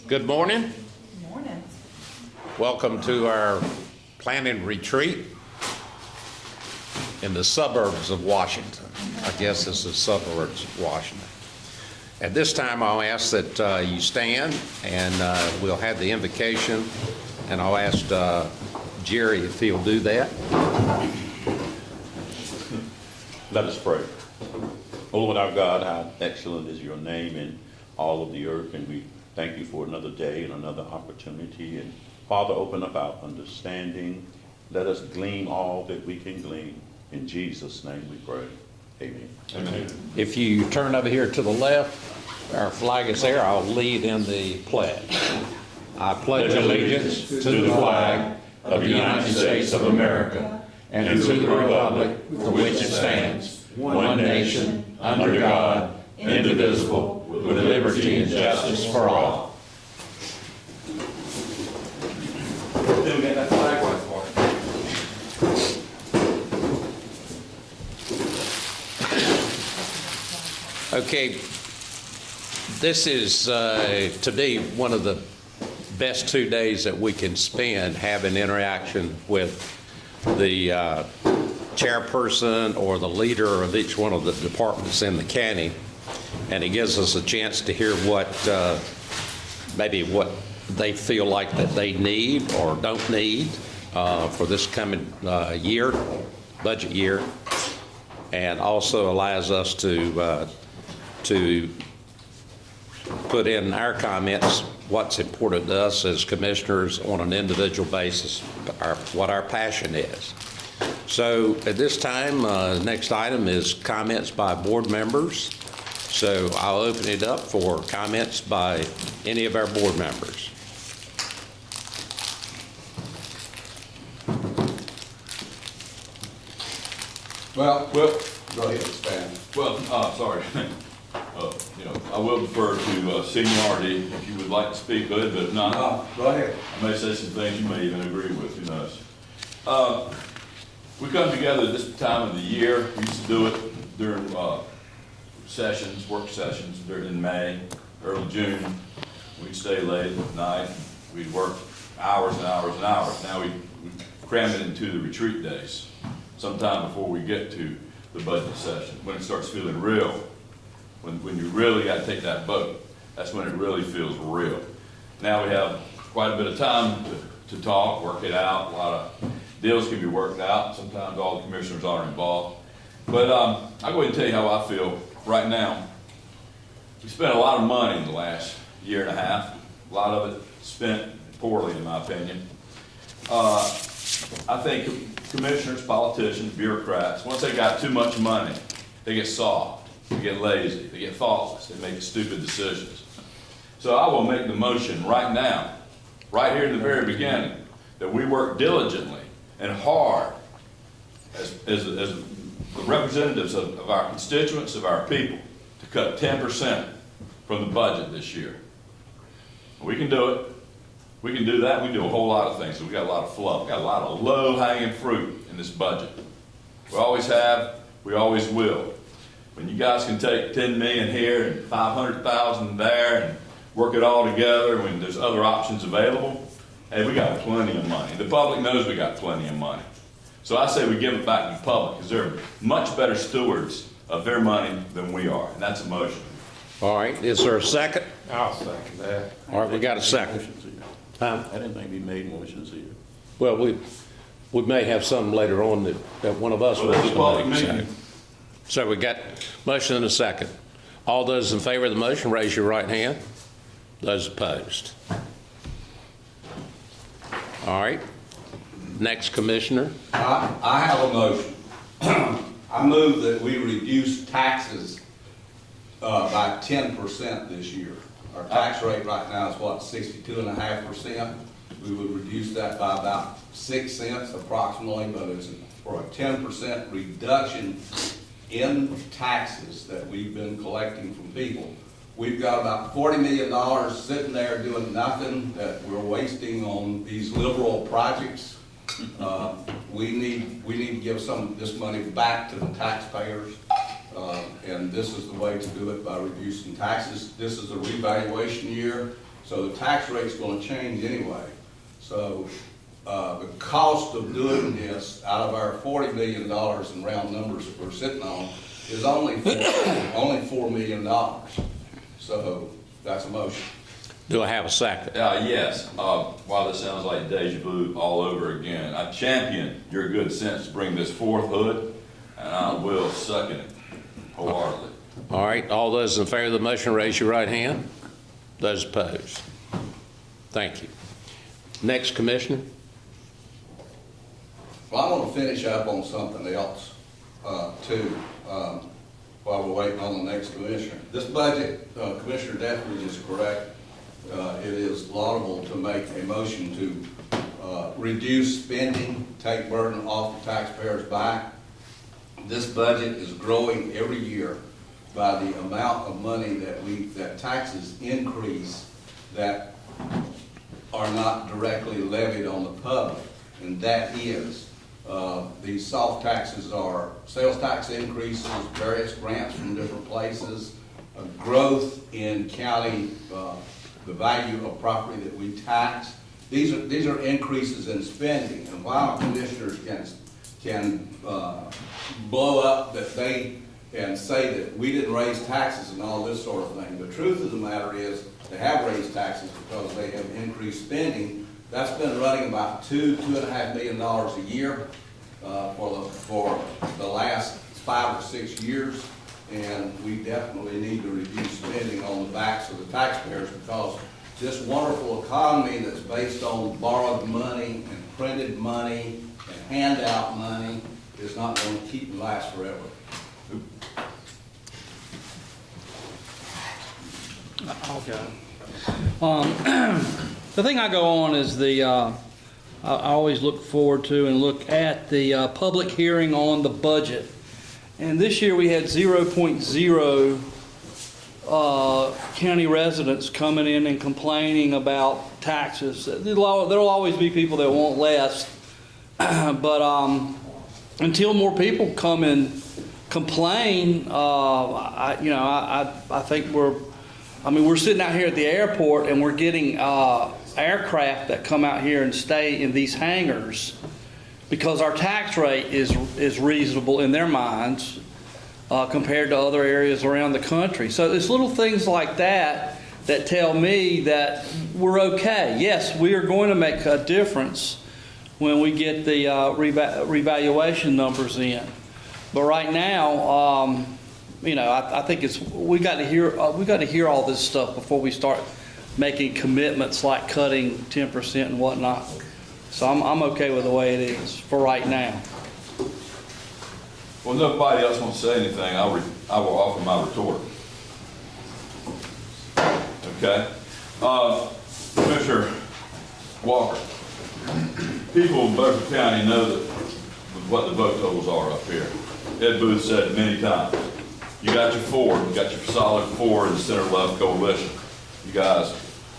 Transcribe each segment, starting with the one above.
Good morning. Good morning. Welcome to our planning retreat in the suburbs of Washington. I guess it's the suburbs of Washington. At this time, I'll ask that you stand, and we'll have the invocation, and I'll ask Jerry if he'll do that. Let us pray. O Lord our God, how excellent is your name in all of the earth, and we thank you for another day and another opportunity. And Father, open up our understanding. Let us glean all that we can glean. In Jesus' name we pray. Amen. Amen. If you turn over here to the left, our flag is there. I'll lead in the pledge. I pledge allegiance to the flag of the United States of America and to the republic for which it stands, one nation, under God, indivisible, with liberty and justice for all. Then get that flag right for it. Okay, this is to me one of the best 2 days that we can spend having interaction with the chairperson or the leader of each one of the departments in the county, and it gives us a chance to hear what maybe what they feel like that they need or don't need for this coming year, budget year, and also allows us to put in our comments what's important to us as commissioners on an individual basis, what our passion is. So at this time, next item is comments by board members. So I'll open it up for comments by any of our board members. Well, go ahead, expand. Sorry. I will defer to seniority. If you would like to speak, good, but if not, Go ahead. I may say some things you may even agree with, who knows. We come together at this time of the year. We used to do it during sessions, work sessions in May, early June. We'd stay late at night. We'd work hours and hours and hours. Now we cram it into the retreat days, sometime before we get to the budget session, when it starts feeling real. When you really got to take that vote, that's when it really feels real. Now we have quite a bit of time to talk, work it out. A lot of deals can be worked out. Sometimes all the commissioners are involved. But I'll go ahead and tell you how I feel right now. We spent a lot of money in the last year and a half. A lot of it spent poorly, in my opinion. I think commissioners, politicians, bureaucrats, once they got too much money, they get soft. They get lazy, they get thoughtless, they make stupid decisions. So I will make the motion right now, right here in the very beginning, that we work diligently and hard as the representatives of our constituents, of our people, to cut 10% from the budget this year. We can do it. We can do that. We do a whole lot of things. So we got a lot of fluff. We got a lot of low-hanging fruit in this budget. We always have. We always will. When you guys can take 10 million here and 500,000 there and work it all together when there's other options available, hey, we got plenty of money. The public knows we got plenty of money. So I say we give it back to the public because they're much better stewards of their money than we are, and that's a motion. All right, is there a second? I'll second that. All right, we got a second. I didn't think we made motions either. Well, we may have some later on that one of us Well, wants that's a public to make. meeting. So we got motion and a second. All those in favor of the motion, raise your right hand. Those opposed. All right. Next, Commissioner. I have a motion. I move that we reduce taxes by 10% this year. Our tax rate right now is what, 62.5%? We would reduce that by about 6 cents approximately, but it's for a 10% reduction in taxes that we've been collecting from people. We've got about $40 million sitting there doing nothing that we're wasting on these liberal projects. We need to give some of this money back to the taxpayers. And this is the way to do it, by reducing taxes. This is a revaluation year, So the tax rate's gonna change anyway. So, the cost of doing this out of our $40 million in round numbers that we're sitting on is only $4 million. So that's a motion. Do I have a second? Yes, while this sounds like deja vu all over again, I champion your good sense to bring this forth, Hood, and I will second it wholeheartedly. All right, all those in favor of the motion, raise your right hand. Those opposed? Thank you. Next, Commissioner. Well, I want to finish up on something else, too, while we're waiting on the next commissioner. This budget, Commissioner Dethridge is correct. It is laudable to make a motion to reduce spending, take burden off the taxpayers' back. This budget is growing every year by the amount of money that taxes increase that are not directly levied on the public, and that is these soft taxes are sales tax increases, various grants from different places, growth in county, the value of property that we tax. These are increases in spending, and while commissioners can blow up that and say that we didn't raise taxes and all this sort of thing, the truth of the matter is they have raised taxes because they have increased spending. That's been running about $2.5 million a year for the last 5 or 6 years, and we definitely need to reduce spending on the backs of the taxpayers, because this wonderful economy that's based on borrowed money and printed money and handout money is not going to keep and last forever. Okay. The thing I go on is I always look forward to and look at the public hearing on the budget. And this year we had 0.0 county residents coming in and complaining about taxes. There'll always be people that want less, but until more people come and complain, I think we're sitting out here at the airport and we're getting aircraft that come out here and stay in these hangars because our tax rate is reasonable in their minds compared to other areas around the country. So it's little things like that that tell me that we're okay. Yes, we are going to make a difference when we get the revaluation numbers in. But right now, I think we got to hear all this stuff before we start making commitments like cutting 10% and whatnot. So I'm okay with the way it is for right now. Well, nobody else wants to say anything, I will offer my retort. Okay? Commissioner Walker, people in Beaufort County know what the vote totals are up here. Ed Booth said it many times. You got your solid four in the center-left coalition. You guys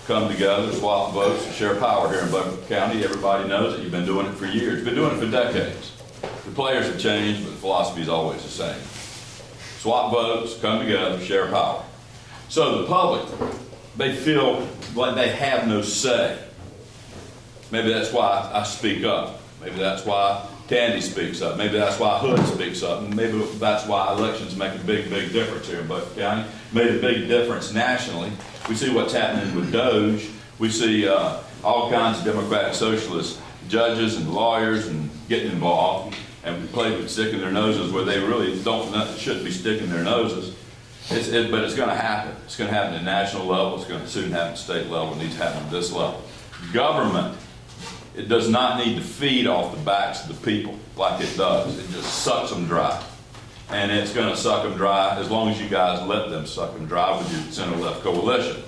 come together, swap votes, and share power here in Beaufort County. Everybody knows it. You've been doing it for years. You've been doing it for decades. The players have changed, but the philosophy is always the same. Swap votes, come together, share power. So the public, they feel like they have no say. Maybe that's why I speak up. Maybe that's why Tandy speaks up. Maybe that's why Hood speaks up. And maybe that's why elections make a big, big difference here in Beaufort County. Made a big difference nationally. We see what's happening with Doge. We see all kinds of Democratic Socialist judges and lawyers and getting involved and play with sticking their noses where they really shouldn't be sticking their noses. But it's going to happen. It's going to happen at national level. It's going to soon happen at state level. It needs to happen at this level. Government, it does not need to feed off the backs of the people like it does. It just sucks them dry. And it's going to suck them dry as long as you guys let them suck them dry with your center-left coalition.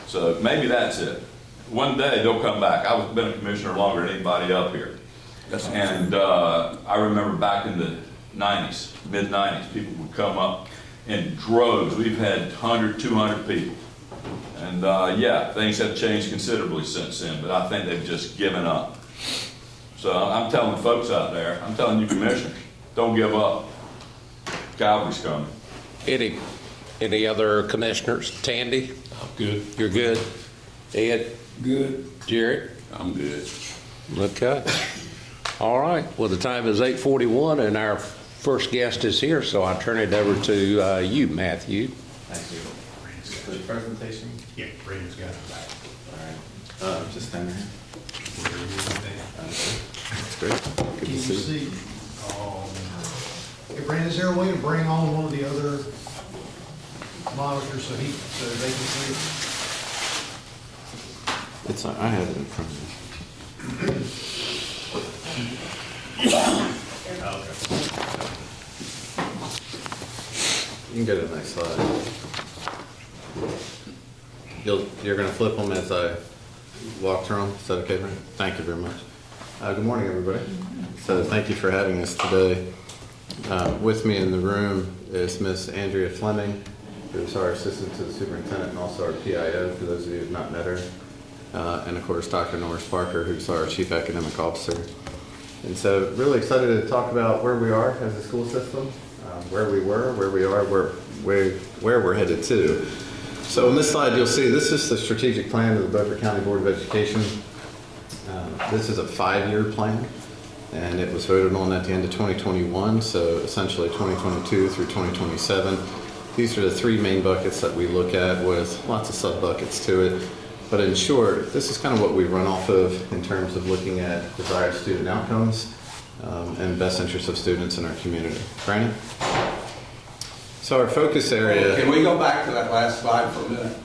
So maybe that's it. One day they'll come back. I've been a commissioner longer than anybody up here. And I remember back in the 90s, mid-90s, people would come up in droves. We've had 100, 200 people. And yeah, things have changed considerably since then, but I think they've just given up. So I'm telling folks out there, I'm telling you commissioners, don't give up. Calvary's coming. Any other commissioners? Tandy? Good. You're good? Ed? Good. Jared? I'm good. Okay. All right. Well, the time is 8:41 and our first guest is here, so I'll turn it over to you, Matthew. Thank you. For the presentation? Yeah, Brandon's got it back. All right. Just stand there. That's great. Good Can to you see you. see? Hey, Brandon, is there a way to bring on one of the other monitors so they can see? I have it in front of me. You can go to the next slide. You're going to flip them as I walk through them. Is that okay, Brandon? Thank you very much. Good morning, everybody. So thank you for having us today. With me in the room is Miss Andrea Fleming, who's our assistant to the superintendent and also our PIO, for those of you who have not met her. And of course, Dr. Norris Parker, who's our chief academic officer. And so really excited to talk about where we are as a school system, where we were, where we are, where we're headed to. So on this slide, you'll see this is the strategic plan of the Beaufort County Board of Education. This is a 5-year plan, and it was voted on at the end of 2021, so essentially 2022 through 2027. These are the 3 main buckets that we look at with lots of sub-buckets to it. But in short, this is kind of what we run off of in terms of looking at desired student outcomes and best interests of students in our community. Brandon? So our focus area... Can we go back to that last slide for a minute,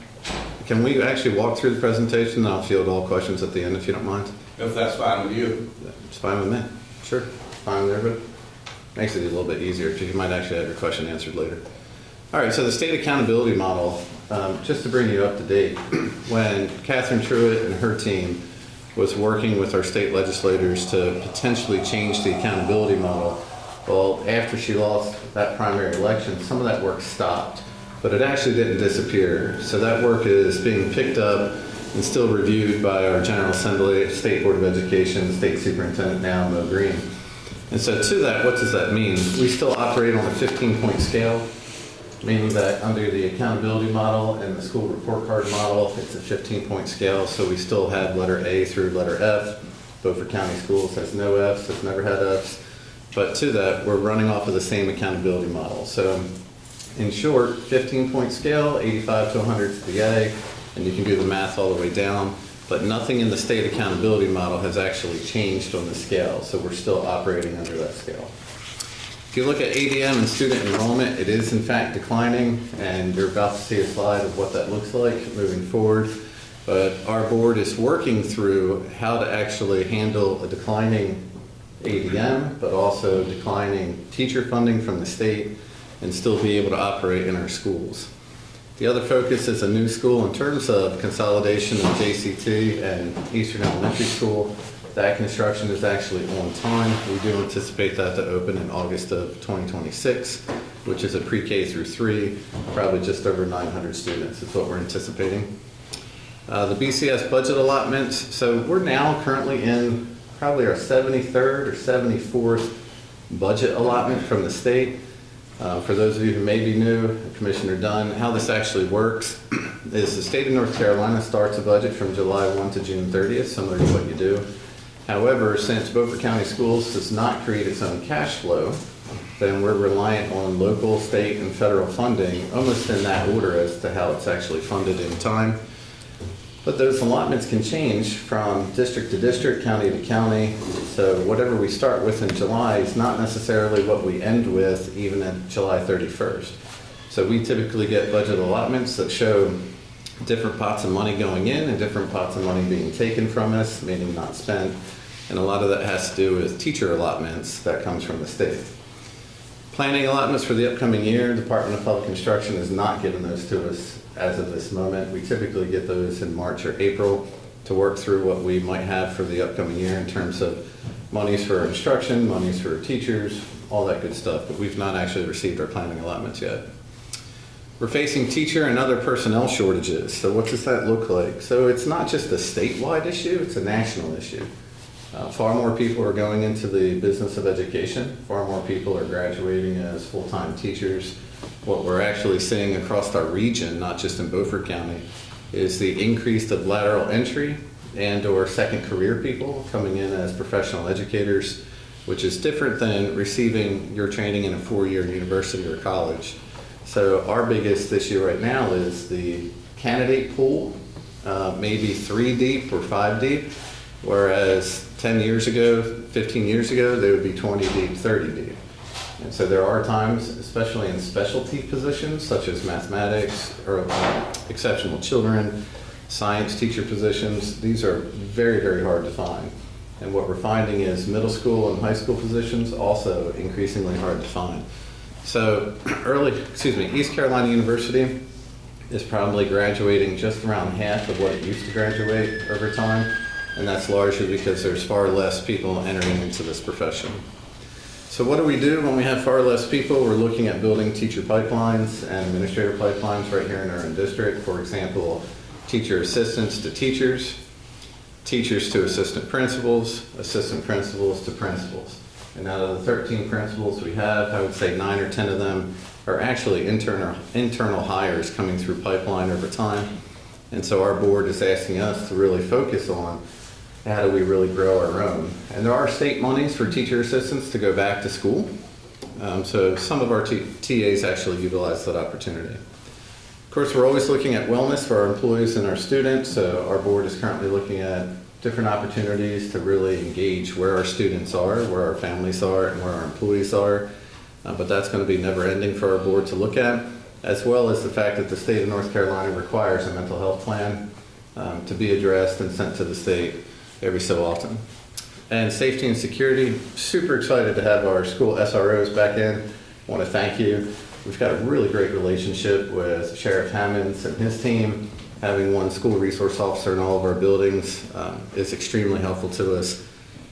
Can we actually walk through the presentation, and I'll field all questions at the end if you don't mind? if that's fine with you? It's fine with me. Sure. Fine with everybody. Makes it a little bit easier because you might actually have your question answered later. All right, so the state accountability model, just to bring you up to date, when Catherine Truitt and her team was working with our state legislators to potentially change the accountability model, well, after she lost that primary election, some of that work stopped, but it actually didn't disappear. So that work is being picked up and still reviewed by our General Assembly, State Board of Education, State Superintendent now, Mo Green. And so to that, what does that mean? We still operate on a 15-point scale, meaning that under the accountability model and the school report card model, it's a 15-point scale, so we still have letter A through letter F. Beaufort County Schools has no Fs, has never had Fs. But to that, we're running off of the same accountability model. So in short, 15-point scale, 85 to 100 is the A, and you can do the math all the way down, but nothing in the state accountability model has actually changed on the scale, so we're still operating under that scale. If you look at ADM and student enrollment, it is in fact declining, and you're about to see a slide of what that looks like moving forward. But our board is working through how to actually handle a declining ADM, but also declining teacher funding from the state, and still be able to operate in our schools. The other focus is a new school in terms of consolidation of JCT and Eastern Elementary School. That construction is actually on time. We do anticipate that to open in August of 2026, which is a pre-K through 3, probably just over 900 students is what we're anticipating. The BCS budget allotments, so we're now currently in probably our 73rd or 74th budget allotment from the state. For those of you who may be new, Commissioner Dunn, how this actually works is the state of North Carolina starts a budget from July 1 to June 30th, similar to what you do. However, since Beaufort County Schools does not create its own cash flow, then we're reliant on local, state, and federal funding, almost in that order as to how it's actually funded in time. But those allotments can change from district to district, county to county. So whatever we start with in July is not necessarily what we end with even at July 31st. So we typically get budget allotments that show different pots of money going in and different pots of money being taken from us, meaning not spent. And a lot of that has to do with teacher allotments that comes from the state. Planning allotments for the upcoming year, Department of Public Instruction has not given those to us as of this moment. We typically get those in March or April to work through what we might have for the upcoming year in terms of monies for instruction, monies for teachers, all that good stuff, but we've not actually received our planning allotments yet. We're facing teacher and other personnel shortages. So what does that look like? So it's not just a statewide issue, it's a national issue. Far more people are going into the business of education. Far more people are graduating as full-time teachers. What we're actually seeing across our region, not just in Beaufort County, is the increase of lateral entry and/or second career people coming in as professional educators, which is different than receiving your training in a four-year university or college. So our biggest issue right now is the candidate pool, maybe 3 deep or 5 deep, whereas 10 years ago, 15 years ago, they would be 20 deep, 30 deep. And so there are times, especially in specialty positions such as mathematics or exceptional children, science teacher positions, these are very, very hard to find. And what we're finding is middle school and high school positions also increasingly hard to find. So East Carolina University is probably graduating just around half of what it used to graduate over time. And that's largely because there's far less people entering into this profession. So what do we do when we have far less people? We're looking at building teacher pipelines and administrator pipelines right here in our own district. For example, teacher assistants to teachers, teachers to assistant principals to principals. And out of the 13 principals we have, I would say 9 or 10 of them are actually internal hires coming through pipeline over time. And so our board is asking us to really focus on how do we really grow our own. And there are state monies for teacher assistants to go back to school. So some of our TAs actually utilize that opportunity. Of course, we're always looking at wellness for our employees and our students. So our board is currently looking at different opportunities to really engage where our students are, where our families are, and where our employees are. But that's going to be never ending for our board to look at, as well as the fact that the state of North Carolina requires a mental health plan to be addressed and sent to the state every so often. And safety and security, super excited to have our school SROs back in. I want to thank you. We've got a really great relationship with Sheriff Hammonds and his team. Having one school resource officer in all of our buildings is extremely helpful to us.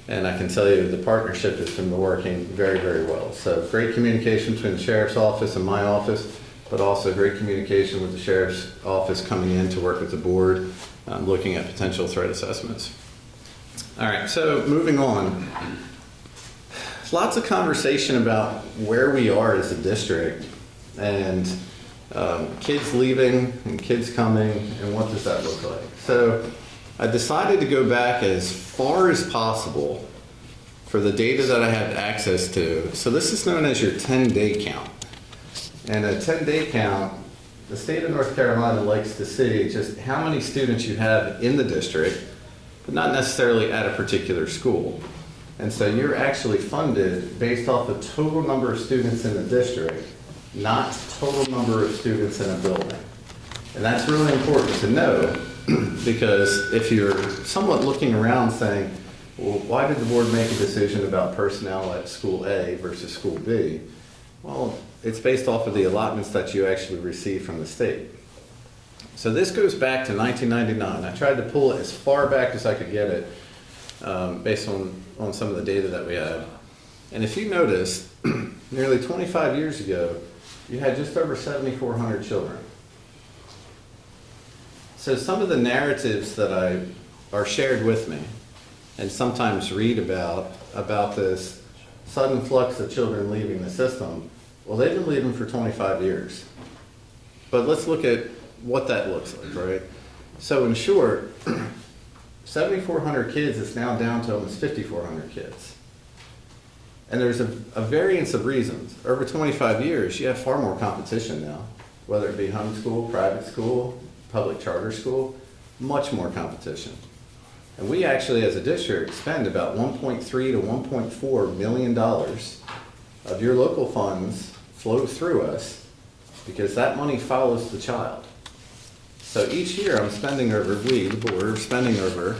And I can tell you the partnership has been working very, very well. So great communication between the Sheriff's office and my office, but also great communication with the Sheriff's office coming in to work with the board, looking at potential threat assessments. All right, so moving on. Lots of conversation about where we are as a district and kids leaving and kids coming and what does that look like. So I decided to go back as far as possible for the data that I had access to. So this is known as your 10-day count. And a 10-day count, the state of North Carolina likes to see just how many students you have in the district, but not necessarily at a particular school. And so you're actually funded based off the total number of students in the district, not total number of students in a building. And that's really important to know because if you're somewhat looking around saying, well, why did the board make a decision about personnel at school A versus school B? Well, it's based off of the allotments that you actually receive from the state. So this goes back to 1999. I tried to pull it as far back as I could get it based on some of the data that we had. And if you notice, nearly 25 years ago, you had just over 7,400 children. So some of the narratives that are shared with me and sometimes read about this sudden flux of children leaving the system, well, they've been leaving for 25 years. But let's look at what that looks like, right? So in short, 7,400 kids is now down to almost 5,400 kids. And there's a variance of reasons. Over 25 years, you have far more competition now, whether it be homeschool, private school, public charter school, much more competition. And we actually, as a district, spend about $1.3 to $1.4 million of your local funds flow through us because that money follows the child. So each year I'm spending over, the board, are spending over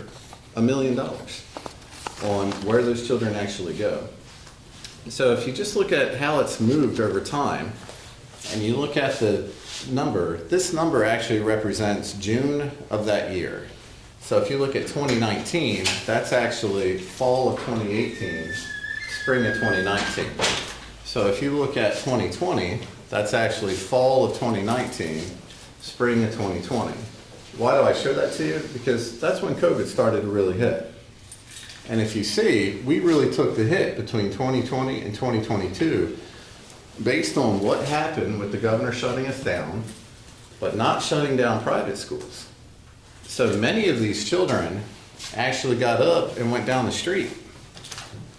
$1 million on where those children actually go. So if you just look at how it's moved over time, and you look at the number, this number actually represents June of that year. So if you look at 2019, that's actually fall of 2018, spring of 2019. So if you look at 2020, that's actually fall of 2019, spring of 2020. Why do I show that to you? Because that's when COVID started to really hit. And if you see, we really took the hit between 2020 and 2022 based on what happened with the governor shutting us down, but not shutting down private schools. So many of these children actually got up and went down the street.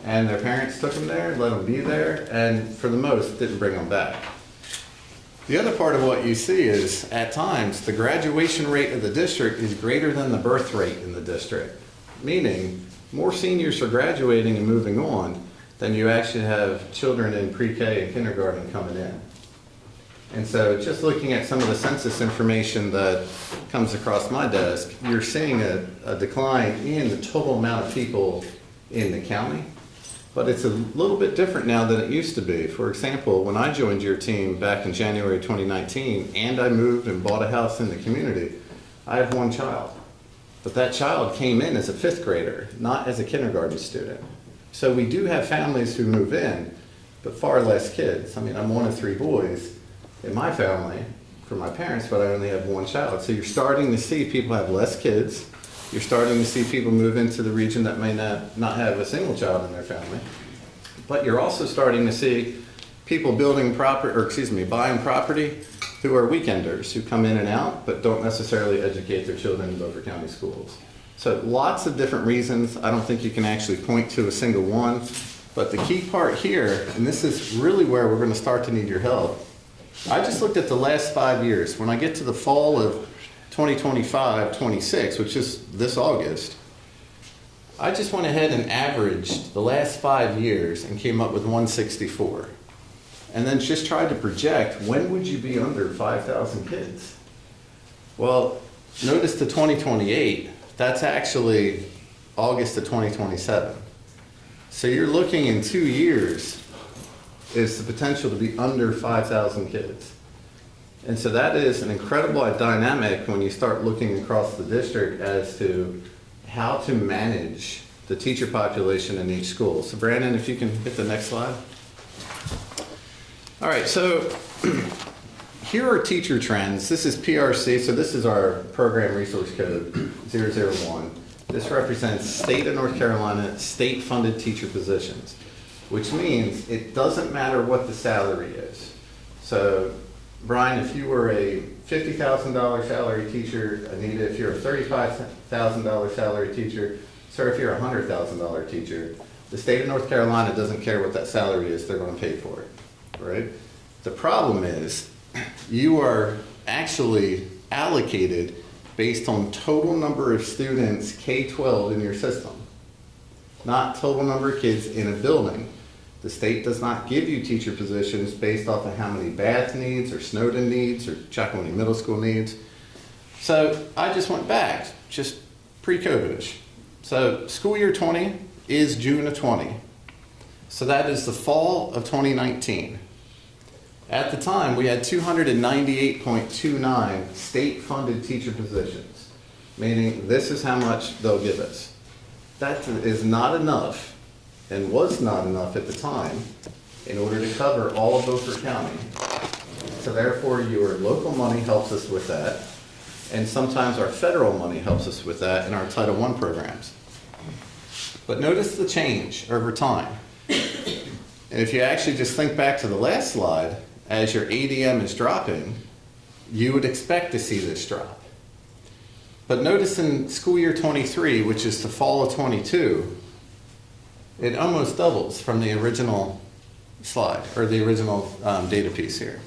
And their parents took them there, let them be there, and for the most, didn't bring them back. The other part of what you see is, at times, the graduation rate of the district is greater than the birth rate in the district. Meaning, more seniors are graduating and moving on than you actually have children in pre-K and kindergarten coming in. And so just looking at some of the census information that comes across my desk, you're seeing a decline in the total amount of people in the county. But it's a little bit different now than it used to be. For example, when I joined your team back in January 2019 and I moved and bought a house in the community, I have one child. But that child came in as a fifth grader, not as a kindergarten student. So we do have families who move in, but far less kids. I mean, I'm one of three boys in my family for my parents, but I only have one child. So you're starting to see people have less kids. You're starting to see people move into the region that may not have a single child in their family. But you're also starting to see people buying property who are weekenders, who come in and out, but don't necessarily educate their children in Beaufort County schools. So lots of different reasons. I don't think you can actually point to a single one. But the key part here, and this is really where we're going to start to need your help, I just looked at the last 5 years. When I get to the fall of 2025-26, which is this August, I just went ahead and averaged the last 5 years and came up with 164. And then just tried to project, when would you be under 5,000 kids? Well, notice the 2028, that's actually August of 2027. So you're looking in 2 years is the potential to be under 5,000 kids. And so that is an incredible dynamic when you start looking across the district as to how to manage the teacher population in each school. So Brandon, if you can hit the next slide. All right, so here are teacher trends. This is PRC, so this is our program resource code 001. This represents state of North Carolina state-funded teacher positions, which means it doesn't matter what the salary is. So Brian, if you were a $50,000 salary teacher, Anita, if you're a $35,000 salary teacher, sir, if you're a $100,000 teacher, the state of North Carolina doesn't care what that salary is, they're going to pay for it, right? The problem is you are actually allocated based on total number of students K-12 in your system, not total number of kids in a building. The state does not give you teacher positions based off of how many Bath needs or Snowden needs or Chocowinity Middle School needs. So I just went back, just pre-COVID-ish. So school year 20 is June of 20. So that is the fall of 2019. At the time, we had 298.29 state-funded teacher positions, meaning this is how much they'll give us. That is not enough, and was not enough at the time, in order to cover all of Beaufort County. So therefore, your local money helps us with that, and sometimes our federal money helps us with that in our Title I programs. But notice the change over time. And if you actually just think back to the last slide, as your ADM is dropping, you would expect to see this drop. But notice in school year 23, which is the fall of 22, it almost doubles from the original slide, or the original data piece here.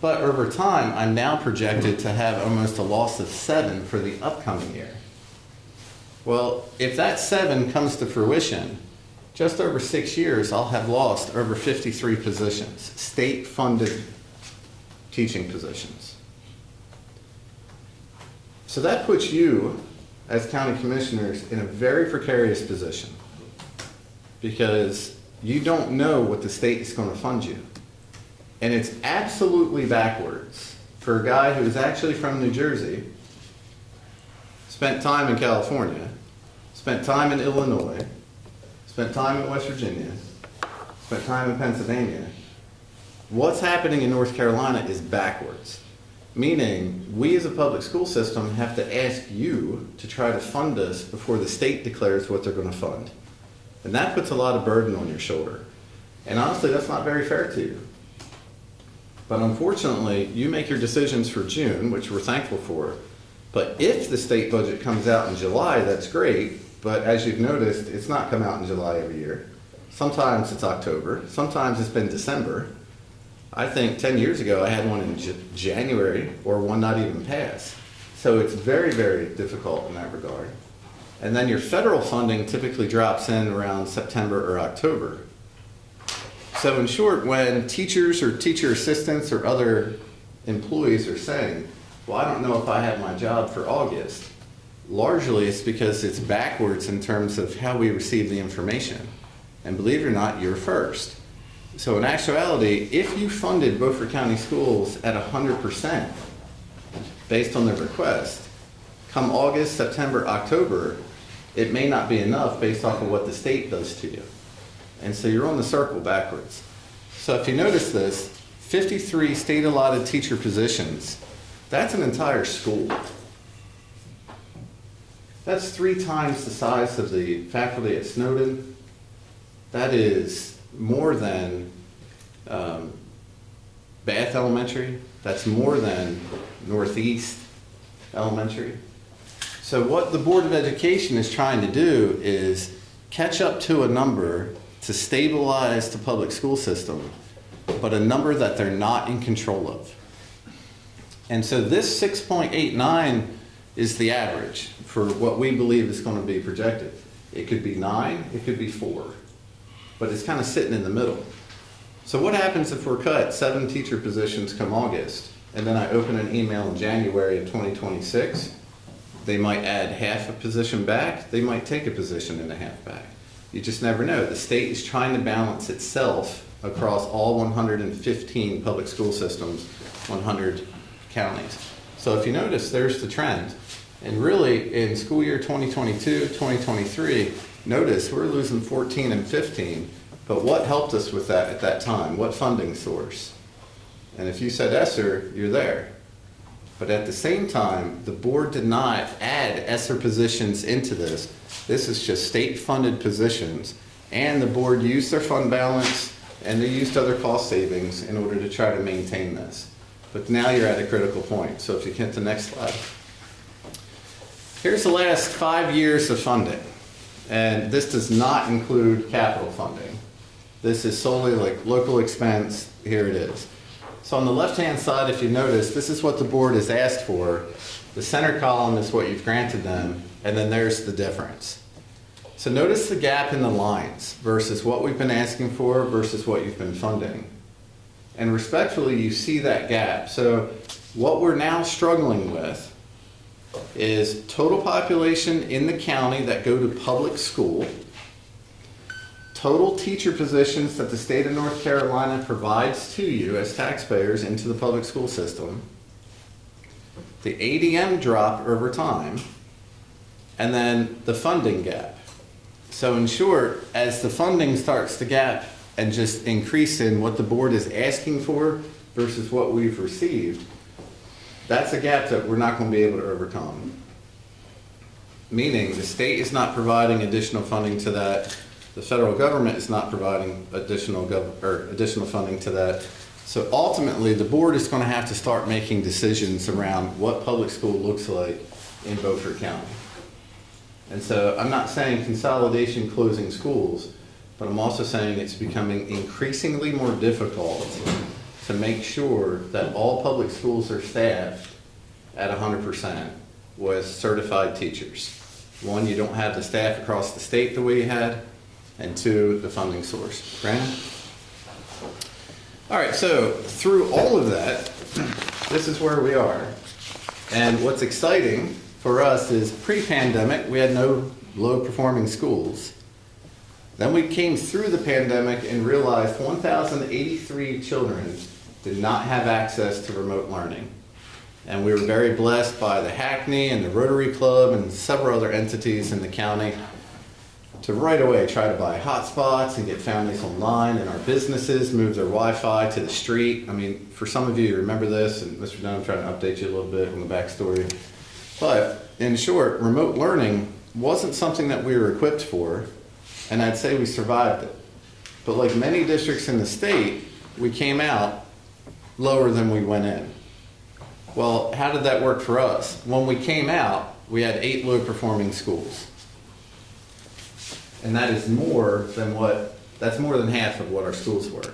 But over time, I'm now projected to have almost a loss of 7 for the upcoming year. Well, if that 7 comes to fruition, just over 6 years, I'll have lost over 53 positions, state-funded teaching positions. So that puts you, as county commissioners, in a very precarious position, because you don't know what the state is going to fund you. And it's absolutely backwards for a guy who is actually from New Jersey, spent time in California, spent time in Illinois, spent time in West Virginia, spent time in Pennsylvania. What's happening in North Carolina is backwards, meaning we as a public school system have to ask you to try to fund us before the state declares what they're going to fund. And that puts a lot of burden on your shoulder. And honestly, that's not very fair to you. But unfortunately, you make your decisions for June, which we're thankful for, But if the state budget comes out in July, that's great, but as you've noticed, it's not come out in July every year. Sometimes it's October, sometimes it's been December. I think 10 years ago, I had one in January or one not even pass. So it's very, very difficult in that regard. And then your federal funding typically drops in around September or October. So in short, when teachers or teacher assistants or other employees are saying, well, I don't know if I have my job for August, largely it's because it's backwards in terms of how we receive the information. And believe it or not, you're first. So in actuality, if you funded Beaufort County Schools at 100% based on their request, come August, September, October, it may not be enough based off of what the state does to you. And so you're on the circle backwards. So if you notice this, 53 state allotted teacher positions, that's an entire school. That's 3 times the size of the faculty at Snowden. That is more than Bath Elementary. That's more than Northeast Elementary. So what the Board of Education is trying to do is catch up to a number to stabilize the public school system, but a number that they're not in control of. And so this 6.89 is the average for what we believe is going to be projected. It could be 9, it could be 4, but it's kind of sitting in the middle. So what happens if we're cut 7 teacher positions come August, and then I open an email in January of 2026? They might add half a position back, they might take a position and a half back. You just never know. The state is trying to balance itself across all 115 public school systems, 100 counties. So if you notice, there's the trend. And really, in school year 2022, 2023, notice we're losing 14 and 15. But what helped us with that at that time? What funding source? And if you said ESSER, you're there. But at the same time, the board did not add ESSER positions into this. This is just state-funded positions. And the board used their fund balance and they used other cost savings in order to try to maintain this. But now you're at a critical point. So if you hit the next slide. Here's the last 5 years of funding. And this does not include capital funding. This is solely like local expense. Here it is. So on the left-hand side, if you notice, this is what the board has asked for. The center column is what you've granted them, and then there's the difference. So notice the gap in the lines versus what we've been asking for versus what you've been funding. And respectfully, you see that gap. So what we're now struggling with is total population in the county that go to public school, total teacher positions that the state of North Carolina provides to you as taxpayers into the public school system, the ADM drop over time, and then the funding gap. So in short, as the funding starts to gap and just increase in what the board is asking for versus what we've received, that's a gap that we're not going to be able to overcome. Meaning the state is not providing additional funding to that. The federal government is not providing additional funding to that. So ultimately, the board is going to have to start making decisions around what public school looks like in Beaufort County. And so I'm not saying consolidation, closing schools, but I'm also saying it's becoming increasingly more difficult to make sure that all public schools are staffed at 100% with certified teachers. 1, you don't have the staff across the state the way you had, and 2, the funding source. Brandon? All right, so through all of that, this is where we are. And what's exciting for us is pre-pandemic, we had no low-performing schools. Then we came through the pandemic and realized 1,083 children did not have access to remote learning. And we were very blessed by the Hackney and the Rotary Club and several other entities in the county to right away try to buy hotspots and get families online, and our businesses move their Wi-Fi to the street. I mean, for some of you remember this, and Mr. Dunn, I'm trying to update you a little bit on the backstory. But in short, remote learning wasn't something that we were equipped for, and I'd say we survived it. But like many districts in the state, we came out lower than we went in. Well, how did that work for us? When we came out, we had 8 low-performing schools. And that is that's more than half of what our schools were.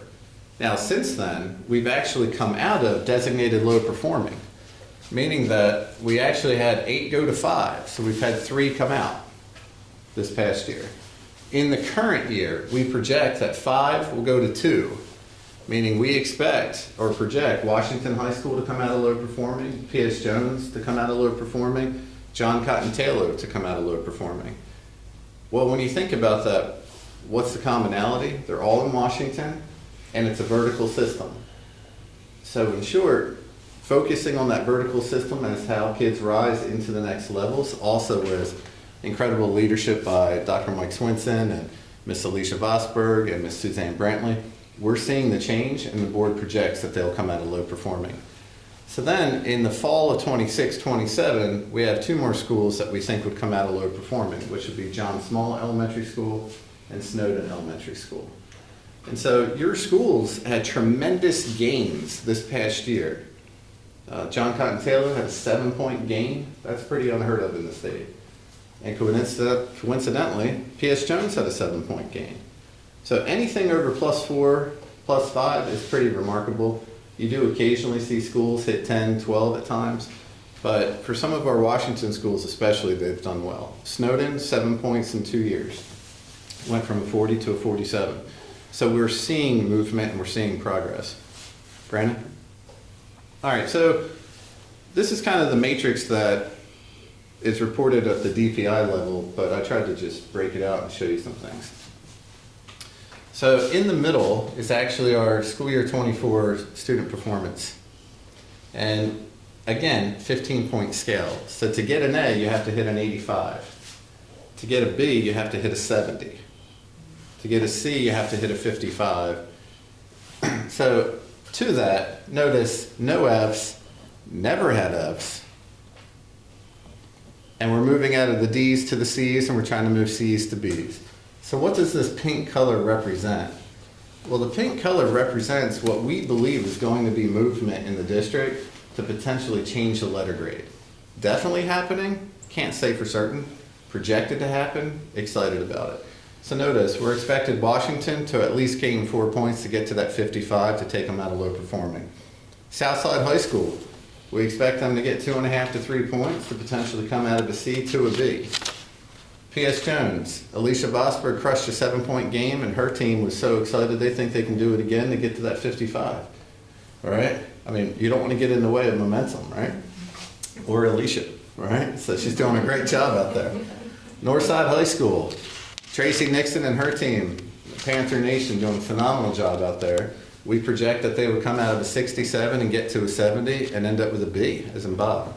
Now, since then, we've actually come out of designated low-performing, meaning that we actually had 8 go to 5, so we've had 3 come out this past year. In the current year, we project that 5 will go to 2, meaning we expect or project Washington High School to come out of low performing, P.S. Jones to come out of low performing, John Cotton Taylor to come out of low performing. Well, when you think about that, what's the commonality? They're all in Washington, and it's a vertical system. So in short, focusing on that vertical system as how kids rise into the next levels, also with incredible leadership by Dr. Mike Swinson and Miss Alicia Vosberg and Miss Suzanne Brantley, we're seeing the change, and the board projects that they'll come out of low performing. So then in the fall of 26-27, we have 2 more schools that we think would come out of low performing, which would be John Small Elementary School and Snowden Elementary School. And so your schools had tremendous gains this past year. John Cotton Taylor had a 7-point gain. That's pretty unheard of in the state. And coincidentally, P.S. Jones had a 7-point gain. So anything over +4, +5 is pretty remarkable. You do occasionally see schools hit 10, 12 at times, but for some of our Washington schools especially, they've done well. Snowden, 7 points in 2 years. Went from a 40 to a 47. So we're seeing movement and we're seeing progress. Brandon? All right, so this is kind of the matrix that is reported at the DPI level, but I tried to just break it out and show you some things. So in the middle is actually our school year 24 student performance. And again, 15-point scale. So to get an A, you have to hit an 85. To get a B, you have to hit a 70. To get a C, you have to hit a 55. So to that, notice no Fs, never had Fs. And we're moving out of the Ds to the Cs, and we're trying to move Cs to Bs. So what does this pink color represent? Well, the pink color represents what we believe is going to be movement in the district to potentially change the letter grade. Definitely happening, can't say for certain. Projected to happen, excited about it. So notice, we're expected Washington to at least gain 4 points to get to that 55 to take them out of low performing. Southside High School, we expect them to get 2.5 to 3 points to potentially come out of a C to a B. P.S. Jones, Alicia Vosberg crushed a 7-point game, and her team was so excited they think they can do it again to get to that 55. All right? I mean, you don't want to get in the way of momentum, right? Or Alicia, right? So she's doing a great job out there. Northside High School, Tracy Nixon and her team, Panther Nation, doing a phenomenal job out there. We project that they would come out of a 67 and get to a 70 and end up with a B, as in Bob.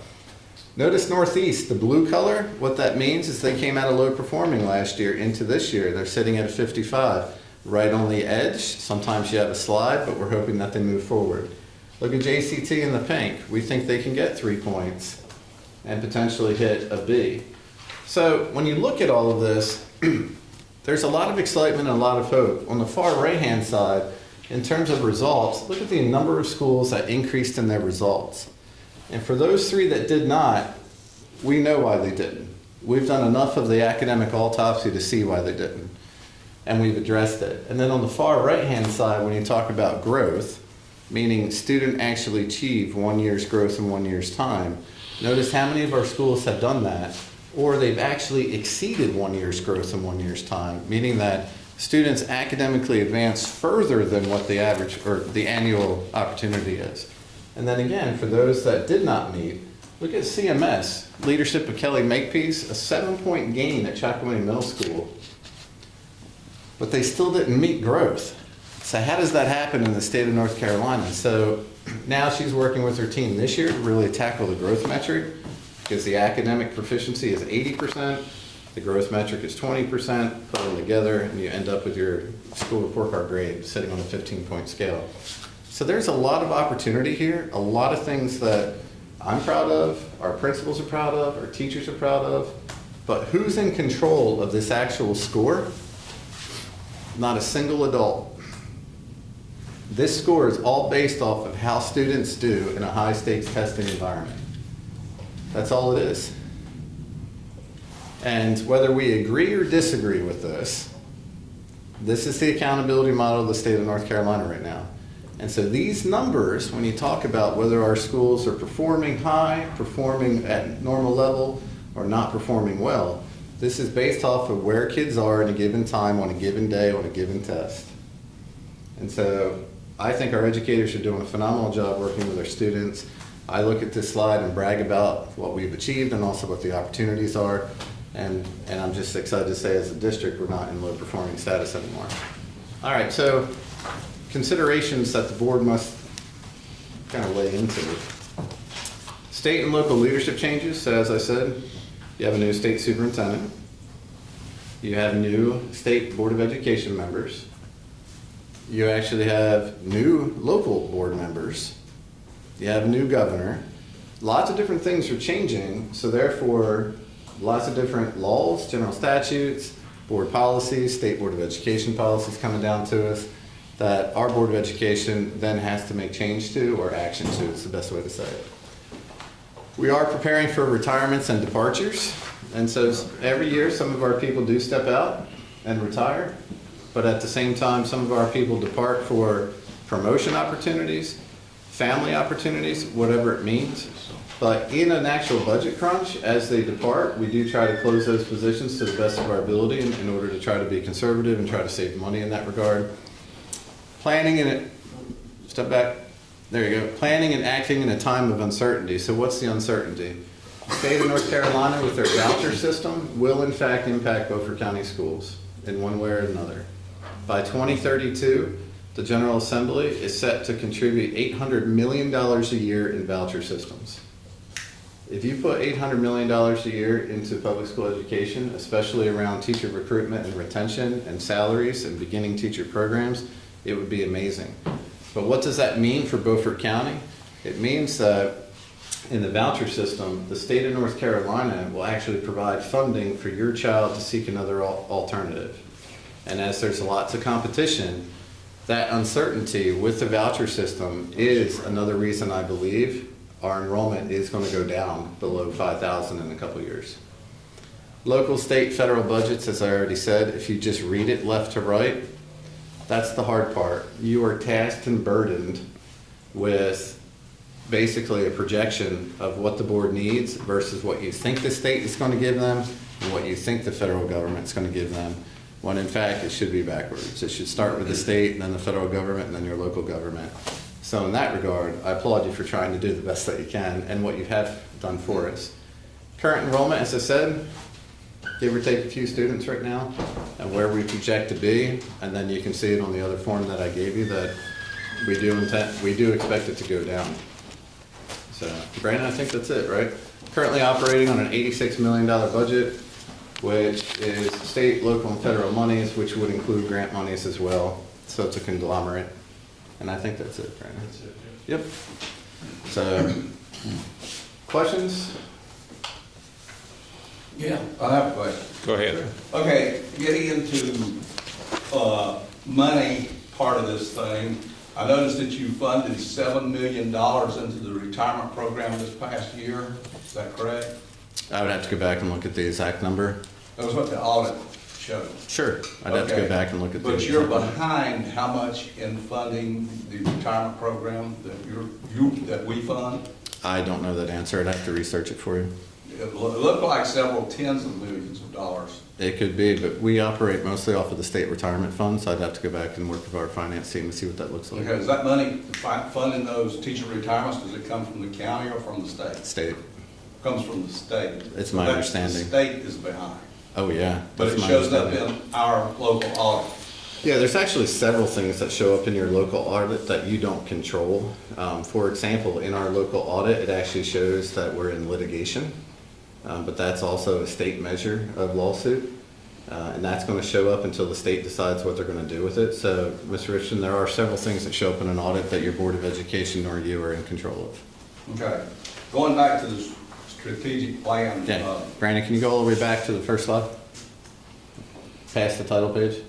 Notice Northeast, the blue color, what that means is they came out of low performing last year into this year. They're sitting at a 55, right on the edge. Sometimes you have a slide, but we're hoping that they move forward. Look at JCT in the pink. We think they can get 3 points and potentially hit a B. So when you look at all of this, there's a lot of excitement and a lot of hope. On the far right-hand side, in terms of results, look at the number of schools that increased in their results. And for those 3 that did not, we know why they didn't. We've done enough of the academic autopsy to see why they didn't. And we've addressed it. And then on the far right-hand side, when you talk about growth, meaning student actually achieve 1 year's growth in 1 year's time, notice how many of our schools have done that, or they've actually exceeded 1 year's growth in 1 year's time, meaning that students academically advance further than what the average or the annual opportunity is. And then again, for those that did not meet, look at CMS, leadership of Kelly Makepeace, a 7-point gain at Chocowinity Middle School. But they still didn't meet growth. So how does that happen in the state of North Carolina? So now she's working with her team this year to really tackle the growth metric, because the academic proficiency is 80%, the growth metric is 20%, put them together, and you end up with your school report card grade sitting on a 15-point scale. So there's a lot of opportunity here, a lot of things that I'm proud of, our principals are proud of, our teachers are proud of, but who's in control of this actual score? Not a single adult. This score is all based off of how students do in a high-stakes testing environment. That's all it is. And whether we agree or disagree with this is the accountability model of the state of North Carolina right now. And so these numbers, when you talk about whether our schools are performing high, performing at normal level, or not performing well, this is based off of where kids are in a given time, on a given day, on a given test. And so I think our educators are doing a phenomenal job working with our students. I look at this slide and brag about what we've achieved and also what the opportunities are. And I'm just excited to say as a district, we're not in low performing status anymore. All right, so considerations that the board must kind of lay into. State and local leadership changes. So as I said, you have a new state superintendent. You have new state board of education members. You actually have new local board members. You have a new governor. Lots of different things are changing, so therefore, lots of different laws, general statutes, board policies, state board of education policies coming down to us that our board of education then has to make change to or action to, is the best way to say it. We are preparing for retirements and departures, and so every year some of our people do step out and retire, but at the same time some of our people depart for promotion opportunities, family opportunities, whatever it means. But in an actual budget crunch, as they depart, we do try to close those positions to the best of our ability in order to try to be conservative and try to save money in that regard. Planning and step back. There you go. Planning and acting in a time of uncertainty. So what's the uncertainty? The state of North Carolina with their voucher system will in fact impact Beaufort County schools in one way or another. By 2032, the General Assembly is set to contribute $800 million a year in voucher systems. If you put $800 million a year into public school education, especially around teacher recruitment and retention and salaries and beginning teacher programs, it would be amazing. But what does that mean for Beaufort County? It means that in the voucher system, the state of North Carolina will actually provide funding for your child to seek another alternative. And as there's lots of competition, that uncertainty with the voucher system is another reason I believe our enrollment is going to go down below 5,000 in a couple years. Local, state, federal budgets, as I already said, if you just read it left to right, that's the hard part. You are tasked and burdened with basically a projection of what the board needs versus what you think the state is going to give them and what you think the federal government is going to give them, when in fact it should be backwards. It should start with the state and then the federal government and then your local government. So in that regard, I applaud you for trying to do the best that you can and what you have done for us. Current enrollment, as I said, give or take a few students right now, and where we project to be, and then you can see it on the other form that I gave you that we do expect it to go down. So, Brandon, I think that's it, right? Currently operating on an $86 million budget, which is state, local, and federal monies, which would include grant monies as well. So it's a conglomerate. And I think that's it, Brandon. That's it. Yep. So, questions? Yeah, I have a question. Go ahead. Okay, getting into money part of this thing, I noticed that you funded $7 million into the retirement program this past year. Is that correct? I would have to go back and look at the exact number. That was what the audit showed. Sure. I'd have to go back and look at the But you're exact number. behind how much in funding the retirement program that we fund? I don't know that answer. I'd have to research it for you. It looked like several tens of millions of dollars. It could be, but we operate mostly off of the state retirement fund, so I'd have to go back and work with our finance team to see what that looks like. Okay, is that money funding those teacher retirements, does it come from the county or from the state? State. Comes from the state. It's my So understanding. The state is behind, Oh, yeah. but That's it my shows up understanding. in our local audit. Yeah, there's actually several things that show up in your local audit that you don't control. For example, in our local audit, it actually shows that we're in litigation, but that's also a state measure of lawsuit. And that's going to show up until the state decides what they're going to do with it. So, Mr. Richardson, there are several things that show up in an audit that your Board of Education or you are in control of. Okay, going back to the strategic plan. Yeah. Brandon, can you go all the way back to the first slide? Past the title page?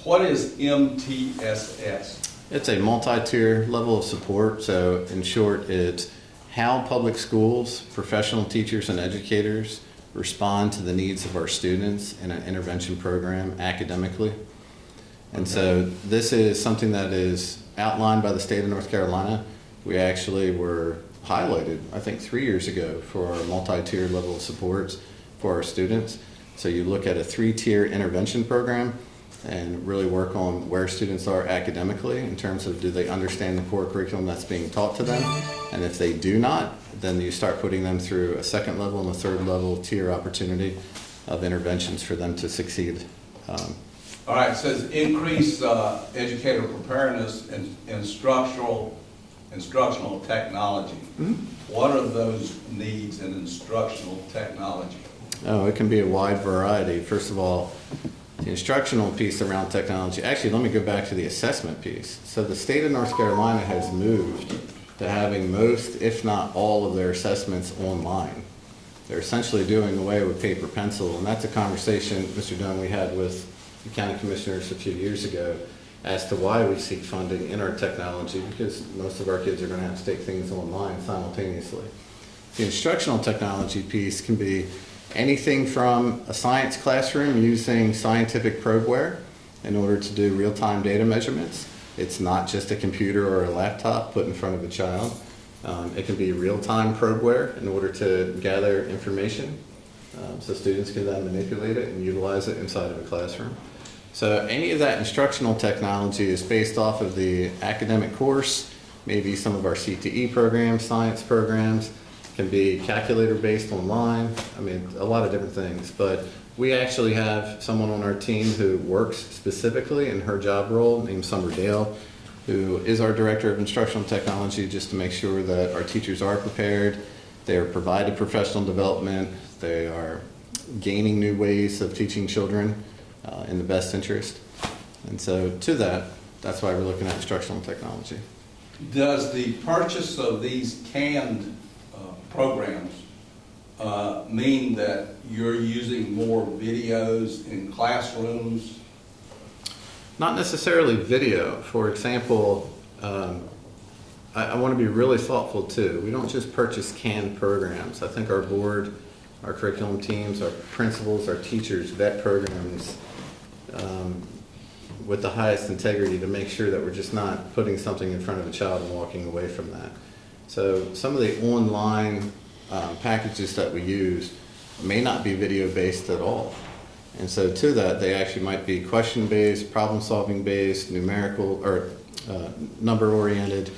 What is MTSS? It's a multi-tier level of support. So in short, it's how public schools, professional teachers and educators respond to the needs of our students in an intervention program academically. And so this is something that is outlined by the state of North Carolina. We actually were highlighted, I think 3 years ago, for our multi-tier level of supports for our students. So you look at a 3-tier intervention program and really work on where students are academically in terms of do they understand the core curriculum that's being taught to them. And if they do not, then you start putting them through a second level and a third level tier opportunity of interventions for them to succeed. All right, it says increase educator preparedness and instructional technology. What are those needs in instructional technology? Oh, it can be a wide variety. First of all, the instructional piece around technology, actually, let me go back to the assessment piece. So the state of North Carolina has moved to having most, if not all, of their assessments online. They're essentially doing away with paper pencil, and that's a conversation, Mr. Dunn, we had with the county commissioners a few years ago as to why we seek funding in our technology, because most of our kids are going to have to take things online simultaneously. The instructional technology piece can be anything from a science classroom using scientific probeware in order to do real-time data measurements. It's not just a computer or a laptop put in front of a child. It can be real-time probeware in order to gather information so students can then manipulate it and utilize it inside of a classroom. So any of that instructional technology is based off of the academic course, maybe some of our CTE programs, science programs, can be calculator based online. I mean, a lot of different things, but we actually have someone on our team who works specifically in her job role named Summer Dale, who is our director of instructional technology, just to make sure that our teachers are prepared, they are provided professional development, they are gaining new ways of teaching children in the best interest. And so to that, that's why we're looking at instructional technology. Does the purchase of these canned programs mean that you're using more videos in classrooms? Not necessarily video. For example, I want to be really thoughtful too. We don't just purchase canned programs. I think our board, our curriculum teams, our principals, our teachers vet programs with the highest integrity to make sure that we're just not putting something in front of a child and walking away from that. So some of the online packages that we use may not be video based at all. And so to that, they actually might be question based, problem solving based, numerical or number oriented,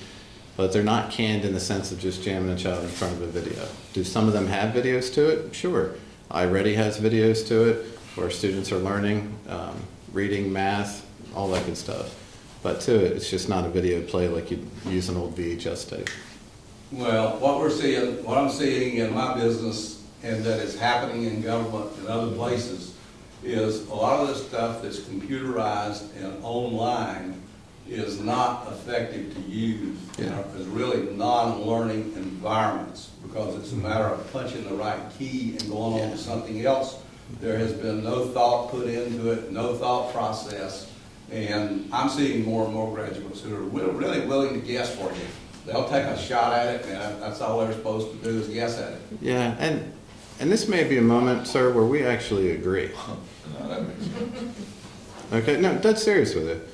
but they're not canned in the sense of just jamming a child in front of a video. Do some of them have videos to it? Sure. iReady has videos to it where students are learning, reading, math, all that good stuff. But to it, it's just not a video play like you'd use an old VHS tape. Well, what I'm seeing in my business and that is happening in government and other places is a lot of this stuff that's computerized and online is not effective to use. Yeah. It's really non-learning environments because it's a matter of punching the right key and going on to something else. There has been no thought put into it, no thought process, and I'm seeing more and more graduates who are really willing to guess for you. They'll take a shot at it, and that's all they're supposed to do is guess at it. Yeah, and this may be a moment, sir, where we actually agree. No, that makes sense. Okay, no, dead serious with it.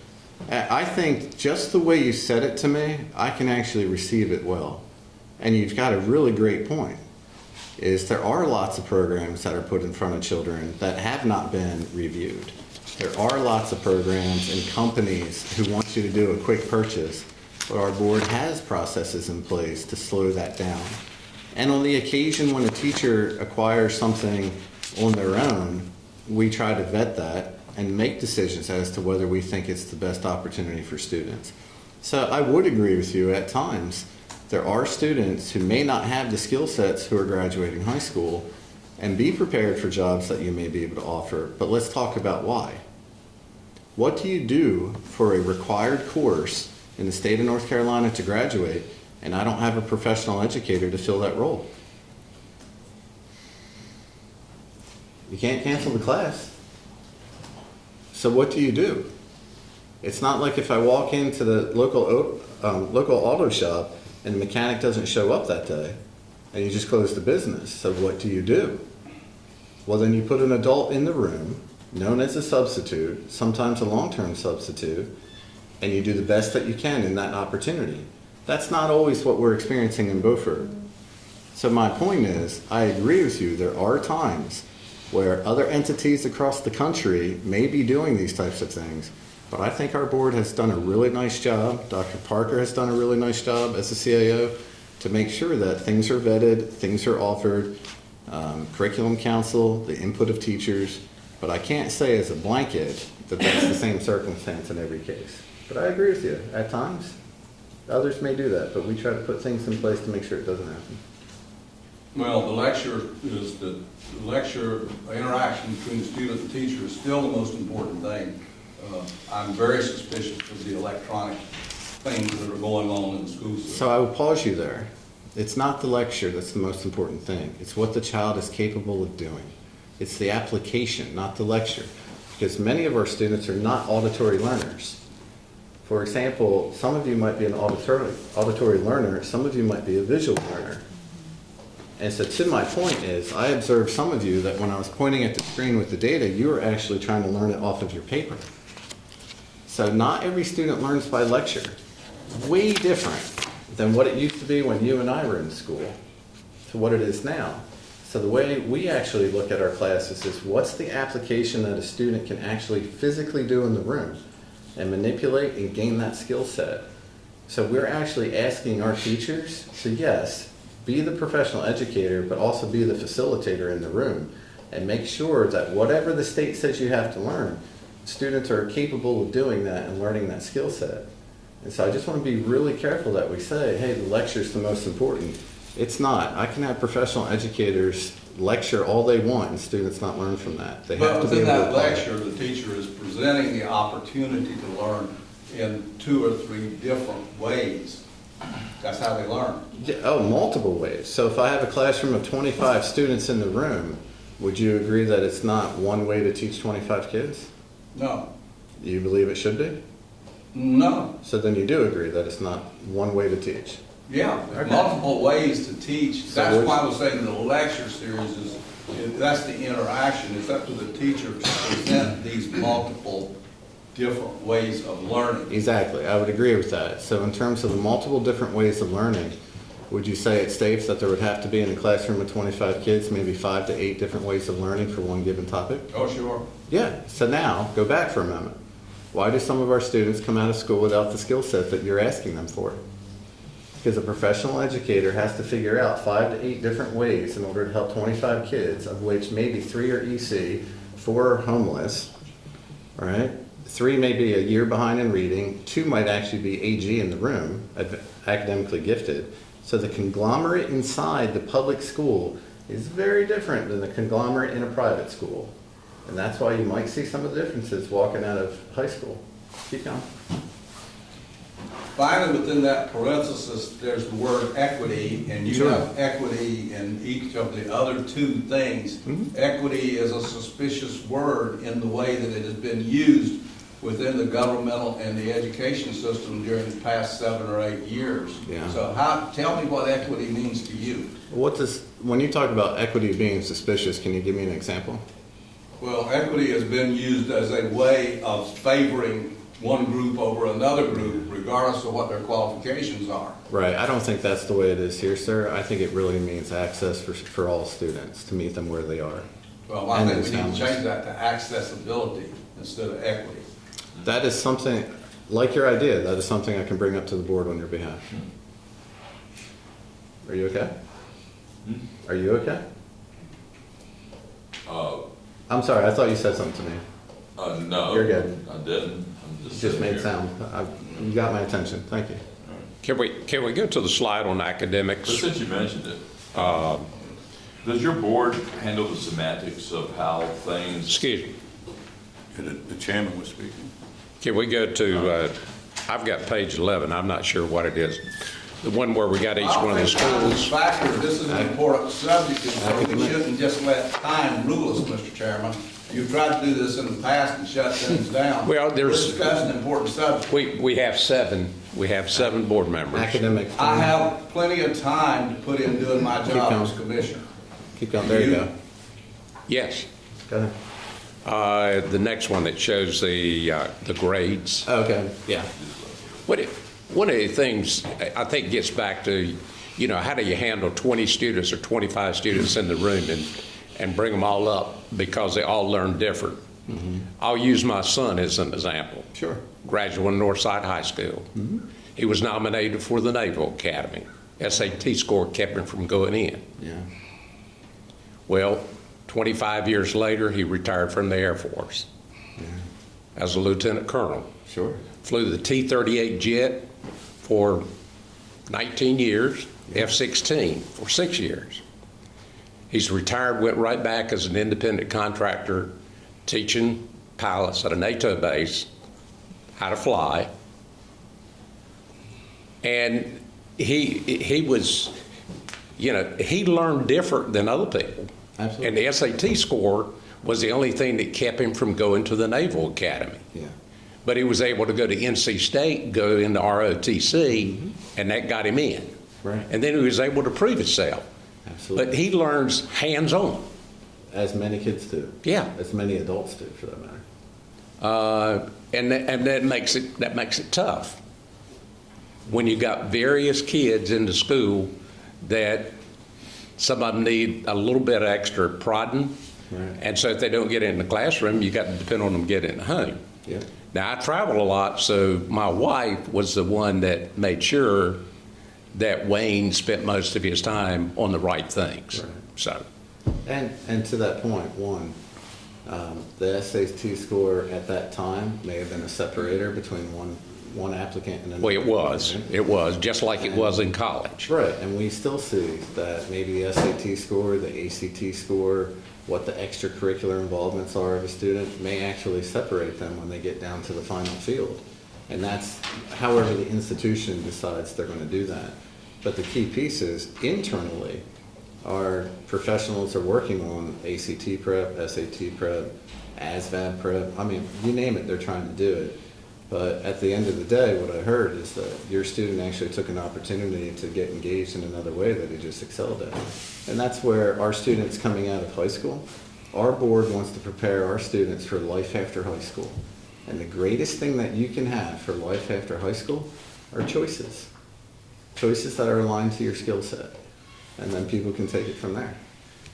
I think just the way you said it to me, I can actually receive it well. And you've got a really great point, is there are lots of programs that are put in front of children that have not been reviewed. There are lots of programs and companies who want you to do a quick purchase, but our board has processes in place to slow that down. And on the occasion when a teacher acquires something on their own, we try to vet that and make decisions as to whether we think it's the best opportunity for students. So I would agree with you at times. There are students who may not have the skill sets who are graduating high school and be prepared for jobs that you may be able to offer, but let's talk about why. What do you do for a required course in the state of North Carolina to graduate and I don't have a professional educator to fill that role? You can't cancel the class. So what do you do? It's not like if I walk into the local auto shop and the mechanic doesn't show up that day and you just close the business. So what do? Well, then you put an adult in the room, known as a substitute, sometimes a long-term substitute, and you do the best that you can in that opportunity. That's not always what we're experiencing in Beaufort. So my point is, I agree with you, there are times where other entities across the country may be doing these types of things, but I think our board has done a really nice job, Dr. Parker has done a really nice job as the CAO, to make sure that things are vetted, things are offered, curriculum council, the input of teachers, but I can't say as a blanket that that's the same circumstance in every case. But I agree with you, at times, others may do that, but we try to put things in place to make sure it doesn't happen. Well, the lecture interaction between the student and teacher is still the most important thing. I'm very suspicious of the electronic things that are going on in the school system. So I will pause you there. It's not the lecture that's the most important thing. It's what the child is capable of doing. It's the application, not the lecture. Because many of our students are not auditory learners. For example, some of you might be an auditory learner, some of you might be a visual learner. And so to my point is, I observed some of you that when I was pointing at the screen with the data, you were actually trying to learn it off of your paper. So not every student learns by lecture. Way different than what it used to be when you and I were in school to what it is now. So the way we actually look at our classes is what's the application that a student can actually physically do in the room and manipulate and gain that skill set. So we're actually asking our teachers to, yes, be the professional educator, but also be the facilitator in the room and make sure that whatever the state says you have to learn, students are capable of doing that and learning that skill set. And so I just want to be really careful that we say, hey, the lecture is the most important. It's not. I can have professional educators lecture all they want and students not learn from that. They have But to be within able to that apply it. lecture, the teacher is presenting the opportunity to learn in 2 or 3 different ways. That's how they learn. Yeah, oh, multiple ways. So if I have a classroom of 25 students in the room, would you agree that it's not one way to teach 25 kids? No, You believe it should be? no. So then you do agree that it's not one way to teach? Yeah, there's Okay. multiple ways to teach. So That's which- why I was saying the lecture series that's the interaction. It's up to the teacher to present these multiple different ways of learning. Exactly, I would agree with that. So in terms of the multiple different ways of learning, would you say it's safe that there would have to be in a classroom of 25 kids, maybe 5 to 8 different ways of learning for one given topic? Oh, sure. Yeah, so now, go back for a moment. Why do some of our students come out of school without the skill set that you're asking them for? Because a professional educator has to figure out 5 to 8 different ways in order to help 25 kids, of which maybe 3 are EC, 4 are homeless, all right? 3 may be a year behind in reading, 2 might actually be AG in the room, academically gifted. So the conglomerate inside the public school is very different than the conglomerate in a private school. And that's why you might see some of the differences walking out of high school. Keep going. Finally, within that parenthesis, there's the word equity, and you Sure. have equity in each of the other 2 things. Equity is a suspicious word in the way that it has been used within the governmental and the education system during the past 7 or 8 years. Yeah. So tell me what equity means to you. When you talk about equity being suspicious, can you give me an example? Well, equity has been used as a way of favoring one group over another group, regardless of what their qualifications are. Right, I don't think that's the way it is here, sir. I think it really means access for all students, to meet them where they are. Well, I And think those we need to families. change that to accessibility instead of equity. That is something, like your idea, that is something I can bring up to the board on your behalf. Are you okay? Are you okay? I'm sorry, I thought you said something to me. No. You're good. I didn't. I'm It just just sitting made here. sound. You got my attention, thank you. Can we go to the slide on But academics? since you mentioned it, does your board handle the semantics of how things? Excuse me, The chairman was speaking. can we go to, I've got page 11, I'm not sure what it is. The one where we got each one of the schools. Factor, this is an important subject, and so we shouldn't just let time rule us, Mr. Chairman. You've tried to do this in the past and shut things down. Well, We're discussing an important subject. We have seven board members. Academic. I have plenty of time to put in doing my job as commissioner. Keep going, there you go. Yes. Go ahead. The next one that shows the grades. Okay, yeah. One of the things I think gets back to, how do you handle 20 students or 25 students in the room and bring them all up because they all learn different. I'll use my son as an example. Sure. Graduate of Northside High School. He was nominated for the Naval Academy. SAT score kept him from going in. Yeah. Well, 25 years later, he retired from the Air Force as a lieutenant colonel. Sure. Flew the T-38 jet for 19 years, F-16 for 6 years. He's retired, went right back as an independent contractor, teaching pilots at a NATO base how to fly. And he was, he learned different than other people. Absolutely. And the SAT score was the only thing that kept him from going to the Naval Academy. Yeah. But he was able to go to NC State, go into ROTC, and that got him in. Right. And then he was able to prove himself. Absolutely. But he learns hands-on. As many kids do. Yeah. As many adults do, for that matter. And that makes it tough. When you got various kids in the school that some of them need a little bit of extra prodding. Right. And so if they don't get in the classroom, you got to depend on them getting home. Yeah. Now, I travel a lot, so my wife was the one that made sure that Wayne spent most of his time on the right things. Right. So, And to that point, the SAT score at that time may have been a separator between one applicant and another. well, it was, just like it was in college. Right, and we still see that maybe the SAT score, the ACT score, what the extracurricular involvements are of a student may actually separate them when they get down to the final field. And that's however the institution decides they're going to do that. But the key piece is internally, our professionals are working on ACT prep, SAT prep, ASVAB prep. I mean, you name it, they're trying to do it. But at the end of the day, what I heard is that your student actually took an opportunity to get engaged in another way that he just excelled at. And that's where our students coming out of high school, our board wants to prepare our students for life after high school. And the greatest thing that you can have for life after high school are choices. Choices that are aligned to your skill set. And then people can take it from there.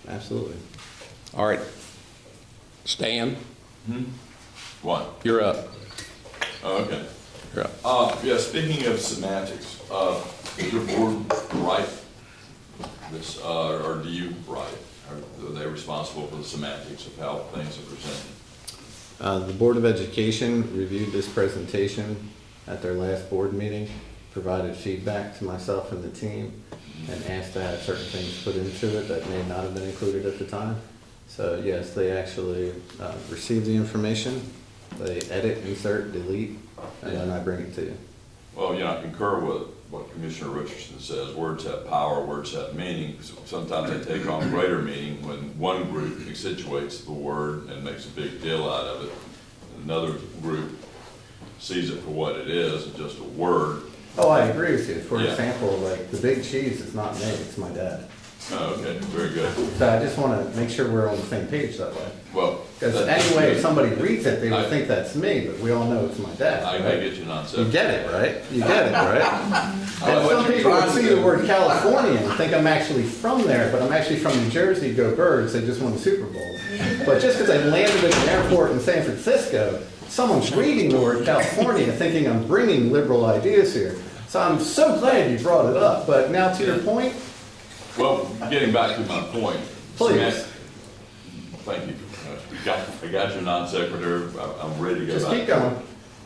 Absolutely. All right. Stan, What? you're up. Oh, okay. You're up. Yeah, speaking of semantics, does your board write this, or do you write? Are they responsible for the semantics of how things are presented? The Board of Education reviewed this presentation at their last board meeting, provided feedback to myself and the team, and asked to have certain things put into it that may not have been included at the time. So yes, they actually receive the information, they edit, insert, delete, and then I bring it to you. Well, I concur with what Commissioner Richardson says. Words have power, words have meaning. Sometimes they take on greater meaning when one group accentuates the word and makes a big deal out of it. Another group sees it for what it is, just a word. Oh, I agree with you. For Yeah. example, like the big cheese is not me, it's my dad. Oh, okay, very good. So I just want to make sure we're on the same page that way. Well, Because that's anyway, good. if somebody reads it, they would think that's me, but we all know it's my dad. I right? get you nonsense. You get it, right? You get it, right? know And what some you're people would trying to see do. the word California and think I'm actually from there, but I'm actually from New Jersey, go Birds, they just won the Super Bowl. But just because I landed at an airport in San Francisco, someone's reading the word California thinking I'm bringing liberal ideas here. So I'm so glad you brought it up, but now to your point, Well, getting back to my point. Please. Thank you. I got your non-sequitur. I'm ready to go just back. keep going.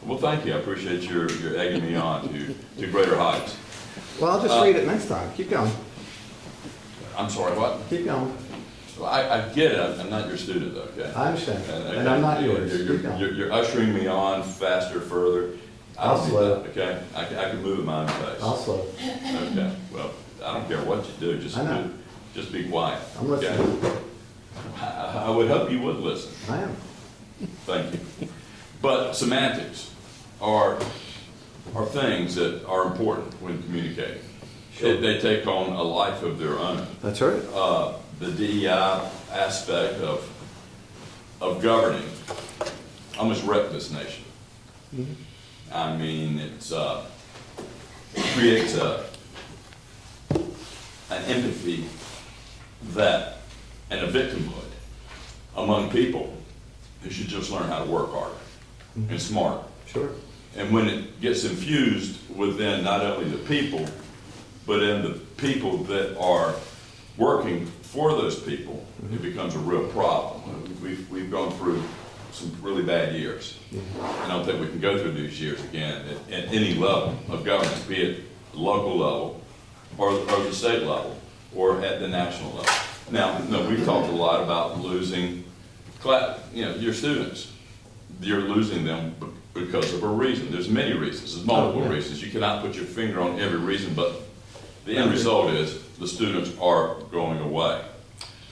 Well, thank you. I appreciate your egging me on to greater heights. Well, I'll just read it next time. Keep going. I'm sorry, what? Keep going. Well, I get it. I'm not your student, though, okay? I understand. And I'm not yours. Keep going. You're ushering me on faster, further. I don't I'll need slow. that, okay? I can move at my own pace. I'll slow. Okay, well, I don't care what you do, just I know. do, just be quiet. I'm okay? listening. I would hope you would listen. I am. Thank you. But semantics are things that are important when communicating. Sure. They take on a life of their own. That's right. The DEI aspect of governing almost wrecked this nation. I mean, it creates an empathy that, and a victimhood among people who should just learn how to work harder and smarter. Sure. And when it gets infused within not only the people, but in the people that are working for those people, it becomes a real problem. We've gone through some really bad years. I don't think we can go through these years again at any level of governance, be it local level or the state level or at the national level. Now, we've talked a lot about losing your students. You're losing them because of a reason. There's many reasons. There's multiple reasons. You cannot put your finger on every reason, but the end result is the students are going away.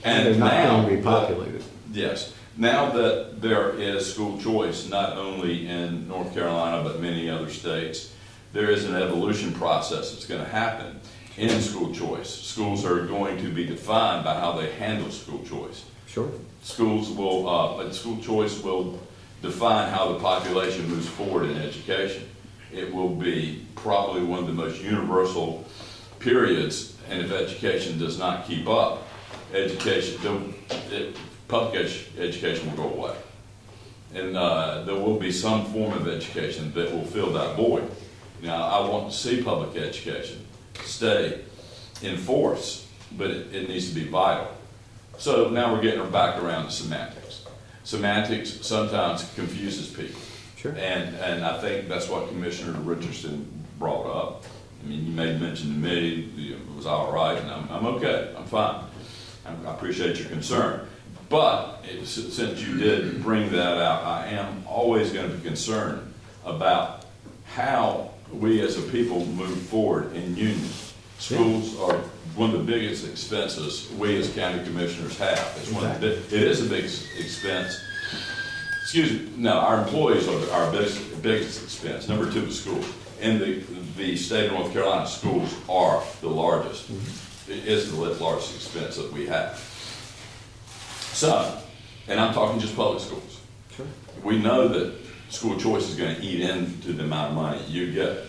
And they're not going to be populated. Yes. Now that there is school choice, not only in North Carolina, but many other states, there is an evolution process that's going to happen in school choice. Schools are going to be defined by how they handle school choice. Sure. But school choice will define how the population moves forward in education. It will be probably one of the most universal periods, and if education does not keep up, public education will go away. And there will be some form of education that will fill that void. Now, I want to see public education stay in force, but it needs to be vital. So now we're getting back around to semantics. Semantics sometimes confuses people. Sure. And I think that's what Commissioner Richardson brought up. I mean, you made mention to me, it was all right, and I'm okay, I'm fine. I appreciate your concern. But since you did bring that out, I am always going to be concerned about how we as a people move forward in union. Schools are one of the biggest expenses we as county commissioners have. It is a big expense. Excuse me, no, our employees are our biggest expense. Number two is schools. In the state of North Carolina, schools are the largest. It is the largest expense that we have. So, and I'm talking just public schools. Sure. We know that school choice is going to eat into the amount of money you get.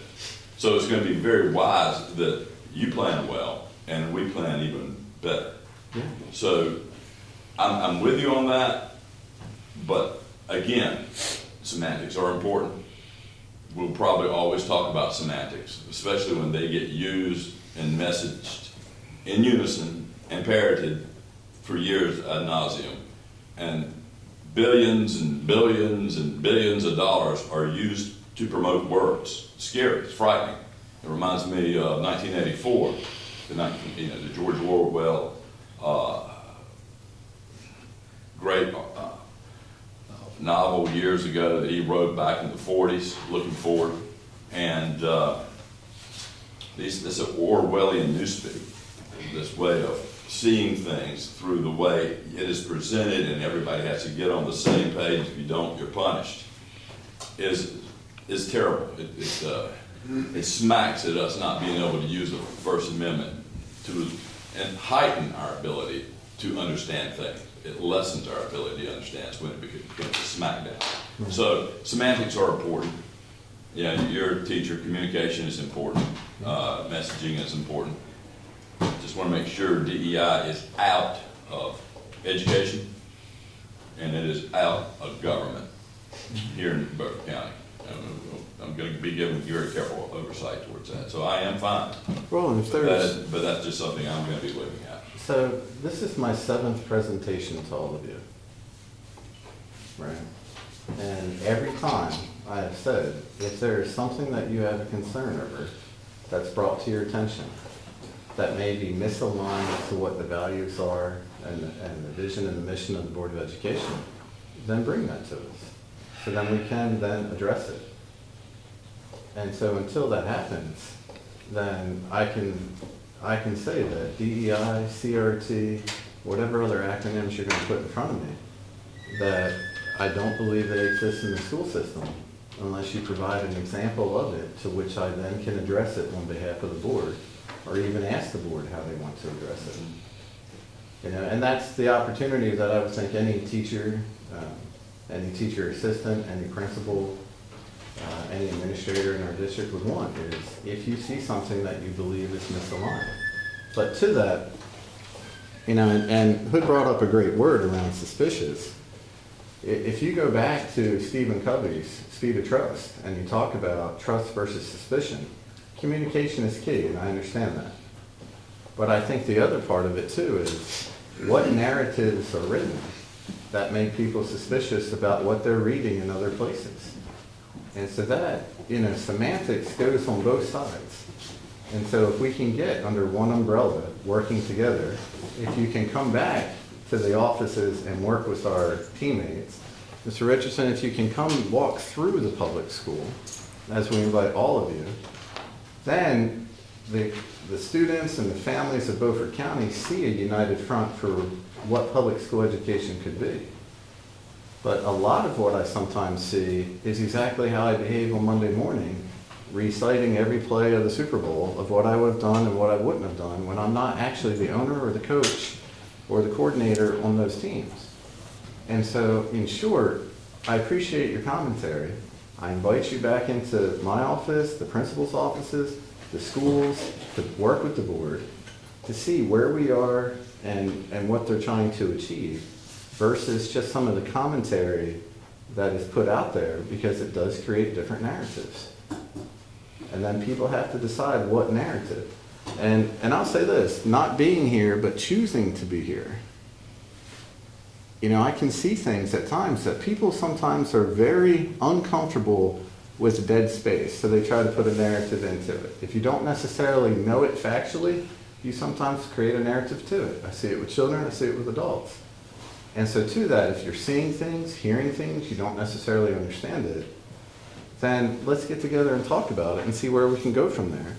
So it's going to be very wise that you plan well and we plan even better. Yeah. So I'm with you on that, but again, semantics are important. We'll probably always talk about semantics, especially when they get used and messaged in unison and parroted for years ad nauseum. And billions and billions and billions of dollars are used to promote words. It's scary, it's frightening. It reminds me of 1984, the George Orwell great novel years ago that he wrote back in the 40s, looking forward. And this Orwellian newspeak, this way of seeing things through the way it is presented, and everybody has to get on the same page. If you don't, you're punished. Is terrible. It smacks at us not being able to use the First Amendment and heighten our ability to understand things. It lessens our ability to understand when it becomes a smackdown. Mm-hmm. So semantics are important. You're a teacher. Communication is important. Messaging is important. Just want to make sure DEI is out of education and it is out of government here in Beaufort County. I'm going to be giving very careful oversight towards that. So I am fine. Well, if there's... But that's just something I'm going to be looking at. So this is my 7th presentation to all of you. Right? And every time I have said, if there is something that you have a concern over that's brought to your attention that may be misaligned to what the values are and the vision and the mission of the Board of Education, then bring that to us. So then we can then address it. And so until that happens, then I can say that DEI, CRT, whatever other acronyms you're gonna put in front of me, that I don't believe they exist in the school system unless you provide an example of it, to which I then can address it on behalf of the board, or even ask the board how they want to address it. You know, and that's the opportunity that I would think any teacher assistant, any principal, any administrator in our district would want, is if you see something that you believe is misaligned. But to that, you know, and Hood brought up a great word around suspicious. If you go back to Stephen Covey's Speed of Trust, and you talk about trust versus suspicion, communication is key, and I understand that. But I think the other part of it too is what narratives are written that make people suspicious about what they're reading in other places. And so that, you know, semantics goes on both sides. And so if we can get under one umbrella, working together, if you can come back to the offices and work with our teammates, Mr. Richardson, if you can come walk through the public school, as we invite all of you, then the students and the families of Beaufort County see a united front for what public school education could be. But a lot of what I sometimes see is exactly how I behave on Monday morning, reciting every play of the Super Bowl of what I would have done and what I wouldn't have done when I'm not actually the owner or the coach or the coordinator on those teams. And so, in short, I appreciate your commentary. I invite you back into my office, the principal's offices, the schools, to work with the board, to see where we are and what they're trying to achieve, versus just some of the commentary that is put out there, because it does create different narratives. And then people have to decide what narrative. And I'll say this, not being here, but choosing to be here. You know, I can see things at times that people sometimes are very uncomfortable with dead space, so they try to put a narrative into it. If you don't necessarily know it factually, you sometimes create a narrative to it. I see it with children, I see it with adults. And so to that, if you're seeing things, hearing things, you don't necessarily understand it, then let's get together and talk about it and see where we can go from there.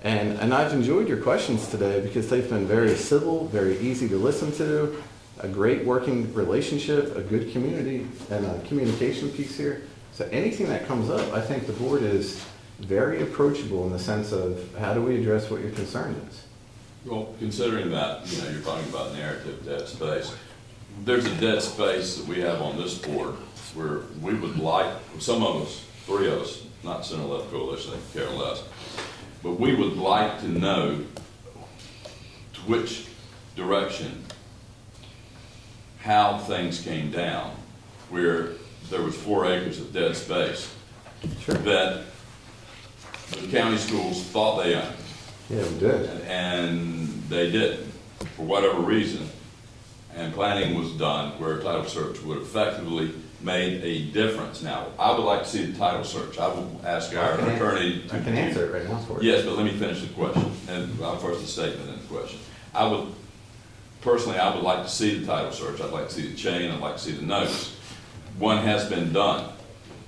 And I've enjoyed your questions today because they've been very civil, very easy to listen to, a great working relationship, a good community, and a communication piece here. So anything that comes up, I think the board is very approachable in the sense of how do we address what your concern is. Well, considering that, you know, you're talking about narrative dead space, there's a dead space that we have on this board where we would like, some of us, 3 of us, not Center Left Coalition, I care less, but we would like to know to which direction, how things came down, where there was 4 acres of dead space Sure. that the county schools thought they owned. Yeah, we did. And they didn't, for whatever reason. And planning was done where a title search would effectively made a difference. Now, I would like to see the title search. I will ask our attorney to... I can answer it right now for you. Yes, but let me finish the question, and first the statement and the question. Personally, I would like to see the title search. I'd like to see the chain. I'd like to see the notes. One has been done.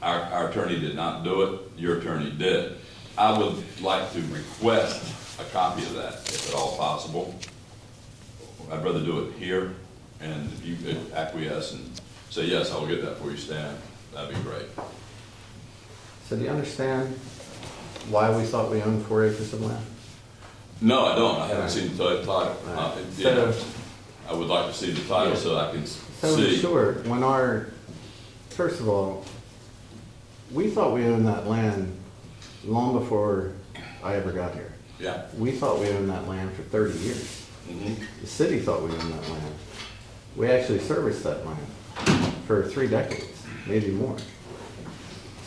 Our attorney did not do it. Your attorney did. I would like to request a copy of that, if at all possible. I'd rather do it here, and if you could acquiesce and say, yes, I will get that for you, Stan, that'd be great. So do you understand why we thought we owned 4 acres of land? No, I don't. I haven't seen the title. Right. You know, I would like to see the title so I can So in see. short, first of all, we thought we owned that land long before I ever got here. Yeah. We thought we owned that land for 30 years. Mhm. The city thought we owned that land. We actually serviced that land for 3 decades, maybe more.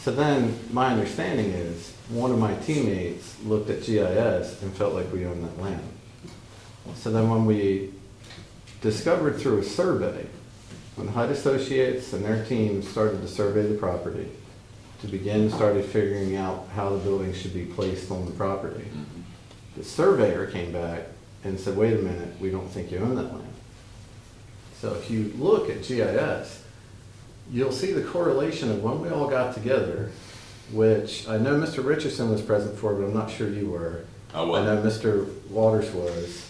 So then my understanding is one of my teammates looked at GIS and felt like we owned that land. So then when we discovered through a survey, when HUD Associates and their team started to survey the property, started figuring out how the building should be placed on the property, the surveyor came back and said, wait a minute, we don't think you own that land. So if you look at GIS, you'll see the correlation of when we all got together which I know Mr. Richardson was present for, but I'm not sure you were. I wasn't. know Mr. Waters was.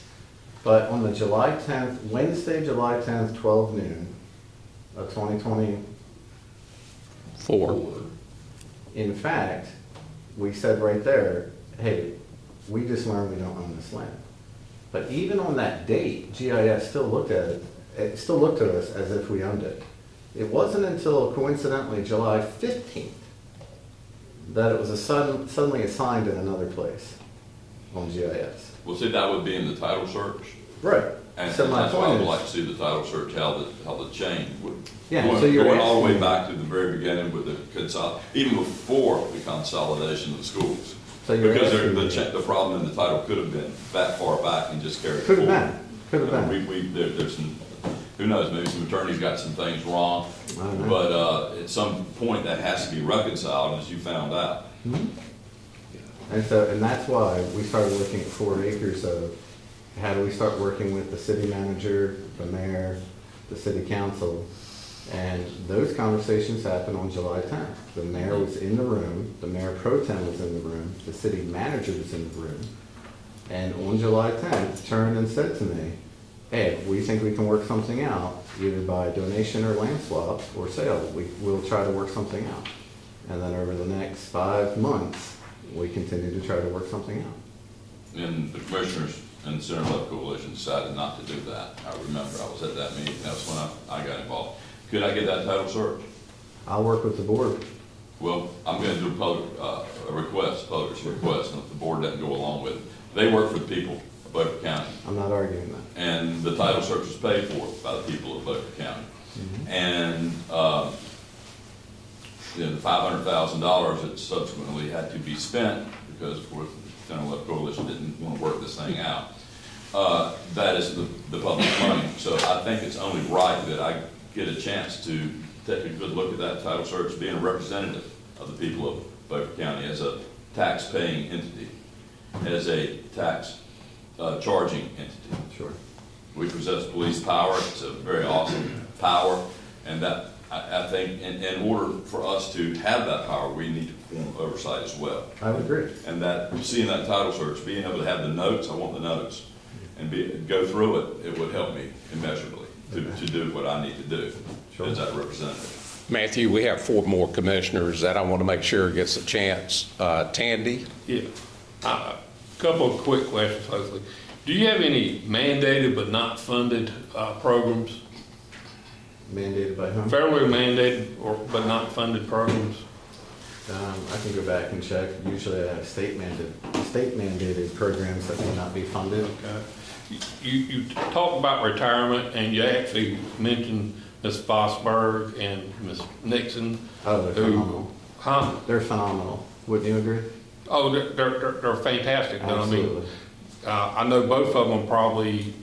But on the July 10th, Wednesday, July 10th, 12 noon of 2024, in fact, we said right there, hey, we just learned we don't own this land. But even on that date, GIS still looked at it, it still looked at us as if we owned it. It wasn't until coincidentally July 15th that it was suddenly assigned in another place on GIS. Well, see, that would be in the title search. Right. And So my that's why I point would is- like to see the title search, how the change would. Yeah, Going so you're going all the way asking- back to the very beginning with the even before the consolidation of the schools. So you're Because asking the me- the problem in the title could have been that far back and just carried Could have forward. been, could have been. There's some, who knows, maybe some attorneys got some things wrong. I don't know. But, at some point, that has to be reconciled, as you found out. And that's why we started looking at 4 acres of, how do we start working with the city manager, the mayor, the city council? And those conversations happened on July 10th. The mayor was in the room, the mayor pro tem was in the room, the city manager was in the room. And on July 10th, turned and said to me, hey, we think we can work something out, either by donation or land swap or sale. We'll try to work something out. And then over the next 5 months, we continue to try to work something out. And the commissioners and the Center Left Coalition decided not to do that. I remember, I was at that meeting, that's when I got involved. Could I get that title search? I'll work with the board. Well, I'm gonna do a public request, and if the board doesn't go along with it. They work for the people of Beaufort County, I'm not arguing that. and the title search was paid for by the people of Beaufort County. And, the $500,000 that subsequently had to be spent, because of course, the Center Left Coalition didn't want to work this thing out. That is the public money, so I think it's only right that I get a chance to take a good look at that title search, being a representative of the people of Beaufort County as a tax-paying entity, as a tax charging entity. Sure. We possess police power, it's a very awesome power, and that, I think, in order for us to have that power, we need to perform oversight as well. I would agree. And that, seeing that title search, being able to have the notes, I want the notes, and go through it, it would help me immeasurably to do what I need to do Sure. as that representative. Matthew, we have 4 more commissioners that I want to make sure gets a chance. Tandy? Yeah. Couple of quick questions, hopefully. Do you have any mandated but not funded programs? Mandated by whom? Federally mandated but not funded programs? I can go back and check. Usually I have state mandated programs that may not be funded. Okay. You talked about retirement, and you actually mentioned Ms. Fosberg and Ms. Nixon. Oh, they're who- phenomenal. Huh? They're phenomenal. Wouldn't you agree? Oh, they're fantastic. No, I mean, Absolutely. I know both of them probably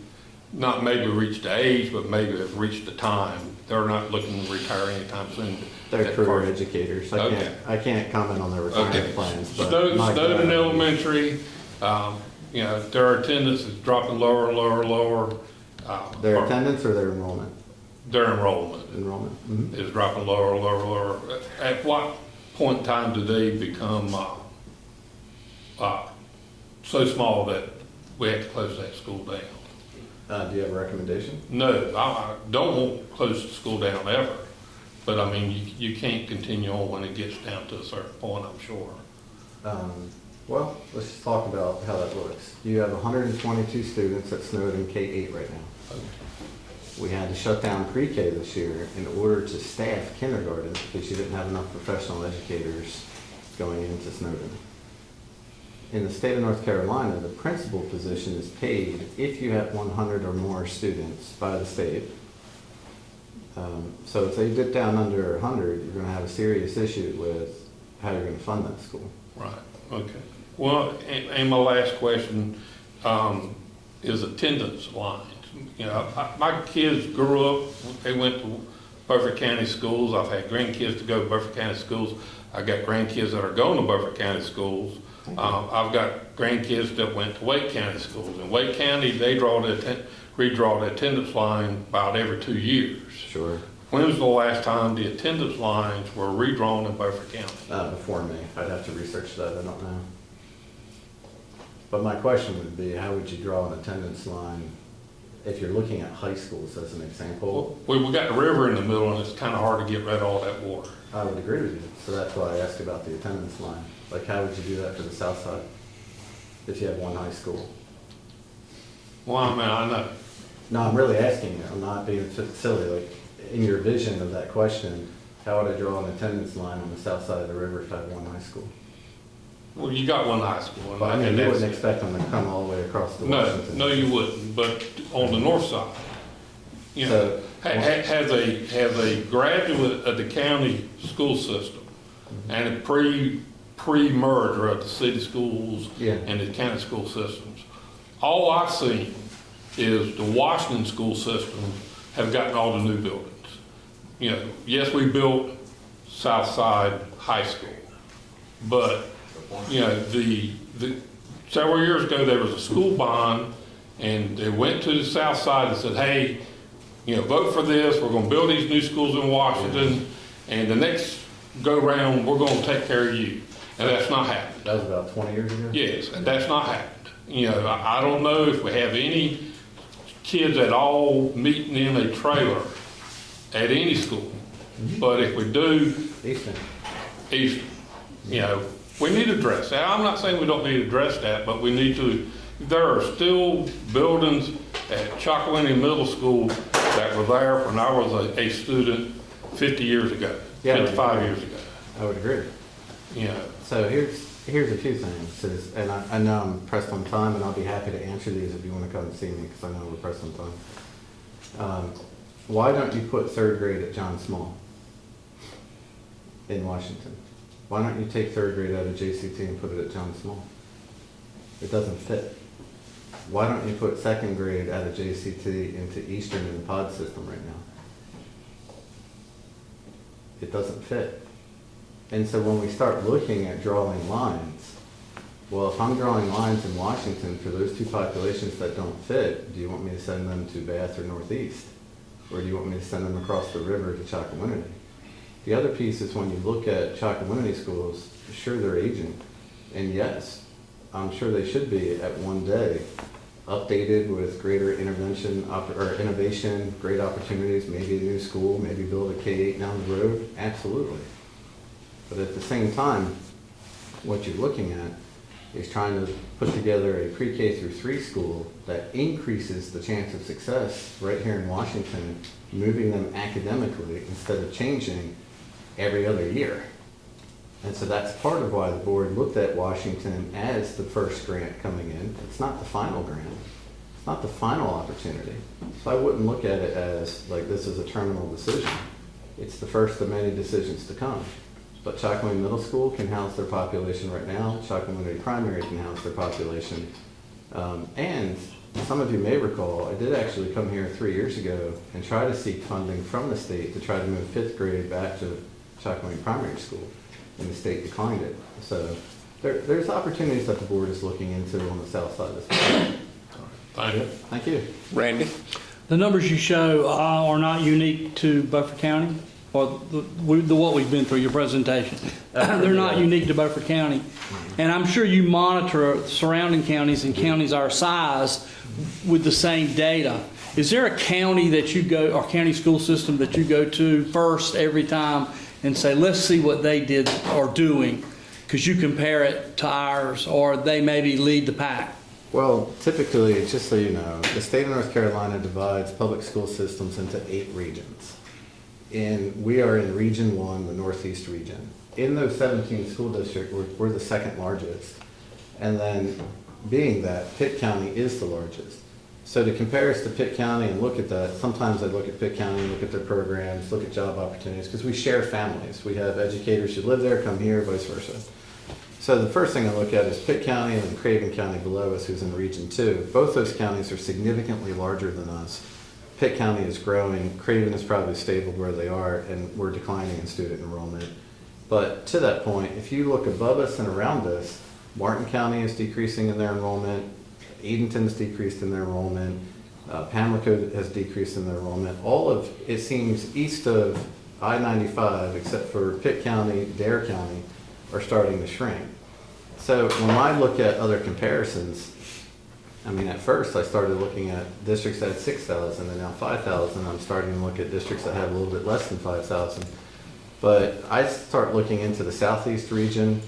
not maybe reached the age, but maybe have reached the time. They're not looking to retire anytime soon. They're That career part. educators. Okay. I can't comment on their retirement Okay. plans, but. Snowden my Snowden God. Elementary, their attendance is dropping lower and lower and lower. Their attendance or their enrollment? Their enrollment Enrollment. Mhm. is dropping lower and lower and lower. At what point in time do they become so small that we have to close that school down? Do you have a recommendation? No, I don't want to close the school down ever, but I mean, you can't continue on when it gets down to a certain point, I'm sure. Well, let's just talk about how that looks. You have 122 students at Snowden K-8 right now. We had to shut down pre-K this year in order to staff kindergarten because you didn't have enough professional educators going into Snowden. In the state of North Carolina, the principal position is paid if you have 100 or more students by the state. So if they dip down under 100, you're going to have a serious issue with how you're going to fund that school. Right, okay. Well, and my last question is attendance lines. You know, my kids grew up, they went to Beaufort County schools. I've had grandkids to go to Beaufort County schools. I got grandkids that are going to Beaufort County schools. I've got grandkids that went to Wake County schools. In Wake County, they redraw the attendance line about every 2 years. Sure. when was the last time the attendance lines were redrawn in Beaufort County? Before me. I'd have to research that, I don't know. But my question would be, how would you draw an attendance line if you're looking at high schools as an example? We got the river in the middle, and it's kind of hard to get rid of all that water. I would agree with you, so that's why I asked about the attendance line. Like, how would you do that for the south side if you have one high school? Well, I mean, I know. No, I'm really asking you, I'm not being silly, like, in your vision of that question, how would I draw an attendance line on the south side of the river if I had one high school? Well, you got one high school. But I mean, and you that's- wouldn't expect them to come all the way across the No, Washington. no, you wouldn't, but on the north side, you know, has a graduate of the county school system and a pre-merger of the city schools Yeah. and the county school systems. All I've seen is the Washington school systems have gotten all the new buildings. You know, yes, we built Southside High School, but, you know, several years ago, there was a school bond, and they went to the south side and said, hey, you know, vote for this, we're gonna build these new schools in Washington, and the next go-round, we're gonna take care of you. And that's not happened. That was about 20 years ago? Yes, and that's not happened. You know, I don't know if we have any kids at all meeting in a trailer at any school, but if we do, Easton. you know, we need to address that. I'm not saying we don't need to address that, but we need to, there are still buildings at Chocowinity Middle School that were there when I was a student 50 years ago, Yeah, 55 years ago, I would agree. you know. So here's a few things, and I know I'm pressed on time, and I'll be happy to answer these if you want to come and see me, because I know we're pressed on time. Why don't you put third grade at John Small in Washington? Why don't you take third grade out of JCT and put it at John Small? It doesn't fit. Why don't you put second grade out of JCT into Eastern in the pod system right now? It doesn't fit. And so when we start looking at drawing lines, well, if I'm drawing lines in Washington for those two populations that don't fit, do you want me to send them to Bath or Northeast? Or do you want me to send them across the river to Chocowinity? The other piece is when you look at Chocowinity schools, sure, they're aging. And yes, I'm sure they should be at one day updated with greater intervention or innovation, great opportunities, maybe a new school, maybe build a K-8 down the road. Absolutely. But at the same time, what you're looking at is trying to put together a pre-K through 3 school that increases the chance of success right here in Washington, moving them academically instead of changing every other year. And so that's part of why the board looked at Washington as the first grant coming in. It's not the final grant. It's not the final opportunity. So I wouldn't look at it as like this is a terminal decision. It's the first of many decisions to come. But Chocowinity Middle School can house their population right now. Chocowinity Primary can house their population. And some of you may recall, I did actually come here 3 years ago and try to seek funding from the state to try to move 5th grade back to Chocowinity Primary School, and the state declined it. So there's opportunities that the board is looking into on the south side as well. Thank you. Thank you. Randy? The numbers you show are not unique to Beaufort County, or what we've been through, your presentation. They're not unique to Beaufort County. And I'm sure you monitor surrounding counties and counties our size with the same data. Is there a county that you go, or county school system that you go to first every time and say, let's see what they did or doing, because you compare it to ours, or they maybe lead the pack? Well, typically, just so you know, the state of North Carolina divides public school systems into 8 regions. And we are in Region 1, the Northeast region. In those 17 school districts, we're the second largest. And then, being that, Pitt County is the largest. So to compare us to Pitt County and look at that, sometimes I look at Pitt County, look at their programs, look at job opportunities, because we share families. We have educators who live there, come here, vice versa. So the first thing I look at is Pitt County and then Craven County below us, who's in Region 2. Both those counties are significantly larger than us. Pitt County is growing, Craven is probably stable where they are, and we're declining in student enrollment. But to that point, if you look above us and around us, Martin County is decreasing in their enrollment, Edenton's decreased in their enrollment, Pamlico has decreased in their enrollment. All of, it seems, east of I-95, except for Pitt County, Dare County, are starting to shrink. So when I look at other comparisons, I mean, at first I started looking at districts that had 6,000 and now 5,000. I'm starting to look at districts that have a little bit less than 5,000. But I start looking into the southeast region,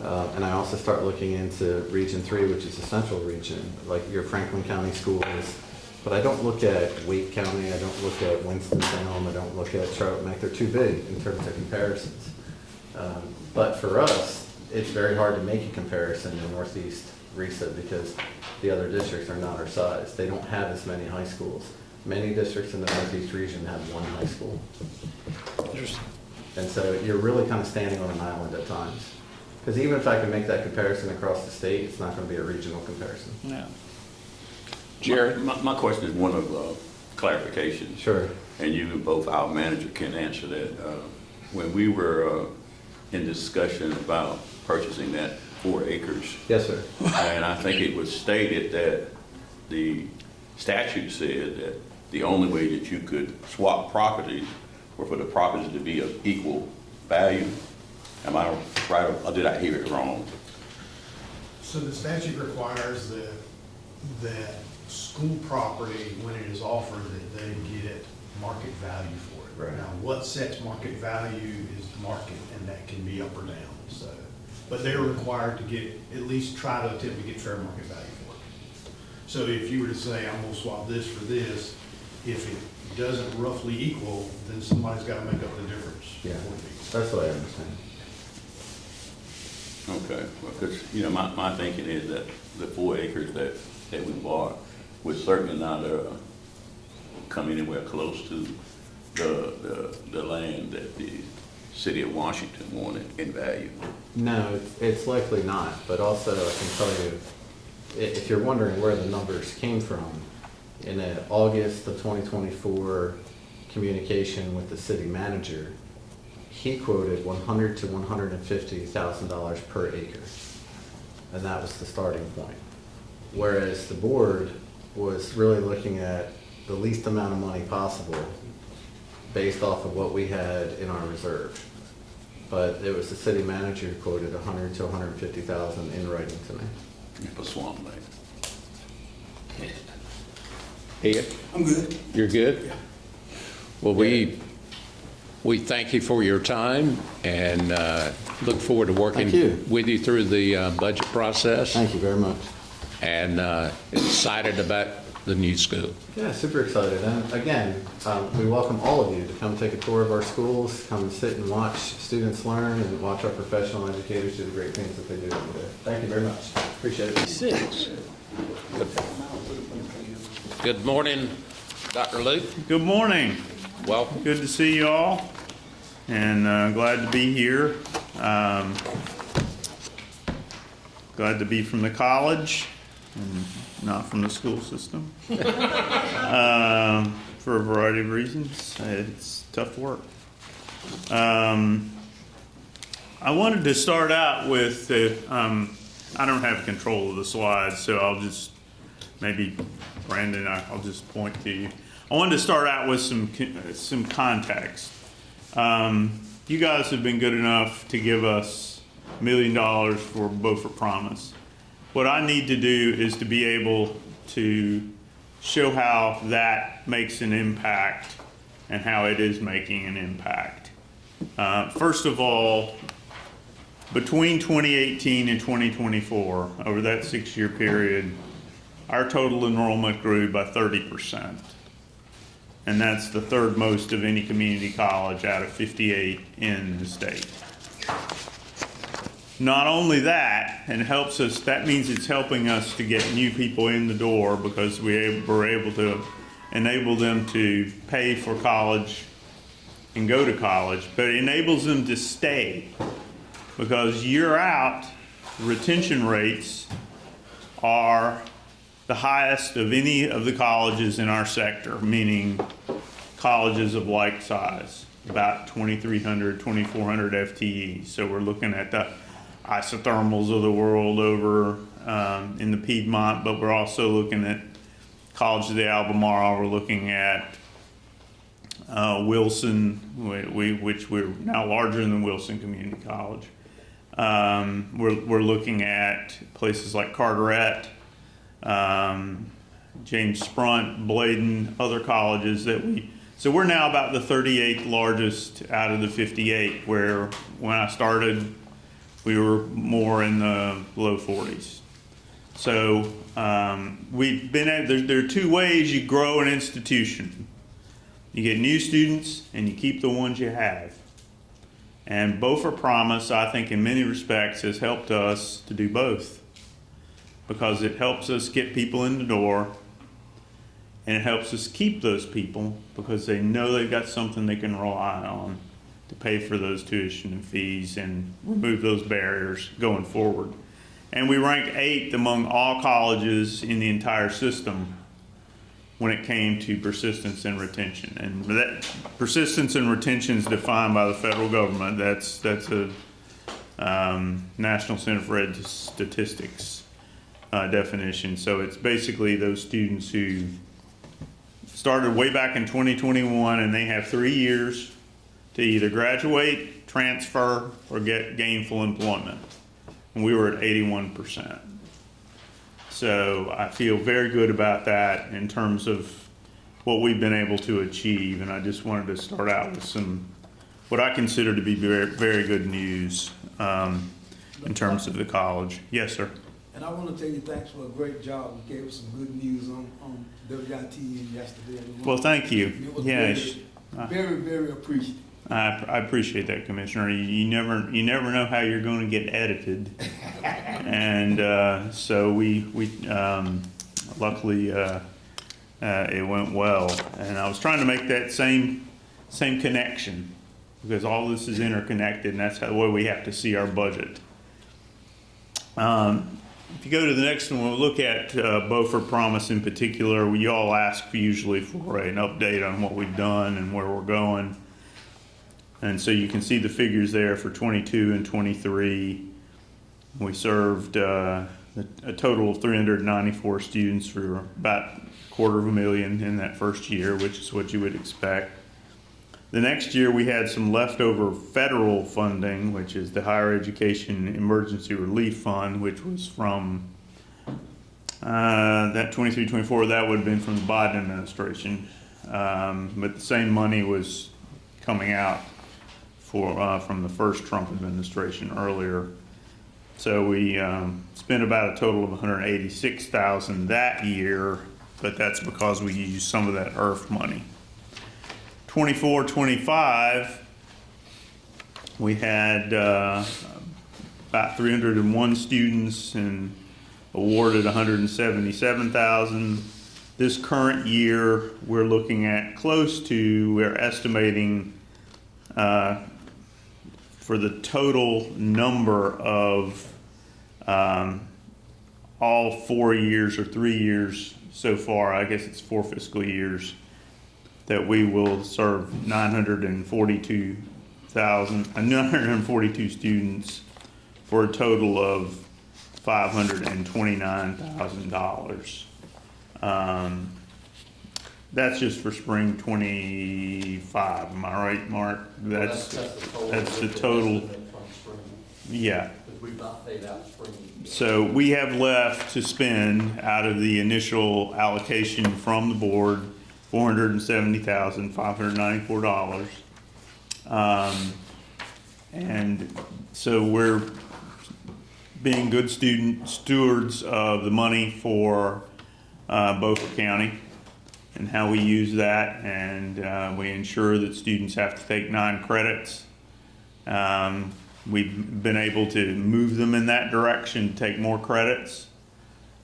and I also start looking into Region 3, which is the central region, like your Franklin County schools. But I don't look at Wake County, I don't look at Winston-Salem, I don't look at Charlotte Mac. They're too big in terms of comparisons. But for us, it's very hard to make a comparison in Northeast RESA because the other districts are not our size. They don't have as many high schools. Many districts in the Northeast region have one high school. And so you're really kind of standing on an island at times. Because even if I can make that comparison across the state, it's not going to be a regional comparison. Yeah. Jared? My question is one of clarification. Sure. And you, both our manager, can answer that. When we were in discussion about purchasing that 4 acres, Yes, sir. and I think it was stated that the statute said that the only way that you could swap properties were for the properties to be of equal value. Am I right, or did I hear it wrong? So the statute requires that school property, when it is offered, that they get market value for it. Right. Now, what sets market value is the market, and that can be up or down, so. But they're required to get, at least try to attempt to get fair market value for it. So if you were to say, I'm gonna swap this for this, if it doesn't roughly equal, then somebody's gotta make up the difference. Yeah, for it. that's what I understand. Okay, because, you know, my thinking is that the 4 acres that we bought would certainly not come anywhere close to the land that the city of Washington wanted in value. No, it's likely not, but also I can tell you, if you're wondering where the numbers came from, in an August of 2024 communication with the city manager, he quoted $100,000 to $150,000 per acre, and that was the starting point. Whereas the board was really looking at the least amount of money possible based off of what we had in our reserve. But it was the city manager who quoted $100,000 to $150,000 in writing to me. For Swamp Lake. Ed? I'm good. You're good? Yeah. Well, we thank you for your time and look forward to working Thank you. with you through the budget process. Thank you very much. And excited about the new school. Yeah, super excited. And again, we welcome all of you to come take a tour of our schools, come sit and watch students learn and watch our professional educators do the great things that they do every day. Thank you very much. Appreciate it. 6. Good morning, Dr. Luke. Good morning. Welcome. Good to see you all, and glad to be here. Glad to be from the college and not from the school system for a variety of reasons. It's tough work. I wanted to start out with I don't have control of the slides, so I'll just maybe Brandon, I'll just point to you. I wanted to start out with some context. You guys have been good enough to give us $1 million for Beaufort Promise. What I need to do is to be able to show how that makes an impact and how it is making an impact. First of all, between 2018 and 2024, over that 6-year period, our total enrollment grew by 30%. And that's the third most of any community college out of 58 in the state. Not only that, and helps us, that means it's helping us to get new people in the door because we're able to enable them to pay for college and go to college, but it enables them to stay because year out, retention rates are the highest of any of the colleges in our sector, meaning colleges of like size, about 2,300, 2,400 FTEs. So we're looking at the isothermals of the world over in the Piedmont, but we're also looking at College of the Albemarle. We're looking at Wilson, which we're now larger than Wilson Community College. We're looking at places like Carteret, James Sprunt, Bladen, other colleges so we're now about the 38th largest out of the 58, where when I started, we were more in the low 40s. So there are two ways you grow an institution. You get new students and you keep the ones you have. And Beaufort Promise, I think in many respects, has helped us to do both, because it helps us get people in the door, and it helps us keep those people because they know they've got something they can rely on to pay for those tuition and fees and remove those barriers going forward. And we ranked 8th among all colleges in the entire system when it came to persistence and retention. And that persistence and retention is defined by the federal government. That's a National Center for Statistics definition. So it's basically those students who started way back in 2021 and they have 3 years to either graduate, transfer, or get gainful employment. And we were at 81%. So I feel very good about that in terms of what we've been able to achieve. And I just wanted to start out with some, what I consider to be very, very good news in terms of the college. Yes, sir. And I want to tell you thanks for a great job. You gave us some good news on WIT yesterday. Well, thank you. It was Yes. very, very appreciative. I appreciate that, Commissioner. You never know how you're going to get edited, and so we luckily it went well. And I was trying to make that same connection, because all this is interconnected, and that's the way we have to see our budget. If you go to the next one, we'll look at Beaufort Promise in particular. We all ask usually for an update on what we've done and where we're going. And so you can see the figures there for 22 and 23. We served a total of 394 students for about $250,000 in that first year, which is what you would expect. The next year we had some leftover federal funding, which is the Higher Education Emergency Relief Fund, which was from that 23-24, that would have been from the Biden administration. But the same money was coming out from the first Trump administration earlier. So we spent about a total of $186,000 that year, but that's because we used some of that IRF money. 24-25, we had about 301 students and awarded $177,000. This current year, we're looking at we're estimating for the total number of all 4 years or 3 years so far, I guess it's 4 fiscal years, that we will serve 942 students for a total of $529,000. That's just for spring 25. Am I right, Mark? That's the total. Yeah. We've not paid out spring. So we have left to spend out of the initial allocation from the board $470,594. And so we're being good stewards of the money for Beaufort County and how we use that, and we ensure that students have to take 9 credits. We've been able to move them in that direction to take more credits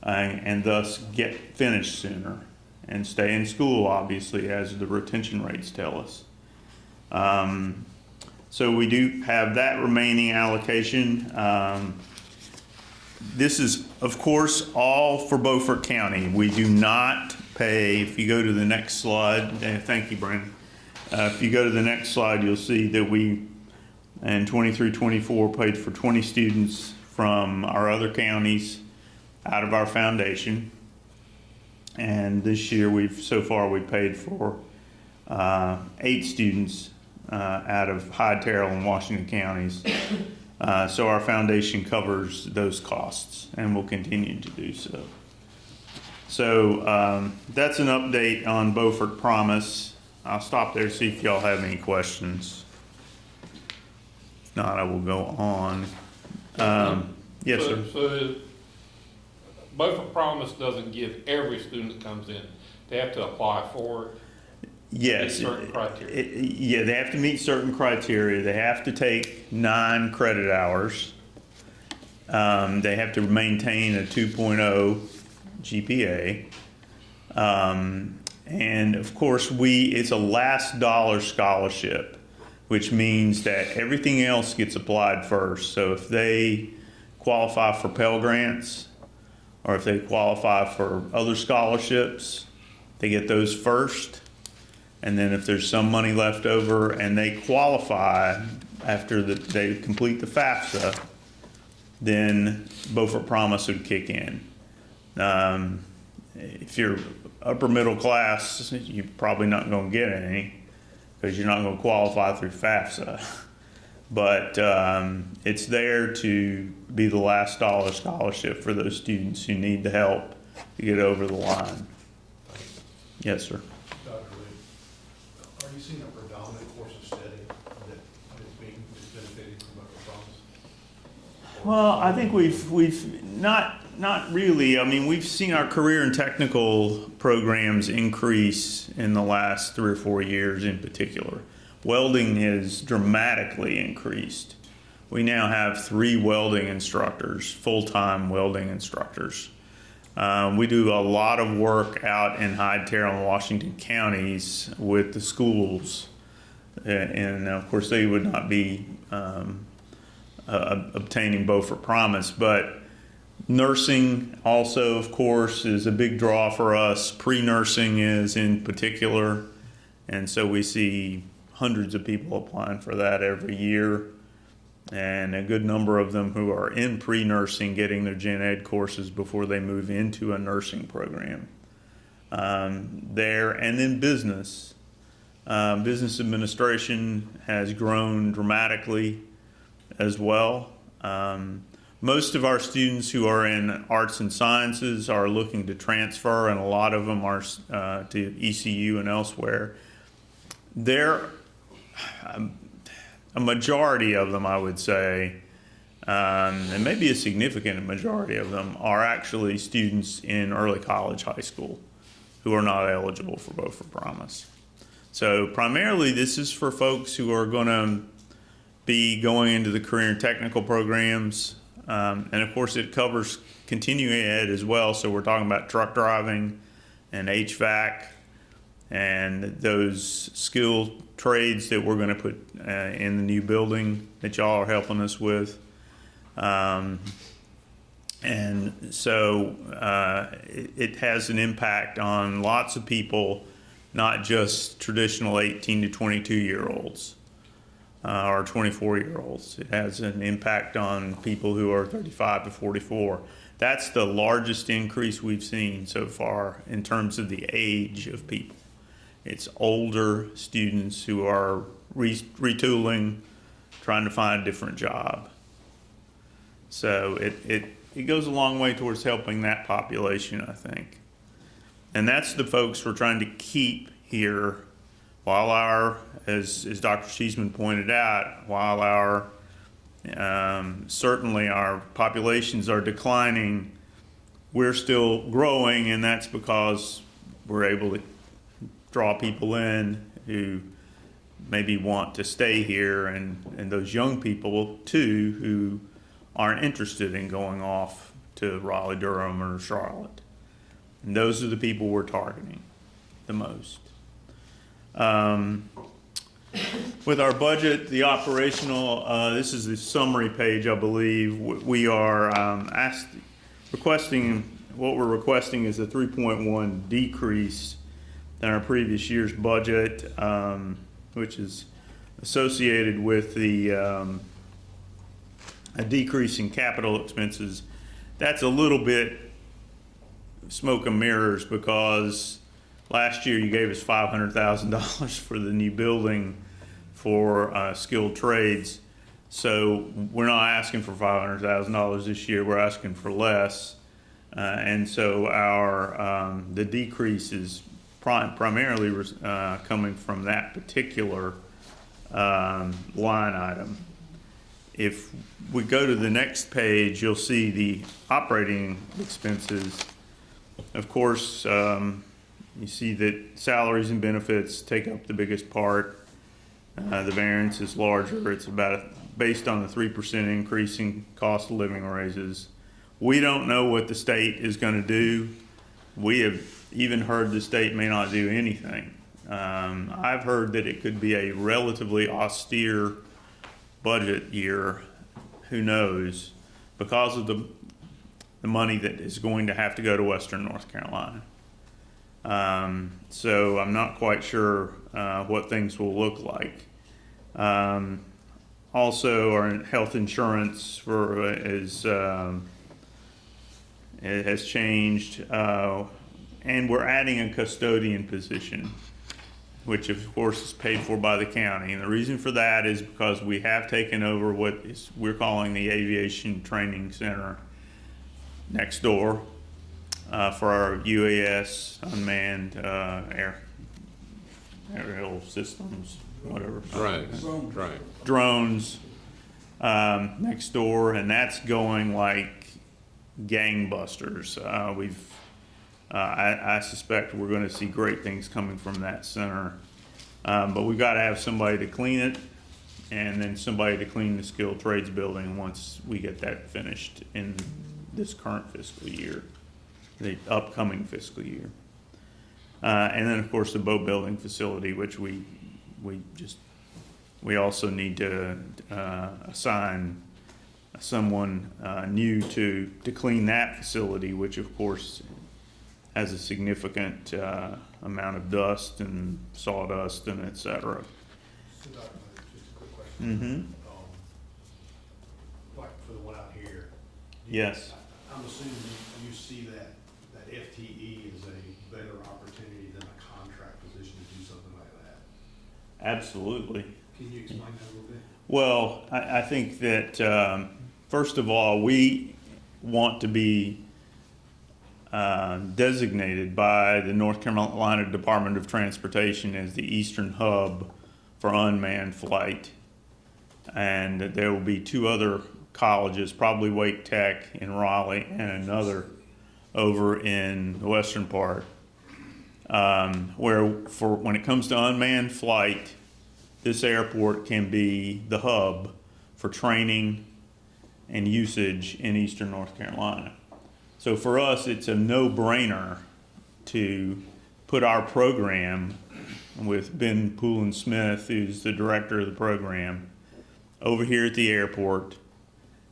and thus get finished sooner and stay in school, obviously, as the retention rates tell us. So we do have that remaining allocation. This is, of course, all for Beaufort County. We do not pay, if you go to the next slide, thank you, Brandon. If you go to the next slide, you'll see that we, in 23-24, paid for 20 students from our other counties out of our foundation. And this year, so far we've paid for 8 students out of Hyde, Terrell, and Washington counties. So our foundation covers those costs and will continue to do so. So that's an update on Beaufort Promise. I'll stop there to see if y'all have any questions. If not, I will go on. Yes, sir. So Beaufort Promise doesn't give every student that comes in. They have to apply for it. Yes. Meet certain criteria. Yeah, they have to meet certain criteria. They have to take 9 credit hours. They have to maintain a 2.0 GPA. And of course, it's a last dollar scholarship, which means that everything else gets applied first. So if they qualify for Pell Grants, or if they qualify for other scholarships, they get those first. And then if there's some money left over and they qualify after they complete the FAFSA, then Beaufort Promise would kick in. If you're upper middle class, you're probably not going to get any because you're not going to qualify through FAFSA. But it's there to be the last dollar scholarship for those students who need the help to get over the line. Yes, sir. Dr. Lee, are you seeing a predominant course of study that is benefiting from Beaufort Promise? Well, I think we've not really. I mean, we've seen our career and technical programs increase in the last 3 or 4 years in particular. Welding has dramatically increased. We now have 3 welding instructors, full-time welding instructors. We do a lot of work out in Hyde, Terrell, and Washington counties with the schools. And of course, they would not be obtaining Beaufort Promise, but nursing also, of course, is a big draw for us. Pre-nursing is in particular. And so we see hundreds of people applying for that every year. And a good number of them who are in pre-nursing getting their gen ed courses before they move into a nursing program there. And then business. Business administration has grown dramatically as well. Most of our students who are in arts and sciences are looking to transfer, and a lot of them are to ECU and elsewhere. A majority of them, I would say, and maybe a significant majority of them, are actually students in early college, high school, who are not eligible for Beaufort Promise. So primarily this is for folks who are going to be going into the career and technical programs. And of course it covers continuing ed as well. So we're talking about truck driving and HVAC and those skill trades that we're going to put in the new building that y'all are helping us with. And so it has an impact on lots of people, not just traditional 18 to 22-year-olds or 24-year-olds. It has an impact on people who are 35 to 44. That's the largest increase we've seen so far in terms of the age of people. It's older students who are retooling, trying to find a different job. So it goes a long way towards helping that population, I think. And that's the folks we're trying to keep here while as Dr. Cheeseman pointed out, while certainly our populations are declining, we're still growing, and that's because we're able to draw people in who maybe want to stay here, and those young people too who aren't interested in going off to Raleigh, Durham, or Charlotte. And those are the people we're targeting the most. With our budget, the operational, this is the summary page, I believe. We are what we're requesting is a 3.1 decrease than our previous year's budget, which is associated with the a decrease in capital expenses. That's a little bit smoke and mirrors because last year you gave us $500,000 for the new building for skilled trades. So we're not asking for $500,000 this year. We're asking for less. And so our the decrease is primarily coming from that particular line item. If we go to the next page, you'll see the operating expenses. Of course, you see that salaries and benefits take up the biggest part. The variance is larger. It's based on the 3% increase in cost of living raises. We don't know what the state is going to do. We have even heard the state may not do anything. I've heard that it could be a relatively austere budget year. Who knows? Because of the money that is going to have to go to Western North Carolina. So I'm not quite sure what things will look like. Also, our health insurance it has changed, and we're adding a custodian position, which of course is paid for by the county. And the reason for that is because we have taken over what we're calling the Aviation Training Center next door for our UAS, unmanned aerial systems, whatever. Right, right. Drones next door, and that's going like gangbusters. I suspect we're going to see great things coming from that center, but we've got to have somebody to clean it, and then somebody to clean the skilled trades building once we get that finished in this current fiscal year, the upcoming fiscal year. And then of course the boat building facility, which we also need to assign someone new to clean that facility, which of course has a significant amount of dust and sawdust and et cetera. So, Dr. Miller, just a quick question. Like for the one out here. Yes. I'm assuming you see that FTE is a better opportunity than a contract position to do something like that. Absolutely. Can you explain that a little bit? Well, I think that first of all, we want to be designated by the North Carolina Department of Transportation as the eastern hub for unmanned flight. And there will be two other colleges, probably Wake Tech in Raleigh and another over in the western part, where when it comes to unmanned flight, this airport can be the hub for training and usage in eastern North Carolina. So for us, it's a no-brainer to put our program with Ben Poulin-Smith, who's the director of the program, over here at the airport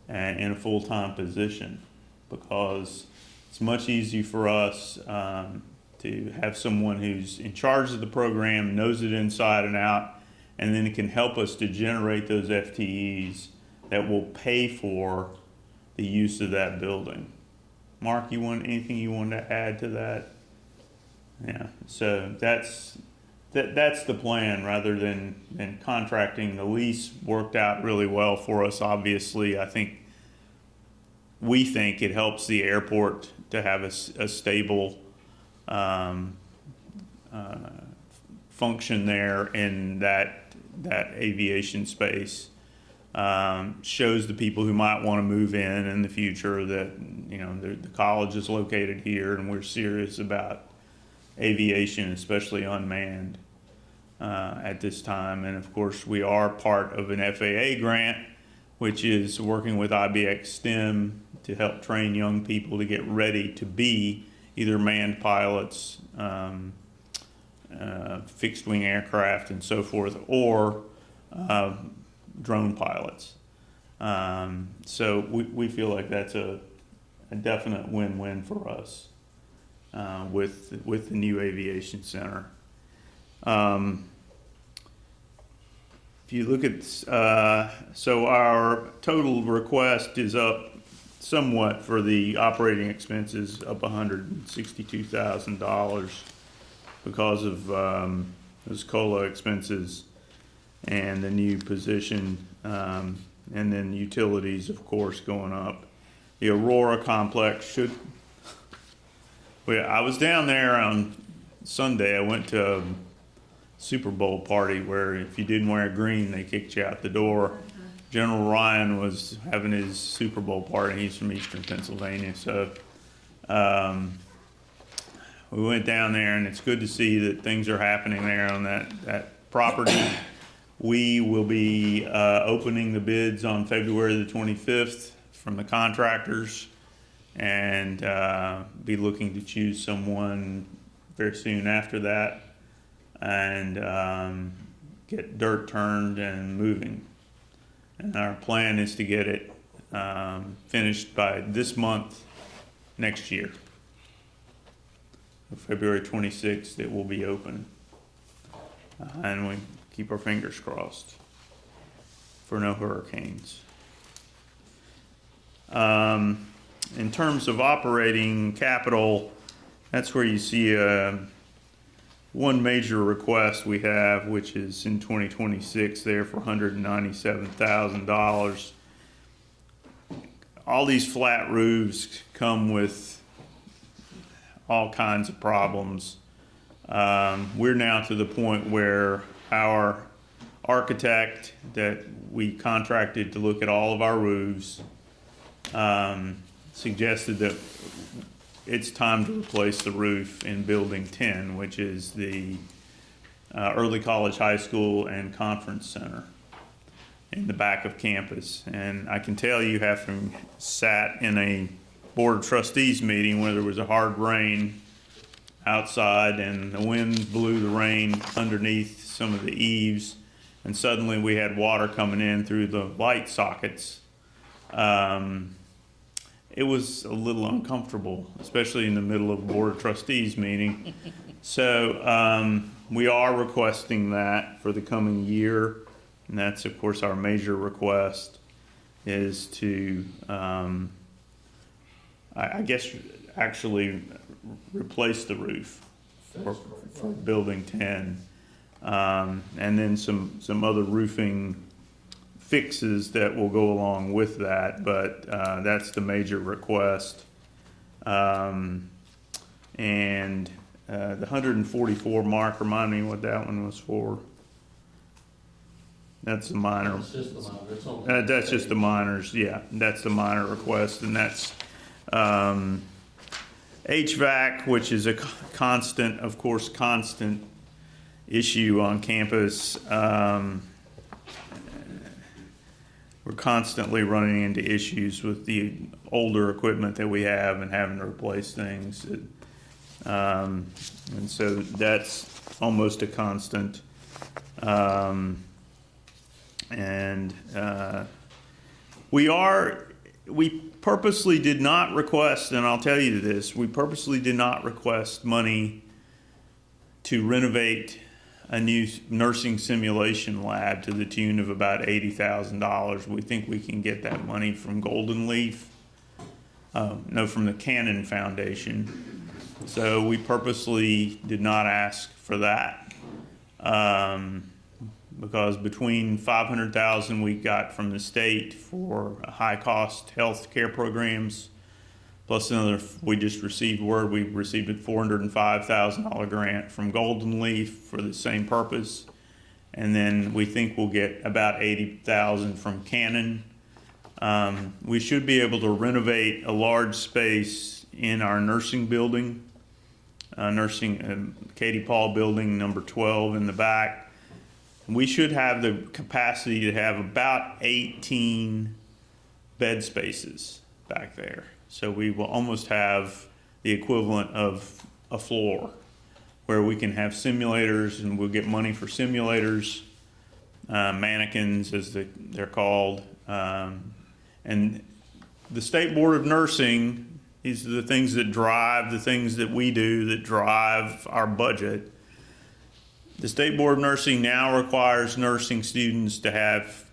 in a full-time position, because it's much easier for us to have someone who's in charge of the program, knows it inside and out, and then it can help us to generate those FTEs that will pay for the use of that building. Mark, anything you want to add to that? Yeah, so that's the plan rather than contracting. The lease worked out really well for us, obviously. We think it helps the airport to have a stable function there in that aviation space. Shows the people who might want to move in the future that the college is located here and we're serious about aviation, especially unmanned at this time. And of course we are part of an FAA grant, which is working with IBX STEM to help train young people to get ready to be either manned pilots, fixed wing aircraft and so forth, or drone pilots. So we feel like that's a definite win-win for us with the new aviation center. If you look at, so our total request is up somewhat for the operating expenses, up $162,000 because of those COLA expenses and the new position, and then utilities, of course, going up. The Aurora complex should. Well, I was down there on Sunday. I went to a Super Bowl party where if you didn't wear green, they kicked you out the door. General Ryan was having his Super Bowl party. He's from Eastern Pennsylvania, so we went down there, and it's good to see that things are happening there on that property. We will be opening the bids on February the 25th from the contractors, and be looking to choose someone very soon after that, and get dirt turned and moving. And our plan is to get it finished by this month next year. February 26th, it will be open. And we keep our fingers crossed for no hurricanes. In terms of operating capital, that's where you see one major request we have, which is in 2026 there for $197,000. All these flat roofs come with all kinds of problems. We're now to the point where our architect that we contracted to look at all of our roofs suggested that it's time to replace the roof in Building 10, which is the Early College High School and Conference Center in the back of campus. And I can tell you, having sat in a Board of Trustees meeting where there was a hard rain outside and the wind blew the rain underneath some of the eaves, and suddenly we had water coming in through the light sockets. It was a little uncomfortable, especially in the middle of a Board of Trustees meeting. So we are requesting that for the coming year, and that's of course our major request is to, I guess, actually replace the roof for Building 10, and then some other roofing fixes that will go along with that, but that's the major request. And the 144 mark, remind me what that one was for. That's the minor. It's just the minor. It's on That's just the minors, yeah. That's the minor request, and that's HVAC, which is a constant, of course, constant issue on campus. We're constantly running into issues with the older equipment that we have and having to replace things. And so that's almost a constant. We purposely did not request, and I'll tell you this, we purposely did not request money to renovate a new nursing simulation lab to the tune of about $80,000. We think we can get that money from Golden Leaf, from the Cannon Foundation. So we purposely did not ask for that, because between $500,000 we got from the state for high-cost health care programs, plus another, we just received word, we received a $405,000 grant from Golden Leaf for the same purpose. And then we think we'll get about $80,000 from Cannon. We should be able to renovate a large space in our nursing building, Katie Paul building number 12 in the back. We should have the capacity to have about 18 bed spaces back there. So we will almost have the equivalent of a floor where we can have simulators, and we'll get money for simulators, mannequins as they're called. And the State Board of Nursing, these are the things that drive the things that we do that drive our budget. The State Board of Nursing now requires nursing students to have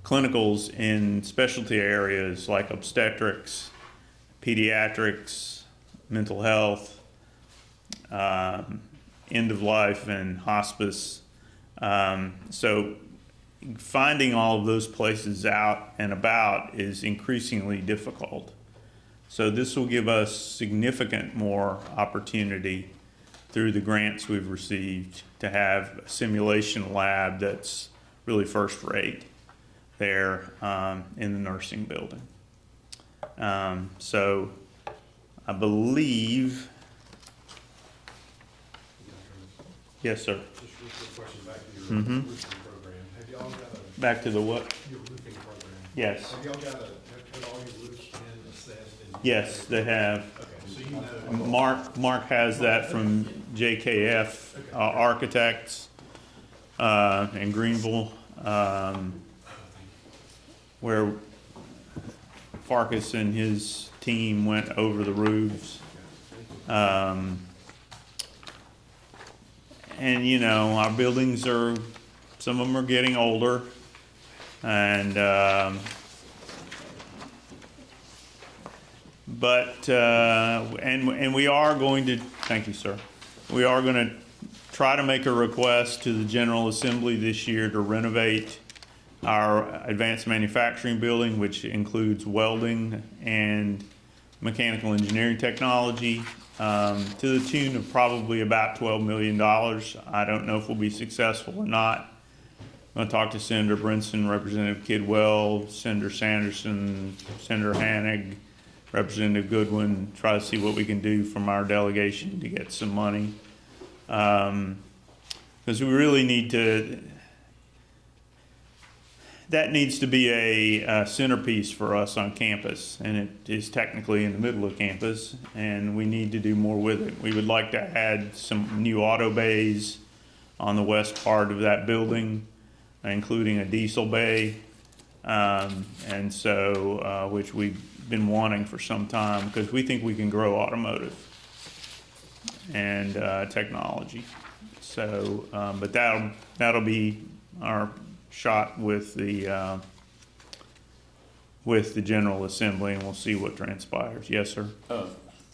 clinicals in specialty areas like obstetrics, pediatrics, mental health, end of life, and hospice. So finding all of those places out and about is increasingly difficult. So this will give us significant more opportunity through the grants we've received to have a simulation lab that's really first rate there in the nursing building. So I believe, yes, sir. Just a quick question back to your roofing program. Have y'all got Back to the what? your roofing program? Yes. Have y'all got have all your roofs been assessed? And Yes, they have. Okay, so you know. Mark has that from JKF Architects in Greenville, where Farkas and his team went over the roofs. And you know, our buildings are, some of them are getting older, and and we are going to, thank you, sir. We are going to try to make a request to the General Assembly this year to renovate our advanced manufacturing building, which includes welding and mechanical engineering technology, to the tune of probably about $12 million. I don't know if we'll be successful or not. I'm going to talk to Senator Brinson, Representative Kidwell, Senator Sanderson, Senator Hannig, Representative Goodwin, try to see what we can do from our delegation to get some money. Because we really need to, that needs to be a centerpiece for us on campus, and it is technically in the middle of campus, and we need to do more with it. We would like to add some new auto bays on the west part of that building, including a diesel bay, and so which we've been wanting for some time, because we think we can grow automotive and technology. So, but that'll be our shot with the General Assembly, and we'll see what transpires. Yes, sir.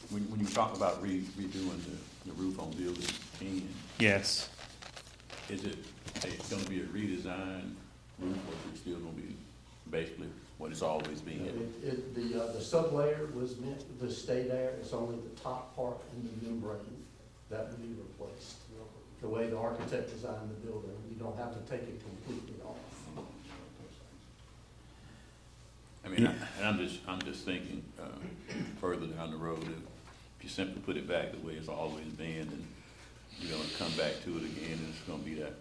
When you talk about redoing the roof on building 10, Yes. is it going to be a redesigned roof, or is it still going to be basically what it's always been? The sublayer was meant to stay there, it's only the top part and the membrane that will be replaced. The way the architect designed the building, you don't have to take it completely off. I mean, and I'm just thinking further down the road, if you simply put it back the way it's always been, and you're gonna come back to it again, and it's gonna be that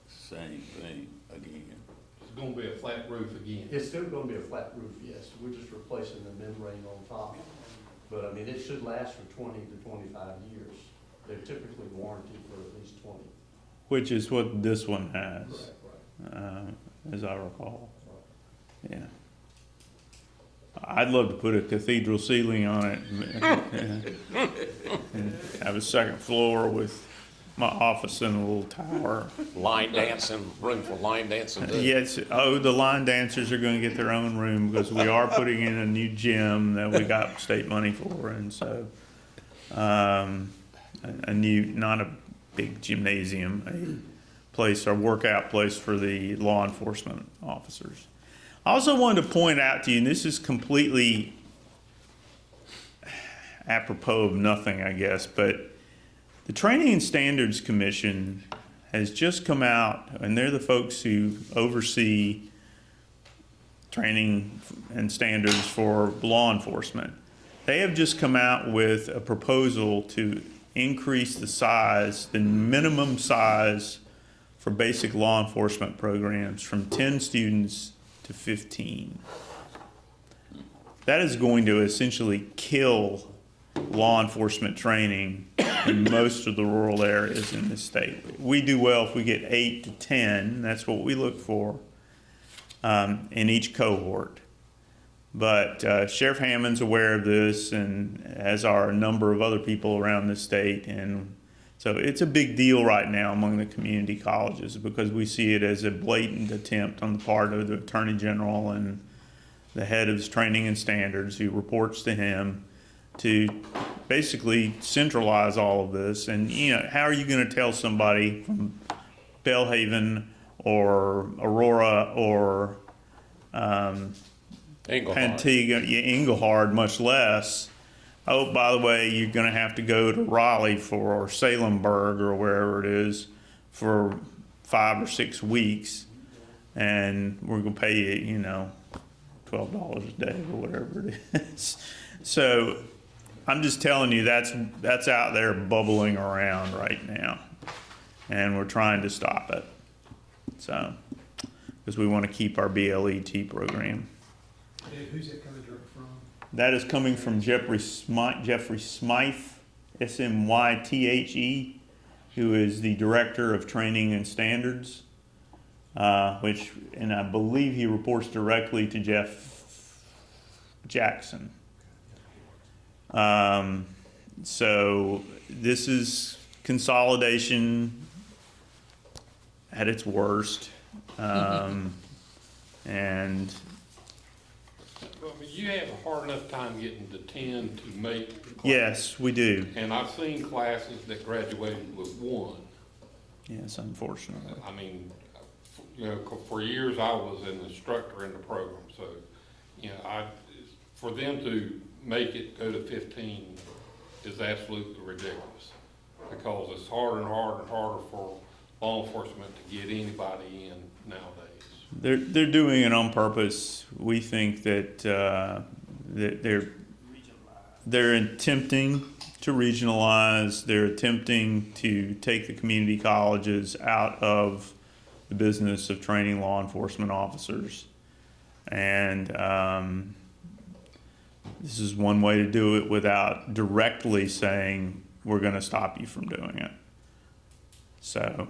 same thing again. It's gonna be a flat roof again. It's still gonna be a flat roof, yes. We're just replacing the membrane on top. But I mean, it should last for 20 to 25 years. They're typically warranted for at least 20. Which is what this one has, Right. as I recall. Yeah. I'd love to put a cathedral ceiling on it and have a second floor with my office and a little tower. Line dancing, room for line dancing. too. Yes, the line dancers are gonna get their own room, because we are putting in a new gym that we got state money for, and so, a new, not a big gymnasium, a place, a workout place for the law enforcement officers. I also wanted to point out to you, and this is completely apropos of nothing, I guess, but the Training and Standards Commission has just come out, and they're the folks who oversee training and standards for law enforcement. They have just come out with a proposal to increase the size, the minimum size for basic law enforcement programs from 10 students to 15. That is going to essentially kill law enforcement training in most of the rural areas in this state. We do well if we get 8 to 10, that's what we look for in each cohort. But Sheriff Hammond's aware of this, and as are a number of other people around the state, and So it's a big deal right now among the community colleges because we see it as a blatant attempt on the part of the Attorney General and the head of training and standards, who reports to him, to basically centralize all of this. And, you know, how are you going to tell somebody from Bellhaven or Aurora or Antigua, Englehart, much less, oh, by the way, you're going to have to go to Raleigh or Salemburg or wherever it is for 5 or 6 weeks, and we're going to pay you, you know, $12 a day or whatever it is. So I'm just telling you that's out there bubbling around right now, and we're trying to stop it. So, because we want to keep our BLET program. Who's that coming direct from? That is coming from Jeffrey Smythe, S-M-Y-T-H-E, who is the Director of Training and Standards, and I believe he reports directly to Jeff Jackson. So this is consolidation at its worst. And I mean, you have a hard enough time getting to 10 to make the class. yes, we do. And I've seen classes that graduated with 1. Yes, unfortunately. I mean, you know, for years I was an instructor in the program, so, you know, for them to make it go to 15 is absolutely ridiculous, because it's harder and harder and harder for law enforcement to get anybody in nowadays. They're doing it on purpose. We think that they're attempting to regionalize. They're attempting to take the community colleges out of the business of training law enforcement officers, and this is one way to do it without directly saying we're going to stop you from doing it. So,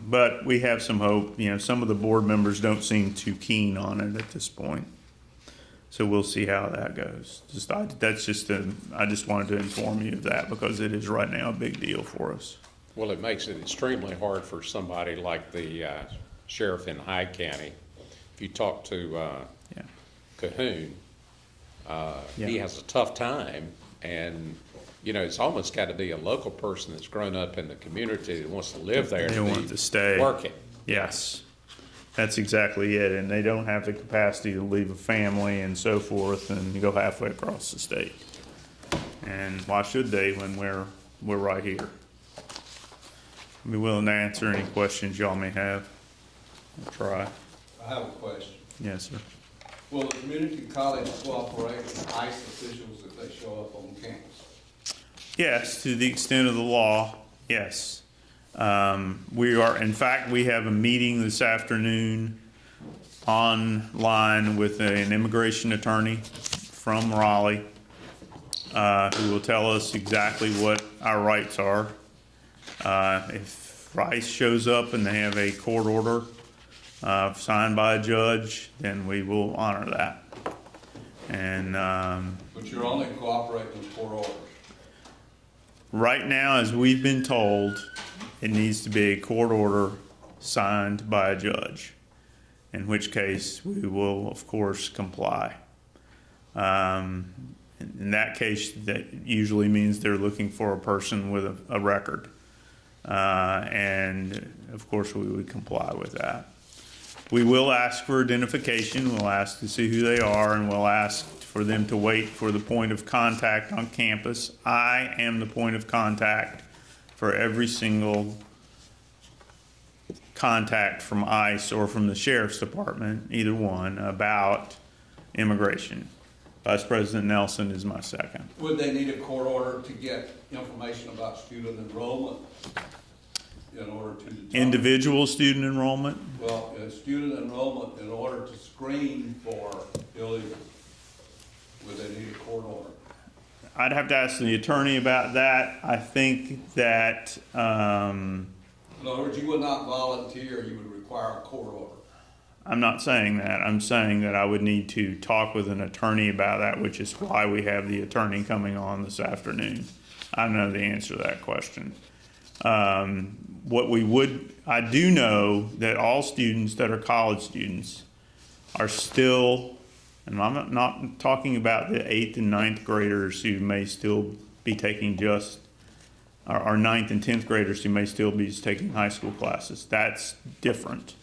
but we have some hope. You know, some of the board members don't seem too keen on it at this point. So we'll see how that goes. I just wanted to inform you of that because it is right now a big deal for us. Well, it makes it extremely hard for somebody like the sheriff in Hyde County. If you talk to Cahoon, he has a tough time, and you know, it's almost got to be a local person that's grown up in the community that wants to live there. They want to stay working. Yes, that's exactly it. And they don't have the capacity to leave a family and so forth and go halfway across the state. And why should they when we're right here? I'll be willing to answer any questions y'all may have. I'll try. I have a question. Yes, sir. Will the community college cooperate with ICE officials if they show up on campus? Yes, to the extent of the law, yes. In fact, we have a meeting this afternoon online with an immigration attorney from Raleigh, who will tell us exactly what our rights are. If ICE shows up and they have a court order signed by a judge, then we will honor that. And But you're only cooperating with court orders. right now, as we've been told, it needs to be a court order signed by a judge, in which case we will, of course, comply. In that case, that usually means they're looking for a person with a record. And, of course, we would comply with that. We will ask for identification. We'll ask to see who they are, and we'll ask for them to wait for the point of contact on campus. I am the point of contact for every single contact from ICE or from the Sheriff's Department, either one, about immigration. Vice President Nelson is my second. Would they need a court order to get information about student enrollment in order to determine? Individual student enrollment? Well, student enrollment in order to screen for illegals, would they need a court order? I'd have to ask the attorney about that. I think that, In other words, you would not volunteer, you would require a court order. I'm not saying that. I'm saying that I would need to talk with an attorney about that, which is why we have the attorney coming on this afternoon. I know the answer to that question. I do know that all students that are college students are still, and I'm not talking about the 8th and 9th graders who may still be taking or 9th and 10th graders who may still be just taking high school classes. That's different.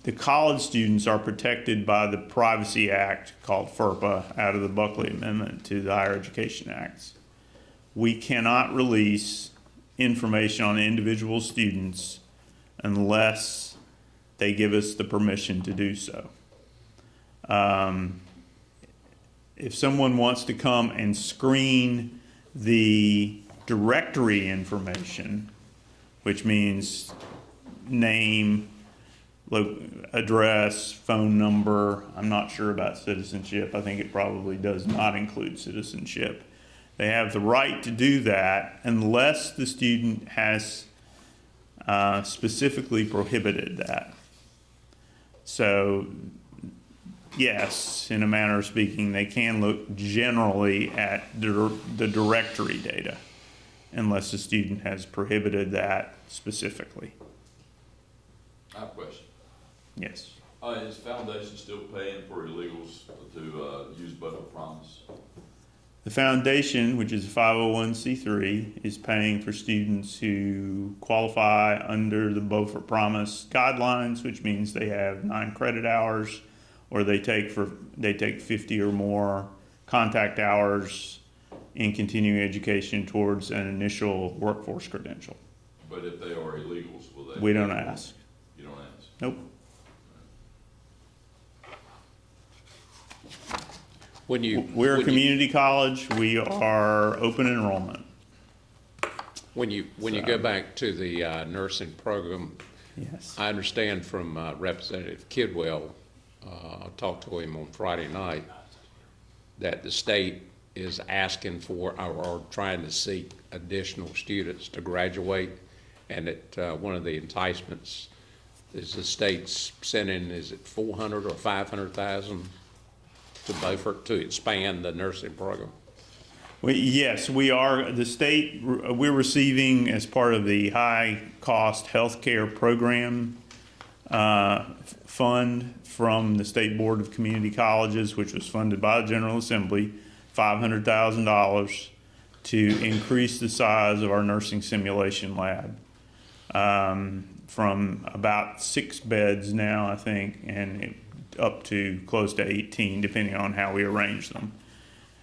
The college students are protected by the Privacy Act called FERPA out of the Buckley Amendment to the Higher Education Acts. We cannot release information on individual students unless they give us the permission to do so. If someone wants to come and screen the directory information, which means name, address, phone number, I'm not sure about citizenship. I think it probably does not include citizenship. They have the right to do that unless the student has specifically prohibited that. So, yes, in a manner of speaking, they can look generally at the directory data unless the student has prohibited that specifically. I have a question. Yes. Is Foundation still paying for illegals to use Beaufort Promise? The foundation, which is a 501c3, is paying for students who qualify under the Beaufort Promise guidelines, which means they have 9 credit hours, or they take 50 or more contact hours in continuing education towards an initial workforce credential. But if they are illegals, will they? We don't ask. You don't ask? Nope. We're a community college. We are open enrollment. When you go back to the nursing program, Yes. I understand from Representative Kidwell, I talked to him on Friday night, that the state is asking for or trying to seek additional students to graduate, and that one of the enticements is the state's sending, is it 400 or 500,000 to Beaufort to expand the nursing program? Yes, we are. The state, we're receiving as part of the high-cost healthcare program fund from the State Board of Community Colleges, which was funded by the General Assembly, $500,000 to increase the size of our nursing simulation lab from about 6 beds now, I think, and up to close to 18, depending on how we arrange them.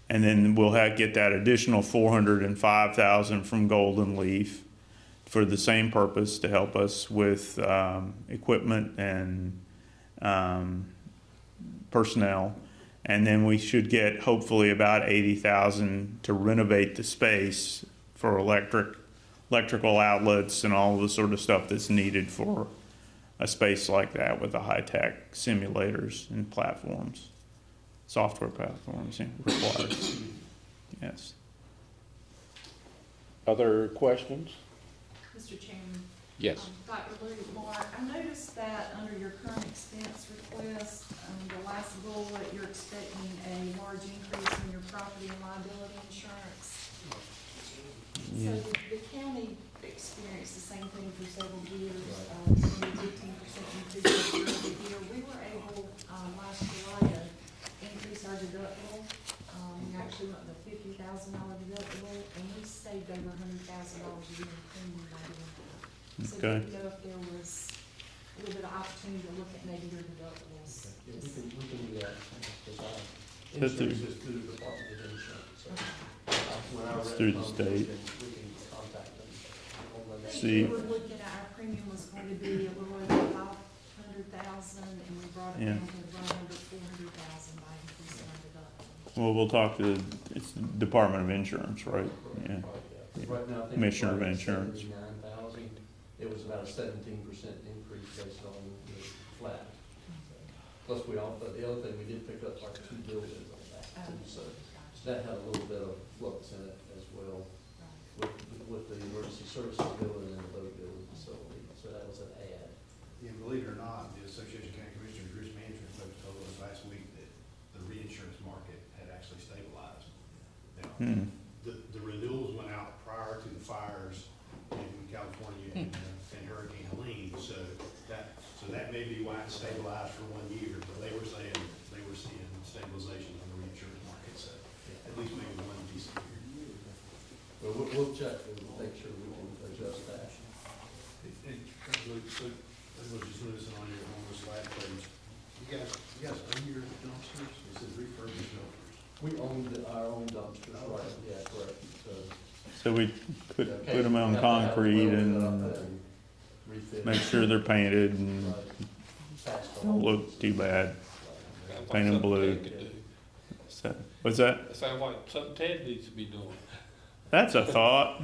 And then we'll get that additional $405,000 from Golden Leaf for the same purpose, to help us with equipment and personnel. And then we should get hopefully about $80,000 to renovate the space for electrical outlets and all the sort of stuff that's needed for a space like that, with the high-tech simulators and platforms, software platforms required. Yes. Other questions? Mr. Chairman. Yes. Dr. Lou Moore, I noticed that under your current expense request, the last bullet, you're expecting a large increase in your property and liability insurance. So the county experienced the same thing for several years, 15% increase year over year. We were able, last July, to increase our deductible. We actually went with a $50,000 deductible, and we saved over $100,000 a year in premium by doing that. So Okay. I didn't know if there was a little bit of opportunity to look at maybe your deductibles. Yeah, we can do that, because our That's insurance is through the Department of Insurance, so. When our It's rep through the comes, state. we can contact them on the I next. See. think we were looking at, our premium was going to be a little over 500,000, and we brought it Yeah. down to around under 400,000 by increasing our deductible. Well, we'll talk to, it's the Department of Insurance, right? Yeah. Right now, I think. Commissioner of it's right at Insurance. 79,000. It was about a 17% increase based on the flat. Plus, we also, the other thing, we did pick up like 2 buildings on that too, so that had a little bit of flux in it as well, with the emergency services building and the boat building facility, so that was an add. Yeah, believe it or not, the Association of County Commissioners Risk Management folks told us last week that the reinsurance market had actually stabilized. Now, the renewals went out prior to the fires, and So that may be why it's stabilized for 1 year, but they were saying they were seeing stabilization in the reinsurance market, so at least maybe 1 decent year. But we'll check and make sure we can adjust that. And I was just noticing on the slide page, you guys own your dumpsters? It says refurbished dumpsters. We own our own dumpsters, right, yeah, correct. So we put Okay, them we on have to have them concrete welded up and refit. make sure they're painted and Right. Patched on. don't look too bad. Sounds like Paint 'em something blue. Ted could do. So, what's that? That sounds like something Ted needs to be doing. That's a thought.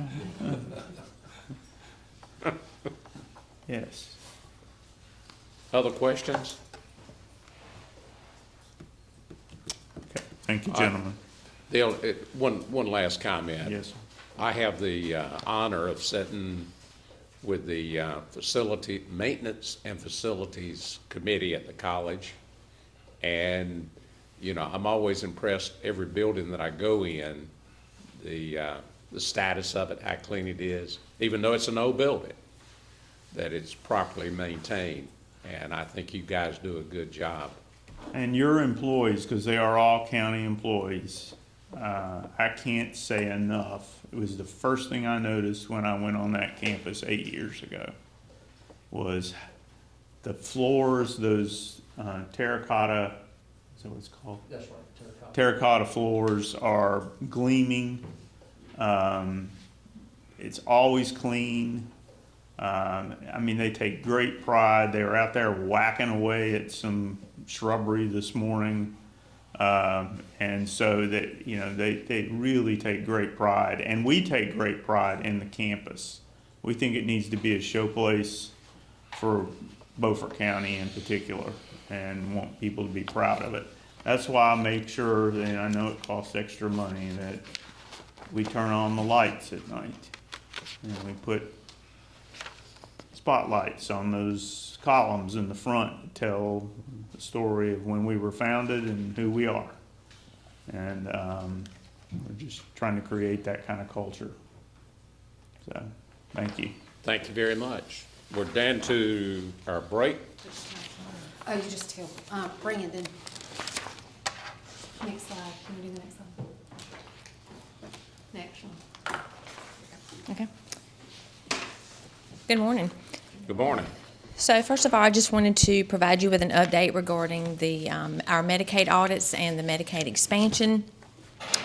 Yes. Other questions? Okay. Thank you, gentlemen. One last comment. Yes, sir. I have the honor of sitting with the Facility Maintenance and Facilities Committee at the college. And, you know, I'm always impressed every building that I go in, the status of it, how clean it is, even though it's an old building, that it's properly maintained. And I think you guys do a good job. And your employees, because they are all county employees, I can't say enough. It was the first thing I noticed when I went on that campus 8 years ago, was the floors, those terracotta, is that what it's called? That's right, Terracotta floors are gleaming. It's always clean. I mean, they take great pride. They were out there whacking away at some shrubbery this morning. And so that, you know, they really take great pride, and we take great pride in the campus. We think it needs to be a showplace for Beaufort County in particular, and want people to be proud of it. That's why I make sure, and I know it costs extra money, that we turn on the lights at night. And we put spotlights on those columns in the front to tell the story of when we were founded and who we are. And we're just trying to create that kind of culture. So, thank you. Thank you very much. We're down to our break. Oh, you just tell, bring it then. Next slide, can we do the next slide? Next one. Okay. Good morning. Good morning. So first of all, I just wanted to provide you with an update regarding the our Medicaid audits and the Medicaid expansion.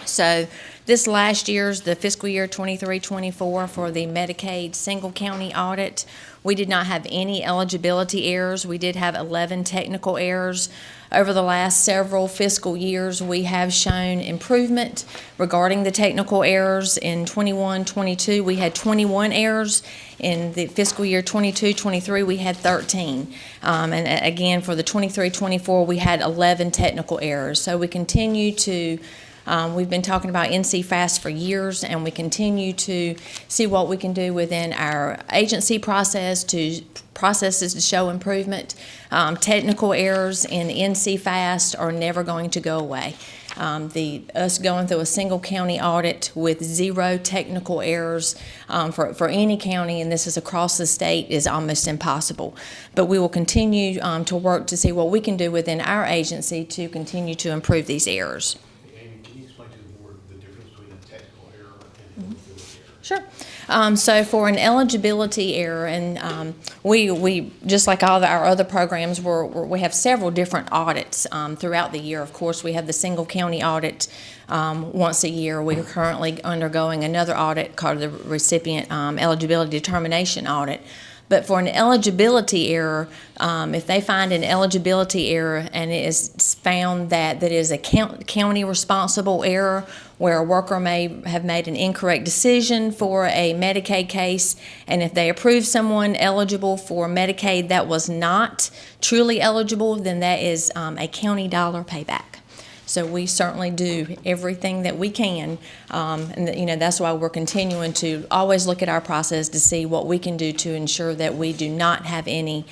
So this last year's, the fiscal year 23-24 for the Medicaid single county audit, we did not have any eligibility errors. We did have 11 technical errors. Over the last several fiscal years, we have shown improvement regarding the technical errors. In 21-22, we had 21 errors. In the fiscal year 22-23, we had 13. And again, for the 23-24, we had 11 technical errors. So we continue to we've been talking about NC Fast for years, and we continue to see what we can do within our agency processes to show improvement. Technical errors in NC Fast are never going to go away. Us going through a single county audit with 0 technical errors for any county, and this is across the state, is almost impossible. But we will continue to work to see what we can do within our agency to continue to improve these errors. Sure. So for an eligibility error, and we just like all our other programs, we have several different audits throughout the year. Of course, we have the single county audit once a year. We are currently undergoing another audit called the recipient eligibility determination audit. But for an eligibility error, if they find an eligibility error and it is found that is a county responsible error, where a worker may have made an incorrect decision for a Medicaid case, and if they approve someone eligible for Medicaid that was not truly eligible, then that is a county dollar payback. So we certainly do everything that we can, and that's why we're continuing to always look at our process to see what we can do to ensure that we do not have any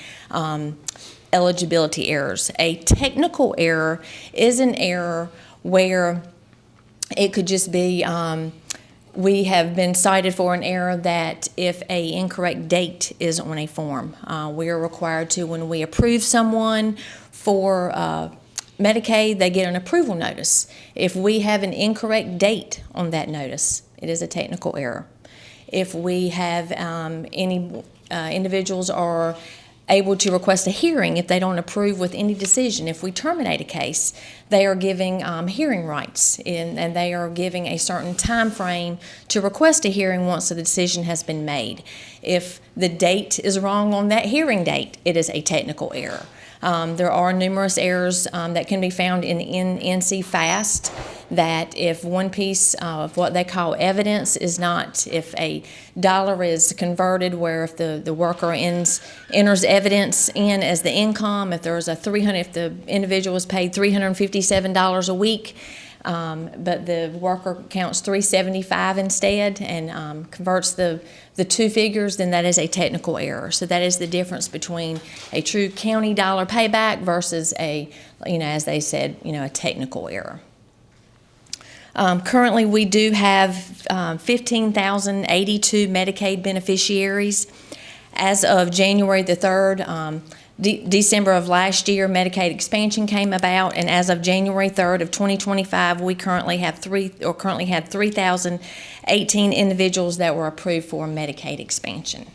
eligibility errors. A technical error is an error where it could just be We have been cited for an error that if a incorrect date is on a form, we are required to, when we approve someone for Medicaid, they get an approval notice. If we have an incorrect date on that notice, it is a technical error. If we have any individuals are able to request a hearing if they don't approve with any decision. If we terminate a case, they are giving hearing rights, and they are giving a certain time frame to request a hearing once the decision has been made. If the date is wrong on that hearing date, it is a technical error. There are numerous errors that can be found in NC FAST, that if one piece of what they call evidence is not, if a dollar is converted, where if the worker enters evidence in as the income, if there's if the individual is paid $357 a week, but the worker counts $375 instead and converts the two figures, then that is a technical error. So that is the difference between a true county dollar payback versus a, as they said, a technical error. Currently, we do have 15,082 Medicaid beneficiaries. As of January the 3rd, December of last year, Medicaid expansion came about, and as of January 3rd of 2025, we currently had 3,018 individuals that were approved for Medicaid expansion.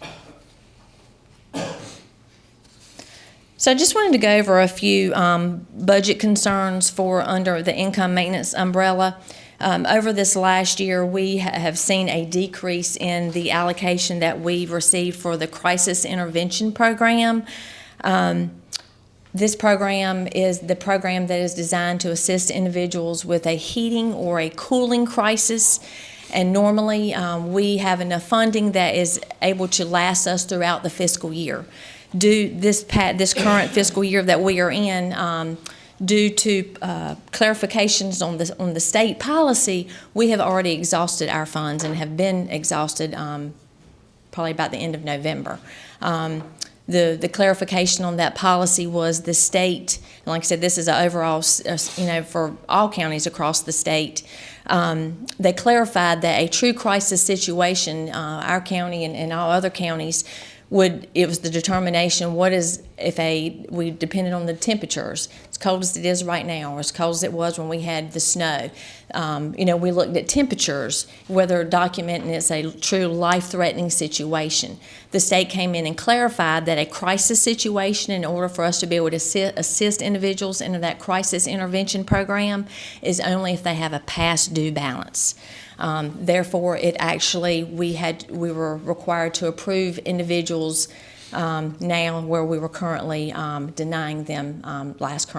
So I just wanted to go over a few budget concerns for under the income maintenance umbrella. Over this last year, we have seen a decrease in the allocation that we've received for the crisis intervention program. This program is the program that is designed to assist individuals with a heating or a cooling crisis. And normally, we have enough funding that is able to last us throughout the fiscal year. This current fiscal year that we are in, due to clarifications on the state policy, we have already exhausted our funds and have been exhausted probably about the end of November. The clarification on that policy was the state, and like I said, this is an overall, for all counties across the state. They clarified that a true crisis situation, our county and all other counties, it was the determination, we depended on the temperatures, as cold as it is right now, or as cold as it was when we had the snow. We looked at temperatures, whether documenting it's a true life-threatening situation. The state came in and clarified that a crisis situation, in order for us to be able to assist individuals into that crisis intervention program, is only if they have a past due balance. Therefore, we were required to approve individuals now where we were currently denying them last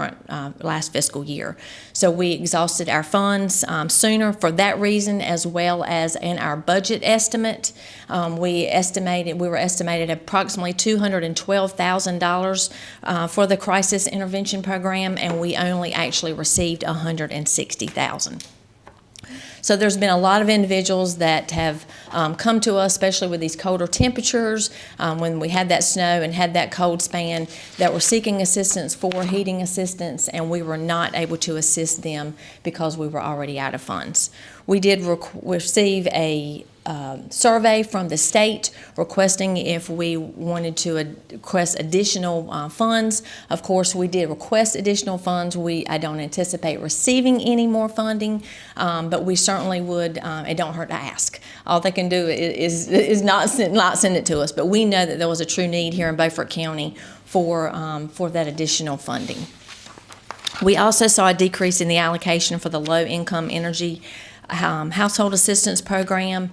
fiscal year. So we exhausted our funds sooner for that reason, as well as in our budget estimate. We were estimated approximately $212,000 for the crisis intervention program, and we only actually received $160,000. So there's been a lot of individuals that have come to us, especially with these colder temperatures, when we had that snow and had that cold span, that were seeking assistance for heating assistance, and we were not able to assist them because we were already out of funds. We did receive a survey from the state requesting if we wanted to request additional funds. Of course, we did request additional funds. I don't anticipate receiving any more funding, but we certainly would. It don't hurt to ask. All they can do is not send it to us. But we know that there was a true need here in Beaufort County for that additional funding. We also saw a decrease in the allocation for the low-income energy household assistance program.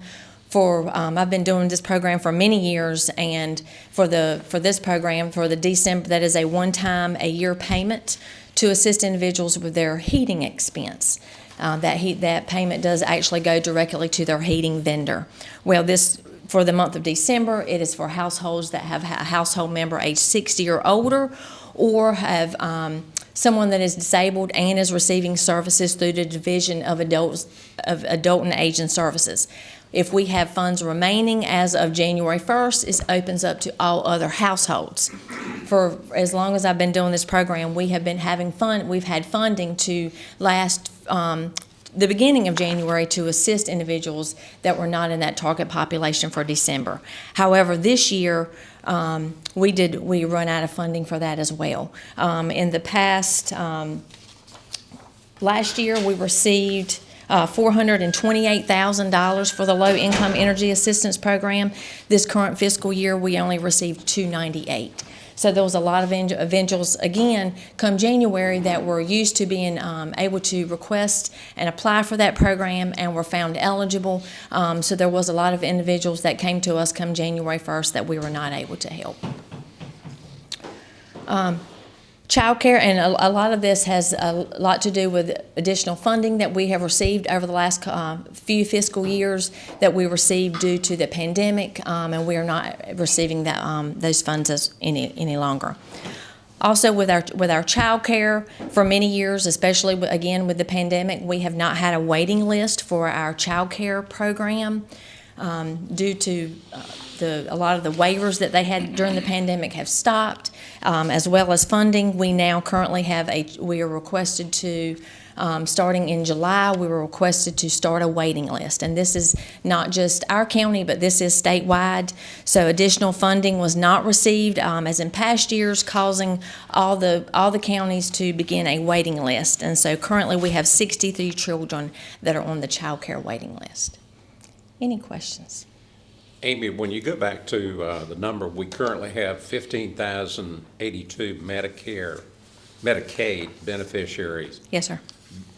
I've been doing this program for many years, and for this program, for the December, that is a one-time a year payment to assist individuals with their heating expense. That payment does actually go directly to their heating vendor. Well, for the month of December, it is for households that have a household member age 60 or older, or have someone that is disabled and is receiving services through the Division of Adult and Aging Services. If we have funds remaining as of January 1st, it opens up to all other households. For as long as I've been doing this program, we have been having fun. We've had funding to last the beginning of January to assist individuals that were not in that target population for December. However, this year, we run out of funding for that as well. In the past, last year, we received $428,000 for the Low-Income Energy Assistance Program. This current fiscal year, we only received $298,000. So there was a lot of individuals, again, come January that were used to being able to request and apply for that program and were found eligible. So there was a lot of individuals that came to us come January 1st that we were not able to help. Child care, and a lot of this has a lot to do with additional funding that we have received over the last few fiscal years that we received due to the pandemic, and we are not receiving that, those funds any longer. Also, with our child care, for many years, especially again with the pandemic, we have not had a waiting list for our child care program due to a lot of the waivers that they had during the pandemic have stopped, as well as funding. We now currently we are requested to, starting in July, we were requested to start a waiting list. And this is not just our county, but this is statewide. So additional funding was not received, as in past years, causing all the counties to begin a waiting list. And so currently we have 63 children that are on the child care waiting list. Any questions? Amy, when you go back to the number, we currently have 15,082 Medicaid beneficiaries. Yes, sir.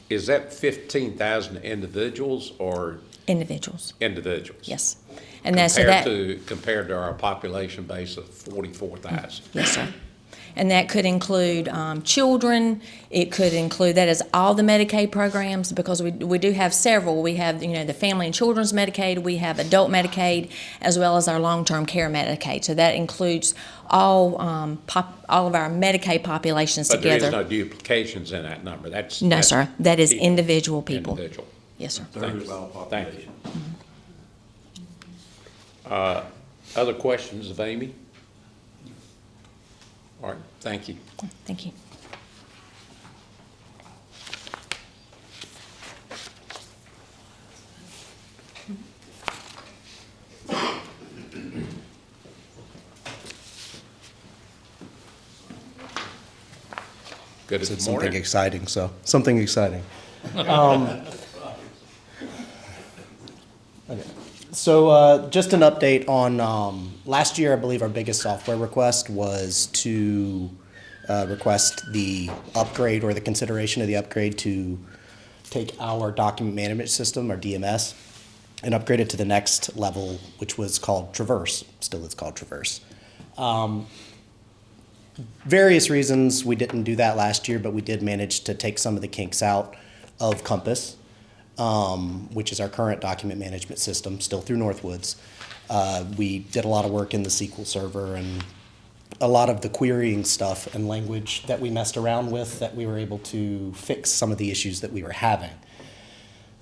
Is that 15,000 individuals or? Individuals. Individuals. Yes. And that's so that. Compared to our population base of 44,000. Yes, sir. And that could include children. It could include, that is all the Medicaid programs, because we do have several. We have, the Family and Children's Medicaid, we have Adult Medicaid, as well as our Long-Term Care Medicaid. So that includes all of our Medicaid populations but together. But there is no duplications in that number. No, sir. That is individual people. Individual. Yes, sir. Thank you. Thank you. Other questions of Amy? All right, thank you. Thank you. Good Said morning. something exciting, so something exciting. Okay. So just an update on last year. I believe our biggest software request was to request the upgrade or the consideration of the upgrade to take our document management system, our DMS, and upgrade it to the next level, which was called Traverse. Still, it's called Traverse. Various reasons we didn't do that last year, but we did manage to take some of the kinks out of Compass, which is our current document management system, still through Northwoods. We did a lot of work in the SQL Server and a lot of the querying stuff and language that we messed around with, that we were able to fix some of the issues that we were having.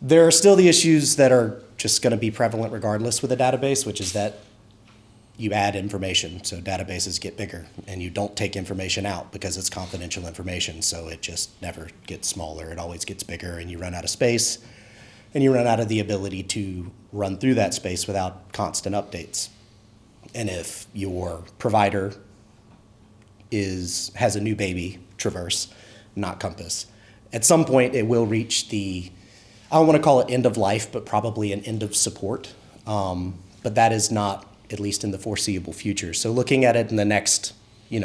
There are still the issues that are just going to be prevalent regardless with a database, which is that you add information, so databases get bigger, and you don't take information out because it's confidential information, so it just never gets smaller. It always gets bigger, and you run out of space, and you run out of the ability to run through that space without constant updates. And if your provider has a new baby, Traverse, not Compass, at some point it will reach the, I don't want to call it end of life, but probably an end of support. But that is not, at least in the foreseeable future. So looking at it in the next,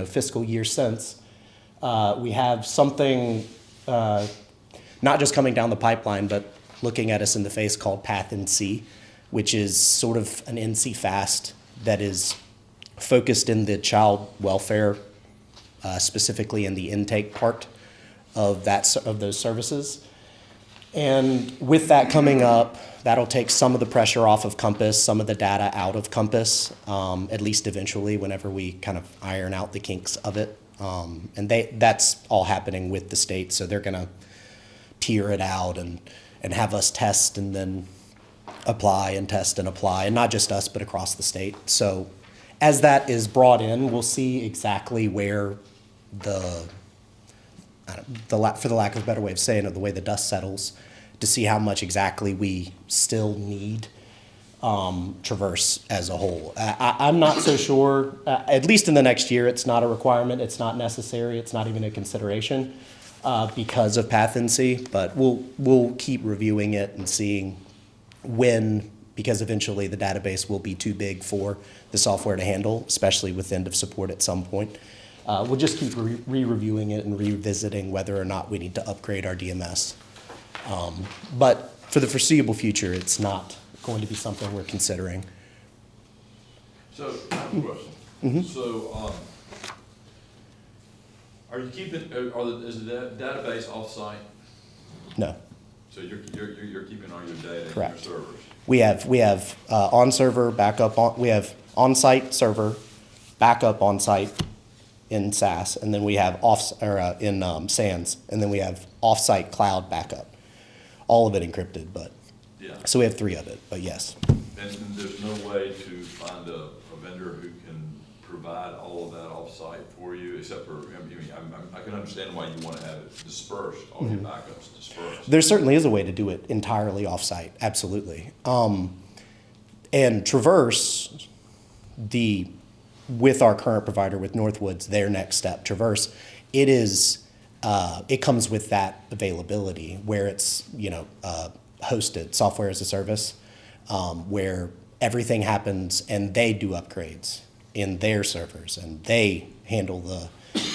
fiscal year sense, we have something not just coming down the pipeline, but looking at us in the face called Path NC, which is sort of an NC fast that is focused in the child welfare, specifically in the intake part of those services. And with that coming up, that'll take some of the pressure off of Compass, some of the data out of Compass, at least eventually, whenever we kind of iron out the kinks of it. And that's all happening with the state, so they're going to tier it out and have us test and then apply and test and apply, and not just us, but across the state. So as that is brought in, we'll see exactly where for the lack of a better way of saying it, the way the dust settles, to see how much exactly we still need Traverse as a whole. I'm not so sure, at least in the next year, it's not a requirement, it's not necessary, it's not even a consideration because of Path NC, but we'll keep reviewing it and seeing when, because eventually the database will be too big for the software to handle, especially with end of support at some point. We'll just keep re-reviewing it and revisiting whether or not we need to upgrade our DMS. But for the foreseeable future, it's not going to be something we're considering. So, I have a question. So, are you keeping, is the database off-site? No. So you're keeping all your data in Correct. your servers? We have on-server backup, we have on-site server, backup on-site in SAS, and then we have in SANS, and then we have off-site cloud backup. All of it encrypted, but, Yeah. so we have 3 of it, but yes. And there's no way to find a vendor who can provide all of that off-site for you, except for, I mean, I can understand why you want to have it dispersed, all your backups dispersed. There certainly is a way to do it entirely off-site, absolutely. And Traverse, with our current provider, with Northwoods, their next step, Traverse, it comes with that availability where it's, hosted, software as a service, where everything happens and they do upgrades in their servers and they handle the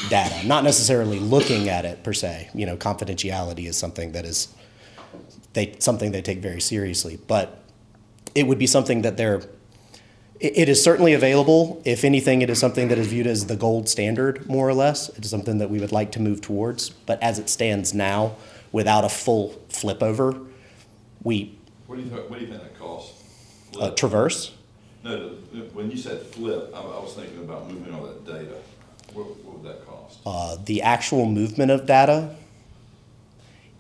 data, not necessarily looking at it per se. Confidentiality is something that something they take very seriously, but it would be something that it is certainly available. If anything, it is something that is viewed as the gold standard, more or less. It is something that we would like to move towards, but as it stands now, without a full flip over, What do you think that costs? Traverse. No, when you said flip, I was thinking about moving all that data. What would that cost? The actual movement of data,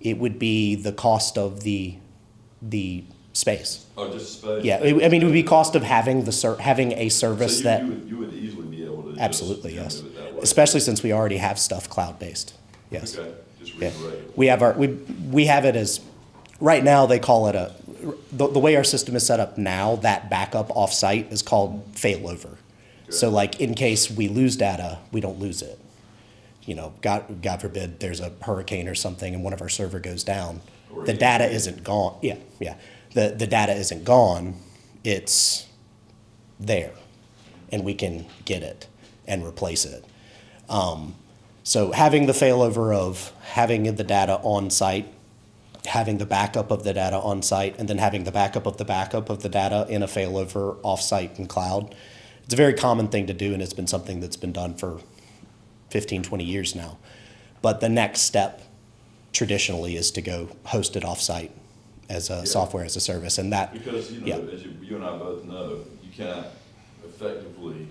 it would be the cost of the space. Oh, just space? Yeah, it would be cost of having having a service So that. you would easily be able to Absolutely, just yes. move it that way. Especially since we already have stuff cloud-based. Yes. Okay, just Yeah. reiterate it. We have it as, right now they call it the way our system is set up now, that backup off-site is called failover. So like in case we lose data, we don't lose it. God forbid there's a hurricane or something and one of our server goes down. Or The data isn't gone. Yeah. The data isn't gone. It's there and we can get it and replace it. So having the failover of having the data on site, having the backup of the data on site, and then having the backup of the data in a failover off-site and cloud, it's a very common thing to do, and it's been something that's been done for 15, 20 years now. But the next step traditionally is to go host it off-site as a software as a service, and that. Because, as you and I both know, you can't effectively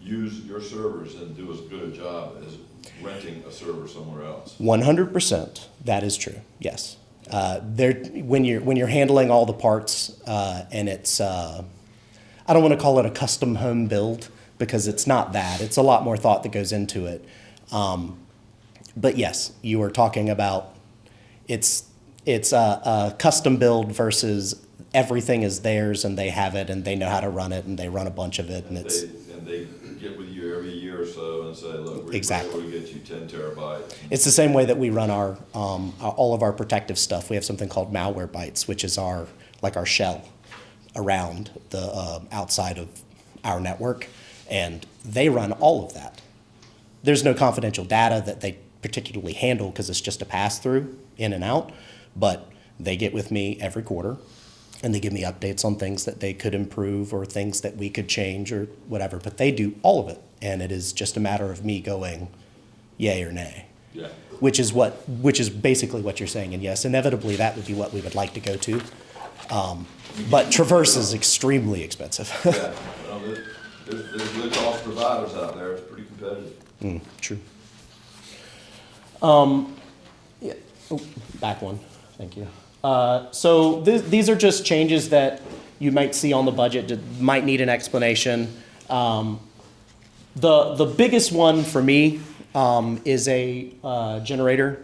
use your servers and do as good a job as renting a server somewhere else. 100%, that is true. Yes, when you're handling all the parts, and it's I don't want to call it a custom home build because it's not that. It's a lot more thought that goes into it. But yes, you are talking about it's a custom build versus everything is theirs and they have it and they know how to run it and they run a bunch of it and it's. They get with you every year or so and say, look, we're Exactly. able to get you 10 terabytes. It's the same way that we run our all of our protective stuff. We have something called malware bytes, which is our shell around the outside of our network, and they run all of that. There's no confidential data that they particularly handle because it's just a pass through in and out, but they get with me every quarter and they give me updates on things that they could improve or things that we could change or whatever, but they do all of it. And it is just a matter of me going yay or nay. Yeah. Which is basically what you're saying. And yes, inevitably that would be what we would like to go to. But Traverse is extremely expensive. Yeah. Well, there's low-cost providers out there. It's pretty competitive. True. Yeah. Oh, back one. Thank you. So these are just changes that you might see on the budget that might need an explanation. The biggest one for me is a generator.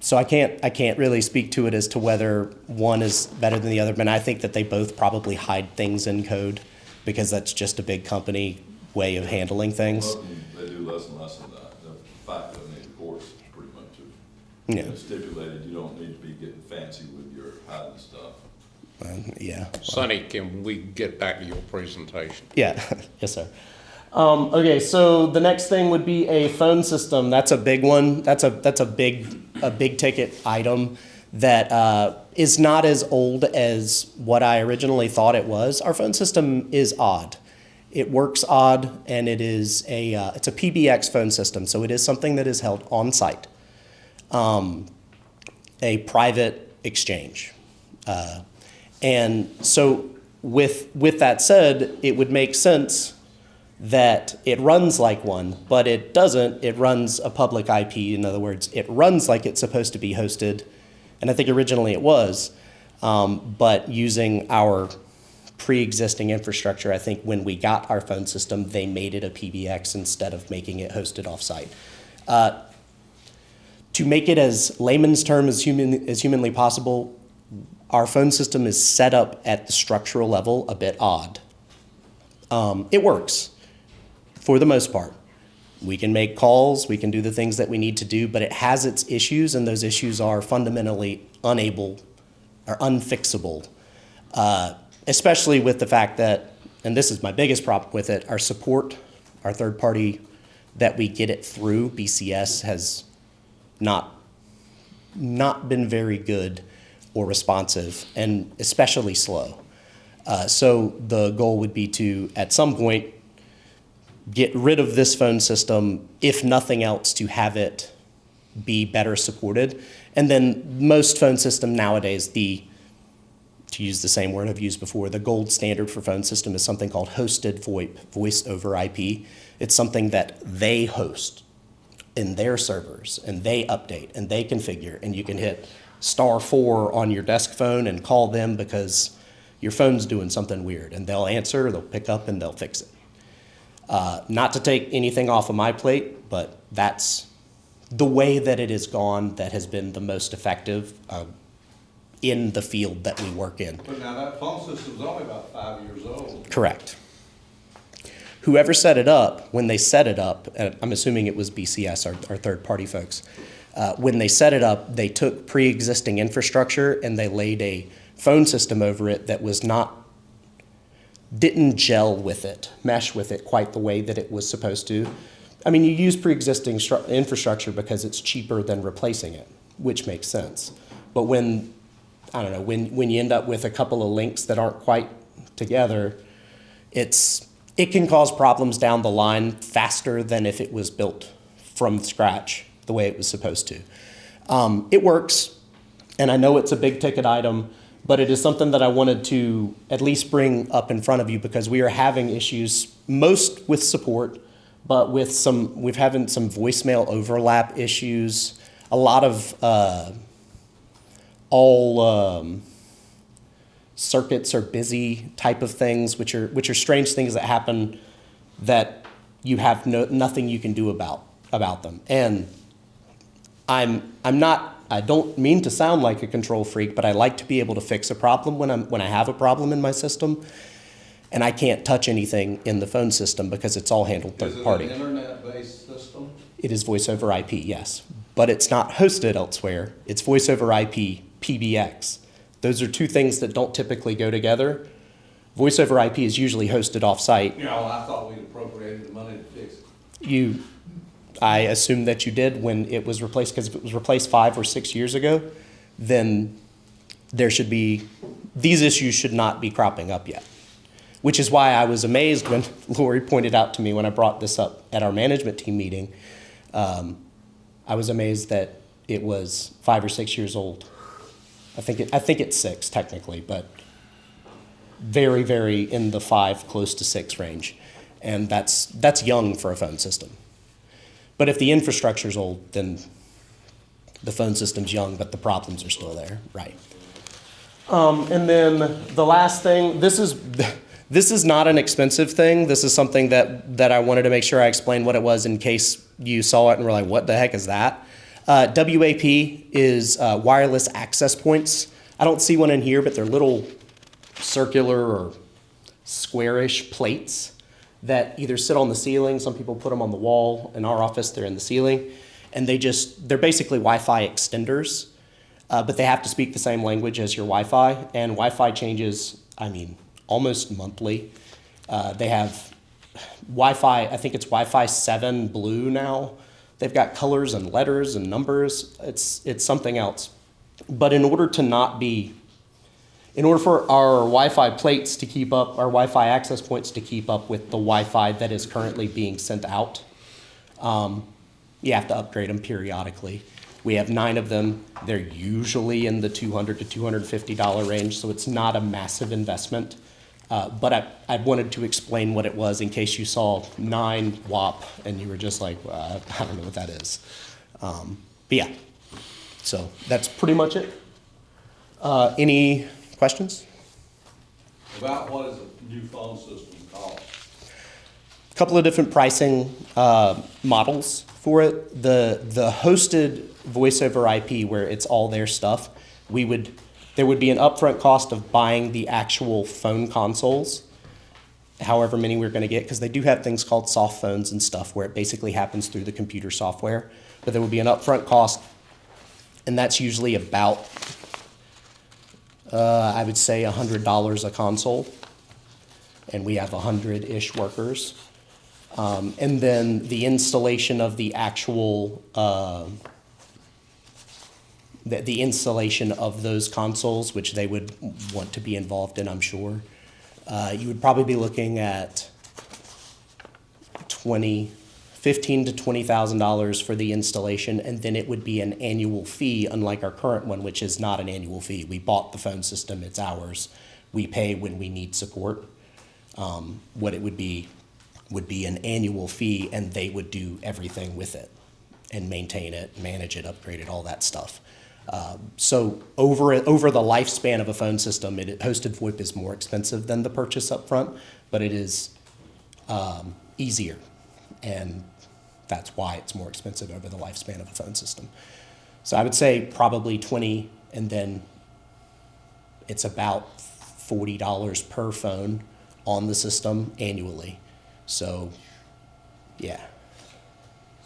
So I can't really speak to it as to whether one is better than the other, but I think that they both probably hide things in code because that's just a big company way of handling things. Most of them, they do less and less of that. The fact that they course pretty much Yeah. it's stipulated you don't need to be getting fancy with your hiding stuff. Yeah. Sonny, can we get back to your presentation? Yeah. Yes, sir. Okay, so the next thing would be a phone system. That's a big one. That's a big ticket item that is not as old as what I originally thought it was. Our phone system is odd. It works odd, and it is it's a PBX phone system, so it is something that is held on site, a private exchange, and so with that said, it would make sense that it runs like one, but it doesn't. It runs a public IP. In other words, it runs like it's supposed to be hosted, and I think originally it was, but using our pre-existing infrastructure, I think when we got our phone system, they made it a PBX instead of making it hosted offsite. To make it as layman's term as humanly possible, our phone system is set up at the structural level a bit odd. It works for the most part. We can make calls, we can do the things that we need to do, but it has its issues, and those issues are fundamentally unable or unfixable, especially with the fact that, and this is my biggest problem with it, our support, our third party that we get it through, BCS, has not been very good or responsive, and especially slow. So the goal would be to, at some point, get rid of this phone system, if nothing else, to have it be better supported. And then most phone system nowadays, to use the same word I've used before, the gold standard for phone system is something called hosted VoIP, voice over IP. It's something that they host in their servers, and they update, and they configure, and you can hit *4 on your desk phone and call them because your phone's doing something weird, and they'll answer, they'll pick up, and they'll fix it. Not to take anything off of my plate, but that's the way that it has gone that has been the most effective in the field that we work in. But now that phone system's only about 5 years old. Correct. Whoever set it up, when they set it up, I'm assuming it was BCS, our third-party folks, when they set it up, they took pre-existing infrastructure and they laid a phone system over it that didn't gel with it, mesh with it quite the way that it was supposed to. I mean, you use pre-existing infrastructure because it's cheaper than replacing it, which makes sense. But when you end up with a couple of links that aren't quite together, it can cause problems down the line faster than if it was built from scratch the way it was supposed to. It works, and I know it's a big ticket item, but it is something that I wanted to at least bring up in front of you because we are having issues, most with support, but we're having some voicemail overlap issues, a lot of circuits are busy type of things, which are strange things that happen that you have nothing you can do about them. And I don't mean to sound like a control freak, but I like to be able to fix a problem when I have a problem in my system, and I can't touch anything in the phone system because it's all handled third party. Is it an internet-based system? It is voice over IP, yes, but it's not hosted elsewhere. It's voice over IP, PBX. Those are two things that don't typically go together. Voice over IP is usually hosted off-site. I thought we'd appropriated the money to fix it. I assume that you did when it was replaced, because if it was replaced 5 or 6 years ago, then these issues should not be cropping up yet. Which is why I was amazed when Lori pointed out to me when I brought this up at our management team meeting. I was amazed that it was 5 or 6 years old. I think it's 6 technically, but very, very in the 5, close to 6 range. And that's young for a phone system. But if the infrastructure's old, then the phone system's young, but the problems are still there, right? And then the last thing, this is not an expensive thing. This is something that I wanted to make sure I explained what it was in case you saw it and were like, what the heck is that? WAP is wireless access points. I don't see one in here, but they're little circular or squarish plates that either sit on the ceiling. Some people put them on the wall. In our office, they're in the ceiling. And they're basically Wi-Fi extenders, but they have to speak the same language as your Wi-Fi. And Wi-Fi changes, almost monthly. They have Wi-Fi, I think it's Wi-Fi 7 Blue now. They've got colors and letters and numbers. It's something else. But in order for our Wi-Fi plates to keep up, our Wi-Fi access points to keep up with the Wi-Fi that is currently being sent out, you have to upgrade them periodically. We have 9 of them. They're usually in the $200 to $250 range, so it's not a massive investment. But I wanted to explain what it was in case you saw 9 WAP and you were just like, well, I don't know what that is. But yeah, so that's pretty much it. Any questions? About what is a new phone system cost? A couple of different pricing models for it. The hosted voice over IP, where it's all their stuff, there would be an upfront cost of buying the actual phone consoles, however many we're going to get, because they do have things called soft phones and stuff where it basically happens through the computer software. But there would be an upfront cost, and that's usually about, I would say, $100 a console, and we have 100-ish workers. And then the installation of the actual the installation of those consoles, which they would want to be involved in, I'm sure. You would probably be looking at $15,000 to $20,000 for the installation, and then it would be an annual fee, unlike our current one, which is not an annual fee. We bought the phone system, it's ours. We pay when we need support. What it would be an annual fee, and they would do everything with it and maintain it, manage it, upgrade it, all that stuff. So over the lifespan of a phone system, hosted VoIP is more expensive than the purchase up front, but it is easier, and that's why it's more expensive over the lifespan of a phone system. So I would say probably 20, and then it's about $40 per phone on the system annually. So, yeah.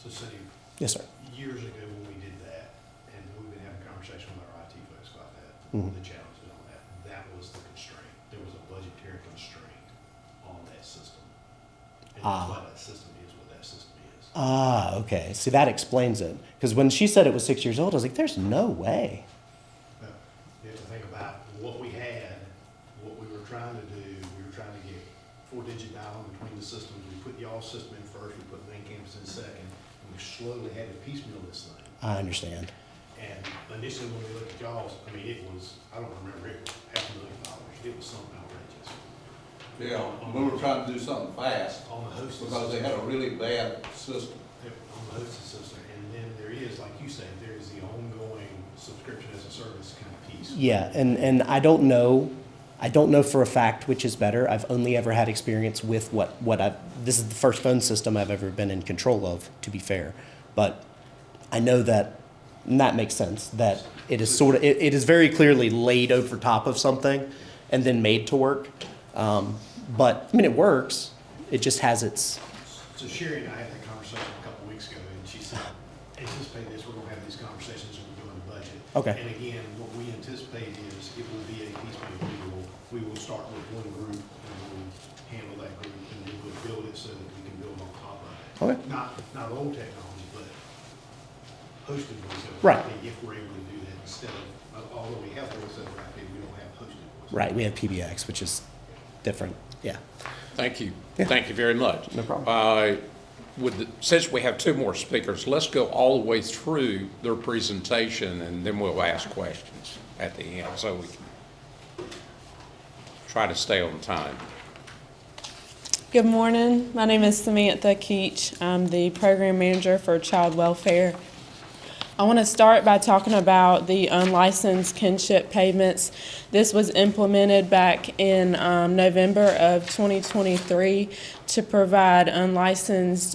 So Steve, Yes, sir. years ago when we did that, and we've been having a conversation with our IT folks about that, Mhm. the challenges on that, that was the constraint. There was a budgetary constraint on that system. And that's why that system is what that system is. Okay. See, that explains it. Because when she said it was 6 years old, I was like, there's no way. You have to think about what we had, what we were trying to do. We were trying to get 4-digit dialing between the systems. We put y'all's system in first, we put main campus in second, and we slowly had to piecemeal this thing. I understand. And initially when we looked at y'all's, it was, I don't remember, it was $500,000. It was something outrageous. Yeah, we were trying to do something fast On the hosted because they had a really bad system. On the hosted system, and then there is, like you said, there is the ongoing subscription as a service kind of piece. Yeah, and I don't know for a fact which is better. I've only ever had experience with this is the first phone system I've ever been in control of, to be fair. But I know that, and that makes sense, that it is it is very clearly laid over top of something and then made to work. But, it works. It just has its... So Sherry and I had that conversation a couple weeks ago, and she said, anticipate this, we're gonna have these conversations when we're doing the budget. Okay. And again, what we anticipate is it will be a piecemeal. We will start with one group, and we'll handle that group, and then we'll build it so that we can build on top of it. Okay. Not old technology, but hosted voice over Right. IP, if we're able to do that instead of, although we have voice over IP, we don't have hosted voice. Right, we have PBX, which is different. Yeah. Thank you. Yeah. Thank you very much. No problem. Since we have 2 more speakers, let's go all the way through their presentation, and then we'll ask questions at the end, so we can try to stay on time. Good morning. My name is Samantha Keach. I'm the program manager for child welfare. I want to start by talking about the unlicensed kinship payments. This was implemented back in November of 2023 to provide unlicensed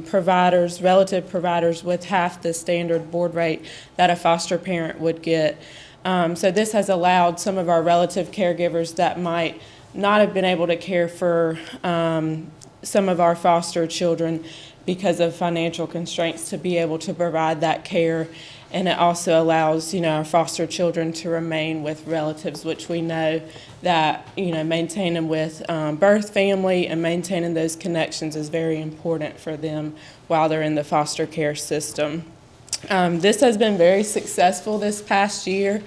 providers, relative providers, with half the standard board rate that a foster parent would get. So this has allowed some of our relative caregivers that might not have been able to care for some of our foster children because of financial constraints to be able to provide that care. And it also allows, our foster children to remain with relatives, which we know that, maintaining with birth family and maintaining those connections is very important for them while they're in the foster care system. This has been very successful this past year,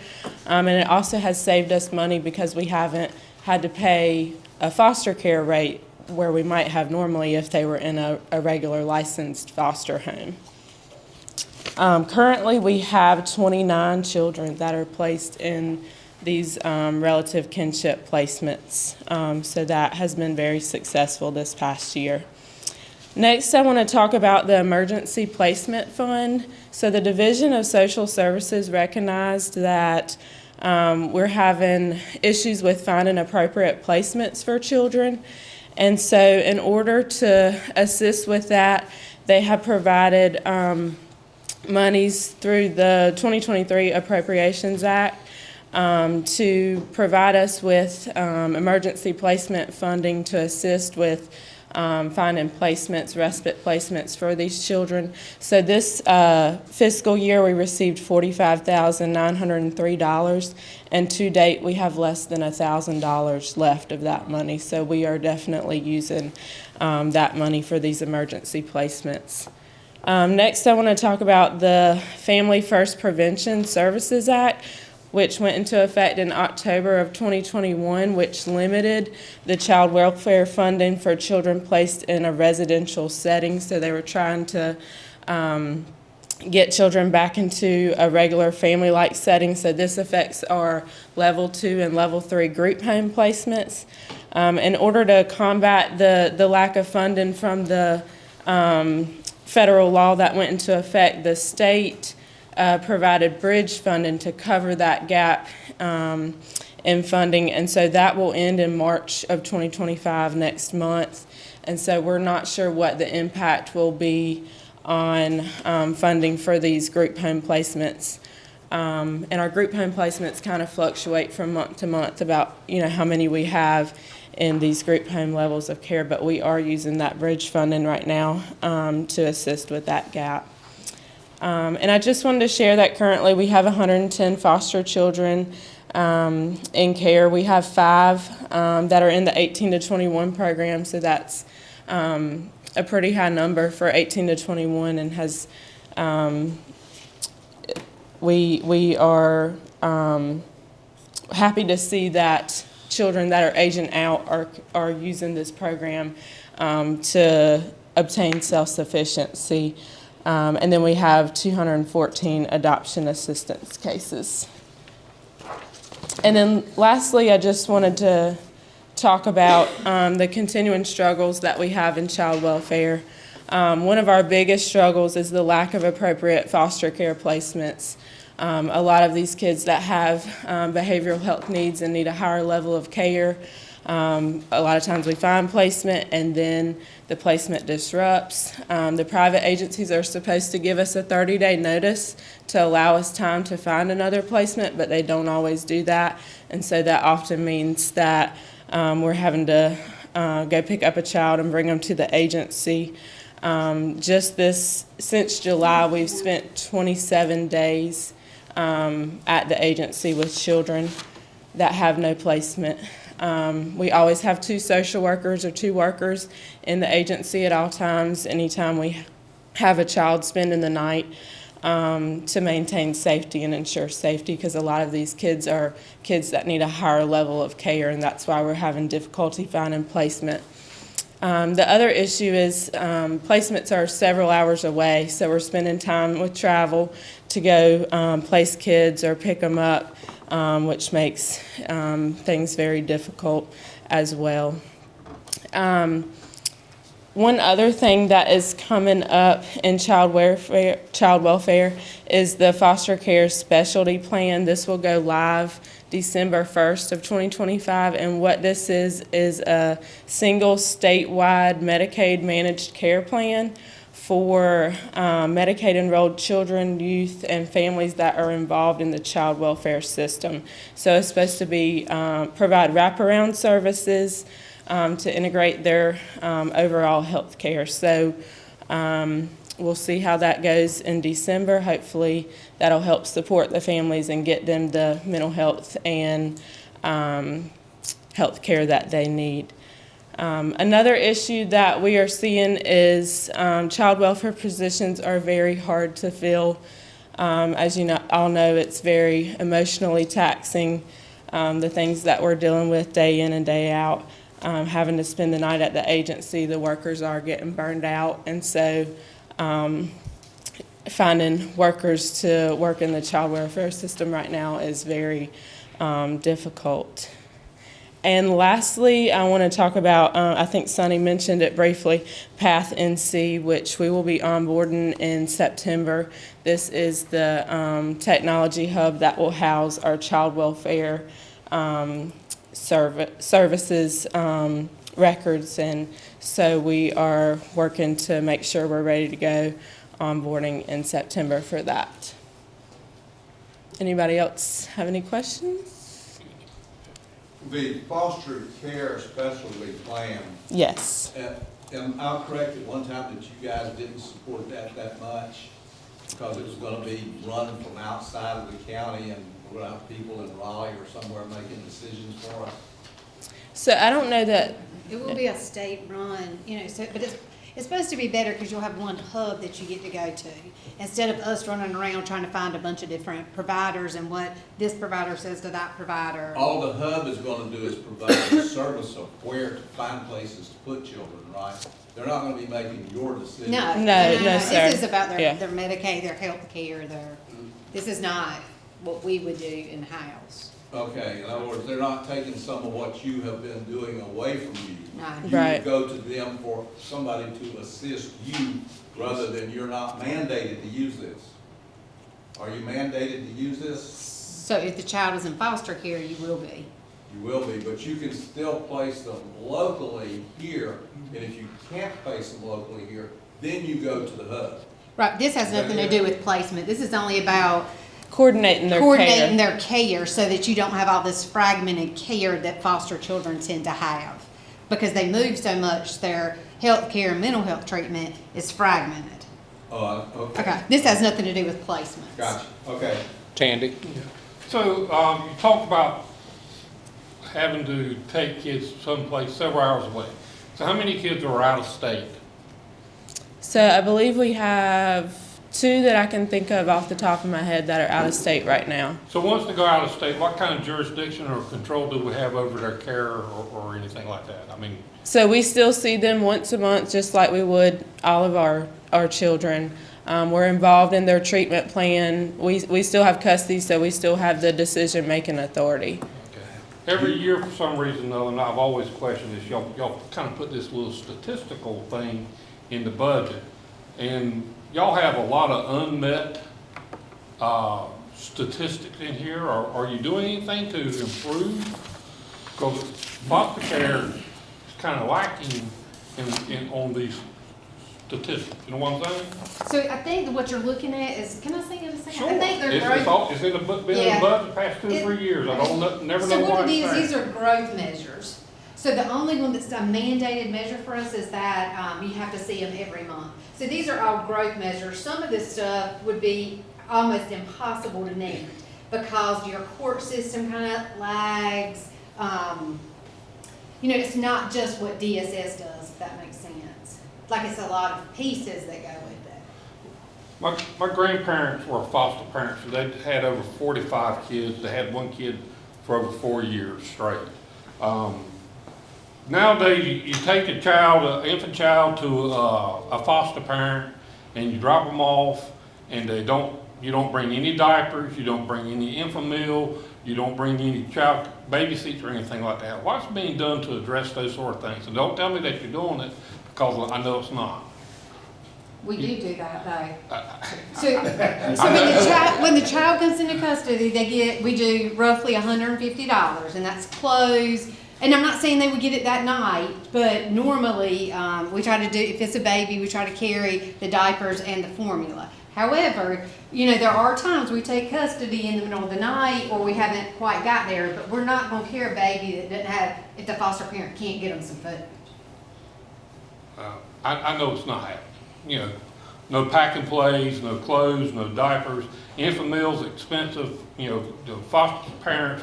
and it also has saved us money because we haven't had to pay a foster care rate where we might have normally if they were in a regular licensed foster home. Currently, we have 29 children that are placed in these relative kinship placements, so that has been very successful this past year. Next, I want to talk about the Emergency Placement Fund. So the Division of Social Services recognized that we're having issues with finding appropriate placements for children. And so in order to assist with that, they have provided monies through the 2023 Appropriations Act to provide us with emergency placement funding to assist with finding placements, respite placements for these children. So this fiscal year, we received $45,903, and to date, we have less than $1,000 left of that money. So we are definitely using that money for these emergency placements. Next, I want to talk about the Family First Prevention Services Act, which went into effect in October of 2021, which limited the child welfare funding for children placed in a residential setting. So they were trying to get children back into a regular family-like setting. So this affects our level 2 and level 3 group home placements. In order to combat the lack of funding from the federal law that went into effect, the state provided bridge funding to cover that gap in funding, and so that will end in March of 2025, next month. And so we're not sure what the impact will be on funding for these group home placements. And our group home placements kind of fluctuate from month to month about how many we have in these group home levels of care, but we are using that bridge funding right now to assist with that gap. And I just wanted to share that currently we have 110 foster children in care. We have 5 that are in the 18 to 21 program, so that's a pretty high number for 18 to 21, and has we are happy to see that children that are aging out are using this program to obtain self-sufficiency. And then we have 214 adoption assistance cases. And then lastly, I just wanted to talk about the continuing struggles that we have in child welfare. One of our biggest struggles is the lack of appropriate foster care placements. A lot of these kids that have behavioral health needs and need a higher level of care, a lot of times we find placement and then the placement disrupts. The private agencies are supposed to give us a 30-day notice to allow us time to find another placement, but they don't always do that. And so that often means that we're having to go pick up a child and bring them to the agency. Since July, we've spent 27 days at the agency with children that have no placement. We always have 2 social workers or 2 workers in the agency at all times, anytime we have a child spending the night, to maintain safety and ensure safety, because a lot of these kids are kids that need a higher level of care, and that's why we're having difficulty finding placement. The other issue is placements are several hours away, so we're spending time with travel to go place kids or pick them up, which makes things very difficult as well. One other thing that is coming up in child welfare is the foster care specialty plan. This will go live December 1st of 2025, and what this is a single statewide Medicaid managed care plan for Medicaid enrolled children, youth, and families that are involved in the child welfare system. So it's supposed to be provide wraparound services to integrate their overall health care. So we'll see how that goes in December. Hopefully that'll help support the families and get them the mental health and health care that they need. Another issue that we are seeing is child welfare positions are very hard to fill. As you all know, it's very emotionally taxing, the things that we're dealing with day in and day out. Having to spend the night at the agency, the workers are getting burned out, and so finding workers to work in the child welfare system right now is very difficult. And lastly, I want to talk about, I think Sonny mentioned it briefly, Path NC, which we will be onboarding in September. This is the technology hub that will house our child welfare services records, and so we are working to make sure we're ready to go onboarding in September for that. Anybody else have any questions? The foster care specialty plan. Yes. Am I correct at one time that you guys didn't support that much? Because it was gonna be running from outside of the county and we're gonna have people in Raleigh or somewhere making decisions for us? So I don't know that. It will be a state run, so, but it's supposed to be better because you'll have one hub that you get to go to. Instead of us running around trying to find a bunch of different providers and what this provider says to that provider. All the hub is gonna do is provide a service of where to find places to put children, right? They're not gonna be making your decision. No, sir. This is about their Yeah. their Medicaid, their health care, this is not what we would do in-house. Okay, in other words, they're not taking some of what you have been doing away from you. Right. You Right. go to them for somebody to assist you rather than you're not mandated to use this. Are you mandated to use this? So if the child is in foster care, you will be. You will be, but you can still place them locally here, and if you can't place them locally here, then you go to the hub. Right, this has nothing to do with placement. This is only about Coordinating their care so that you don't have all this fragmented care that foster children tend to have. Because they move so much, their health care and mental health treatment is fragmented. Okay. Okay, this has nothing to do with placements. Gotcha, okay. Tandy? So, you talked about having to take kids someplace several hours away. So how many kids are out of state? So I believe we have 2 that I can think of off the top of my head that are out of state right now. So once they go out of state, what kind of jurisdiction or control do we have over their care or anything like that? I mean. So we still see them once a month, just like we would all of our children. We're involved in their treatment plan. We still have custody, so we still have the decision-making authority. Okay. Every year, for some reason though, and I've always questioned this, y'all kind of put this little statistical thing in the budget. And y'all have a lot of unmet statistics in here. Are you doing anything to improve? Because foster care is kind of lacking on these statistics. You know what I'm saying? So I think that what you're looking at is, can I say it a second? Sure. I think they're It's in the been in the budget the past 2 or 3 years. I don't never know So why what it it's is, there. these are growth measures. So the only one that's a mandated measure for us is that you have to see them every month. So these are all growth measures. Some of this stuff would be almost impossible to need because your court system kind of lags. It's not just what DSS does, if that makes sense. Like it's a lot of pieces that go with it. My grandparents were foster parents, and they had over 45 kids. They had one kid for over 4 years straight. Nowadays, you take a child, an infant child, to a foster parent, and you drop them off, and you don't bring any diapers, you don't bring any infant meal, you don't bring any child baby seats or anything like that. What's being done to address those sort of things? And don't tell me that you're doing it, Because I know it's not. We do that though. So when the child comes into custody, we do roughly $150, and that's clothes. And I'm not saying they would get it that night, but normally, we try to do, if it's a baby, we try to carry the diapers and the formula. However, there are times we take custody in the middle of the night, or we haven't quite got there, but we're not gonna care a baby that doesn't have, if the foster parent can't get them some food. I know it's not happening. No packing plays, no clothes, no diapers. Infant meal's expensive. The foster parents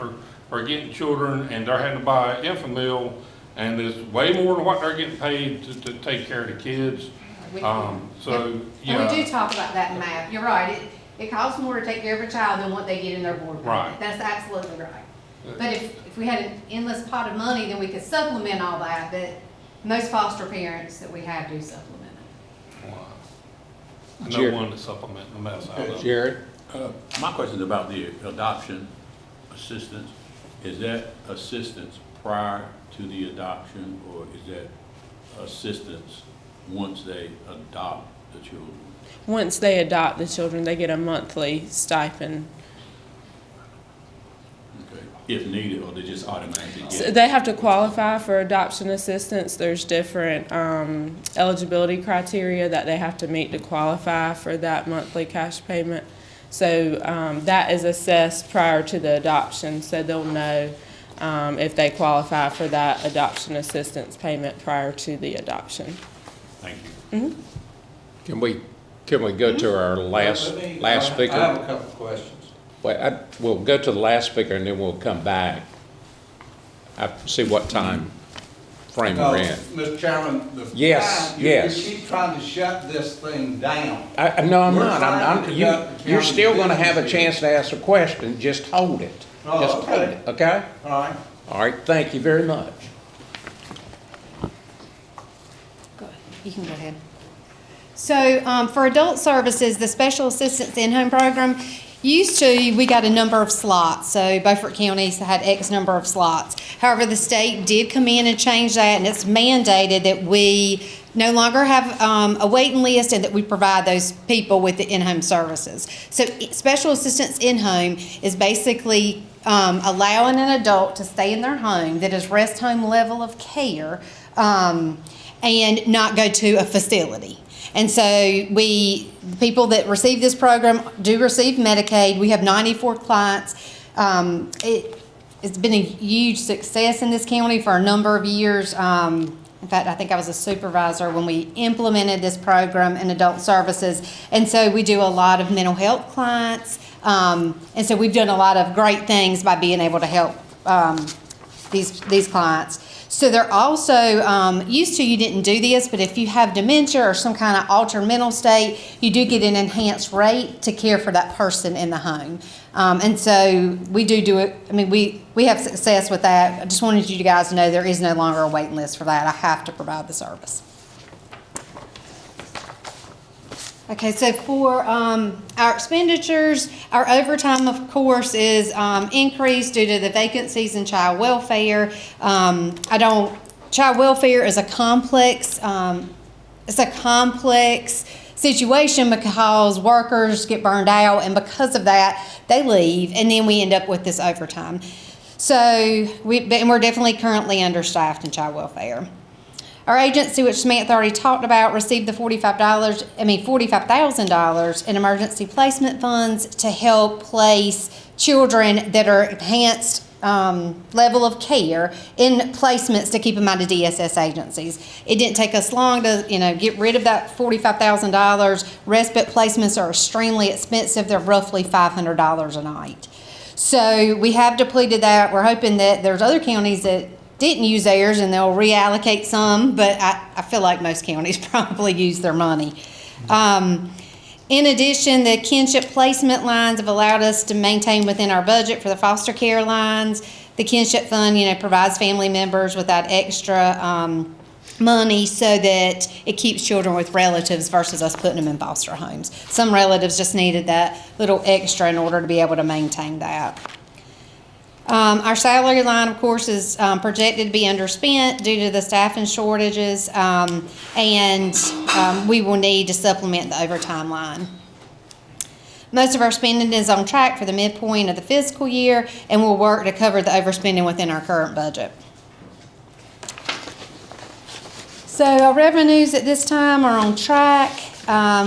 are getting children and they're having to buy infant meal, and it's way more than what they're getting paid to take care of the kids. And we do talk about that in math. You're right. It costs more to take care of a child than what they get in their board payment. Right. That's absolutely right. But if we had an endless pot of money, then we could supplement all that. But most foster parents that we have do supplement it. I know one to supplement the mess out of it. Jared? My question is about the adoption assistance. Is that assistance prior to the adoption, or is that assistance once they adopt the children? Once they adopt the children, they get a monthly stipend. Okay. If needed, or they just automatically get So it? they have to qualify for adoption assistance. There's different eligibility criteria that they have to meet to qualify for that monthly cash payment. So that is assessed prior to the adoption, so they'll know if they qualify for that adoption assistance payment prior to the adoption. Thank you. Can we go to our last speaker? I have a couple of questions. We'll go to the last speaker and then we'll come back. I see what time frame we're in. Mr. Chairman, Yes, yes. You keep trying to shut this thing down. No, I'm We're not. trying to conduct the You're county still gonna have a business chance to ask a question. Just hold it. Oh, Just okay. hold it, okay? All right. All right, thank you very much. You can go ahead. So for adult services, the special assistance in-home program, we got a number of slots. So Beaufort County had X number of slots. However, the state did come in and change that, and it's mandated that we no longer have a waiting list and that we provide those people with the in-home services. So special assistance in-home is basically allowing an adult to stay in their home that is rest home level of care and not go to a facility. And so the people that receive this program do receive Medicaid. We have 94 clients. It's been a huge success in this county for a number of years. In fact, I think I was a supervisor when we implemented this program in adult services. And so we do a lot of mental health clients. And so we've done a lot of great things by being able to help these clients. So they're also used to, you didn't do this, but if you have dementia or some kind of altered mental state, you do get an enhanced rate to care for that person in the home. And so we do it. I mean, we have success with that. I just wanted you guys to know there is no longer a waiting list for that. I have to provide the service. Okay, so for our expenditures, our overtime, of course, is increased due to the vacancies in child welfare. Child welfare is a complex, situation because workers get burned out, and because of that, they leave, and then we end up with this overtime. So we're definitely currently understaffed in child welfare. Our agency, which Samantha already talked about, received the $45,000 in emergency placement funds to help place children that are enhanced level of care in placements to keep them out of DSS agencies. It didn't take us long to, get rid of that $45,000. Respite placements are extremely expensive. They're roughly $500 a night. So we have depleted that. We're hoping that there's other counties that didn't use theirs and they'll reallocate some, but I feel like most counties probably use their money. In addition, the kinship placement lines have allowed us to maintain within our budget for the foster care lines. The kinship fund, provides family members with that extra money so that it keeps children with relatives versus us putting them in foster homes. Some relatives just needed that little extra in order to be able to maintain that. Our salary line, of course, is projected to be underspent due to the staffing shortages, and we will need to supplement the overtime line. Most of our spending is on track for the midpoint of the fiscal year, and we'll work to cover the overspending within our current budget. So our revenues at this time are on track.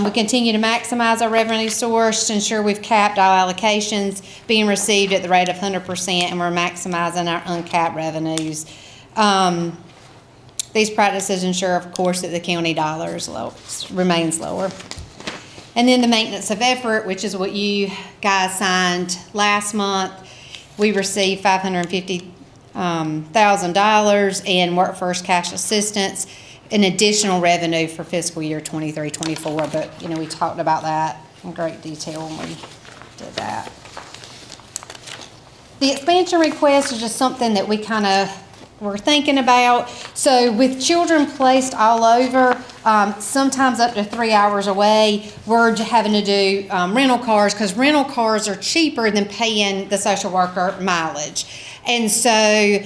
We continue to maximize our revenue source to ensure we've capped all allocations being received at the rate of 100%, and we're maximizing our uncapped revenues. These practices ensure, of course, that the county dollar remains lower. And then the maintenance of effort, which is what you guys signed last month. We received $550,000 in workforce cash assistance, an additional revenue for fiscal year 23-24. But, you know, we talked about that in great detail when we did that. The expansion request is just something that we kind of were thinking about. So with children placed all over, sometimes up to 3 hours away, we're having to do rental cars, because rental cars are cheaper than paying the social worker mileage. And so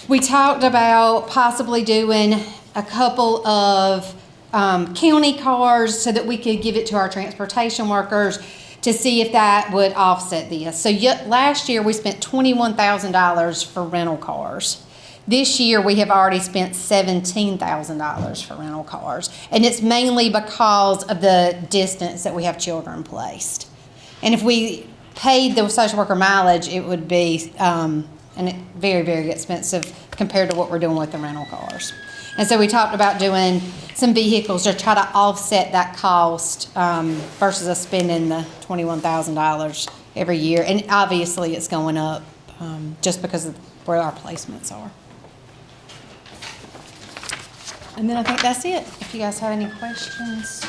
we talked about possibly doing a couple of county cars so that we could give it to our transportation workers to see if that would offset this. So last year we spent $21,000 for rental cars. This year, we have already spent $17,000 for rental cars, and it's mainly because of the distance that we have children placed. And if we paid the social worker mileage, it would be very, very expensive compared to what we're doing with the rental cars. And so we talked about doing some vehicles to try to offset that cost versus us spending the $21,000 every year. And obviously, it's going up just because of where our placements are. And then I think that's it. If you guys have any questions.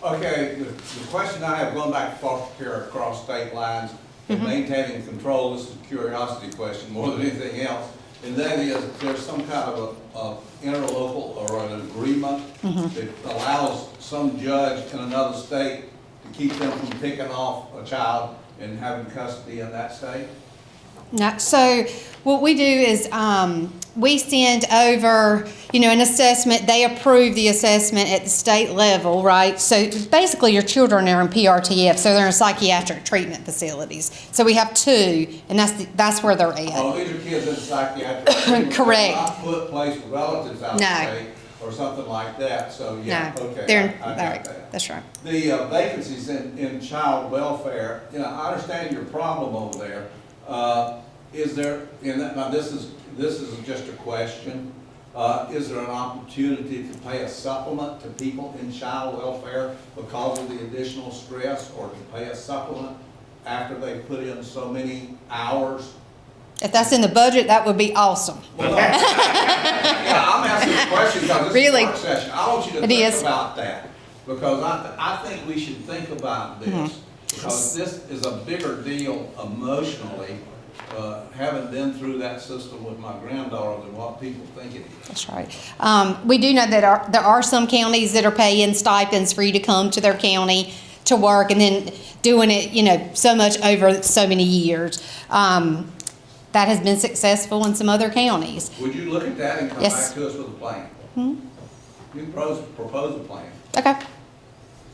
Okay, the question I have, going back to foster care across state lines, and maintaining control, this is a curiosity question more than anything else, and that is, there's some kind of a interlocal or an agreement that allows some judge in another state to keep them from picking off a child and having custody in that state? No, so what we do is we send over, an assessment. They approve the assessment at the state level, right? So basically your children are in PRTF, so they're in psychiatric treatment facilities. So we have two, and that's where they're at. Oh, these are kids in psychiatric treatment. Correct. Not put placed with relatives out of state or something like that, so yeah, no, okay. They're I got that. That's right. The vacancies in child welfare, I understand your problem over there. Is there, now this is just a question, is there an opportunity to pay a supplement to people in child welfare because of the additional stress, or to pay a supplement after they put in so many hours? If that's in the budget, that would be awesome. Well, no. Yeah, I'm asking the question because this is a work session. I want you to think about that, because I think we should think about this, because this is a bigger deal emotionally, having been through that system with my granddaughter, than what people think it is. That's right. We do know that there are some counties that are paying stipends for you to come to their county to work, and then doing it, so much over so many years. That has been successful in some other counties. Would you look at that and come back to us with a plan? You can propose a plan. Okay,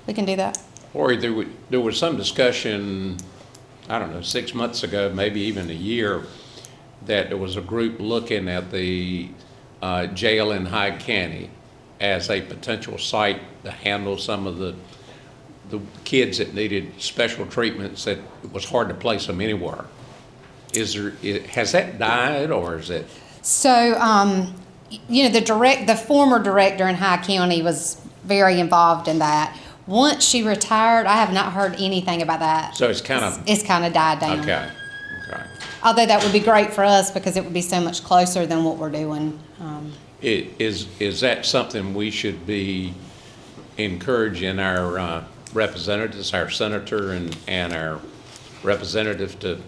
we can do that. Or there was some discussion, I don't know, 6 months ago, maybe even a year, that there was a group looking at the jail in Hyde County as a potential site to handle some of the kids that needed special treatments, that it was hard to place them anywhere. Has that died, or is it? So, the former director in Hyde County was very involved in that. Once she retired, I have not heard anything about that. So it's kind of died down. Okay. Although that would be great for us, because it would be so much closer than what we're doing. Is that something we should be encouraging our representatives, our senator and our representative to?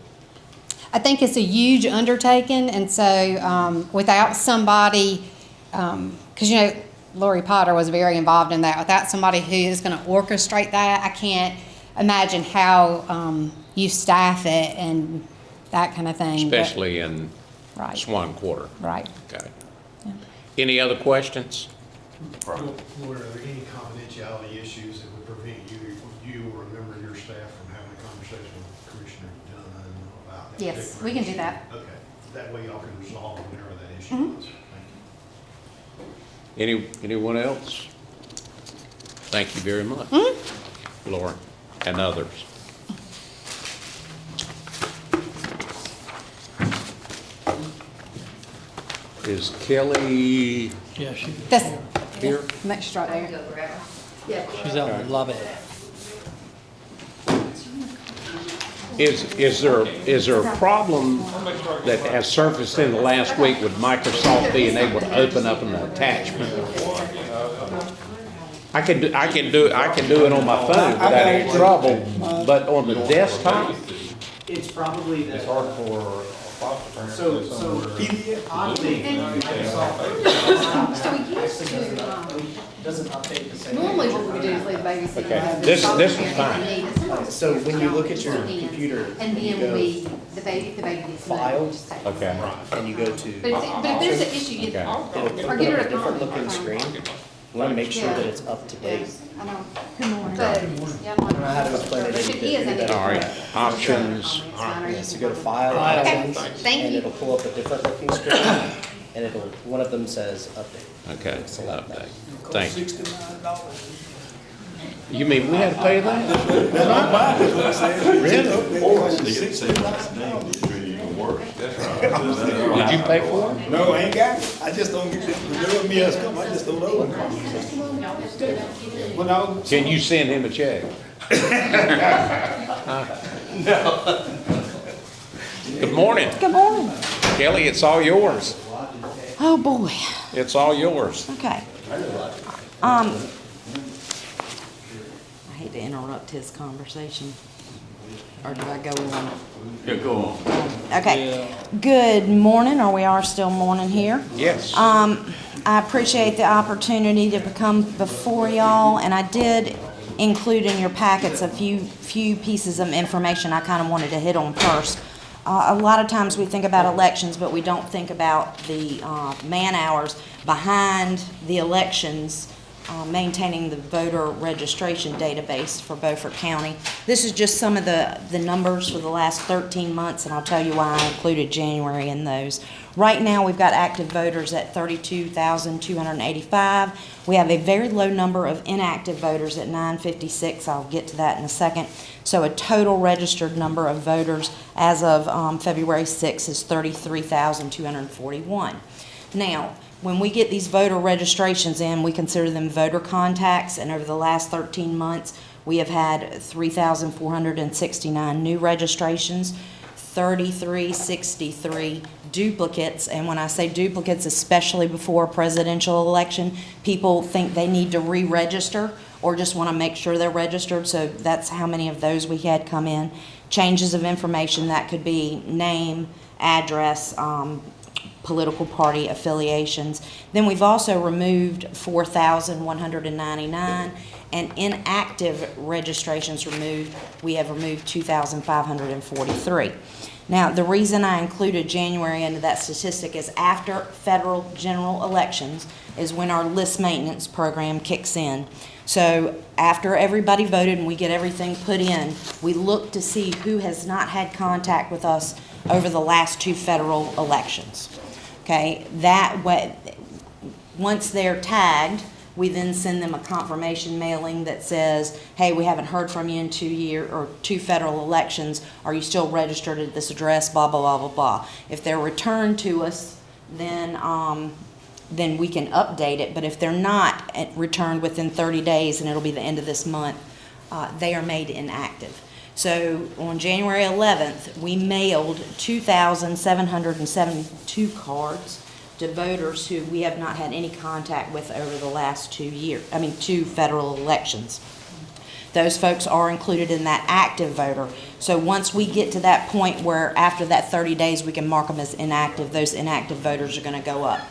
I think it's a huge undertaking, and so without somebody, because Lori Potter was very involved in that. Without somebody who is going to orchestrate that, I can't imagine how you staff it and that kind of thing. but- especially in Right. Swan Quarter. Right. Okay. Any other questions? Lord, are there any confidentiality issues that would prevent you or a member of your staff from having a conversation with Commissioner Dunn about that? Yes, we can do that. Okay, that way y'all can resolve whatever that issue Mhm. is. Thank you. Anyone else? Thank you very much, Laura, and others. Is Kelly Yeah, That's, here? make sure right there. she's out in Love it. Is there a problem that has surfaced in the last week with Microsoft being able to open up an attachment? I can do it on my phone without any trouble, but on the desktop? It's probably that. It's hard for So oddly, So we used to, doesn't update the same. normally what we do is leave babysitter. Okay, this is fine. So when you look at your computer, And you then go the baby gets. File. Okay. and you go to. But if there's an issue, you Okay. It'll or put get her up a a different copy. looking screen. You want to make sure that it's up to date. I know. Good morning. But, yeah, I don't know how to explain it But if any it is, I need to. All right, options. Yes, you go to file Okay, options, thank and you. it'll pull up a different looking screen, and one of them says update. Okay, update. Thank you. You mean we had to pay that? Did you pay for it? No, I ain't got it. I just don't get it. Whenever me else come, I just don't know them. When I was, Can you send him a check? Good morning. Good morning. Kelly, it's all yours. Oh, boy. It's all yours. Okay. I hate to interrupt his conversation. Or do I go on? Yeah, go on. Okay. Good morning, or we are still morning here. Yes. I appreciate the opportunity to come before y'all, and I did include in your packets a few pieces of information I kind of wanted to hit on first. A lot of times we think about elections, but we don't think about the man hours behind the elections, maintaining the voter registration database for Beaufort County. This is just some of the numbers for the last 13 months, and I'll tell you why I included January in those. Right now, we've got active voters at 32,285. We have a very low number of inactive voters at 956. I'll get to that in a second. So a total registered number of voters as of February 6th is 33,241. Now, when we get these voter registrations in, we consider them voter contacts, and over the last 13 months, we have had 3,469 new registrations, 3,363 duplicates, and when I say duplicates, especially before a presidential election, people think they need to re-register or just want to make sure they're registered, so that's how many of those we had come in. Changes of information, that could be name, address, political party affiliations. Then we've also removed 4,199, and inactive registrations removed, we have removed 2,543. Now, the reason I included January into that statistic is after federal general elections is when our list maintenance program kicks in. So after everybody voted and we get everything put in, we look to see who has not had contact with us over the last two federal elections. Okay, that way, once they're tagged, we then send them a confirmation mailing that says, hey, we haven't heard from you in 2 federal elections. Are you still registered at this address? Blah, blah, blah, blah, blah. If they're returned to us, then we can update it. But if they're not returned within 30 days, and it'll be the end of this month, they are made inactive. So on January 11th, we mailed 2,772 cards to voters who we have not had any contact with over the last 2 federal elections. Those folks are included in that active voter. So once we get to that point where after that 30 days we can mark them as inactive, those inactive voters are going to go up.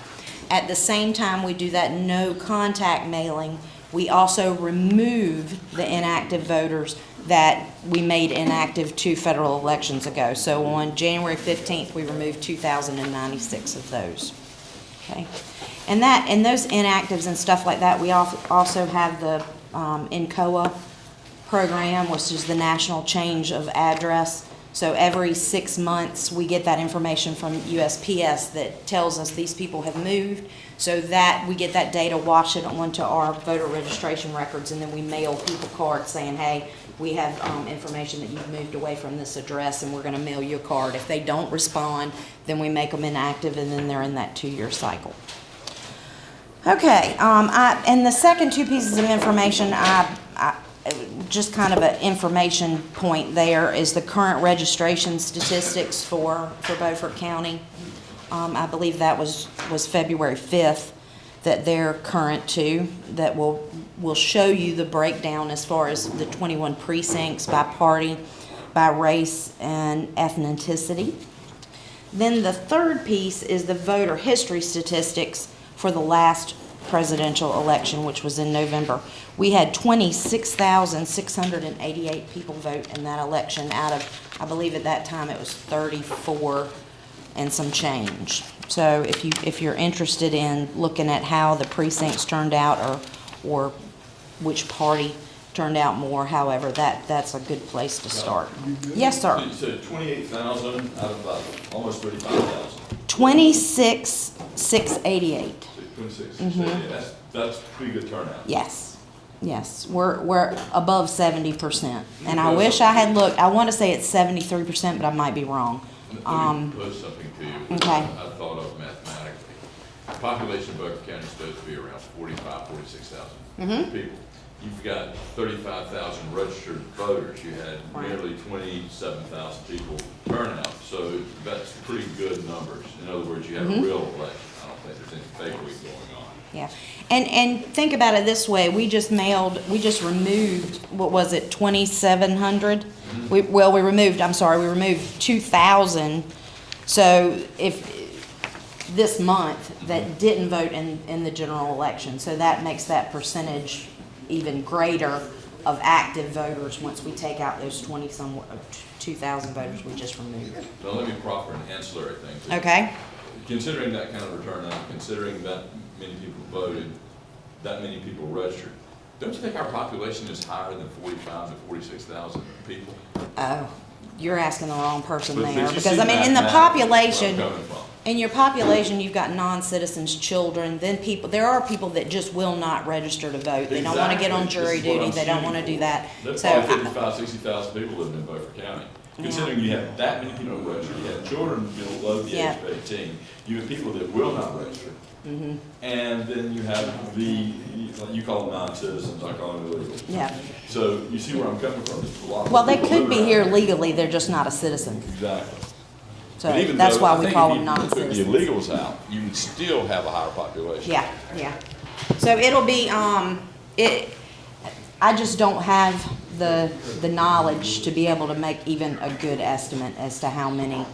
At the same time we do that no contact mailing, we also remove the inactive voters that we made inactive 2 federal elections ago. So on January 15th, we removed 2,096 of those. Okay, and those inactives and stuff like that, we also have the NCOA program, which is the National Change of Address. So every 6 months, we get that information from USPS that tells us these people have moved, so that we get that data, wash it onto our voter registration records, and then we mail people cards saying, hey, we have information that you've moved away from this address, and we're going to mail you a card. If they don't respond, then we make them inactive, and then they're in that 2-year cycle. Okay, and the second 2 pieces of information, just kind of an information point there, is the current registration statistics for Beaufort County. I believe that was February 5th that they're current to, that will show you the breakdown as far as the 21 precincts by party, by race, and ethnicity. Then the third piece is the voter history statistics for the last presidential election, which was in November. We had 26,688 people vote in that election out of, I believe at that time it was 34 and some change. So if you're interested in looking at how the precincts turned out, or which party turned out more, however, that's a good place to start. Yes, sir. You said 28,000 out of almost 35,000. 26,688. 26,688. That's pretty good turnout. Yes, we're above 70%, and I wish I had looked. I want to say it's 73%, but I might be wrong. Let me pose something to you. Okay. I thought of mathematically. The population of Beaufort County is supposed to be around 46,000 people. You've got 35,000 registered voters. You had nearly 27,000 people turnout. So that's pretty good numbers. In other words, you had a real election. I don't think there's any fakery going on. Yeah, and think about it this way: we just removed, what was it, 2,700? We removed 2,000. So if this month that didn't vote in the general election, so that makes that percentage even greater of active voters once we take out those 2,000 voters we just removed. So let me proffer an ancillary thing. Okay. Considering that kind of return out, considering that many people voted, that many people registered, don't you think our population is higher than 45 to 46,000 people? Oh, you're asking the wrong person But there, you because see I mean, in the mathematically population, where I'm coming from. in your population, you've got non-citizens, children, then there are people that just will not register to vote. They don't want to get on jury duty, they don't want to do that. There's So, probably 55, 60,000 people living in Beaufort County. Considering you have that many people registered, you have children below the age of 18, you have people that will not register. And then you have you call them non-citizens, I call them illegal. yeah. So you see where I'm coming from. There's a lot of Well, they people could be living here around. legally, they're just not a citizen. Exactly. So But even that's though, why I we think call if them you took the non-citizens. illegals out, you would still have a higher population. Yeah. So it'll be, I just don't have the knowledge to be able to make even a good estimate as to how many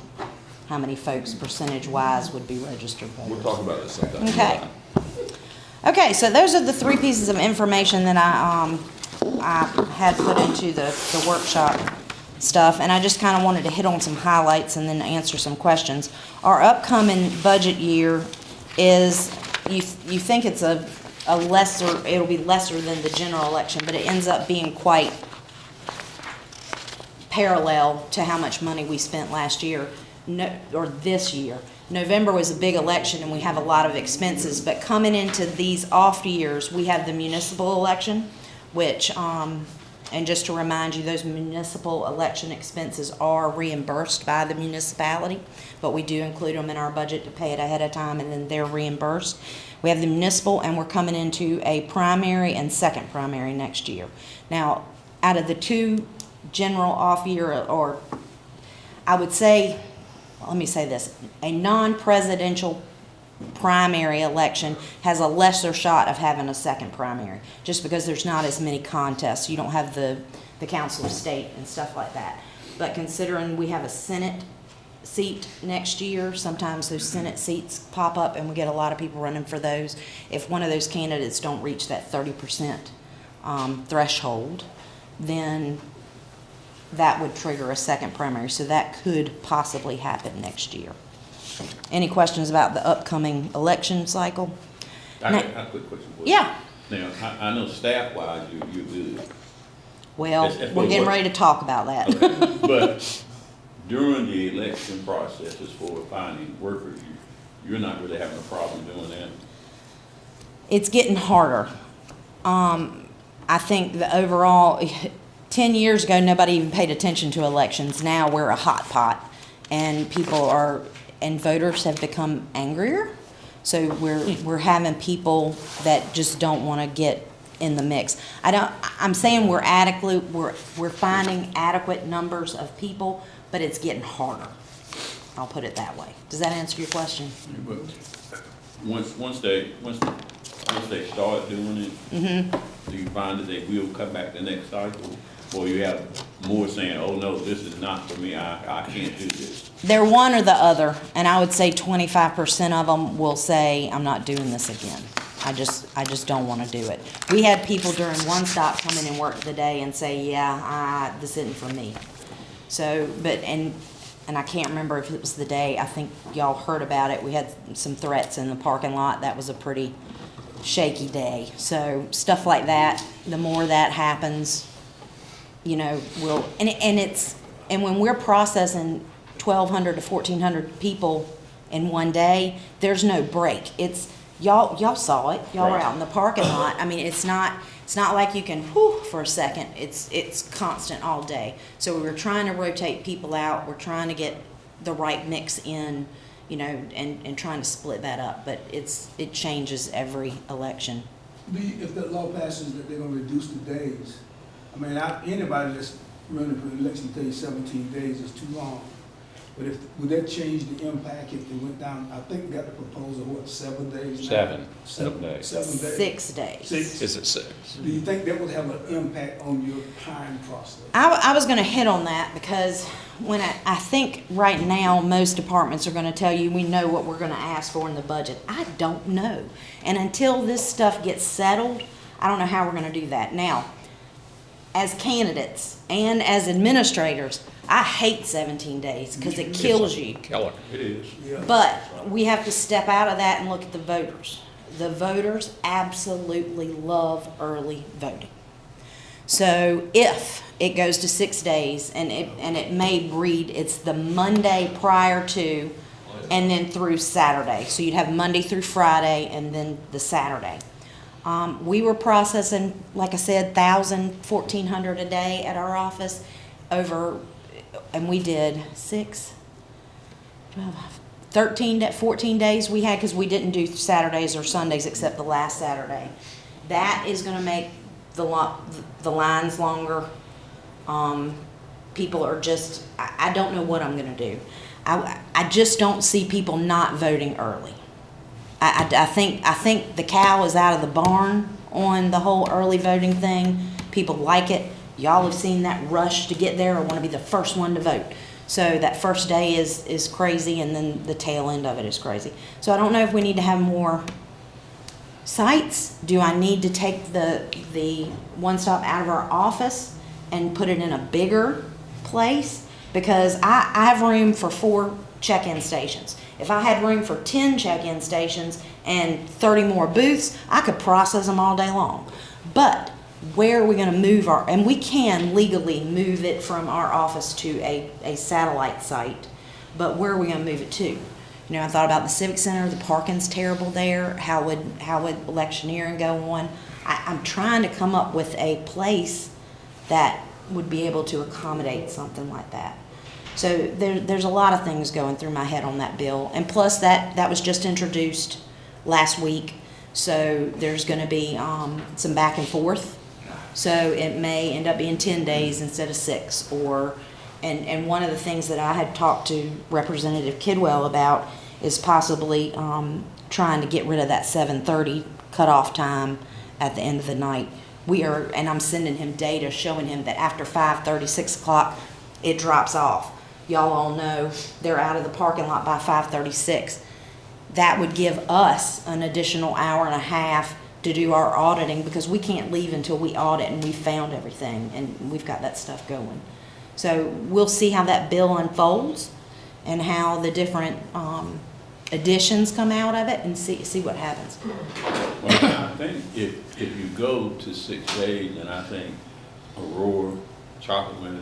folks percentage-wise would be registered voters. We'll talk about this sometime. Okay, so those are the 3 pieces of information that I had put into the workshop stuff, and I just kind of wanted to hit on some highlights and then answer some questions. Our upcoming budget year is, you think it's it'll be lesser than the general election, but it ends up being quite parallel to how much money we spent last year, or this year. November was a big election and we have a lot of expenses, but coming into these off years, we have the municipal election, which, and just to remind you, those municipal election expenses are reimbursed by the municipality, but we do include them in our budget to pay it ahead of time, and then they're reimbursed. We have the municipal, and we're coming into a primary and second primary next year. Now, out of the 2 general off year, or I would say, let me say this, a non-presidential primary election has a lesser shot of having a second primary, just because there's not as many contests. You don't have the Council of State and stuff like that. But considering we have a Senate seat next year, sometimes those Senate seats pop up and we get a lot of people running for those. If one of those candidates don't reach that 30% threshold, then that would trigger a second primary. So that could possibly happen next year. Any questions about the upcoming election cycle? I got a quick question for you. Yeah. Now, I know staff-wise, you're good. Well, As we're getting what- ready to talk about that. Okay. But during the election processes for finding workers, you're not really having a problem doing that? It's getting harder. I think the overall, 10 years ago, nobody even paid attention to elections. Now we're a hot pot, and and voters have become angrier. So we're having people that just don't want to get in the mix. I'm saying we're finding adequate numbers of people, but it's getting harder. I'll put it that way. Does that answer your question? But once they start doing it, do you find that they will come back the next cycle? Or you have more saying, oh no, this is not for me, I can't do this? They're one or the other, and I would say 25% of them will say, I'm not doing this again. I just don't want to do it. We had people during One Stop come in and work the day and say, yeah, this isn't for me. So, and I can't remember if it was the day, I think y'all heard about it. We had some threats in the parking lot. That was a pretty shaky day. So stuff like that, the more that happens, you know, and when we're processing 1,200 to 1,400 people in one day, there's no break. It's, y'all saw it. Y'all were out in the parking lot. I mean, it's not like you can whew for a second. It's constant all day. So we were trying to rotate people out. We're trying to get the right mix in, you know, and trying to split that up. But it changes every election. If the law passes that they're gonna reduce the days, I mean, anybody that's running for election tell you 17 days is too long. But would that change the impact if they went down, I think we got the proposal, what, 7 days now? 7 days. 7 days. 6 days. Is it 6? Do you think that would have an impact on your hiring process? I was going to hit on that because when I think right now most departments are going to tell you we know what we're going to ask for in the budget. I don't know. And until this stuff gets settled, I don't know how we're going to do that. Now, as candidates and as administrators, I hate 17 days because it kills you. Killer. It is. But we have to step out of that and look at the voters. The voters absolutely love early voting. So if it goes to 6 days, and it may read, it's the Monday prior to, and then through Saturday. So you'd have Monday through Friday, and then the Saturday. We were processing, like I said, 1,000, 1,400 a day at our office and we did 14 days we had, because we didn't do Saturdays or Sundays except the last Saturday. That is going to make the lines longer. People are just, I don't know what I'm going to do. I just don't see people not voting early. I think the cow is out of the barn on the whole early voting thing. People like it. Y'all have seen that rush to get there or want to be the first one to vote. So that first day is crazy, and then the tail end of it is crazy. So I don't know if we need to have more sites. Do I need to take the One Stop out of our office and put it in a bigger place? Because I have room for 4 check-in stations. If I had room for 10 check-in stations and 30 more booths, I could process them all day long. But where are we going to move and we can legally move it from our office to a satellite site, but where are we going to move it to? You know, I thought about the Civic Center, the parking's terrible there. How would electioneering go on? I'm trying to come up with a place that would be able to accommodate something like that. So there's a lot of things going through my head on that bill. And plus that was just introduced last week. So there's going to be some back and forth. So it may end up being 10 days instead of 6. And one of the things that I had talked to Representative Kidwell about is possibly trying to get rid of that 7:30 cutoff time at the end of the night. And I'm sending him data showing him that after 5:30, 6 o'clock, it drops off. Y'all all know they're out of the parking lot by 5:36. That would give us an additional hour and a half to do our auditing, because we can't leave until we audit and we found everything and we've got that stuff going. So we'll see how that bill unfolds and how the different additions come out of it and see what happens. Well, I think if you go to 6 days, and I think Aurora, Chocolate,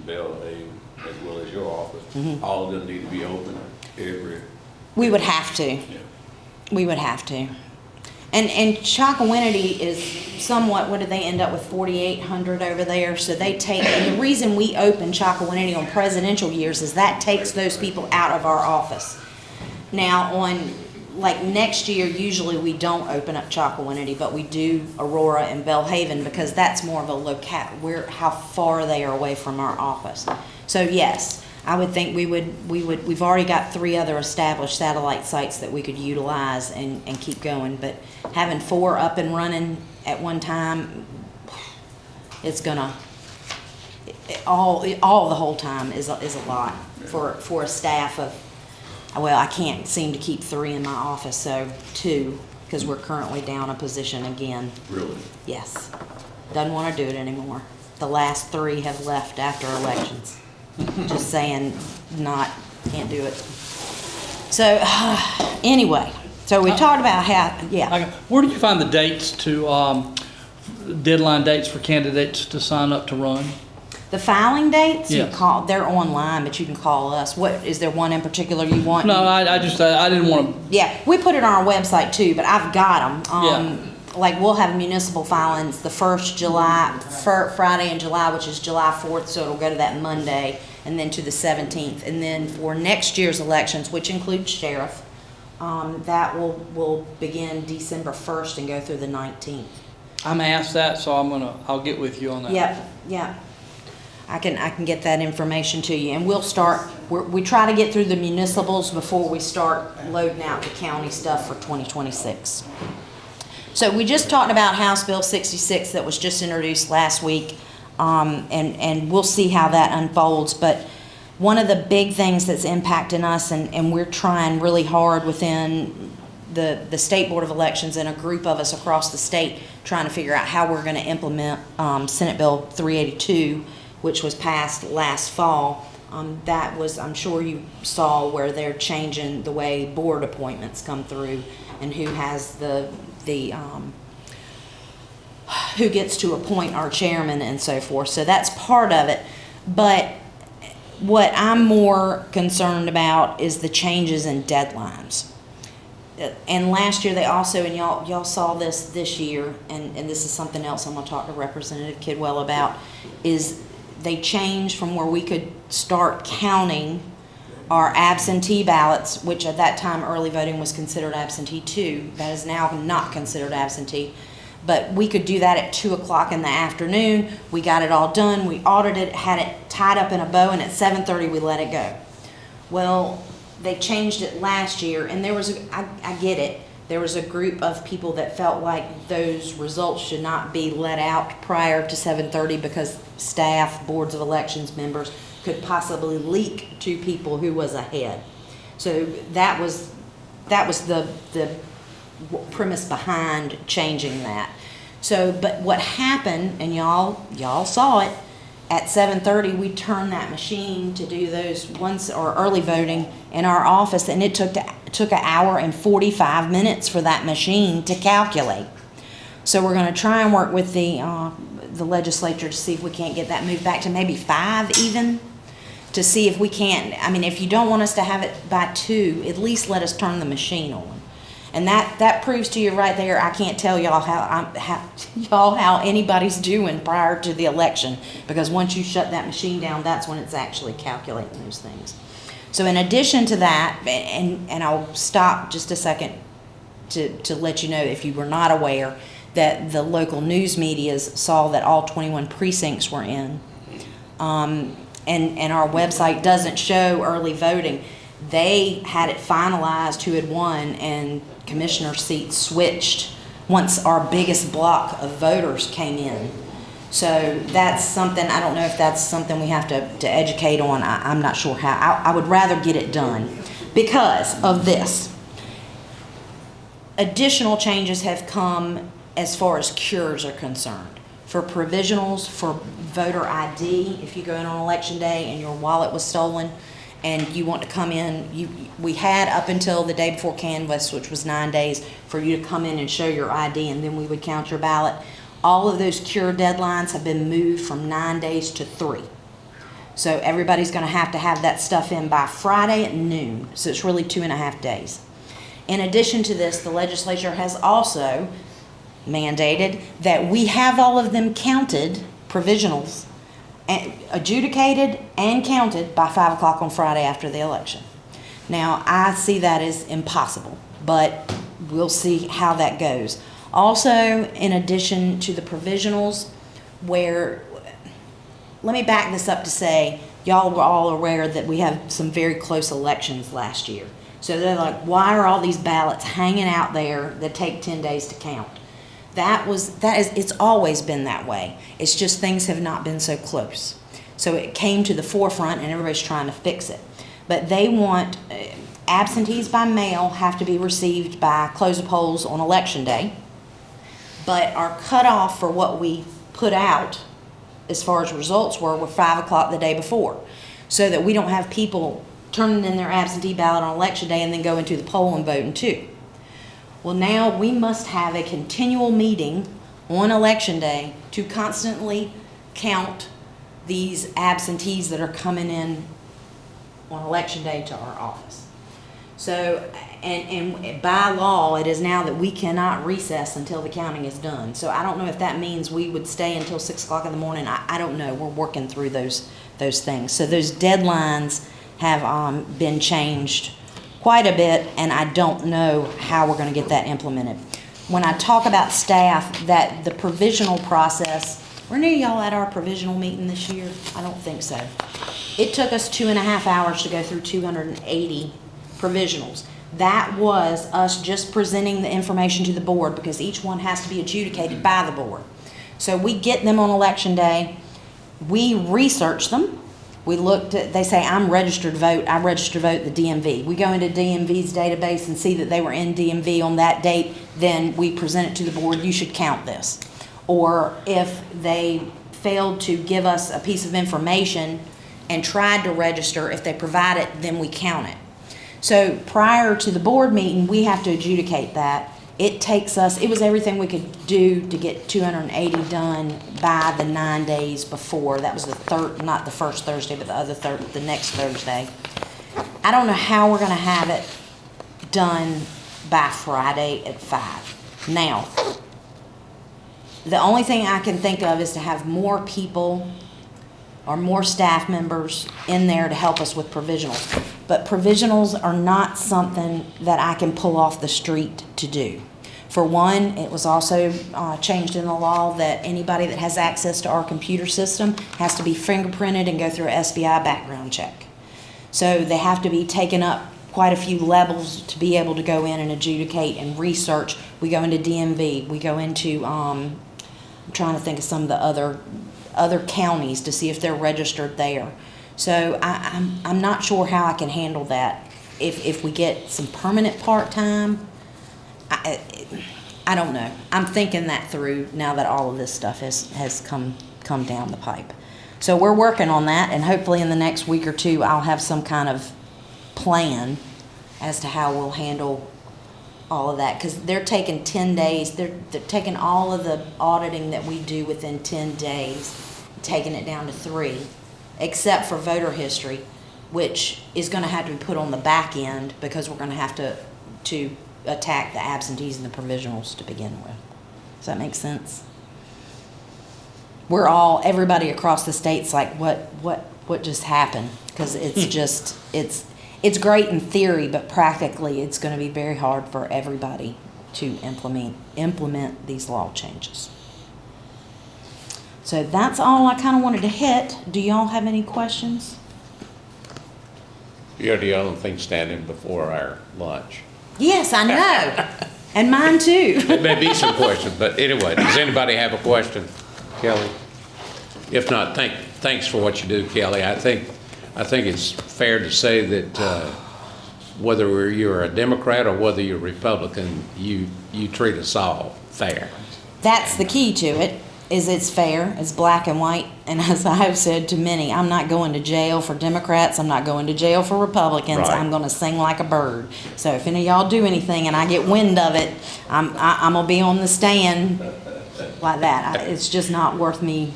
Belhaven, as well as your office, all of them need to be open every. We would have to. Yeah. We would have to. And Chocowinity is somewhat, what did they end up with, 4,800 over there? So they take, and the reason we open Chocowinity on presidential years is that takes those people out of our office. Now, on, like, next year, usually we don't open up Chocowinity, but we do Aurora and Belhaven because that's more of a locale, how far they are away from our office. So yes, I would think we've already got 3 other established satellite sites that we could utilize and keep going, but having 4 up and running at one time, it's gonna, all the whole time is a lot for a staff of, well, I can't seem to keep 3 in my office, so 2, because we're currently down a position again. Really? Yes. Doesn't want to do it anymore. The last 3 have left after elections. Just saying, can't do it. So, anyway, so we talked about how, yeah. Where did you find the dates to, deadline dates for candidates to sign up to run? The filing dates, Yes. they're online, but you can call us. What, is there one in particular you want? No, I didn't want to. Yeah, we put it on our website too, but I've got them. Yeah. Like, we'll have municipal filings the first Friday in July, which is July 4th, so it'll go to that Monday, and then to the 17th. And then for next year's elections, which includes sheriff, that will begin December 1st and go through the 19th. I'm asked that, so I'll get with you on that. Yep. I can get that information to you, and we'll start, we try to get through the municipals before we start loading out the county stuff for 2026. So we just talked about House Bill 66 that was just introduced last week, and we'll see how that unfolds. But one of the big things that's impacting us, and we're trying really hard within the State Board of Elections and a group of us across the state trying to figure out how we're going to implement Senate Bill 382, which was passed last fall. That was, I'm sure you saw, where they're changing the way board appointments come through and who has who gets to appoint our chairman and so forth. So that's part of it. But what I'm more concerned about is the changes in deadlines. And last year they also, and y'all saw this year, and this is something else I'm going to talk to Representative Kidwell about, is they changed from where we could start counting our absentee ballots, which at that time early voting was considered absentee too. That is now not considered absentee. But we could do that at 2 o'clock in the afternoon. We got it all done. We audited it, had it tied up in a bow, and at 7:30 we let it go. Well, they changed it last year, and there was, I get it, there was a group of people that felt like those results should not be let out prior to 7:30 because staff, boards of elections members could possibly leak to people who was ahead. So that was the premise behind changing that. So, but what happened, and y'all saw it, at 7:30 we turned that machine to do those early voting in our office, and it took an hour and 45 minutes for that machine to calculate. So we're going to try and work with the legislature to see if we can't get that moved back to maybe 5 even, to see if we can't. I mean, if you don't want us to have it by 2, at least let us turn the machine on. And that proves to you right there, I can't tell y'all how anybody's doing prior to the election, because once you shut that machine down, that's when it's actually calculating those things. So in addition to that, and I'll stop just a second to let you know, if you were not aware, that the local news medias saw that all 21 precincts were in. And our website doesn't show early voting. They had it finalized who had won, and commissioner seats switched once our biggest block of voters came in. So that's something, I don't know if that's something we have to educate on. I'm not sure how. I would rather get it done because of this. Additional changes have come as far as cures are concerned. for provisionals, for voter ID, if you go in on election day and your wallet was stolen and you want to come in, we had up until the day before canvass, which was 9 days, for you to come in and show your ID, and then we would count your ballot. All of those cure deadlines have been moved from 9 days to 3. So everybody's going to have that stuff in by Friday at noon. So it's really 2.5 days. In addition to this, the legislature has also mandated that we have all of them counted, provisionals, adjudicated and counted by 5 o'clock on Friday after the election. Now, I see that as impossible, but we'll see how that goes. Also, in addition to the provisionals, let me back this up to say, y'all were all aware that we had some very close elections last year. So they're like, why are all these ballots hanging out there that take 10 days to count? It's always been that way. It's just things have not been so close. So it came to the forefront and everybody's trying to fix it. But they want, absentees by mail have to be received by close of polls on election day. But our cutoff for what we put out as far as results were 5 o'clock the day before. So that we don't have people turning in their absentee ballot on election day and then go into the poll and voting too. Well, now we must have a continual meeting on election day to constantly count these absentees that are coming in on election day to our office. So, and by law, it is now that we cannot recess until the counting is done. So I don't know if that means we would stay until 6 o'clock in the morning. I don't know. We're working through those things. So those deadlines have been changed quite a bit, and I don't know how we're going to get that implemented. When I talk about staff, that the provisional process, were any of y'all at our provisional meeting this year? I don't think so. It took us 2.5 hours to go through 280 provisionals. That was us just presenting the information to the board because each one has to be adjudicated by the board. So we get them on election day, we research them. We looked at, they say, I'm registered to vote, I registered to vote the DMV. We go into DMV's database and see that they were in DMV on that date, then we present it to the board, you should count this. Or if they failed to give us a piece of information and tried to register, if they provide it, then we count it. So prior to the board meeting, we have to adjudicate that. It takes us, it was everything we could do to get 280 done by the 9 days before. That was the third, not the first Thursday, but the next Thursday. I don't know how we're going to have it done by Friday at 5. Now, the only thing I can think of is to have more people or more staff members in there to help us with provisionals. But provisionals are not something that I can pull off the street to do. For one, it was also changed in the law that anybody that has access to our computer system has to be fingerprinted and go through an SBI background check. So they have to be taken up quite a few levels to be able to go in and adjudicate and research. We go into DMV, we go into, I'm trying to think of some of the other counties to see if they're registered there. So I'm not sure how I can handle that. If we get some permanent part-time, I don't know. I'm thinking that through now that all of this stuff has come down the pipe. So we're working on that, and hopefully in the next week or two I'll have some kind of plan as to how we'll handle all of that, because they're taking 10 days. They're taking all of the auditing that we do within 10 days, taking it down to 3, except for voter history, which is going to have to be put on the back end because we're going to have to attack the absentees and the provisionals to begin with. Does that make sense? Everybody across the state's like, what just happened? Because it's just, it's great in theory, but practically it's going to be very hard for everybody to implement these law changes. So that's all I kind of wanted to hit. Do y'all have any questions? You're the only thing standing before our lunch. Yes, I know. And mine too. There may be some questions, but anyway, does anybody have a question, Kelly? If not, thanks for what you do, Kelly. I think it's fair to say that whether you're a Democrat or whether you're a Republican, you treat us all fair. That's the key to it. is it's fair, it's black and white, and as I have said to many, I'm not going to jail for Democrats, I'm not going to jail for Republicans, Right. I'm gonna sing like a bird. So if any of y'all do anything and I get wind of it, I'm gonna be on the stand like that. It's just not worth me,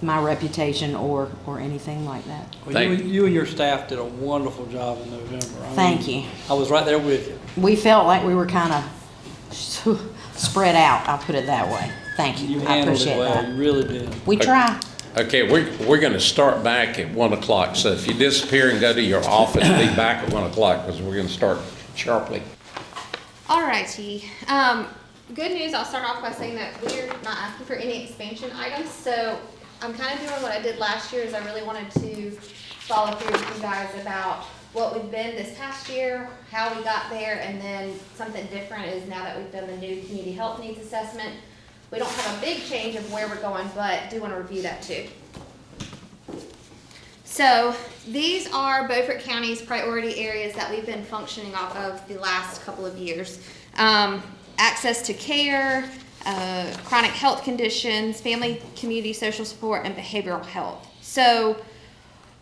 my reputation or anything like that. Well, you and your staff did a wonderful job in November. Thank you. I was right there with you. We felt like we were kind of spread out, I'll put it that way. Thank you, You I handled appreciate it well, that. you really did. We try. Okay, we're going to start back at 1 o'clock, so if you disappear and go to your office, be back at 1 o'clock, because we're going to start sharply. All righty. Good news, I'll start off by saying that we're not asking for any expansion items, so I'm kind of doing what I did last year, is I really wanted to follow through with you guys about what we've been this past year, how we got there, and then something different is now that we've done the new community health needs assessment, we don't have a big change of where we're going, but do want to review that too. So these are Beaufort County's priority areas that we've been functioning off of the last couple of years. Access to care, chronic health conditions, family, community, social support, and behavioral health. So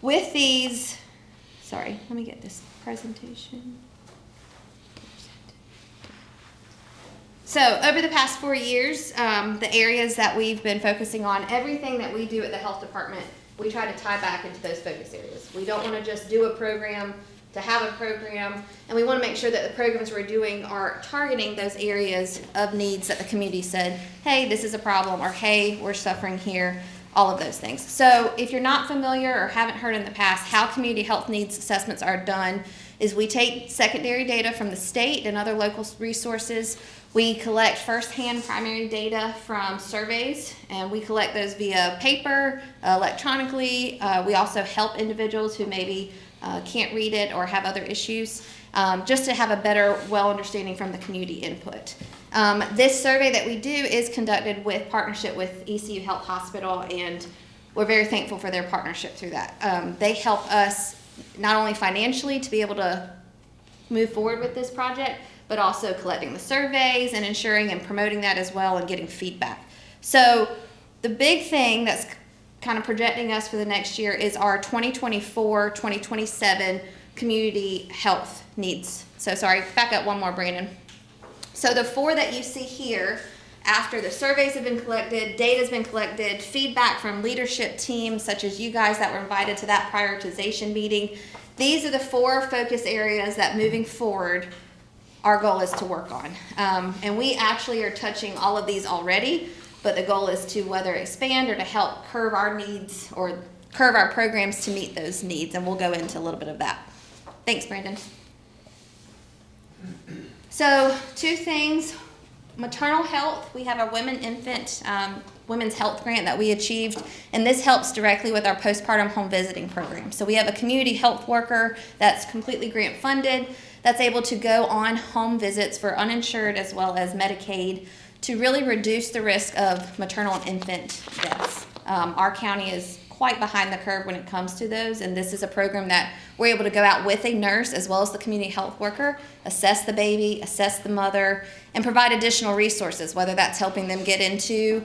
with these, sorry, let me get this presentation. So over the past 4 years, the areas that we've been focusing on, everything that we do at the health department, we try to tie back into those focus areas. We don't want to just do a program to have a program, and we want to make sure that the programs we're doing are targeting those areas of needs that the community said, hey, this is a problem, or hey, we're suffering here, all of those things. So if you're not familiar or haven't heard in the past, how community health needs assessments are done is we take secondary data from the state and other local resources. We collect firsthand primary data from surveys, and we collect those via paper, electronically. We also help individuals who maybe can't read it or have other issues, just to have a better, well understanding from the community input. This survey that we do is conducted with partnership with ECU Health Hospital, and we're very thankful for their partnership through that. They help us not only financially to be able to move forward with this project, but also collecting the surveys and ensuring and promoting that as well and getting feedback. So the big thing that's kind of projecting us for the next year is our 2024-2027 community health needs. So sorry, back up one more, Brandon. So the 4 that you see here, after the surveys have been collected, data's been collected, feedback from leadership teams such as you guys that were invited to that prioritization meeting, these are the 4 focus areas that moving forward our goal is to work on. And we actually are touching all of these already, but the goal is to whether expand or to help curve our needs or curve our programs to meet those needs, and we'll go into a little bit of that. Thanks, Brandon. So 2 things, maternal health, we have a women's health grant that we achieved, and this helps directly with our postpartum home visiting program. So we have a community health worker that's completely grant funded, that's able to go on home visits for uninsured as well as Medicaid to really reduce the risk of maternal and infant deaths. Our county is quite behind the curve when it comes to those, and this is a program that we're able to go out with a nurse as well as the community health worker, assess the baby, assess the mother, and provide additional resources, whether that's helping them get into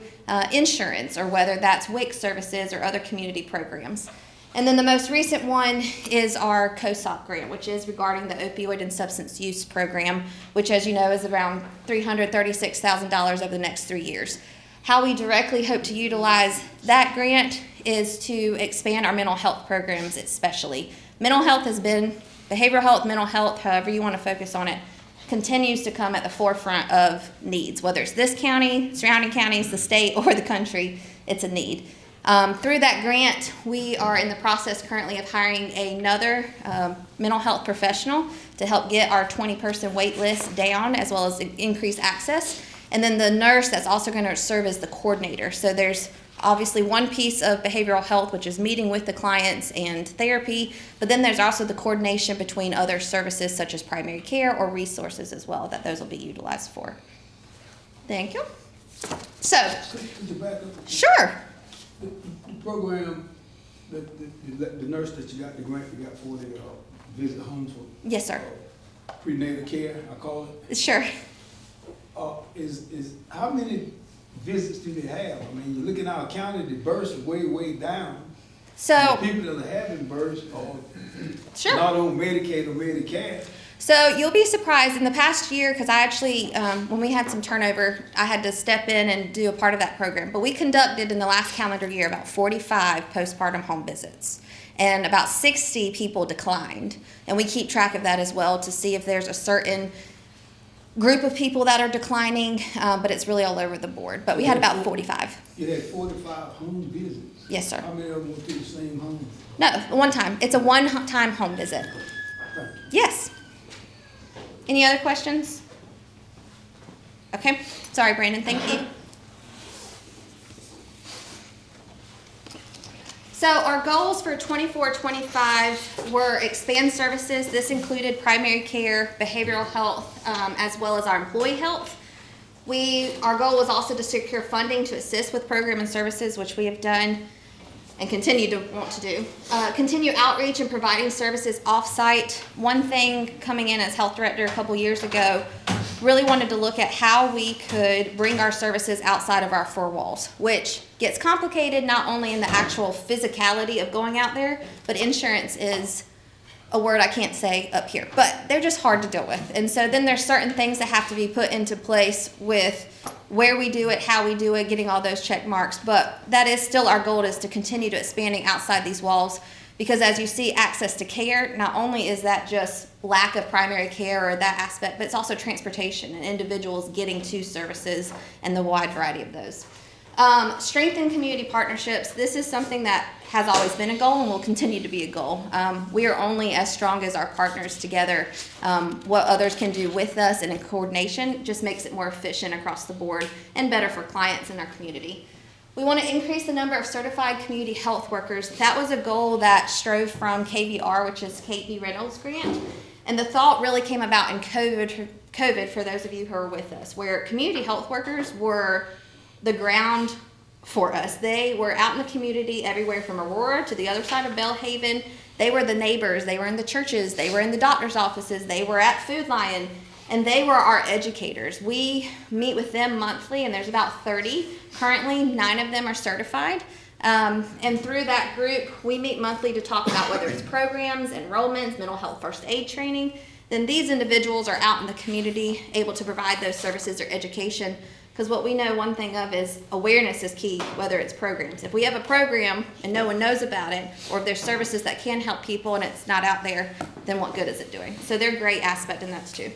insurance or whether that's WIC services or other community programs. And then the most recent one is our COSOP grant, which is regarding the opioid and substance use program, which, as you know, is around $336,000 over the next 3 years. How we directly hope to utilize that grant is to expand our mental health programs especially. Mental health has been, behavioral health, mental health, however you want to focus on it, continues to come at the forefront of needs. Whether it's this county, surrounding counties, the state, or the country, it's a need. Through that grant, we are in the process currently of hiring another mental health professional to help get our 20-person wait list down as well as increase access. And then the nurse that's also going to serve as the coordinator. So there's obviously one piece of behavioral health, which is meeting with the clients and therapy, but then there's also the coordination between other services such as primary care or resources as well that those will be utilized for. Thank you. So, Could you back up? Sure. The program, the nurse that you got, the grant you got for the visit homes for. Yes, sir. Prenatal care, I call it. Sure. Is how many visits do they have? I mean, you look in our county, the births are way, way down. So, And the people that are having births are Sure. not on Medicaid or Medicare. So you'll be surprised in the past year, because I actually, when we had some turnover, I had to step in and do a part of that program. But we conducted in the last calendar year about 45 postpartum home visits. And about 60 people declined. And we keep track of that as well to see if there's a certain group of people that are declining, but it's really all over the board. But we had about 45. You had 45 home visits. Yes, sir. How many of them went to the same home? No, one time. It's a one-time home visit. Yes. Any other questions? Okay. Sorry, Brandon. Thank you. So our goals for 24-25 were expand services. This included primary care, behavioral health, as well as our employee health. Our goal was also to secure funding to assist with program and services, which we have done and continue to want to do. Continue outreach and providing services off-site. One thing coming in as health director a couple years ago, really wanted to look at how we could bring our services outside of our four walls, which gets complicated not only in the actual physicality of going out there, but insurance is a word I can't say up here, but they're just hard to deal with. And so then there's certain things that have to be put into place with where we do it, how we do it, getting all those check marks. But that is still our goal, is to continue to expanding outside these walls, because as you see, access to care, not only is that just lack of primary care or that aspect, but it's also transportation and individuals getting to services and the wide variety of those. Strengthen community partnerships. This is something that has always been a goal and will continue to be a goal. We are only as strong as our partners together. What others can do with us and in coordination just makes it more efficient across the board and better for clients in our community. We want to increase the number of certified community health workers. That was a goal that strove from KVR, which is Kate B. Reynolds grant. And the thought really came about in COVID, for those of you who are with us, where community health workers were the ground for us. They were out in the community everywhere from Aurora to the other side of Belhaven. They were the neighbors. They were in the churches. They were in the doctor's offices. They were at Food Lion. And they were our educators. We meet with them monthly, and there's about 30. Currently, 9 of them are certified. And through that group, we meet monthly to talk about whether it's programs, enrollments, mental health first aid training. Then these individuals are out in the community able to provide those services or education. Because what we know one thing of is awareness is key, whether it's programs. If we have a program and no one knows about it, or if there's services that can help people and it's not out there, then what good is it doing? So they're a great aspect in that too.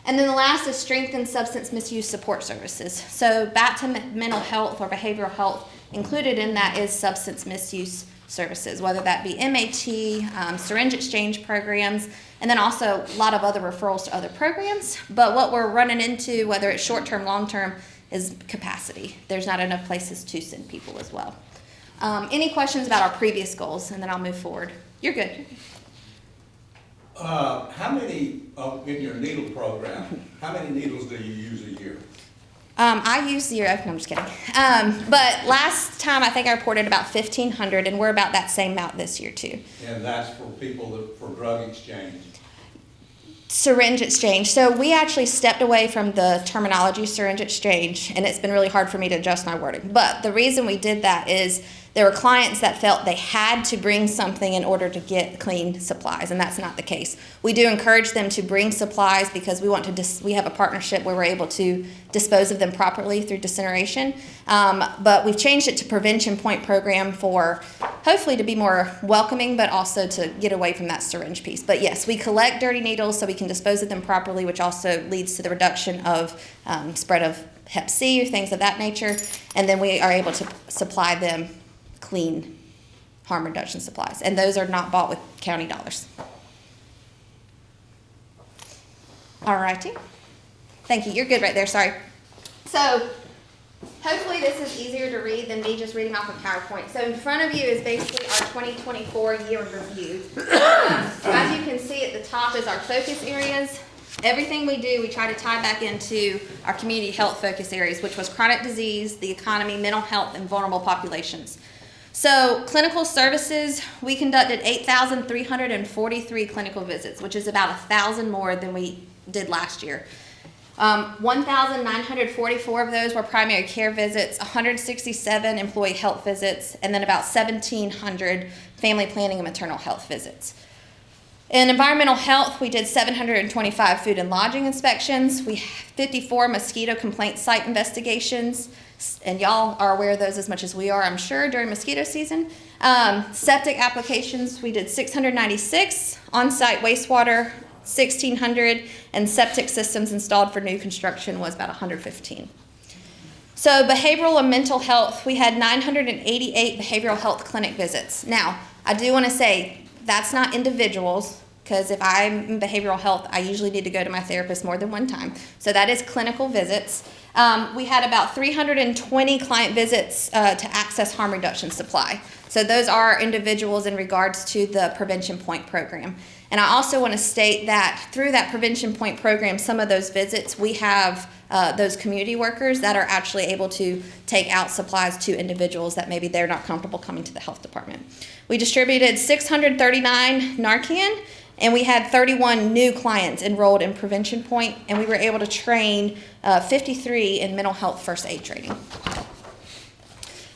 And then the last is strengthen substance misuse support services. So back to mental health or behavioral health, included in that is substance misuse services, whether that be MAT, syringe exchange programs, and then also a lot of other referrals to other programs. But what we're running into, whether it's short-term, long-term, is capacity. There's not enough places to send people as well. Any questions about our previous goals, and then I'll move forward. You're good. How many, in your needle program, how many needles do you use a year? I use 0. No, I'm just kidding. But last time I think I reported about 1,500, and we're about that same amount this year too. And that's for people for drug exchange? Syringe exchange. So we actually stepped away from the terminology syringe exchange, and it's been really hard for me to adjust my wording. But the reason we did that is there were clients that felt they had to bring something in order to get clean supplies, and that's not the case. We do encourage them to bring supplies because we want to. We have a partnership where we're able to dispose of them properly through incineration. But we've changed it to prevention point program for hopefully to be more welcoming, but also to get away from that syringe piece. But yes, we collect dirty needles so we can dispose of them properly, which also leads to the reduction of spread of Hep C or things of that nature, and then we are able to supply them clean harm reduction supplies, and those are not bought with county dollars. All righty. Thank you. You're good right there. Sorry. So hopefully this is easier to read than me just reading off a PowerPoint. So in front of you is basically our 2024 year review. As you can see at the top is our focus areas. Everything we do, we try to tie back into our community health focus areas, which was chronic disease, the economy, mental health, and vulnerable populations. So clinical services, we conducted 8,343 clinical visits, which is about 1,000 more than we did last year. 1,944 of those were primary care visits, 167 employee health visits, and then about 1,700 family planning and maternal health visits. In environmental health, we did 725 food and lodging inspections. We had 54 mosquito complaint site investigations, and y'all are aware of those as much as we are, I'm sure, during mosquito season. Septic applications, we did 696, on-site wastewater, 1,600, and septic systems installed for new construction was about 115. So behavioral and mental health, we had 988 behavioral health clinic visits. Now, I do want to say, that's not individuals, because if I'm in behavioral health, I usually need to go to my therapist more than one time. So that is clinical visits. We had about 320 client visits to access harm reduction supply. So those are individuals in regards to the Prevention Point program. And I also want to state that through that Prevention Point program, some of those visits, we have those community workers that are actually able to take out supplies to individuals that maybe they're not comfortable coming to the health department. We distributed 639 Narcan, and we had 31 new clients enrolled in Prevention Point, and we were able to train 53 in mental health first aid training.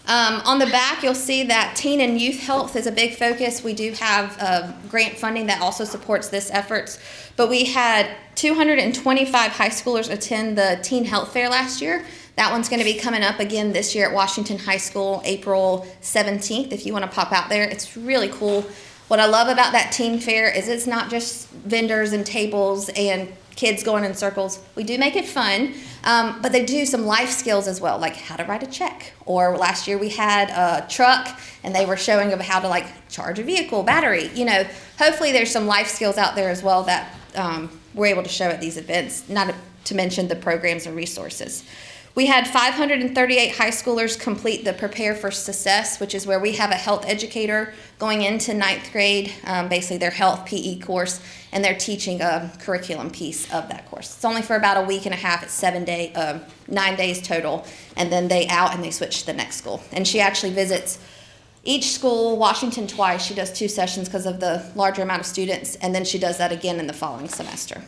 On the back, you'll see that teen and youth health is a big focus. We do have grant funding that also supports this efforts, but we had 225 high schoolers attend the Teen Health Fair last year. That one's going to be coming up again this year at Washington High School, April 17th, if you want to pop out there. It's really cool. What I love about that teen fair is it's not just vendors and tables and kids going in circles. We do make it fun, but they do some life skills as well, like how to write a check. Or last year we had a truck, and they were showing of how to charge a vehicle, battery. You know, hopefully there's some life skills out there as well that we're able to show at these events, not to mention the programs and resources. We had 538 high schoolers complete the Prepare for Success, which is where we have a health educator going into 9th grade, basically their health PE course, and they're teaching a curriculum piece of that course. It's only for about a week and a half. It's 9 days total, and then they out and they switch to the next school. And she actually visits each school, Washington twice. She does 2 sessions because of the larger amount of students, and then she does that again in the following semester.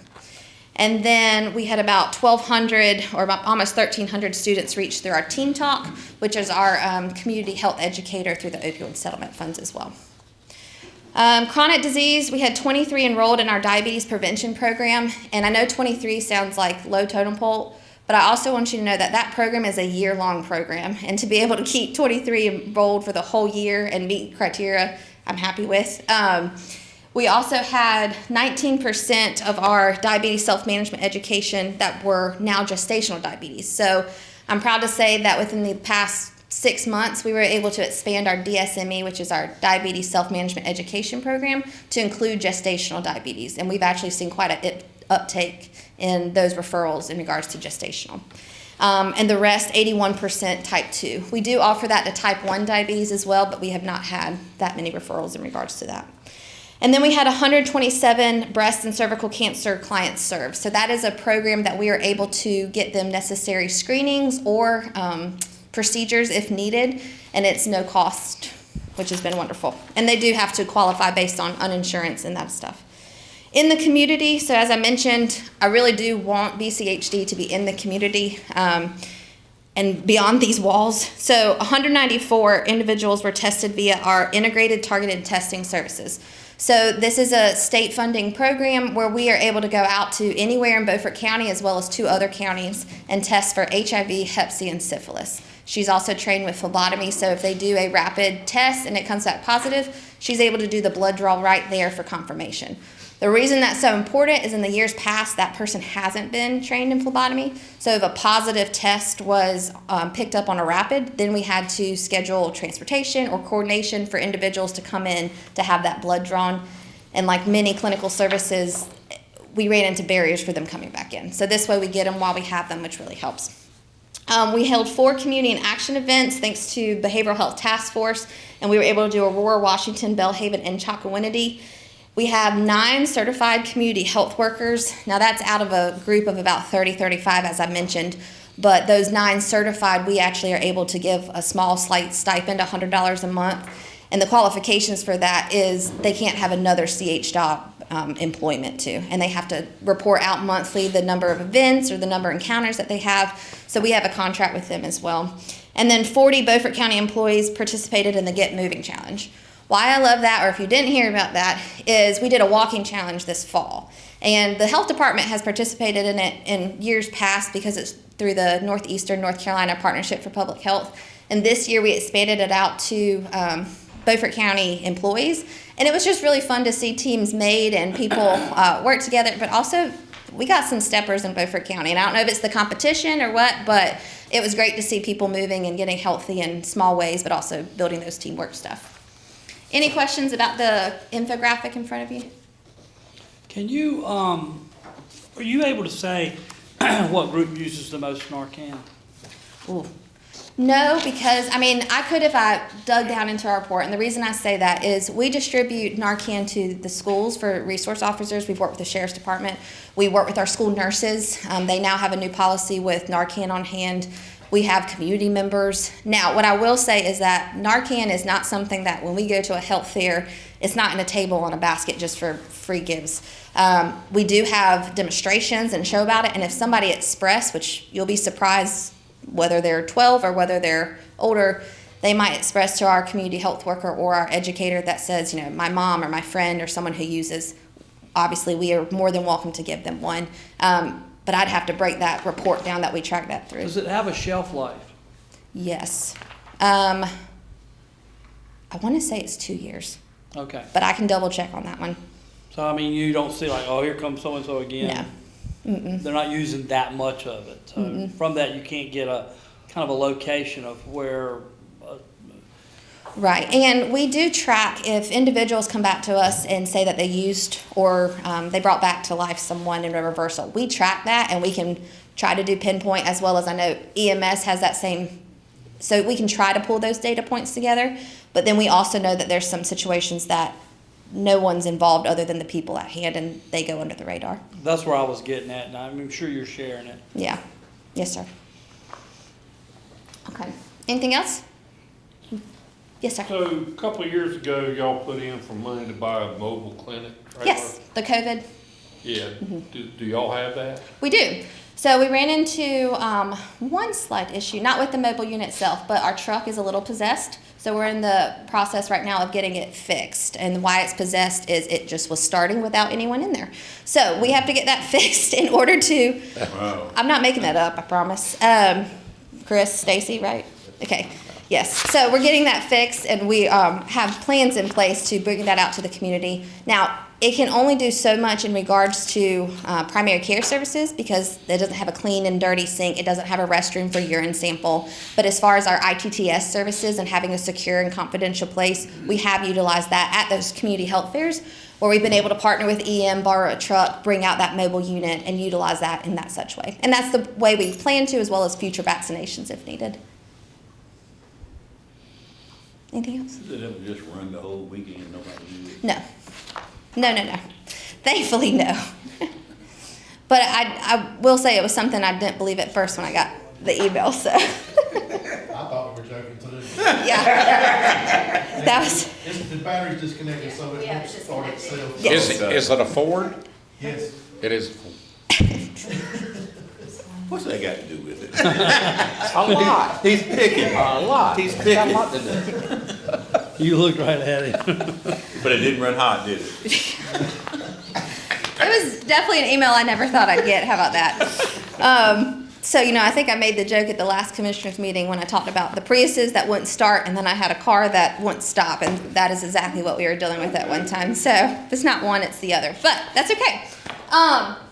And then we had about 1,200 or about almost 1,300 students reach through our Teen Talk, which is our community health educator through the opioid settlement funds as well. Chronic disease, we had 23 enrolled in our diabetes prevention program. And I know 23 sounds like low totem pole, but I also want you to know that that program is a year-long program. And to be able to keep 23 enrolled for the whole year and meet criteria, I'm happy with. We also had 19% of our diabetes self-management education that were now gestational diabetes. So I'm proud to say that within the past 6 months, we were able to expand our DSME, which is our diabetes self-management education program, to include gestational diabetes. And we've actually seen quite an uptake in those referrals in regards to gestational. And the rest, 81% type 2. We do offer that to type 1 diabetes as well, but we have not had that many referrals in regards to that. And then we had 127 breast and cervical cancer clients served. So that is a program that we are able to get them necessary screenings or procedures if needed, and it's no cost, which has been wonderful. And they do have to qualify based on uninsurance and that stuff. In the community, so as I mentioned, I really do want BCHD to be in the community and beyond these walls. So 194 individuals were tested via our integrated targeted testing services. So this is a state funding program where we are able to go out to anywhere in Beaufort County as well as 2 other counties and test for HIV, Hep C, and syphilis. She's also trained with phlebotomy, so if they do a rapid test and it comes back positive, she's able to do the blood draw right there for confirmation. The reason that's so important is in the years past, that person hasn't been trained in phlebotomy. So if a positive test was picked up on a rapid, then we had to schedule transportation or coordination for individuals to come in to have that blood drawn. And like many clinical services, we ran into barriers for them coming back in. So this way we get them while we have them, which really helps. We held 4 community and action events thanks to Behavioral Health Task Force, and we were able to do Aurora, Washington, Belhaven, and Chocowinity. We have 9 certified community health workers. Now that's out of a group of about 30, 35, as I mentioned. But those 9 certified, we actually are able to give a small, slight stipend, $100 a month. And the qualifications for that is they can't have another CH job employment to. And they have to report out monthly the number of events or the number of encounters that they have. So we have a contract with them as well. And then 40 Beaufort County employees participated in the Get Moving Challenge. Why I love that, or if you didn't hear about that, is we did a walking challenge this fall. And the health department has participated in it in years past because it's through the Northeastern North Carolina Partnership for Public Health. And this year we expanded it out to Beaufort County employees. And it was just really fun to see teams made and people work together, but also we got some steppers in Beaufort County. And I don't know if it's the competition or what, but it was great to see people moving and getting healthy in small ways, but also building those teamwork stuff. Any questions about the infographic in front of you? Can you, are you able to say what group uses the most Narcan? Ooh. No, because, I mean, I could if I dug down into our report, and the reason I say that is we distribute Narcan to the schools for resource officers. We've worked with the Sheriff's Department. We work with our school nurses. They now have a new policy with Narcan on hand. We have community members. Now, what I will say is that Narcan is not something that when we go to a health fair, it's not in a table on a basket just for free gives. We do have demonstrations and show about it, and if somebody express, which you'll be surprised whether they're 12 or whether they're older, they might express to our community health worker or our educator that says, you know, my mom or my friend or someone who uses, obviously we are more than welcome to give them one. But I'd have to break that report down that we track that through. Does it have a shelf life? Yes. I want to say it's 2 years. Okay. But I can double check on that one. So, I mean, you don't see like, oh, here comes so-and-so again. No. Mm-mm. They're not using that much of it. So Mm-mm. from that, you can't get a kind of a location of where. Right, and we do track if individuals come back to us and say that they used or they brought back to life someone in a reversal. We track that and we can try to do pinpoint, as well as I know EMS has that same, so we can try to pull those data points together, but then we also know that there's some situations that no one's involved other than the people at hand and they go under the radar. That's where I was getting at, and I'm sure you're sharing it. Yeah, yes sir. Okay, anything else? Yes, sir. So a couple of years ago, y'all put in for money to buy a mobile clinic trailer? Yes, the COVID. Yeah. Do y'all have that? We do. So we ran into one slight issue, not with the mobile unit itself, but our truck is a little possessed. So we're in the process right now of getting it fixed. And why it's possessed is it just was starting without anyone in there. So we have to get that fixed in order to, Wow. I'm not making that up, I promise. Chris, Stacy, right? Okay. Yes, so we're getting that fixed, and we have plans in place to bring that out to the community. Now, it can only do so much in regards to primary care services because it doesn't have a clean and dirty sink. It doesn't have a restroom for urine sample. But as far as our ITTS services and having a secure and confidential place, we have utilized that at those community health fairs where we've been able to partner with EM, borrow a truck, bring out that mobile unit, and utilize that in that such way. And that's the way we plan to, as well as future vaccinations if needed. Anything else? Did it just run the whole weekend and nobody knew it? No. No. Thankfully, no. But I will say it was something I didn't believe at first when I got the email, so. I thought we were joking too. Yeah. That was. The battery's disconnected, so it won't start itself. Yes. Is it a Ford? Yes. It is. What's that got to do with it? A lot. He's picking. A lot. He's It's got a picking. lot to do. You looked right at him. But it didn't run hot, did it? It was definitely an email I never thought I'd get. How about that? So, I think I made the joke at the last commissioners meeting when I talked about the Priuses that wouldn't start, and then I had a car that wouldn't stop, and that is exactly what we were dealing with at one time. So, if it's not one, it's the other. But that's okay.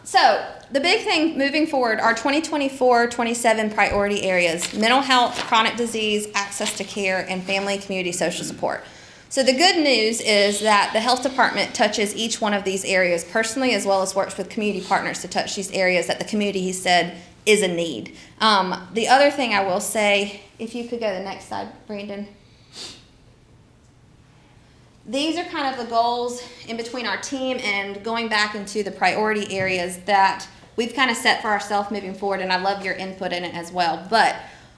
So, the big thing moving forward are 2024-27 priority areas: mental health, chronic disease, access to care, and family community social support. So the good news is that the health department touches each one of these areas personally, as well as works with community partners to touch these areas that the community has said is a need. The other thing I will say, if you could go to the next slide, Brandon. These are kind of the goals in between our team and going back into the priority areas that we've kind of set for ourselves moving forward, and I love your input in it as well. But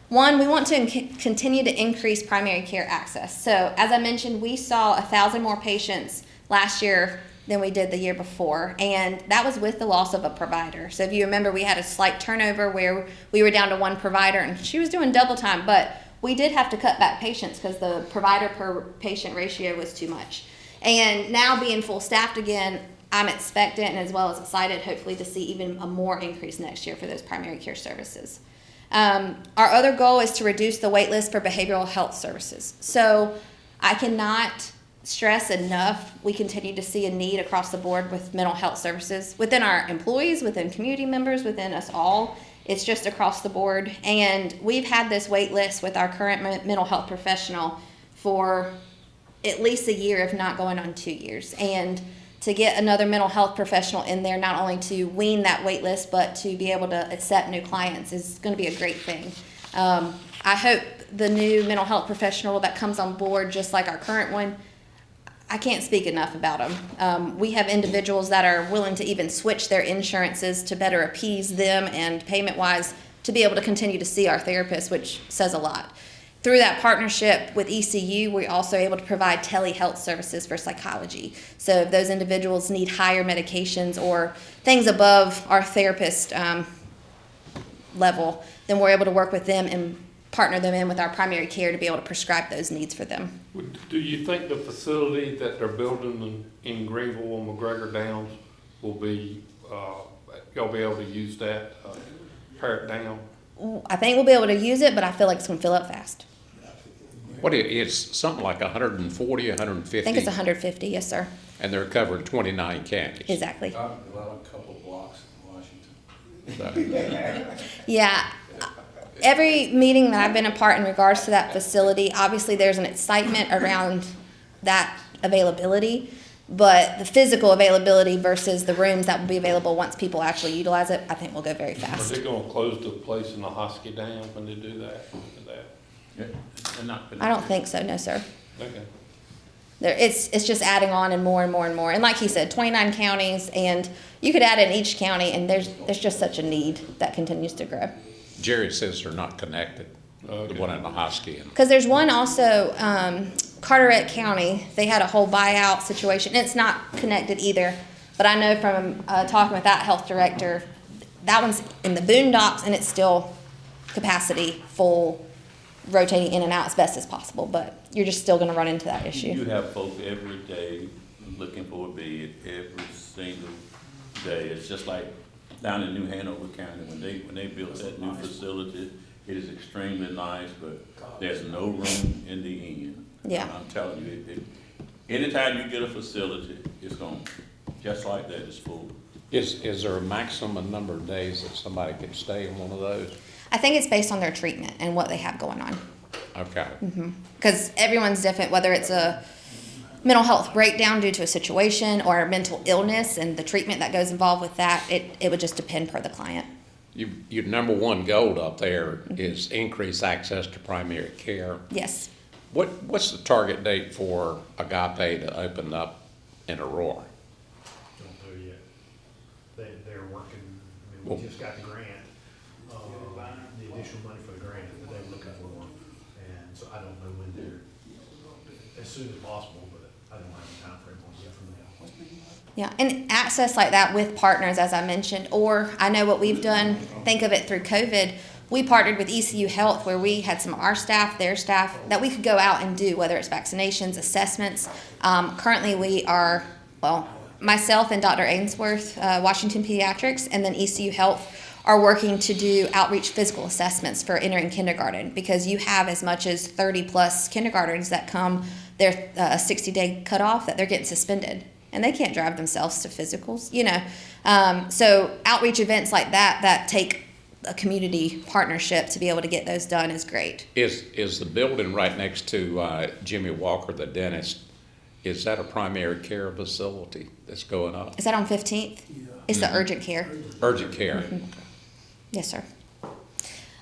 one, we want to continue to increase primary care access. So as I mentioned, we saw 1,000 more patients last year than we did the year before, and that was with the loss of a provider. So if you remember, we had a slight turnover where we were down to one provider, and she was doing double time, but we did have to cut back patients because the provider per patient ratio was too much. And now being full staffed again, I'm expectant and as well as excited, hopefully, to see even a more increase next year for those primary care services. Our other goal is to reduce the wait list for behavioral health services. So I cannot stress enough, we continue to see a need across the board with mental health services within our employees, within community members, within us all. It's just across the board. And we've had this wait list with our current mental health professional for at least a year, if not going on 2 years. And to get another mental health professional in there, not only to wean that wait list, but to be able to accept new clients is going to be a great thing. I hope the new mental health professional that comes on board, just like our current one, I can't speak enough about them. We have individuals that are willing to even switch their insurances to better appease them and payment-wise to be able to continue to see our therapists, which says a lot. Through that partnership with ECU, we're also able to provide telehealth services for psychology. So if those individuals need higher medications or things above our therapist level, then we're able to work with them and partner them in with our primary care to be able to prescribe those needs for them. Do you think the facility that they're building in Greenville or McGregor Downs will be, y'all be able to use that, pare it down? I think we'll be able to use it, but I feel like it's going to fill up fast. It's something like 140, 150? I think it's 150, yes, sir. And they're covering 29 counties. Exactly. Well, a couple blocks in Washington. Yeah. Every meeting that I've been a part in regards to that facility, obviously there's an excitement around that availability, but the physical availability versus the rooms that will be available once people actually utilize it, I think will go very fast. Are they gonna close the place in the Hosky Dam when they do that? Yeah, they're not I don't think so, no, sir. Okay. It's just adding on and more and more and more. And like he said, 29 counties, and you could add in each county, and there's just such a need that continues to grow. Jerry says they're not connected, Okay. the one in the Hosky. Because there's one also, Carteret County, they had a whole buyout situation. It's not connected either, but I know from talking with that health director, that one's in the boondocks and it's still capacity full, rotating in and out as best as possible, but you're just still gonna run into that issue. You have folks every day looking for a bed, every single day. It's just like down in New Hanover County, when they built that new facility, it is extremely nice, but there's no room in the inn. Yeah. I'm telling you, anytime you get a facility, it's going, just like that, it's full. Is there a maximum number of days that somebody can stay in one of those? I think it's based on their treatment and what they have going on. Okay. Because everyone's different, whether it's a mental health breakdown due to a situation or a mental illness and the treatment that goes involved with that, it would just depend per the client. Your number one goal up there is increase access to primary care. Yes. What's the target date for Agape to open up in Aurora? Don't know yet. They're working, I mean, Well- we just got the grant, the additional money for the grant that they're looking for. And so I don't know when they're, as soon as possible, but I don't have a time frame on yet from them. Yeah, and access like that with partners, as I mentioned, or I know what we've done, think of it through COVID, we partnered with ECU Health where we had some of our staff, their staff, that we could go out and do, whether it's vaccinations, assessments. Currently we are, well, myself and Dr. Ainsworth, Washington Pediatrics, and then ECU Health are working to do outreach physical assessments for entering kindergarten, because you have as much as 30 plus kindergartens that come their 60-day cutoff that they're getting suspended. And they can't drive themselves to physicals, you know. So outreach events like that take a community partnership to be able to get those done is great. Is the building right next to Jimmy Walker, the dentist, is that a primary care facility that's going up? Is that on 15th? It's the urgent care. Urgent care. Yes, sir.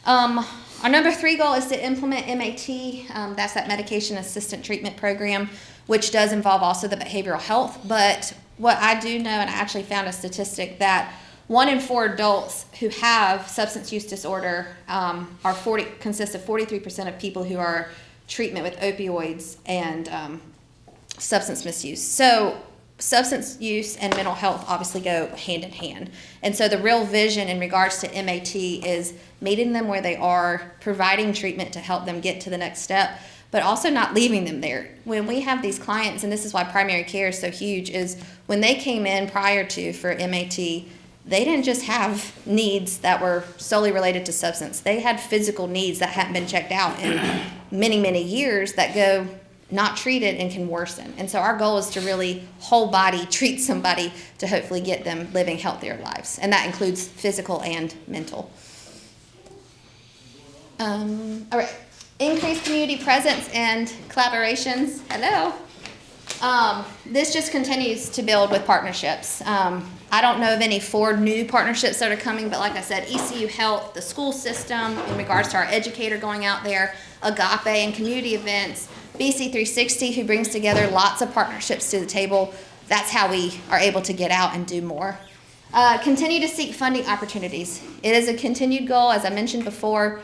Our number 3 goal is to implement MAT. That's that medication assistant treatment program, which does involve also the behavioral health. But what I do know, and I actually found a statistic that 1 in 4 adults who have substance use disorder consist of 43% of people who are treatment with opioids and substance misuse. So substance use and mental health obviously go hand in hand. And so the real vision in regards to MAT is meeting them where they are, providing treatment to help them get to the next step, but also not leaving them there. When we have these clients, and this is why primary care is so huge, is when they came in prior to for MAT, they didn't just have needs that were solely related to substance. They had physical needs that hadn't been checked out in many, many years that go not treated and can worsen. And so our goal is to really whole body treat somebody to hopefully get them living healthier lives. And that includes physical and mental. All right. Increased community presence and collaborations. Hello. This just continues to build with partnerships. I don't know of any 4 new partnerships that are coming, but like I said, ECU Health, the school system, in regards to our educator going out there, Agape and community events, BC360, who brings together lots of partnerships to the table. That's how we are able to get out and do more. Continue to seek funding opportunities. It is a continued goal, as I mentioned before.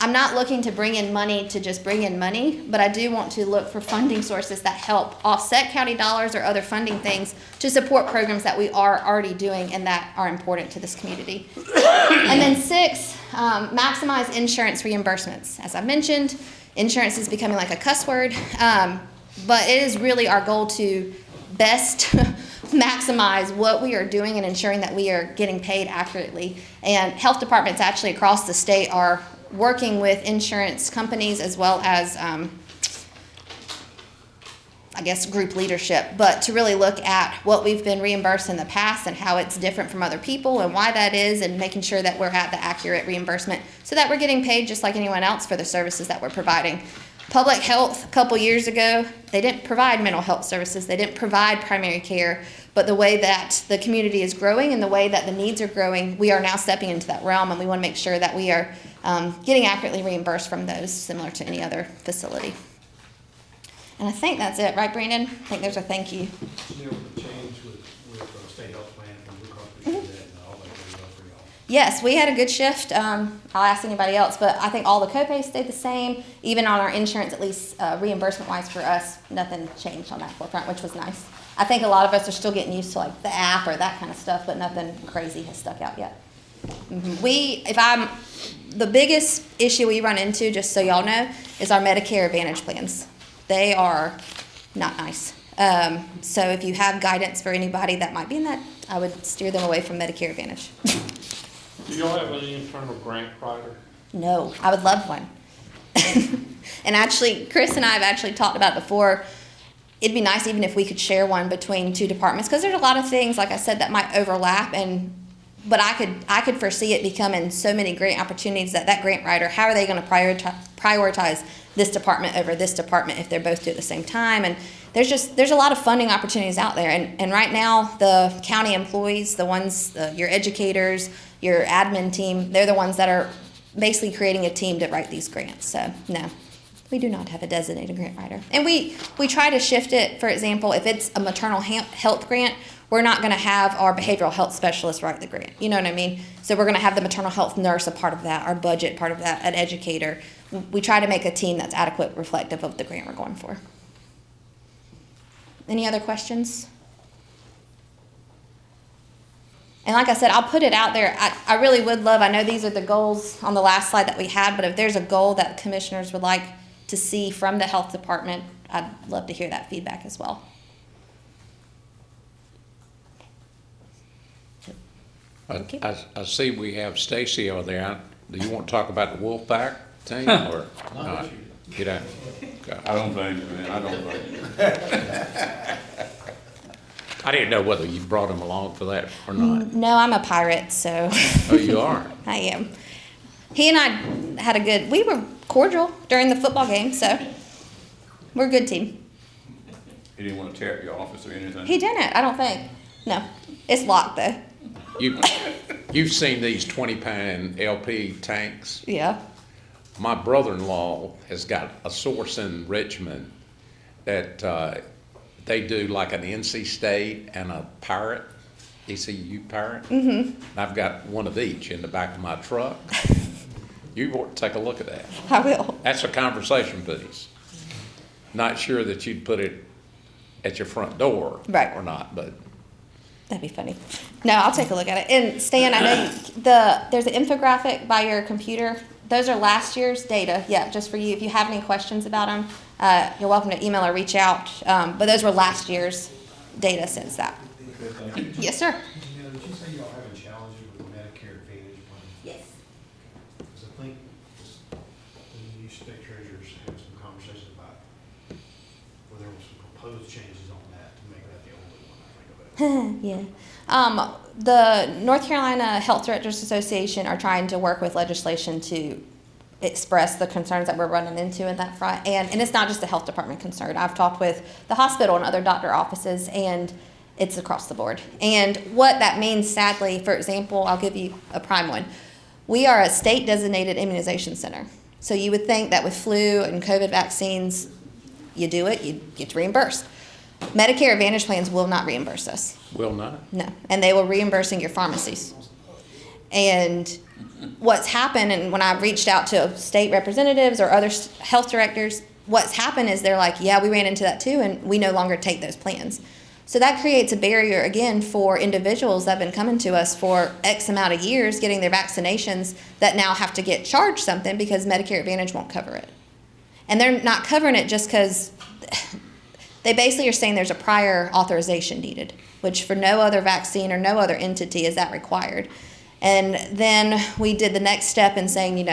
I'm not looking to bring in money to just bring in money, but I do want to look for funding sources that help offset county dollars or other funding things to support programs that we are already doing and that are important to this community. And then 6, maximize insurance reimbursements. As I mentioned, insurance is becoming like a cuss word, but it is really our goal to best maximize what we are doing and ensuring that we are getting paid accurately. And health departments actually across the state are working with insurance companies as well as, I guess, group leadership, but to really look at what we've been reimbursed in the past and how it's different from other people and why that is, and making sure that we're at the accurate reimbursement so that we're getting paid just like anyone else for the services that we're providing. Public health, a couple years ago, they didn't provide mental health services. They didn't provide primary care. But the way that the community is growing and the way that the needs are growing, we are now stepping into that realm, and we want to make sure that we are getting accurately reimbursed from those, similar to any other facility. And I think that's it, right, Brandon? I think there's a thank you. There was a change with state health plan and Blue Cross Blue Shield and all that very well for y'all. Yes, we had a good shift. I'll ask anybody else, but I think all the copays stayed the same. Even on our insurance, at least reimbursement-wise for us, nothing changed on that forefront, which was nice. I think a lot of us are still getting used to like the app or that kind of stuff, but nothing crazy has stuck out yet. The biggest issue we run into, just so y'all know, is our Medicare Advantage plans. They are not nice. So if you have guidance for anybody that might be in that, I would steer them away from Medicare Advantage. Do y'all have an internal grant writer? No, I would love one. And actually, Chris and I have actually talked about it before. It'd be nice even if we could share one between 2 departments, because there's a lot of things, like I said, that might overlap, but I could foresee it becoming so many grant opportunities that grant writer, how are they going to prioritize this department over this department if they're both due at the same time? And there's a lot of funding opportunities out there. And right now, the county employees, the ones, your educators, your admin team, they're the ones that are basically creating a team to write these grants. So no, we do not have a designated grant writer. And we try to shift it. For example, if it's a maternal health grant, we're not going to have our behavioral health specialist write the grant. You know what I mean? So we're going to have the maternal health nurse a part of that, our budget part of that, an educator. We try to make a team that's adequate, reflective of the grant we're going for. Any other questions? And like I said, I'll put it out there. I really would love, I know these are the goals on the last slide that we had, but if there's a goal that commissioners would like to see from the health department, I'd love to hear that feedback as well. Okay. I see we have Stacy over there. Do you want to talk about the Wolfpack team or not? Get out. I don't blame you, man. I don't blame you. I didn't know whether you brought him along for that or not. No, I'm a pirate, so. Oh, you are? I am. He and I had we were cordial during the football game, so we're a good team. He didn't want to tear up your office or anything? He didn't, I don't think. No, it's locked though. You've seen these 20-pound LP tanks? Yeah. My brother-in-law has got a source in Richmond that they do like an NC State and a Pirate, ECU Pirate. Mm-hmm. And I've got one of each in the back of my truck. You ought to take a look at that. I will. That's a conversation piece. Not sure that you'd put it at your front door. Right. Or not, but That'd be funny. No, I'll take a look at it. And Stan, I know there's an infographic by your computer. Those are last year's data. Yeah, just for you. If you have any questions about them, you're welcome to email or reach out. But those were last year's data since that. Yes, sir. Now, did you say y'all having challenges with the Medicare Advantage plan? Yes. Because I think the new state treasurers had some conversations about, where there were some proposed changes on that to make that the only one, I think, about it. Yeah. The North Carolina Health Directors Association are trying to work with legislation to express the concerns that we're running into in that front. And it's not just a health department concern. I've talked with the hospital and other doctor offices, and it's across the board. And what that means, sadly, for example, I'll give you a prime one. We are a state designated immunization center. So you would think that with flu and COVID vaccines, you do it, you get reimbursed. Medicare Advantage plans will not reimburse us. will not. No, and they will reimbursing your pharmacies. And what's happened, and when I've reached out to state representatives or other health directors, what's happened is they're like, yeah, we ran into that too, and we no longer take those plans. So that creates a barrier, again, for individuals that have been coming to us for X amount of years getting their vaccinations that now have to get charged something because Medicare Advantage won't cover it. And they're not covering it just because they basically are saying there's a prior authorization needed, which for no other vaccine or no other entity is that required. And then we did the next step in saying,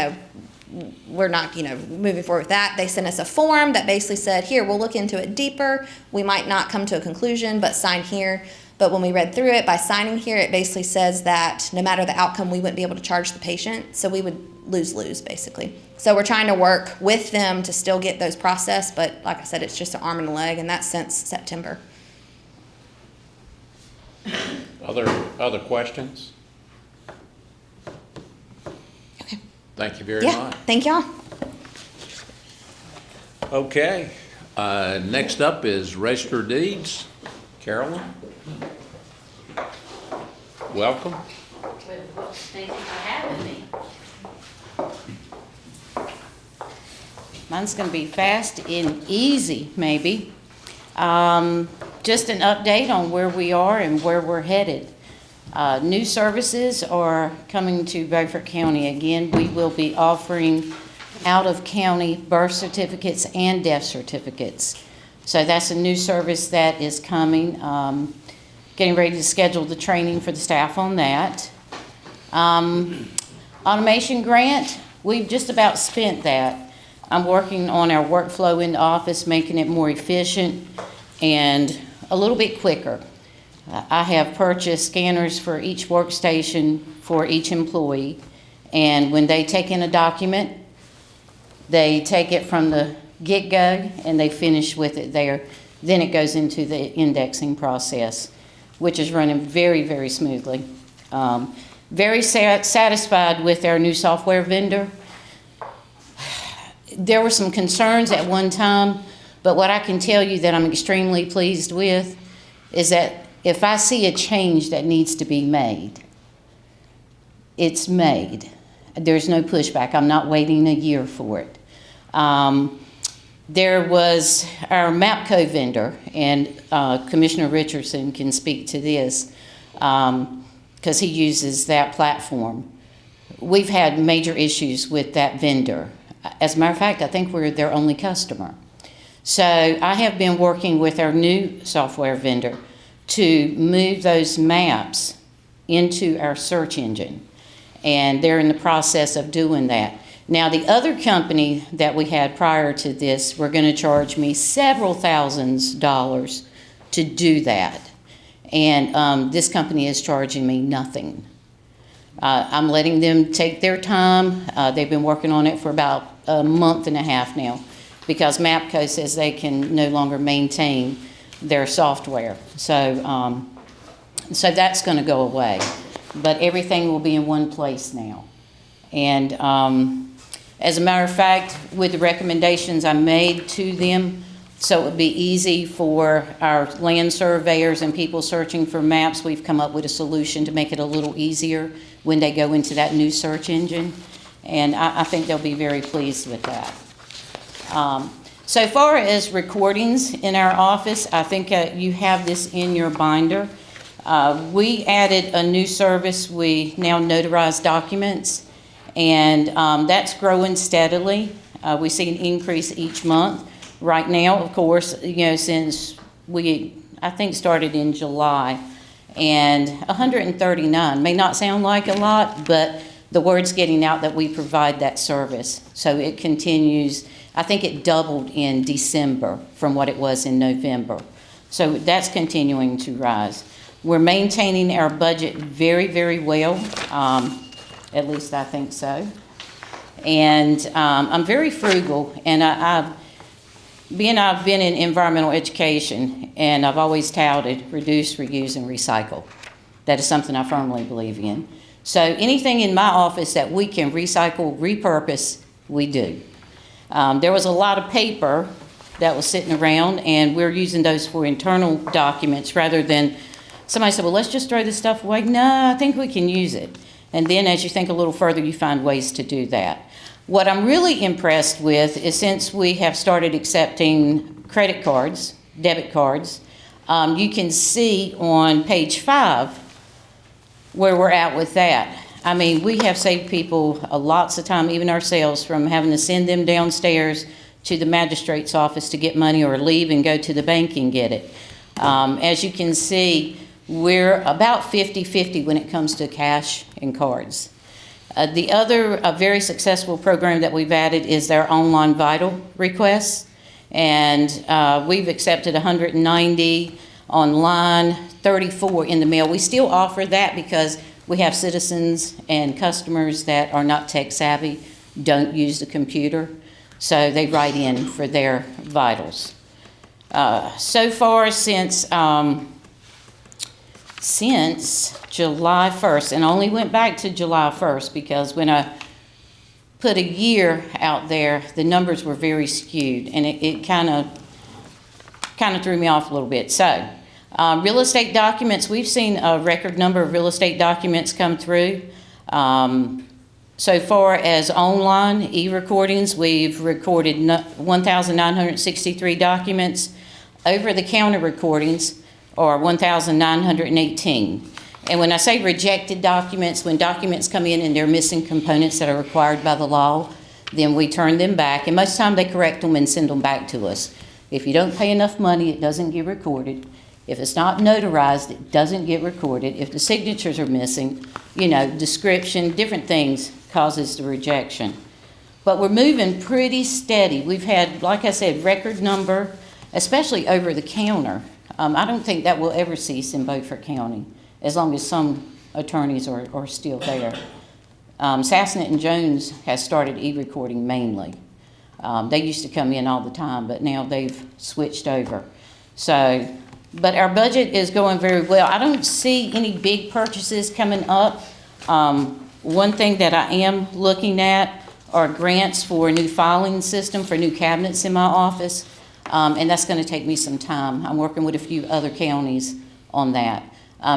we're not, moving forward with that. They sent us a form that basically said, here, we'll look into it deeper. We might not come to a conclusion, but sign here. But when we read through it, by signing here, it basically says that no matter the outcome, we wouldn't be able to charge the patient. So we would lose, basically. So we're trying to work with them to still get those processed. But like I said, it's just an arm and a leg, and that's since September. Other questions? Okay. Thank you very much. Yeah, thank y'all. Okay, next up is Register of Deeds. Carolyn? Welcome. Thank you for having me. Mine's going to be fast and easy, maybe. Just an update on where we are and where we're headed. New services are coming to Beaufort County. Again, we will be offering out-of-county birth certificates and death certificates. So that's a new service that is coming. Getting ready to schedule the training for the staff on that. Automation grant, we've just about spent that. I'm working on our workflow in the office, making it more efficient and a little bit quicker. I have purchased scanners for each workstation for each employee, and when they take in a document, they take it from the get-go and they finish with it there. Then it goes into the indexing process, which is running very, very smoothly. Very satisfied with our new software vendor. There were some concerns at one time, but what I can tell you that I'm extremely pleased with is that if I see a change that needs to be made, it's made. There's no pushback. I'm not waiting a year for it. There was our MAPCO vendor, and Commissioner Richardson can speak to this because he uses that platform. We've had major issues with that vendor. As a matter of fact, I think we're their only customer. So I have been working with our new software vendor to move those maps into our search engine, and they're in the process of doing that. Now, the other company that we had prior to this were going to charge me several $1000s to do that, and this company is charging me nothing. I'm letting them take their time. They've been working on it for about a month and a half now because MAPCO says they can no longer maintain their software. So, so that's going to go away. But everything will be in one place now. And as a matter of fact, with the recommendations I made to them, so it would be easy for our land surveyors and people searching for maps, we've come up with a solution to make it a little easier when they go into that new search engine. And I think they'll be very pleased with that. So far as recordings in our office, I think you have this in your binder. We added a new service. We now notarize documents, and that's growing steadily. We see an increase each month. Right now, of course, since we, I think, started in July, and 139 may not sound like a lot, but the word's getting out that we provide that service. So it continues. I think it doubled in December from what it was in November. So that's continuing to rise. We're maintaining our budget very, very well. At least I think so. And I'm very frugal, and I've been in environmental education, and I've always touted reduce, reuse, and recycle. That is something I firmly believe in. So anything in my office that we can recycle, repurpose, we do. There was a lot of paper that was sitting around, and we're using those for internal documents rather than somebody said, well, let's just throw this stuff away. No, I think we can use it. And then as you think a little further, you find ways to do that. What I'm really impressed with is since we have started accepting credit cards, debit cards, you can see on page 5 where we're at with that. I mean, we have saved people lots of time, even ourselves, from having to send them downstairs to the magistrate's office to get money or leave and go to the bank and get it. As you can see, we're about 50-50 when it comes to cash and cards. The other very successful program that we've added is our online vital requests. And we've accepted 190 online, 34 in the mail. We still offer that because we have citizens and customers that are not tech savvy, don't use the computer, so they write in for their vitals. So far since July 1st, and only went back to July 1st because when I put a year out there, the numbers were very skewed, and it kind of threw me off a little bit. So, real estate documents, we've seen a record number of real estate documents come through. So far as online e-recordings, we've recorded 1,963 documents. Over-the-counter recordings are 1,918. And when I say rejected documents, when documents come in and they're missing components that are required by the law, then we turn them back. And most of the time they correct them and send them back to us. If you don't pay enough money, it doesn't get recorded. If it's not notarized, it doesn't get recorded. If the signatures are missing, description, different things causes the rejection. But we're moving pretty steady. We've had, like I said, record number, especially over the counter. I don't think that will ever cease in Beaufort County, as long as some attorneys are still there. Sassnet and Jones has started e-recording mainly. They used to come in all the time, but now they've switched over. So, but our budget is going very well. I don't see any big purchases coming up. One thing that I am looking at are grants for a new filing system for new cabinets in my office, and that's going to take me some time. I'm working with a few other counties on that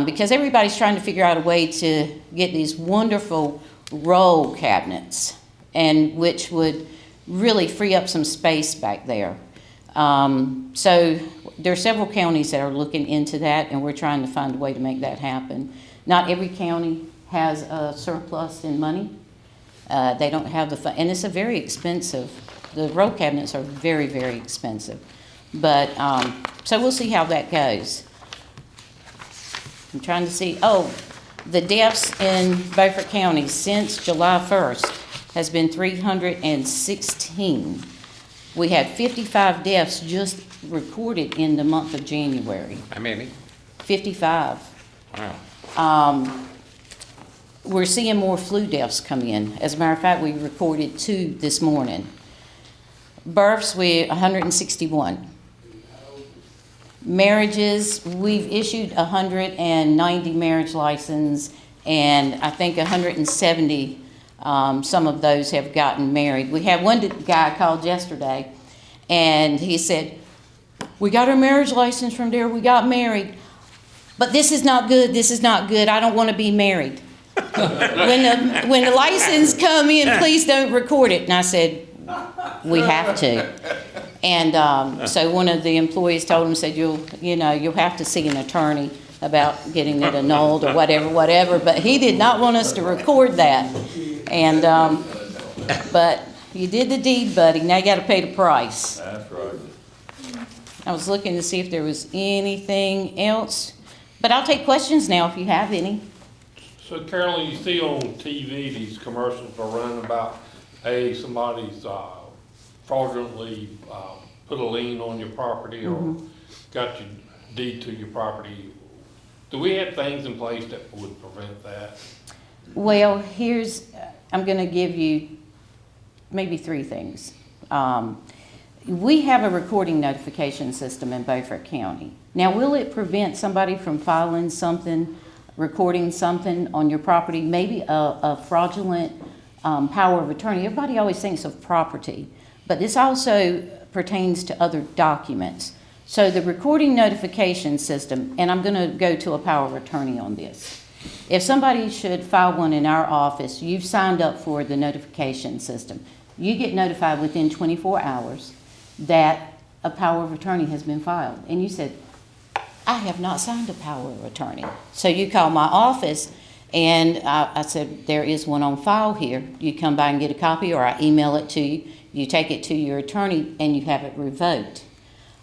because everybody's trying to figure out a way to get these wonderful roll cabinets, and which would really free up some space back there. So there are several counties that are looking into that, and we're trying to find a way to make that happen. Not every county has a surplus in money. They don't have the fund, and it's a very expensive. The roll cabinets are very, very expensive. But, so we'll see how that goes. I'm trying to see, the deaths in Beaufort County since July 1st has been 316. We had 55 deaths just recorded in the month of January. How many? 55. Wow. We're seeing more flu deaths come in. As a matter of fact, we recorded 2 this morning. Births, 161. Marriages, we've issued 190 marriage licenses, and I think 170, some of those have gotten married. We had one guy called yesterday, and he said, we got our marriage license from there, we got married, but this is not good, I don't want to be married. When the license come in, please don't record it. And I said, We have to. And so one of the employees told him, said, you'll have to see an attorney about getting it annulled or whatever. But he did not want us to record that. And, but you did the deed, buddy. Now you got to pay the price. That's right. I was looking to see if there was anything else. But I'll take questions now if you have any. So Carolyn, you see on TV, these commercials are running about, hey, somebody's fraudulently put a lien on your property or got your deed to your property. Do we have things in place that would prevent that? Well, I'm going to give you maybe 3 things. We have a recording notification system in Beaufort County. Now, will it prevent somebody from filing something, recording something on your property, maybe a fraudulent power of attorney? Everybody always thinks of property, but this also pertains to other documents. So the recording notification system, and I'm going to go to a power of attorney on this. If somebody should file one in our office, you've signed up for the notification system. You get notified within 24 hours that a power of attorney has been filed. And you said, I have not signed a power of attorney. So you call my office, and I said, there is one on file here. You come by and get a copy, or I email it to you. You take it to your attorney, and you have it revoked.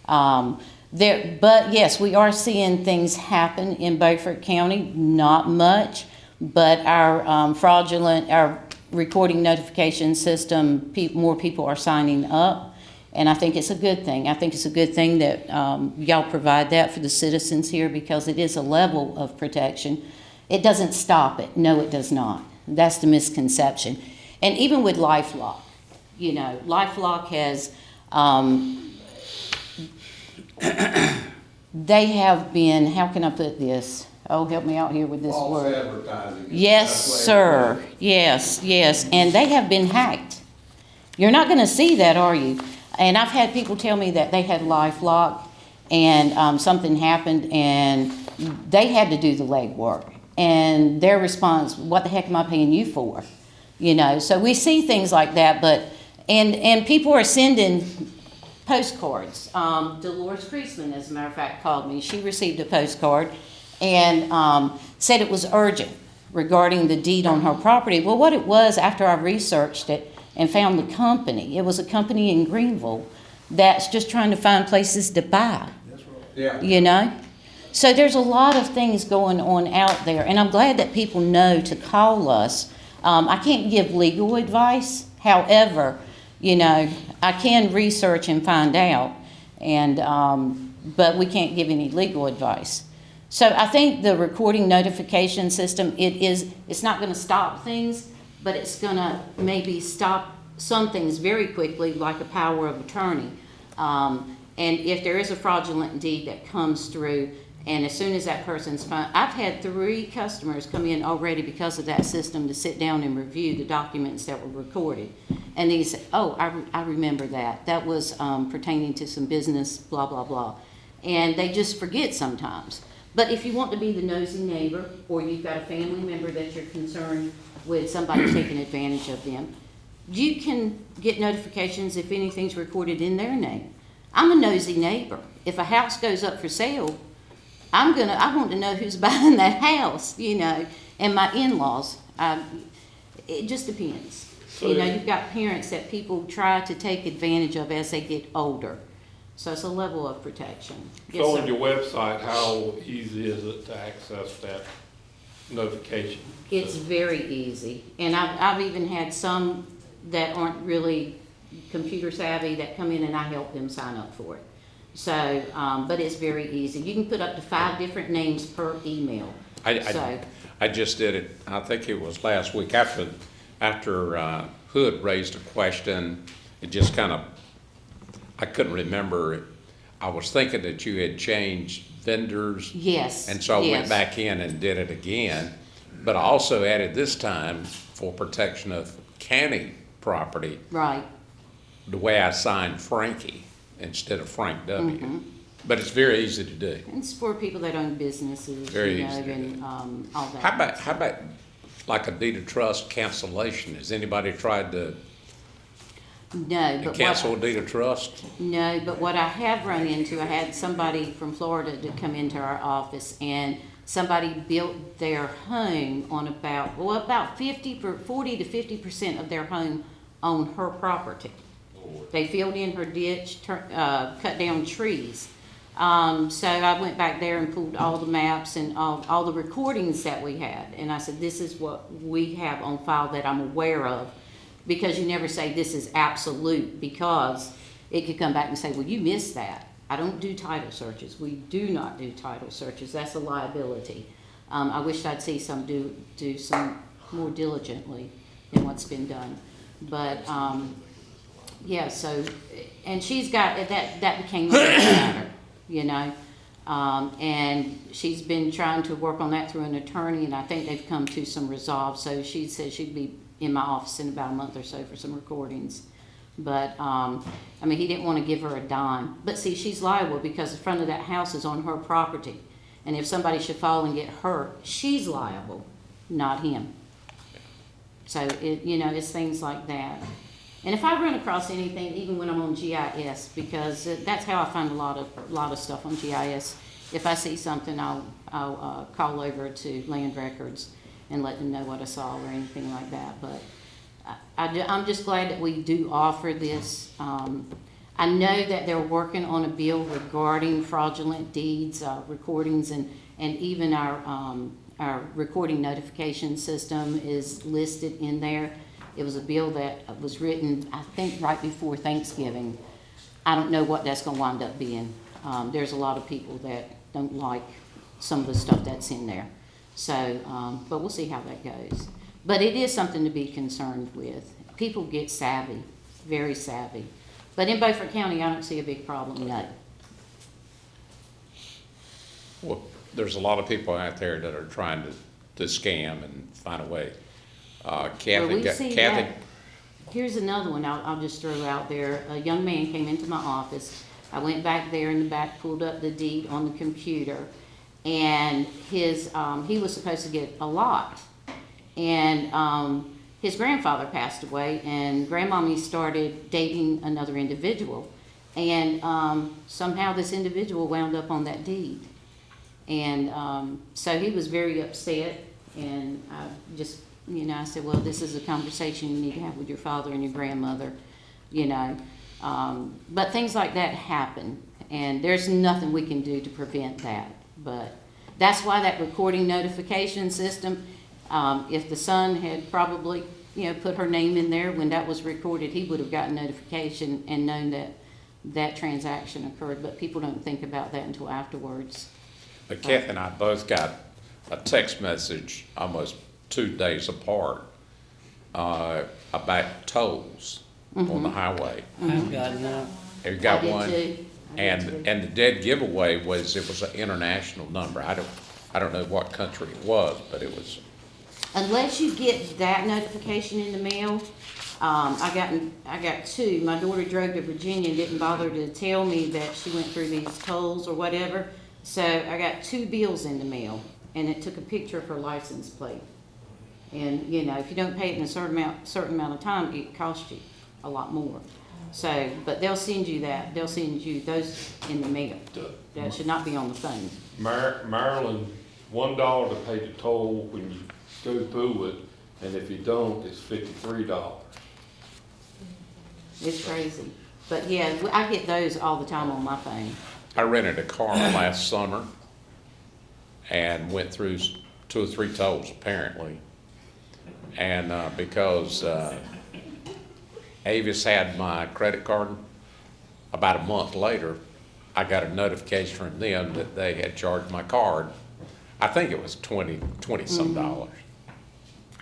But yes, we are seeing things happen in Beaufort County, not much, but our our recording notification system, more people are signing up, and I think it's a good thing. I think it's a good thing that y'all provide that for the citizens here, because it is a level of protection. It doesn't stop it. No, it does not. That's the misconception. And even with LifeLock, LifeLock has they have been, how can I put this? Oh, help me out here with this word. Advertising. Yes, sir. Yes. And they have been hacked. You're not going to see that, are you? And I've had people tell me that they had LifeLock and something happened and they had to do the legwork. And their response, what the heck am I paying you for? So we see things like that, and people are sending postcards. Dolores Priestman, as a matter of fact, called me. She received a postcard and said it was urgent regarding the deed on her property. Well, what it was, after I researched it and found the company, it was a company in Greenville that's just trying to find places to buy. That's right. Yeah. So there's a lot of things going on out there, and I'm glad that people know to call us. I can't give legal advice. However, I can research and find out, but we can't give any legal advice. So I think the recording notification system, it's not going to stop things, but it's going to maybe stop some things very quickly, like a power of attorney. And if there is a fraudulent deed that comes through, and as soon as that person's found, I've had 3 customers come in already because of that system to sit down and review the documents that were recorded. And they said, oh, I remember that. That was pertaining to some business, blah, blah, blah. And they just forget sometimes. But if you want to be the nosy neighbor, or you've got a family member that you're concerned with somebody taking advantage of them, you can get notifications if anything's recorded in their name. I'm a nosy neighbor. If a house goes up for sale, I want to know who's buying that house, and my in-laws. It just depends. So, you've got parents that people try to take advantage of as they get older. So it's a level of protection. Yes, so sir. on your website, how easy is it to access that notification? It's very easy. And I've even had some that aren't really computer savvy that come in and I help them sign up for it. So, but it's very easy. You can put up to 5 different names per email. I just did it, I think it was last week, after Hood raised a question. It just kind of, I couldn't remember. I was thinking that you had changed vendors. Yes. And so I yes. went back in and did it again. But I also added this time for protection of county property. Right. The way I signed Frankie instead of Frank W. Mm-hmm. But it's very easy to do. It's for people that own businesses, very easy and all that. How about like a deed of trust cancellation? Has anybody tried to No, And but cancel a deed of trust? No, but what I have run into, I had somebody from Florida to come into our office, and somebody built their home on about 40 to 50% of their home on her property. They filled in her ditch, cut down trees. So I went back there and pulled all the maps and all the recordings that we had, and I said, this is what we have on file that I'm aware of. Because you never say this is absolute, because it could come back and say, well, you missed that. I don't do title searches. We do not do title searches. That's a liability. I wish I'd see some do some more diligently than what's been done. But, yeah, so, and she's got, that became a matter, you know. And she's been trying to work on that through an attorney, and I think they've come to some resolve. So she said she'd be in my office in about a month or so for some recordings. But, I mean, he didn't want to give her a dime. But see, she's liable because the front of that house is on her property. And if somebody should fall and get hurt, she's liable, not him. So, you know, it's things like that. And if I run across anything, even when I'm on GIS, because that's how I find a lot of stuff on GIS. If I see something, I'll call over to Land Records and let them know what I saw or anything like that. But I'm just glad that we do offer this. I know that they're working on a bill regarding fraudulent deeds, recordings, and even our recording notification system is listed in there. It was a bill that was written, I think, right before Thanksgiving. I don't know what that's going to wind up being. There's a lot of people that don't like some of the stuff that's in there. So, but we'll see how that goes. But it is something to be concerned with. People get savvy, very savvy. But in Beaufort County, I don't see a big problem, no. Well, there's a lot of people out there that are trying to scam and find a way. Kathy. Here's another one I'll just throw out there. A young man came into my office. I went back there in the back, pulled up the deed on the computer, and he was supposed to get a lot. And his grandfather passed away, and grandmommy started dating another individual. And somehow this individual wound up on that deed. And so he was very upset, and I just, you know, I said, well, this is a conversation you need to have with your father and your grandmother, you know. But things like that happen, and there's nothing we can do to prevent that. But that's why that recording notification system, if the son had probably, you know, put her name in there when that was recorded, he would have gotten notification and known that that transaction occurred. But people don't think about that until afterwards. But Kathy and I both got a text message almost 2 days apart about tolls on the highway. I've gotten that. Have you got I did one? too. And the dead giveaway was, it was an international number. I don't know what country it was, but it was. Unless you get that notification in the mail, I got two. My daughter drove to Virginia and didn't bother to tell me that she went through these tolls or whatever. So I got 2 bills in the mail, and it took a picture of her license plate. And, you know, if you don't pay it in a certain amount of time, it costs you a lot more. So, but they'll send you that. They'll send you those in the mail. That should not be on the phone. Maryland, $1 to pay the toll when you go through it, and if you don't, it's $53. It's crazy. But yeah, I get those all the time on my phone. I rented a car last summer and went through 2 or 3 tolls apparently. And because Avis had my credit card, about a month later, I got a notification from them that they had charged my card. I think it was $20 some dollars.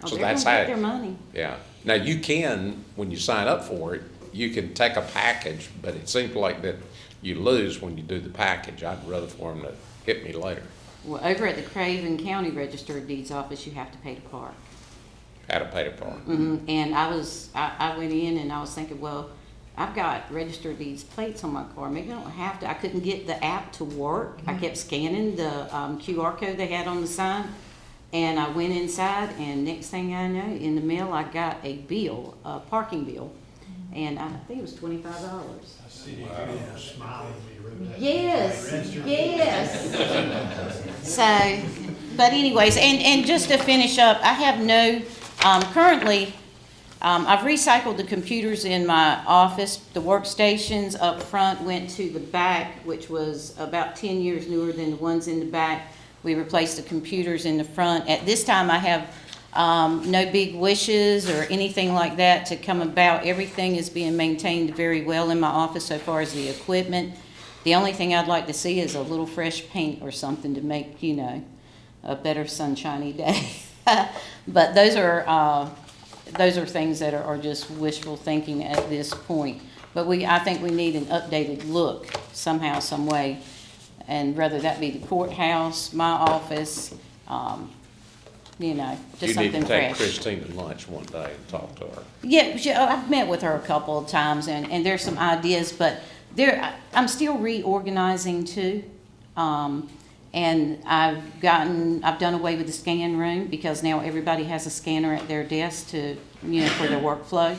Oh, So they're that's gonna how. get their money. Yeah. Now you can, when you sign up for it, you can take a package, but it seems like that you lose when you do the package. I'd rather for them to hit me later. Well, over at the Craven County Register of Deeds office, you have to pay to park. Had to pay to park. And I went in and I was thinking, well, I've got registered deeds plates on my car. Maybe I don't have to. I couldn't get the app to work. I kept scanning the QR code they had on the sign. And I went inside, and next thing I know, in the mail, I got a bill, a parking bill. and I think it was $25. I see you smiling at me, really. Yes, yes. So, but anyways, and just to finish up, I have no, currently, I've recycled the computers in my office. The workstations up front went to the back, which was about 10 years newer than the ones in the back. We replaced the computers in the front. At this time, I have no big wishes or anything like that to come about. Everything is being maintained very well in my office so far as the equipment. The only thing I'd like to see is a little fresh paint or something to make, you know, a better sunshiny day. But those are things that are just wishful thinking at this point. But I think we need an updated look somehow, some way. And whether that be the courthouse, my office, you know, just something fresh. You need to take Christine to lunch one day and talk to her. Yeah, I've met with her a couple of times, and there's some ideas, but I'm still reorganizing too. And I've done away with the scan room because now everybody has a scanner at their desk to, you know, for their workflow.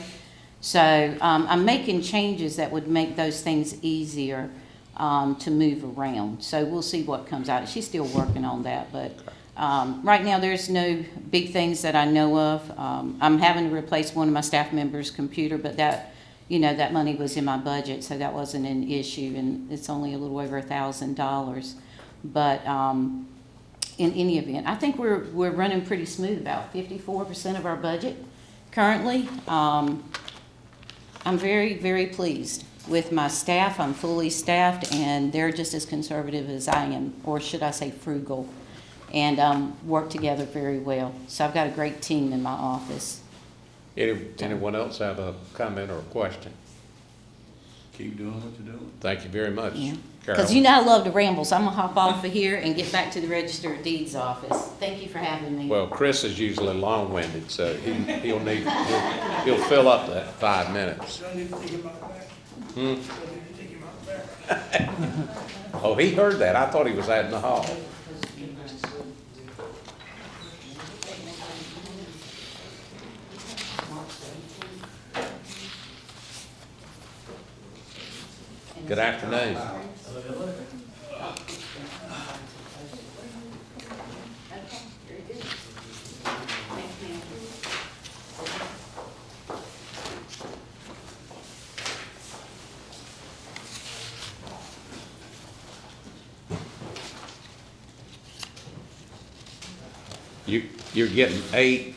So I'm making changes that would make those things easier to move around. So we'll see what comes out. She's still working on that, but right now there's no big things that I know of. I'm having to replace one of my staff members' computer, but that, you know, that money was in my budget, so that wasn't an issue, and it's only a little over $1,000. But in any event, I think we're running pretty smooth, about 54% of our budget currently. I'm very, very pleased with my staff. I'm fully staffed, and they're just as conservative as I am, or should I say frugal, and work together very well. So I've got a great team in my office. Anyone else have a comment or a question? Keep doing what you're doing. Thank you very much, Yeah. Carol. Because you know I love to ramble, so I'm going to hop off of here and get back to the Register of Deeds office. Thank you for having me. Well, Chris is usually long-winded, so he'll fill up that 5 minutes. Oh, he heard that. I thought he was out in the hall. Good afternoon. You're getting eight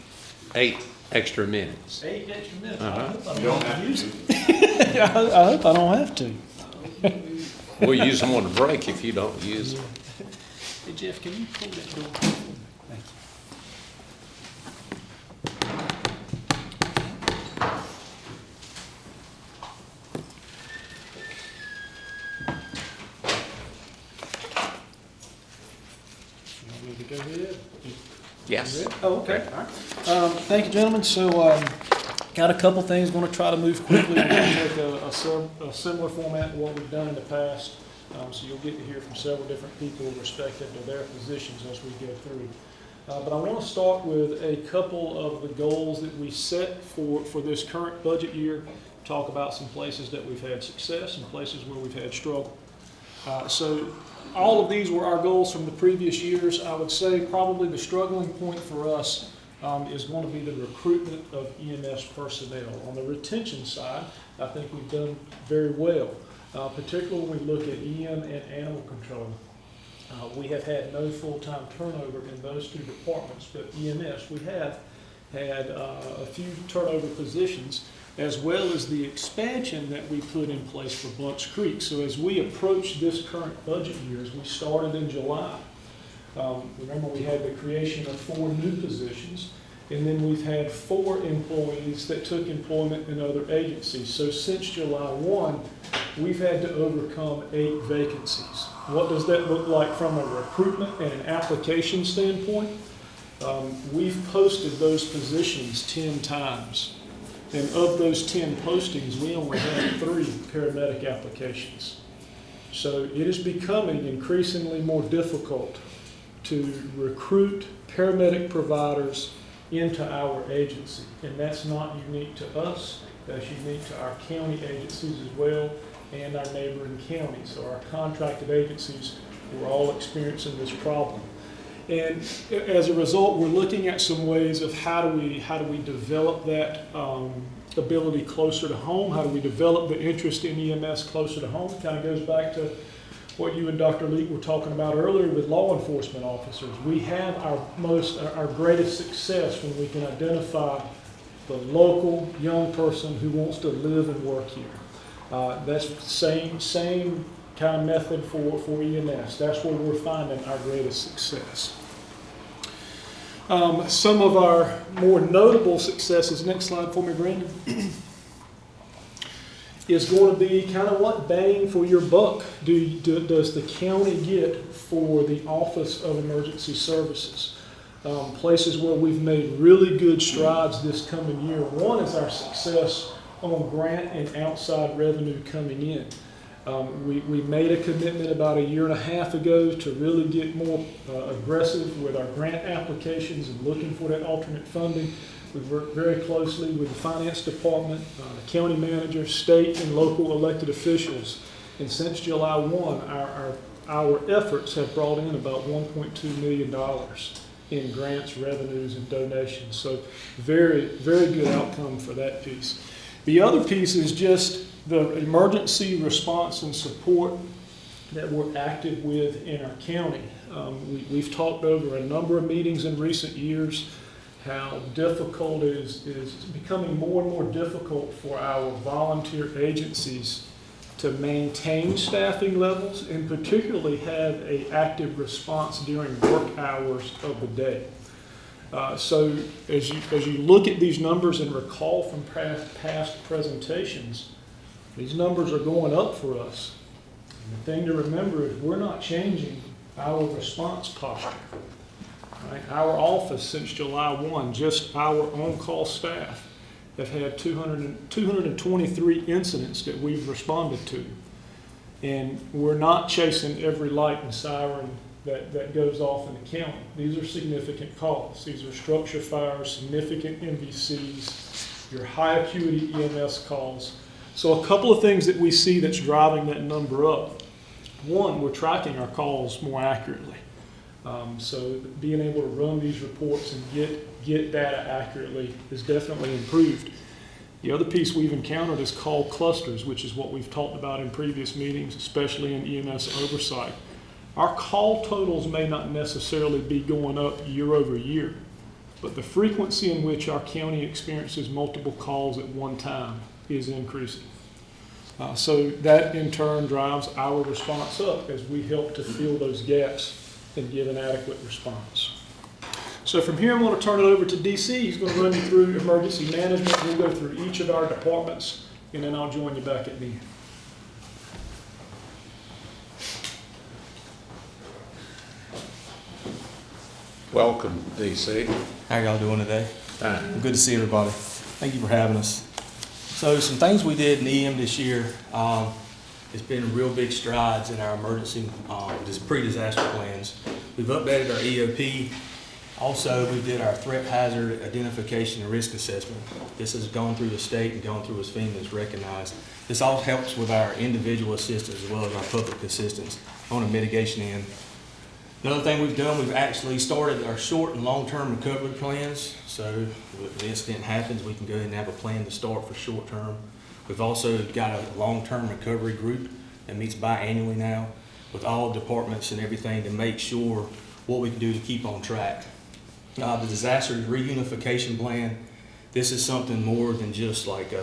extra minutes. 8 extra minutes. Uh-huh. You don't have to use it. I hope I don't have to. We'll use them on the break if you don't use them. Hey, Jeff, can you pull that door? Thank you. You ready to go ahead? Yes. Oh, okay. All right. Thank you, gentlemen. So, got a couple things. Going to try to move quickly. We're going to take a similar format to what we've done in the past. So you'll get to hear from several different people respective to their positions as we go through. But I want to start with a couple of the goals that we set for this current budget year. Talk about some places that we've had success and places where we've had struggle. So all of these were our goals from the previous years. I would say probably the struggling point for us is going to be the recruitment of EMS personnel. On the retention side, I think we've done very well, particularly when we look at EM and animal control. We have had no full-time turnover in those two departments, but EMS, we have had a few turnover positions, as well as the expansion that we put in place for Bunch Creek. So as we approach this current budget year, as we started in July, remember we had the creation of 4 new positions, and then we've had 4 employees that took employment in other agencies. So since July 1, we've had to overcome 8 vacancies. What does that look like from a recruitment and an application standpoint? We've posted those positions 10 times. And of those 10 postings, we only had 3 paramedic applications. So it is becoming increasingly more difficult to recruit paramedic providers into our agency. And that's not unique to us. that's unique to our county agencies as well and our neighboring counties. So our contracted agencies were all experiencing this problem. And as a result, we're looking at some ways of how do we develop that ability closer to home? How do we develop the interest in EMS closer to home? It kind of goes back to what you and Dr. Leek were talking about earlier with law enforcement officers. We have our greatest success when we can identify the local young person who wants to live and work here. That's the same kind of method for EMS. That's where we're finding our greatest success. Some of our more notable successes, next slide for me, Brandon, is going to be kind of what bang for your buck does the county get for the Office of Emergency Services. Places where we've made really good strides this coming year. One is our success on grant and outside revenue coming in. We made a commitment about 1.5 years ago to really get more aggressive with our grant applications and looking for that alternate funding. We've worked very closely with the finance department, the county manager, state and local elected officials. And since July 1, our efforts have brought in about $1.2 million in grants, revenues, and donations. So very, very good outcome for that piece. The other piece is just the emergency response and support that we're active with in our county. We've talked over a number of meetings in recent years how difficult it is becoming more and more difficult for our volunteer agencies to maintain staffing levels and particularly have an active response during work hours of the day. So as you look at these numbers and recall from past presentations, these numbers are going up for us. And the thing to remember is we're not changing our response posture. Right? Our office since July 1, just our on-call staff have had 223 incidents that we've responded to. And we're not chasing every light and siren that goes off in the county. These are significant calls. These are structure fires, significant MVCs, your high acuity EMS calls. So a couple of things that we see that's driving that number up. One, we're tracking our calls more accurately. So being able to run these reports and get data accurately is definitely improved. The other piece we've encountered is call clusters, which is what we've talked about in previous meetings, especially in EMS oversight. Our call totals may not necessarily be going up year over year, but the frequency in which our county experiences multiple calls at one time is increasing. So that in turn drives our response up as we help to fill those gaps and give an adequate response. So from here, I'm going to turn it over to DC. He's going to run you through emergency management. We'll go through each of our departments, and then I'll join you back at the end. Welcome, DC. How y'all doing today? Good to see everybody. Thank you for having us. So some things we did in EM this year, it's been real big strides in our emergency pre-disaster plans. We've updated our EOP. Also, we did our threat hazard identification and risk assessment. This has gone through the state and gone through as FEMA is recognized. This all helps with our individual assistance as well as our public assistance on a mitigation end. Another thing we've done, we've actually started our short and long-term recovery plans. So if the incident happens, we can go ahead and have a plan to start for short term. We've also got a long-term recovery group that meets biannually now with all departments and everything to make sure what we can do to keep on track. The disaster reunification plan, this is something more than just like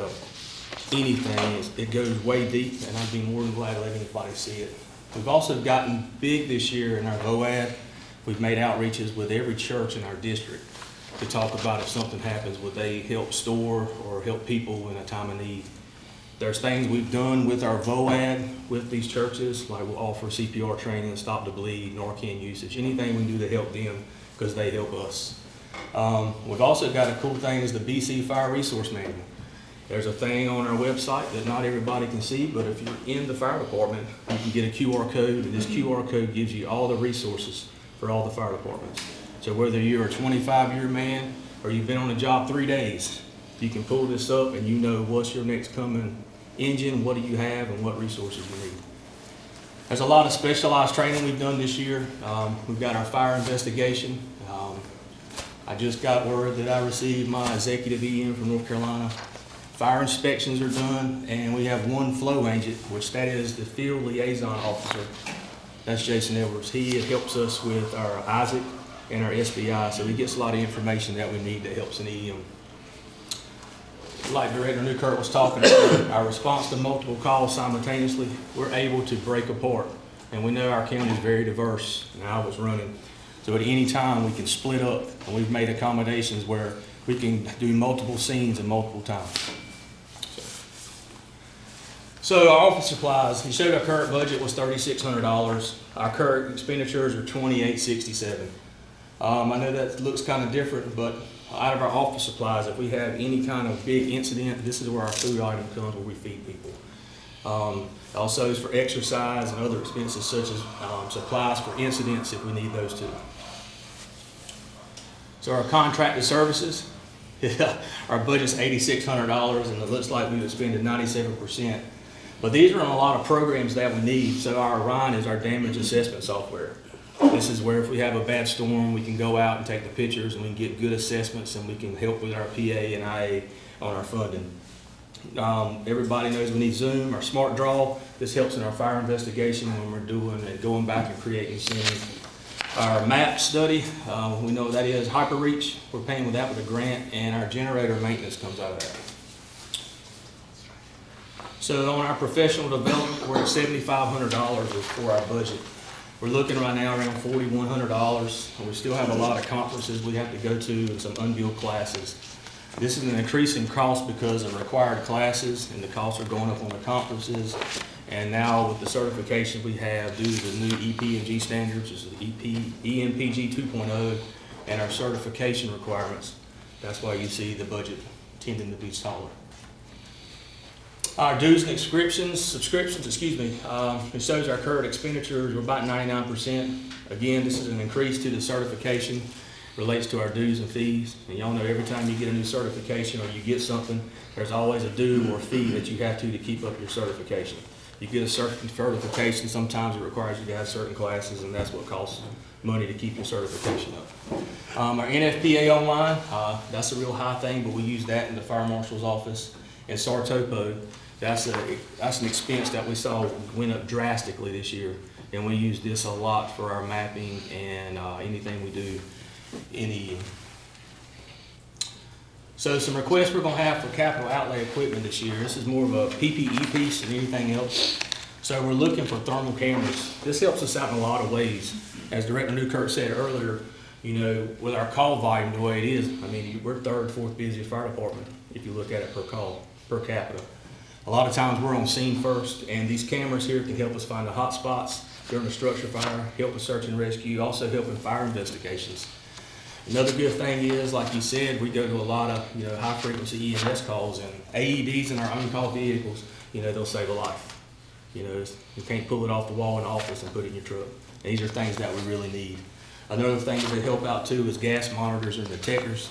anything. It goes way deep, and I'd be more than glad to let anybody see it. We've also gotten big this year in our VOAD. We've made outreaches with every church in our district to talk about if something happens, would they help store or help people in a time of need. There's things we've done with our VOAD with these churches, like we'll offer CPR training, stop the bleed, Narcan usage, anything we can do to help them because they help us. We've also got a cool thing is the BC Fire Resource Manual. There's a thing on our website that not everybody can see, but if you're in the fire department, you can get a QR code, and this QR code gives you all the resources for all the fire departments. So whether you're a 25-year man or you've been on a job 3 days, You can pull this up and you know what's your next coming engine, what do you have, and what resources you need. There's a lot of specialized training we've done this year. We've got our fire investigation. I just got word that I received my executive EM from North Carolina. Fire inspections are done, and we have one flow agent, which that is the field liaison officer. That's Jason Edwards. He helps us with our Isaac and our SBI, so he gets a lot of information that we need that helps in EM. Like Director Newkirk was talking about, our response to multiple calls simultaneously, we're able to break apart. And we know our county is very diverse and how it's running. So at any time, we can split up, and we've made accommodations where we can do multiple scenes at multiple times. So our office supplies, he showed our current budget was $3,600. Our current expenditures are $2,867. I know that looks kind of different, but out of our office supplies, if we have any kind of big incident, this is where our food item comes, where we feed people. Also is for exercise and other expenses such as supplies for incidents if we need those too. So our contracted services, our budget's $8,600, and it looks like we would spend 97%. But these are on a lot of programs that we need. So our Orion is our damage assessment software. This is where if we have a bad storm, we can go out and take the pictures and we can get good assessments, and we can help with our PA and IA on our funding. Everybody knows we need Zoom, our Smart Draw. This helps in our fire investigation when we're doing and going back and creating scenes. Our map study, we know what that is. HyperReach, we're paying with that with a grant, and our generator maintenance comes out of that. So on our professional development, we're at $7,500 for our budget. We're looking right now around $4,100, and we still have a lot of conferences we have to go to and some unbilled classes. This is an increasing cost because of required classes, and the costs are going up on the conferences. And now with the certification we have due to the new EP&G standards, which is the EMPG 2.0, and our certification requirements, that's why you see the budget tending to be smaller. Our dues and subscriptions, it shows our current expenditures. We're about 99%. Again, this is an increase to the certification, relates to our dues and fees. And y'all know every time you get a new certification or you get something, there's always a due or fee that you have to keep up your certification. You get a certain certification, sometimes it requires you to have certain classes, and that's what costs money to keep your certification up. Our NFPA online, that's a real high thing, but we use that in the fire marshal's office. And SARTOPO, that's an expense that we saw went up drastically this year, and we use this a lot for our mapping and anything we do in EM. So some requests we're going to have for capital outlay equipment this year. This is more of a PPE piece than anything else. So we're looking for thermal cameras. This helps us out in a lot of ways. As Director Newkirk said earlier, you know, with our call volume the way it is, I mean, we're third, fourth busiest fire department if you look at it per call, per capita. A lot of times we're on scene first, and these cameras here can help us find the hot spots during a structure fire, help with search and rescue, also help in fire investigations. Another good thing is, like you said, we go to a lot of, you know, high frequency EMS calls, and AEDs in our on-call vehicles, you know, they'll save a life. You know, you can't pull it off the wall in the office and put it in your truck. And these are things that we really need. Another thing that they help out too is gas monitors and detectors.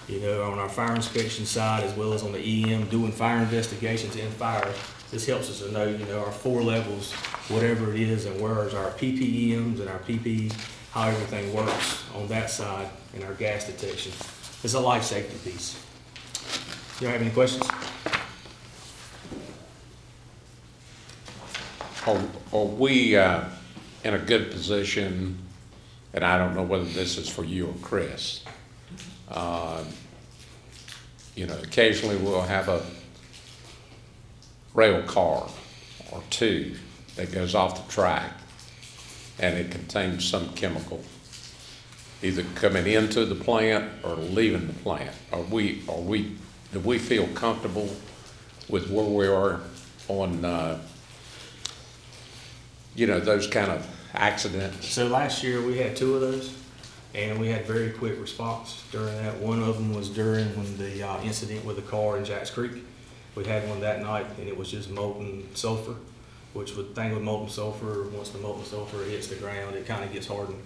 You know, on our fire inspection side, as well as on the EM, doing fire investigations in fire. This helps us to know, you know, our 4 levels, whatever it is, and where's our PPEMs and our PP, how everything works on that side, and our gas detection. It's a life safety piece. Do you have any questions? Are we in a good position, and I don't know whether this is for you or Chris, you know, occasionally we'll have a rail car or two that goes off the track, and it contains some chemical, either coming into the plant or leaving the plant. Do we feel comfortable with where we are on, you know, those kind of accidents? So last year we had 2 of those, and we had very quick response during that. One of them was during when the incident with the car in Jacks Creek. We had one that night, and it was just molten sulfur, which the thing with molten sulfur, once the molten sulfur hits the ground, it kind of gets hardened.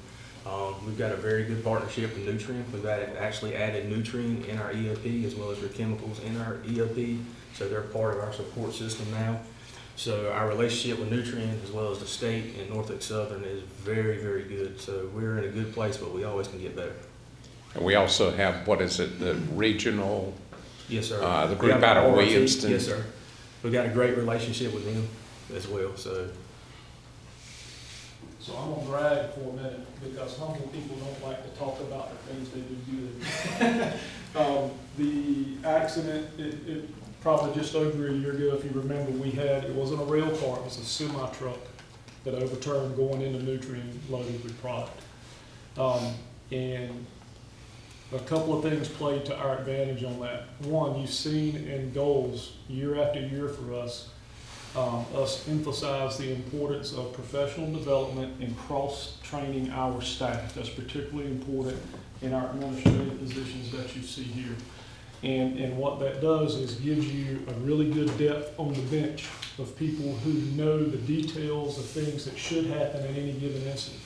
We've got a very good partnership with Nutrien. We've actually added Nutrien in our EOP as well as their chemicals in our EOP, so they're part of our support system now. So our relationship with Nutrien as well as the state and Norfolk Southern is very, very good. So we're in a good place, but we always can get better. And we also have, what is it, the regional? Yes, sir. The group out of RRT. Williamston. Yes, sir. We've got a great relationship with them as well, so. So I'm gonna brag for a minute, because humble people don't like to talk about the things they do good. The accident, it probably just over a year ago, if you remember, it wasn't a rail car, it was a semi-truck that overturned going into Nutrien loaded with product. And a couple of things played to our advantage on that. One, you've seen in goals year after year for us emphasize the importance of professional development and cross-training our staff. That's particularly important in our administrative positions that you see here. And what that does is gives you a really good depth on the bench of people who know the details of things that should happen in any given incident.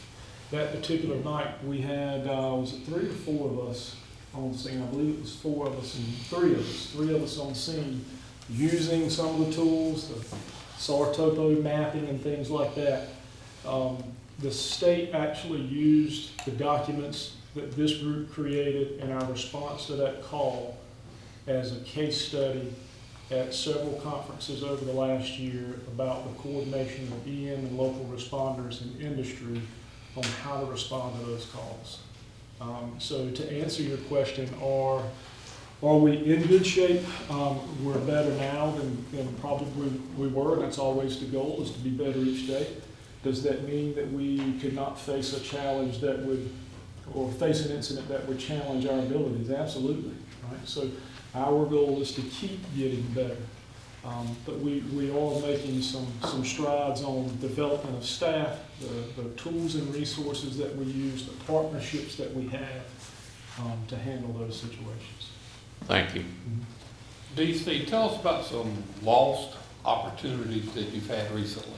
That particular night, we had, was it 3 or 4 of us on the scene? I believe it was 4 of us and 3 of us on the scene, using some of the tools, the SAR topo mapping and things like that. The state actually used the documents that this group created in our response to that call as a case study at several conferences over the last year about the coordination of EM and local responders and industry on how to respond to those calls. So to answer your question, are we in good shape? We're better now than probably we were, and that's always the goal, is to be better each day. Does that mean that we could not face a challenge or face an incident that would challenge our abilities? Absolutely, right? So our goal is to keep getting better. But we are making some strides on development of staff, the tools and resources that we use, the partnerships that we have to handle those situations. Thank you. DC, tell us about some lost opportunities that you've had recently.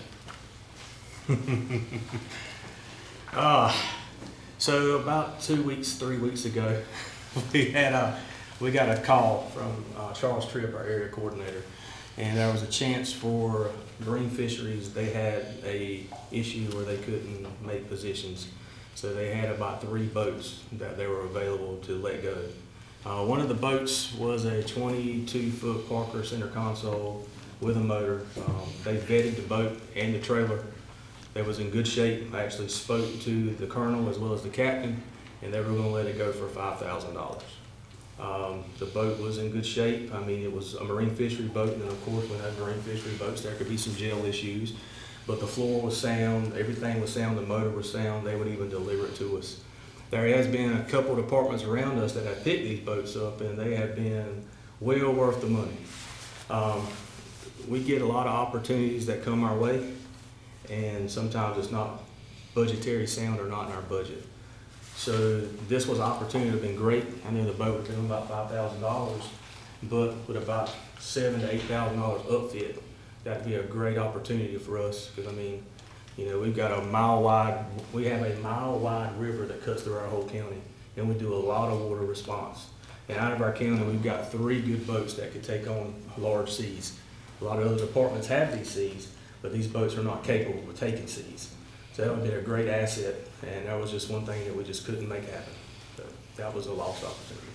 So about 3 weeks ago, we got a call from Charles Tripp, our area coordinator, and there was a chance for Marine Fisheries. They had a issue where they couldn't make positions, so they had about 3 boats that they were available to let go. One of the boats was a 22-foot Parker center console with a motor. They vetted the boat and the trailer. They was in good shape. I actually spoke to the colonel as well as the captain, and they were going to let it go for $5,000. The boat was in good shape. I mean, it was a marine fishery boat, and of course, when have marine fishery boats, there could be some gel issues. But the floor was sound, everything was sound, the motor was sound. They would even deliver it to us. There has been a couple of departments around us that have picked these boats up, and they have been well worth the money. We get a lot of opportunities that come our way, and sometimes it's not budgetary sound or not in our budget. So this was an opportunity that would have been great. I knew the boat was doing about $5,000, but with about $7,000 to $8,000 upfit, that'd be a great opportunity for us. Because I mean, you know, we have a mile wide river that cuts through our whole county, and we do a lot of water response. And out of our county, we've got 3 good boats that could take on large seas. A lot of other departments have these seas, but these boats are not capable of taking seas. So that would be a great asset, and that was just one thing that we just couldn't make happen. So that was a lost opportunity.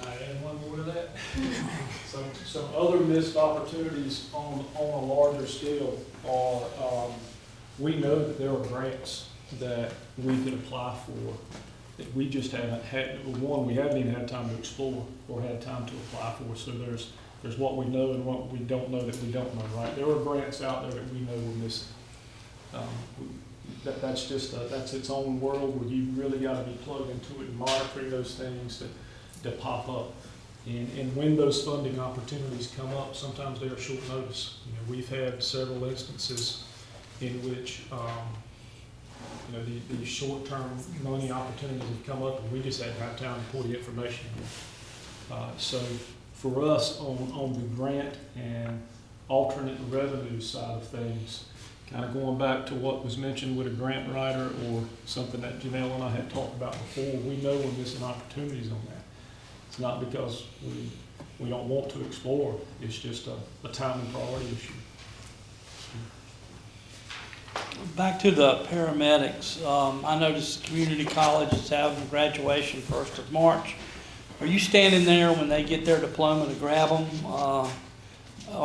I add one more to that. Some other missed opportunities on a larger scale are, we know that there are grants that we could apply for that we just haven't had. One, we haven't even had time to explore or had time to apply for. So there's what we know and what we don't know that we don't know, right? There are grants out there that we know we're missing. That's its own world where you really got to be plugged into it and monitoring those things that pop up. And when those funding opportunities come up, sometimes they are short notice. You know, we've had several instances in which you know, these short-term money opportunities have come up, and we just hadn't had time to pull the information in. So for us on the grant and alternate revenue side of things, kind of going back to what was mentioned with a grant writer or something that Janelle and I had talked about before, we know we're missing opportunities on that. It's not because we don't want to explore, it's just a time and priority issue. Back to the paramedics, I noticed the community college is having graduation 1st of March. Are you standing there when they get their diploma to grab them? Or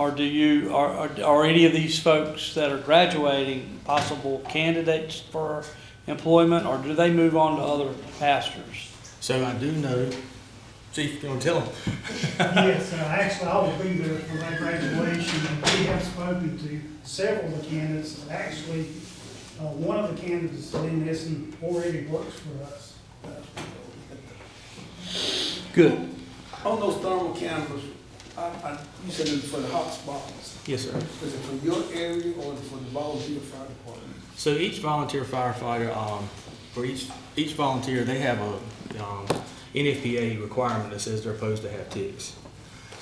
are any of these folks that are graduating possible candidates for employment, or do they move on to other pastors? So I do know, Chief, you want to tell them? Yes, actually, I will be there for that graduation, and we have spoken to several of the candidates. Actually, one of the candidates, Lynn Essen, already works for us. Good. On those thermal cameras, you said it's for the hot spots. Yes, sir. Is it for your area or is it for the volunteer fire department? So each volunteer firefighter, for each volunteer, they have a NFPA requirement that says they're supposed to have ticks.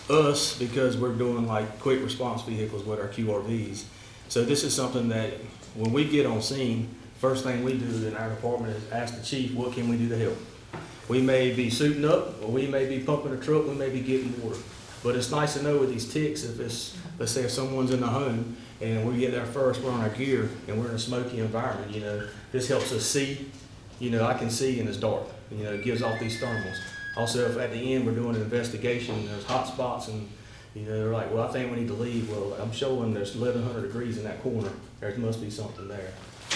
Us, because we're doing like quick response vehicles with our QRVs. So this is something that when we get on scene, first thing we do in our department is ask the chief, what can we do to help? We may be suiting up, or we may be pumping a truck, we may be getting water. But it's nice to know with these ticks, if it's, let's say if someone's in the home and we get there first, we're on our gear and we're in a smoky environment, this helps us see. I can see and it's dark. It gives off these thermals. Also, if at the end we're doing an investigation, there's hot spots and, they're like, well, I think we need to leave. Well, I'm showing there's 1,100 degrees in that corner. There must be something there.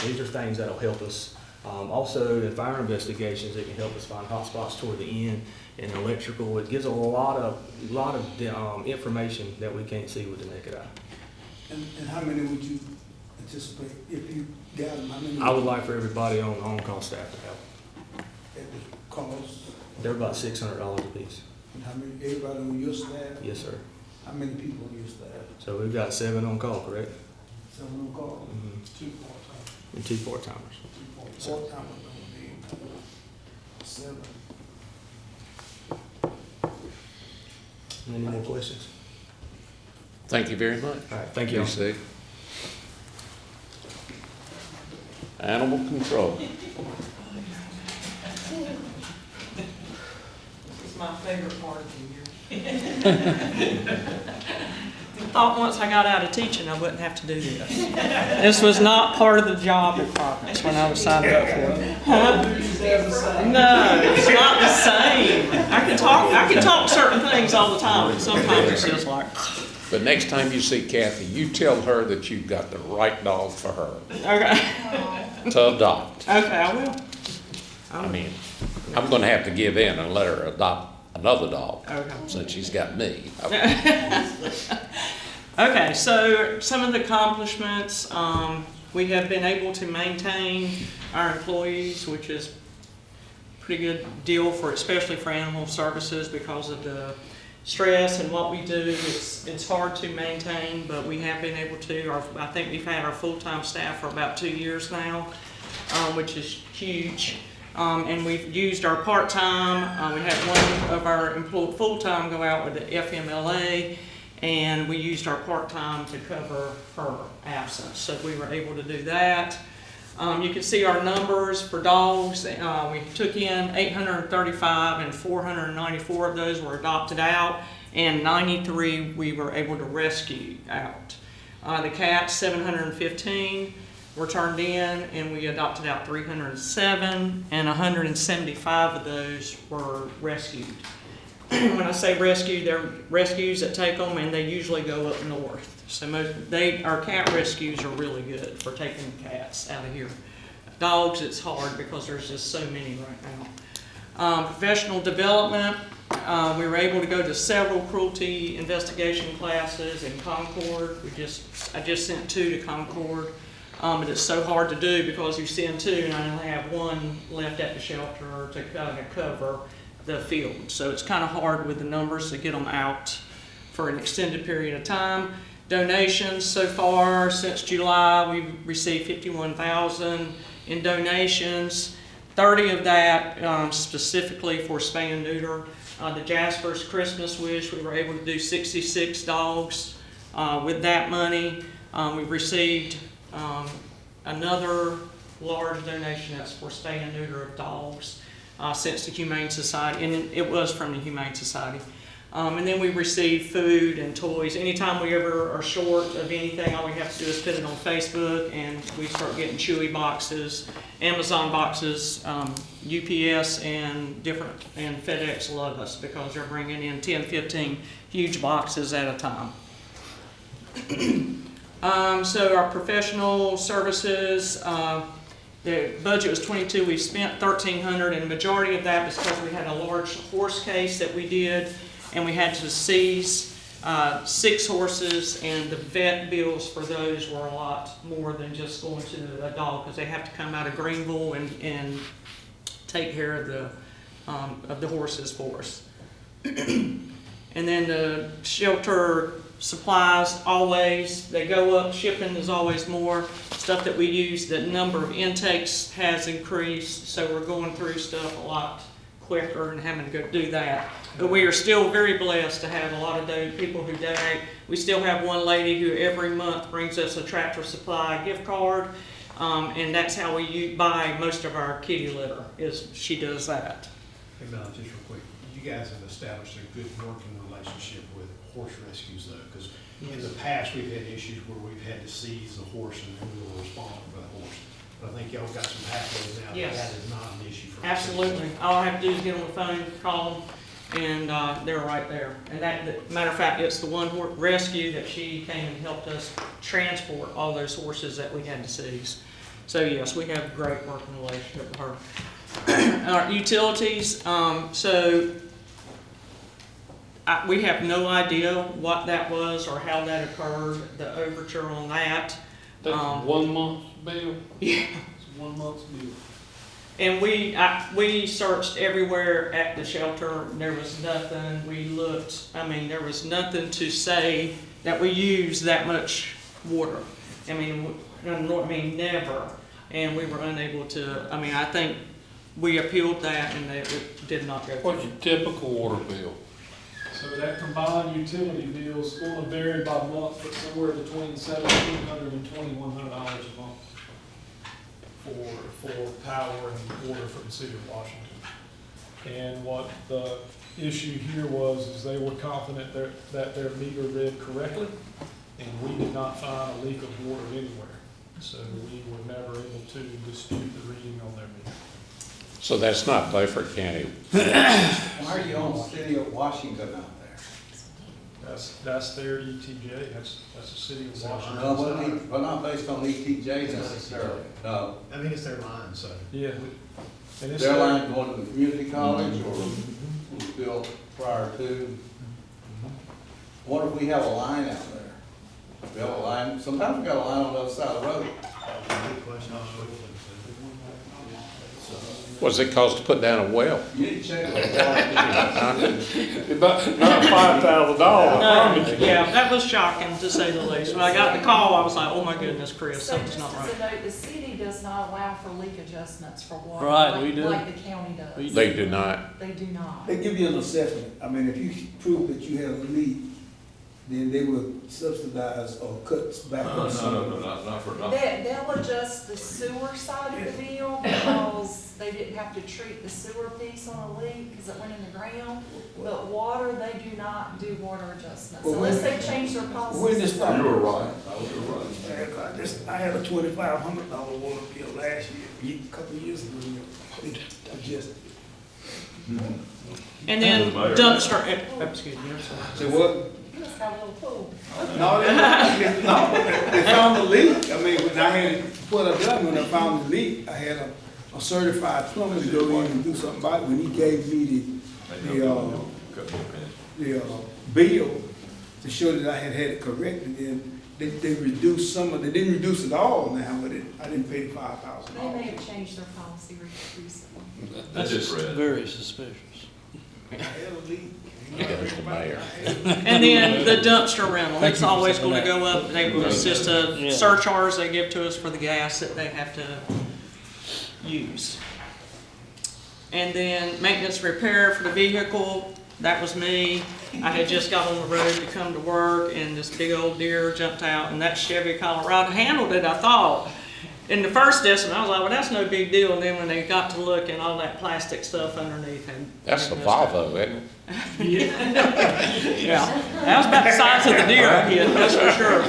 These are things that'll help us. Also, in fire investigations, it can help us find hot spots toward the end. And electrical, it gives a lot of information that we can't see with the naked eye. And how many would you anticipate if you got them? How many? I would like for everybody on on-call staff to have. At the cost? They're about $600 a piece. And how many, everybody on your staff? Yes, sir. How many people on your staff? So we've got 7 on call, correct? 7 on call? Mm-hmm. 2 part-time. And 2 part-timers. 2 part-timers don't need 7. Any more questions? Thank you very much. All right, thank you. Be safe. Animal control. This is my favorite part of the year. I thought once I got out of teaching, I wouldn't have to do this. This was not part of the job requirements when I was signed up for it. Huh? No, it's not the same. I can talk certain things all the time, but sometimes it's just like. But next time you see Kathy, you tell her that you've got the right dog for her. Okay. To adopt. Okay, I will. I mean, I'm gonna have to give in and let her adopt another dog. Okay. Since she's got me. Okay, so some of the accomplishments, we have been able to maintain our employees, which is a pretty good deal for, especially for animal services, because of the stress and what we do. It's hard to maintain, but we have been able to. I think we've had our full-time staff for about 2 years now, which is huge. And we've used our part-time. We had one of our full-time go out with the FMLA, and we used our part-time to cover her absence. So we were able to do that. You can see our numbers for dogs. We took in 835 and 494 of those were adopted out, and 93 we were able to rescue out. The cats, 715 were turned in, and we adopted out 307, and 175 of those were rescued. When I say rescue, they're rescues that take them, and they usually go up north. So our cat rescues are really good for taking the cats out of here. Dogs, it's hard because there's just so many right now. Professional development, we were able to go to several cruelty investigation classes in Concord. I just sent 2 to Concord. But it's so hard to do because you send 2 and I only have 1 left at the shelter to kind of cover the field. So it's kind of hard with the numbers to get them out for an extended period of time. Donations so far since July, we've received $51,000 in donations. 30 of that specifically for spay and neuter. The Jasper's Christmas Wish, we were able to do 66 dogs with that money. We've received another large donation that's for spay and neuter of dogs since the Humane Society, and it was from the Humane Society. And then we receive food and toys. Anytime we ever are short of anything, all we have to do is put it on Facebook, and we start getting Chewy boxes, Amazon boxes, UPS and FedEx love us because they're bringing in 10, 15 huge boxes at a time. So our professional services, the budget was 22. We spent 1,300, and the majority of that was because we had a large horse case that we did, and we had to seize 6 horses, and the vet bills for those were a lot more than just going to a dog, because they have to come out of Greenville and take care of the horses for us. And then the shelter supplies, always, they go up, shipping is always more. Stuff that we use, the number of intakes has increased, so we're going through stuff a lot quicker and having to go do that. But we are still very blessed to have a lot of people who donate. We still have one lady who every month brings us a Tractor Supply gift card, and that's how we buy most of our kitty litter, is she does that. Hey, Mel, just real quick, you guys have established a good working relationship with horse rescues though, because in the past we've had issues where we've had to seize the horse and then we were responsible for the horse. But I think y'all got some pathways now Yes. that is not an issue for us. Absolutely. All I have to do is get on the phone, call them, and they're right there. And matter of fact, it's the one rescue that she came and helped us transport all those horses that we had to seize. So yes, we have a great working relationship with her. Our utilities, we have no idea what that was or how that occurred, the overture on that. That's 1 month's bill? Yeah. It's 1 month's bill. And we searched everywhere at the shelter. There was nothing. We looked. I mean, there was nothing to say that we used that much water. I mean, never. And we were unable to. I mean, I think we appealed that, and it did not go through. What's your typical water bill? So that combined utility bill is going to vary by month, but somewhere between $1,700 and $2,100 a month for power and water for the city of Washington. And what the issue here was is they were confident that their meter read correctly, and we did not find a leak of water anywhere. So we were never able to dispute the reading on their meter. So that's not Beaufort County. Why are you on the city of Washington out there? That's their ETJ, that's the city of Washington. No, but not based on ETJ necessarily, no. I mean, it's their line, so. Yeah. And it's Their line going to the community college or was built prior to? I wonder if we have a line out there. We have a line, sometimes we got a line on the other side of the road. Good question. What's it cost to put down a well? You need to check that. Not $5,000. Yeah, that was shocking to say the least. When I got the call, I was like, oh my goodness, Chris, something's not right. So just as a note, the city does not allow for leak adjustments for water. Right, we do. Like the county does. They do not. They do not. They give you an assessment. I mean, if you prove that you have a leak, then they will subsidize or cut back on No, some. not for nothing. They'll adjust the sewer side of the bill because they didn't have to treat the sewer piece on a leak because it went in the ground. But water, they do not do water adjustments Well, unless when- they change their policy. When this started? You were right. You were right. I had a $2,500 water bill last year, a couple of years ago. Adjusted. And then dumpster, excuse me, I'm sorry. So what? You must have a little pool. No, they found the leak. I mean, when I had what I done when I found the leak, I had a certified plumber to go in and do something about it. When he gave me the bill to show that I had it corrected, and they reduced some of. They didn't reduce it all now, but I didn't pay the $5,000. They may have changed their policy recently. That's just red. Very suspicious. I had a leak. Mr. Mayor. And then the dumpster rental, it's always going to go up. It's just a surcharge they give to us for the gas that they have to use. And then maintenance repair for the vehicle, that was me. I had just got on the road to come to work, and this big old deer jumped out, and that Chevy Colorado handled it, I thought. In the first estimate, I was like, well, that's no big deal. And then when they got to look and all that plastic stuff underneath him. That's the Volvo, isn't it? Yeah, that was about the size of the deer I hit, that's for sure.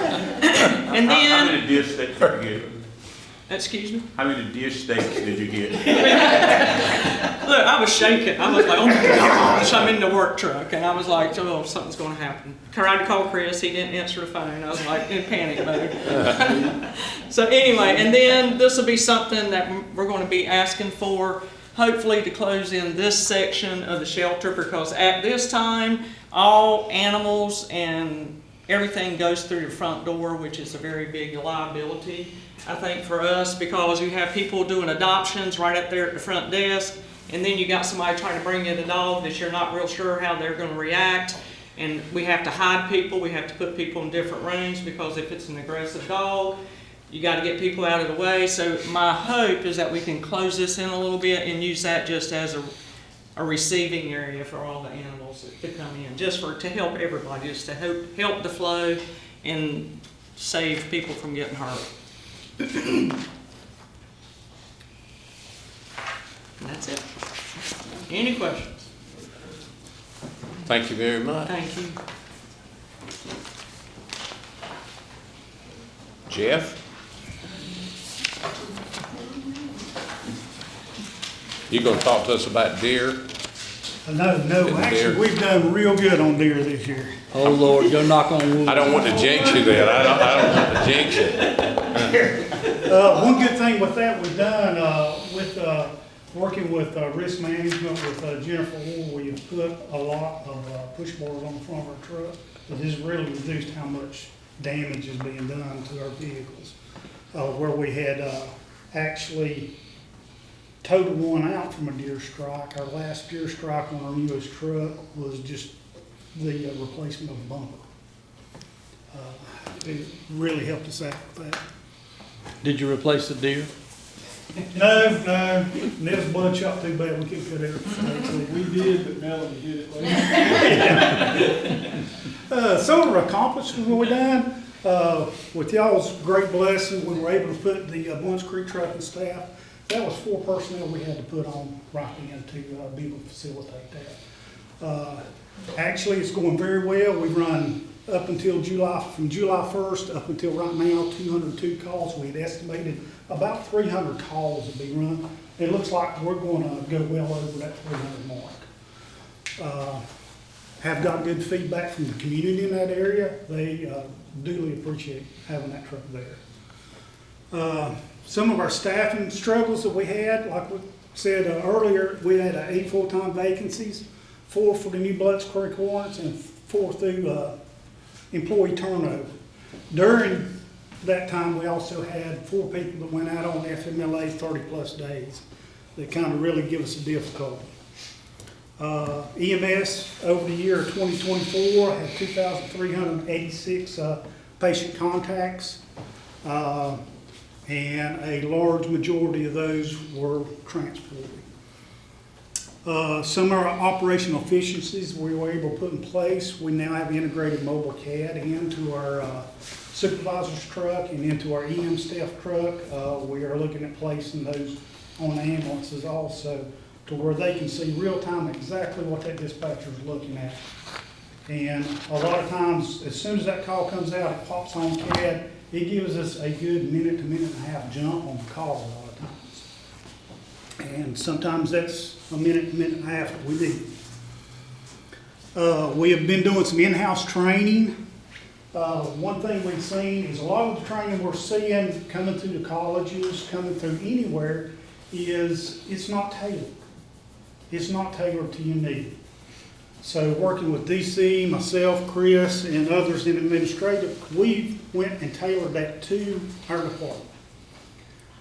And How then, many deer steaks did you get? excuse me? How many deer steaks did you get? Look, I was shaking. I was like, oh my gosh, I'm in the work truck. And I was like, oh, something's going to happen. Tried to call Chris. He didn't answer the phone. I was like in panic mode. So anyway, and then this will be something that we're going to be asking for, hopefully to close in this section of the shelter, because at this time, all animals and everything goes through the front door, which is a very big liability, I think, for us, because you have people doing adoptions right up there at the front desk, and then you got somebody trying to bring in a dog that you're not real sure how they're going to react, and we have to hide people, we have to put people in different rooms, because if it's an aggressive dog, you got to get people out of the way. So my hope is that we can close this in a little bit and use that just as a receiving area for all the animals to come in, just to help everybody, just to help the flow and save people from getting hurt. That's it. Any questions? Thank you very much. Thank you. Jeff? You gonna talk to us about deer? No, Deer. actually, we've done real good on deer this year. Oh, Lord, go knock on wood. I don't want to jinx you then. I don't want to jinx you. One good thing with that we've done, with working with risk management with Jennifer Ward, we have put a lot of push boards on the front of our truck. It has really reduced how much damage is being done to our vehicles. Where we had actually totaled one out from a deer strike. Our last deer strike on our newest truck was just the replacement of the bumper. It really helped us out with that. Did you replace the deer? No, it was blood shot too bad, we couldn't cut everything. We did, but Melanie did it later. Some of our accomplishments we done, with y'all's great blessing, we were able to put the Blunt's Creek trucking staff, that was 4 personnel we had to put on right in to be able to facilitate that. Actually, it's going very well. We've run up until from July 1st up until right now, 202 calls. We had estimated about 300 calls to be run. It looks like we're going to go well over that 300 mark. Have got good feedback from the community in that area. They duly appreciate having that truck there. Some of our staffing struggles that we had, like we said earlier, we had 8 full-time vacancies, 4 for the new Blunt's Creek warrants and 4 through employee turnover. During that time, we also had 4 people that went out on FMLA 30-plus days that kind of really give us a difficulty. EMS over the year of 2024 had 2,386 patient contacts, and a large majority of those were transported. Some of our operational efficiencies we were able to put in place. We now have integrated mobile CAD into our supervisor's truck and into our EM staff truck. We are looking at placing those on ambulances also, to where they can see real time exactly what that dispatcher is looking at. And a lot of times, as soon as that call comes out, it pops on CAD, it gives us a good minute to minute and a half jump on the call a lot of times. And sometimes that's a minute and a half that we need. We have been doing some in-house training. One thing we've seen is a lot of the training we're seeing coming through the colleges, coming through anywhere, is it's not tailored. It's not tailored to your need. So working with DC, myself, Chris, and others in administrative, we went and tailored that to our department.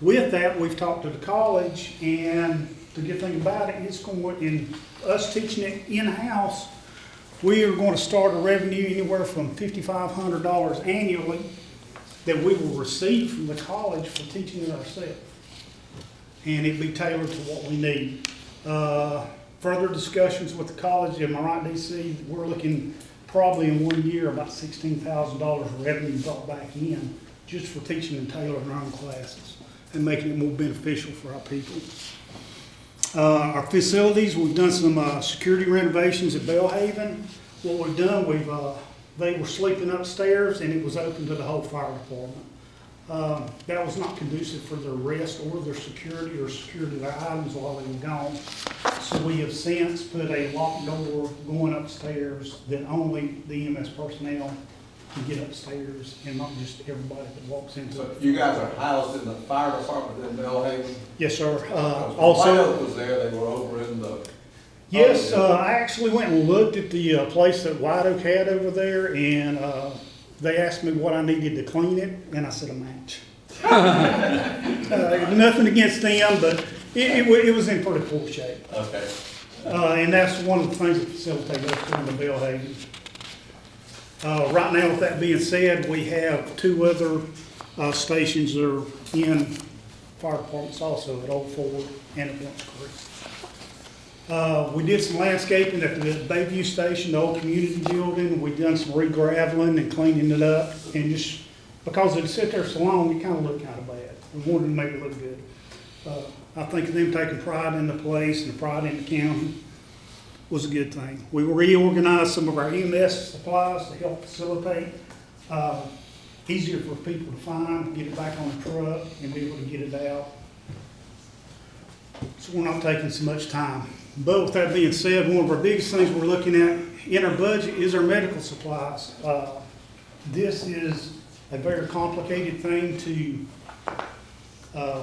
With that, we've talked to the college, and the good thing about it, it's going, in us teaching it in-house, we are going to start a revenue anywhere from $5,500 annually that we will receive from the college for teaching it ourselves. And it'd be tailored to what we need. further discussions with the college, am I right, DC? We're looking probably in 1 year about $16,000 revenue brought back in just for teaching and tailoring our own classes and making it more beneficial for our people. Our facilities, we've done some security renovations at Bellhaven. What we've done, they were sleeping upstairs and it was open to the whole fire department. That was not conducive for their rest or their security of their items while they were gone. So we have since put a locked door going upstairs that only the EMS personnel can get upstairs and not just everybody that walks into it. So you guys are housed in the fire department in Bellhaven? Yes, sir. When Also, White Oak was there, they were over in the... yes, I actually went and looked at the place that White Oak had over there, and they asked me what I needed to clean it, and I said a match. Nothing against them, but it was in pretty poor shape. Okay. And that's one of the things that facilitate us doing the Bellhaven. Right now, with that being said, we have 2 other stations that are in fire departments also at Old Ford and at Once Creek. We did some landscaping at the Bayview Station, the old community building. We've done some re-graveling and cleaning it up. And just because it sit there so long, it kind of looked kind of bad. We wanted to make it look good. I think them taking pride in the place and pride in the county was a good thing. We reorganized some of our EMS supplies to help facilitate, easier for people to find, get it back on the truck, and be able to get it out. So we're not taking so much time. But with that being said, one of our biggest things we're looking at in our budget is our medical supplies. This is a very complicated thing to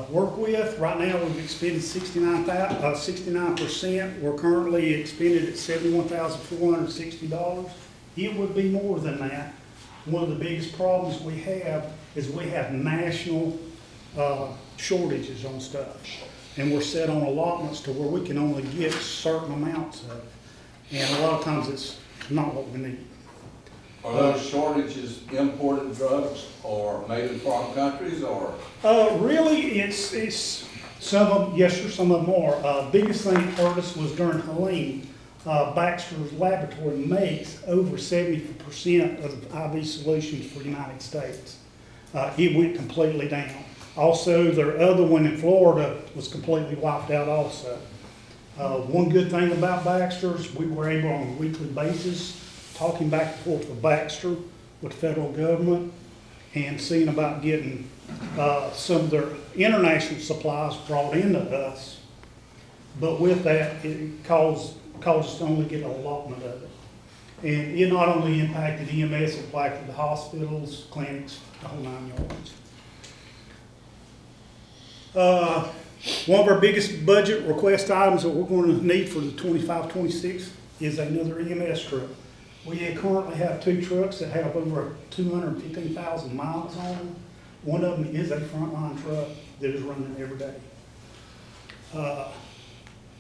work with. Right now, we've expended 69%. We're currently expended at $71,460. It would be more than that. One of the biggest problems we have is we have national shortages on stuff. And we're set on allotments to where we can only get certain amounts of it. And a lot of times it's not what we need. Are those shortages imported drugs or made in foreign countries or? Really, it's some of them, yes sir, some of them are. Biggest thing that hurt us was during Helene. Baxter's laboratory makes over 70% of the IV solutions for the United States. It went completely down. Also, their other one in Florida was completely wiped out also. One good thing about Baxter's, we were able on a weekly basis, talking back and forth with Baxter, with the federal government, and seeing about getting some of their international supplies brought into us. But with that, it caused us to only get an allotment of it. And it not only impacted EMS, it impacted the hospitals, clinics, the whole 9 yards. One of our biggest budget request items that we're going to need for the 25-26 is another EMS truck. We currently have 2 trucks that have over 215,000 miles on them. One of them is a frontline truck that is running every day.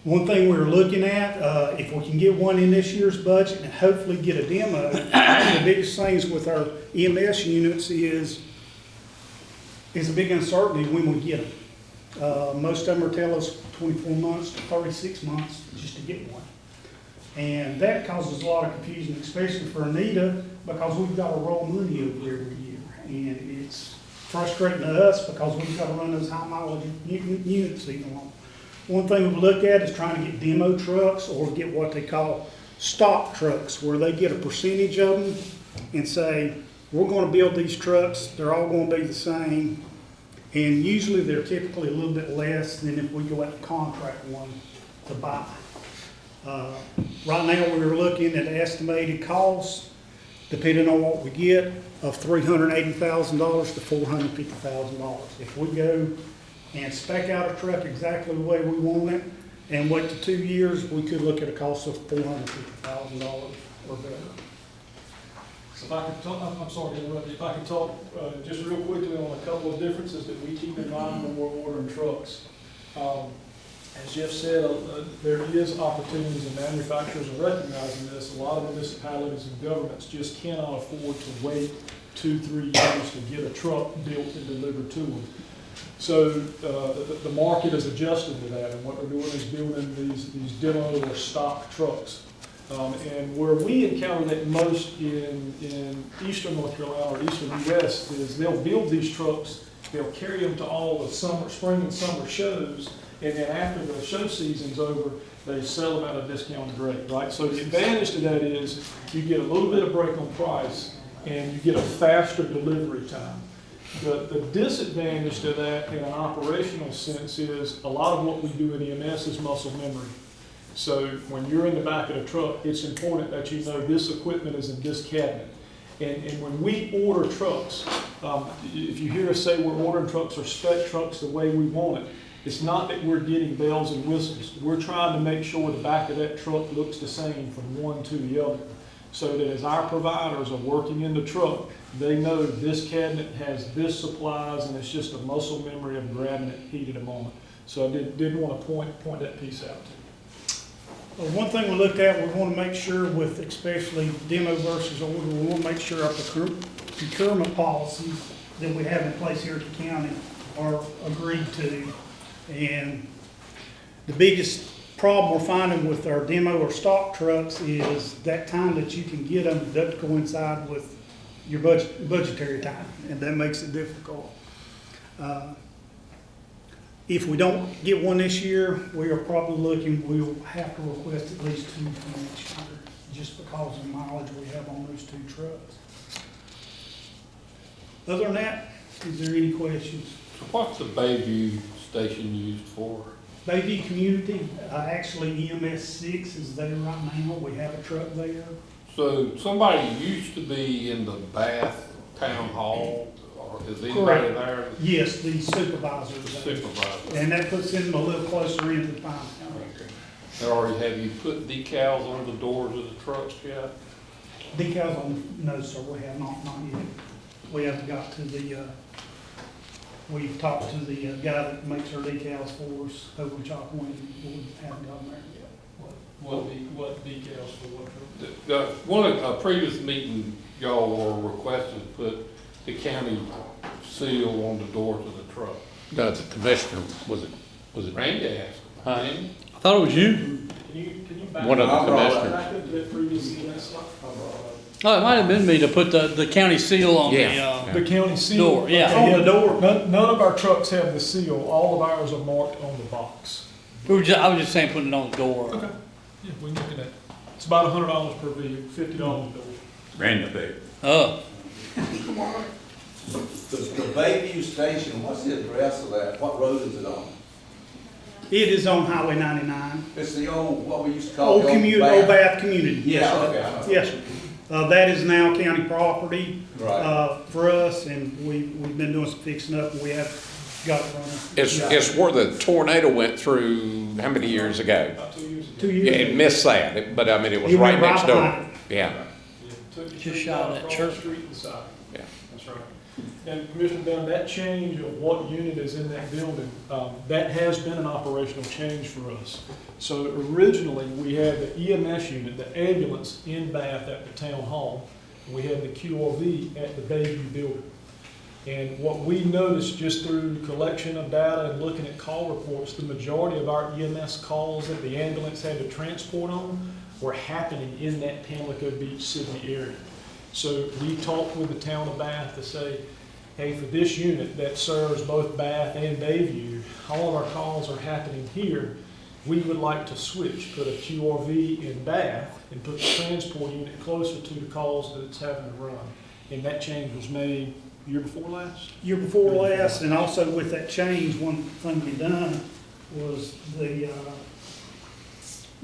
One thing we're looking at, if we can get one in this year's budget and hopefully get a demo, one of the biggest things with our EMS units is a big uncertainty when we get them. Most of them are telling us 24 months to 36 months just to get one. And that causes a lot of confusion, especially for Anita, because we've got to roll money over every year. And it's frustrating to us because we've got to run those high mileage units even longer. One thing we look at is trying to get demo trucks or get what they call stock trucks, where they get a percentage of them and say, we're going to build these trucks, they're all going to be the same. And usually they're typically a little bit less than if we go out to contract one to buy. Right now we're looking at estimated costs, depending on what we get, of $380,000 to $450,000. If we go and spec out a truck exactly the way we want it and wait to 2 years, we could look at a cost of $450,000 or better. So if I could talk, I'm sorry to interrupt you, if I could talk just real quickly on a couple of differences that we keep in mind when we're ordering trucks. As Jeff said, there is opportunities and manufacturers are recognizing this. A lot of municipalities and governments just cannot afford to wait 2-3 years to get a truck built and delivered to them. So the market is adjusting to that, and what they're doing is building these demo or stock trucks. And where we encounter that most in eastern North Carolina or eastern US is they'll build these trucks, they'll carry them to all the spring and summer shows, and then after the show season's over, they sell them at a discounted rate, right? So the advantage to that is you get a little bit of break on price and you get a faster delivery time. The disadvantage to that in an operational sense is a lot of what we do in EMS is muscle memory. So when you're in the back of the truck, it's important that you know this equipment is in this cabinet. And when we order trucks, if you hear us say we're ordering trucks or spec trucks the way we want it, it's not that we're getting bells and whistles. We're trying to make sure the back of that truck looks the same from one to the other, so that as our providers are working in the truck, they know this cabinet has this supplies, and it's just a muscle memory of grabbing it heat at a moment. So I did want to point that piece out. One thing we looked at, we want to make sure with especially demo versus order, we want to make sure our procurement policies that we have in place here at the county are agreed to. And the biggest problem we're finding with our demo or stock trucks is that time that you can get them doesn't coincide with your budgetary time, and that makes it difficult. If we don't get one this year, we are probably looking, we'll have to request at least 2 for next year, just because of the mileage we have on those 2 trucks. Other than that, is there any questions? So what's the Bayview station used for? Bayview Community, actually EMS 6 is there right now. We have a truck there. So somebody used to be in the Bath Town Hall, or is anybody there? Yes, the supervisor. The supervisor. And that puts them a little closer into the fine county. Okay. Or have you put decals on the doors of the trucks yet? Decals on, no sir, we have not yet. We haven't got to the, we've talked to the guy that makes our decals for us over in Chalkaway, we haven't gotten there yet. What decals for what truck? One of a previous meeting, y'all were requested to put the county seal on the doors of the truck. No, the commissioner, was it? Randy asked. Huh? Didn't he? I thought it was you. Can you back One of the up? commissioners. Back up to that previous EMS slide? Oh, it might have been me to put the county seal on The county seal. door, yeah. On the door. None of our trucks have the seal. All of ours are marked on the box. I was just saying putting it on the door. Okay. Yeah, we can look at that. It's about $100 per vehicle, $50 a door. Random pay. Oh. The Bayview Station, what's the address of that? What road is it on? It is on Highway 99. It's the old, what we used to call Old the Bath Community. Yes, Yeah, sir. okay, I know. Yes, sir. That is now county property, Right. for us, and we've been doing some fixing up, and we have got it running. It's where the tornado went through, how many years ago? About 2 years ago. 2 years. Yeah, it missed that, but I mean, it was It right went right next door. behind Yeah. Just shy of that Across church. the street to the side. Yeah. That's right. And Commissioner Dunn, that change of what unit is in that building, that has been an operational change for us. So originally, we had the EMS unit, the ambulance in Bath at the town hall. We had the QRV at the Bayview building. And what we noticed just through collection of data and looking at call reports, the majority of our EMS calls that the ambulance had to transport on were happening in that Pamlico Beach, Sydney area. So we talked with the town of Bath to say, hey, for this unit that serves both Bath and Bayview, all of our calls are happening here. We would like to switch, put a QRV in Bath and put the transport unit closer to the calls that it's having to run. And that change was made year before last? Year before last, and also with that change, one thing we done was the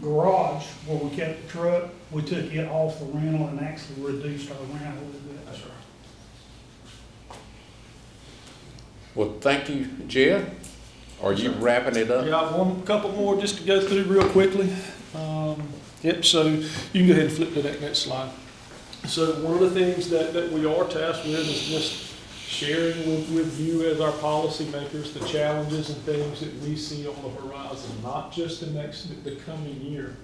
garage where we kept the truck, we took it off the rental and actually reduced our rental a little bit. That's right. Well, thank you, Jed. Are you wrapping it up? Yeah, couple more just to go through real quickly. Yep, so you can go ahead and flip to that next slide. So one of the things that we are tasked with is just sharing with you as our policymakers the challenges and things that we see on the horizon, not just the coming year,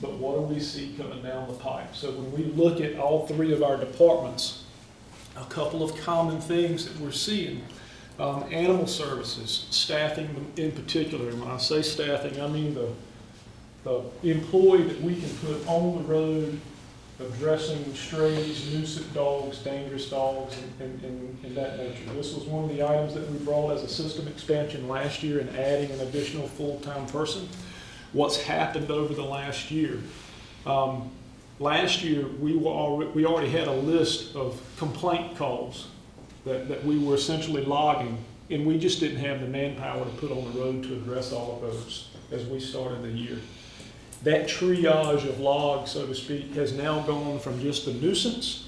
but what do we see coming down the pipe. So when we look at all 3 of our departments, a couple of common things that we're seeing. Animal services, staffing in particular, and when I say staffing, I mean the employee that we can put on the road addressing strays, nuisance dogs, dangerous dogs, and that nature. This was one of the items that we brought as a system expansion last year and adding an additional full-time person. What's happened over the last year? Last year, we already had a list of complaint calls that we were essentially logging, and we just didn't have the manpower to put on the road to address all of those as we started the year. That triage of logs, so to speak, has now gone from just the nuisance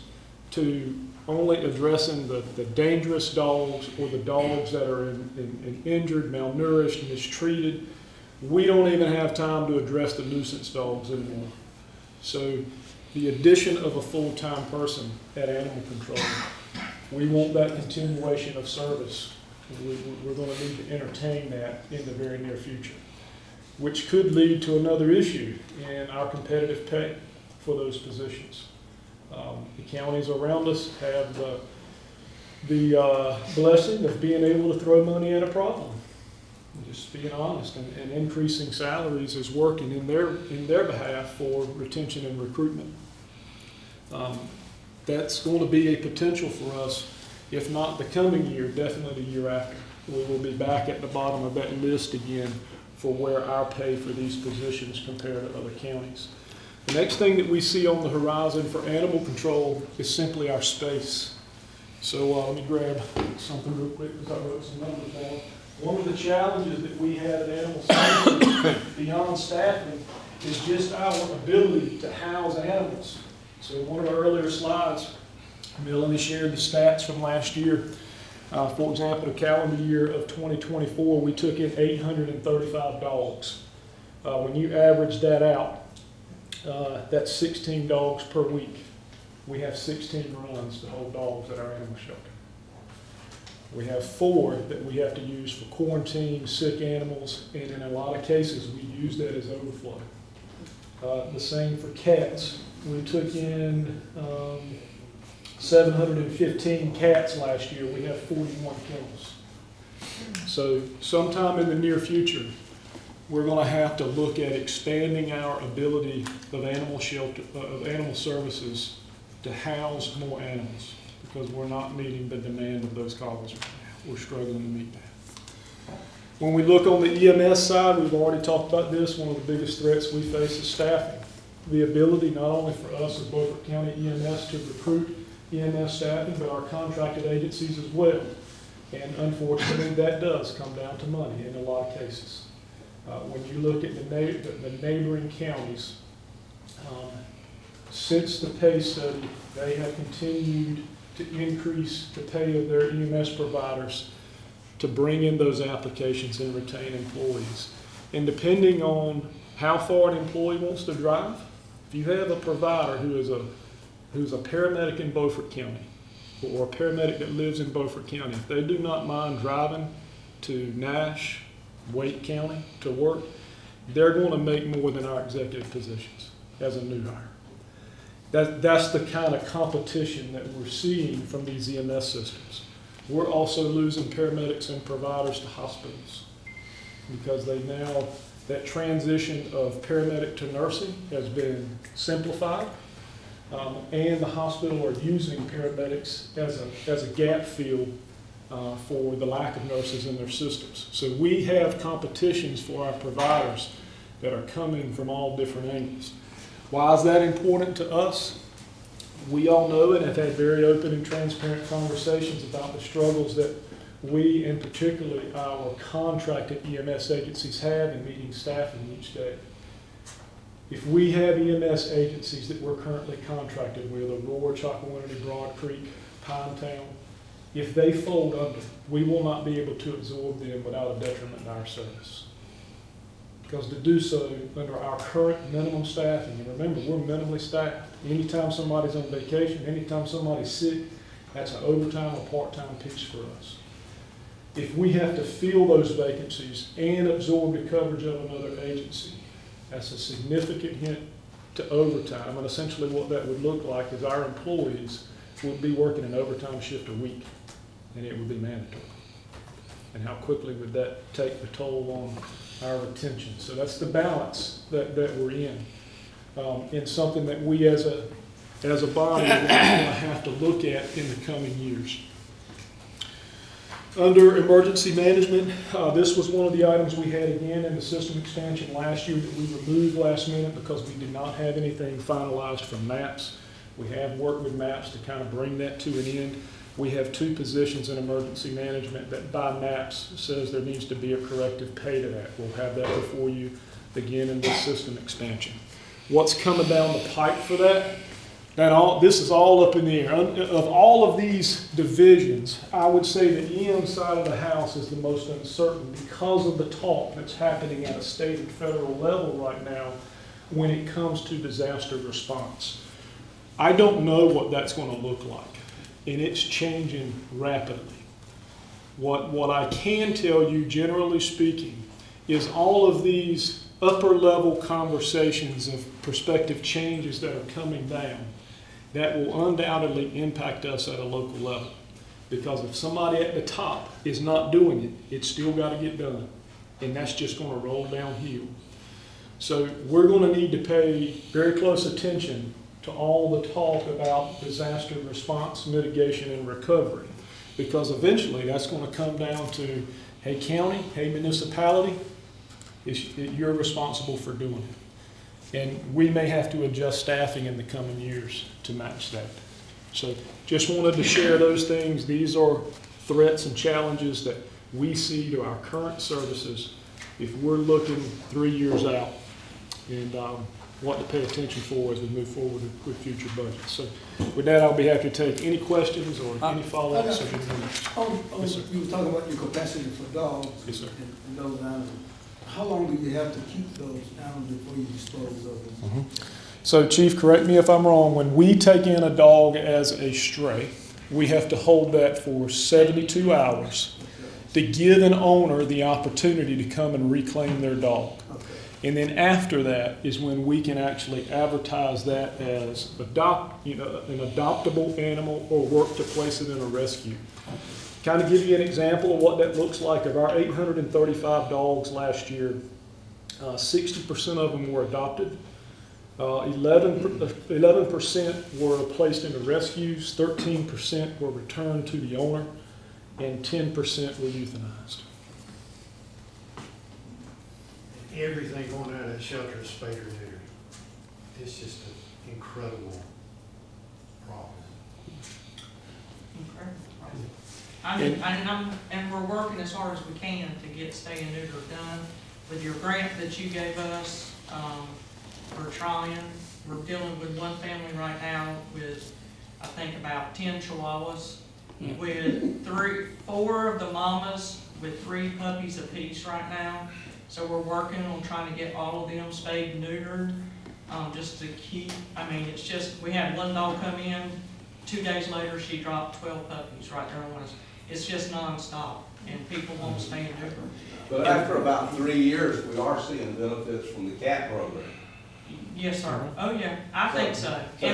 to only addressing the dangerous dogs or the dogs that are injured, malnourished, mistreated. We don't even have time to address the nuisance dogs anymore. So the addition of a full-time person at animal control, we want that continuation of service. We're going to need to entertain that in the very near future, which could lead to another issue in our competitive pay for those positions. The counties around us have the blessing of being able to throw money at a problem. Just being honest, and increasing salaries is working in their behalf for retention and recruitment. That's going to be a potential for us, if not the coming year, definitely the year after. We will be back at the bottom of that list again for where our pay for these positions compare to other counties. The next thing that we see on the horizon for animal control is simply our space. So let me grab something real quick because I wrote some numbers down. One of the challenges that we have at animal science beyond staffing is just our ability to house animals. So in one of our earlier slides, Melanie shared the stats from last year. For example, the calendar year of 2024, we took in 835 dogs. When you average that out, that's 16 dogs per week. We have 16 runs to hold dogs at our animal shelter. We have 4 that we have to use for quarantine, sick animals, and in a lot of cases, we use that as overflow. The same for cats. We took in 715 cats last year. We have 41 kennels. So sometime in the near future, we're going to have to look at expanding our ability of animal services to house more animals, because we're not meeting the demand of those calls right now. We're struggling to meet that. When we look on the EMS side, we've already talked about this. One of the biggest threats we face is staffing. The ability not only for us as Beaufort County EMS to recruit EMS staffing, but our contracted agencies as well. And unfortunately, that does come down to money in a lot of cases. When you look at the neighboring counties, since the pay study, they have continued to increase the pay of their EMS providers to bring in those applications and retain employees. And depending on how far an employee wants to drive, if you have a provider who's a paramedic in Beaufort County, or a paramedic that lives in Beaufort County, if they do not mind driving to Nash, Wake County to work, they're going to make more than our executive positions as a new hire. That's the kind of competition that we're seeing from these EMS systems. We're also losing paramedics and providers to hospitals because that transition of paramedic to nursing has been simplified, and the hospital are using paramedics as a gap fill for the lack of nurses in their systems. So we have competitions for our providers that are coming from all different angles. Why is that important to us? We all know and have had very open and transparent conversations about the struggles that we, and particularly our contracted EMS agencies, have in meeting staffing each day. If we have EMS agencies that we're currently contracted with, Aurora, Chocowinity, Broad Creek, Pinetown, if they fold under, we will not be able to absorb them without a detriment to our service. Because to do so under our current minimum staffing, and remember, we're minimally staffed. Anytime somebody's on vacation, anytime somebody's sick, that's an overtime or part-time piece for us. If we have to fill those vacancies and absorb the coverage of another agency, that's a significant hit to overtime. And essentially what that would look like is our employees would be working an overtime shift a week, and it would be mandatory. and how quickly would that take the toll on our retention. So that's the balance that we're in. It's something that we as a body are going to have to look at in the coming years. Under emergency management, this was one of the items we had again in the system expansion last year that we removed last minute because we did not have anything finalized from MAPS. We have worked with MAPS to kind of bring that to an end. We have 2 positions in emergency management that by MAPS says there needs to be a corrective pay to that. We'll have that before you again in this system expansion. What's coming down the pipe for that? This is all up in the air. Of all of these divisions, I would say the EM side of the house is the most uncertain because of the talk that's happening at a state and federal level right now when it comes to disaster response. I don't know what that's going to look like, and it's changing rapidly. What I can tell you, generally speaking, is all of these upper level conversations of prospective changes that are coming down that will undoubtedly impact us at a local level. Because if somebody at the top is not doing it, it's still got to get done. And that's just going to roll downhill. So we're going to need to pay very close attention to all the talk about disaster response, mitigation, and recovery. Because eventually that's going to come down to, hey county, hey municipality, you're responsible for doing it. And we may have to adjust staffing in the coming years to match that. So just wanted to share those things. These are threats and challenges that we see to our current services if we're looking 3 years out, and what to pay attention for as we move forward with future budgets. So with that, I'll be happy to take any questions or any follow-ups. Yes, sir. You were talking about your capacity for dogs. Yes, sir. And those animals. How long do you have to keep those animals before you dispose of them? So Chief, correct me if I'm wrong, when we take in a dog as a stray, we have to hold that for 72 hours to give an owner the opportunity to come and reclaim their dog. And then after that is when we can actually advertise that as an adoptable animal or work to place it in a rescue. Kind of give you an example of what that looks like. Of our 835 dogs last year, 60% of them were adopted. 11% were placed into rescues, 13% were returned to the owner, and 10% were euthanized. Everything going out of that shelter is spayed or neutered. It's just an incredible problem. And we're working as hard as we can to get stay and neuter done. With your grant that you gave us, we're trying. We're dealing with one family right now with, I think, about 10 chihuahuas, with 4 of the mamas with 3 puppies apiece right now. So we're working on trying to get all of them spayed and neutered, just to keep, it's just, we had one dog come in, 2 days later she dropped 12 puppies right there on us. It's just nonstop, and people won't spay and neuter. But after about 3 years, we are seeing benefits from the cat program. Yes, sir. Oh, yeah, I think so. So,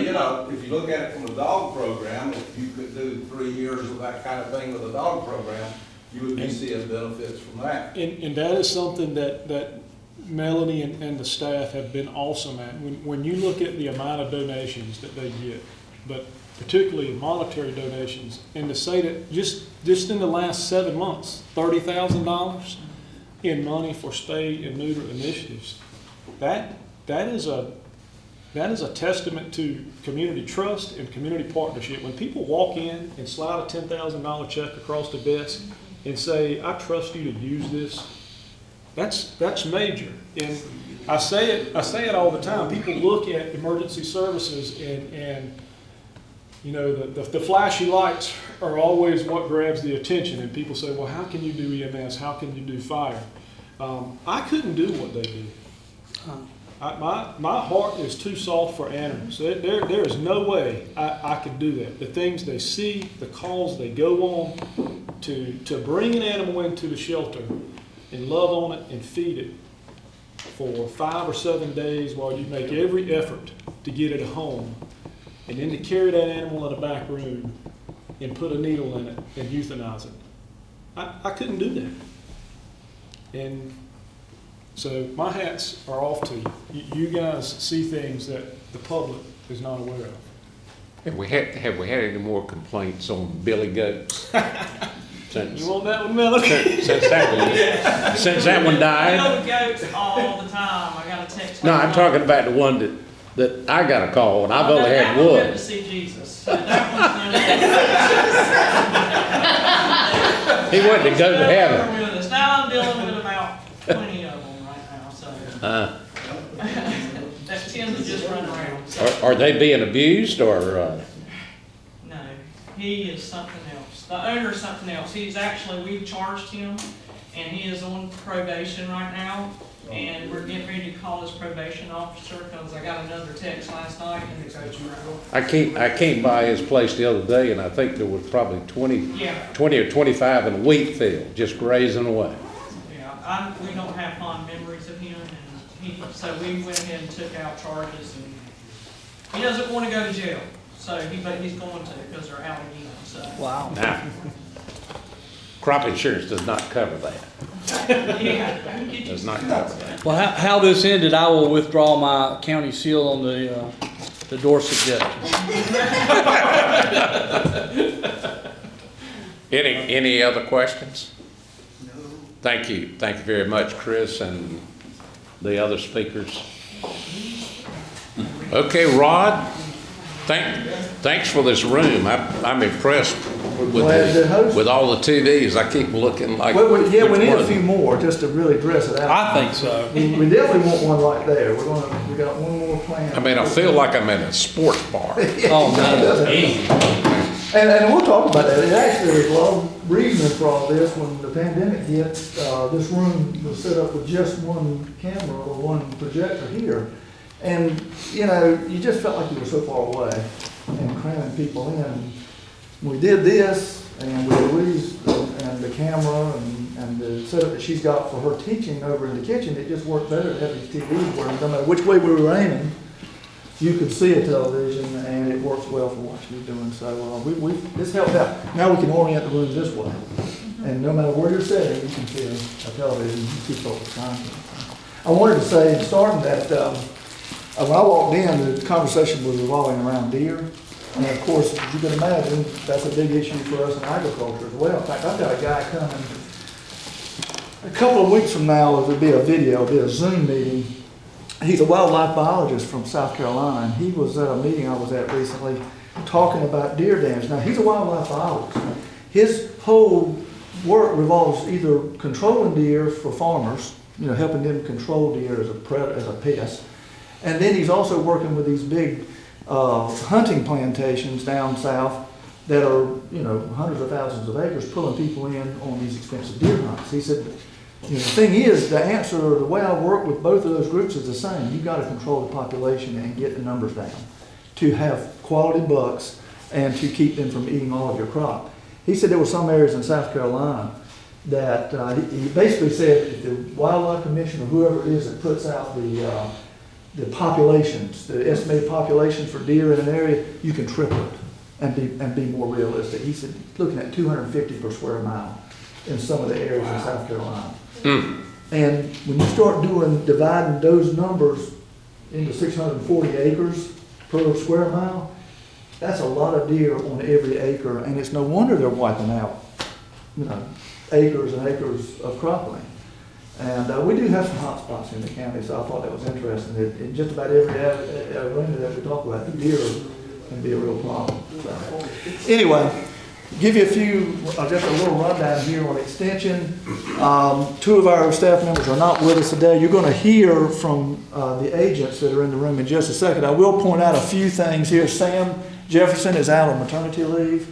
if you look at it from the dog program, if you could do 3 years of that kind of thing with the dog program, you would be seeing benefits from that. And that is something that Melanie and the staff have been awesome at. When you look at the amount of donations that they get, but particularly monetary donations, and to say that just in the last 7 months, $30,000 in money for spay and neuter initiatives, that is a testament to community trust and community partnership. When people walk in and slide a $10,000 check across the desk and say, "I trust you to use this," that's major. And I say it all the time. People look at emergency services and the flashy lights are always what grabs the attention. And people say, "Well, how can you do EMS? How can you do fire?" I couldn't do what they do. My heart is too soft for animals. There is no way I could do that. The things they see, the calls they go on, to bring an animal into the shelter and love on it and feed it for 5 or 7 days while you make every effort to get it home, and then to carry that animal in a back room and put a needle in it and euthanize it. I couldn't do that. And so my hats are off to you. You guys see things that the public is not aware of. Have we had any more complaints on billy goats? You want that one, Melody? Since that one died? I know goats all the time. I got a text. No, I'm talking about the one that I got a call, and I've only had one. Went one. to see Jesus. He went to go to heaven. Now I'm dealing with about 20 of them right now, so. That tends to just run around. So. Are they being abused or? No, he is something else. The owner is something else. He's actually, we've charged him, and he is on probation right now. And we're getting ready to call his probation officer because I got another text last night and the coach I came by his place the other day, and I think there was probably 20 or 25 in a wheat field just grazing away. Yeah, we don't have fond memories of him, and so we went ahead and took out charges, and he doesn't want to go to jail, but he's going to because they're out again. So. Wow. Now, crop insurance does not cover that. Does not cover that. Well, how this ended, I will withdraw my county seal on the door suggestion. Any other questions? No. Thank you very much, Chris, and the other speakers. Okay, Rod. Thanks for this room. I'm impressed with all the TVs. I keep looking like. Well, we need a few more just to really dress it out. I think so. We definitely want one right there. We got one more planned. I mean, I feel like I'm in a sports bar. Oh man. And we'll talk about that. It actually, there's a lot of reasoning for all this. When the pandemic hit, this room was set up with just one camera or one projector here. And, you just felt like you were so far away and cramming people in. We did this, and with Louise and the camera and the setup that she's got for her teaching over in the kitchen, it just worked better to have these TVs where no matter which way we were aiming, you could see a television, and it works well for what you're doing. So this helped out. Now we can orient the room this way. And no matter where you're sitting, you can see a television and keep up with content. I wanted to say, starting that, when I walked in, the conversation was revolving around deer. And of course, as you can imagine, that's a big issue for us in agriculture as well. In fact, I've got a guy coming a couple of weeks from now. There'll be a Zoom meeting. He's a wildlife biologist from South Carolina, and he was at a meeting I was at recently talking about deer damage. Now, he's a wildlife biologist. His whole work revolves either controlling deer for farmers, helping them control deer as a pest. And then he's also working with these big hunting plantations down south that are, hundreds of thousands of acres, pulling people in on these expensive deer hunts. He said, the thing is, the answer, or the way I work with both of those groups is the same. You've got to control the population and get the numbers down to have quality bucks and to keep them from eating all of your crop. He said there were some areas in South Carolina that he basically said if the wildlife commission or whoever it is that puts out the populations, the estimated population for deer in an area, you can triple it and be more realistic. He said looking at 250 per square mile in some of the areas in South Carolina. And when you start dividing those numbers into 640 acres per square mile, that's a lot of deer on every acre, and it's no wonder they're wiping out, acres and acres of cropland. And we do have some hot spots in the county, so I thought that was interesting. In just about every arena that we talk about, the deer can be a real problem. So, anyway, give you just a little rundown here on extension. Two of our staff members are not with us today. You're going to hear from the agents that are in the room in just a second. I will point out a few things here. Sam Jefferson is out on maternity leave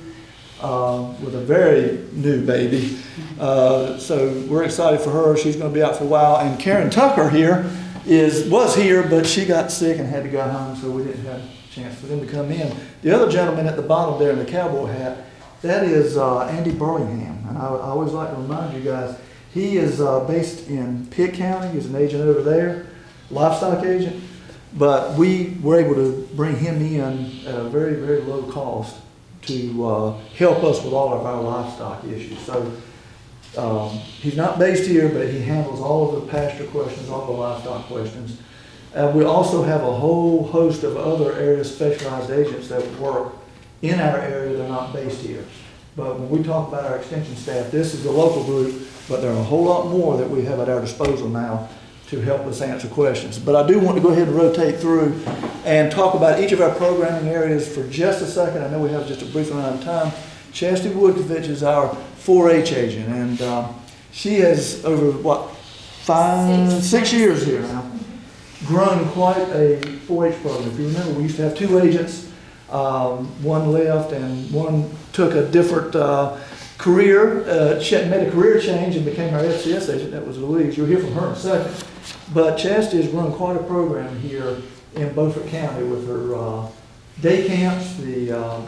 with a very new baby. So we're excited for her. She's going to be out for a while. And Karen Tucker here was here, but she got sick and had to go home, so we didn't have a chance for them to come in. The other gentleman at the bottom there in the cowboy hat, that is Andy Burlingham. And I always like to remind you guys, he is based in Pitt County. He's an agent over there, livestock agent. But we were able to bring him in at a very, very low cost to help us with all of our livestock issues. So He's not based here, but he handles all of the pasture questions, all the livestock questions. We also have a whole host of other area specialized agents that work in our area. They're not based here. But when we talk about our extension staff, this is the local group, but there are a whole lot more that we have at our disposal now to help us answer questions. But I do want to go ahead and rotate through and talk about each of our programming areas for just a second. I know we have just a brief amount of time. Chastity Woodkovich is our 4-H agent, and she has over, 6 years here now, grown quite a 4-H program. If you remember, we used to have 2 agents. One left and one took a different career, made a career change and became our FCS agent. That was Louise. You'll hear from her in a second. But Chastity has run quite a program here in Beaufort County with her day camps, the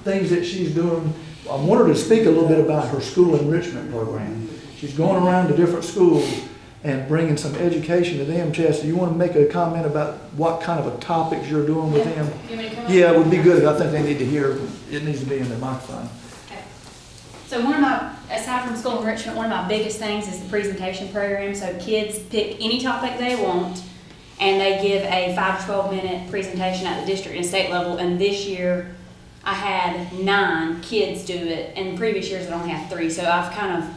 things that she's doing. I want her to speak a little bit about her school enrichment program. She's going around to different schools and bringing some education to them. Chastity, you want to make a comment about what kind of a topics you're doing with them? Yeah, it would be good. I think they need to hear. It needs to be in their microphone. So one of my, aside from school enrichment, one of my biggest things is the presentation program. So kids pick any topic they want, and they give a 5 to 12 minute presentation at the district and state level. And this year, I had 9 kids do it. And in previous years, I only had 3. So I've kind of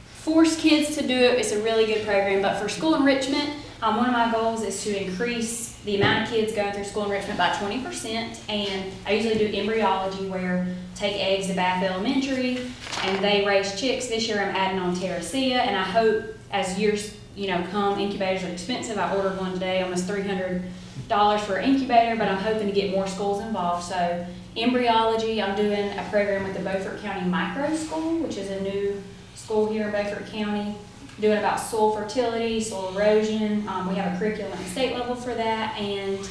forced kids to do it. It's a really good program. But for school enrichment, one of my goals is to increase the amount of kids going through school enrichment by 20%. And I usually do embryology, where take eggs to Bath Elementary, and they raise chicks. This year I'm adding on Terracea, and I hope as years come, incubators are expensive. I ordered one today, almost $300 for an incubator, but I'm hoping to get more schools involved. So embryology, I'm doing a program with the Beaufort County Micro School, which is a new school here in Beaufort County, doing about soil fertility, soil erosion. We have a curriculum at the state level for that, and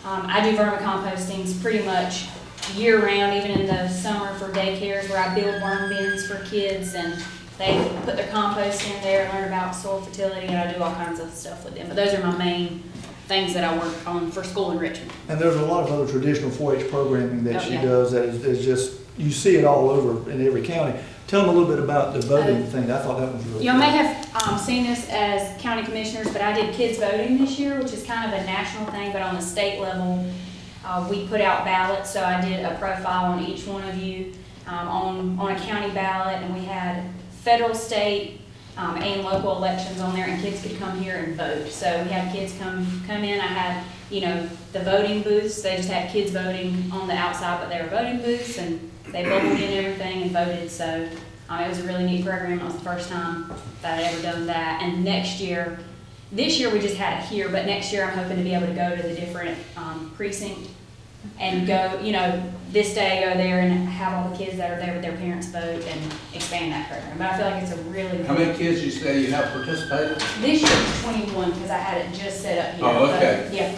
I do vermicomposting pretty much year-round, even in the summer for daycares, where I build worm bins for kids, and they put their compost in there and learn about soil fertility, and I do all kinds of stuff with them. But those are my main things that I work on for school enrichment. And there's a lot of other traditional 4-H programming that she does that is just, you see it all over in every county. Tell them a little bit about the voting thing. I thought that was really You may have seen this as county commissioners, but I did kids voting this year, which is kind of a national thing, but on the state level, we put out ballots. So I did a profile on each one of you on a county ballot, and we had federal, state, and local elections on there, and kids could come here and vote. So we had kids come in. I had, the voting booths. They just had kids voting on the outside, but they were voting booths, and they bubbled in everything and voted. So it was a really neat program. It was the first time that I'd ever done that. And this year we just had it here, but next year I'm hoping to be able to go to the different precinct and go, this day go there and have all the kids that are there with their parents vote and expand that program. But I feel like it's a really How many kids you say you have participated? This year it's 21 because I had it just set up here. Oh, okay. But, yeah.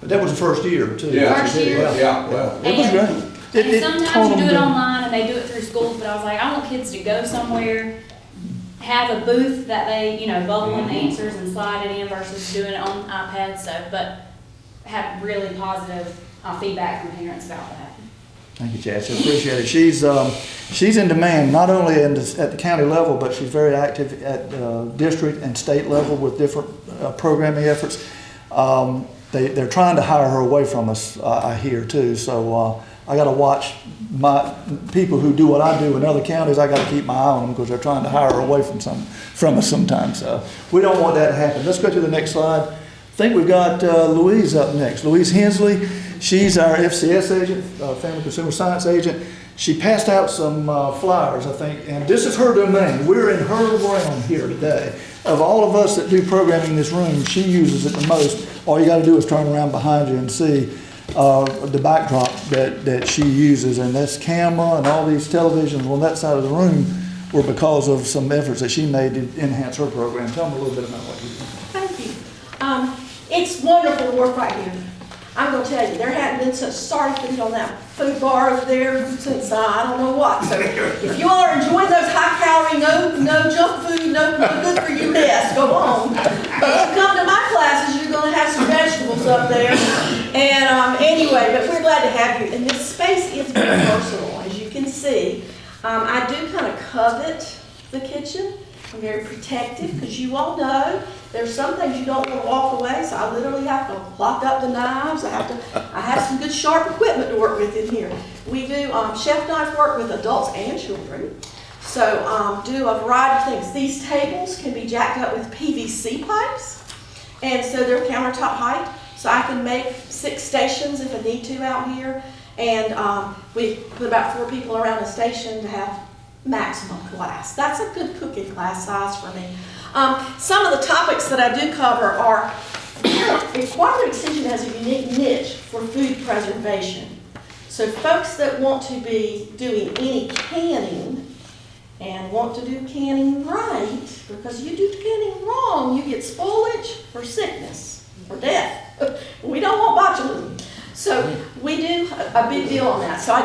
But that was the first year, too. Yeah. First year. Yeah. It was great. And sometimes you do it online and they do it through schools, but I was like, I want kids to go somewhere, have a booth that they, bubble in the answers and slide it in versus doing it on iPads. So, but have really positive feedback from parents about that. Thank you, Chad. I appreciate it. She's in demand, not only at the county level, but she's very active at district and state level with different programming efforts. They're trying to hire her away from us, I hear, too. So I got to watch my people who do what I do in other counties. I got to keep my eye on them because they're trying to hire her away from us sometimes. So we don't want that to happen. Let's go to the next slide. I think we've got Louise up next. Louise Hensley. She's our FCS agent, Family Consumer Science agent. She passed out some flyers, I think, and this is her domain. We're in her realm here today. Of all of us that do programming in this room, she uses it the most. All you got to do is turn around behind you and see the backdrop that she uses, and this camera and all these televisions on that side of the room were because of some efforts that she made to enhance her program. Tell me a little bit about what you do. Thank you. It's wonderful to work right here. I'm going to tell you, there hadn't been such sorry food on that food bar over there since I don't know what. So if you all are enjoying those high calorie, no junk food, no good for you mess, go on. But if you come to my classes, you're going to have some vegetables up there. And anyway, but we're glad to have you. And this space is very personal, as you can see. I do kind of covet the kitchen. I'm very protective, because you all know there's some things you don't want to walk away, so I literally have to lock up the knives. I have some good sharp equipment to work with in here. We do chef knife work with adults and children. So do a variety of things. These tables can be jacked up with PVC pipes, and so they're countertop height. So I can make 6 stations if I need to out here, and we put about 4 people around a station to have maximum class. That's a good cooking class size for me. Some of the topics that I do cover are, Waterwood Extension has a unique niche for food preservation. So folks that want to be doing any canning and want to do canning right, because you do canning wrong, you get spoilage or sickness or death. We don't want botulism. So we do a big deal on that. So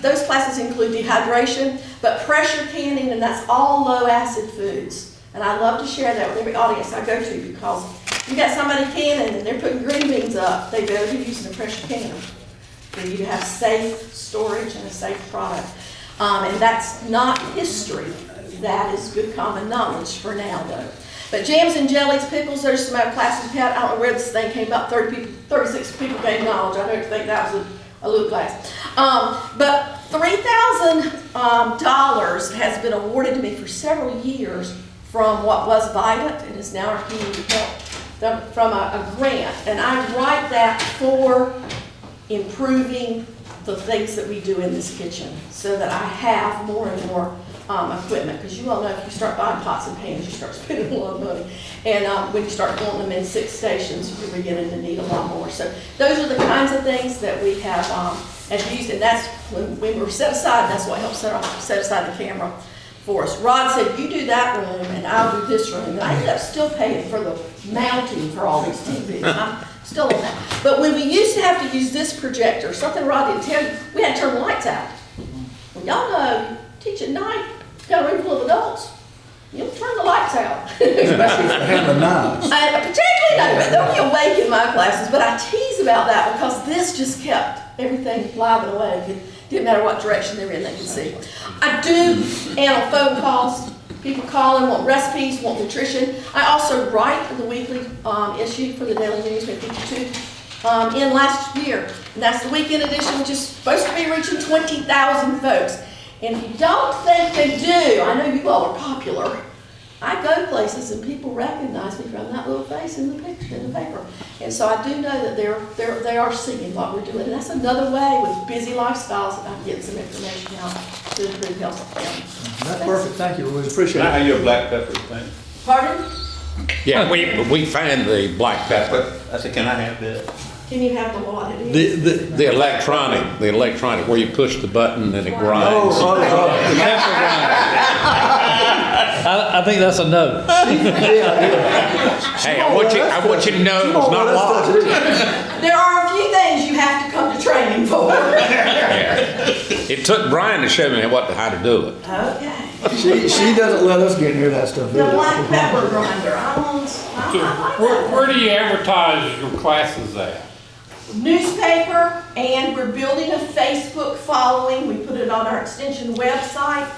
those classes include dehydration, but pressure canning, and that's all low acid foods. And I love to share that with every audience I go to, because you got somebody canning and they're putting green beans up, they better be using a pressure canner for you to have safe storage and a safe product. And that's not history. That is good common knowledge for now, though. But jams and jellies, pickles, there's some other classes we had. I don't know where this thing came about. 36 people gained knowledge. I don't think that was a little class. But $3,000 has been awarded to me for several years from what was Vidant and is now our community health, from a grant. And I write that for improving the things that we do in this kitchen, so that I have more and more equipment, because you all know if you start buying pots and pans, you start spending a lot of money. And when you start wanting them in 6 stations, you're beginning to need a lot more. So those are the kinds of things that we have used, and that's when we were set aside, that's what helped set aside the camera for us. Rod said, you do that room and I'll do this room. And I ended up still paying for the mounting for all these TVs. I'm still on that. But when we used to have to use this projector, something Rod didn't tell you, we had to turn the lights out. Well, y'all know, teach at night, got a room full of adults, you'll turn the lights out. Especially for handling knives. Particularly, no, they'll be awake in my classes, but I tease about that because this just kept everything live and awake. It didn't matter what direction they were in, they could see. I do handle phone calls. People call and want recipes, want nutrition. I also write the weekly issue for the Daily News, 52, in last year. And that's the weekend edition, which is supposed to be reaching 20,000 folks. And if you don't think they do, I know you all are popular. I go places and people recognize me from that little face in the picture, in the paper. And so I do know that they are seeing what we're doing. And that's another way with busy lifestyles that I'm getting some information out to improve health. That's perfect. Thank you, Louise. Appreciate Can I it. have your black pepper thing? Pardon? Yeah, we find the black pepper. I said, can I have that? Can you have the what it is? The electronic where you push the button and it grinds. The pepper grinder. I think that's a no. Hey, I want you to know it was not locked. There are a few things you have to come to training for. Yeah. It took Brian to show me how to do it. Okay. She doesn't let us get near that stuff. The black pepper grinder. I like Where do you advertise your classes at? newspaper, and we're building a Facebook following. We put it on our extension website,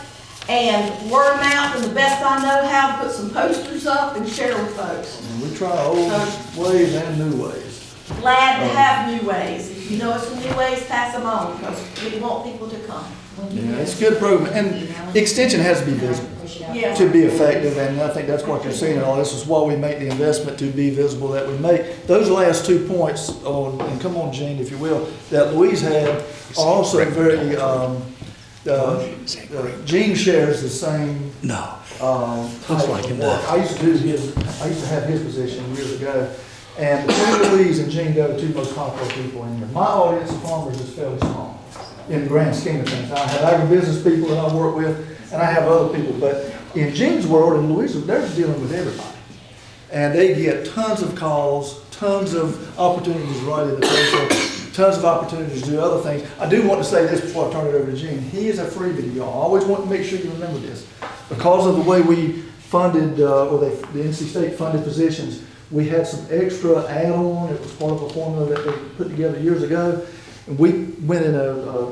and word of mouth, and the best I know how to put some posters up and share with folks. And we try old ways and new ways. Glad to have new ways. If you know some new ways, pass them on, because we want people to come. Yeah, it's a good program, and extension has to be visible Yeah. to be effective, and I think that's what you're seeing in all this, is why we make the investment to be visible that we make. Those last 2 points, and come on, Gene, if you will, that Louise had, are also very, Gene shares the same. No. Type like of him work. now. I used to have his position years ago, and between Louise and Gene, they're the 2 most popular people in here. My audience of farmers is fairly small in the grand scheme of things. I have agribusiness people that I work with, and I have other people, but in Gene's world and Louise's, they're dealing with everybody. And they get tons of calls, tons of opportunities right in the paper, tons of opportunities to do other things. I do want to say this before I turn it over to Gene. He is a freebie to y'all. I always want to make sure you remember this. Because of the way we funded, the NC State funded positions, we had some extra add-on. It was part of a formula that they put together years ago. And we went in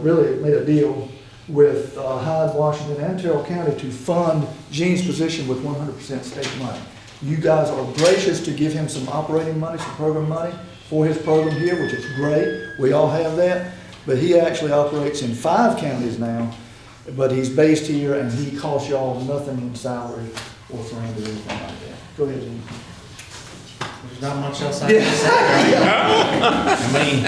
really made a deal with Hyde, Washington, and Terrell County to fund Gene's position with 100% state money. You guys are gracious to give him some operating money, some program money for his program here, which is great. We all have that. But he actually operates in 5 counties now, but he's based here and he costs y'all nothing in salary or for him to do anything like that. Go ahead, Gene. There's not much else I can say, right? I mean,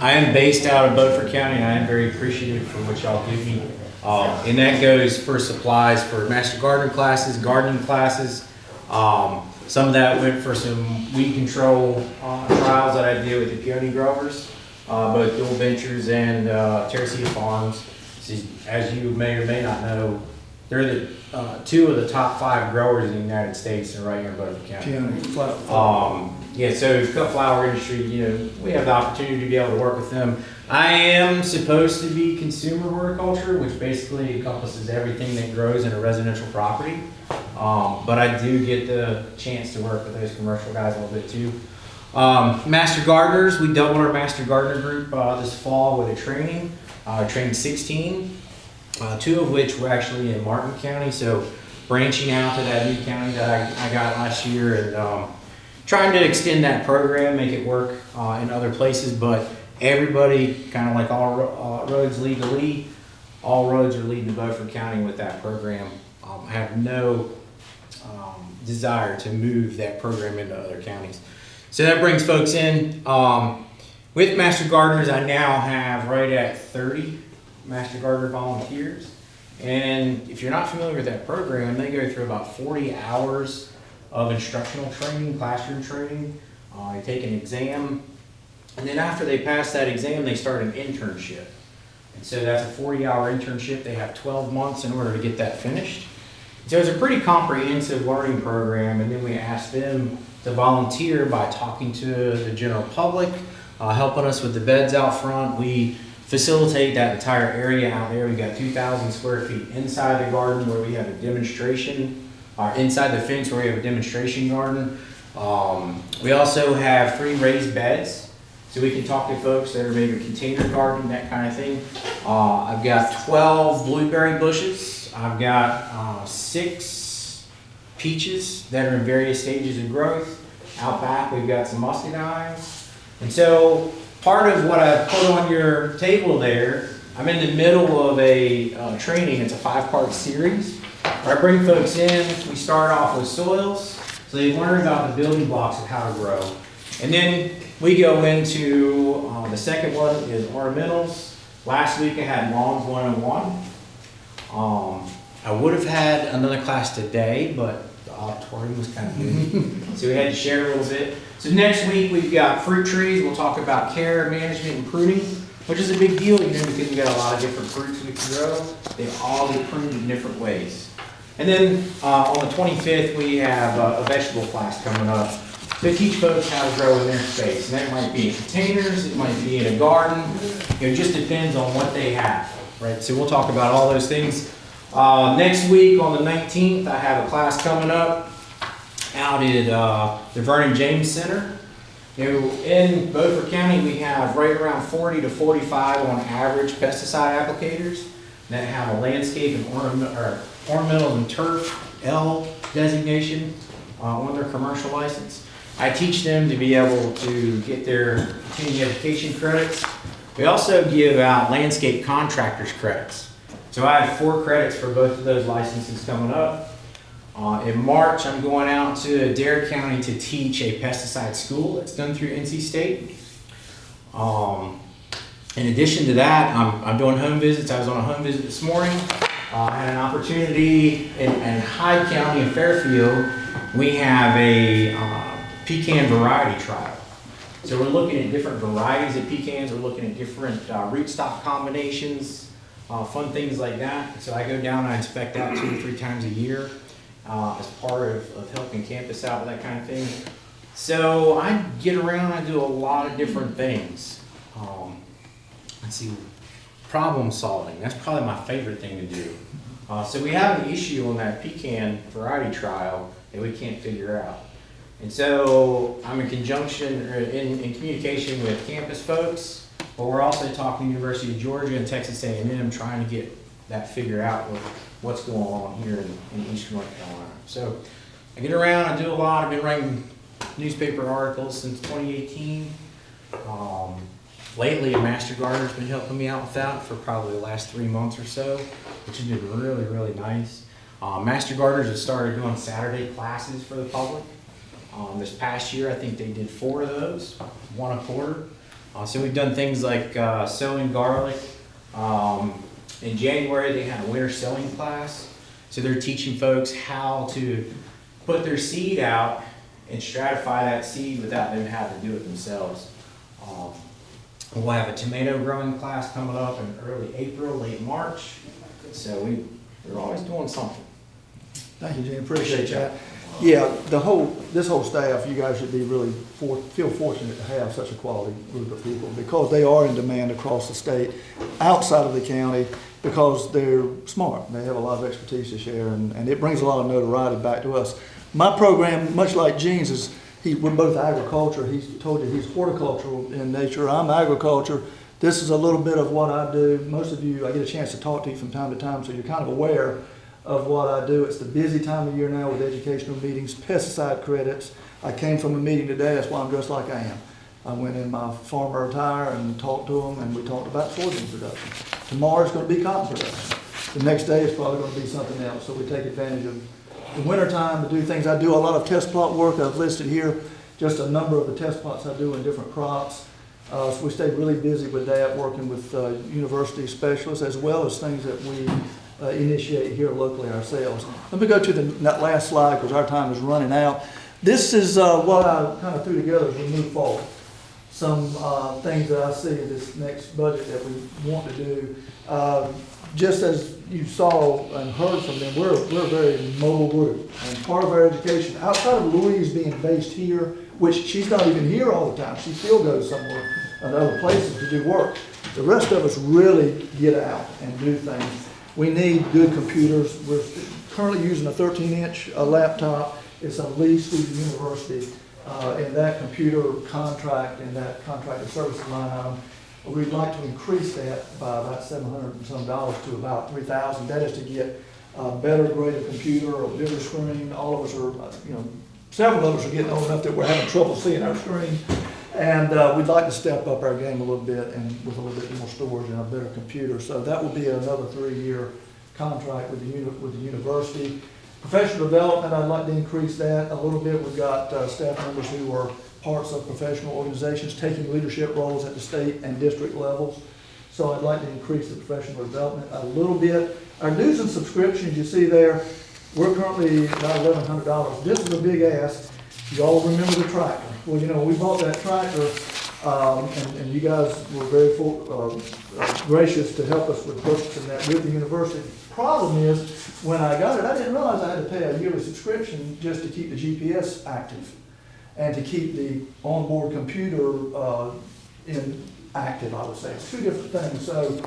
I am based out of Beaufort County, and I am very appreciative for what y'all give me. And that goes for supplies for master gardener classes, gardening classes. Some of that went for some weed control trials that I did with the peony growers, both Dual Ventures and Terracea Farms. So, as you may or may not know, they're the 2 of the top 5 growers in the United States and right here in Beaufort County. Yeah, so cut flower industry, you know, we have the opportunity to be able to work with them. I am supposed to be consumer horticulture, which basically encompasses everything that grows in a residential property. But I do get the chance to work with those commercial guys a little bit too. Master gardeners, we doubled our master gardener group this fall with a training. Trained 16. 2 of which were actually in Martin County, so branching out to that new county that I got last year and trying to extend that program, make it work in other places, but everybody, kind of like all roads lead to Lee, all roads are leading to Beaufort County with that program. I have no desire to move that program into other counties. So that brings folks in. With Master Gardeners, I now have right at 30 Master Gardener volunteers. And if you're not familiar with that program, they go through about 40 hours of instructional training, classroom training. They take an exam. And then after they pass that exam, they start an internship. And so that's a 40-hour internship. They have 12 months in order to get that finished. So it's a pretty comprehensive learning program. And then we ask them to volunteer by talking to the general public, helping us with the beds out front. We facilitate that entire area out there. We've got 2,000 square feet inside the garden where we have a demonstration, or inside the fence where we have a demonstration garden. We also have 3 raised beds, so we can talk to folks that are maybe container gardening, that kind of thing. I've got 12 blueberry bushes. I've got 6 peaches that are in various stages of growth. Out back, we've got some muscadines. And so part of what I put on your table there, I'm in the middle of a training. It's a 5-part series where I bring folks in. We start off with soils, so they learn about the building blocks of how to grow. And then we go into the second one is ornamentals. Last week I had Lawns 101. I would have had another class today, but the auditorium was kind of busy, so we had to share a little bit. So next week we've got fruit trees. We'll talk about care, management, and pruning, which is a big deal, you know, because we've got a lot of different fruits we can grow. They all get pruned in different ways. And then on the 25th we have a vegetable class coming up to teach folks how to grow in their space. And that might be in containers, it might be in a garden. It just depends on what they have, right? So we'll talk about all those things. Next week on the 19th, I have a class coming up out at the Vernon James Center. You know, in Beaufort County, we have right around 40 to 45 on average pesticide applicators that have a landscape and ornamental and turf L designation on their commercial license. I teach them to be able to get their continuing education credits. We also give out landscape contractors credits. So I have 4 credits for both of those licenses coming up. In March, I'm going out to Dare County to teach a pesticide school that's done through NC State. In addition to that, I'm doing home visits. I was on a home visit this morning. I had an opportunity in Hyde County in Fairfield. We have a pecan variety trial. So we're looking at different varieties of pecans. We're looking at different rootstock combinations, fun things like that. So I go down and I inspect that 2 to 3 times a year as part of helping campus out with that kind of thing. So I get around, I do a lot of different things. Let's see, problem solving. That's probably my favorite thing to do. So we have an issue on that pecan variety trial that we can't figure out. And so I'm in conjunction, or in communication with campus folks, But we're also talking to University of Georgia and Texas A&M, trying to get that figured out with what's going on here in Eastern North Carolina. So I get around, I do a lot. I've been writing newspaper articles since 2018. Lately, a Master Gardener's been helping me out with that for probably the last 3 months or so, which has been really, really nice. Master Gardeners have started doing Saturday classes for the public. This past year, I think they did 4 of those, 1 a quarter. So we've done things like sowing garlic. In January, they had a winter sowing class. So they're teaching folks how to put their seed out and stratify that seed without them having to do it themselves. We'll have a tomato growing class coming up in early April, late March. So we're always doing something. Thank you, Gene, appreciate that. Yeah, this whole staff, you guys should be really feel fortunate to have such a quality group of people, because they are in demand across the state, outside of the county, because they're smart. They have a lot of expertise to share, and it brings a lot of notoriety back to us. My program, much like Gene's, we're both agriculture. He's told you he's horticultural in nature. I'm agriculture. This is a little bit of what I do. Most of you, I get a chance to talk to you from time to time, so you're kind of aware of what I do. It's the busy time of year now with educational meetings, pesticide credits. I came from a meeting today, that's why I'm dressed like I am. I went in my farmer attire and talked to them, and we talked about soybean production. Tomorrow's going to be cotton production. The next day is probably going to be something else, so we take advantage of the wintertime to do things. I do a lot of test plot work. I've listed here just a number of the test plots I do in different crops. So we stay really busy with that, working with university specialists, as well as things that we initiate here locally ourselves. Let me go to that last slide, because our time is running out. This is what I kind of threw together as we move forward. Some things that I see in this next budget that we want to do. Just as you saw and heard from them, we're a very mobile group. And part of our education, outside of Louise being based here, which she's not even here all the time, she still goes somewhere and other places to do work. The rest of us really get out and do things. We need good computers. We're currently using a 13-inch laptop. It's a lease through the university. And that computer contract and that contracted services line item, we'd like to increase that by about $700 and some to about $3,000. That is to get a better graded computer, a bigger screen. All of us are, several of us are getting old enough that we're having trouble seeing our screen. And we'd like to step up our game a little bit, and with a little bit more storage and a better computer. So that will be another 3-year contract with the university. Professional development, I'd like to increase that a little bit. We've got staff members who are parts of professional organizations taking leadership roles at the state and district levels. So I'd like to increase the professional development a little bit. Our dues and subscriptions, you see there, we're currently about $1,100. This is a big ask. You all remember the tractor. Well, we bought that tractor, and you guys were very gracious to help us with purchasing that with the university. Problem is, when I got it, I didn't realize I had to pay a yearly subscription just to keep the GPS active and to keep the onboard computer active, I would say. It's 2 different things. So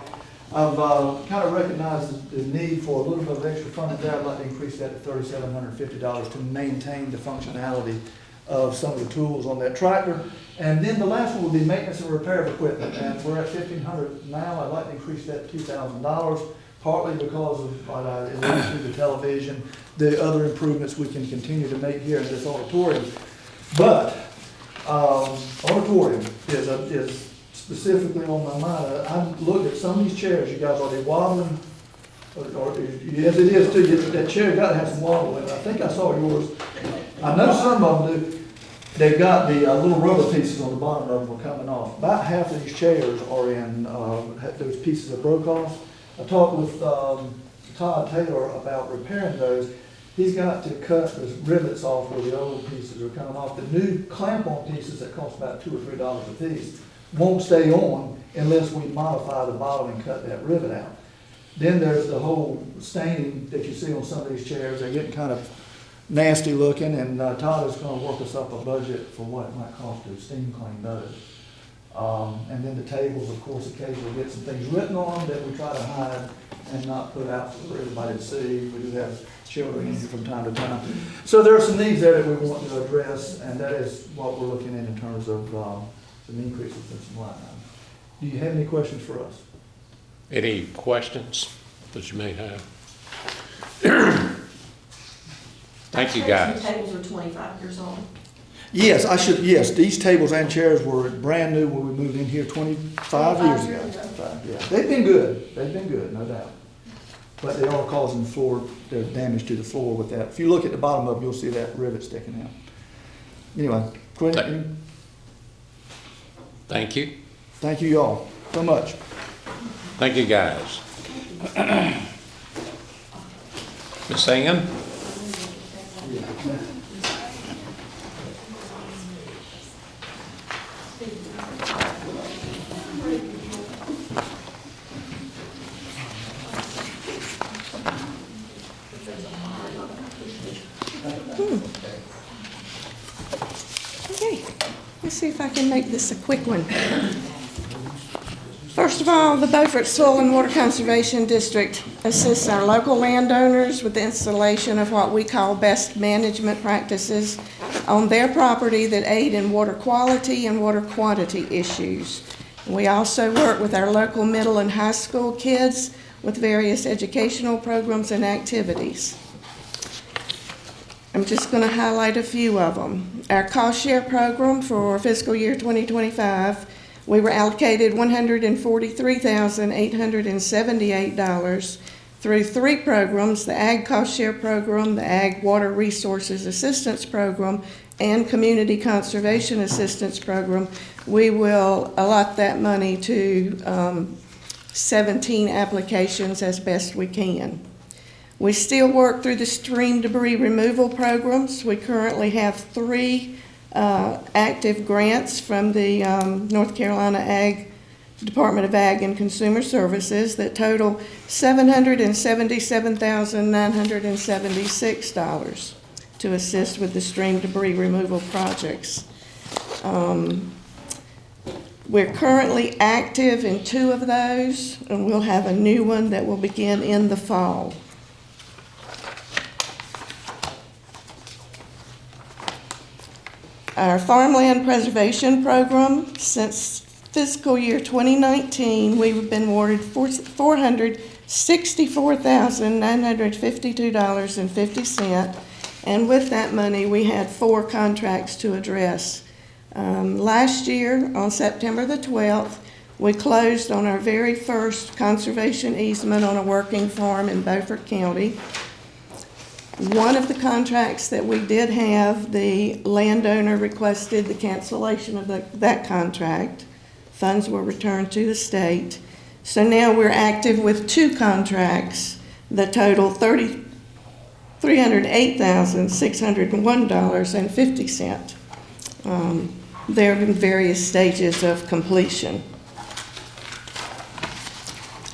I've kind of recognized the need for a little bit of extra funding there. I'd like to increase that to $3,750 to maintain the functionality of some of the tools on that tractor. And then the last one will be maintenance and repair of equipment. And we're at $1,500 now. I'd like to increase that to $2,000, partly because of what I alluded to, the television, the other improvements we can continue to make here in this auditorium. But auditorium is specifically on my mind. I looked at some of these chairs, you guys, are they wobbling? Yes, it is too. That chair got to have some wobble in it. I think I saw yours. I know some of them do. They've got the little rubber pieces on the bottom of them are coming off. About half of these chairs are in those pieces that broke off. I talked with Todd Taylor about repairing those. He's got to cut those rivets off where the old pieces are coming off. The new clamp-on pieces that cost about $2 or $3 a piece won't stay on unless we modify the bottom and cut that rivet out. Then there's the whole staining that you see on some of these chairs. They're getting kind of nasty looking, and Todd is going to work us up a budget for what it might cost to steam clean those. And then the tables, of course, occasionally get some things written on that we try to hide and not put out for everybody to see. We do have children in here from time to time. So there are some needs there that we want to address, and that is what we're looking at in terms of some increases in some line items. Do you have any questions for us? Any questions that you may have? Thank you, guys. These tables are 25 years old. Yes, these tables and chairs were brand new when we moved in here 25 years ago. Yeah, they've been good, no doubt. But they are causing their damage to the floor with that. If you look at the bottom of it, you'll see that rivet sticking out. Anyway, Quinn, Thank you. thank you all so much. Thank you, guys. Ms. Ann? Okay, let's see if I can make this a quick one. First of all, the Beaufort Soil and Water Conservation District assists our local landowners with the installation of what we call best management practices on their property that aid in water quality and water quantity issues. We also work with our local middle and high school kids with various educational programs and activities. I'm just going to highlight a few of them. Our cost share program for fiscal year 2025, we were allocated $143,878 through 3 programs, the Ag Cost Share Program, the Ag Water Resources Assistance Program, and Community Conservation Assistance Program. We will allot that money to 17 applications as best we can. We still work through the stream debris removal programs. We currently have 3 active grants from the North Carolina Department of Ag and Consumer Services that total $777,976 to assist with the stream debris removal projects. We're currently active in 2 of those, and we'll have a new one that will begin in the fall. Our farmland preservation program, since fiscal year 2019, we've been awarded $464,952.50, and with that money, we had 4 contracts to address. Last year, on September the 12th, we closed on our very first conservation easement on a working farm in Beaufort County. One of the contracts that we did have, the landowner requested the cancellation of that contract. Funds were returned to the state. So now we're active with 2 contracts that total $308,601.50. They're in various stages of completion.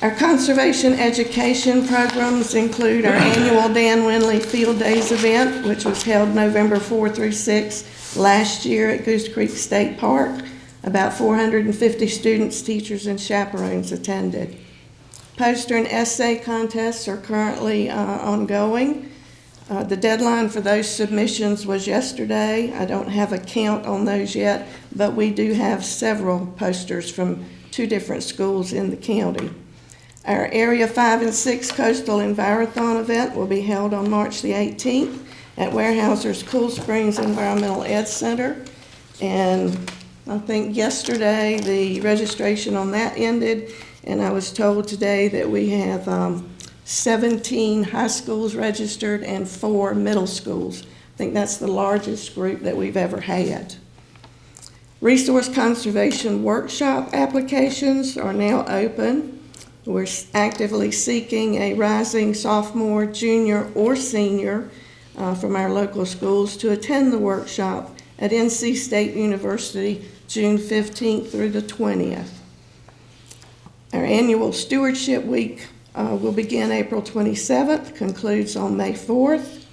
Our conservation education programs include our annual Dan Winley Field Days event, which was held November 4 through 6 last year at Goose Creek State Park. About 450 students, teachers, and chaperones attended. Poster and essay contests are currently ongoing. The deadline for those submissions was yesterday. I don't have a count on those yet, but we do have several posters from 2 different schools in the county. Our Area 5 and 6 Coastal Envirothon event will be held on March the 18th at Weyerhaeuser's Cool Springs Environmental Ed Center. And I think yesterday the registration on that ended, and I was told today that we have 17 high schools registered and 4 middle schools. I think that's the largest group that we've ever had. Resource conservation workshop applications are now open. We're actively seeking a rising sophomore, junior, or senior from our local schools to attend the workshop at NC State University June 15th through the 20th. Our annual Stewardship Week will begin April 27th, concludes on May 4th.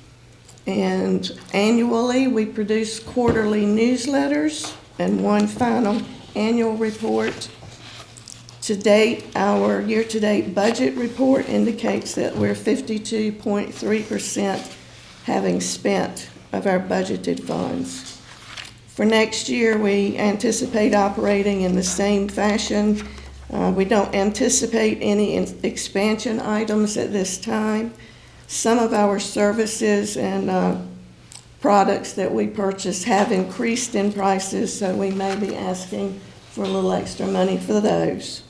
And annually, we produce quarterly newsletters and one final annual report. To date, our year-to-date budget report indicates that we're 52.3% having spent of our budgeted funds. For next year, we anticipate operating in the same fashion We don't anticipate any expansion items at this time. Some of our services and products that we purchase have increased in prices, so we may be asking for a little extra money for those.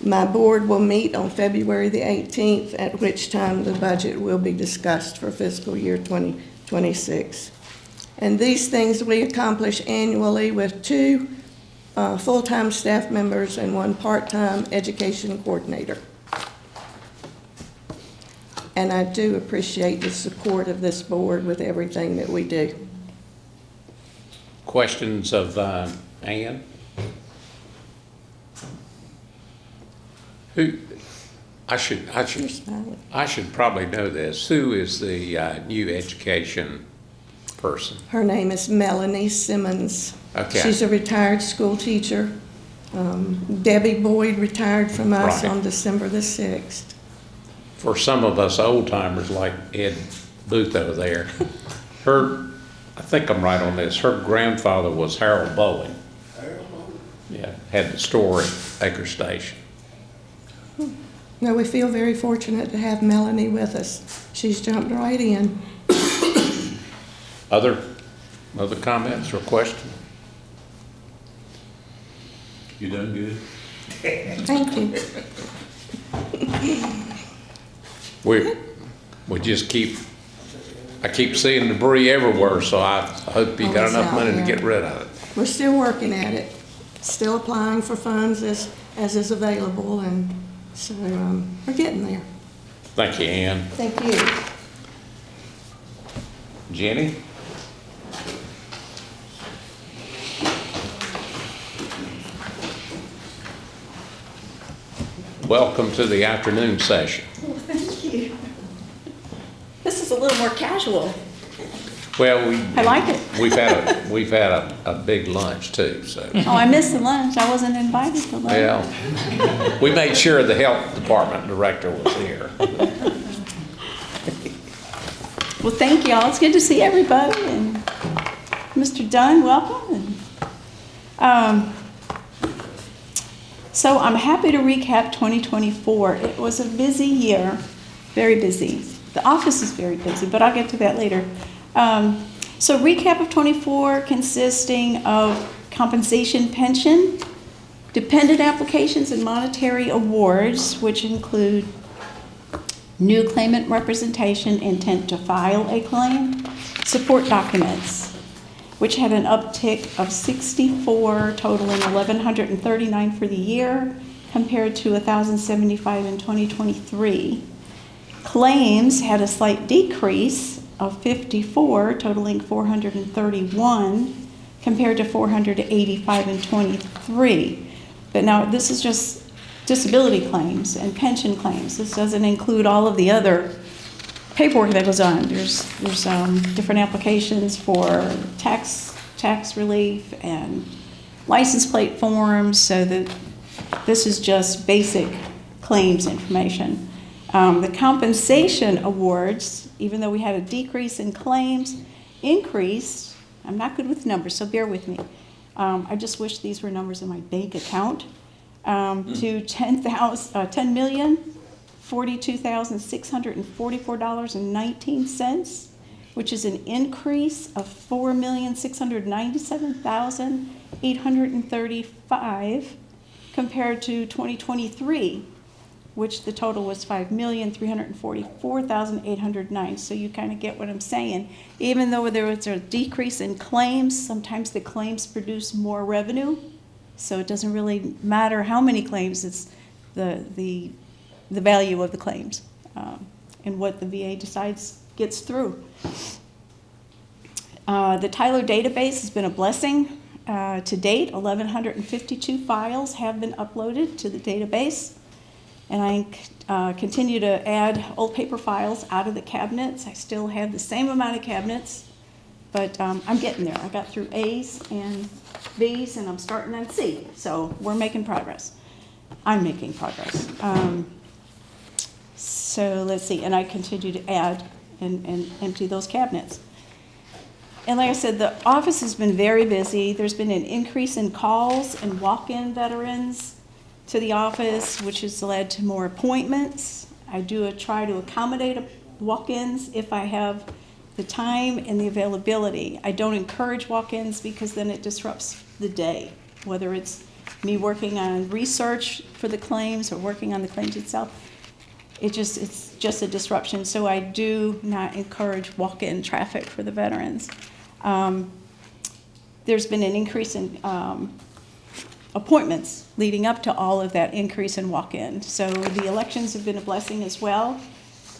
My board will meet on February the 18th, at which time the budget will be discussed for fiscal year 2026. And these things we accomplish annually with 2 full-time staff members and 1 part-time education coordinator. And I do appreciate the support of this board with everything that we do. Questions of Ann? Who? I should probably know this. Who is the new education person? Her name is Melanie Simmons. Okay. She's a retired school teacher. Debbie Boyd retired from us Right. on December the 6th. For some of us old timers like Ed Booth over there, I think I'm right on this, her grandfather was Harold Bowling. Yeah, had the store at Acre Station. Now, we feel very fortunate to have Melanie with us. She's jumped right in. Other comments or questions? You done good? Thank you. We just I keep seeing debris everywhere, so I hope you got it's enough out money to there. get rid of it. We're still working at it, still applying for funds as is available, and so we're getting there. Thank you, Ann. Thank you. Jenny? Welcome to the afternoon session. Well, thank you. This is a little more casual. Well, I like it. we've had a big lunch too, so. Oh, I missed the lunch. I wasn't invited to lunch. Well, we made sure the health department director was here. Well, thank y'all. It's good to see everybody. And Mr. Dunn, welcome. So I'm happy to recap 2024. It was a busy year, very busy. The office is very busy, but I'll get to that later. So recap of 24 consisting of compensation, pension, dependent applications, and monetary awards, which include new claimant representation, intent to file a claim, support documents, which had an uptick of 64, totaling 1,139 for the year, compared to 1,075 in 2023. Claims had a slight decrease of 54, totaling 431, compared to 485 in 23. But now this is just disability claims and pension claims. This doesn't include all of the other paperwork that goes on. There's different applications for tax relief and license plate forms, so that this is just basic claims information. The compensation awards, even though we had a decrease in claims, increased. I'm not good with numbers, so bear with me. I just wish these were numbers in my bank account. To $10,042,644.19, which is an increase of $4,697,835 compared to 2023, which the total was $5,344,809. So you kind of get what I'm saying. Even though there was a decrease in claims, sometimes the claims produce more revenue. So it doesn't really matter how many claims, it's the value of the claims and what the VA decides gets through. The Tyler database has been a blessing. To date, 1,152 files have been uploaded to the database. And I continue to add old paper files out of the cabinets. I still have the same amount of cabinets, but I'm getting there. I got through A's and B's, and I'm starting on C. So we're making progress. I'm making progress. So let's see, and I continue to add and empty those cabinets. And like I said, the office has been very busy. There's been an increase in calls and walk-in veterans to the office, which has led to more appointments. I do try to accommodate walk-ins if I have the time and the availability. I don't encourage walk-ins because then it disrupts the day, whether it's me working on research for the claims or working on the claims itself. It's just a disruption. So I do not encourage walk-in traffic for the veterans. There's been an increase in appointments leading up to all of that increase in walk-in. So the elections have been a blessing as well.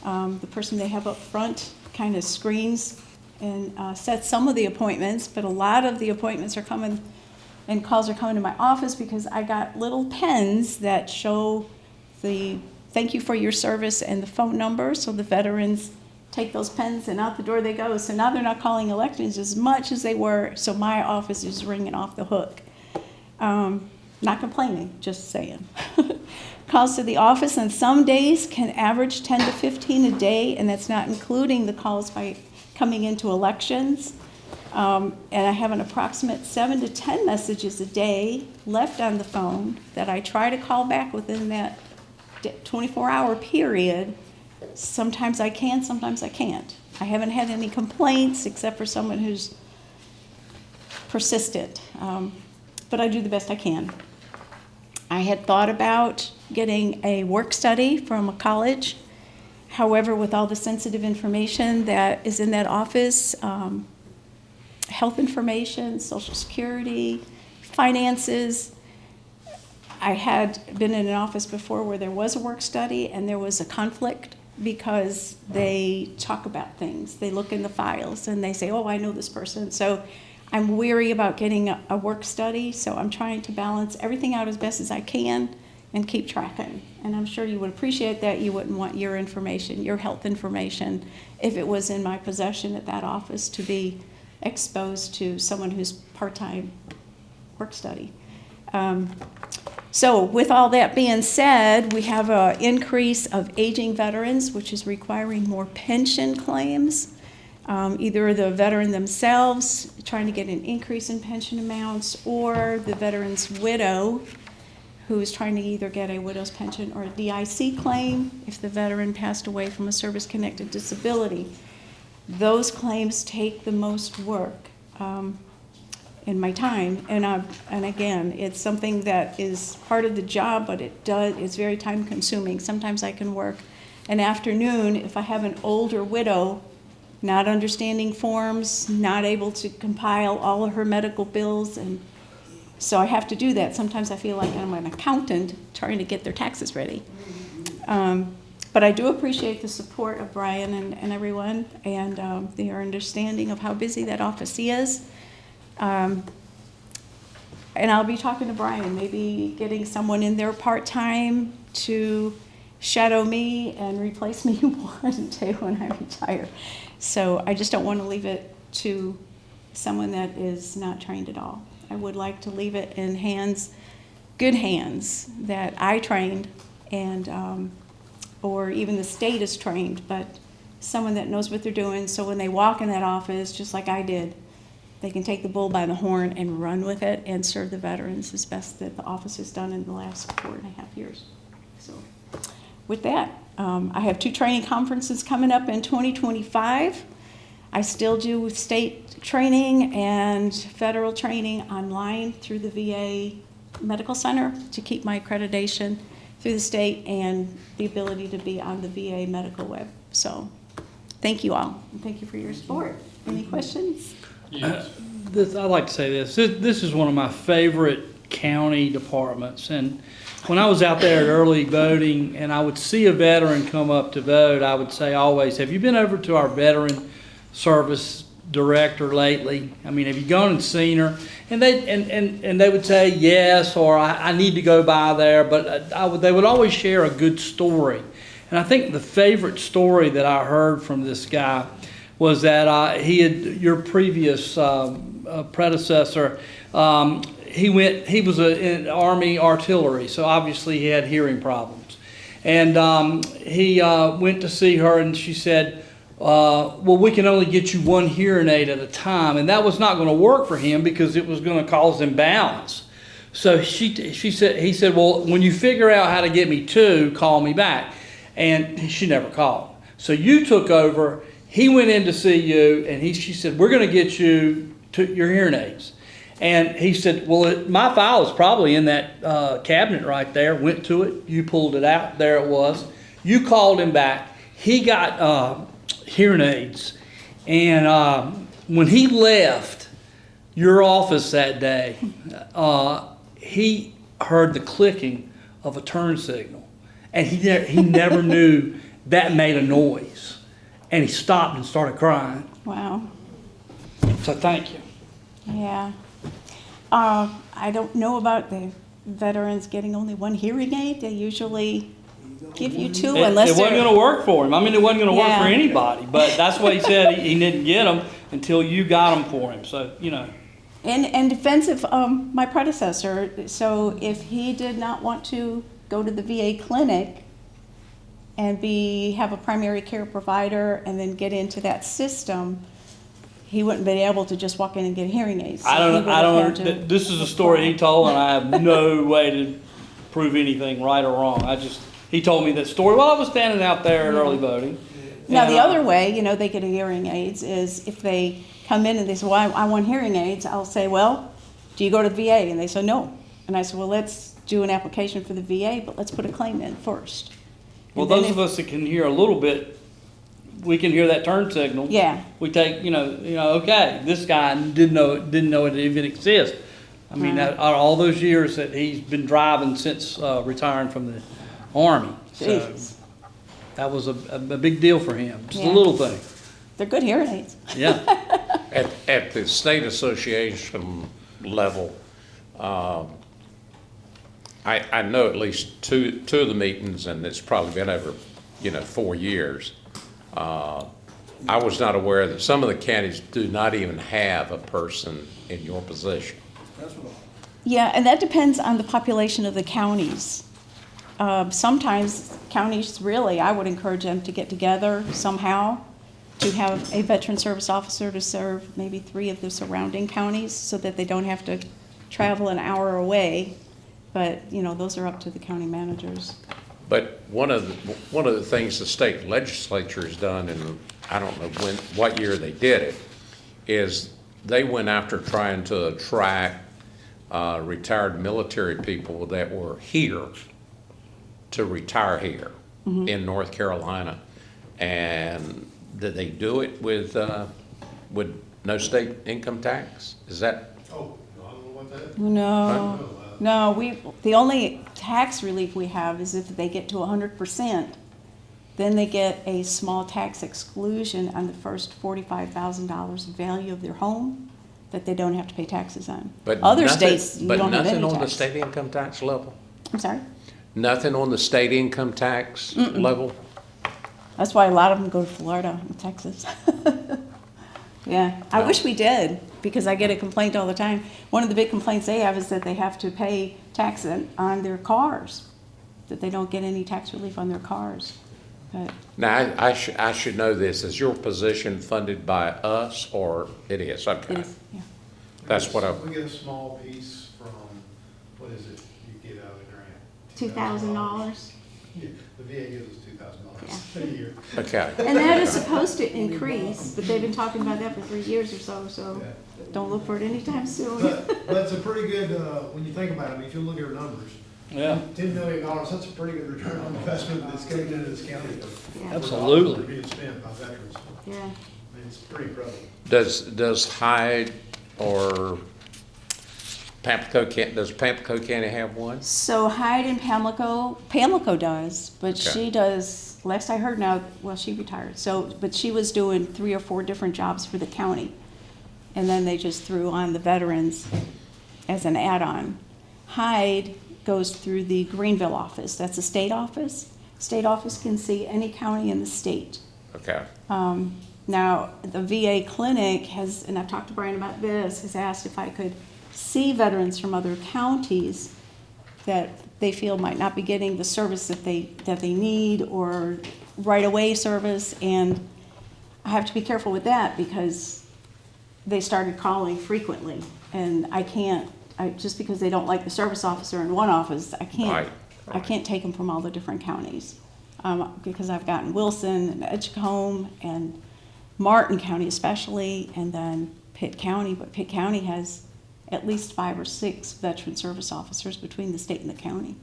The person they have up front kind of screens and sets some of the appointments, but a lot of the appointments are coming and calls are coming to my office because I got little pens that show the thank you for your service and the phone number, so the veterans take those pens and out the door they go. So now they're not calling elections as much as they were, so my office is ringing off the hook. Not complaining, just saying. Calls to the office on some days can average 10 to 15 a day, and that's not including the calls by coming into elections. And I have an approximate 7 to 10 messages a day left on the phone that I try to call back within that 24-hour period. Sometimes I can, sometimes I can't. I haven't had any complaints except for someone who's persistent, but I do the best I can. I had thought about getting a work study from a college. However, with all the sensitive information that is in that office, health information, Social Security, finances. I had been in an office before where there was a work study and there was a conflict because they talk about things. They look in the files and they say, oh, I know this person. So I'm weary about getting a work study, so I'm trying to balance everything out as best as I can and keep tracking. And I'm sure you would appreciate that. You wouldn't want your information, your health information, if it was in my possession at that office to be exposed to someone who's part-time work study. So with all that being said, we have an increase of aging veterans, which is requiring more pension claims. Either the veteran themselves trying to get an increase in pension amounts, or the veteran's widow who is trying to either get a widow's pension or a DIC claim if the veteran passed away from a service-connected disability. Those claims take the most work in my time, and again, it's something that is part of the job, but it's very time consuming. Sometimes I can work an afternoon if I have an older widow not understanding forms, not able to compile all of her medical bills, and so I have to do that. Sometimes I feel like I'm an accountant trying to get their taxes ready. But I do appreciate the support of Brian and everyone, and their understanding of how busy that office is. And I'll be talking to Brian, maybe getting someone in there part-time to shadow me and replace me one day when I retire. So I just don't want to leave it to someone that is not trained at all. I would like to leave it in good hands that I trained, and or even the state is trained, but someone that knows what they're doing, so when they walk in that office, just like I did, they can take the bull by the horn and run with it and serve the veterans as best that the office has done in the last 4.5 years. So with that, I have 2 training conferences coming up in 2025. I still do state training and federal training online through the VA Medical Center to keep my accreditation through the state and the ability to be on the VA medical web. So thank you all, and thank you for your support. Any questions? Yes. I'd like to say this. This is one of my favorite county departments. And when I was out there at early voting and I would see a veteran come up to vote, I would say always, have you been over to our veteran service director lately? I mean, have you gone and seen her? And they would say yes, or I need to go by there. But they would always share a good story. And I think the favorite story that I heard from this guy was that your previous predecessor, he was in Army artillery, so obviously he had hearing problems. And he went to see her, and she said, well, we can only get you one hearing aid at a time. And that was not going to work for him because it was going to cause imbalance. So he said, well, when you figure out how to get me two, call me back. And she never called. So you took over. He went in to see you, and she said, we're going to get you your hearing aids. And he said, well, my file is probably in that cabinet right there. Went to it. You pulled it out. There it was. You called him back. He got hearing aids. And when he left your office that day, he heard the clicking of a turn signal. And he never knew that made a noise. And he stopped and started crying. Wow. So thank you. Yeah. I don't know about the veterans getting only one hearing aid. They usually give you two unless it wasn't going to work for him. I mean, it wasn't going to work for Yeah. anybody. But that's what he said. He didn't get them until you got them for him. So, you know. In defense of my predecessor, so if he did not want to go to the VA clinic and have a primary care provider and then get into that system, he wouldn't be able to just walk in and get hearing aids. So This is a story he told, and I have no way to prove anything right or wrong. He told me that story while I was standing out there at early voting. Now, the other way, they get hearing aids is if they come in and they say, well, I want hearing aids, I'll say, well, do you go to the VA? And they say, no. And I say, well, let's do an application for the VA, but let's put a claim in first. Well, those of us that can hear a little bit, we can hear that turn signal. Yeah. We take, okay, this guy didn't know it even exists. I mean, all those years that he's been driving since retiring from the Army. So that was a big deal for him. Just a little thing. They're good hearing aids. Yeah. At the state association level, I know at least two of the meetings, and it's probably been over, 4 years. I was not aware that some of the counties do not even have a person in your position. Yeah, and that depends on the population of the counties. Sometimes counties really, I would encourage them to get together somehow to have a veteran service officer to serve maybe 3 of the surrounding counties so that they don't have to travel an hour away. But, those are up to the county managers. But one of the things the state legislature has done, and I don't know what year they did it, is they went after trying to attract retired military people that were here to retire here in North Carolina. And did they do it with no state income tax? Is that? Oh, I don't know what that is. No, the only tax relief we have is if they get to 100%, then they get a small tax exclusion on the first $45,000 value of their home that they don't have to pay taxes on. But other nothing, states, you but don't have any nothing on the tax. state income tax level? I'm sorry? Nothing on the state income tax level? That's why a lot of them go to Florida and Texas. Yeah, I wish we did, because I get a complaint all the time. One of the big complaints they have is that they have to pay tax on their cars, that they don't get any tax relief on their cars. But Now, I should know this. Is your position funded by us, or it is? Okay. it is, yeah. That's what I, We get a small piece from, what is it you get out of the grant? $2,000. Yeah, the VA gives us $2,000 a year. okay. And that is supposed to increase, but they've been talking about that for 3 years or so don't look for it anytime soon. But it's a pretty good, when you think about it, I mean, if you look at our numbers, Yeah. $10 million, that's a pretty good return on investment that's coming into this county. Absolutely. For being spent by veterans. Yeah. I mean, it's pretty incredible. Does Hyde or does Pamlico County have one? So Hyde and Pamlico does, but she does, last I heard now, well, she retired. But she was doing 3 or 4 different jobs for the county. And then they just threw on the veterans as an add-on. Hyde goes through the Greenville office. That's a state office. State office can see any county in the state. Okay. Now, the VA clinic has, and I've talked to Brian about this, has asked if I could see veterans from other counties that they feel might not be getting the service that they need or right-of-way service. And I have to be careful with that because they started calling frequently, and just because they don't like the service officer in one office, I can't take them from all the different counties. Because I've gotten Wilson and Edgecombe and Martin County especially, and then Pitt County, but Pitt County has at least 5 or 6 veteran service officers between the state and the county,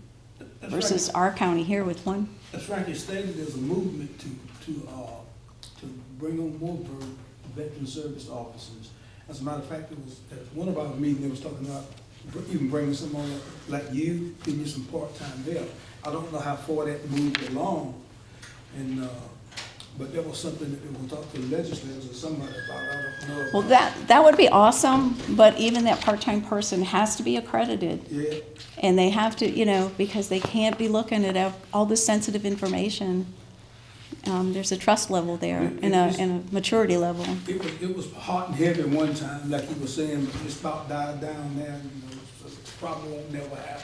versus our county here with 1. As Frankie stated, there's a movement to bring on more veteran service officers. As a matter of fact, it was at one of our meetings, they was talking about even bringing someone like you, giving you some part-time there. I don't know how far that moved along, and but that was something that they will talk to the legislators or somebody about. I don't know. Well, that would be awesome, but even that part-time person has to be accredited. Yeah. And they have to, because they can't be looking at all this sensitive information. There's a trust level there and a maturity level. It was hot and heavy one time, like you were saying, but it's about died down there. So it probably won't never happen.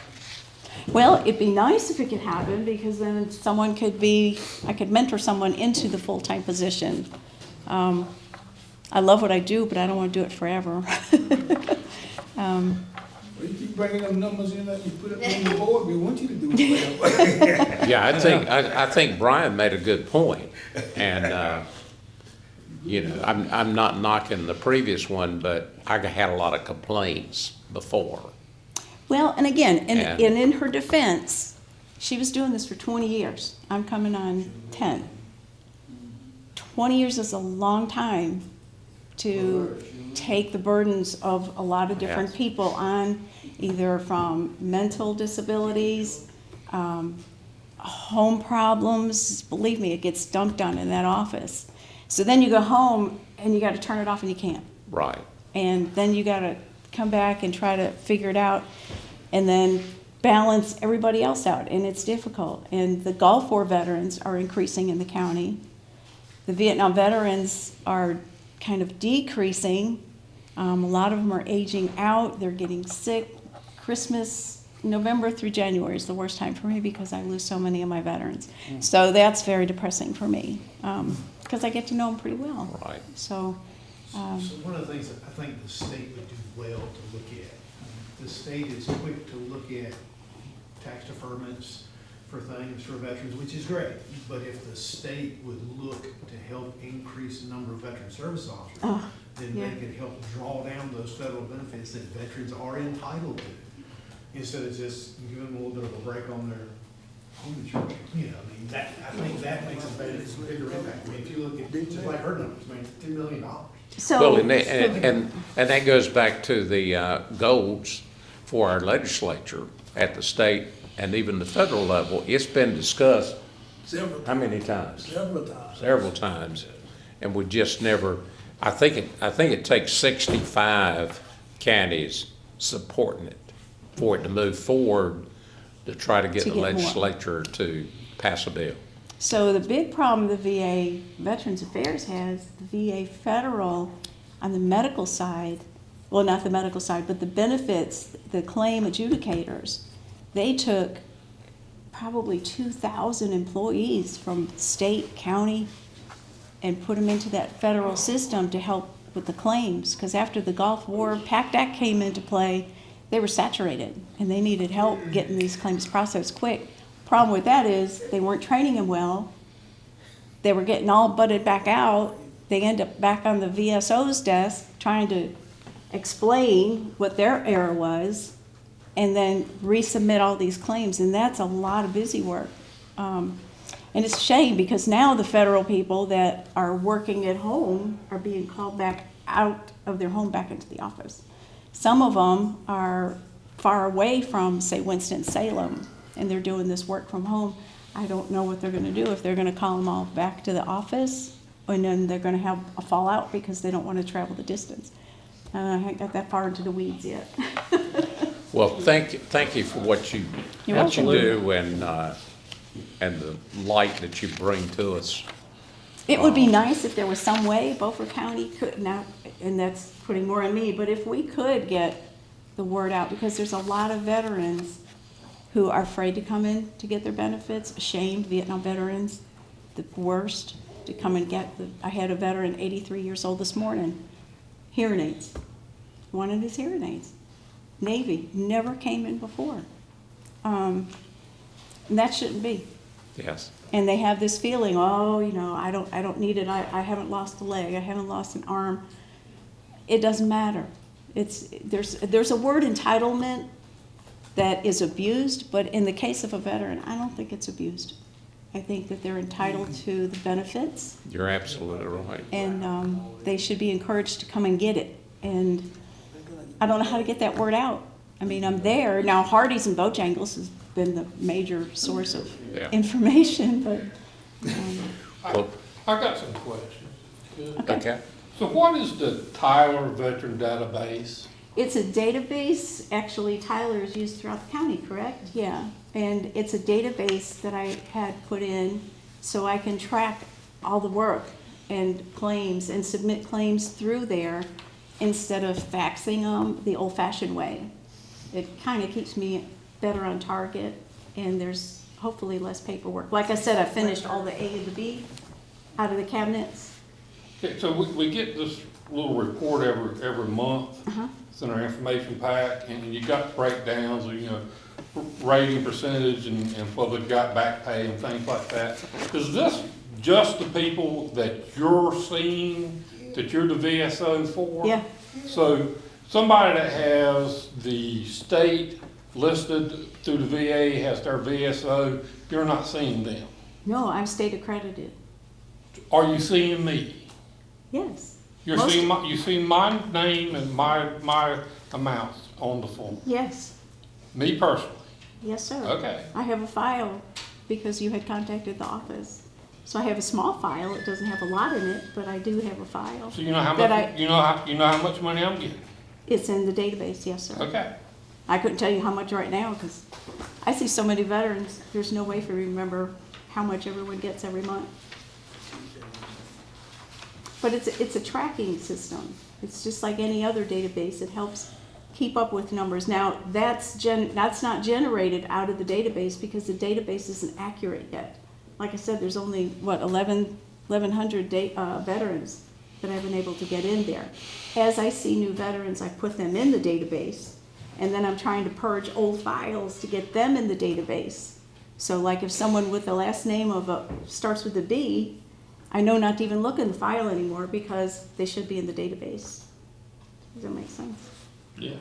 Well, it'd be nice if it could happen, because then I could mentor someone into the full-time position. I love what I do, but I don't want to do it forever. Well, you keep bringing them numbers in, like you put it on the board, we want you to do it forever. Yeah, I think Brian made a good point, and I'm not knocking the previous one, but I had a lot of complaints before. Well, and again, and in her defense, she was doing this for 20 years. I'm coming on 10. 20 years is a long time to take the burdens of a lot of different people on, either from mental disabilities, home problems. Believe me, it gets dumped on in that office. So then you go home and you got to turn it off and you can't. Right. And then you got to come back and try to figure it out and then balance everybody else out, and it's difficult. And the Gulf War veterans are increasing in the county. The Vietnam veterans are kind of decreasing. A lot of them are aging out. They're getting sick. Christmas, November through January is the worst time for me because I lose so many of my veterans. So that's very depressing for me because I get to know them pretty well. Right. So one of the things that I think the state would do well to look at, the state is quick to look at tax deferments for things for veterans, which is great. But if the state would look to help increase the number of veteran service officers, then they could help draw down those federal benefits that veterans are entitled to, instead of just giving them a little bit of a break on their home insurance. I think that makes a bigger impact. If you look at, just like her numbers, $2 million. Well, and that goes back to the goals for our legislature at the state and even the federal level. It's been discussed how many times? Several times, and we just never. I think it takes 65 counties supporting it for it to move forward to try to get the legislature to pass a bill. So the big problem the VA Veterans Affairs has, the VA federal on the medical side, well, not the medical side, but the benefits, the claim adjudicators, they took probably 2,000 employees from state, county, and put them into that federal system to help with the claims. Because after the Gulf War, PACT Act came into play, they were saturated, and they needed help getting these claims processed quick. Problem with that is they weren't training them well. They were getting all butted back out. They end up back on the VSO's desk trying to explain what their error was and then resubmit all these claims, and that's a lot of busy work. And it's a shame because now the federal people that are working at home are being called back out of their home back into the office. Some of them are far away from, say, Winston-Salem, and they're doing this work from home. I don't know what they're going to do, if they're going to call them all back to the office, and then they're going to have a fallout because they don't want to travel the distance. I haven't got that far into the weeds yet. Well, thank you for what you do and the light that you bring to us. It would be nice if there was some way Beaufort County could, now, and that's putting more on me, but if we could get the word out, because there's a lot of veterans who are afraid to come in to get their benefits, ashamed, Vietnam veterans, the worst. to come and get I had a veteran, 83 years old this morning, hearing aids, wanted his hearing aids. Navy, never came in before. And that shouldn't be. Yes. And they have this feeling, oh, you know, I don't need it. I haven't lost a leg. I haven't lost an arm. It doesn't matter. There's a word, entitlement, that is abused, but in the case of a veteran, I don't think it's abused. I think that they're entitled to the benefits, You're absolutely right. and they should be encouraged to come and get it. And I don't know how to get that word out. I mean, I'm there. Now, Hardee's and Bojangles has been the major source of information, but... I got some questions. Okay. So what is the Tyler Veteran Database? It's a database, actually Tyler is used throughout the county, correct? Yeah, and it's a database that I had put in so I can track all the work and claims and submit claims through there instead of faxing them the old-fashioned way. It kind of keeps me better on target, and there's hopefully less paperwork. Like I said, I finished all the A and the B out of the cabinets. Okay, so we get this little report every month. It's in our information pack, and you got breakdowns of, you know, rating percentage and what they've got back pay and things like that. Is this just the people that you're seeing, that you're the VSO for? Yeah. So somebody that has the state listed through the VA, has their VSO, you're not seeing them? No, I'm state accredited. Are you seeing me? Yes. You're seeing you see my name and my amounts on the form? Yes. Me personally? Yes, sir. Okay. I have a file because you had contacted the office. So I have a small file. It doesn't have a lot in it, but I do have a file. So you know how much you know how much money I'm getting? It's in the database, yes, sir. Okay. I couldn't tell you how much right now because I see so many veterans. There's no way for me to remember how much everyone gets every month. But it's a tracking system. It's just like any other database. It helps keep up with numbers. Now, that's not generated out of the database because the database isn't accurate yet. Like I said, there's only, 1,100 veterans that I've been able to get in there. As I see new veterans, I put them in the database, and then I'm trying to purge old files to get them in the database. So like if someone with the last name starts with a B, I know not to even look in the file anymore because they should be in the database. Does that make sense? Yeah.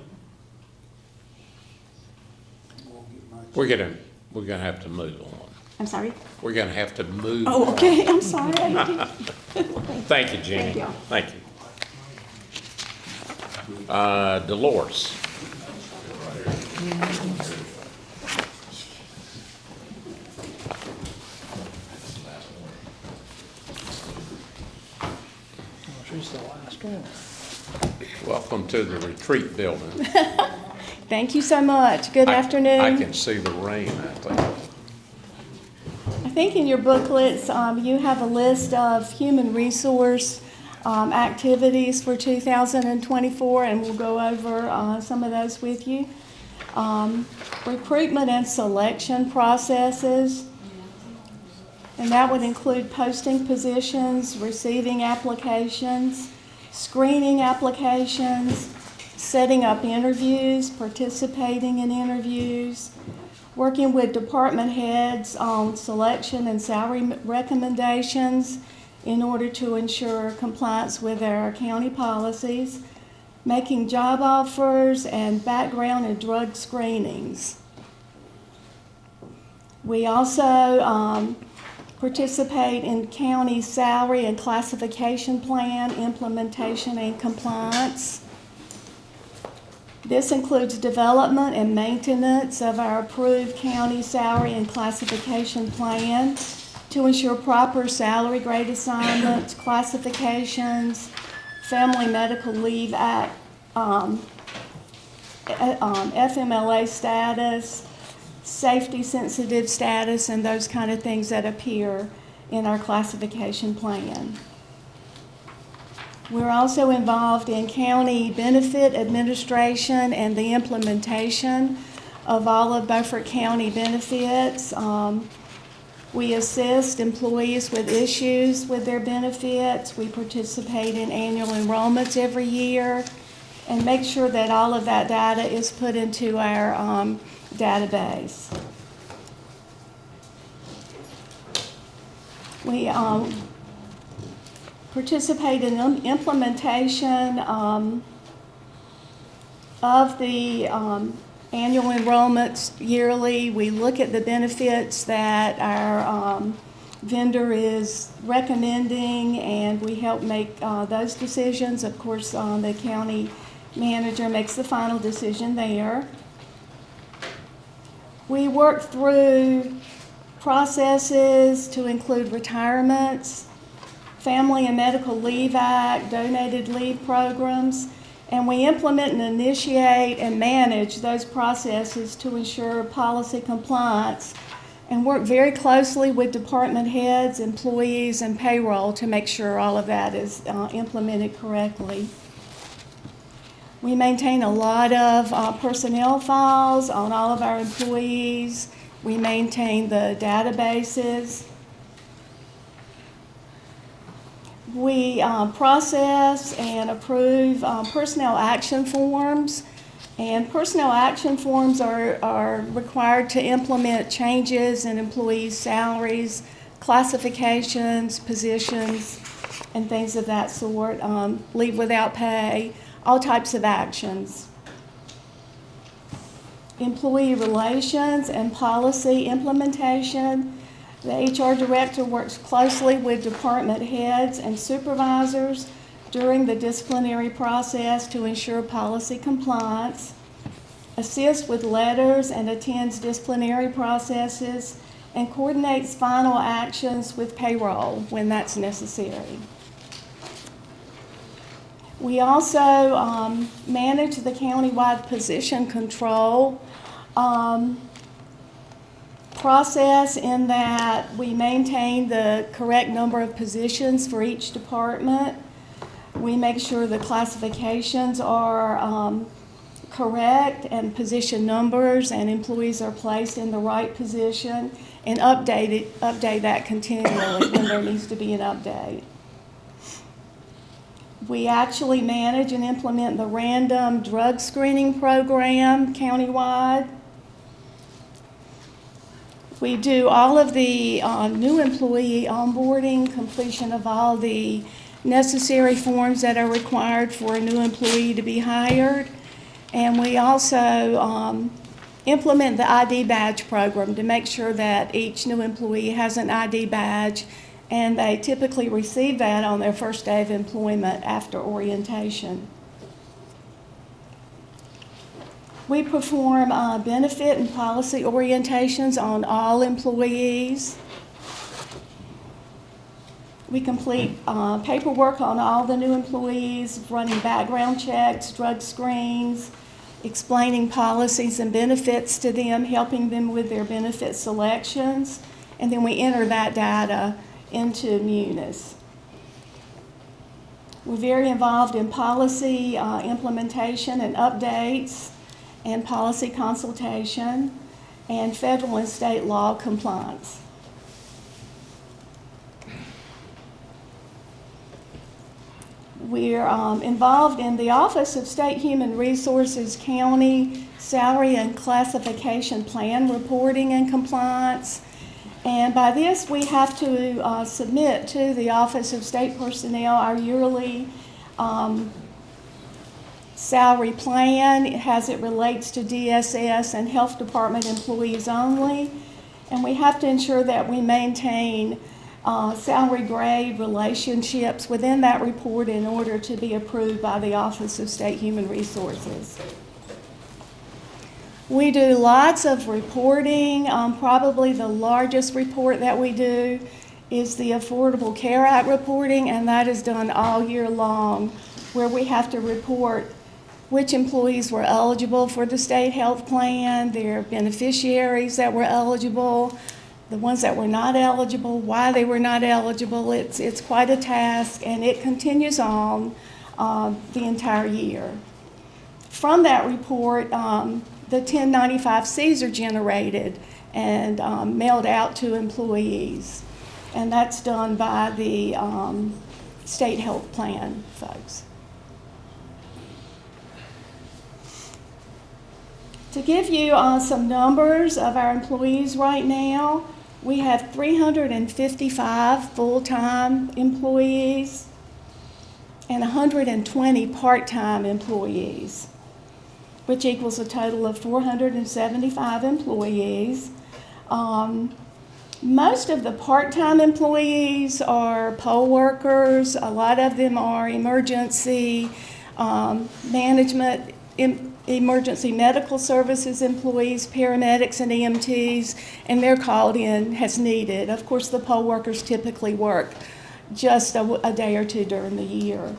We're gonna have to move on. I'm sorry? We're gonna have to move on. Oh, okay, I'm sorry. Thank you, Jenny. Thank you. Thank you. Dolores. She's the last one. Welcome to the retreat building. Thank you so much. Good afternoon. I can see the rain, I think. I think in your booklets, you have a list of human resource activities for 2024, and we'll go over some of those with you. Recruitment and selection processes, and that would include posting positions, receiving applications, screening applications, setting up interviews, participating in interviews, working with department heads on selection and salary recommendations in order to ensure compliance with our county policies, making job offers, and background and drug screenings. We also participate in county salary and classification plan implementation and compliance. This includes development and maintenance of our approved county salary and classification plan to ensure proper salary grade assignments, classifications, Family Medical Leave Act, FMLA status, safety sensitive status, and those kind of things that appear in our classification plan. We're also involved in county benefit administration and the implementation of all of Beaufort County benefits. We assist employees with issues with their benefits. We participate in annual enrollments every year and make sure that all of that data is put into our database. We participate in implementation of the annual enrollments yearly. We look at the benefits that our vendor is recommending, and we help make those decisions. Of course, the county manager makes the final decision there. We work through processes to include retirements, Family and Medical Leave Act, donated leave programs, and we implement and initiate and manage those processes to ensure policy compliance and work very closely with department heads, employees, and payroll to make sure all of that is implemented correctly. We maintain a lot of personnel files on all of our employees. We maintain the databases. We process and approve personnel action forms, and personnel action forms are required to implement changes in employees' salaries, classifications, positions, and things of that sort, leave without pay, all types of actions. Employee relations and policy implementation. The HR director works closely with department heads and supervisors during the disciplinary process to ensure policy compliance, assists with letters and attends disciplinary processes, and coordinates final actions with payroll when that's necessary. We also manage the countywide position control process in that we maintain the correct number of positions for each department. We make sure the classifications are correct and position numbers and employees are placed in the right position, and update that continually when there needs to be an update. We actually manage and implement the random drug screening program countywide. We do all of the new employee onboarding, completion of all the necessary forms that are required for a new employee to be hired. And we also implement the ID badge program to make sure that each new employee has an ID badge, and they typically receive that on their first day of employment after orientation. We perform benefit and policy orientations on all employees. We complete paperwork on all the new employees, running background checks, drug screens, explaining policies and benefits to them, helping them with their benefit selections, and then we enter that data into Munis. We're very involved in policy implementation and updates, and policy consultation, and federal and state law compliance. We're involved in the Office of State Human Resources County Salary and Classification Plan reporting and compliance. And by this, we have to submit to the Office of State Personnel our yearly salary plan as it relates to DSS and Health Department employees only. And we have to ensure that we maintain salary grade relationships within that report in order to be approved by the Office of State Human Resources. We do lots of reporting. Probably the largest report that we do is the Affordable Care Act reporting, and that is done all year long, where we have to report which employees were eligible for the state health plan, their beneficiaries that were eligible, the ones that were not eligible, why they were not eligible. It's quite a task, and it continues on the entire year. From that report, the 1095Cs are generated, and mailed out to employees. And that's done by the state health plan folks. To give you some numbers of our employees right now, we have 355 full-time employees and 120 part-time employees, which equals a total of 475 employees. Most of the part-time employees are poll workers. A lot of them are emergency management, emergency medical services employees, paramedics and EMTs, and they're called in as needed. Of course, the poll workers typically work just a day or two during the year.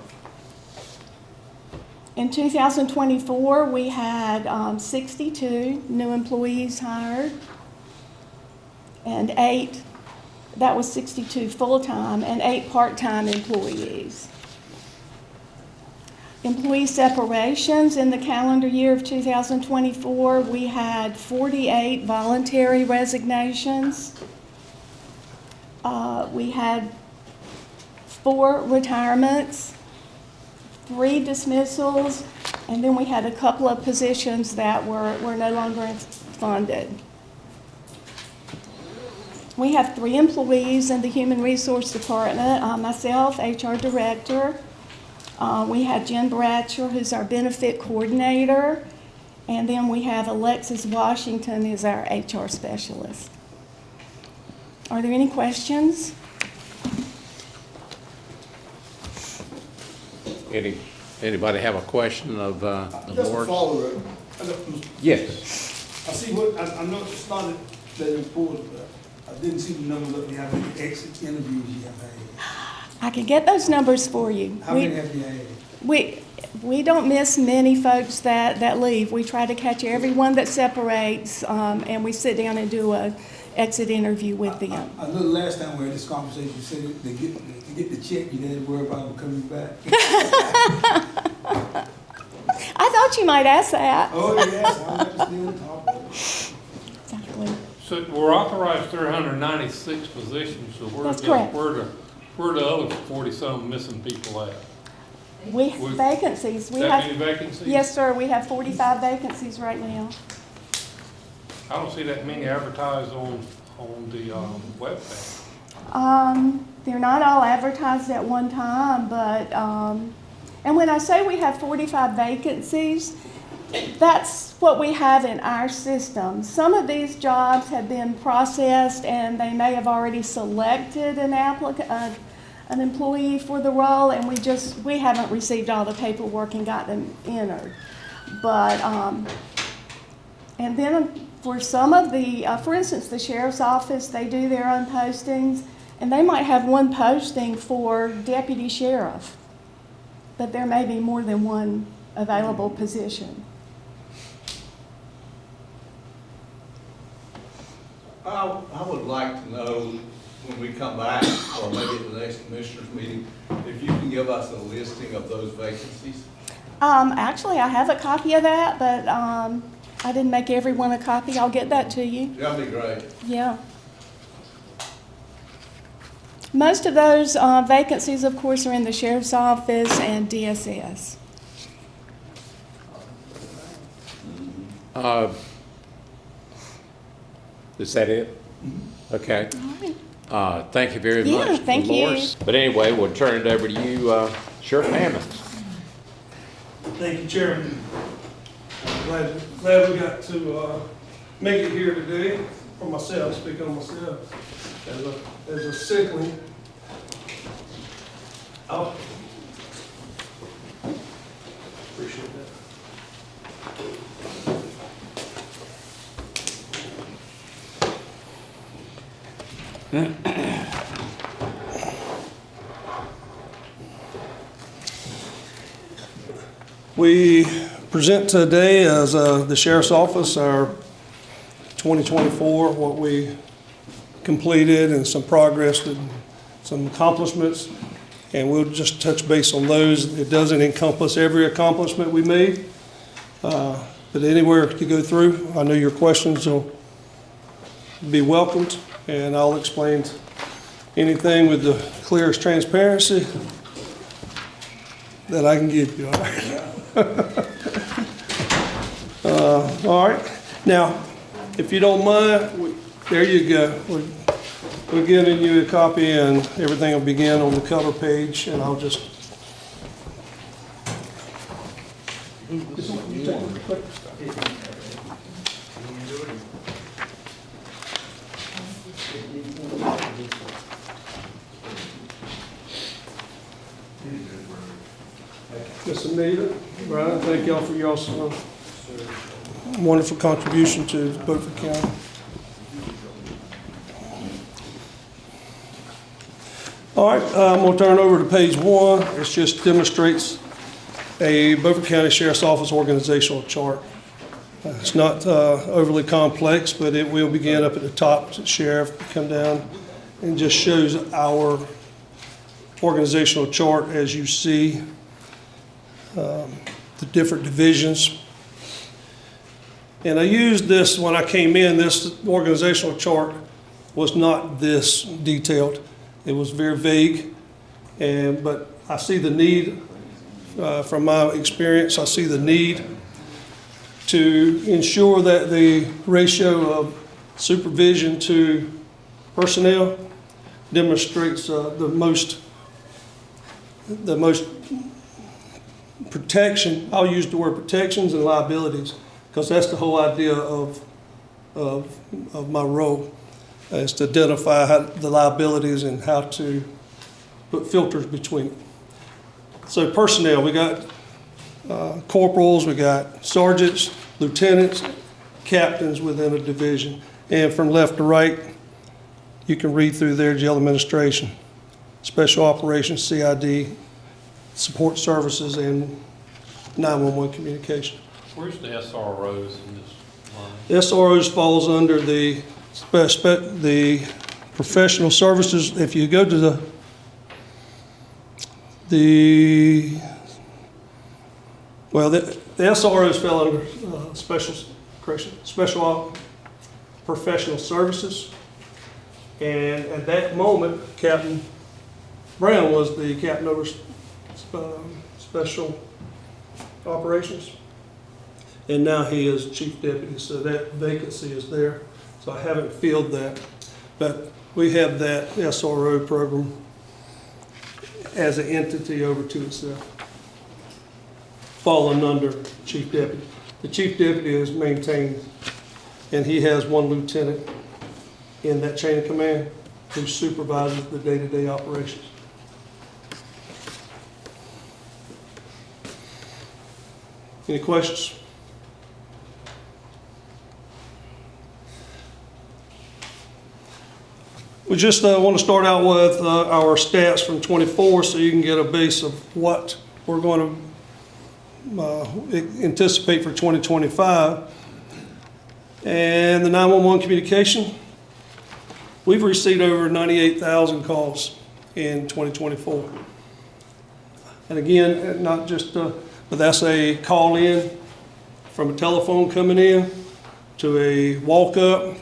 In 2024, we had 62 new employees hired, and that was 62 full-time, and 8 part-time employees. Employee separations in the calendar year of 2024, we had 48 voluntary resignations. We had 4 retirements, 3 dismissals, and then we had a couple of positions that were no longer funded. We have 3 employees in the Human Resource Department, myself, HR Director. We have Jen Bratcher, who's our benefit coordinator, and then we have Alexis Washington, who's our HR specialist. Are there any questions? Anybody have a question of the Just a board? follow-up. Yes. I see what, I know it's not that important, but I didn't see the numbers of the exit interviews you have had. I can get those numbers for you. How many have you had? We don't miss many folks that leave. We try to catch everyone that separates, and we sit down and do a exit interview with them. I know the last time we had this conversation, you said to get the check, you didn't worry about them coming back. I thought you might ask that. Oh, yes, I'll let you stay on top of it. Exactly. So we're authorized 396 positions, so That's correct. where the other 40-some missing people at? Vacancies. We That have, many vacancies? yes, sir. We have 45 vacancies right now. I don't see that many advertised on the website. They're not all advertised at one time, but, and when I say we have 45 vacancies, that's what we have in our system. Some of these jobs have been processed and they may have already selected an employee for the role, and we haven't received all the paperwork and got them entered. But, and then for some of the, for instance, the sheriff's office, they do their own postings, and they might have one posting for deputy sheriff, but there may be more than one available position. I would like to know when we come back, or maybe at the next commissioners meeting, if you can give us a listing of those vacancies. Actually, I have a copy of that, but I didn't make everyone a copy. I'll get that to you. That'd be great. Yeah. Most of those vacancies, of course, are in the sheriff's office and DSS. Is that it? Okay. All right. Thank you very Yeah, much, thank you. Dolores. But anyway, we'll turn it over to you, Sheriff Hammonds. Thank you, Chairman. Glad we got to make it here today. For myself, speak on myself as a sickling. Oh, appreciate that. We present today as the Sheriff's Office our 2024, what we completed and some progress and some accomplishments, and we'll just touch base on those. It doesn't encompass every accomplishment we made, but anywhere to go through, I know your questions will be welcomed, and I'll explain anything with the clearest transparency that I can give you. All right. All right. Now, if you don't mind, there you go. We're giving you a copy, and everything will begin on the cover page, and I'll just. Miss Anita, Brian, thank y'all for y'all's wonderful contribution to Beaufort County. All right, I'm going to turn over to page 1. It just demonstrates a Beaufort County Sheriff's Office organizational chart. It's not overly complex, but it will begin up at the top, sheriff, come down, and just shows our organizational chart as you see the different divisions. And I used this when I came in. This organizational chart was not this detailed. It was very vague, but I see the need, from my experience, I see the need to ensure that the ratio of supervision to personnel demonstrates the most protection. I'll use the word protections and liabilities, because that's the whole idea of my role, is to identify the liabilities and how to put filters between it. So personnel, we got corporals, we got sergeants, lieutenants, captains within a division. And from left to right, you can read through there: jail administration, special operations, CID, support services, and 911 communication. Where's the SROs in this line? The SROs falls under the professional services. If you go to the SROs fell under special professional services, and at that moment, Captain Brown was the captain over special operations, and now he is chief deputy, so that vacancy is there. So I haven't filled that, but we have that SRO program as an entity over to itself, falling under chief deputy. The chief deputy is maintained, and he has one lieutenant in that chain of command who supervises the day-to-day operations. Any questions? We just want to start out with our stats from 24, so you can get a base of what we're going to anticipate for 2025. And the 911 communication, we've received over 98,000 calls in 2024. And again, not just, but that's a call in from a telephone coming in to a walk up,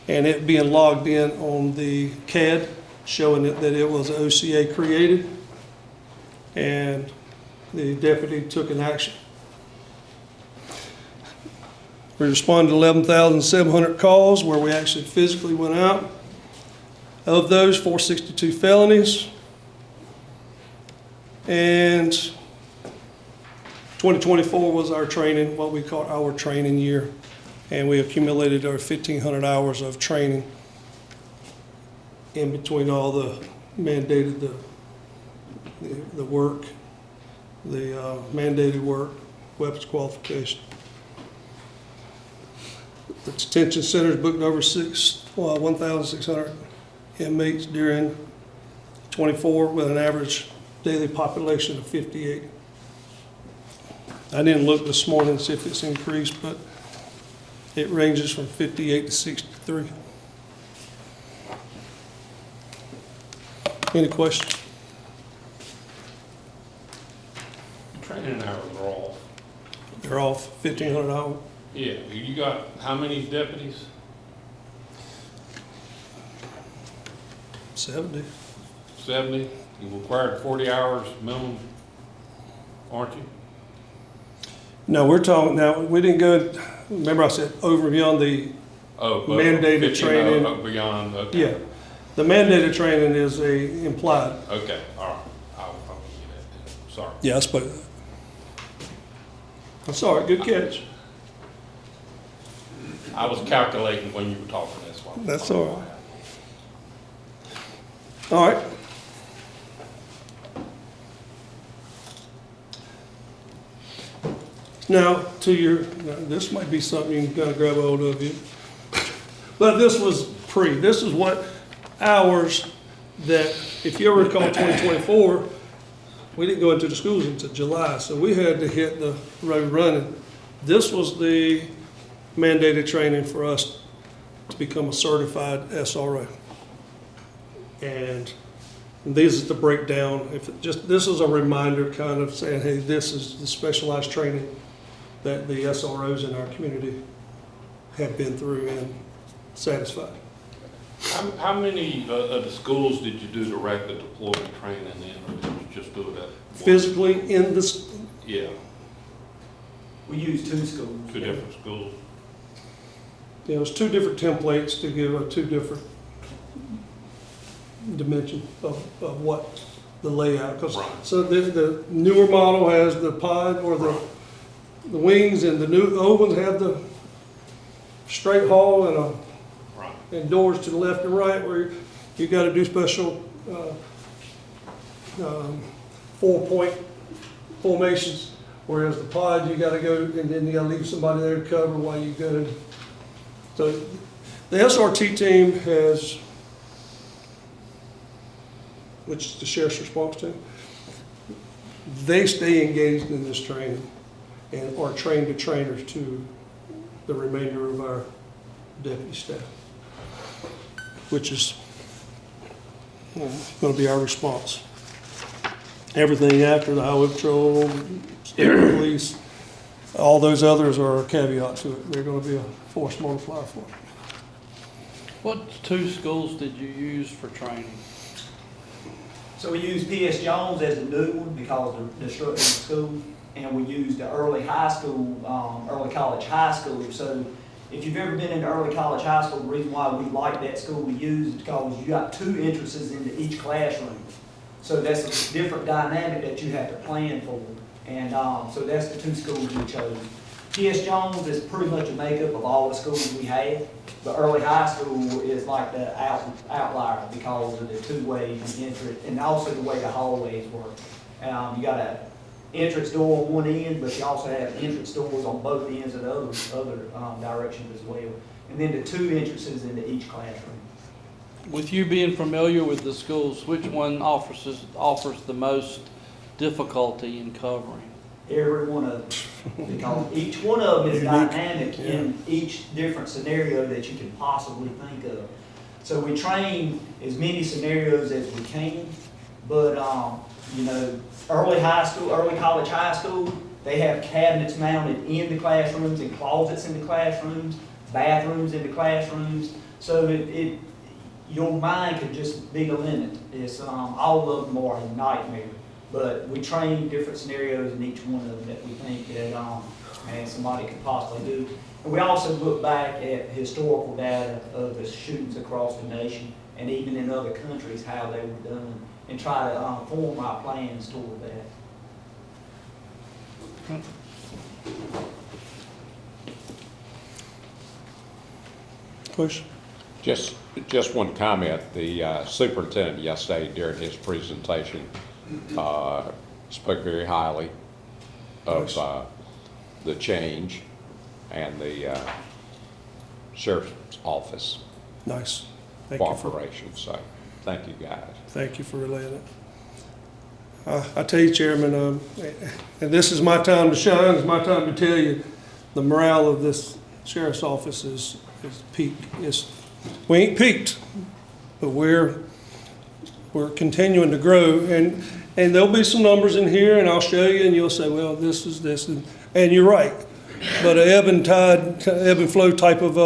and it being logged in on the CAD, showing that it was an OCA created, and the deputy took an action. We responded to 11,700 calls where we actually physically went out. Of those, 462 felonies. And 2024 was our training, what we call our training year. And we accumulated over 1,500 hours of training in between all the mandated, the work, the mandated work, weapons qualification. The detention centers booked over 1,600 inmates during 24 with an average daily population of 58. I didn't look this morning to see if it's increased, but it ranges from 58 to 63. Any questions? Training hours are off. They're off 1,500 hours. Yeah, you got how many deputies? 70. 70, you required 40 hours minimum, aren't you? No, we're talking, now, we didn't go, remember I said over and beyond the Oh, but mandated 15 training. beyond, okay. Yeah, the mandated training is implied. Okay, all right. I'll get that then. Sorry. Yeah, I spoke. That's all right, good catch. I was calculating when you were talking, that's why. That's all right. All right. Now, now, this might be something you can kind of grab a hold of you. But this was this is what hours that, if you ever recall 2024, we didn't go into the schools until July, so we had to hit the road running. This was the mandated training for us to become a certified SRO. And this is the breakdown. This is a reminder kind of saying, hey, this is the specialized training that the SROs in our community have been through and satisfied. How many of the schools did you do the rapid deployment training in, or did you just do it at one? Physically in this? Yeah, We use 2 schools. 2 different schools. Yeah, it was 2 different templates to give 2 different dimension of what the layout. Right. So the newer model has the pod or the wings, and the old ones have the straight hall and and doors to the left and right, where you got to do special 4-point formations. Whereas the pod, you got to go and then you got to leave somebody there to cover while you go. So the SRT team has, which is the sheriff's response team, they stay engaged in this training and are trained to trainers to the remainder of our deputy staff, which is going to be our response. Everything after the highway patrol, state police, all those others are a caveat to it. They're going to be a force multiplier for it. What 2 schools did you use for training? So we used P.S. Jones as the new one because of the structure of the school, and we used the early college high school. So if you've ever been in early college high school, the reason why we like that school we use is because you got 2 entrances into each classroom. So that's a different dynamic that you have to plan for. And so that's the 2 schools we chose. P.S. Jones is pretty much a makeup of all the schools we have. The early high school is like the outlier because of the 2 ways you enter it, and also the way the hallways work. You got an entrance door on one end, but you also have entrance doors on both ends of the other directions as well. And then the 2 entrances into each classroom. With you being familiar with the schools, which one offers the most difficulty in covering? Every one of them, because each one of them is dynamic in each different scenario that you can possibly think of. So we train as many scenarios as we can, but early college high school, they have cabinets mounted in the classrooms and closets in the classrooms, bathrooms in the classrooms. So your mind could just be the limit. It's all of them are a nightmare. But we train different scenarios in each one of them that we think that somebody could possibly do. And we also look back at historical data of the shootings across the nation and even in other countries, how they were done, and try to form our plans toward that. Question? Just one comment. The superintendent yesterday during his presentation spoke very highly of the change and the sheriff's office. Nice. Cooperation. So thank you guys. Thank you for relaying it. I tell you, Chairman, and this is my time to shine. It's my time to tell you, the morale of this sheriff's office is peaked. We ain't peaked, but we're continuing to grow, and there'll be some numbers in here, and I'll show you, and you'll say, well, this is this, and you're right. But an ebb and flow type of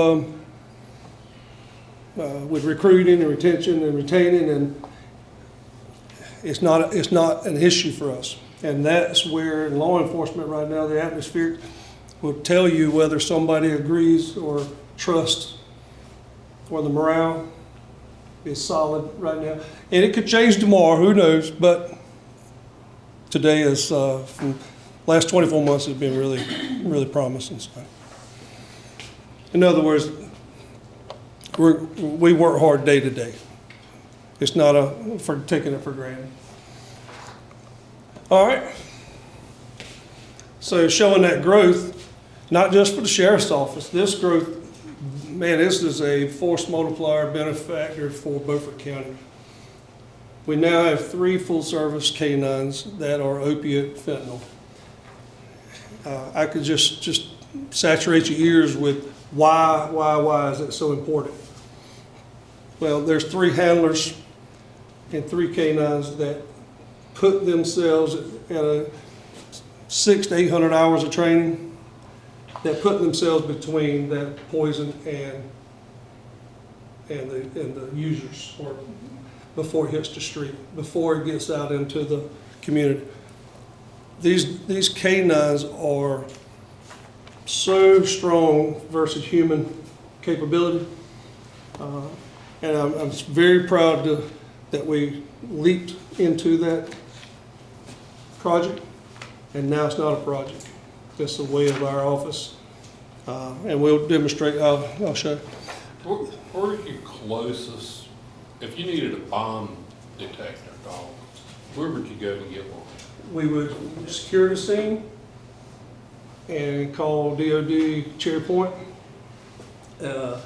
with recruiting and retention and retaining, and it's not an issue for us. And that's where in law enforcement right now, the atmosphere will tell you whether somebody agrees or trusts, or the morale is solid right now. And it could change tomorrow, who knows, but today is, from last 24 months has been really, really promising. So. In other words, we work hard day to day. It's not for taking it for granted. All right. So showing that growth, not just for the sheriff's office, this growth, man, this is a force multiplier benefactor for Beaufort County. We now have 3 full-service canines that are opiate fentanyl. I could just saturate your ears with why is it so important? Well, there's 3 handlers and 3 canines that put themselves at a 600 to 800 hours of training, that put themselves between that poison and the users, or before it hits the street, before it gets out into the community. These canines are so strong versus human capability, and I'm very proud that we leaped into that project, and now it's not a project. It's the way of our office, and we'll demonstrate. I'll show you. Where's your closest, if you needed a bomb detector dog, where would you go to get one? We would secure the scene and call DOD Cherry Point, and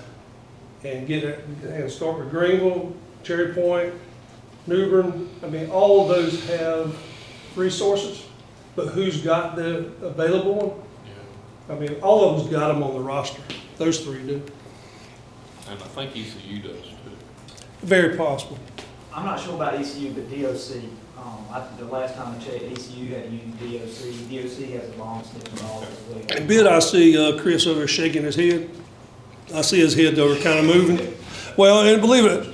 get it, and start with Greenville, Cherry Point, New Bern. I mean, all of those have resources, but who's got the available one? Yeah. I mean, all of them's got them on the roster. Those 3 do. And I think ECU does too. Very possible. I'm not sure about ECU, but DOC, the last time I checked, ECU had used DOC. DOC has a long sniffing dog as well. And bid, I see Chris over there shaking his head. I see his head over kind of moving. Well, and believe it,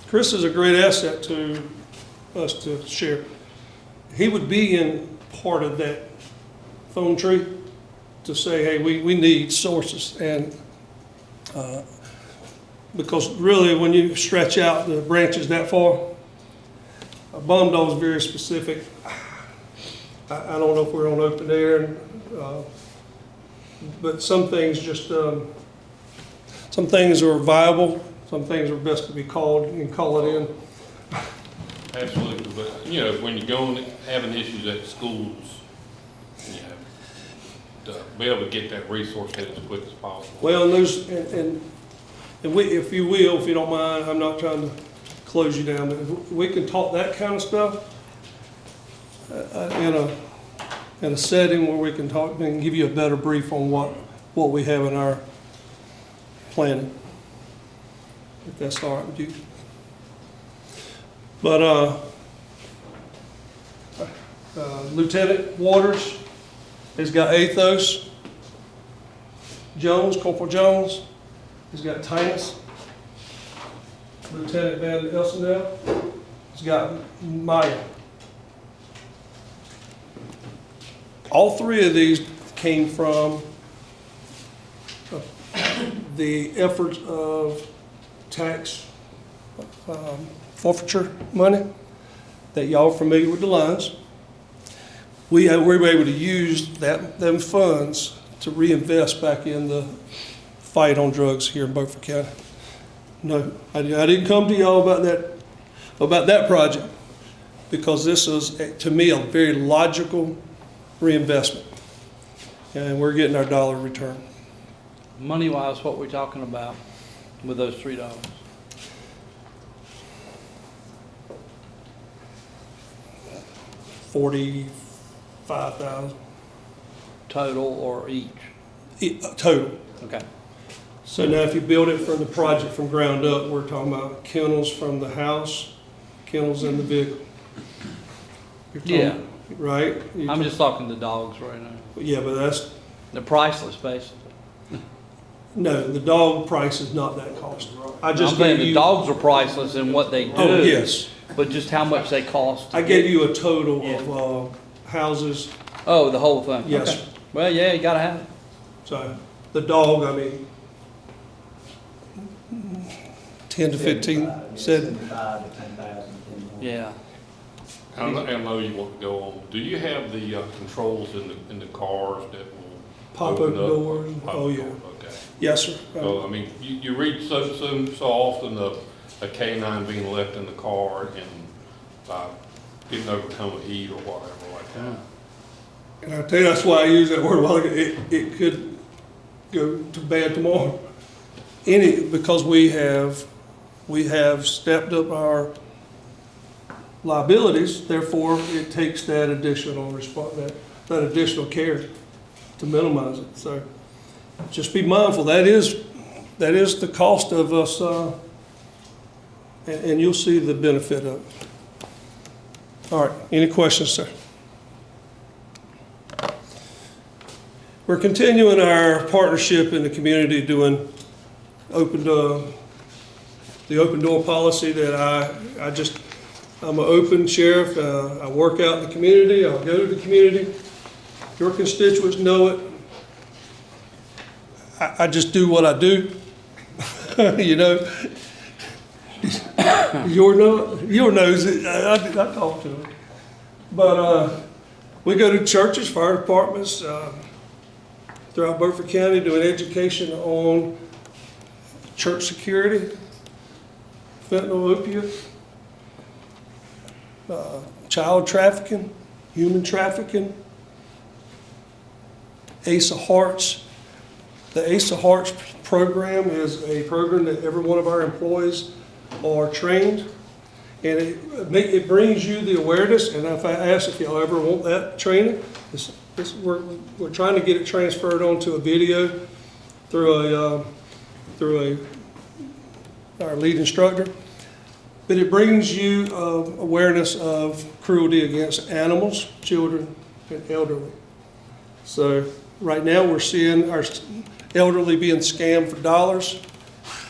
Chris is a great asset to us to share. He would be in part of that phone tree to say, hey, we need sources. And because really when you stretch out the branches that far, a bomb dog is very specific. I don't know if we're on open air, but some things just, some things are viable, some things are best to be called and call it in. Absolutely, but you know, when you're going, having issues at schools, you know, to be able to get that resource in as quick as possible. Well, and we, if you will, if you don't mind, I'm not trying to close you down, but if we can talk that kind of stuff in a setting where we can talk and give you a better brief on what we have in our planning, if that's all right with you. But Lieutenant Waters has got Athos Jones, Corporal Jones. He's got Tinus. Lieutenant Van Elsenel. He's got Maya. All 3 of these came from the efforts of tax forfeiture money that y'all are familiar with the lines. We were able to use them funds to reinvest back in the fight on drugs here in Beaufort County. No, I didn't come to y'all about that project, because this is, to me, a very logical reinvestment, and we're getting our dollar return. Money-wise, what we're talking about with those $3? $45,000 total or each? Total. Okay. So now if you build it from the project from ground up, we're talking about kennels from the house, kennels in the vehicle. Yeah. Right? I'm just talking the dogs right now. Yeah, but that's... They're priceless, basically. No, the dog price is not that cost. I I'm just saying gave the you, dogs are priceless in what they do. Oh, yes. But just how much they cost. to I gave get- you a total of houses, Oh, the whole thing? Yes, Okay. sir. Well, yeah, you gotta have it. so the dog, I mean, 10 to 15, said, 75 to 10,000. Yeah. I know you want to go on. Do you have the controls in the cars that will Pop open open up? doors? Pop Oh, yeah. doors, okay. Yes, sir. So, I mean, you read so often of a canine being left in the car and didn't overcome a heat or whatever like that. And I tell you, that's why I use that word a while ago. It could go to bad tomorrow. Because we have stepped up our liabilities, therefore it takes that additional that additional care to minimize it. So just be mindful. That is the cost of us, and you'll see the benefit of it. All right, any questions, sir? We're continuing our partnership in the community doing the open door policy that I'm an open sheriff. I work out in the community. I'll go to the community. Your constituents know it. I just do what I do. You know, your nose. I talk to them. But we go to churches, fire departments, throughout Beaufort County, doing education on church security, fentanyl, opiate, child trafficking, human trafficking, Ace of Hearts. The Ace of Hearts program is a program that every one of our employees are trained, and it brings you the awareness. And if I ask if y'all ever want that training, we're trying to get it transferred onto a video through our lead instructor. But it brings you awareness of cruelty against animals, children, and elderly. So right now we're seeing our elderly being scammed for dollars,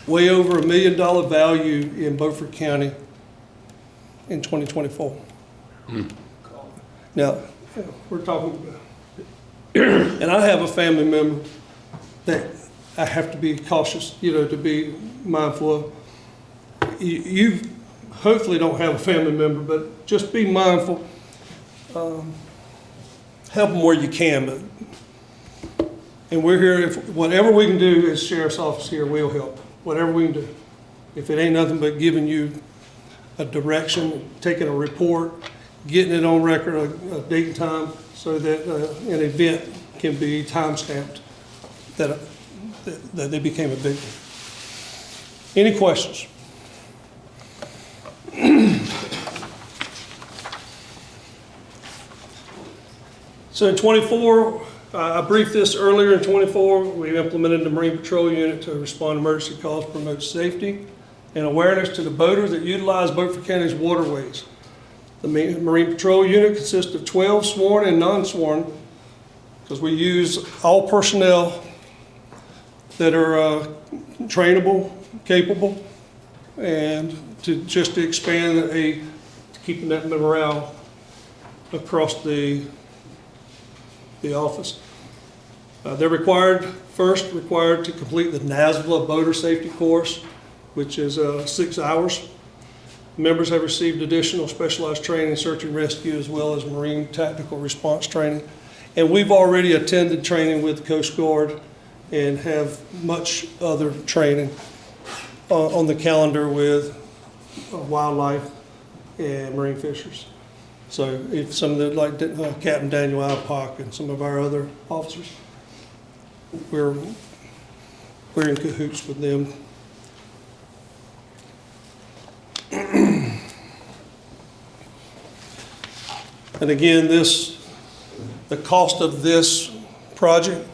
way over $1 million value in Beaufort County in 2024. Now, we're talking about, and I have a family member that I have to be cautious, to be mindful of. You hopefully don't have a family member, but just be mindful. Help them where you can. And we're here, if whatever we can do as sheriff's office here, we'll help. Whatever we can do. If it ain't nothing but giving you a direction, taking a report, getting it on record, a date and time, so that an event can be time-stamped, that they became a victim. Any questions? So in 24, I briefed this earlier. In 24, we implemented the Marine Patrol Unit to respond to emergency calls, promote safety and awareness to the boaters that utilize Beaufort County's waterways. The Marine Patrol Unit consists of 12 sworn and non-sworn, because we use all personnel that are trainable, capable, and to expand keeping that morale across the office. They're first required to complete the NASVLA boater safety course, which is 6 hours. Members have received additional specialized training in search and rescue, as well as marine tactical response training. And we've already attended training with the Coast Guard and have much other training on the calendar with wildlife and marine fishers. So if some of the, like Captain Daniel Alpock and some of our other officers, we're in cahoots with them. And again, the cost of this project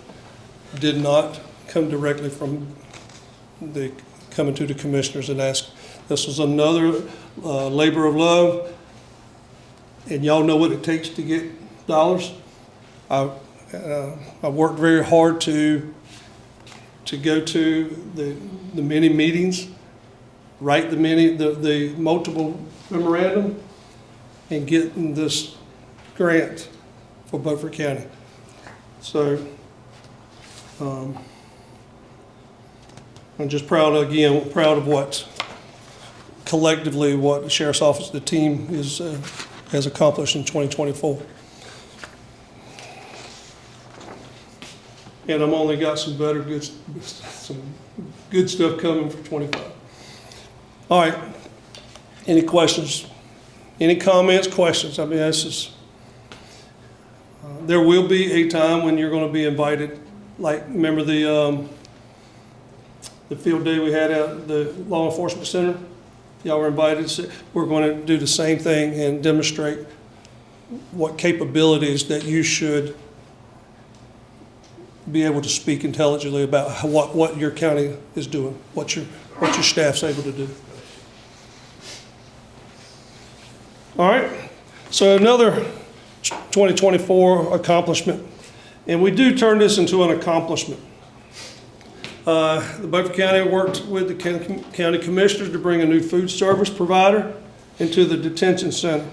did not come directly from coming to the commissioners and ask. This was another labor of love, and y'all know what it takes to get dollars. I worked very hard to to go to the many meetings, write the multiple memorandum, and getting this grant for Beaufort County. So I'm just proud of what collectively what the Sheriff's Office, the team has accomplished in 2024. And I'm only got some good stuff coming for 25. All right. Any questions? Any comments, questions? I mean, that's just, there will be a time when you're going to be invited. Like, remember the field day we had at the Law Enforcement Center? Y'all were invited. We're going to do the same thing and demonstrate what capabilities that you should be able to speak intelligently about what your county is doing, what your staff's able to do. All right, so another 2024 accomplishment, and we do turn this into an accomplishment. The Beaufort County worked with the county commissioners to bring a new food service provider into the detention center.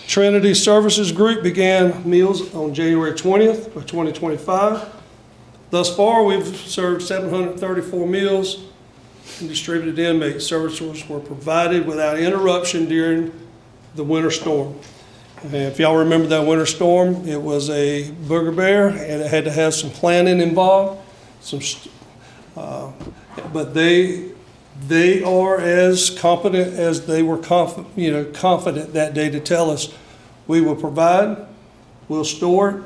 Trinity Services Group began meals on January 20th of 2025. Thus far, we've served 734 meals and distributed inmates. Services were provided without interruption during the winter storm. And if y'all remember that winter storm, it was a booger bear, and it had to have some planning involved. But they are as competent as they were confident that day to tell us, we will provide, we'll store it.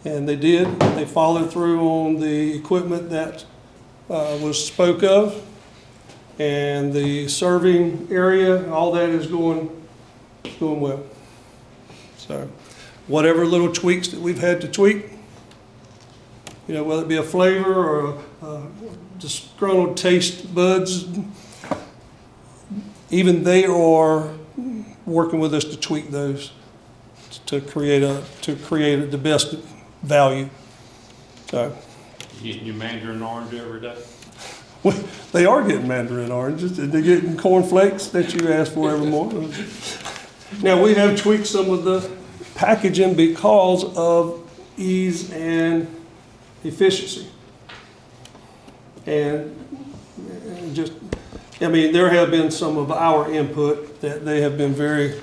And they did. They followed through on the equipment that was spoke of, and the serving area, all that is going well. So whatever little tweaks that we've had to tweak, whether it be a flavor or a disgruntled taste buds, even they are working with us to tweak those to create the best value. So You getting your mandarin orange every day? they are getting mandarin oranges, and they're getting cornflakes that you ask for every morning. Now, we have tweaked some of the packaging because of ease and efficiency. And just, there have been some of our input that they have been very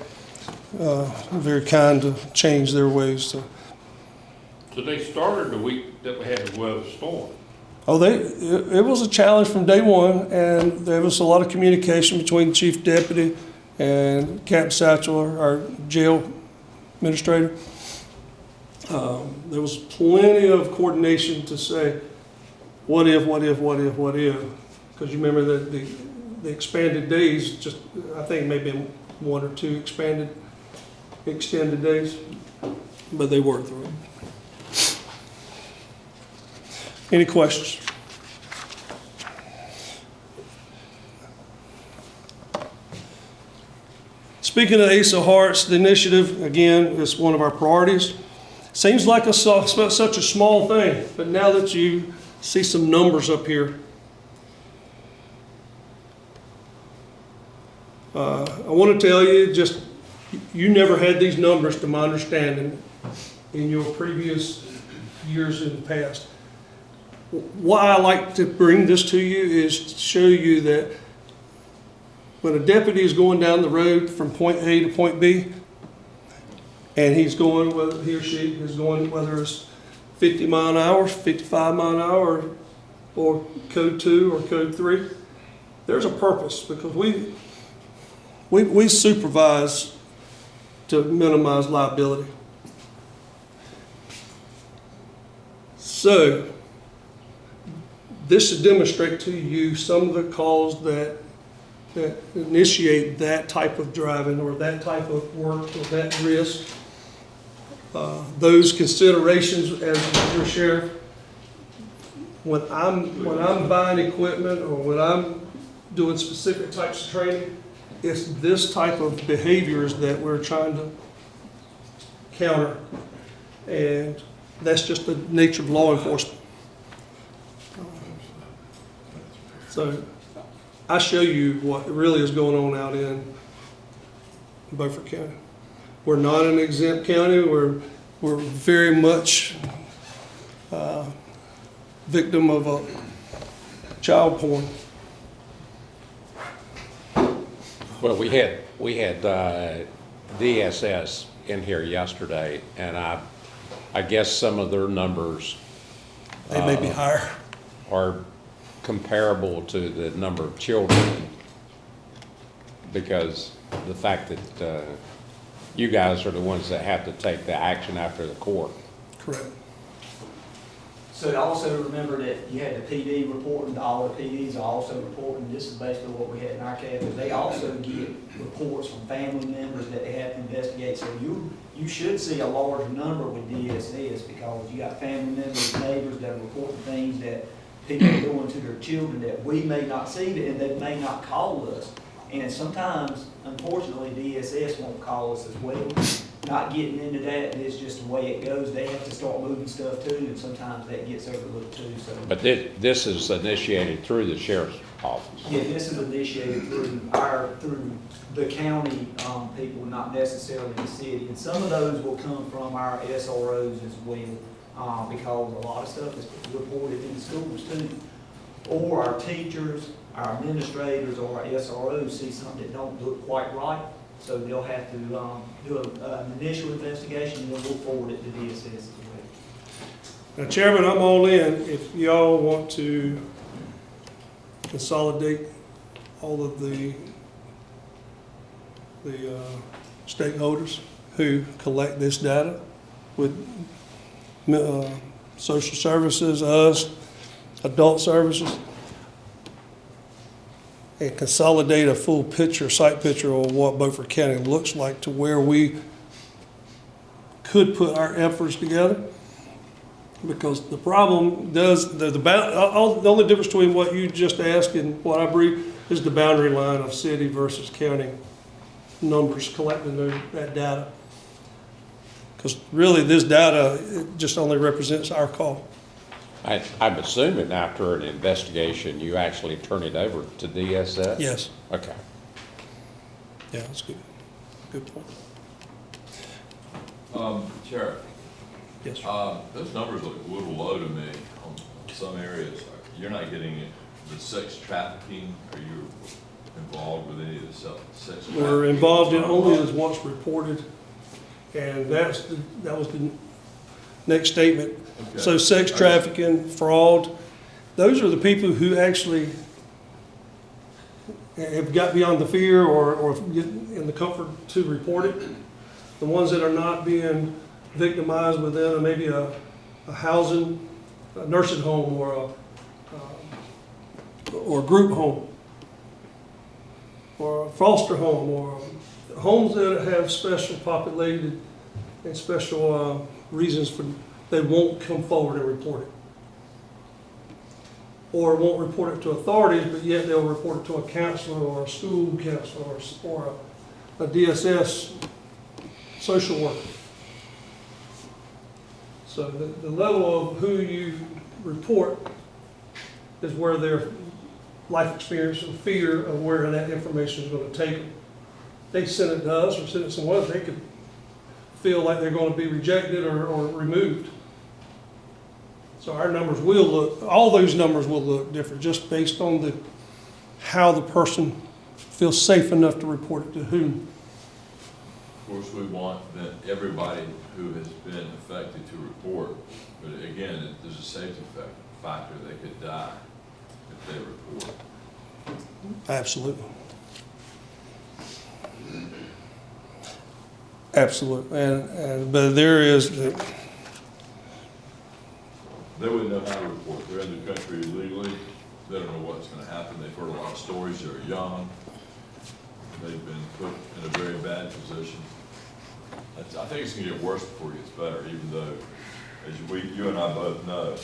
kind to change their ways. So they started the week that we had the weather storm. Oh, it was a challenge from day one, and there was a lot of communication between the chief deputy and Captain Satchel, our jail administrator. There was plenty of coordination to say, what if? Because you remember that the expanded days, just I think maybe one or two extended days, but they worked through it. Any questions? Speaking of Ace of Hearts, the initiative, again, is one of our priorities. Seems like such a small thing, but now that you see some numbers up here, I want to tell you, you never had these numbers, to my understanding, in your previous years in the past. Why I like to bring this to you is to show you that when a deputy is going down the road from point A to point B, and he's going, whether he or she is going, whether it's 50 mile an hour, 55 mile an hour, or code 2 or code 3, there's a purpose, because we supervise to minimize liability. So this should demonstrate to you some of the calls that initiate that type of driving or that type of work or that risk. Those considerations as your sheriff, when I'm buying equipment or when I'm doing specific types of training, it's this type of behaviors that we're trying to counter, and that's just the nature of law enforcement. So I show you what really is going on out in Beaufort County. We're not an exempt county. We're very much victim of child porn. Well, we had DSS in here yesterday, and I guess some of their numbers They may be higher. are comparable to the number of children, because the fact that you guys are the ones that have to take the action after the court. Correct. So also remember that you had the PD reporting, all the PDs are also reporting, this is basically what we had in our cabinet. They also get reports from family members that they have to investigate. So you should see a large number with DSS because you got family members, neighbors that are reporting things that people are doing to their children that we may not see and they may not call us. And sometimes, unfortunately, DSS won't call us as well. Not getting into that, it's just the way it goes. They have to start moving stuff too, and sometimes that gets overlooked too, so. But this is initiated through the sheriff's office. Yeah, this is initiated through the county, people, not necessarily the city. And some of those will come from our SROs as well, because a lot of stuff is reported in the schools too. Or our teachers, our administrators, or our SROs see something that don't look quite right. So they'll have to do an initial investigation and then we'll forward it to DSS as well. Now, Chairman, I'm all in. If y'all want to consolidate all of the stakeholders who collect this data with social services, us, adult services, and consolidate a full picture, site picture of what Beaufort County looks like to where we could put our efforts together. Because the problem does, the only difference between what you just asked and what I briefed is the boundary line of city versus county numbers, collecting that data. Because really this data, it just only represents our call. I'm assuming after an investigation, you actually turn it over to DSS? Yes. Okay. Yeah, that's good. Good point. Sheriff? Yes, those numbers look a little low to me on some areas. You're not getting the sex trafficking. Are you involved with any of the sex trafficking? we're involved in only as what's reported, and that was the next statement. Okay. So sex trafficking, fraud, those are the people who actually have got beyond the fear or get in the comfort to report it. The ones that are not being victimized within maybe a housing, a nursing home or a group home or a foster home or homes that have special populated and special reasons for they won't come forward and report it. Or won't report it to authorities, but yet they'll report it to a counselor or a school counselor or a DSS social worker. So the level of who you report is where their life experience and fear of where that information is going to take them. They send it to us or send it somewhere else, they could feel like they're going to be rejected or removed. So our numbers will look, all those numbers will look different just based on how the person feels safe enough to report it to whom. Of course, we want that everybody who has been affected to report, but again, there's a safety factor. They could die if they report. Absolutely. Absolutely. But there is, They wouldn't know how to report. They're in the country illegally. They don't know what's going to happen. They've heard a lot of stories. They're young. They've been put in a very bad position. I think it's going to get worse before it gets better, even though, as you and I both know,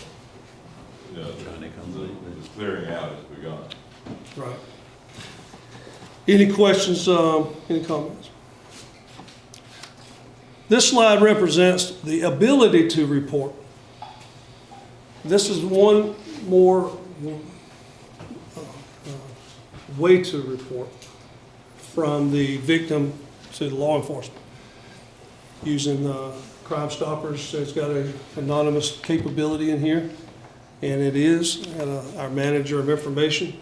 it's clearing out as we go. right. Any questions, any comments? This slide represents the ability to report. This is one more way to report from the victim to the law enforcement using Crime Stoppers. It's got an anonymous capability in here, and it is. And our manager of information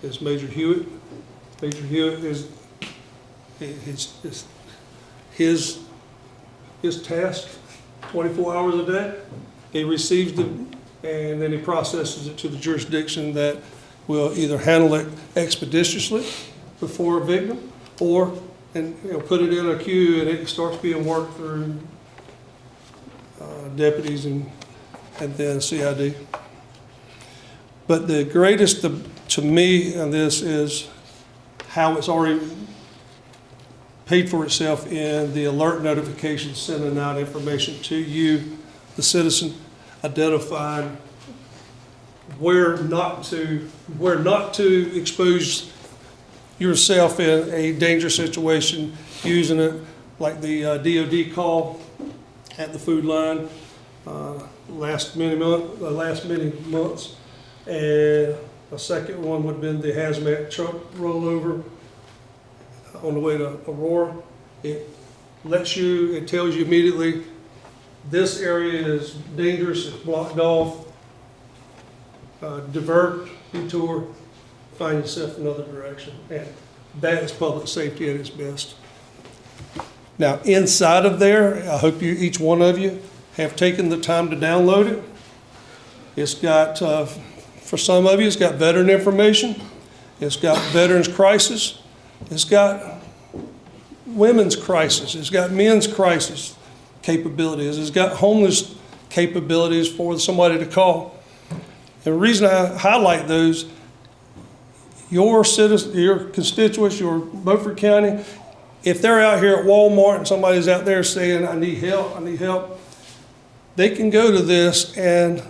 is Major Hewitt. Major Hewitt is his task 24 hours a day. He receives it, and then he processes it to the jurisdiction that will either handle it expeditiously before a victim, or put it in a queue and it starts being worked through deputies and then CID. But the greatest to me in this is how it's already paid for itself in the alert notifications, sending out information to you, the citizen, identifying where not to expose yourself in a dangerous situation, using it like the DOD call at the food line last many months, and a second one would have been the hazmat truck rollover on the way to Aurora. It tells you immediately, this area is dangerous, it's blocked off, divert, detour, find yourself another direction. And that is public safety at its best. Now, inside of there, I hope each one of you have taken the time to download it. It's got, for some of you, it's got veteran information. It's got veterans crisis. It's got women's crisis. It's got men's crisis capabilities. It's got homeless capabilities for somebody to call. And the reason I highlight those, your citizens, your constituents, your Beaufort County, if they're out here at Walmart and somebody's out there saying, I need help, they can go to this and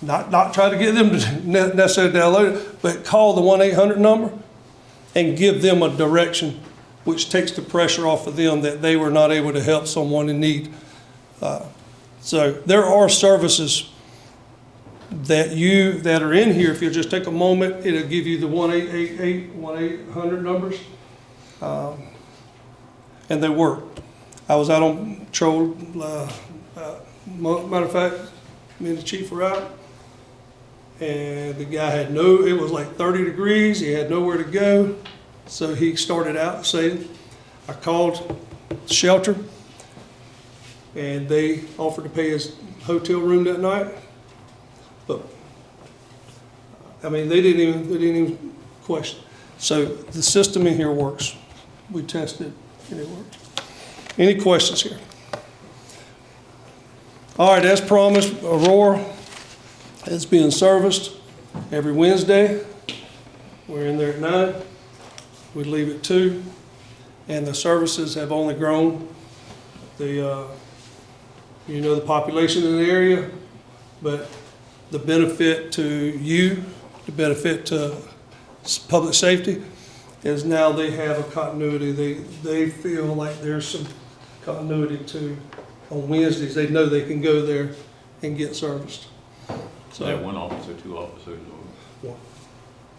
not try to get them to necessarily download it, but call the 1-800 number and give them a direction, which takes the pressure off of them that they were not able to help someone in need. So there are services that are in here. If you just take a moment, it'll give you the 1-888, 1-800 numbers, and they work. I was out on patrol, matter of fact, me and the chief were out, and the guy had it was like 30 degrees, he had nowhere to go, so he started out saying, I called the shelter, and they offered to pay his hotel room that night. But I mean, they didn't even question. So the system in here works. We tested and it worked. Any questions here? All right, as promised, Aurora is being serviced every Wednesday. We're in there at 9. We leave at 2, and the services have only grown. The population in the area, but the benefit to you, the benefit to public safety, is now they have a continuity. They feel like there's some continuity to, on Wednesdays, they know they can go there and get serviced. So that one officer, 2 officers? Or?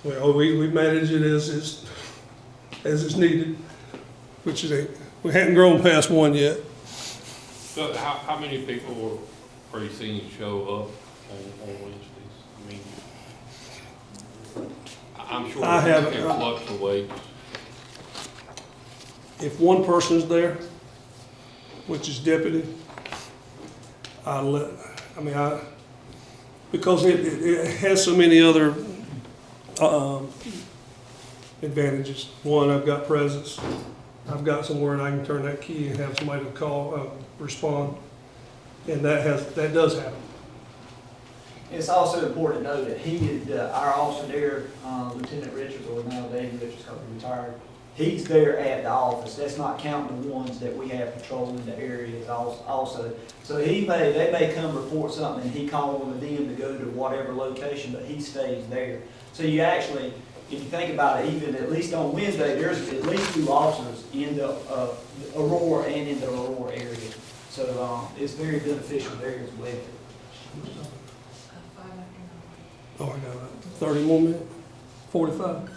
Well, we manage it as it's needed, which is we hadn't grown past 1 yet. So how many people are you seeing show up on Wednesdays? I mean, I'm sure it fluctuates. If one person's there, which is deputy, because it has so many other advantages. One, I've got presence. I've got somewhere and I can turn that key and have somebody to call, respond, and that does happen. It's also important to know that our officer there, Lieutenant Richards, or now David Richards, retired, he's there at the office. That's not counting the ones that we have patrolling the areas also. So they may come report something and he calls them to go to whatever location, but he stays there. So you actually, if you think about it, even at least on Wednesday, there's at least 2 officers in the Aurora and in the Aurora area. So it's very beneficial there as well. Oh, I got 30 more minutes? 45?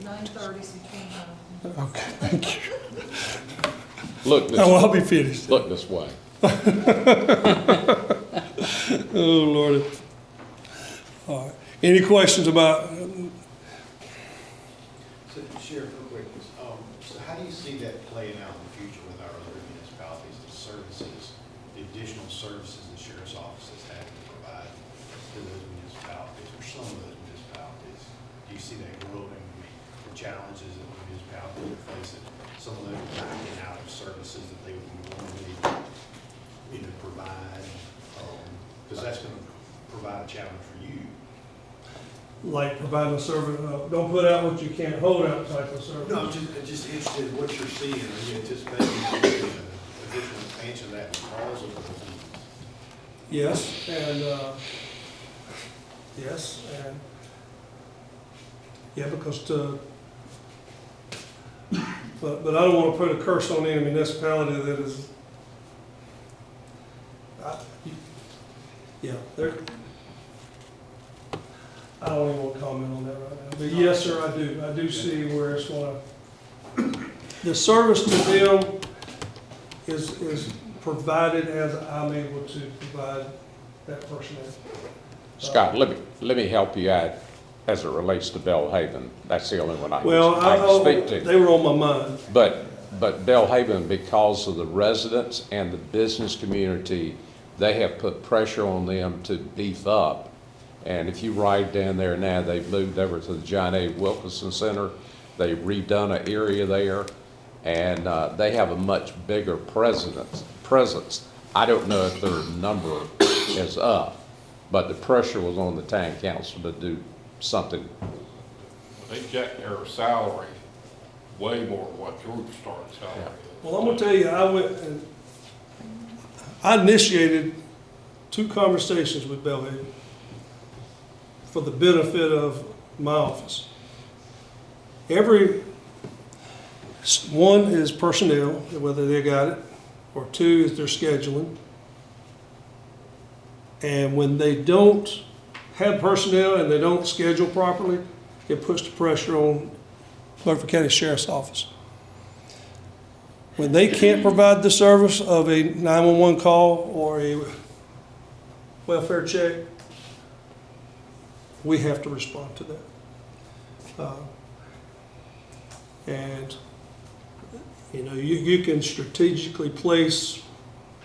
9:30, so 10. Okay, thank you. Look this, Oh, I'll be finished. look this way. Oh, Lordy. All right. Any questions about, So, Sheriff, real quick, so how do you see that playing out in the future with our other municipalities, the services, the additional services the sheriff's office is having to provide to those municipalities, or some of those municipalities? Do you see that growing? I mean, the challenges that the municipalities are facing, some of those backing out of services that they would normally, provide, because that's going to provide a challenge for you. like providing a service, don't put out what you can't hold out type of service? No, I'm just interested in what you're seeing. Are you anticipating additional expansion of that because of those needs? Yes, and, yes, and, yeah, because but I don't want to put a curse on any municipality that is, yeah, they're, I don't even want to comment on that right now. But yes, sir, I do. I do see where it's going to, the service to them is provided as I'm able to provide that personnel. Scott, let me help you out as it relates to Belhaven. That's the only one I Well, can speak to. they were on my mind. But Belhaven, because of the residents and the business community, they have put pressure on them to beef up. And if you ride down there now, they've moved over to the John A. Wilkinson Center. They've redone an area there, and they have a much bigger presence. I don't know if their number is up, but the pressure was on the town council to do something. They jacked their salary way more than what your starting salary is. Well, I'm gonna tell you, I initiated 2 conversations with Belhaven for the benefit of my office. One is personnel, whether they got it, or 2 is their scheduling. And when they don't have personnel and they don't schedule properly, it puts the pressure on Beaufort County Sheriff's Office. When they can't provide the service of a 911 call or a welfare check, we have to respond to that. And, you can strategically place,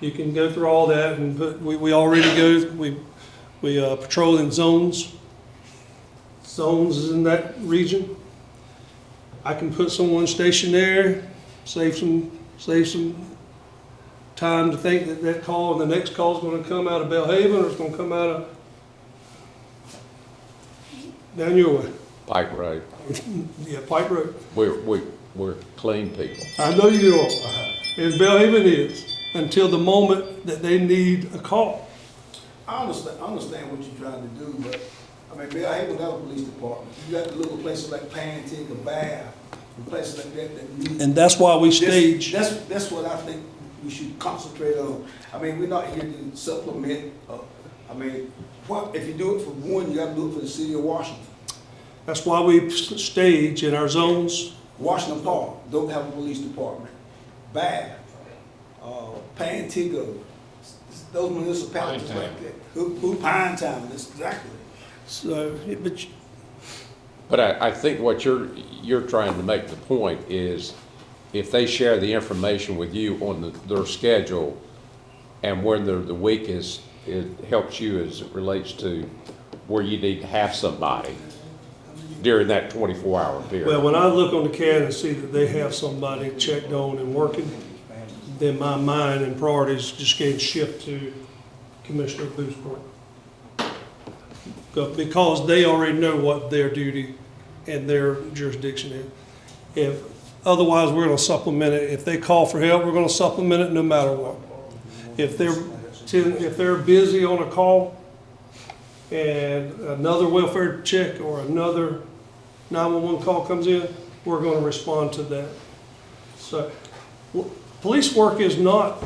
you can go through all that, and we already go, we patrol in zones in that region. I can put someone stationed there, save some time to think that call and the next call is going to come out of Belhaven or it's going to come out of down your way. Pike Road. Yeah, Pike Road. We're clean people. I know you are, as Belhaven is, until the moment that they need a call. I understand what you're trying to do, but, I mean, Belhaven got a police department. You got the little places like Pantic or Bath, and places like that need. And that's why we stage. That's what I think we should concentrate on. I mean, we're not here to supplement, if you do it for one, you gotta do it for the city of Washington. That's why we stage in our zones. Washington Park don't have a police department. Bath, Pantigo, those municipalities like that. Who Pine Town, that's exactly. So, But I think what you're trying to make the point is, if they share the information with you on their schedule, and when they're the weakest, it helps you as it relates to where you need to have somebody during that 24-hour period. well, when I look on the CAD and see that they have somebody checked on and working, then my mind and priorities just get shift to Commissioner Beaufort. Because they already know what their duty and their jurisdiction is. Otherwise, we're going to supplement it. If they call for help, we're going to supplement it no matter what. If they're busy on a call and another welfare check or another 911 call comes in, we're going to respond to that. So, police work is not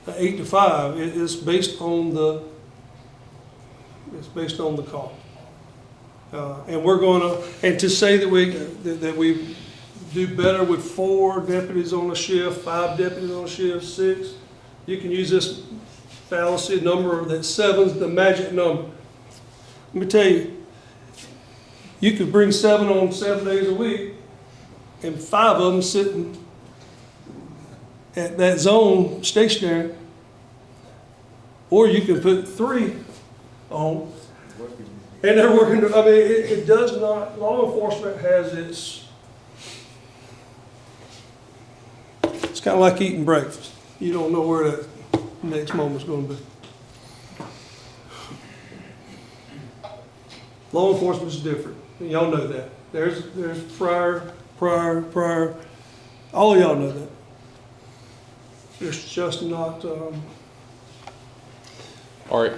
8 to 5. It's based on the call. And we're gonna, and to say that we do better with 4 deputies on a shift, 5 deputies on a shift, 6, you can use this fallacy number that 7's the magic number. Let me tell you, you could bring 7 on 7 days a week, and 5 of them sitting at that zone stationary, or you can put 3 on, and they're working. I mean, it does not. Law enforcement has its. It's kind of like eating breakfast. You don't know where that next moment's going to be. Law enforcement is different. Y'all know that. There's prior. All of y'all know that. It's just not. All right.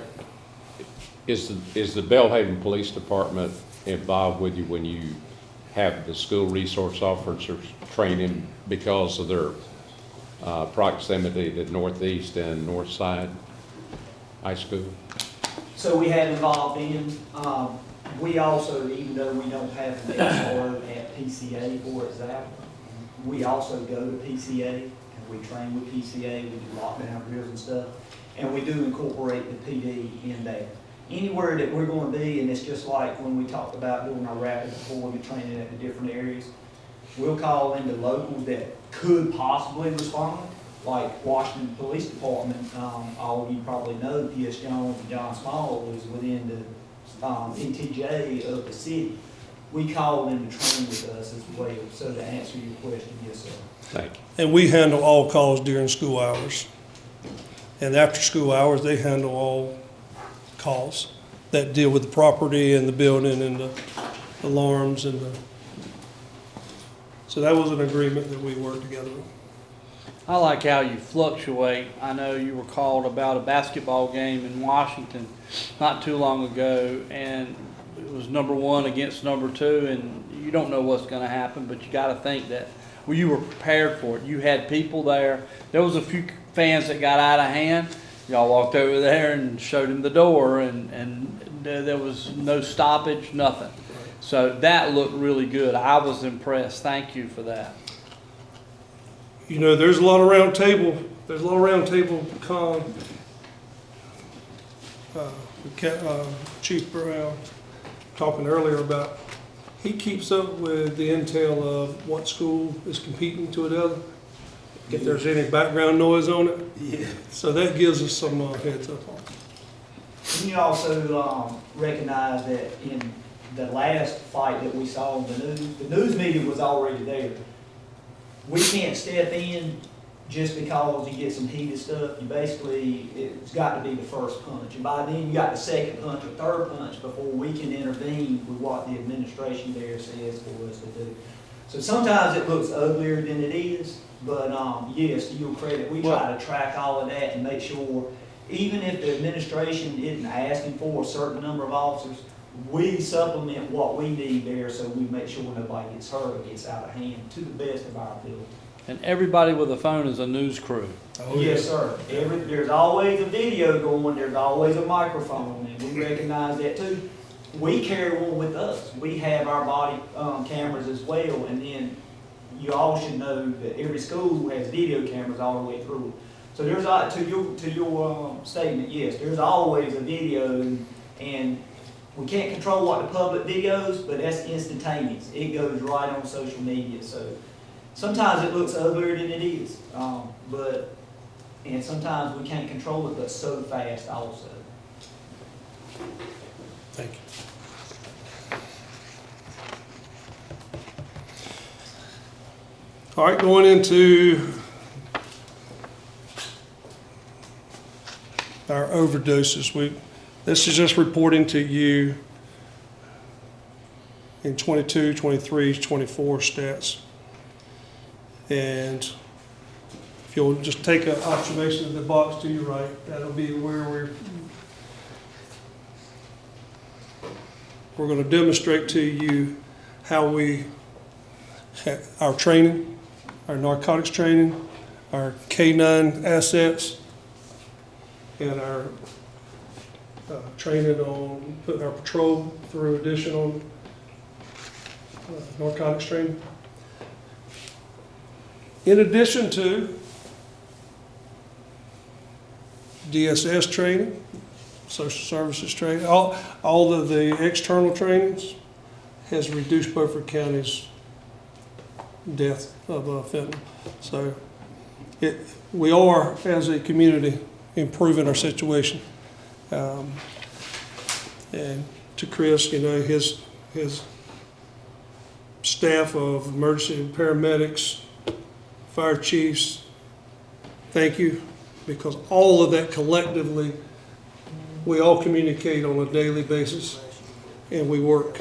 Is the Belhaven Police Department involved with you when you have the school resource officers training because of their proximity to Northeast and North Side High School? So we have involved in, we also, even though we don't have an SRO at PCA, for example, we also go to PCA and we train with PCA, we do lockdown drills and stuff, and we do incorporate the PD in there. Anywhere that we're going to be, and it's just like when we talked about doing our rapid deployment training at the different areas, we'll call in the locals that could possibly respond, like Washington Police Department. All of you probably know P.S. Jones and John Small is within the PTJ of the city. We call them to train with us as well. So to answer your question, yes, sir. Thank you. And we handle all calls during school hours. And after school hours, they handle all calls that deal with the property and the building and the alarms and the. So that was an agreement that we worked together with. I like how you fluctuate. I know you were called about a basketball game in Washington not too long ago, and it was number 1 against number 2, and you don't know what's going to happen, but you got to think that you were prepared for it. You had people there. There was a few fans that got out of hand. Y'all walked over there and showed him the door, and there was no stoppage, nothing. So that looked really good. I was impressed. Thank you for that. You know, there's a lot of round table. Chief Brown talking earlier about. He keeps up with the intel of what school is competing to another. If there's any background noise on it. Yeah. So that gives us some heads up on it. And you also recognize that in the last fight that we saw on the news media was already there. We can't step in just because you get some heated stuff. You basically, it's got to be the first punch. And by then you got the second punch or third punch before we can intervene with what the administration there says for us to do. So sometimes it looks uglier than it is, but yes, to your credit, we try to track all of that and make sure, even if the administration isn't asking for a certain number of officers, we supplement what we need there so we make sure nobody gets hurt or gets out of hand to the best of our ability. And everybody with a phone is a news crew. Yes, sir. There's always a video going, there's always a microphone, and we recognize that too. We carry one with us. We have our body cameras as well, and then you all should know that every school has video cameras all the way through. So there's, to your statement, yes, there's always a video, and we can't control what the public videos, but that's instantaneous. It goes right on social media. So sometimes it looks uglier than it is, and sometimes we can't control it, but so fast also. Thank you. All right, going into our overdoses. This is just reporting to you in 22, 23, 24 stats. And if you'll just take an observation of the box to your right, that'll be where we're going to demonstrate to you how we our training, our narcotics training, our K-9 assets, and our training on putting our patrol through additional narcotics training. In addition to DSS training, social services training, all of the external trainings has reduced Beaufort County's death of fentanyl. So we are, as a community, improving our situation. And to Chris, you know, his staff of emergency paramedics, fire chiefs, thank you, because all of that collectively, we all communicate on a daily basis and we work.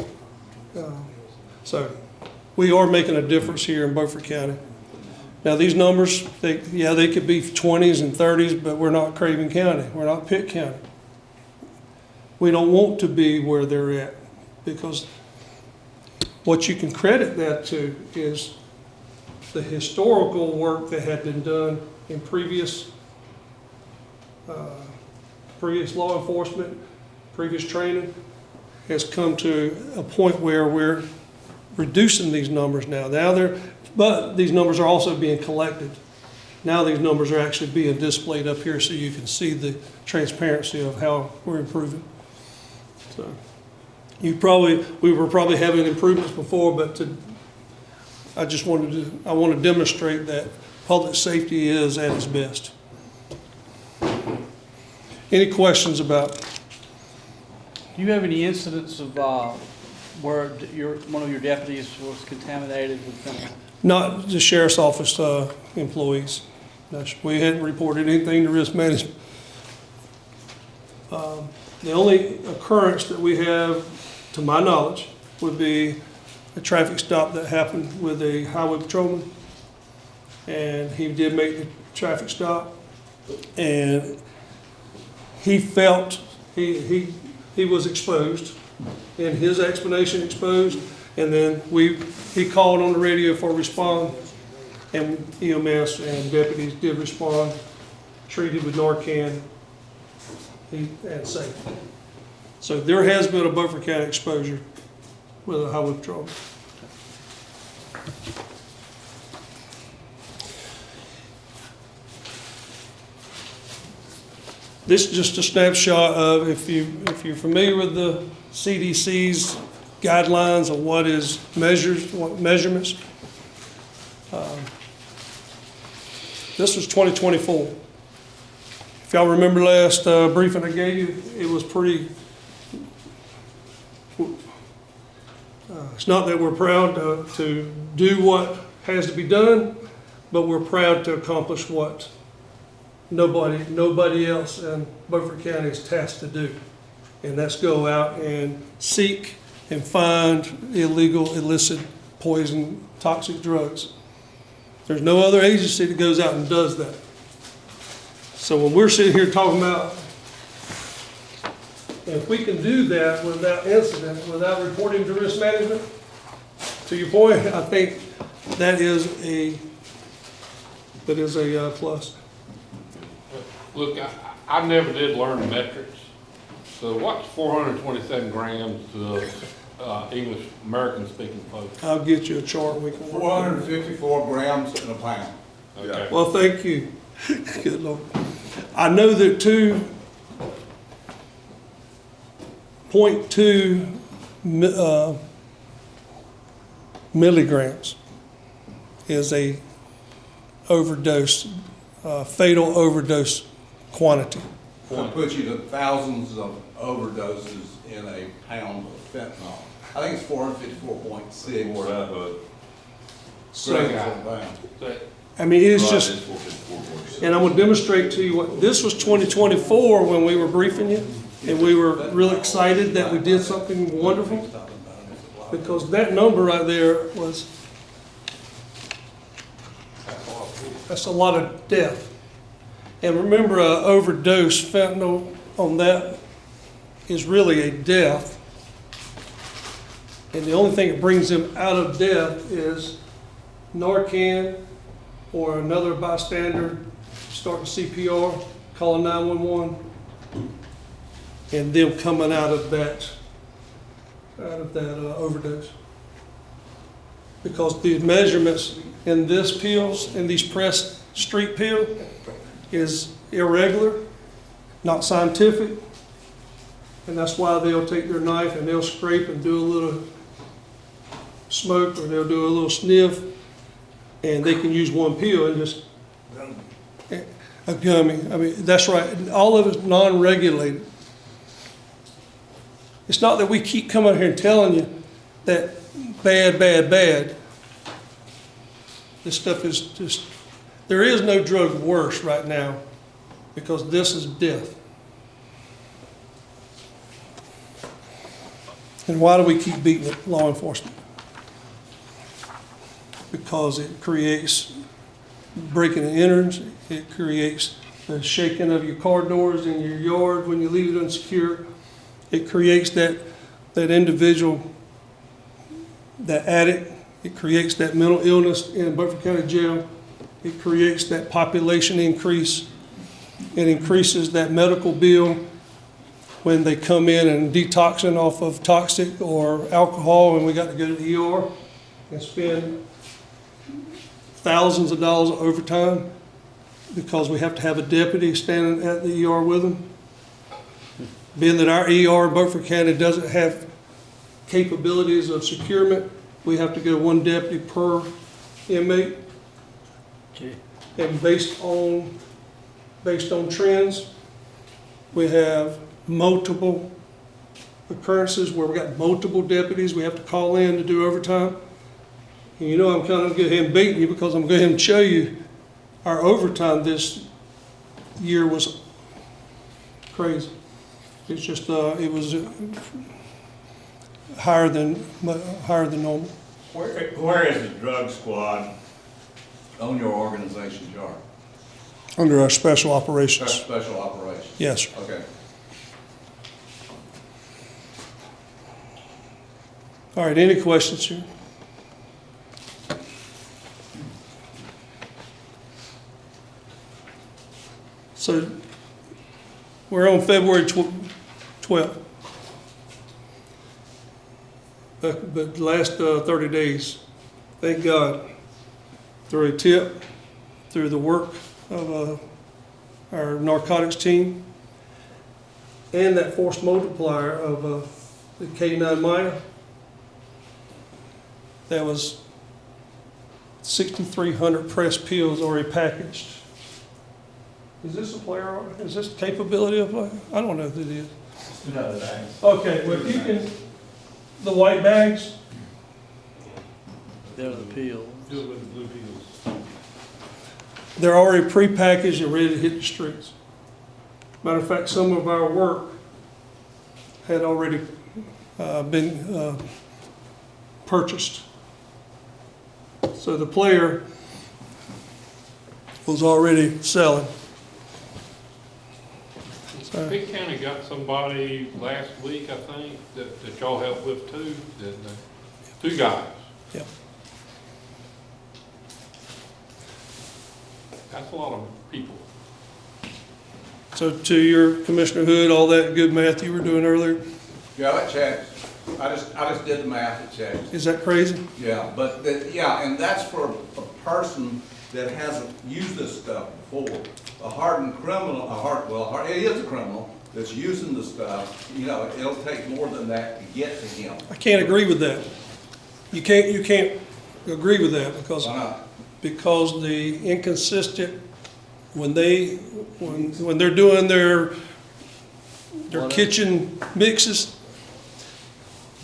So we are making a difference here in Beaufort County. Now these numbers, they could be 20s and 30s, but we're not Craven County, we're not Pitt County. We don't want to be where they're at, because what you can credit that to is the historical work that had been done in previous law enforcement, previous training, has come to a point where we're reducing these numbers now. But these numbers are also being collected. Now these numbers are actually being displayed up here so you can see the transparency of how we're improving. So we were probably having improvements before, but I want to demonstrate that public safety is at its best. Any questions about? Do you have any incidents of where one of your deputies was contaminated with fentanyl? Not the sheriff's office employees. No, we hadn't reported anything to risk management. The only occurrence that we have, to my knowledge, would be a traffic stop that happened with a highway patrolman. And he did make the traffic stop. And he felt he was exposed, and his explanation exposed. And then he called on the radio for a response, and EMS and deputies did respond, treated with Narcan, and safe. So there has been a Beaufort County exposure with a highway patrol. This is just a snapshot of, if you're familiar with the CDC's guidelines on what measurements. This was 2024. If y'all remember last briefing I gave you, it was pretty. It's not that we're proud to do what has to be done, but we're proud to accomplish what nobody else in Beaufort County is tasked to do. And that's go out and seek and find illegal, illicit, poison, toxic drugs. There's no other agency that goes out and does that. So when we're sitting here talking about, if we can do that without incident, without reporting to risk management, to your point, I think that is a plus. Look, I never did learn metrics. So what's 427 grams to English American speaking folks? I'll get you a chart. We can 454 grams in a pound. Okay. Well, thank you. Good Lord. I know that 2.2 milligrams is a overdose, fatal overdose quantity. That puts you to thousands of overdoses in a pound of fentanyl. I think it's 454.6. More that, but I mean, it's just, and I'm going to demonstrate to you what, this was 2024 when we were briefing you, and we were really excited that we did something wonderful, because that number right there that's a lot of death. And remember, overdose fentanyl on that is really a death. And the only thing that brings them out of death is Narcan or another bystander starting CPR, calling 911. and them coming out of that overdose. Because the measurements in this pills, in these pressed street pill, is irregular, not scientific, and that's why they'll take their knife and they'll scrape and do a little smoke, or they'll do a little sniff, and they can use one pill and just a gummy. I mean, that's right. All of it's non-regulated. It's not that we keep coming here and telling you that bad, bad, bad. This stuff is just, there is no drug worse right now because this is death. And why do we keep beating law enforcement? Because it creates breaking and enters, it creates the shaking of your car doors in your yard when you leave it unsecure. It creates that individual, that addict. It creates that mental illness in Beaufort County Jail. It creates that population increase. It increases that medical bill when they come in and detoxing off of toxic or alcohol, and we got to go to the ER and spend thousands of dollars of overtime because we have to have a deputy standing at the ER with them. Being that our ER in Beaufort County doesn't have capabilities of securement, we have to go one deputy per inmate. Okay. And based on trends, we have multiple occurrences where we got multiple deputies we have to call in to do overtime. And you know I'm kind of going to go ahead and beat you because I'm going to go ahead and show you our overtime this year was crazy. It's just, it was higher than normal. Where is the drug squad on your organization chart? Under our special operations. Special operations? Yes, sir. Okay. All right, any questions here? So we're on February 12th. But the last 30 days, thank God, through a tip, through the work of our narcotics team, and that force multiplier of the K9 Maya, that was 6,300 pressed pills already packaged. Is this a player? Is this capability of player? I don't know if it is. No, thanks. Okay, well, if you can, the white bags. They're the pills. With the blue pills. They're already prepackaged and ready to hit the streets. Matter of fact, some of our work had already been purchased. So the player was already selling. Big County got somebody last week, I think, that y'all helped with too, two guys. Yep. That's a lot of people. So to your Commissioner Hood, all that good math you were doing earlier, Yeah, that checks. I just did the math, it checks. is that crazy? Yeah, but, and that's for a person that hasn't used this stuff before. A hardened criminal, it is a criminal that's using the stuff, you know, it'll take more than that to get to him. I can't agree with that. You can't agree with that because Why not? because the inconsistent when they're doing their kitchen mixes,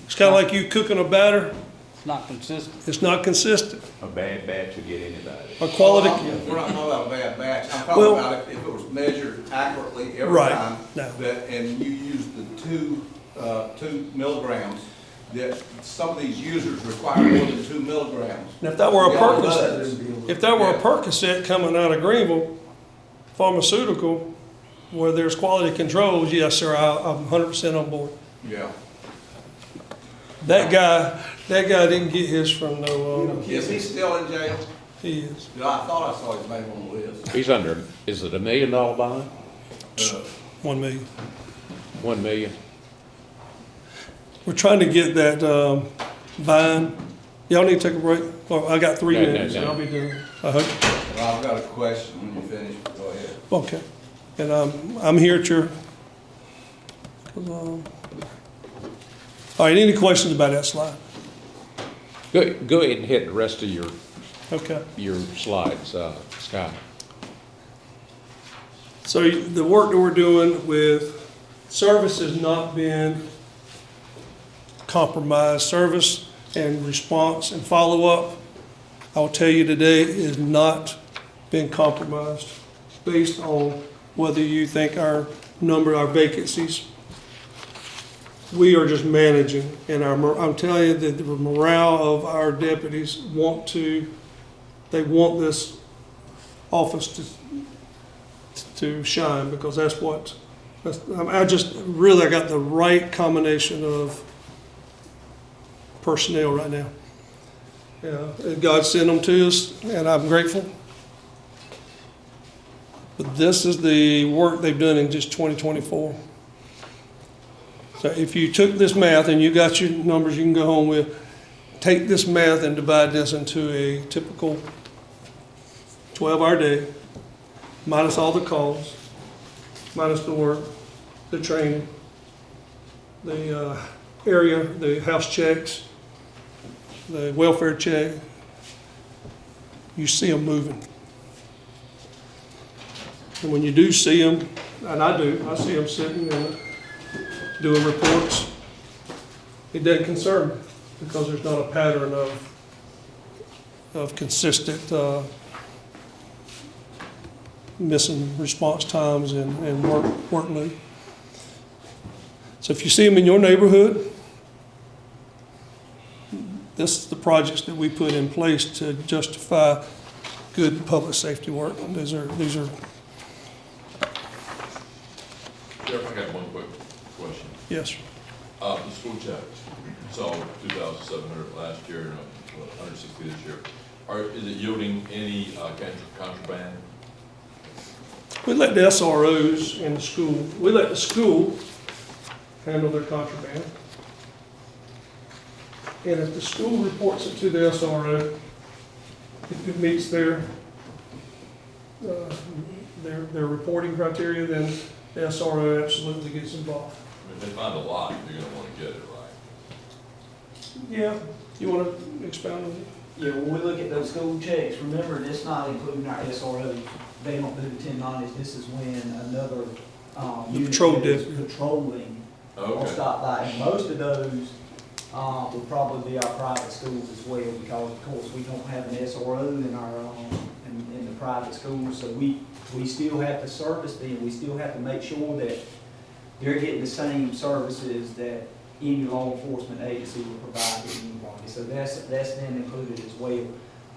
it's kind of like you cooking a batter. It's not consistent. It's not consistent. A bad batch will get anybody. A quality. We're not talking about a bad batch. I'm talking Well- about if it was measured accurately every Right. time. No. And you used the 2 milligrams, that some of these users require more than 2 milligrams. And if that were a Yeah, Percocet, if that were a Percocet coming out of Greenville, pharmaceutical, where there's quality controls, yes, sir, I'm 100% on board. Yeah. That guy didn't get his from no. Is he still in jail? He is. Yeah, I thought I saw his name on the list. He's under, is it $1 million bond? Uh, $1 million. 1 million? We're trying to get that vine. Y'all need to take a break? Or I got 3 No, no, minutes, and no. I'll be done. I hope. Well, I've got a question when you finish, go ahead. Okay. And I'm here at your, all right, any questions about that slide? Go ahead and hit the rest of your Okay. slides, Scott. So the work that we're doing with service has not been compromised. Service and response and follow-up, I will tell you today, is not been compromised based on whether you think our vacancies. We are just managing, and I'm telling you that the morale of our deputies they want this office to shine, because I got the right combination of personnel right now. Yeah, God sent them to us, and I'm grateful. But this is the work they've done in just 2024. So if you took this math and you got your numbers you can go home with, take this math and divide this into a typical 12-hour day, minus all the calls, minus the work, the training, the the house checks, the welfare check. You see them moving. And when you do see them, and I see them sitting and doing reports, it doesn't concern me, because there's not a pattern of consistent missing response times and work load. So if you see them in your neighborhood, this is the projects that we put in place to justify good public safety work. These are. Sheriff, I got one quick question. Yes, sir. The school checks, so 2,700 last year and 160 this year. Is it yielding any contraband? We let the SROs in the school, we let the school handle their contraband. And if the school reports it to the SRO, if it meets their reporting criteria, then the SRO absolutely gets involved. I mean, if they find a lot, you're gonna wanna get it, right? Yeah, you want to expound on it? Yeah, when we look at those school checks, remember, that's not including our SROs. They don't do the 1090s. This is when another unit Patrol is deputy. patrolling will stop by. And most of those would probably be our private schools as well, because of course we don't have an SRO in our in the private schools. So we still have to service them. We still have to make sure that they're getting the same services that any law enforcement agency will provide to anybody. So that's then included as well.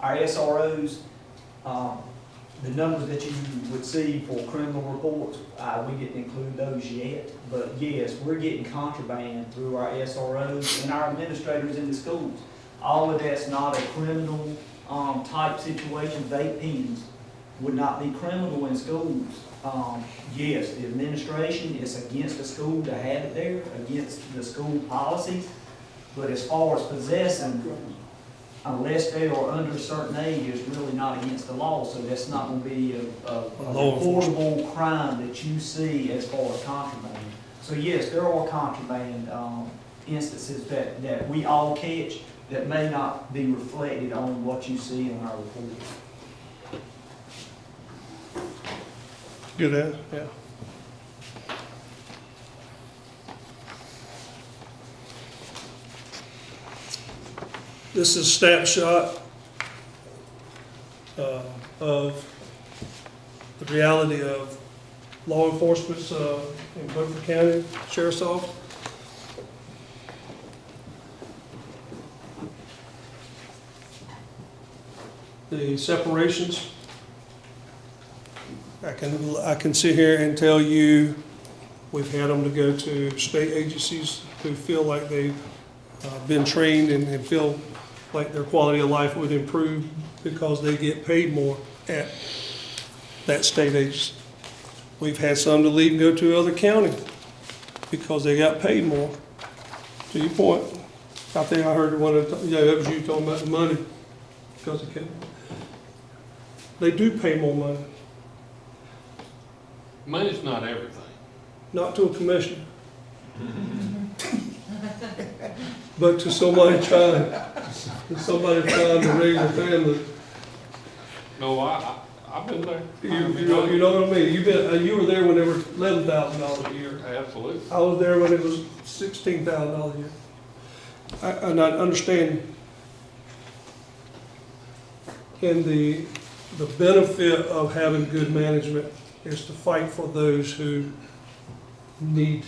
Our SROs, the numbers that you would see for criminal reports, we didn't include those yet. But yes, we're getting contraband through our SROs and our administrators in the schools. All of that's not a criminal type situation. Vape pens would not be criminal in schools. Yes, the administration is against the school to have it there, against the school policies. But as far as possessing, unless they are under a certain age, is really not against the law. So that's not going to be a reportable crime that you see as far as contraband. So yes, there are contraband instances that we all catch that may not be reflected on what you see in our report. Good, yeah. This is a snapshot of the reality of law enforcement in Beaufort County Sheriff's Office. The separations, I can sit here and tell you we've had them to go to state agencies who feel like they've been trained and feel like their quality of life would improve because they get paid more at that state agency. We've had some to leave and go to other counties because they got paid more. To your point, I think I heard one of the, yeah, that was you talking about the money, because they do pay more money, Money's not everything. not to a commissioner. But to somebody trying to raise a family. No, I've been there. You know what I mean? You were there when they were $11,000 a year. Absolutely. I was there when it was $16,000 a year. And I understand, and the benefit of having good management is to fight for those who need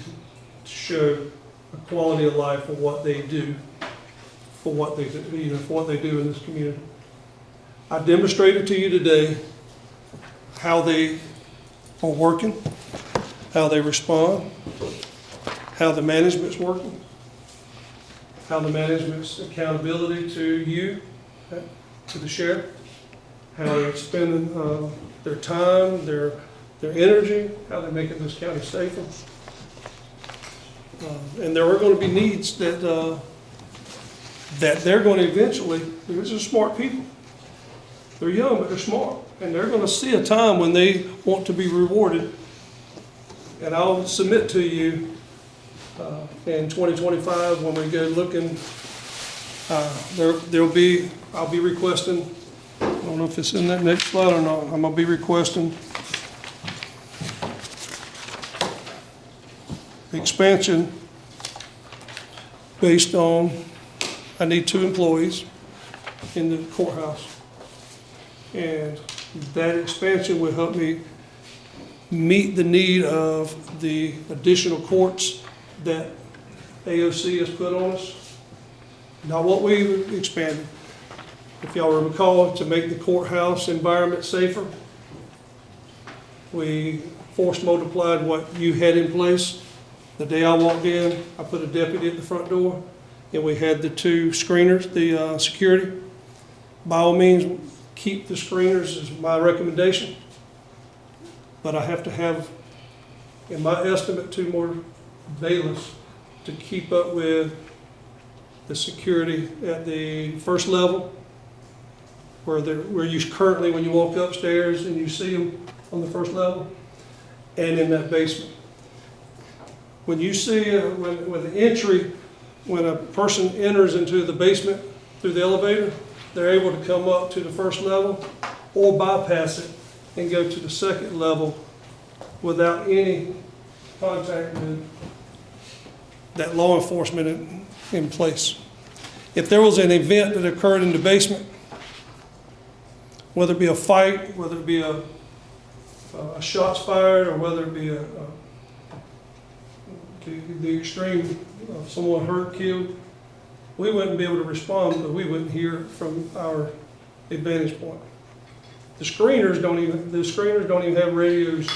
to show a quality of life for what they do, for what they do, for what they do in this community. I demonstrated to you today how they are working, how they respond, how the management's working, how the management's accountability to you, to the sheriff, how they're spending their time, their energy, how they're making this county safer. And there are going to be needs that they're going to eventually, these are smart people. They're young, but they're smart. And they're going to see a time when they want to be rewarded. And I'll submit to you in 2025 when we go looking, I'll be requesting, I don't know if it's in that next slide or not, I'm going to be requesting expansion based on, I need 2 employees in the courthouse. And that expansion will help me meet the need of the additional courts that AOC has put on us. Not what we expanded. If y'all recall, to make the courthouse environment safer, we force multiplied what you had in place. The day I walked in, I put a deputy at the front door, and we had the 2 screeners, the security. By all means, keep the screeners is my recommendation. But I have to have, in my estimate, 2 more bailiffs to keep up with the security at the first level, where you currently, when you walk upstairs and you see them on the first level, and in that basement. When you see, when the entry, when a person enters into the basement through the elevator, they're able to come up to the first level or bypass it and go to the second level without any contact with that law enforcement in place. If there was an event that occurred in the basement, whether it be a fight, whether it be a shots fired, or whether it be the extreme of someone hurt, killed, we wouldn't be able to respond, but we wouldn't hear from our vantage point. The screeners don't even have radios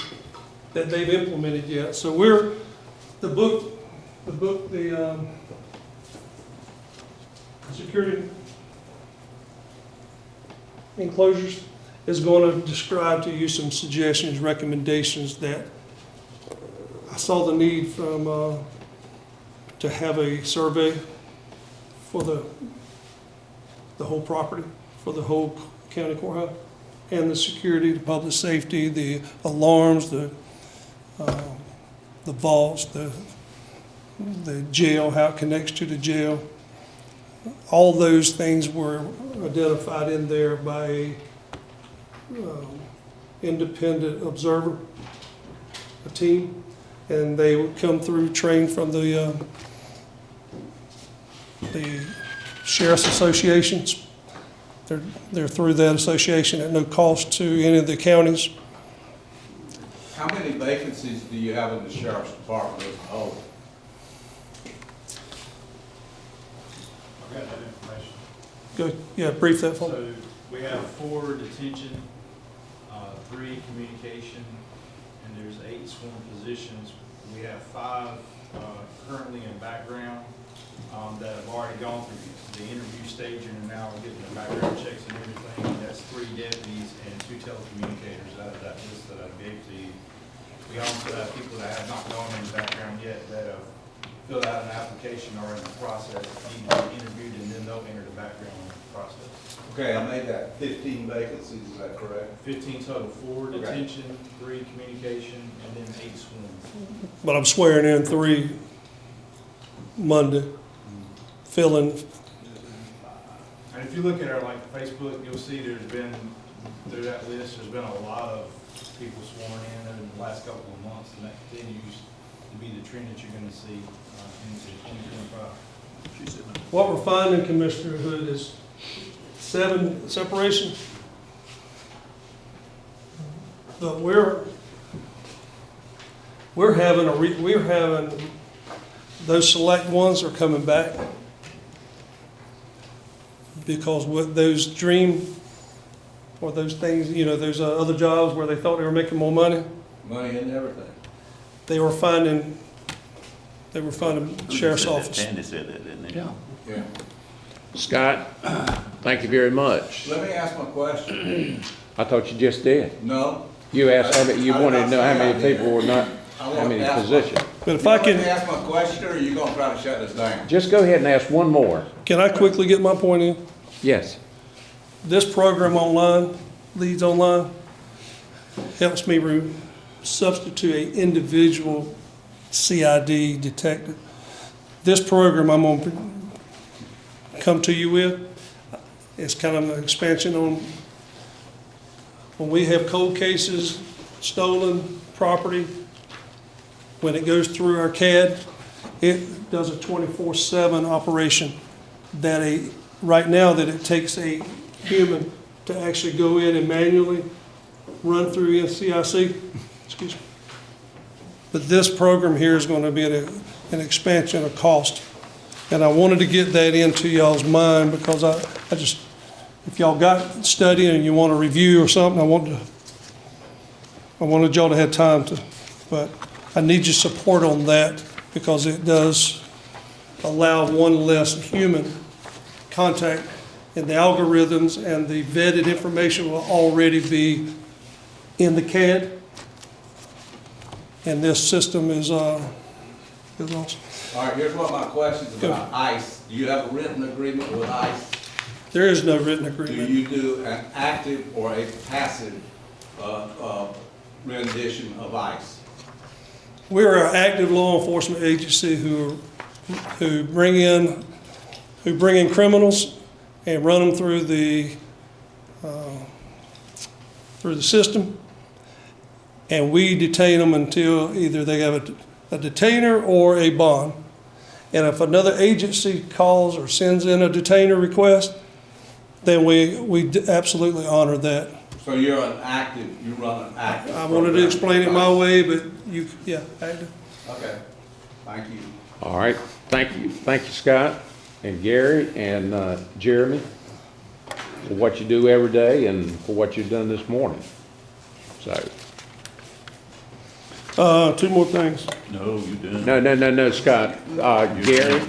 that they've implemented yet. So the security enclosures is going to describe to you some suggestions, recommendations that I saw the need from to have a survey for the whole property, for the whole county courthouse, and the security, the public safety, the alarms, the vaults, the jail, how it connects to the jail. All those things were identified in there by a independent observer, a team, and they would come through, trained from the sheriff's associations. They're through that association at no cost to any of the counties. How many vacancies do you have in the sheriff's department as a whole? I've got that information. Good, yeah, brief that for me. So we have 4 detention, 3 communication, and there's 8 sworn positions. We have 5 currently in background that have already gone through the interview stage and are now getting the background checks and everything. That's 3 deputies and 2 telecommunicators out of that list that I gave to you. We we also have people that have not gone in the background yet that have filled out an application or in the process, need to be interviewed, and then they'll enter the background process. Okay, I made that 15 vacancies, is that correct? 15 total, 4 Okay. detention, 3 communication, and then 8 swimming. But I'm swearing in 3 Monday, filling. And if you look at our Facebook, you'll see there's been, through that list, there's been a lot of people sworn in over the last couple of months, and that continues to be the trend that you're gonna see into 2025. What we're finding, Commissioner Hood, is 7 separation. But we're having those select ones are coming back because with those dream or those things, those other jobs where they thought they were making more money. Money and everything. They were finding sheriff's office. Tandy said that, didn't they? Yeah. Scott, thank you very much. Let me ask my question. I thought you just did. No? You asked, you wanted to know how many people were not, I how want to many ask positions. But if I Let me can, ask my question, or are you gonna try to shut this down? Just go ahead and ask one more. can I quickly get my point in? Yes. This program online, Leads Online, helps me substitute an individual CID detective. This program I'm going to come to you with is kind of an expansion on when we have cold cases, stolen property, when it goes through our CAD, it does a 24/7 operation right now that it takes a human to actually go in and manually run through NCIC. Excuse me. But this program here is going to be an expansion of cost. And I wanted to get that into y'all's mind because I just, if y'all got study and you want to review or something, I wanted y'all to have time to, but I need your support on that because it does allow one less human contact, and the algorithms and the vetted information will already be in the CAD. And this system is awesome. All right, here's what my question's about. ICE, do you have a written agreement with ICE? There is no written Do agreement. you do an active or a passive rendition of ICE? We're an active law enforcement agency who bring in criminals and run them through the system, and we detain them until either they have a detainer or a bond. And if another agency calls or sends in a detainer request, then we absolutely honor that. So you run an active. I wanted to explain it my way, but active. Okay, thank you. All right. Thank you, Scott and Gary and Jeremy, for what you do every day and for what you've done this morning. So. 2 more things. No, you didn't. No, Scott. Gary.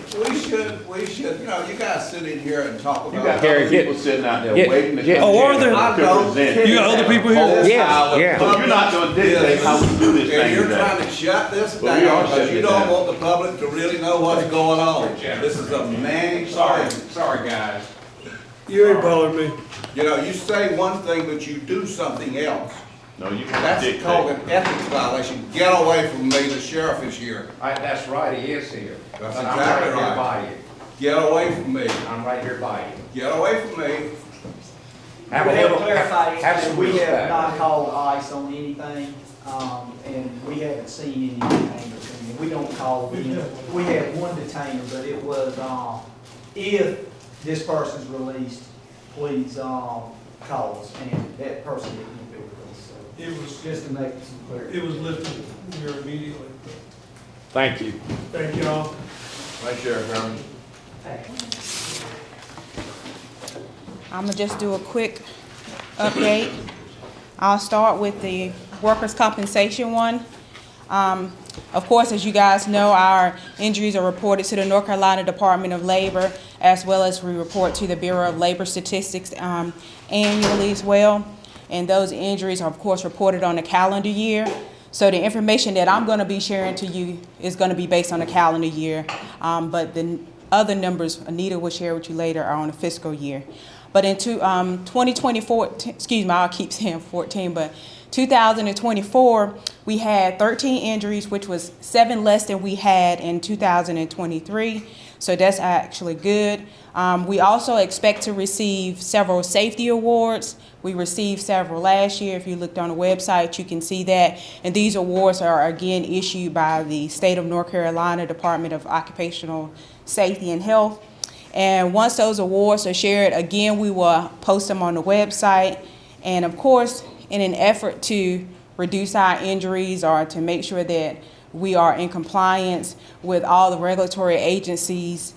We should, you guys sit in here and talk You about. got other people sitting out there waiting to come. Oh, are there? to present. You got other people here? Yeah. So you're not gonna dictate how we do this And thing you're today. trying to shut this But we are down because shutting you it don't down. want the public to really know what's going on. This is a managed thing. Sorry, guys. You ain't bothering me. You say one thing, but you do something else. No, you can't That's dictate. called an ethics violation. Get away from me, the sheriff is here. That's right, he is here. That's But exactly I'm right here right. by you. Get away from me. I'm right here by you. Get away from me. Have a We little, have clarified, have some we have respect. not called ICE on anything, and we haven't seen any detainers. We don't call them. We had one detainer, but it was, if this person's released, please, call us, and that person didn't feel released. So It was just to make some clarity. It was lifted here immediately. Thank you. Thank you all. Right, Sheriff Brown. I'm gonna just do a quick update. I'll start with the workers' compensation one. Of course, as you guys know, our injuries are reported to the North Carolina Department of Labor, as well as we report to the Bureau of Labor Statistics annually as well. And those injuries are, of course, reported on a calendar year. So the information that I'm going to be sharing to you is going to be based on a calendar year, but the other numbers Anita will share with you later are on a fiscal year. But in 2024, excuse me, I'll keep saying 14, but 2024, we had 13 injuries, which was 7 less than we had in 2023. So that's actually good. We also expect to receive several safety awards. We received several last year. If you looked on the website, you can see that. And these awards are again issued by the State of North Carolina Department of Occupational Safety and Health. And once those awards are shared, again, we will post them on the website. And of course, in an effort to reduce our injuries or to make sure that we are in compliance with all the regulatory agencies,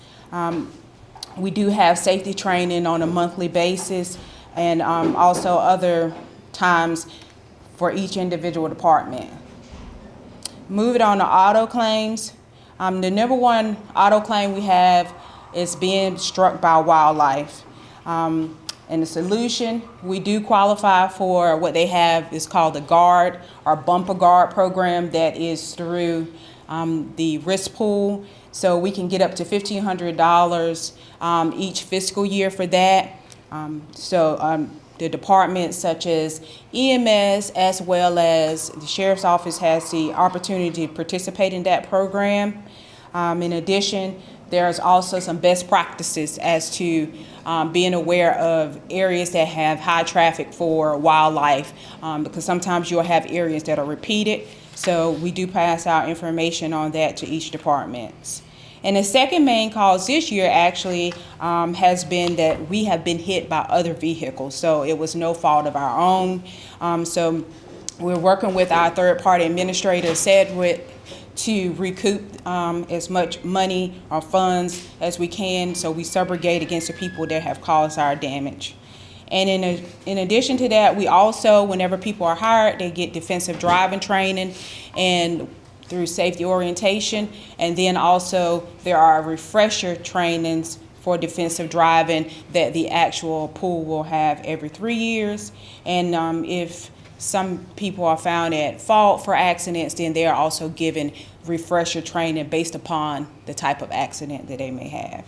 we do have safety training on a monthly basis and also other times for each individual department. Moving on to auto claims. The number one auto claim we have is being struck by wildlife. And the solution, we do qualify for what they have is called the GUARD or Bumper Guard program that is through the risk pool. So we can get up to $1,500 each fiscal year for that. The departments such as EMS as well as the Sheriff's Office has the opportunity to participate in that program. In addition, there's also some best practices as to being aware of areas that have high traffic for wildlife, because sometimes you'll have areas that are repeated. So we do pass out information on that to each department. And the second main cause this year actually has been that we have been hit by other vehicles. So it was no fault of our own. So we're working with our third-party administrator, Sedgwick, to recoup as much money or funds as we can, so we subrogate against the people that have caused our damage. And in addition to that, we also, whenever people are hired, they get defensive driving training and through safety orientation, and then also there are refresher trainings for defensive driving that the actual pool will have every 3 years. And if some people are found at fault for accidents, then they are also given refresher training based upon the type of accident that they may have.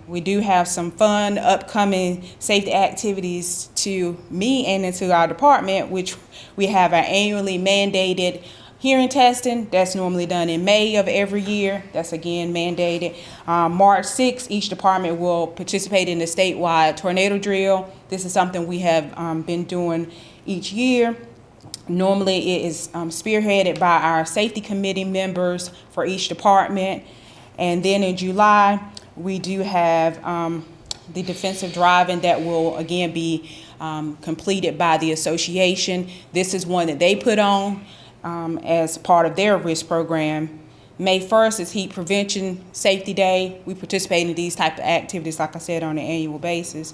We do have some fun upcoming safety activities to me and into our department, which we have our annually mandated hearing testing. That's normally done in May of every year. That's again mandated. March 6th, each department will participate in the statewide tornado drill. This is something we have been doing each year. Normally it is spearheaded by our safety committee members for each department. And then in July, we do have the defensive driving that will again be completed by the association. This is one that they put on as part of their risk program. May 1st is Heat Prevention Safety Day. We participate in these type of activities, like I said, on an annual basis.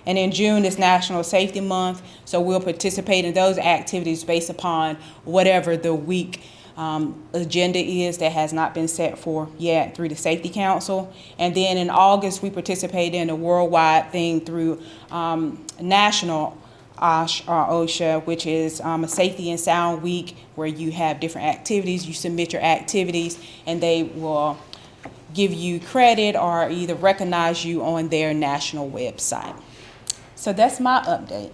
And in June is National Safety Month, so we'll participate in those activities based upon whatever the week agenda is that has not been set for yet through the Safety Council. And then in August, we participate in a worldwide thing through National OSHA, which is a Safety and Sound Week, where you have different activities. You submit your activities, and they will give you credit or either recognize you on their national website. So that's my update.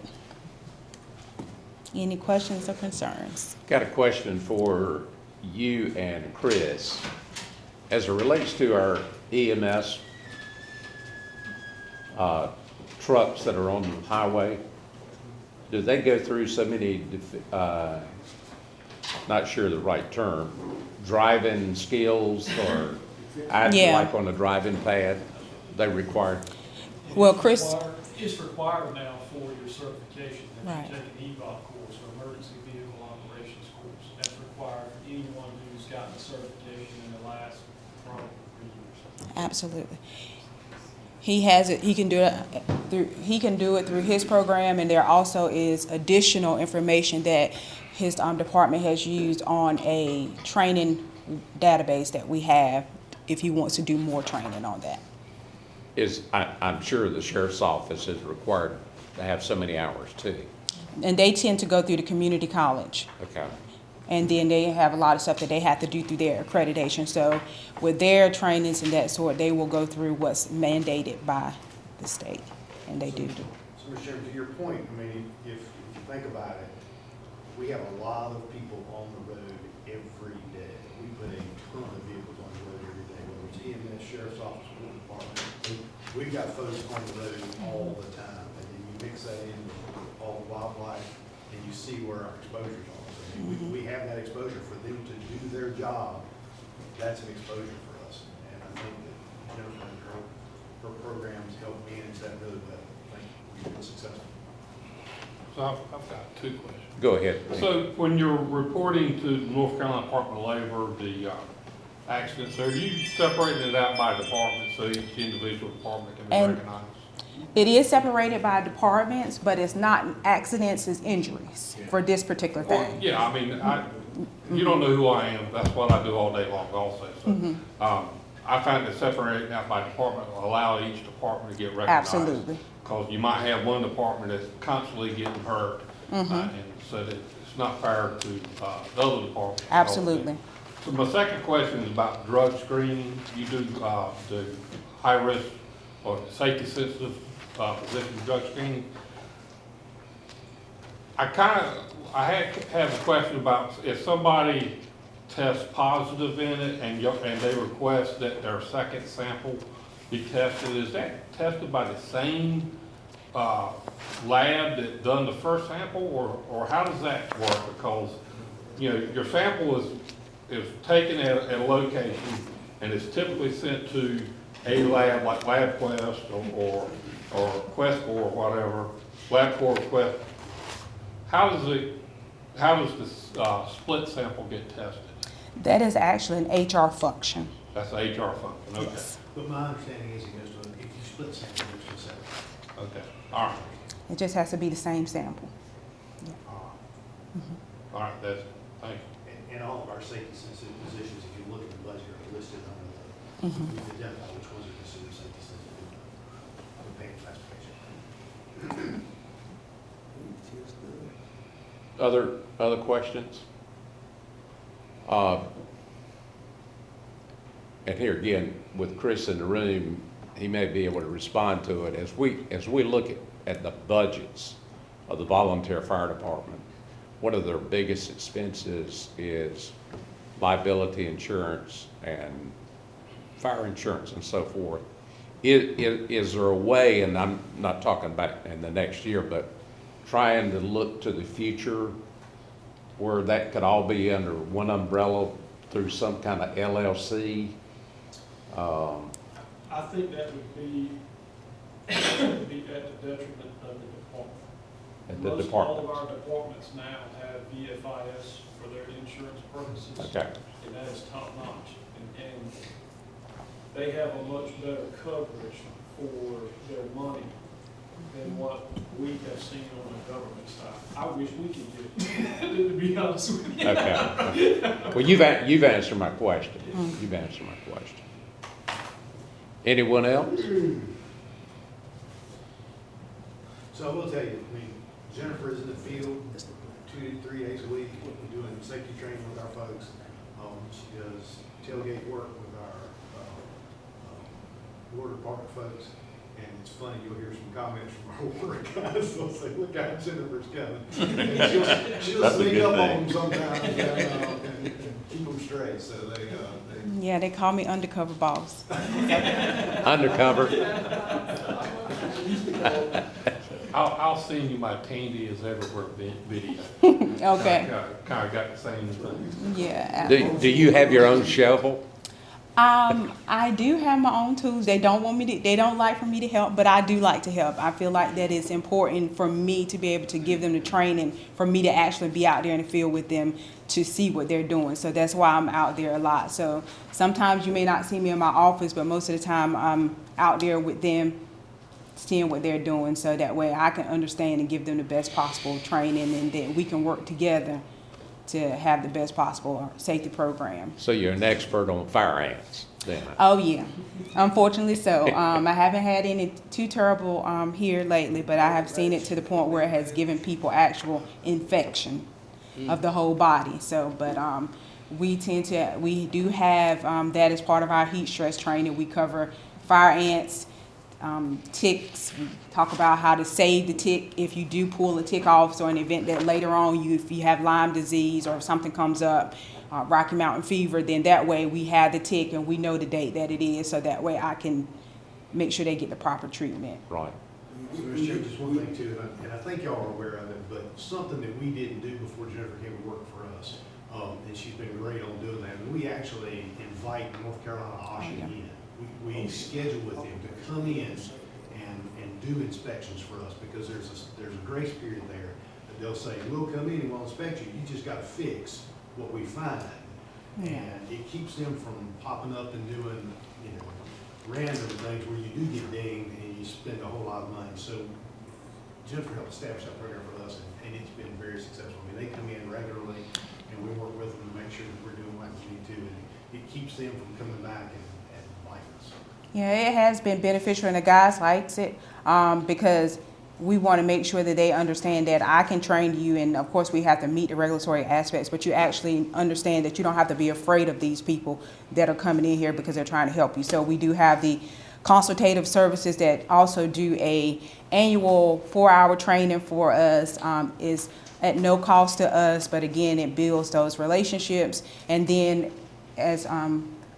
Any questions or concerns? Got a question for you and Chris. As it relates to our EMS trucks that are on the highway, do they go through so many, not sure the right term, driving skills or like on a driving pad they require? Well, Chris. It's required now for your certification that Right. you take an EVOC course or emergency vehicle operations course. That's required for anyone who's gotten a certification in the last probably 3 years. Absolutely. He has it. He can do it through. He can do it through his program, and there also is additional information that his department has used on a training database that we have. If he wants to do more training on that. I'm sure the sheriff's office is required to have so many hours too. And they tend to go through the community college. Okay. And then they have a lot of stuff that they have to do through their accreditation. So with their trainings and that sort, they will go through what's mandated by the state, and they do. So, Mr. Chairman, to your point, I mean, if you think about it, we have a lot of people on the road every day. We put a ton of vehicles on the road every day, whether it's EMS, Sheriff's Office, Water Department. We've got folks on the road all the time, and then you mix that in with all the wildlife, and you see where our exposures are. So we have that exposure for them to do their job. That's an exposure for us, and I think that Jennifer and her programs help manage that really well. I think we've been successful. So I've got two questions. Go ahead. So when you're reporting to the North Carolina Department of Labor, the accidents, are you separating it out by department so each individual department can be And recognized? it is separated by departments, but it's not accidents, it's injuries for this particular Well, thing. yeah, I mean, you don't know who I am. That's what I do all day long also. So, I find that separating out by department will allow each department to get recognized. Absolutely. Because you might have one department that's constantly getting hurt, and so that it's not fair to the other departments. Absolutely. So my second question is about drug screening. You do the high risk or safety sensitive position drug screening. I have a question about if somebody tests positive in it and they request that their second sample be tested. Is that tested by the same lab that done the first sample, or how does that work? Because your sample is taken at a location and it's typically sent to a lab like LabQuest or QuestCore or whatever, LabCorp, Quest. How does the split sample get tested? That is actually an HR function. That's an HR function, okay. Yes. But my understanding is it goes to, if you split sample, it goes to separate. Okay, all right. It just has to be the same sample. All right, thank you. And all of our safety sensitive positions, if you look at the budget, are listed under the, we've identified which ones are considered safety sensitive. The pay classification. Other questions? And here again, with Chris in the room, he may be able to respond to it. As we look at the budgets of the volunteer fire department, one of their biggest expenses is liability insurance and fire insurance and so forth. Is there a way, and I'm not talking about in the next year, but trying to look to the future where that could all be under one umbrella through some kind of LLC? I think that would be at the detriment of the department. At the All department? of our departments now have VFIS for their insurance purposes. Okay. And that is top notch. And they have a much better coverage for their money than what we have seen on the government side. I wish we could get it, to be honest with you. Okay. Well, you've answered my question. You've answered my question. Anyone else? So I will tell you, I mean, Jennifer is in the field 2 to 3 days a week, doing safety training with our folks. She does tailgate work with our water department folks. And it's funny, you'll hear some comments from our water guys. They'll say, "Look out, Jennifer's coming." And she'll sneak up on them sometimes and keep them straight. So they Yeah, they call me undercover boss. Undercover? I'll send you my Tandy is Everywhere video. Okay. Kind of got the same thing. Yeah. Do you have your own shovel? I do have my own tools. They don't like for me to help, but I do like to help. I feel like that it's important for me to be able to give them the training, for me to actually be out there in the field with them to see what they're doing. So that's why I'm out there a lot. So sometimes you may not see me in my office, but most of the time I'm out there with them, seeing what they're doing, so that way I can understand and give them the best possible training, and then we can work together to have the best possible safety program. So you're an expert on fire ants, then? Oh yeah, unfortunately so. I haven't had any too terrible here lately, but I have seen it to the point where it has given people actual infection. of the whole body. So, but we do have that as part of our heat stress training. We cover fire ants, ticks. We talk about how to save the tick if you do pull a tick off. So in the event that later on if you have Lyme disease or if something comes up, Rocky Mountain fever, then that way we have the tick and we know the date that it is, so that way I can make sure they get the proper treatment. Right. So, Mr. Chair, just one thing too, and I think y'all are aware of it, but something that we didn't do before Jennifer came to work for us, and she's been great on doing that, we actually invite North Carolina OSHA in. We schedule with them to come in and do inspections for us, because there's a grace period there that they'll say, we'll come in and we'll inspect you, you just gotta fix what we find. And it keeps them from popping up and doing, random things where you do get dinged and you spend a whole lot of money. So Jennifer helped establish that program for us, and it's been very successful. I mean, they come in regularly, and we work with them to make sure that we're doing what we need to, and it keeps them from coming back and biting us. Yeah, it has been beneficial, and the guys likes it because we want to make sure that they understand that I can train you, and of course we have to meet the regulatory aspects, but you actually understand that you don't have to be afraid of these people that are coming in here because they're trying to help you. So we do have the consultative services that also do a annual 4-hour training for us, is at no cost to us, but again, it builds those relationships. And then as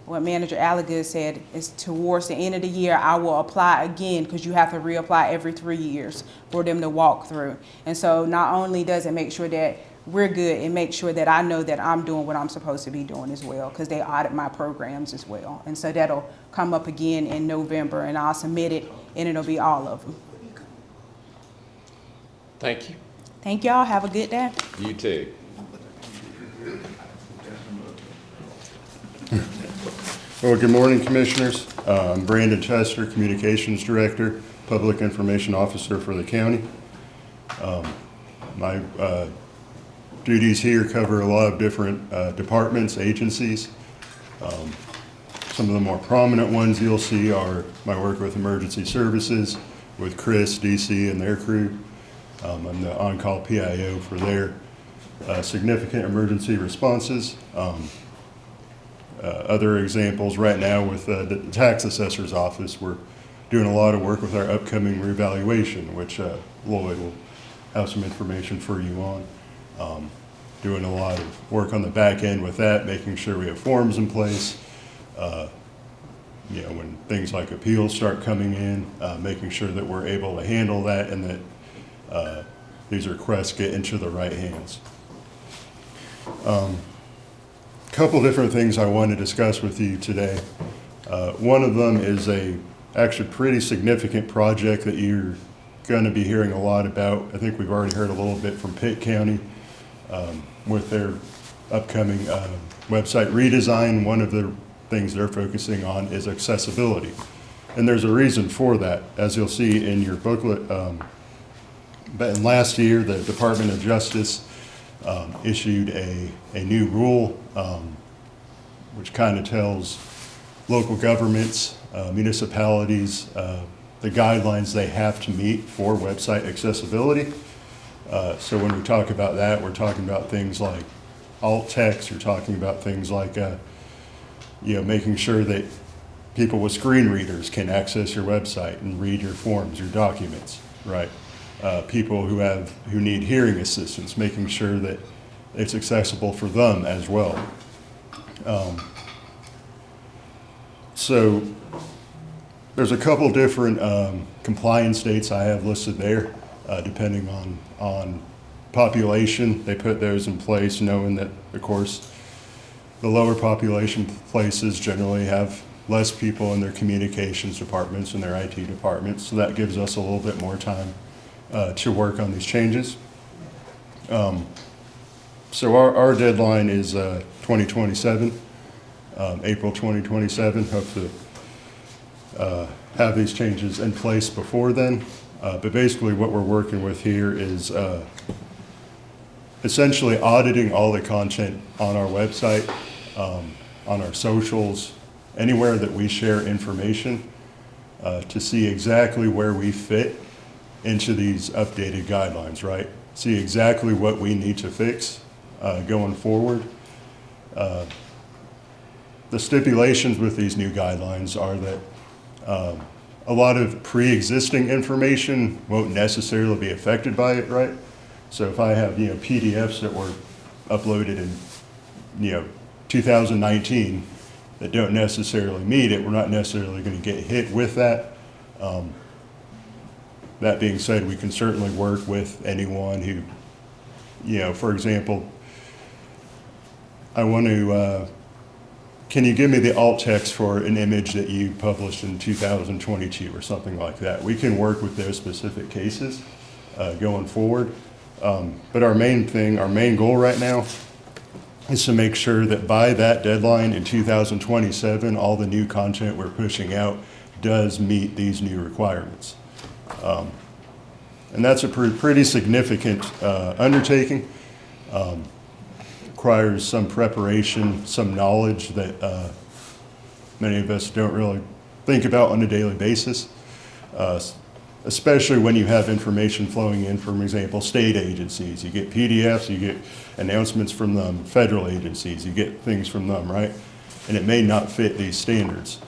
what Manager Allagair said, is towards the end of the year, I will apply again, because you have to reapply every 3 years for them to walk through. And so not only does it make sure that we're good, it makes sure that I know that I'm doing what I'm supposed to be doing as well, because they audit my programs as well. And so that'll come up again in November, and I'll submit it, and it'll be all of them. Thank you. Thank y'all. Have a good day. You too. Well, good morning, Commissioners. I'm Brandon Chester, Communications Director, Public Information Officer for the county. My duties here cover a lot of different departments, agencies. Some of the more prominent ones you'll see are my work with emergency services, with Chris, DC, and their crew. I'm the on-call PIO for their significant emergency responses. Other examples right now with the tax assessor's office, we're doing a lot of work with our upcoming revaluation, which Lloyd will have some information for you on. Doing a lot of work on the back end with that, making sure we have forms in place. When things like appeals start coming in, making sure that we're able to handle that and that these requests get into the right hands. Couple different things I want to discuss with you today. One of them is actually pretty significant project that you're going to be hearing a lot about. I think we've already heard a little bit from Pitt County with their upcoming website redesign. One of the things they're focusing on is accessibility. And there's a reason for that. As you'll see in your booklet, but last year the Department of Justice issued a new rule which kind of tells local governments, municipalities, the guidelines they have to meet for website accessibility. So when we talk about that, we're talking about things like alt text, you're talking about things like making sure that people with screen readers can access your website and read your forms, your documents, right? People who need hearing assistance, making sure that it's accessible for them as well. So there's a couple different compliance dates I have listed there, depending on population. They put those in place knowing that, of course, the lower population places generally have less people in their communications departments and their IT departments, so that gives us a little bit more time to work on these changes. So our deadline is 2027, April 2027. Hope to have these changes in place before then. But basically what we're working with here is essentially auditing all the content on our website, on our socials, anywhere that we share information, to see exactly where we fit into these updated guidelines, right? See exactly what we need to fix, going forward. The stipulations with these new guidelines are that a lot of pre-existing information won't necessarily be affected by it, right? So if I have, PDFs that were uploaded in, 2019 that don't necessarily meet it, we're not necessarily going to get hit with that. That being said, we can certainly work with anyone who, for example, I want to, can you give me the alt text for an image that you published in 2022 or something like that? We can work with those specific cases going forward. But our main goal right now is to make sure that by that deadline in 2027, all the new content we're pushing out does meet these new requirements. And that's a pretty significant undertaking. Requires some preparation, some knowledge that many of us don't really think about on a daily basis, especially when you have information flowing in from, example, state agencies. You get PDFs, you get announcements from them, federal agencies, you get things from them, right? And it may not fit these standards.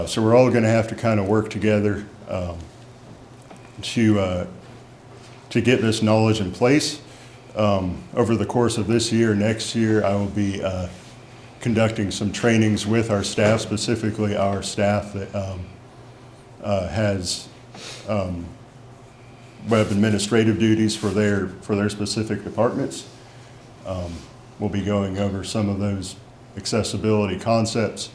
So we're all going to have to kind of work together to get this knowledge in place. Over the course of this year, next year, I will be conducting some trainings with our staff, specifically our staff that has web administrative duties for their specific departments. We'll be going over some of those accessibility concepts,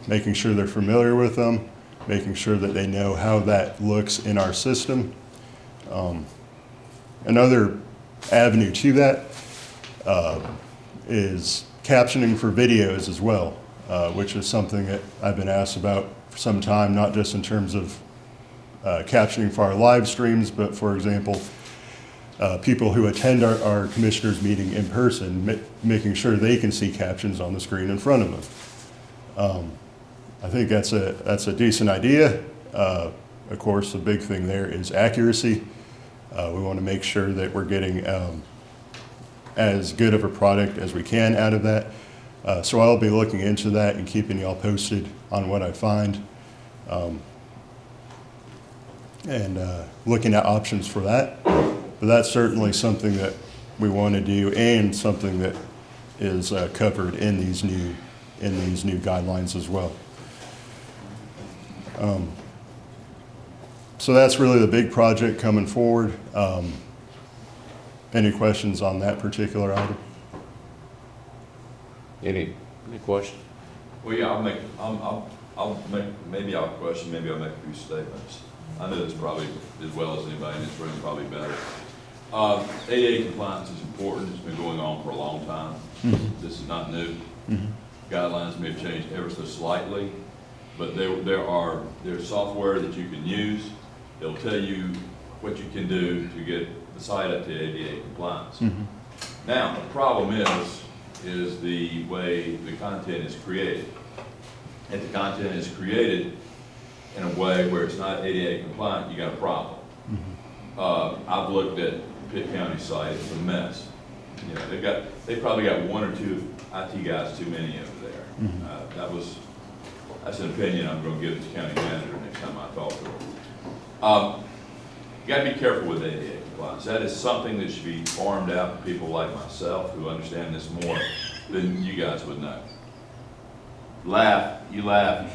making sure they're familiar with them, making sure that they know how that looks in our system. Another avenue to that is captioning for videos as well, which is something that I've been asked about for some time, not just in terms of captioning for our live streams, but for example, people who attend our commissioners meeting in person, making sure they can see captions on the screen in front of them. I think that's a decent idea. Of course, the big thing there is accuracy. We want to make sure that we're getting as good of a product as we can out of that. So I'll be looking into that and keeping y'all posted on what I find. And looking at options for that. But that's certainly something that we want to do, and something that is covered in these new guidelines as well. So that's really the big project coming forward. Any questions on that particular item? Any questions? Well, yeah, maybe I'll question, maybe I'll make a few statements. I know this probably as well as anybody in this room, probably better. ADA compliance is important. It's been going on for a long time. Mm-hmm. This is not new. Mm-hmm. Guidelines may have changed ever so slightly, but there's software that you can use. It'll tell you what you can do to get the site up to ADA compliance. Mm-hmm. Now, the problem is the way the content is created. If the content is created in a way where it's not ADA compliant, you got a problem. Mm-hmm. I've looked at Pitt County site, it's a mess. You know, they probably got one or two IT guys too many over there. Mm-hmm. That's an opinion I'm going to give the county manager next time I talk to her. You got to be careful with ADA compliance. That is something that should be farmed out to people like myself who understand this more than you guys would know. Laugh, you laugh.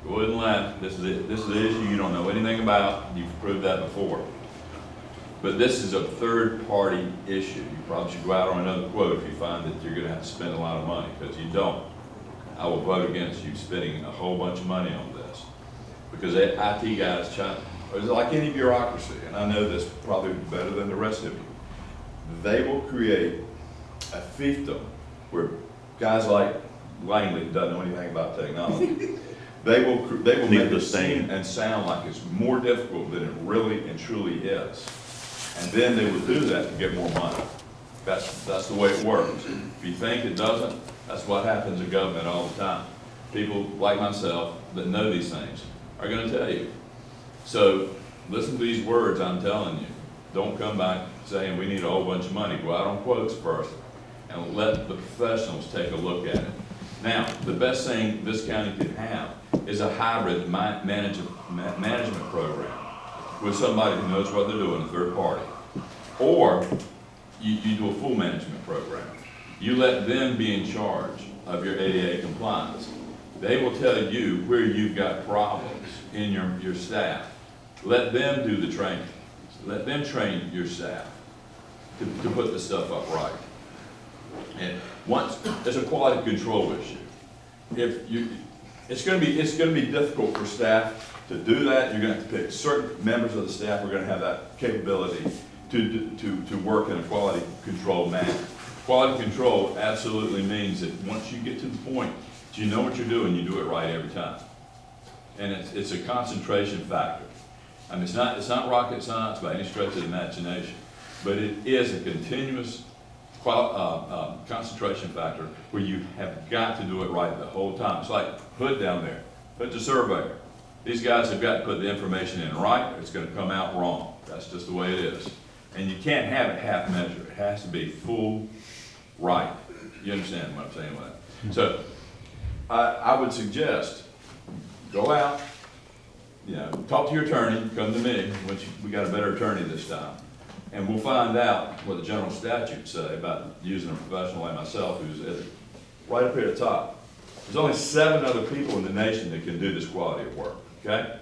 Go ahead and laugh. This is it. This is the issue you don't know anything about. You've proved that before. But this is a third-party issue. You probably should go out on another quote if you find that you're going to have to spend a lot of money, because you don't. I will vote against you spending a whole bunch of money on this, because IT guys it's like any bureaucracy, and I know this probably better than the rest of you. They will create a fiefdom where guys like Langley doesn't know anything about technology. They will make it seem and sound like it's more difficult than it really and truly is. And then they will do that to get more money. That's the way it works. If you think it doesn't, that's what happens in government all the time. People like myself that know these things are going to tell you. So listen to these words I'm telling you. Don't come back saying we need a whole bunch of money. Go out on quotes first. and let the professionals take a look at it. Now, the best thing this county could have is a hybrid management program with somebody who knows what they're doing, a third party. Or you do a full management program. You let them be in charge of your ADA compliance. They will tell you where you've got problems in your staff. Let them do the training. Let them train your staff to put the stuff up right. And once there's a quality control issue, it's going to be difficult for staff to do that. You're going to have to pick certain members of the staff who are going to have that capability to work in a quality control manner. Quality control absolutely means that once you get to the point that you know what you're doing, you do it right every time. And it's a concentration factor. I mean, it's not rocket science by any stretch of the imagination, but it is a continuous concentration factor where you have got to do it right the whole time. It's like Hood down there. Hood's a surveyor. These guys have got to put the information in right, or it's going to come out wrong. That's just the way it is. And you can't have it half measure. It has to be full right. You understand what I'm saying with that? So I would suggest go out, talk to your attorney, come to me, which we got a better attorney this time, and we'll find out what the general statutes say about using a professional like myself, who's right up here at the top. There's only 7 other people in the nation that can do this quality of work, okay?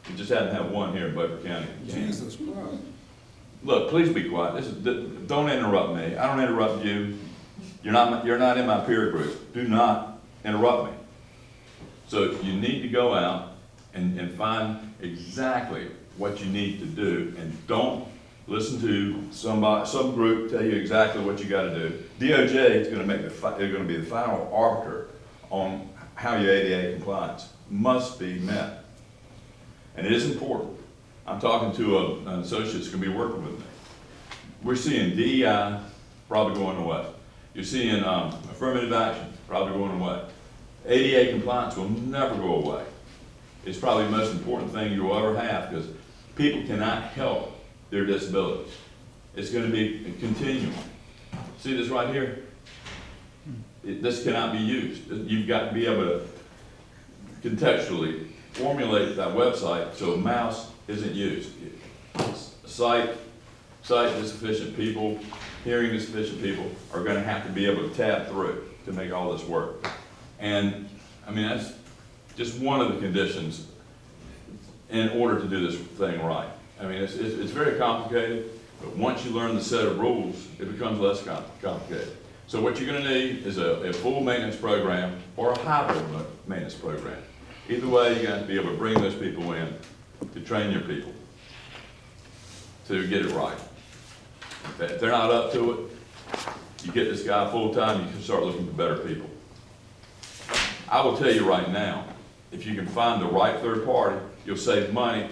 We just happen to have one here in Beaufort County. Jesus Christ. Look, please be quiet. Don't interrupt me. I don't interrupt you. You're not in my peer group. Do not interrupt me. So you need to go out and find exactly what you need to do, and don't listen to some group tell you exactly what you got to do. DOJ is going to be the final arbiter on how your ADA compliance must be met, and it is important. I'm talking to an associate that's going to be working with me. We're seeing DEI probably going away. You're seeing affirmative action probably going away. ADA compliance will never go away. It's probably the most important thing you'll ever have, because people cannot help their disabilities. It's going to be a continuum. See this right here? This cannot be used. You've got to be able to contextually formulate that website so a mouse isn't used. Sight insufficient people, hearing insufficient people are going to have to be able to tab through to make all this work. And I mean, that's just one of the conditions in order to do this thing right. I mean, it's very complicated, but once you learn the set of rules, it becomes less complicated. So what you're going to need is a full maintenance program or a hybrid maintenance program. Either way, you're going to be able to bring those people in to train your people to get it right. If they're not up to it, you get this guy full-time, you can start looking for better people. I will tell you right now, if you can find the right third party, you'll save money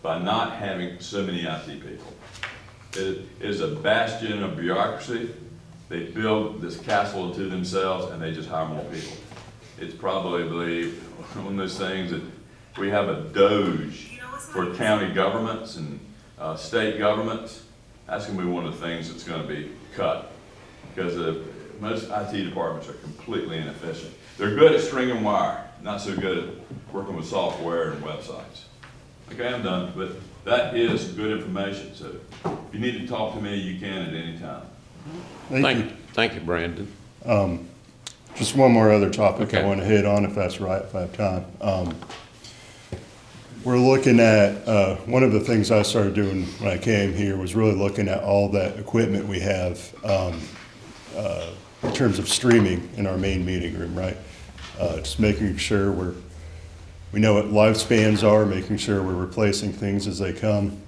by not having so many IT people. It is a bastion of bureaucracy. They build this castle to themselves and they just hire more people. It's probably one of those things that we have a Doge for county governments and state governments. That's going to be one of the things that's going to be cut, because most IT departments are completely inefficient. They're good at stringing wire, not so good at working with software and websites. Okay, I'm done, but that is good information. So if you need to talk to me, you can at any time. Thank you, Brandon. Just one more other topic Okay. I want to hit on, if that's right, if I have time. We're looking at, one of the things I started doing when I came here was really looking at all that equipment we have in terms of streaming in our main meeting room, right? Just making sure we know what lifespans are, making sure we're replacing things as they come.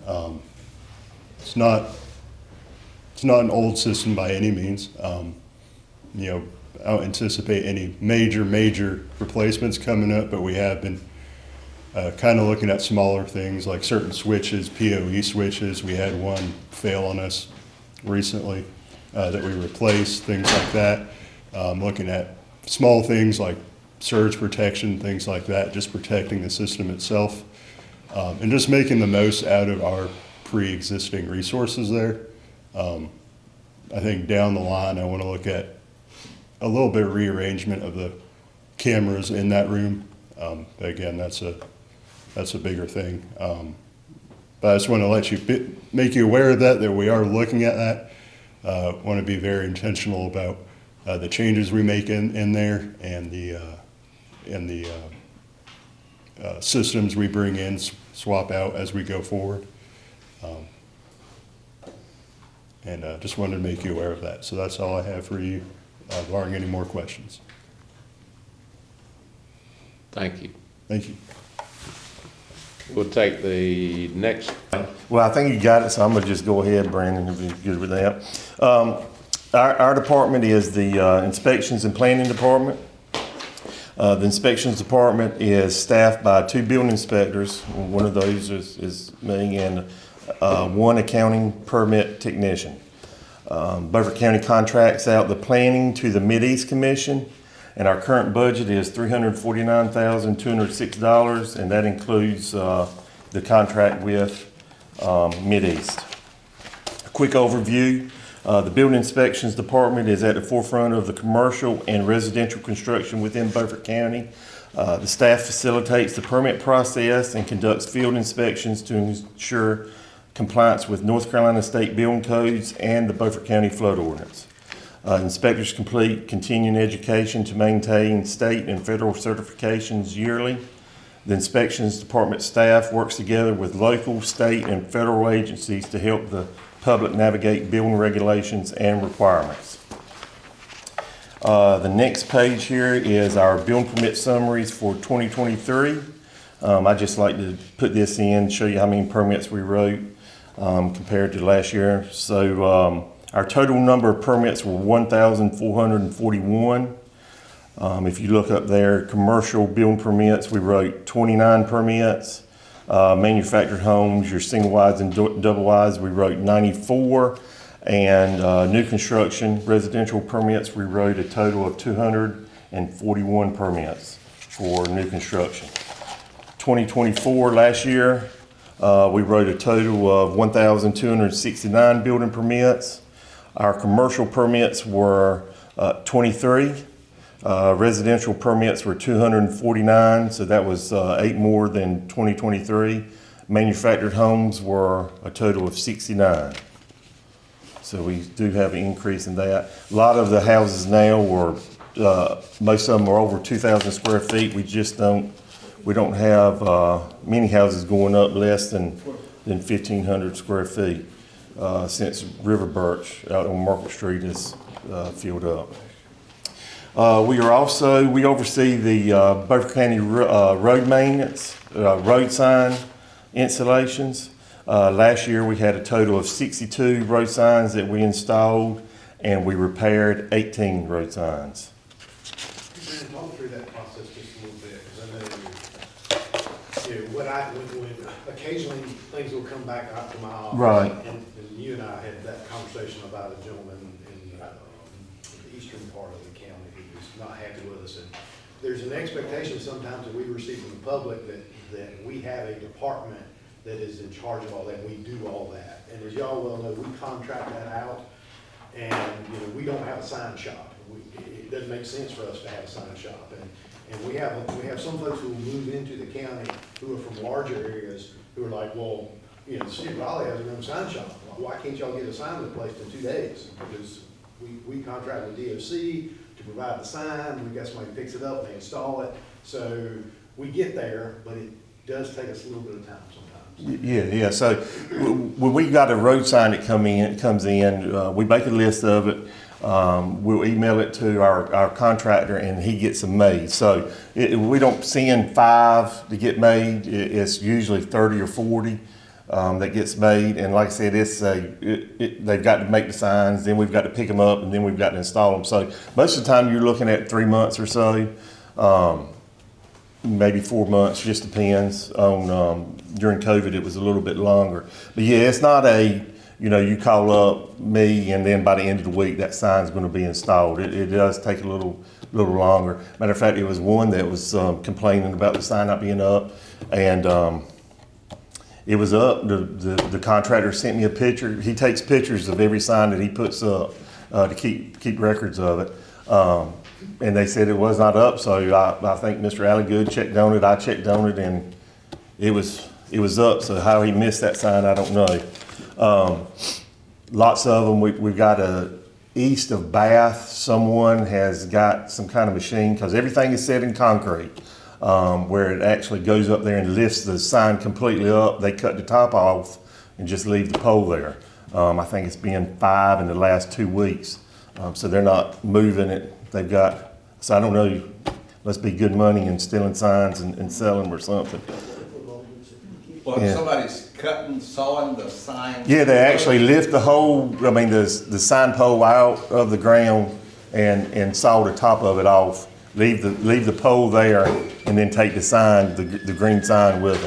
It's not an old system by any means. I don't anticipate any major replacements coming up, but we have been kind of looking at smaller things like certain switches, PoE switches. We had one fail on us recently that we replaced, things like that. Looking at small things like surge protection, things like that, just protecting the system itself, and just making the most out of our pre-existing resources there. I think down the line, I want to look at a little bit of rearrangement of the cameras in that room. But again, that's a bigger thing. But I just want to let you make you aware of that we are looking at that. Want to be very intentional about the changes we make in there and the systems we bring in, swap out as we go forward. And just wanted to make you aware of that. So that's all I have for you, barring any more questions. Thank you. Thank you. We'll take the next. Well, I think you got it, so I'm gonna just go ahead, Brandon, if you're good with that. Our department is the Inspections and Planning Department. The Inspections Department is staffed by 2 building inspectors. One of those is me, and 1 accounting permit technician. Beaufort County contracts out the planning to the Mideast Commission, and our current budget is $349,206, and that includes the contract with Mideast. A quick overview. The Building Inspections Department is at the forefront of the commercial and residential construction within Beaufort County. The staff facilitates the permit process and conducts field inspections to ensure compliance with North Carolina State Building Codes and the Beaufort County Flood Ordinance. Inspectors complete continuing education to maintain state and federal certifications yearly. The Inspections Department staff works together with local, state, and federal agencies to help the public navigate building regulations and requirements. The next page here is our building permit summaries for 2023. I just like to put this in, show you how many permits we wrote compared to last year. So our total number of permits were 1,441. If you look up there, commercial building permits, we wrote 29 permits. Manufactured homes, your single wides and double wides, we wrote 94. And new construction residential permits, we wrote a total of 241 permits for new construction. 2024, last year, we wrote a total of 1,269 building permits. Our commercial permits were 23. Residential permits were 249, so that was 8 more than 2023. Manufactured homes were a total of 69. So we do have an increase in that. A lot of the houses now were, most of them are over 2,000 square feet. We don't have many houses going up less than 1,500 square feet since River Birch out on Market Street is filled up. We oversee the Beaufort County road maintenance, road sign installations. Last year we had a total of 62 road signs that we installed, and we repaired 18 road signs. Brandon, talk through that process just a little bit, because I know, when occasionally things will come back out to my office. Right. And you and I had that conversation about a gentleman in the eastern part of the county who was not happy with us. And there's an expectation sometimes that we receive from the public that we have a department that is in charge of all that, and we do all that. And as y'all well know, we contract that out, and we don't have a sign shop. It doesn't make sense for us to have a sign shop. And we have some folks who will move into the county who are from larger areas who are like, well, the city of Raleigh has their own sign shop. Why can't y'all get a sign replaced in 2 days? Because we contract with DOC to provide the sign. We got somebody who picks it up, they install it. So we get there, but it does take us a little bit of time sometimes. Yeah. So when we got a road sign that comes in, we make a list of it. We'll email it to our contractor, and he gets them made. So we don't send 5 to get made. It's usually 30 or 40 that gets made. And like I said, they've got to make the signs, then we've got to pick them up, and then we've got to install them. So most of the time you're looking at 3 months or so. Maybe 4 months, just depends on, during COVID it was a little bit longer. But yeah, it's not you call up me and then by the end of the week that sign's going to be installed. It does take a little longer. Matter of fact, it was one that was complaining about the sign not being up, and it was up. The contractor sent me a picture. He takes pictures of every sign that he puts up to keep records of it. And they said it was not up, so I think Mr. Alligood checked on it. I checked on it, and it was up. So how he missed that sign, I don't know. Lots of them. We've got east of Bath, someone has got some kind of machine, because everything is set in concrete, where it actually goes up there and lifts the sign completely up. They cut the top off and just leave the pole there. I think it's been 5 in the last 2 weeks. So they're not moving it. They've got, so I don't know, must be good money in stealing signs and selling them or something. Well, Yeah. somebody's sawing the sign. Yeah, they actually lift the whole, I mean, the sign pole out of the ground and saw the top of it off. Leave the pole there and then take the sign, the green sign with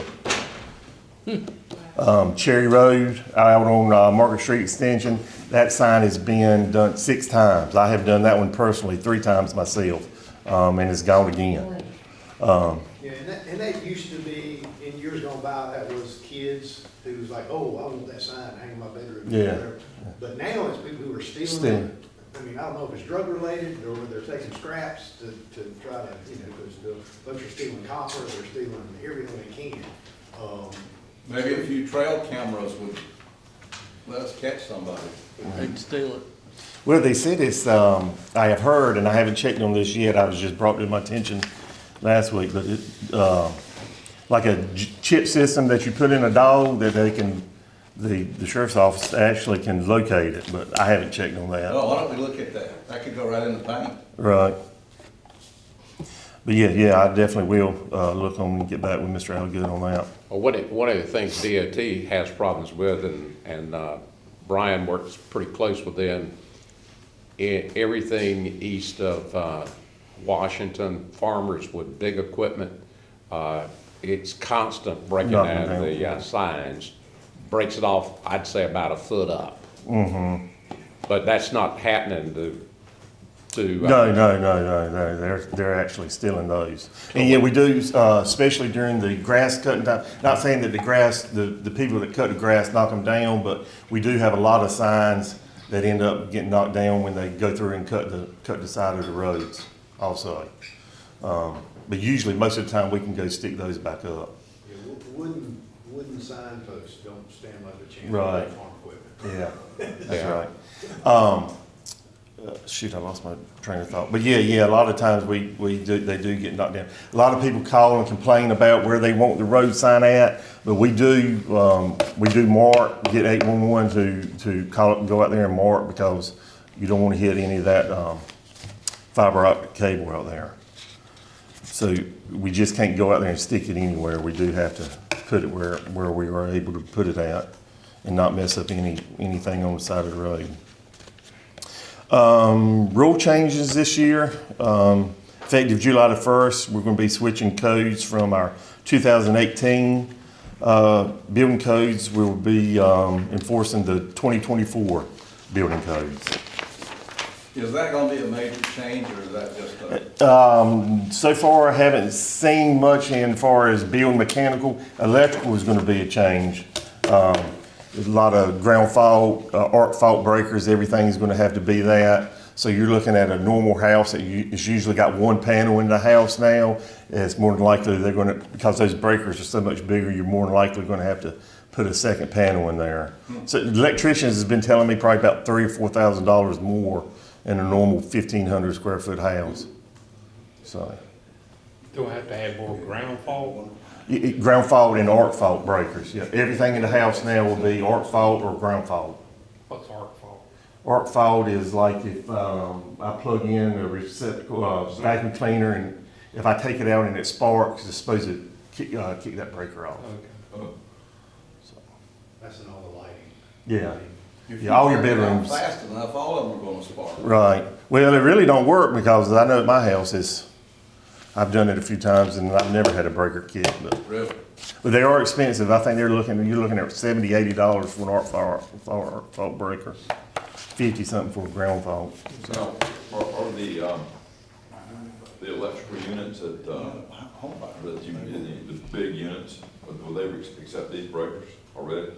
them. Cherry Road out on Market Street Extension, that sign has been done 6 times. I have done that one personally 3 times myself, and it's gone again. Yeah, and that used to be, in years gone by, that was kids who was like, oh, I want that sign hanging in my bedroom. Yeah. Whatever. But now it's people who are stealing it. I mean, I don't know if it's drug related or they're taking scraps to try to, because the folks are stealing copper, they're stealing everything they can. Maybe a few trail cameras would let us catch somebody. They'd steal it. Well, they said it's, I have heard, and I haven't checked on this yet, I was just brought to my attention last week, but like a chip system that you put in a dog that they can, the sheriff's office actually can locate it, but I haven't checked on that. Oh, why don't we look at that? That could go right in the bank. Right. But yeah, I definitely will look on and get back with Mr. Alligood on that. Well, one of the things DOT has problems with, and Brian works pretty close with them, everything east of Washington, farmers with big equipment, it's constant breaking down the signs. Breaks it off, I'd say about a foot up. Mm-hmm. But that's not happening to No, they're actually stealing those. And yeah, we do, especially during the grass cutting time. Not saying that the people that cut the grass knock them down, but we do have a lot of signs that end up getting knocked down when they go through and cut the side of the roads also. But usually, most of the time, we can go stick those back up. Yeah, wooden signposts don't stand much of a chance. Right. Farm equipment. Yeah, that's right. Shoot, I lost my train of thought. But yeah, a lot of times they do get knocked down. A lot of people call and complain about where they want the road sign at, but we do mark, get 811 to call it and go out there and mark, because you don't want to hit any of that fiber optic cable out there. So we just can't go out there and stick it anywhere. We do have to put it where we are able to put it at and not mess up anything on the side of the road. Rule changes this year. Effective July the 1st, we're going to be switching codes from our 2018 building codes. We will be enforcing the 2024 building codes. Is that going to be a major change, or is that just so far, I haven't seen much in far as building mechanical. Electrical is going to be a change. There's a lot of ground fault, arc fault breakers, everything is going to have to be that. So you're looking at a normal house it's usually got one panel in the house now. It's more than likely they're going to, because those breakers are so much bigger, you're more than likely going to have to put a second panel in there. So electricians has been telling me probably about $3,000 or $4,000 more in a normal 1,500 square foot house. So. Do I have to add more ground fault? Ground fault and arc fault breakers. Yeah, everything in the house now will be arc fault or ground fault. What's arc fault? Arc fault is like if I plug in a receptacle, vacuum cleaner, and if I take it out and it sparks, it's supposed to kick that breaker off. Okay. So. That's in all the lighting. Yeah. If Yeah, all your turn it down bedrooms. fast enough, all of them are going to spark. Right. Well, it really don't work, because I know at my house I've done it a few times and I've never had a breaker kick. Really? But they are expensive. I think you're looking at $70, $80 for an arc fault breaker. 50 something for a ground fault. So, are the electrical for units at, the big units, will they accept these breakers already?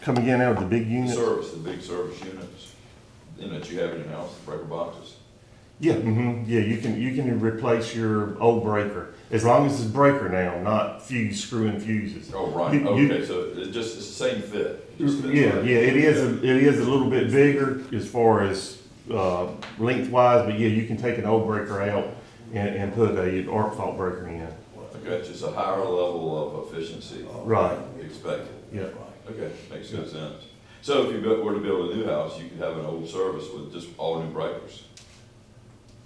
Come again out of the big units? The big service units, that you have in your house, the breaker boxes? Yeah, yeah, you can replace your old breaker, as long as it's breaker now, not screw-in fuses. Oh, right, okay, so it's the same fit? It just fits Yeah, right. yeah, it is a little bit bigger as far as lengthwise, but yeah, you can take an old breaker out and put a arc fault breaker in. Okay, it's just a higher level of efficiency. Right. Expected. Yeah. Okay, makes good sense. So if you were to build a new house, you could have an old service with just all new breakers.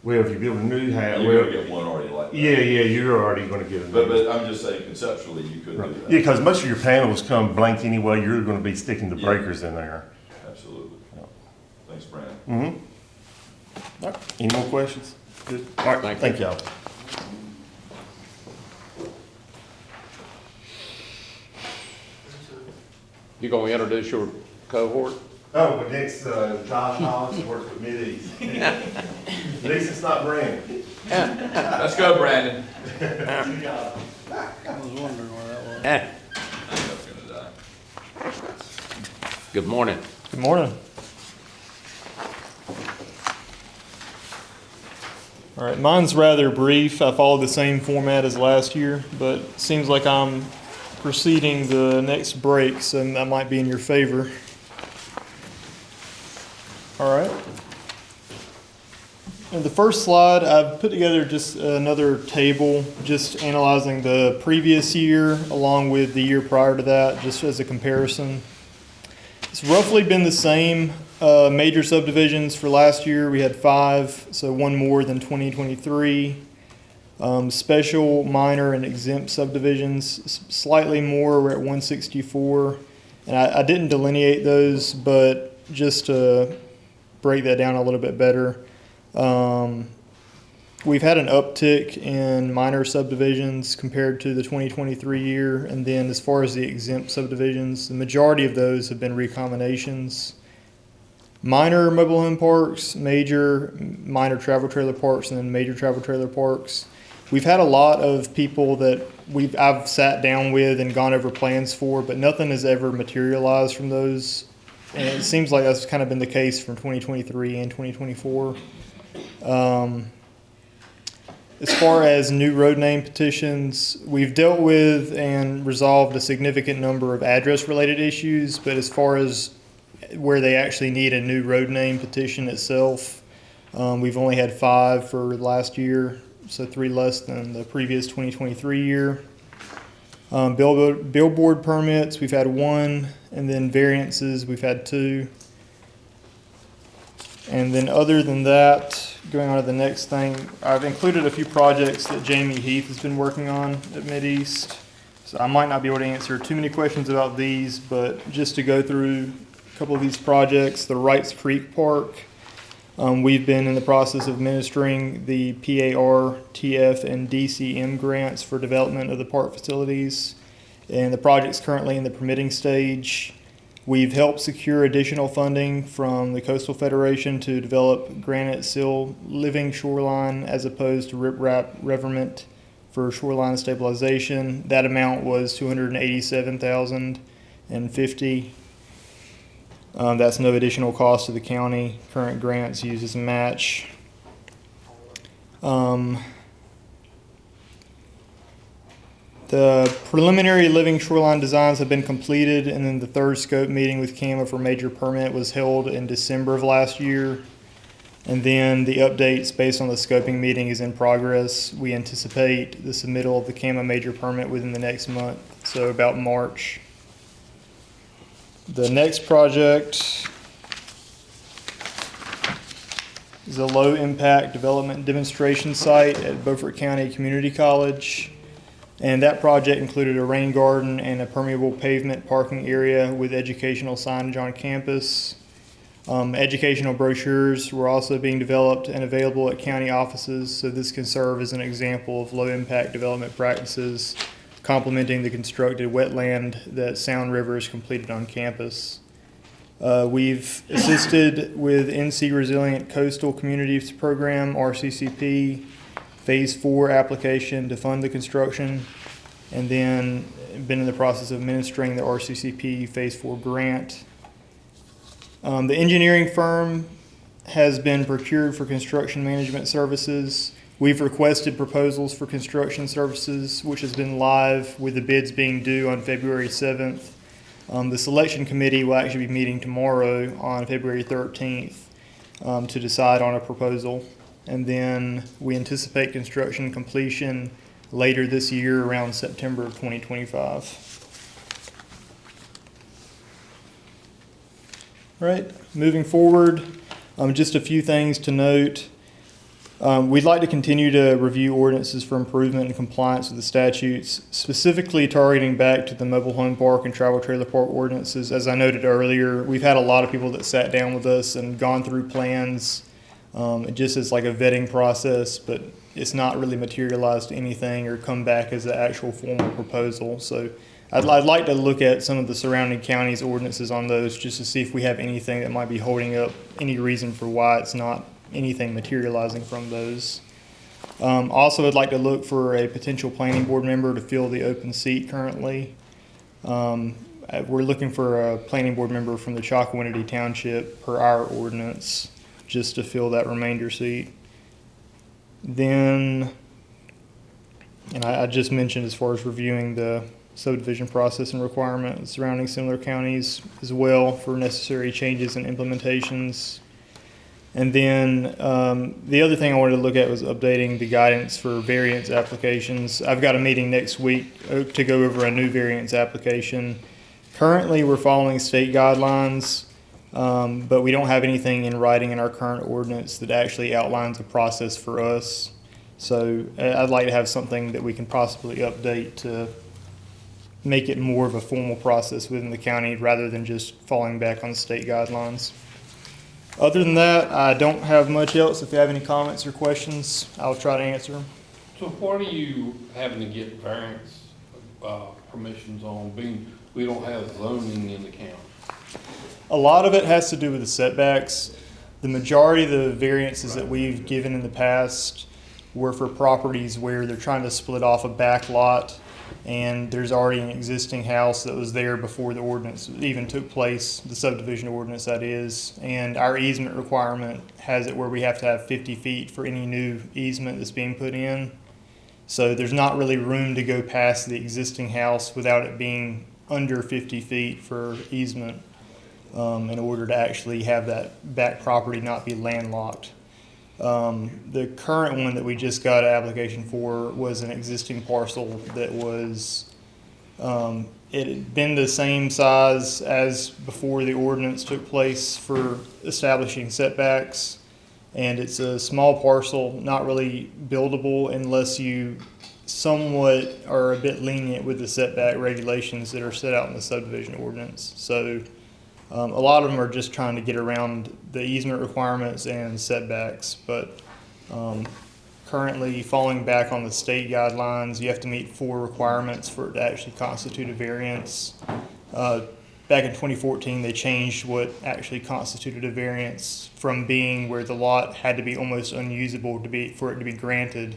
Well, if you build a new house, You're gonna get one already like that. Yeah, you're already gonna get a new. But I'm just saying conceptually, you could do that. Yeah, because most of your panels come blank anyway, you're gonna be sticking the breakers in there. Absolutely. Thanks, Brandon. Mm-hmm. All right, any more questions? Good. All right, thank y'all. You gonna introduce your cohort? Oh, but next, Josh Hollis works with Mid-East. At least it's not Brandon. Let's go, Brandon. I was wondering where that was. Good morning. Good morning. All right, mine's rather brief. I followed the same format as last year, but it seems like I'm preceding the next break, so that might be in your favor. All right. In the first slide, I've put together just another table, just analyzing the previous year along with the year prior to that, just as a comparison. It's roughly been the same major subdivisions for last year. We had 5, so one more than 2023. Special, minor, and exempt subdivisions, slightly more. We're at 164. And I didn't delineate those, but just to break that down a little bit better. We've had an uptick in minor subdivisions compared to the 2023 year. And then as far as the exempt subdivisions, the majority of those have been recombinations. Minor mobile home parks, minor travel trailer parks, and then major travel trailer parks. We've had a lot of people that I've sat down with and gone over plans for, but nothing has ever materialized from those. And it seems like that's kind of been the case from 2023 and 2024. As far as new road name petitions, we've dealt with and resolved a significant number of address-related issues, but as far as where they actually need a new road name petition itself, we've only had 5 for last year, so 3 less than the previous 2023 year. Billboard permits, we've had 1, and then variances, we've had 2. And then other than that, going on to the next thing, I've included a few projects that Jamie Heath has been working on at Mideast. So I might not be able to answer too many questions about these, but just to go through a couple of these projects, the Wrights Creek Park. We've been in the process of administering the PAR, TF, and DCM grants for development of the park facilities, and the project's currently in the permitting stage. We've helped secure additional funding from the Coastal Federation to develop granite sill living shoreline as opposed to riprap reverment for shoreline stabilization. That amount was $287,050. That's no additional cost to the county. Current grants used as a match. The preliminary living shoreline designs have been completed, and then the third scope meeting with CAMA for major permit was held in December of last year. And then the updates based on the scoping meeting is in progress. We anticipate the submittal of the CAMA major permit within the next month, so about March. The next project is a low-impact development demonstration site at Beaufort County Community College. And that project included a rain garden and a permeable pavement parking area with educational signage on campus. Educational brochures were also being developed and available at county offices, so this can serve as an example of low-impact development practices, complementing the constructed wetland that Sound River has completed on campus. We've assisted with NC Resilient Coastal Communities Program, RCCP, Phase 4 application to fund the construction, and then been in the process of administering the RCCP Phase 4 grant. The engineering firm has been procured for construction management services. We've requested proposals for construction services, which has been live with the bids being due on February 7th. The selection committee will actually be meeting tomorrow on February 13th to decide on a proposal. And then we anticipate construction completion later this year around September of 2025. All right, moving forward, just a few things to note. We'd like to continue to review ordinances for improvement and compliance with the statutes, specifically targeting back to the mobile home park and travel trailer park ordinances. As I noted earlier, we've had a lot of people that sat down with us and gone through plans, just as like a vetting process, but it's not really materialized to anything or come back as an actual formal proposal. So I'd like to look at some of the surrounding counties' ordinances on those just to see if we have anything that might be holding up any reason for why it's not anything materializing from those. Also, I'd like to look for a potential planning board member to fill the open seat currently. We're looking for a planning board member from the Chocowinity Township per our ordinance just to fill that remainder seat. Then, and I just mentioned as far as reviewing the subdivision process and requirement surrounding similar counties as well for necessary changes and implementations. And then the other thing I wanted to look at was updating the guidance for variance applications. I've got a meeting next week to go over a new variance application. Currently, we're following state guidelines, but we don't have anything in writing in our current ordinance that actually outlines a process for us. So I'd like to have something that we can possibly update to make it more of a formal process within the county rather than just falling back on state guidelines. Other than that, I don't have much else. If you have any comments or questions, I'll try to answer them. So what are you having to get variance permissions on, being we don't have zoning in the county? A lot of it has to do with the setbacks. The majority of the variances that we've given in the past were for properties where they're trying to split off a back lot and there's already an existing house that was there before the ordinance even took place, the subdivision ordinance that is, and our easement requirement has it where we have to have 50 feet for any new easement that's being put in. So there's not really room to go past the existing house without it being under 50 feet for easement in order to actually have that back property not be landlocked. The current one that we just got an application for was an existing parcel that was, it had been the same size as before the ordinance took place for establishing setbacks. And it's a small parcel, not really buildable unless you somewhat are a bit lenient with the setback regulations that are set out in the subdivision ordinance. So a lot of them are just trying to get around the easement requirements and setbacks, but currently falling back on the state guidelines, you have to meet 4 requirements for it to actually constitute a variance. Back in 2014, they changed what actually constituted a variance from being where the lot had to be almost unusable for it to be granted,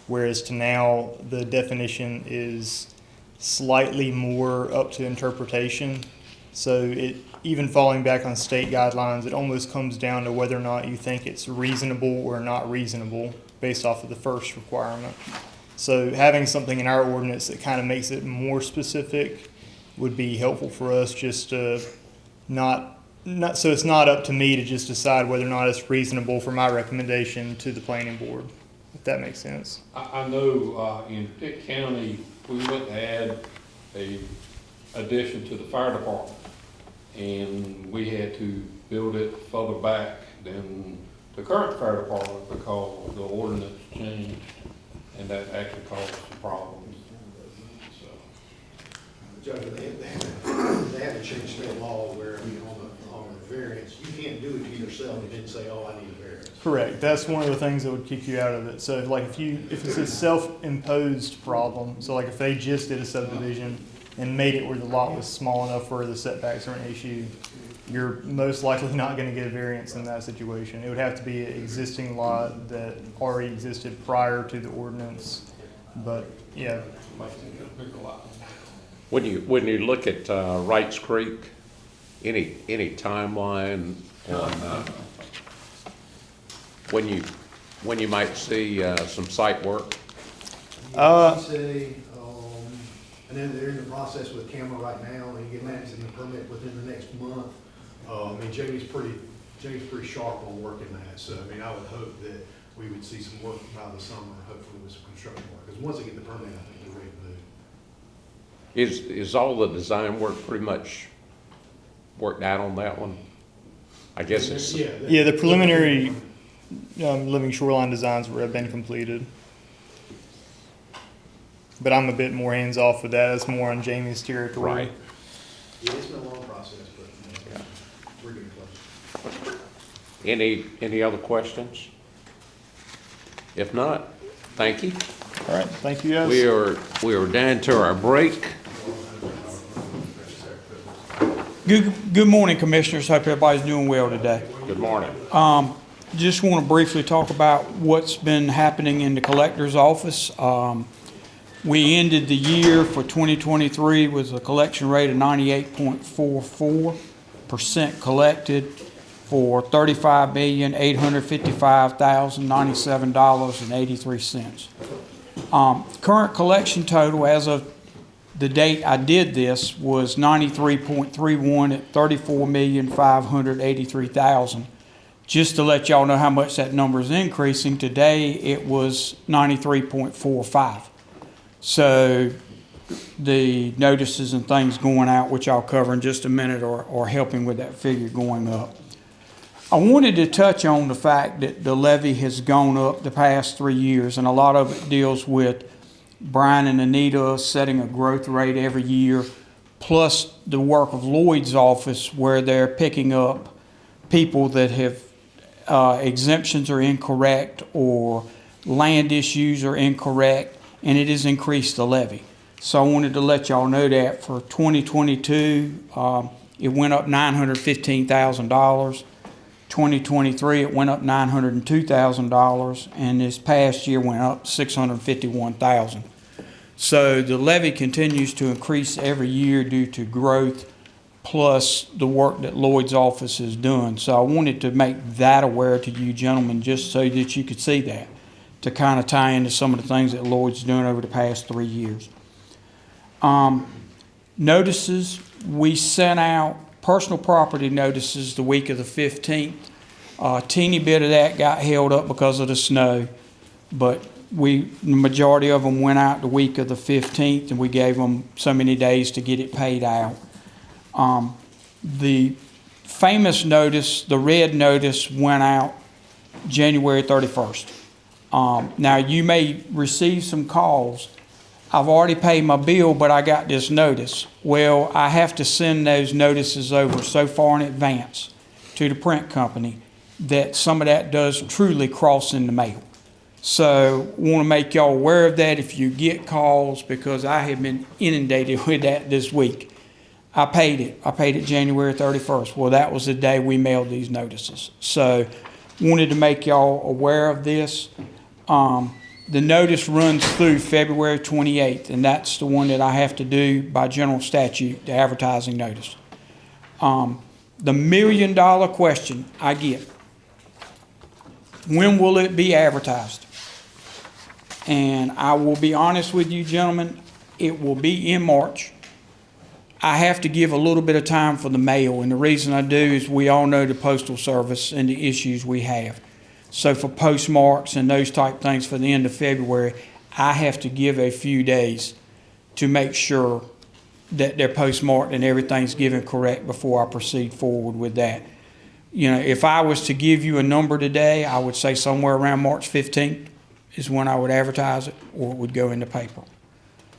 whereas to now the definition is slightly more up to interpretation. So even falling back on state guidelines, it almost comes down to whether or not you think it's reasonable or not reasonable based off of the first requirement. So having something in our ordinance that kind of makes it more specific would be helpful for us, just to not so it's not up to me to just decide whether or not it's reasonable for my recommendation to the planning board, if that makes sense. I know in Pitt County, we went and had a addition to the fire department, and we had to build it further back than the current fire department because the ordinance changed, and that actually caused some problems. Judge, they had to change state law where on the variance, you can't do it to yourself and then say, oh, I need a variance. Correct. That's one of the things that would kick you out of it. So like if it's a self-imposed problem, so like if they just did a subdivision and made it where the lot was small enough where the setbacks are an issue, you're most likely not going to get a variance in that situation. It would have to be an existing lot that already existed prior to the ordinance. But yeah, When you look at Wrights Creek, any timeline on when you might see some site work? I know they're in the process with camera right now, and getting that in the permit within the next month. I mean, Jamie's pretty sharp on working that, so I mean, I would hope that we would see some work by the summer, hopefully with some construction work, because once they get the permit, I think they're ready to move. Is all the design work pretty much worked out on that one? I guess it's... Yeah, the preliminary living shoreline designs have been completed. But I'm a bit more hands-off with that. It's more on Jamie's territory. Right. Yeah, it's been a long process, but we're getting close. Any other questions? If not, thank you. All right, thank you guys. We are down to our break. Good morning, Commissioners. Hope everybody's doing well today. Good morning. Just want to briefly talk about what's been happening in the collector's office. We ended the year for 2023 with a collection rate of 98.44% collected for $35,855,097.83. Current collection total as of the date I did this was 93.31 at $34,583,000. Just to let y'all know how much that number is increasing, today it was 93.45. So the notices and things going out, which I'll cover in just a minute, are helping with that figure going up. I wanted to touch on the fact that the levy has gone up the past 3 years, and a lot of it deals with Brian and Anita setting a growth rate every year, plus the work of Lloyd's office where they're picking up people that have exemptions are incorrect or land issues are incorrect, and it has increased the levy. So I wanted to let y'all know that for 2022, it went up $915,000. 2023, it went up $902,000, and this past year went up $651,000. So the levy continues to increase every year due to growth, plus the work that Lloyd's office has done. So I wanted to make that aware to you gentlemen, just so that you could see that, to kind of tie into some of the things that Lloyd's doing over the past 3 years. Notices, we sent out personal property notices the week of the 15th. A teeny bit of that got held up because of the snow, but the majority of them went out the week of the 15th, and we gave them so many days to get it paid out. The famous notice, the red notice, went out January 31st. Now, you may receive some calls. I've already paid my bill, but I got this notice. Well, I have to send those notices over so far in advance to the print company that some of that does truly cross in the mail. So I want to make y'all aware of that if you get calls, because I have been inundated with that this week. I paid it January 31st. Well, that was the day we mailed these notices. So wanted to make y'all aware of this. The notice runs through February 28th, and that's the one that I have to do by general statute, the advertising notice. The $1 million question I get, when will it be advertised? And I will be honest with you, gentlemen, it will be in March. I have to give a little bit of time for the mail, and the reason I do is we all know the Postal Service and the issues we have. So for postmarks and those type things for the end of February, I have to give a few days to make sure that they're postmarked and everything's given correct before I proceed forward with that. You know, if I was to give you a number today, I would say somewhere around March 15th is when I would advertise it, or it would go in the paper.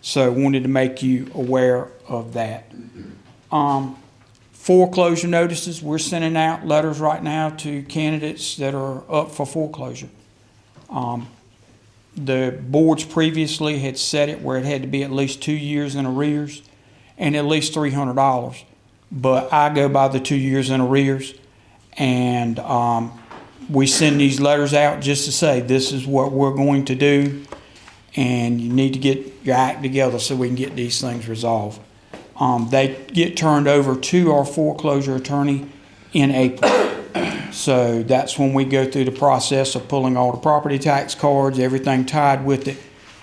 So I wanted to make you aware of that. Foreclosure notices, we're sending out letters right now to candidates that are up for foreclosure. The boards previously had set it where it had to be at least 2 years in arrears and at least $300. but I go by the 2 years in arrears. And we send these letters out just to say, this is what we're going to do, and you need to get your act together so we can get these things resolved. They get turned over to our foreclosure attorney in April. So that's when we go through the process of pulling all the property tax cards, everything tied with it,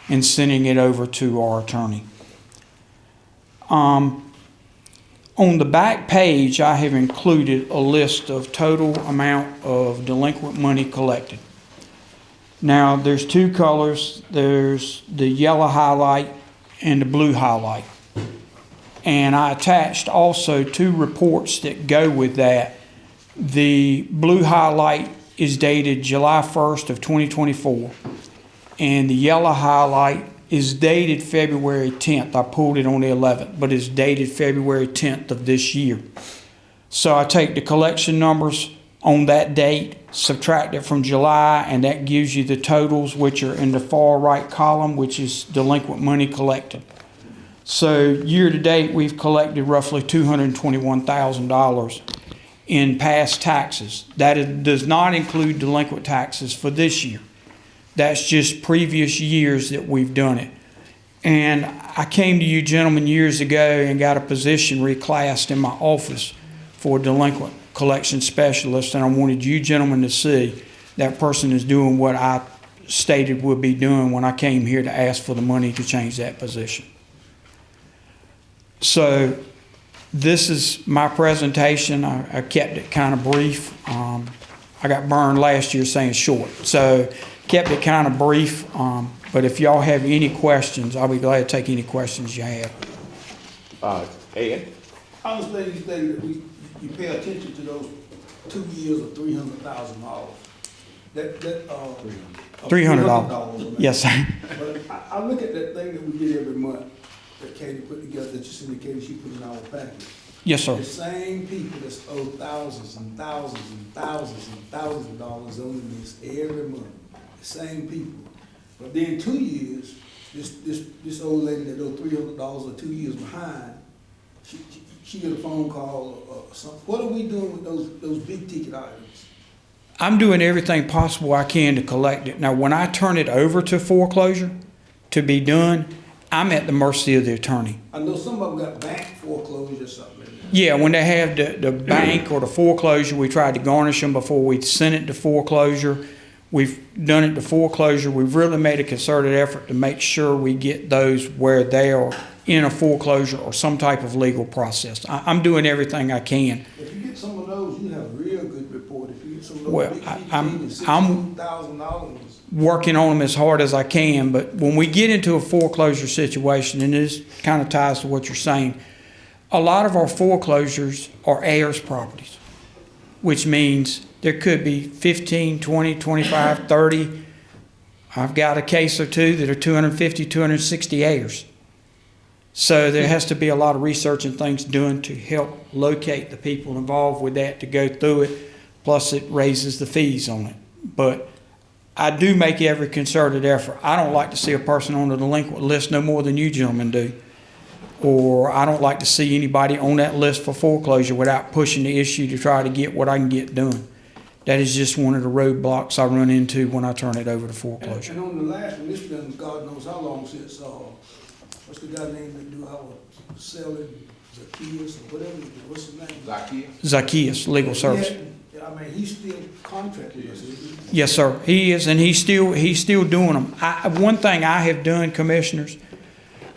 and sending it over to our attorney. On the back page, I have included a list of total amount of delinquent money collected. Now, there's two colors. There's the yellow highlight and the blue highlight. And I attached also two reports that go with that. The blue highlight is dated July 1st of 2024, and the yellow highlight is dated February 10th. I pulled it on the 11th, but it's dated February 10th of this year. So I take the collection numbers on that date, subtract it from July, and that gives you the totals, which are in the far right column, which is delinquent money collected. So year to date, we've collected roughly $221,000 in past taxes. That does not include delinquent taxes for this year. That's just previous years that we've done it. And I came to you gentlemen years ago and got a position reclassed in my office for a delinquent collection specialist, and I wanted you gentlemen to see that person is doing what I stated would be doing when I came here to ask for the money to change that position. So this is my presentation. I kept it kind of brief. I got burned last year saying short, so kept it kind of brief. But if y'all have any questions, I'll be glad to take any questions you have. Ed? I was saying that you pay attention to those 2 years of $300,000. $300. Yes, sir. But I look at that thing that we get every month that Katie put together, that you syndicated, she put in our package. Yes, sir. The same people that's owe thousands and thousands and thousands and thousands of dollars on this every month. The same people. But then 2 years, this old lady that owed $300 or 2 years behind, she get a phone call or something. What are we doing with those big ticket items? I'm doing everything possible I can to collect it. Now, when I turn it over to foreclosure to be done, I'm at the mercy of the attorney. I know some of them got bank foreclosure or something. Yeah, when they have the bank or the foreclosure, we tried to garnish them before we sent it to foreclosure. We've done it to foreclosure. We've really made a concerted effort to make sure we get those where they are in a foreclosure or some type of legal process. I'm doing everything I can. If you get some of those, you have a real good report. If you get some of those Well, big I'm $16,000. working on them as hard as I can, but when we get into a foreclosure situation, and this kind of ties to what you're saying, a lot of our foreclosures are heirs properties, which means there could be 15, 20, 25, 30. I've got a case or two that are 250, 260 heirs. So there has to be a lot of research and things done to help locate the people involved with that to go through it. Plus it raises the fees on it. But I do make every concerted effort. I don't like to see a person on the delinquent list no more than you gentlemen do. Or I don't like to see anybody on that list for foreclosure without pushing the issue to try to get what I can get done. That is just one of the roadblocks I run into when I turn it over to foreclosure. And on the last one, this been God knows how long since, what's the guy name that do our selling, Zacchaeus or whatever, what's his name? Zacchaeus, legal service. Yeah, I mean, he's still contracted us, isn't he? Yes, sir. He is, and he's still doing them. One thing I have done, commissioners,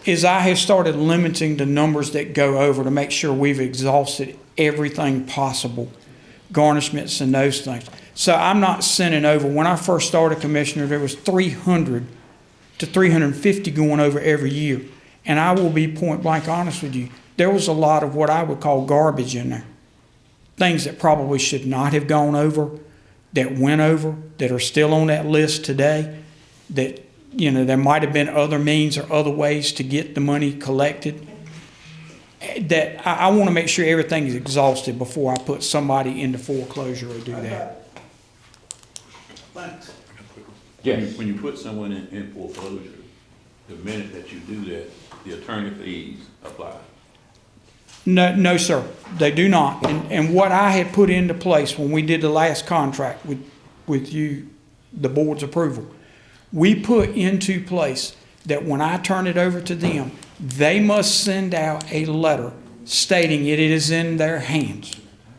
is I have started limiting the numbers that go over to make sure we've exhausted everything possible, garnishments and those things. So I'm not sending over. When I first started, Commissioner, there was 300 to 350 going over every year. And I will be point blank honest with you. There was a lot of what I would call garbage in there. Things that probably should not have gone over, that went over, that are still on that list today, that, you know, there might have been other means or other ways to get the money collected. That I want to make sure everything is exhausted before I put somebody into foreclosure or do that. Thanks. When you put someone in foreclosure, the minute that you do that, the attorney fees apply. No, no, sir, they do not. And what I had put into place when we did the last contract with you, the board's approval, we put into place that when I turn it over to them, they must send out a letter stating it is in their hands,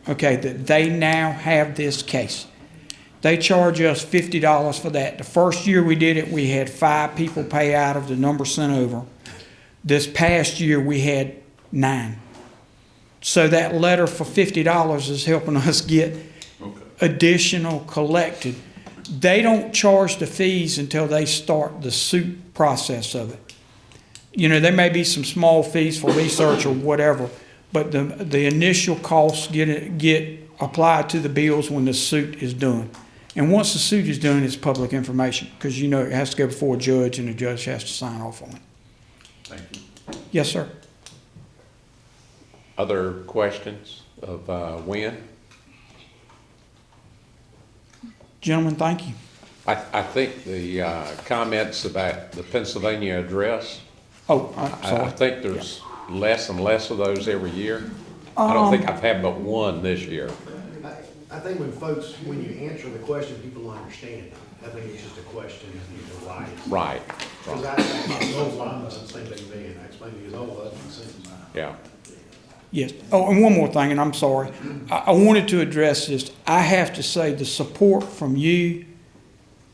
okay, that they now have this case. They charge us $50 for that. The first year we did it, we had 5 people pay out of the number sent over. This past year, we had 9. So that letter for $50 is helping us get additional collected. They don't charge the fees until they start the suit process of it. You know, there may be some small fees for research or whatever, but the initial costs get applied to the bills when the suit is done. And once the suit is done, it's public information, because you know it has to go before a judge, and the judge has to sign off on it. Thank you. Yes, sir. Other questions of Wynn? Gentlemen, thank you. I think the comments about the Pennsylvania address, Oh, I'm sorry. I think there's less and less of those every year. I don't think I've had but one this year. I think when you answer the question, people understand it. I think it's just a question of, you know, why. Right. Because I must have same thing to me, and I explained to you, oh, that makes sense. Yeah. Yes. Oh, and one more thing, and I'm sorry. I wanted to address this. I have to say the support from you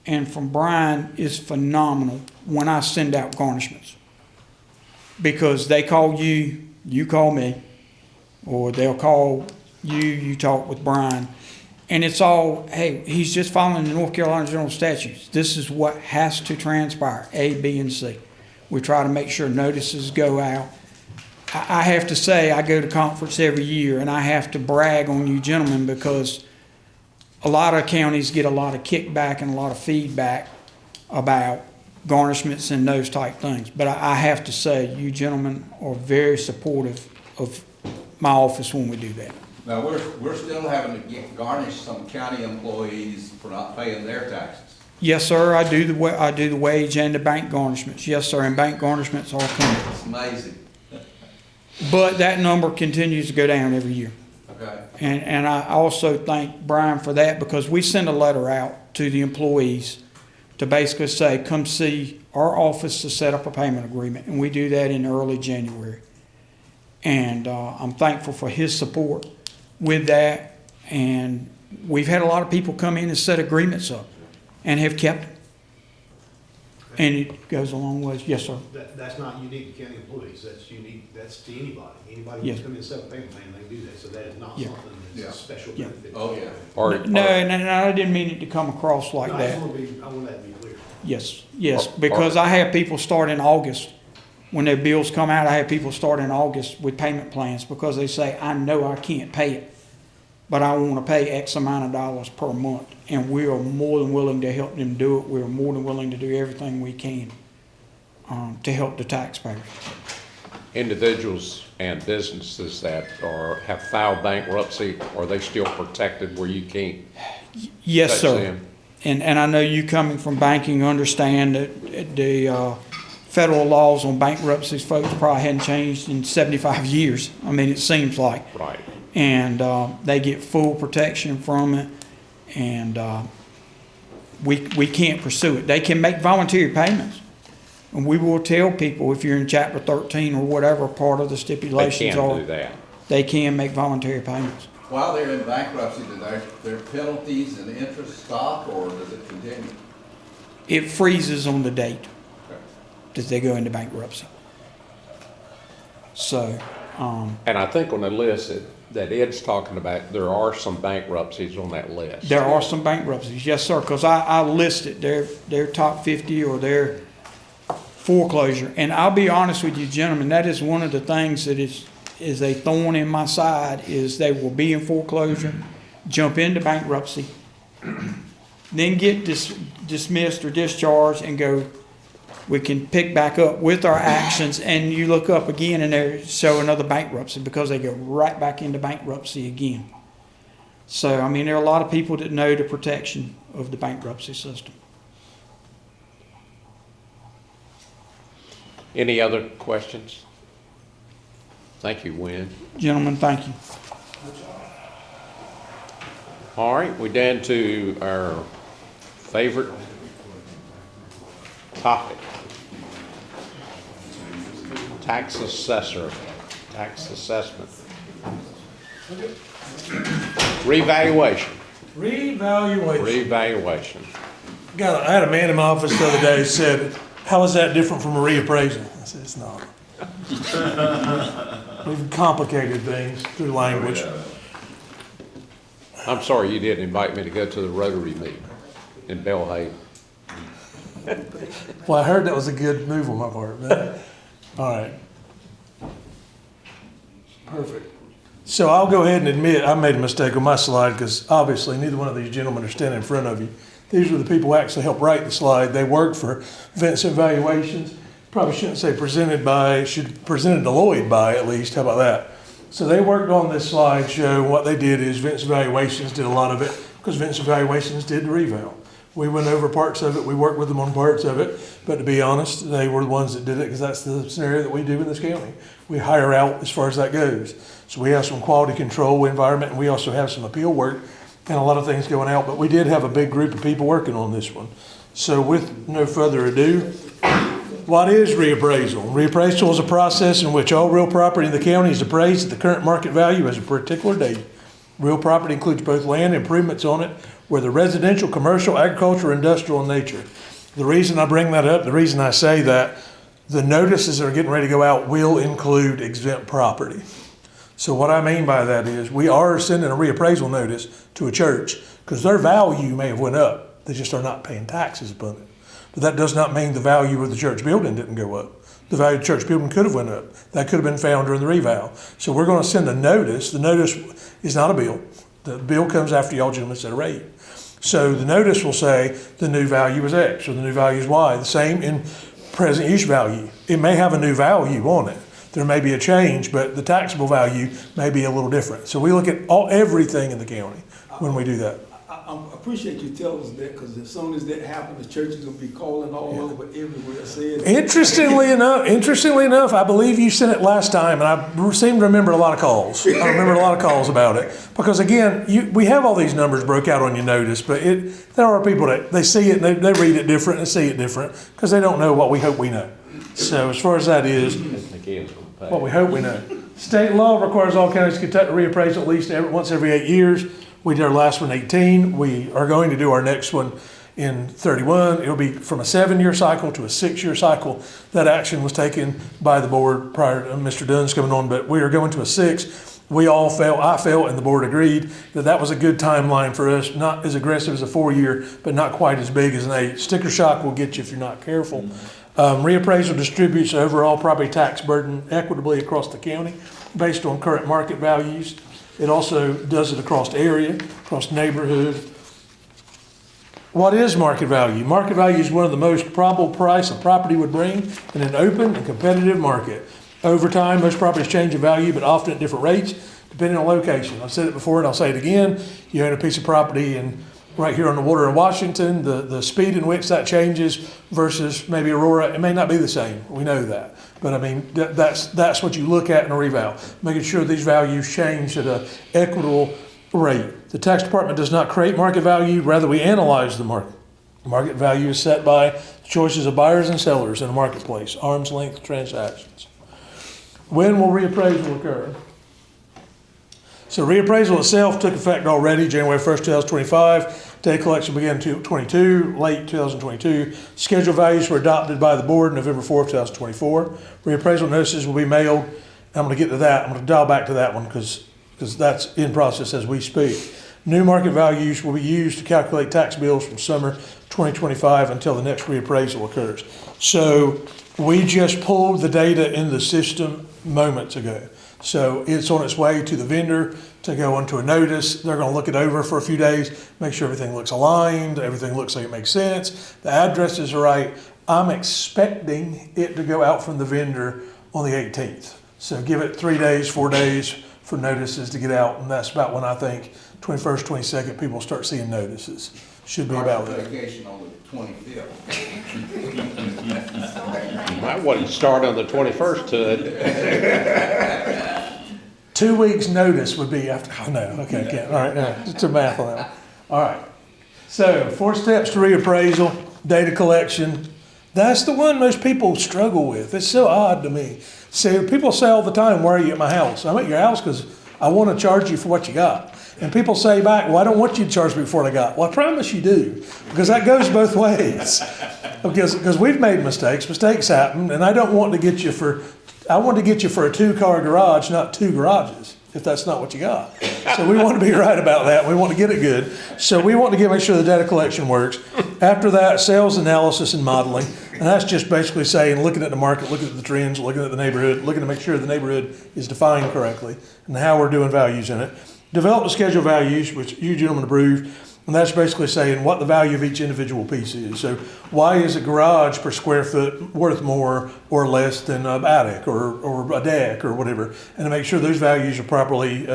and from Brian is phenomenal when I send out garnishments. Because they call you, you call me, or they'll call you, you talk with Brian. And it's all, hey, he's just following the North Carolina General Statutes. This is what has to transpire, A, B, and C. We try to make sure notices go out. I have to say, I go to conference every year, and I have to brag on you gentlemen, because a lot of counties get a lot of kickback and a lot of feedback about garnishments and those type things. But I have to say, you gentlemen are very supportive of my office when we do that. Now, we're still having to garnish some county employees for not paying their taxes. Yes, sir, I do the wage and the bank garnishments. Yes, sir, and bank garnishments are coming. It's amazing. But that number continues to go down every year. Okay. And I also thank Brian for that, because we send a letter out to the employees to basically say, come see our office to set up a payment agreement. And we do that in early January. And I'm thankful for his support with that. And we've had a lot of people come in and set agreements up and have kept them. And it goes a long way. Yes, sir. That's not unique to county employees, that's unique, that's to anybody. Anybody Yes. who's coming in and set up a payment plan, they can do that, so that is not Yeah. something that's a special Yeah. benefit. Oh, yeah. No, I didn't mean it to come across like No, that. I want that to be clear. Yes, because I have people start in August. When their bills come out, I have people start in August with payment plans, because they say, I know I can't pay it, but I want to pay X amount of dollars per month. And we are more than willing to help them do it. We're more than willing to do everything we can to help the taxpayers. Individuals and businesses that have filed bankruptcy, are they still protected where you can't? Yes, touch sir. them? And I know you coming from banking understand that the federal laws on bankruptcies, folks, probably hadn't changed in 75 years. I mean, it seems like. Right. And they get full protection from it, and we can't pursue it. They can make voluntary payments. And we will tell people, if you're in Chapter 13 or whatever part of the stipulations They are. can do that. They can make voluntary payments. While they're in bankruptcy, do their penalties and interest stop, or does it continue? It freezes on the date that they go into bankruptcy. So. And I think on the list that Ed's talking about, there are some bankruptcies on that list. There are some bankruptcies, yes, sir, because I listed their top 50 or their foreclosure. And I'll be honest with you, gentlemen, that is one of the things that is a thorn in my side, is they will be in foreclosure, jump into bankruptcy, then get dismissed or discharged and go, we can pick back up with our actions, and you look up again and they show another bankruptcy, because they go right back into bankruptcy again. So, I mean, there are a lot of people that know the protection of the bankruptcy system. Any other questions? Thank you, Wynn. Gentlemen, thank you. All right, we're down to our favorite topic. Tax assessor, tax assessment. Revaluation. Revaluation. I had a man in my office the other day who said, how is that different from a reappraisal? I said, it's not. We've complicated things through language. I'm sorry you didn't invite me to go to the Rotary meeting in Belhaven. Well, I heard that was a good move on my part, but, all right. Perfect. So I'll go ahead and admit I made a mistake on my slide because obviously neither one of these gentlemen are standing in front of you. These are the people who actually helped write the slide. They worked for Vincent Valuations. Probably shouldn't say presented by, should presented to Lloyd by at least. How about that? So they worked on this slideshow. What they did is Vincent Valuations did a lot of it because Vincent Valuations did the reval. We went over parts of it. We worked with them on parts of it. But to be honest, they were the ones that did it because that's the scenario that we do in this county. We hire out as far as that goes. So we have some quality control environment, and we also have some appeal work and a lot of things going out. But we did have a big group of people working on this one. So with no further ado, what is reappraisal? Reappraisal is a process in which all real property in the county is appraised at the current market value as a particular date. Real property includes both land and improvements on it, whether residential, commercial, agricultural, or industrial in nature. The reason I bring that up, the reason I say that, the notices that are getting ready to go out will include exempt property. So what I mean by that is we are sending a reappraisal notice to a church because their value may have went up. They just are not paying taxes upon it. But that does not mean the value of the church building didn't go up. The value of the church building could have went up. That could have been found during the reval. So we're going to send a notice. The notice is not a bill. The bill comes after y'all gentlemen set a rate. So the notice will say the new value is X or the new value is Y. The same in present use value. It may have a new value on it. There may be a change, but the taxable value may be a little different. So we look at everything in the county when we do that. I appreciate you telling us that because as soon as that happens, the church is going to be calling all over everywhere. Interestingly enough, I believe you sent it last time, and I seem to remember a lot of calls. I remember a lot of calls about it because again, we have all these numbers broke out on your notice, but there are people that they see it and they read it different and see it different because they don't know what we hope we know. So as far as that is, what we hope we know. State law requires all counties to conduct a reappraisal at least once every 8 years. We did our last one in 18. We are going to do our next one in 31. It'll be from a 7-year cycle to a 6-year cycle. That action was taken by the board prior to Mr. Dunn's coming on, but we are going to a 6. We all felt, I felt, and the board agreed that that was a good timeline for us. Not as aggressive as a 4-year, but not quite as big as an 8. Sticker shock will get you if you're not careful. Reappraisal distributes the overall property tax burden equitably across the county based on current market values. It also does it across area, across neighborhood. What is market value? Market value is one of the most probable price a property would bring in an open and competitive market. Over time, most properties change in value, but often at different rates, depending on location. I've said it before and I'll say it again. You own a piece of property and right here on the water in Washington, the speed in which that changes versus maybe Aurora, it may not be the same. We know that. But I mean, that's what you look at in a reval, making sure these values change at an equitable rate. The tax department does not create market value, rather we analyze the market. Market value is set by the choices of buyers and sellers in a marketplace, arm's length transactions. When will reappraisal occur? So reappraisal itself took effect already January 1st, 2025. Data collection began in 2022, late 2022. Schedule values were adopted by the board November 4th, 2024. Reappraisal notices will be mailed. I'm going to get to that. I'm going to dial back to that one because that's in process as we speak. New market values will be used to calculate tax bills from summer 2025 until the next reappraisal occurs. So we just pulled the data in the system moments ago. So it's on its way to the vendor to go onto a notice. They're going to look it over for a few days, make sure everything looks aligned, everything looks like it makes sense, the addresses are right. I'm expecting it to go out from the vendor on the 18th. So give it 3 days, 4 days for notices to get out, and that's about when I think 21st, 22nd, people start seeing notices. Should be about that. Vacation on the 25th. Might want to start on the 21st to it. 2 weeks' notice would be after, oh no, okay, can't, all right, no, just a math on that one. All right. So 4 steps to reappraisal, data collection. That's the one most people struggle with. It's so odd to me. So people say all the time, why are you at my house? I'm at your house because I want to charge you for what you got. And people say back, well, I don't want you to charge me for what I got. Well, I promise you do, because that goes both ways. Because we've made mistakes. Mistakes happen, and I don't want to get you for, I want to get you for a 2-car garage, not 2 garages, if that's not what you got. So we want to be right about that. We want to get it good. So we want to make sure the data collection works. After that, sales analysis and modeling. And that's just basically saying, looking at the market, looking at the trends, looking at the neighborhood, looking to make sure the neighborhood is defined correctly and how we're doing values in it. Develop the schedule values, which you gentlemen approved. And that's basically saying what the value of each individual piece is. So why is a garage per square foot worth more or less than an attic or a deck or whatever? And to make sure those values are properly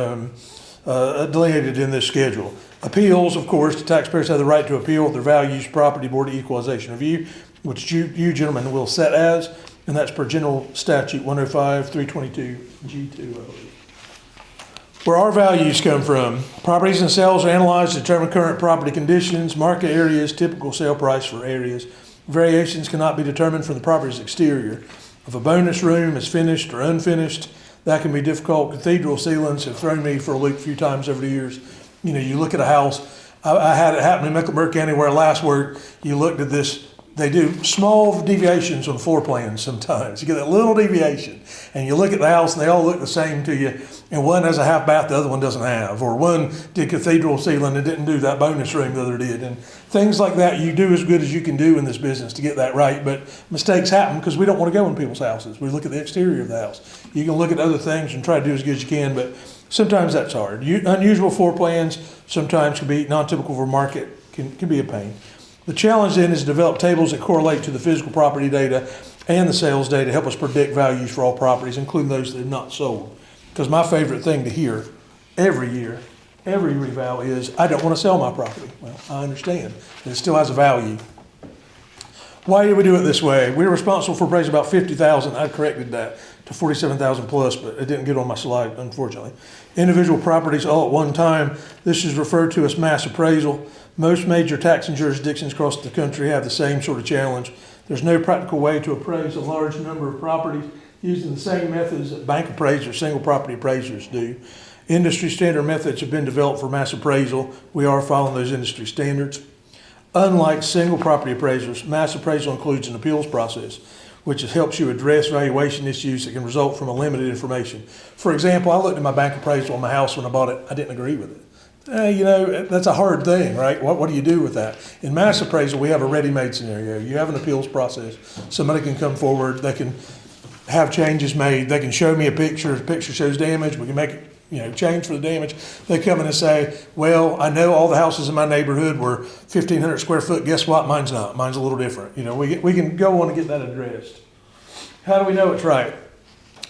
delineated in this schedule. Appeals, of course, the taxpayers have the right to appeal their values, property board equalization review, which you gentlemen will set as, and that's per General Statute 105-322 G2. Where our values come from, properties and sales are analyzed to determine current property conditions, market areas, typical sale price for areas. Variations cannot be determined from the property's exterior. If a bonus room is finished or unfinished, that can be difficult. Cathedral ceilings have thrown me for a loop a few times over the years. You know, you look at a house, I had it happen in Mecklenburg County where I last worked, you looked at this, they do small deviations on floor plans sometimes. You get that little deviation, and you look at the house and they all look the same to you, and one has a half bath, the other one doesn't have, or one did cathedral ceiling and didn't do that bonus room the other did, and things like that. You do as good as you can do in this business to get that right, but mistakes happen because we don't want to go in people's houses. We look at the exterior of the house. You can look at other things and try to do as good as you can, but sometimes that's hard. Unusual floor plans sometimes can be non-typical for market, can be a pain. The challenge then is to develop tables that correlate to the physical property data and the sales data to help us predict values for all properties, including those that are not sold. Because my favorite thing to hear every year, every reval is, I don't want to sell my property. Well, I understand, but it still has a value. Why do we do it this way? We're responsible for appraising about 50,000. I corrected that to 47,000 plus, but it didn't get on my slide, unfortunately. Individual properties all at one time. This is referred to as mass appraisal. Most major taxing jurisdictions across the country have the same sort of challenge. There's no practical way to appraise a large number of properties using the same methods that bank appraisers, single property appraisers do. Industry standard methods have been developed for mass appraisal. We are following those industry standards. Unlike single property appraisers, mass appraisal includes an appeals process, which helps you address valuation issues that can result from a limited information. For example, I looked at my bank appraisal on my house when I bought it. I didn't agree with it. You know, that's a hard thing, right? What do you do with that? In mass appraisal, we have a ready-made scenario. You have an appeals process. Somebody can come forward. They can have changes made. They can show me a picture. If the picture shows damage, we can make it, change for the damage. They come in and say, well, I know all the houses in my neighborhood were 1,500 square foot. Guess what? Mine's not. Mine's a little different. We can go on and get that addressed. How do we know it's right?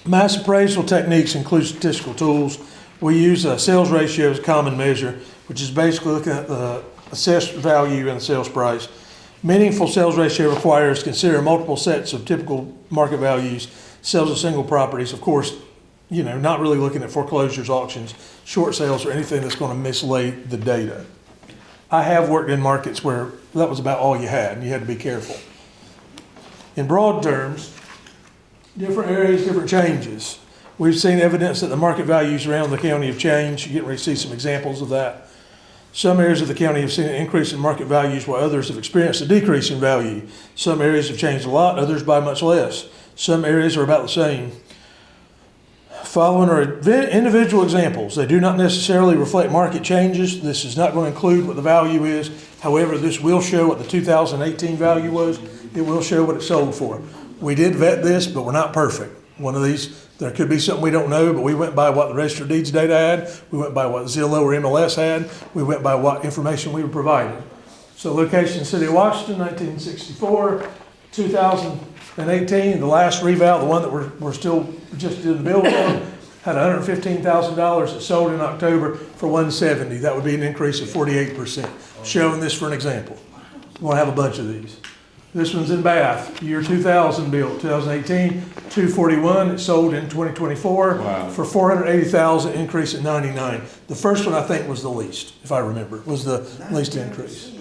Mass appraisal techniques include statistical tools. We use a sales ratio as a common measure, which is basically looking at the assessed value and the sales price. Meaningful sales ratio requires considering multiple sets of typical market values, sales of single properties, of course, not really looking at foreclosures, auctions, short sales, or anything that's going to mislead the data. I have worked in markets where that was about all you had, and you had to be careful. In broad terms, different areas, different changes. We've seen evidence that the market values around the county have changed. You're getting ready to see some examples of that. Some areas of the county have seen an increase in market values while others have experienced a decrease in value. Some areas have changed a lot, others by much less. Some areas are about the same. Following are individual examples. They do not necessarily reflect market changes. This is not going to include what the value is. However, this will show what the 2018 value was. It will show what it sold for. We did vet this, but we're not perfect. One of these, there could be something we don't know, but we went by what the Register of Deeds data had. We went by what Zillow or MLS had. We went by what information we were provided. So location, City of Washington, 1964, 2018, the last reval, the one that we're still just doing the build on, had $115,000 that sold in October for $170,000. That would be an increase of 48%. Showing this for an example. We'll have a bunch of these. This one's in Bath, year 2000 built, 2018, 241. It sold in 2024 for 480,000, increase at 99. The first one I think was the least, if I remember, was the least increase.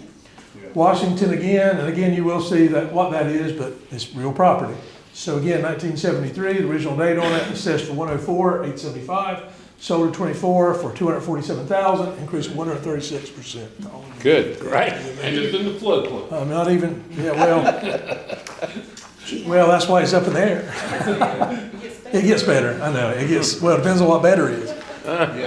Washington again, and again you will see that what that is, but it's real property. So again, 1973, the original date on it, assessed for 104,875. Sold in 24 for 247,000, increase of 136%. Good, great. And it's in the floodplain. I'm not even, yeah, well, that's why it's up in the air. It gets better, I know. It gets, well, it depends on what better is.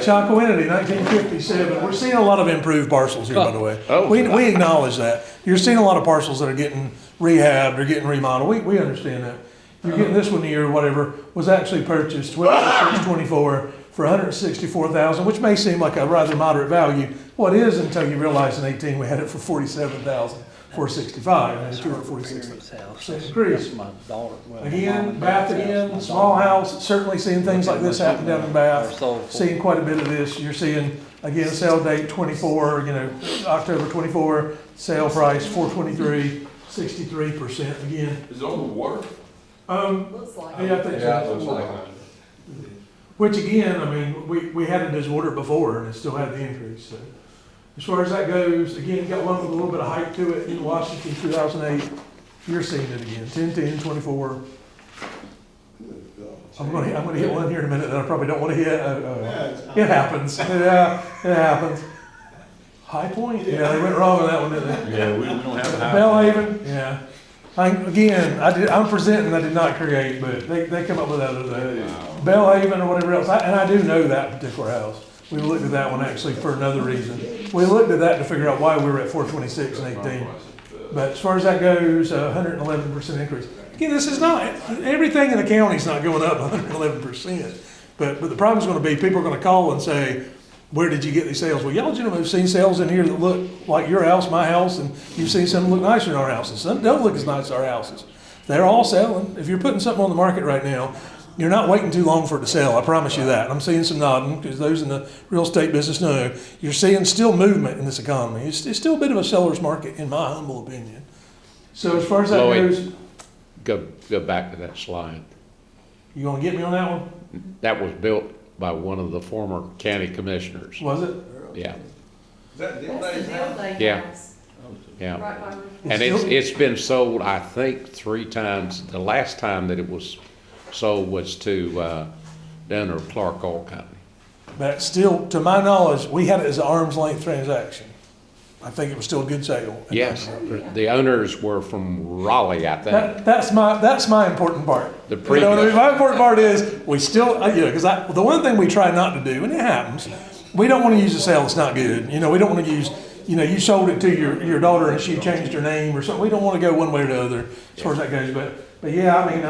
Chocowinity, 1957. We're seeing a lot of improved parcels here, by the way. We acknowledge that. You're seeing a lot of parcels that are getting rehabbed or getting remodeled. We understand that. You're getting this one here, whatever, was actually purchased 12/6/24 for 164,000, which may seem like a rather moderate value. Well, it is until you realize in 18 we had it for 47,465, and 246% increase. Again, Bath again, small house, certainly seeing things like this happen down in Bath. Seeing quite a bit of this. You're seeing, again, sale date 24, October 24, sale price 423, 63% again. Is it on the water? Looks like Yeah, I think so. Yeah, it looks like it. Which again, I mean, we had it as order before and it still had the increase. So as far as that goes, again, got one with a little bit of height to it in Washington, 2008. You're seeing it again, 10, 24. I'm gonna hit one here in a minute that I probably don't want to hit. It happens. Yeah, it happens. High Point? Yeah, they went wrong on that one, didn't they? Yeah, we don't have a high. Bellhaven? Yeah. I'm presenting, I did not create, but they come up with that other day. Bellhaven or whatever else, and I do know that particular house. We looked at that one actually for another reason. We looked at that to figure out why we were at 426 and 18. But as far as that goes, 111% increase. Again, this is not, everything in the county is not going up 111%. But the problem is going to be, people are going to call and say, where did you get these sales? Well, y'all gentlemen have seen sales in here that look like your house, my house, and you've seen some look nicer than our houses. Some don't look as nice as our houses. They're all selling. If you're putting something on the market right now, you're not waiting too long for it to sell. I promise you that. I'm seeing some nodding, because those in the real estate business know. You're seeing still movement in this economy. It's still a bit of a seller's market, in my humble opinion. So as far as that goes... Go back to that slide. You gonna get me on that one? That was built by one of the former county commissioners. Was it? Yeah. Is that Deal That's Days the Deal house? Day Yeah. house. Yeah. Right by And it's been sold, I think, 3 times. The last time that it was sold was to Dunner Clark Oil Company. But still, to my knowledge, we had it as an arm's length transaction. I think it was still a good sale. Yes, the owners were from Raleigh, I think. That's my important part. The my important part is we still, because the one thing we try not to do, and it happens, we don't want to use a sale that's not good. We don't want to use, you sold it to your daughter and she changed her name or something. We don't want to go one way or the other as far as that goes. But yeah, I mean,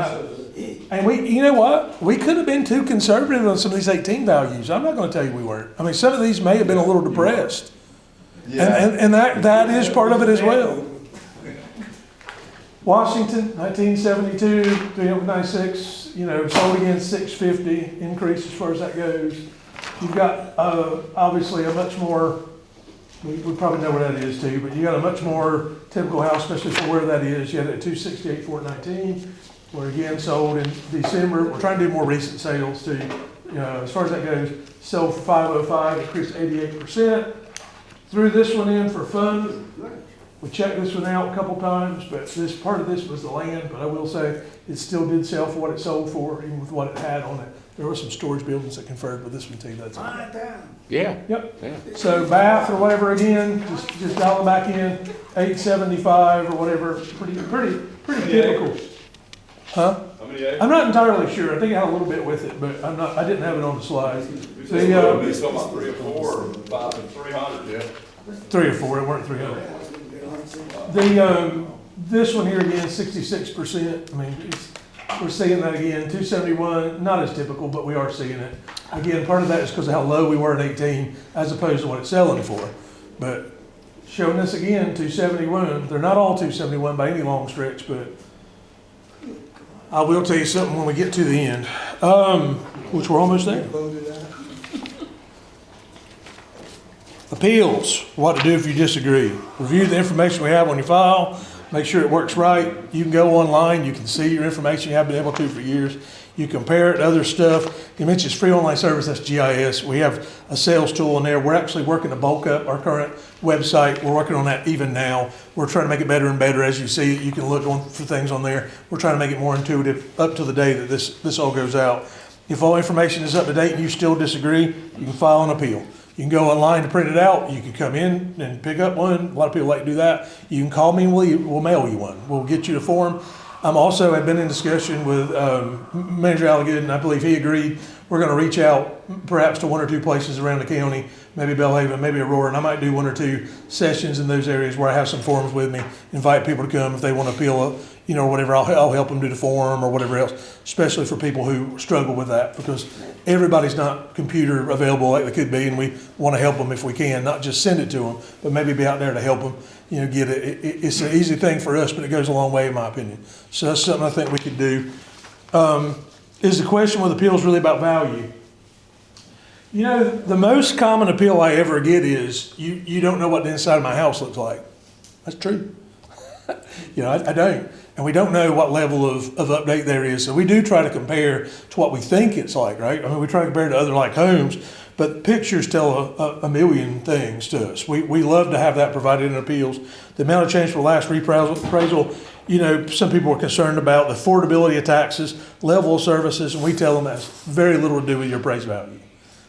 and you know what? We could have been too conservative on some of these 18 values. I'm not going to tell you we weren't. I mean, some of these may have been a little depressed. Yeah. And that is part of it as well. Washington, 1972, 396, sold again 650, increase as far as that goes. You've got obviously a much more, we probably know where that is too, but you got a much more typical house, especially for where that is. You had it at 268, 419, where again sold in December. We're trying to do more recent sales too. As far as that goes, sold for 505, increased 88%. Threw this one in for fun. We checked this one out a couple times, but this part of this was the land, but I will say it still did sell for what it sold for, even with what it had on it. There were some storage buildings that conferred with this one too. That's all. Yeah. Yep. Yeah. So Bath or whatever again, just dial it back in, 875 or whatever. Pretty typical. Huh? How many acres? I'm not entirely sure. I think I had a little bit with it, but I didn't have it on the slide. It's about 3 or 4 or 5 and 300. Yeah. 3 or 4, it weren't 300. This one here again, 66%. I mean, we're seeing that again. 271, not as typical, but we are seeing it. Again, part of that is because of how low we were at 18 as opposed to what it's selling for. But showing this again, 271. They're not all 271 by any long stretch, but I will tell you something when we get to the end, which we're almost there. Appeals, what to do if you disagree. Review the information we have on your file. make sure it works right. You can go online, you can see your information, you have been able to for years. You compare it to other stuff. You mentioned free online service, that's GIS. We have a sales tool in there. We're actually working to bulk up our current website. We're working on that even now. We're trying to make it better and better as you see it. You can look for things on there. We're trying to make it more intuitive up to the day that this all goes out. If all information is up to date and you still disagree, you can file an appeal. You can go online to print it out. You can come in and pick up one. A lot of people like to do that. You can call me and we'll mail you one. We'll get you the form. I've been in discussion with Manager Alligood, and I believe he agreed. We're going to reach out perhaps to one or two places around the county, maybe Belhaven, maybe Aurora, and I might do one or two sessions in those areas where I have some forms with me, invite people to come if they want to appeal, or whatever. I'll help them do the form or whatever else, especially for people who struggle with that, because everybody's not computer available like they could be, and we want to help them if we can, not just send it to them, but maybe be out there to help them. Get it. It's an easy thing for us, but it goes a long way in my opinion. So that's something I think we could do. Is the question with appeals really about value? The most common appeal I ever get is, you don't know what the inside of my house looks like. That's true. I don't. And we don't know what level of update there is. So we do try to compare to what we think it's like, right? I mean, we try to compare to other like homes, but pictures tell a million things to us. We love to have that provided in appeals. The amount of change for the last reappraisal, some people are concerned about the affordability of taxes, level of services, and we tell them that's very little to do with your appraised value.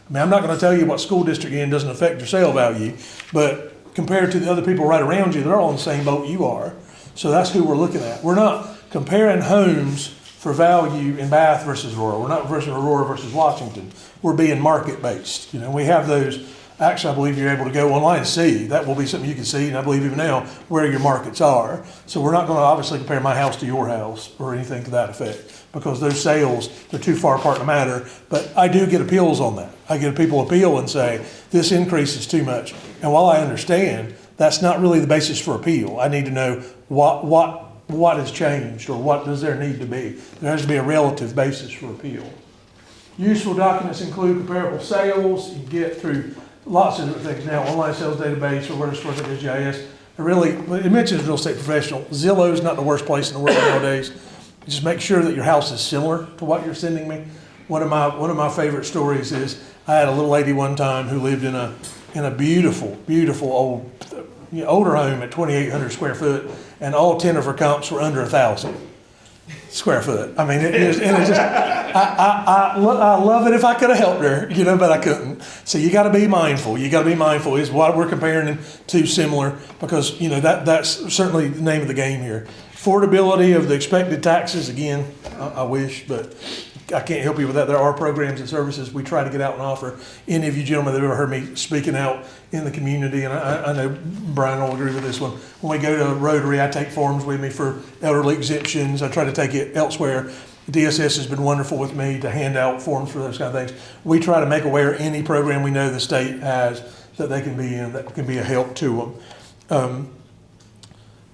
I mean, I'm not going to tell you what school district you're in doesn't affect your sale value, but compared to the other people right around you, they're all in the same boat you are. So that's who we're looking at. We're not comparing homes for value in Bath versus Aurora. We're not versus Aurora versus Washington. We're being market-based. We have those. Actually, I believe you're able to go online and see. That will be something you can see, and I believe even now, where your markets are. So we're not going to obviously compare my house to your house or anything to that effect, because those sales, they're too far apart to matter. But I do get appeals on that. I get people appeal and say, this increase is too much. And while I understand, that's not really the basis for appeal. I need to know what has changed, or what does there need to be. There has to be a relative basis for appeal. Useful documents include comparable sales. You get through lots of different things now. Online sales database, or where's worth at GIS. It mentions real estate professional. Zillow is not the worst place in the world nowadays. Just make sure that your house is similar to what you're sending me. One of my favorite stories is, I had a little lady one time who lived in a beautiful, beautiful older home at 2,800 square foot, and all 10 of her comps were under 1,000 square foot. I mean, I love it if I could have helped her, but I couldn't. So you got to be mindful. You got to be mindful is what we're comparing them to similar, because that's certainly the name of the game here. Affordability of the expected taxes, again, I wish, but I can't help you with that. There are programs and services we try to get out and offer. Any of you gentlemen that have ever heard me speaking out in the community, and I know Brian will agree with this one, when we go to Rotary, I take forms with me for elderly exemptions. I try to take it elsewhere. DSS has been wonderful with me to hand out forms for those kind of things. We try to make aware any program we know the state has that they can be in, that can be a help to them.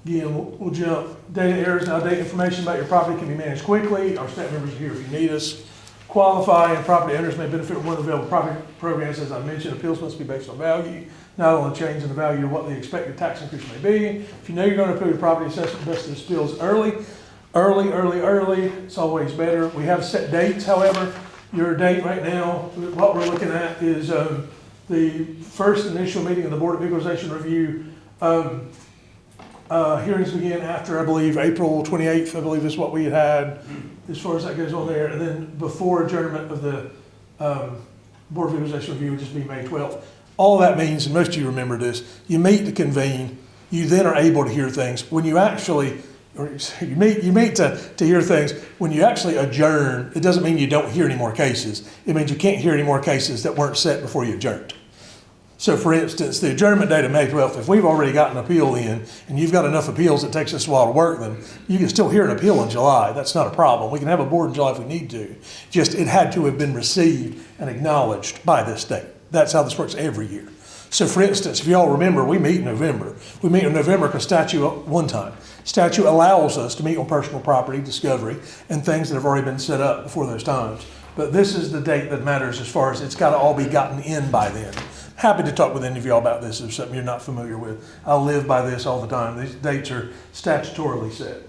Again, we'll jump. Data errors. Now, data information about your property can be managed quickly. Our staff members are here if you need us. Qualify, and property owners may benefit from one of the available property programs. As I mentioned, appeals must be based on value, not on the change in the value of what the expected tax increase may be. If you know you're going to approve your property assessment, best to appeals early. It's always better. We have set dates, however. Your date right now, what we're looking at is the first initial meeting of the Board of Equalization Review. Hearings begin after, I believe, April 28th, I believe is what we had as far as that goes on there. And then before adjournment of the Board of Equalization Review would just be May 12th. All that means, and most of you remember this, you meet to convene, you then are able to hear things. When you actually, you meet to hear things. When you actually adjourn, it doesn't mean you don't hear any more cases. It means you can't hear any more cases that weren't set before you adjourned. So for instance, the adjournment date of May 12th, if we've already got an appeal in, and you've got enough appeals that takes us a while to work them, you can still hear an appeal in July. That's not a problem. We can have a board in July if we need to. Just it had to have been received and acknowledged by this date. That's how this works every year. So for instance, if you all remember, we meet in November. We meet in November because statute one time. Statute allows us to meet on personal property, discovery, and things that have already been set up before those times. But this is the date that matters as far as it's got to all be gotten in by then. happy to talk with any of y'all about this if something you're not familiar with. I live by this all the time. These dates are statutorily set.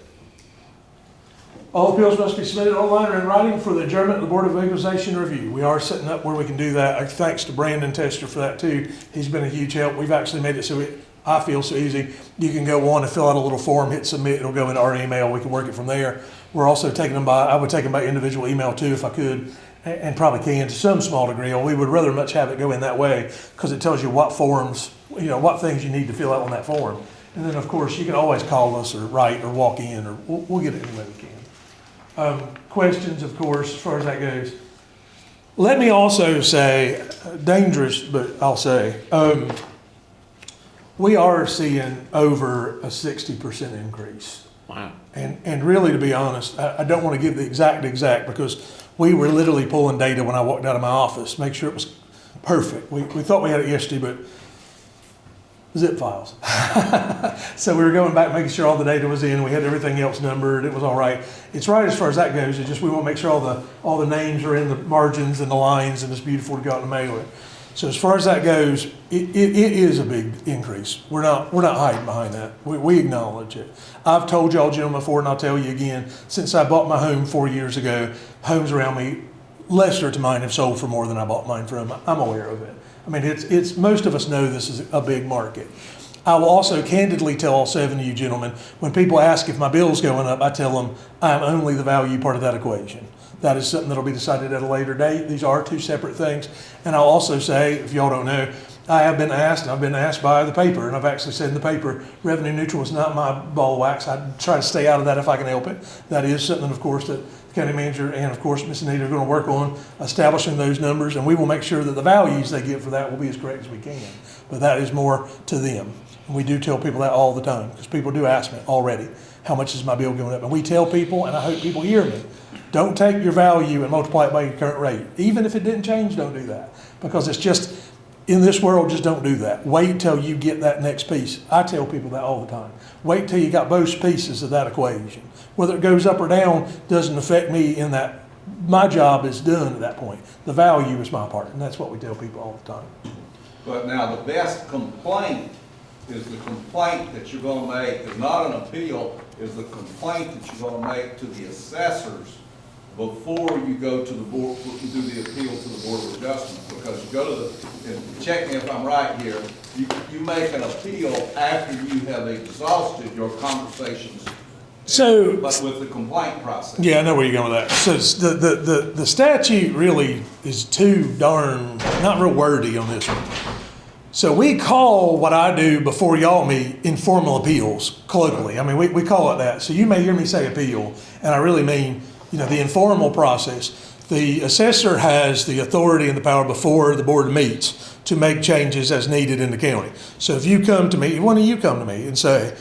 All appeals must be submitted online or in writing for the adjournment of the Board of Equalization Review. We are setting up where we can do that. Thanks to Brandon Tester for that too. He's been a huge help. We've actually made it so I feel so easy. You can go on and fill out a little form, hit submit, it'll go into our email. We can work it from there. We're also taking them by, I would take them by individual email too if I could, and probably can to some small degree. Or we would rather much have it go in that way because it tells you what forms, what things you need to fill out on that form. And then of course you can always call us or write or walk in, or we'll get it any way we can. Questions, of course, as far as that goes. Let me also say, dangerous, but I'll say, we are seeing over a 60% increase. Wow. And really, to be honest, I don't want to give the exact because we were literally pulling data when I walked out of my office, make sure it was perfect. We thought we had it yesterday, but zip files. So we were going back, making sure all the data was in. We had everything else numbered. It was all right. It's right as far as that goes. It's just we want to make sure all the names are in the margins and the lines, and it's beautiful to go out and mail it. So as far as that goes, it is a big increase. We're not hiding behind that. We acknowledge it. I've told y'all gentlemen before, and I'll tell you again, since I bought my home 4 years ago, homes around me, lesser to mine, have sold for more than I bought mine from. I'm aware of it. I mean, it's most of us know this is a big market. I will also candidly tell all 7 of you gentlemen, when people ask if my bill's going up, I tell them I'm only the value part of that equation. That is something that'll be decided at a later date. These are 2 separate things. And I'll also say, if y'all don't know, I've been asked by the paper, and I've actually said in the paper, revenue neutral is not my ball of wax. I try to stay out of that if I can help it. That is something, of course, that the county manager and, of course, Ms. Anita are going to work on establishing those numbers, and we will make sure that the values they get for that will be as correct as we can. But that is more to them. And we do tell people that all the time, because people do ask me already, how much is my bill going up? And we tell people, and I hope people hear me, don't take your value and multiply it by your current rate. Even if it didn't change, don't do that. Because it's just, in this world, just don't do that. Wait till you get that next piece. I tell people that all the time. Wait till you got both pieces of that equation. Whether it goes up or down doesn't affect me in that my job is done at that point. The value is my part, and that's what we tell people all the time. But now the best complaint is the complaint that you're going to make, is not an appeal, is the complaint that you're going to make to the assessors before you go to the board, you do the appeal to the Board of Adjustment. Because you go to and check me if I'm right here, you make an appeal after you have exhausted your conversations. So, but with the complaint process. Yeah, I know where you're going with that. So the statute really is too darn, not real wordy on this one. So we call what I do before y'all meet informal appeals colloquially. I mean, we call it that. So you may hear me say appeal, and I really mean, the informal process. The assessor has the authority and the power before the board meets to make changes as needed in the county. So if you come to me, one of you come to me and say,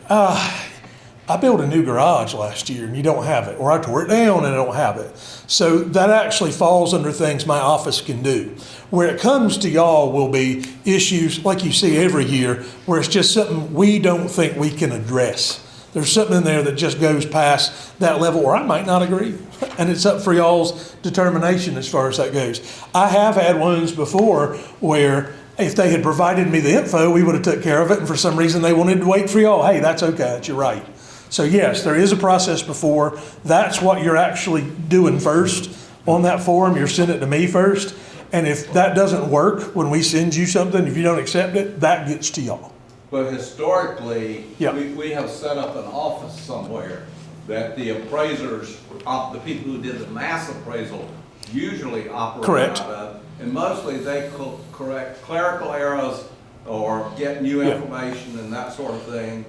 I built a new garage last year and you don't have it, or I tore it down and I don't have it. So that actually falls under things my office can do. Where it comes to y'all will be issues like you see every year where it's just something we don't think we can address. There's something in there that just goes past that level, or I might not agree. And it's up for y'all's determination as far as that goes. I have had ones before where if they had provided me the info, we would have took care of it. And for some reason they wanted to wait for y'all. Hey, that's okay, that's your right. So yes, there is a process before. That's what you're actually doing first on that form. You're sending it to me first. And if that doesn't work, when we send you something, if you don't accept it, that gets to y'all. But historically, yeah. we have set up an office somewhere that the appraisers, the people who did the mass appraisal, usually operate correct. Out of. And mostly they correct clerical errors or get new information and that sort of thing.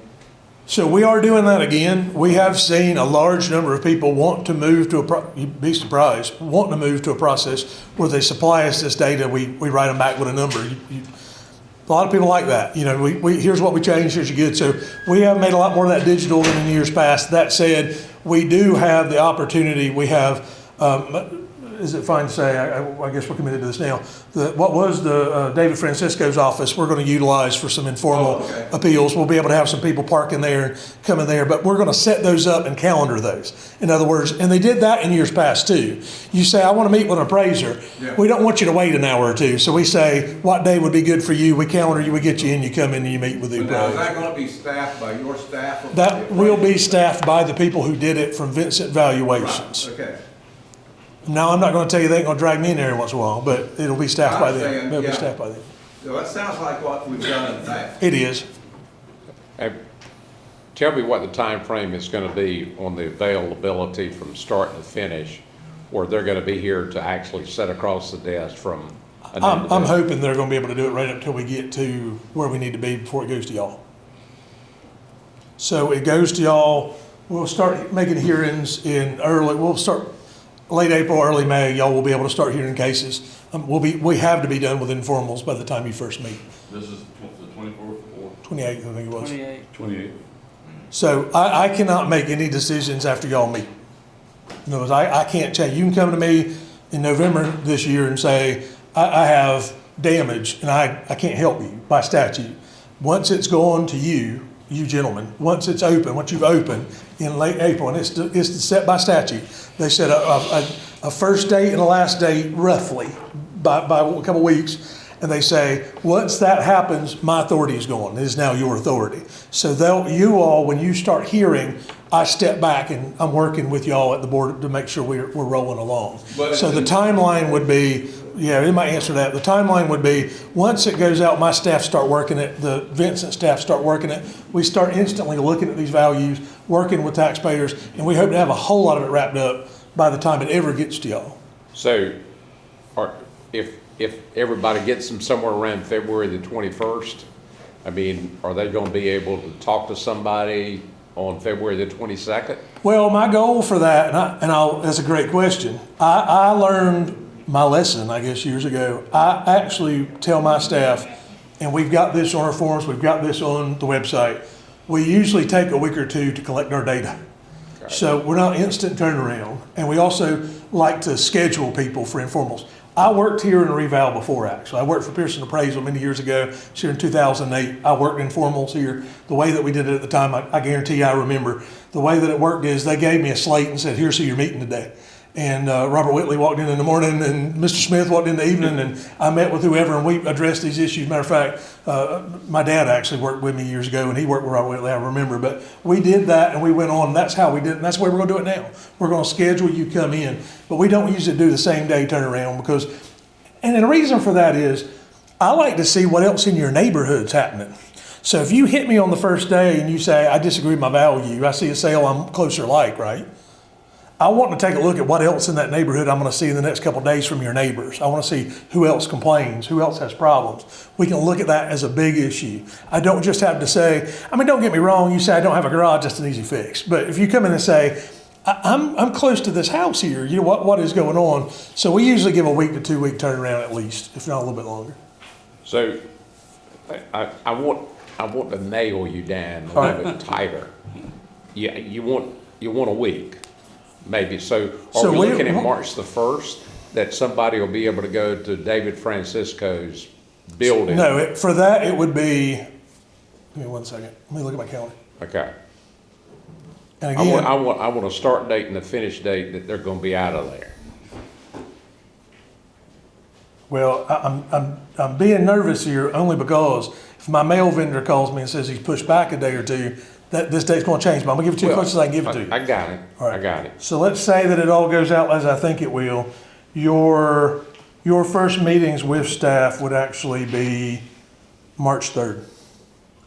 So we are doing that again. We have seen a large number of people want to move to you'd be surprised, wanting to move to a process where they supply us this data, we write them back with a number. A lot of people like that. Here's what we changed, here's your good. So we have made a lot more of that digital than in years past. That said, we do have the opportunity. We have is it fine to say, I guess we're committed to this now, what was the David Francisco's office, we're going to utilize for some informal appeals. We'll be able to have some people park in there and come in there, but we're going to set those up and calendar those. In other words, and they did that in years past too. You say, I want to meet with an appraiser. Yeah. We don't want you to wait an hour or two. So we say, what day would be good for you? We calendar you, we get you in, you come in and you meet with the But now, is appraiser. that gonna be staffed by your staff? Or by That the will be appraiser? staffed by the people who did it from Vincent Valuations. Right, okay. Now, I'm not going to tell you they ain't going to drag me in there every once in a while, but it'll be staffed by I'm them. saying, It'll be yeah. staffed by them. So that sounds like what we've done in the past. It is. Tell me what the time frame is going to be on the availability from start to finish, where they're going to be here to actually sit across the desk from an I'm individual. hoping they're going to be able to do it right up till we get to where we need to be before it goes to y'all. So it goes to y'all, we'll start making hearings we'll start late April, early May. Y'all will be able to start hearing cases. We have to be done with informals by the time you first meet. This is the 24th or 28th, I think it was. 28th. So I cannot make any decisions after y'all meet. In other words, I can't change. You can come to me in November this year and say, I have damage and I can't help you by statute. Once it's gone to you gentlemen, once it's open, once you've opened in late April, and it's set by statute, they said a first date and a last date roughly by a couple weeks, and they say, once that happens, my authority is gone. It is now your authority. So you all, when you start hearing, I step back and I'm working with y'all at the board to make sure we're rolling along. So the timeline would be, yeah, it might answer that. The timeline would be, once it goes out, my staff start working it, the Vincent staff start working it, we start instantly looking at these values, working with taxpayers, and we hope to have a whole lot of it wrapped up by the time it ever gets to y'all. So, if everybody gets them somewhere around February the 21st, I mean, are they going to be able to talk to somebody on February the 22nd? Well, my goal for that, that's a great question. I learned my lesson, I guess, years ago. I actually tell my staff, and we've got this on our forms, we've got this on the website, we usually take a week or two to collect our data. Okay. So we're not instant turnaround. And we also like to schedule people for informals. I worked here in a reval before, actually. I worked for Pearson Appraisal many years ago. It's here in 2008. I worked informals here. The way that we did it at the time, I guarantee I remember. The way that it worked is they gave me a slate and said, here's who you're meeting today. And Robert Whitley walked in the morning, and Mr. Smith walked in the evening, and I met with whoever, and we addressed these issues. Matter of fact, my dad actually worked with me years ago, and he worked with Robert Whitley, I remember. But we did that, and we went on. That's how we did it, and that's the way we're going to do it now. We're going to schedule you come in, but we don't usually do the same day turnaround because, and the reason for that is, I like to see what else in your neighborhood's happening. So if you hit me on the first day and you say, I disagree with my value, I see a sale I'm closer like, right? I want to take a look at what else in that neighborhood I'm going to see in the next couple of days from your neighbors. I want to see who else complains, who else has problems. We can look at that as a big issue. I don't just have to say, I mean, don't get me wrong, you say I don't have a garage, that's an easy fix. But if you come in and say, I'm close to this house here, you know, what is going on? So we usually give a week to 2 week turnaround at least, if not a little bit longer. So I want to nail you down a little bit tighter. Yeah, you want a week. Maybe. So are we looking at March the 1st that somebody will be able to go to David Francisco's building? No, for that it would be, give me 1 second. Let me look at my calendar. Okay. And again, I want a start date and a finish date that they're going to be out of there. Well, I'm being nervous here only because if my mail vendor calls me and says he's pushed back a day or two, that this date's going to change, but I'm going to give it to you as much as I can give it to you. I got it. All right. I got it. So let's say that it all goes out as I think it will. Your first meetings with staff would actually be March 3rd.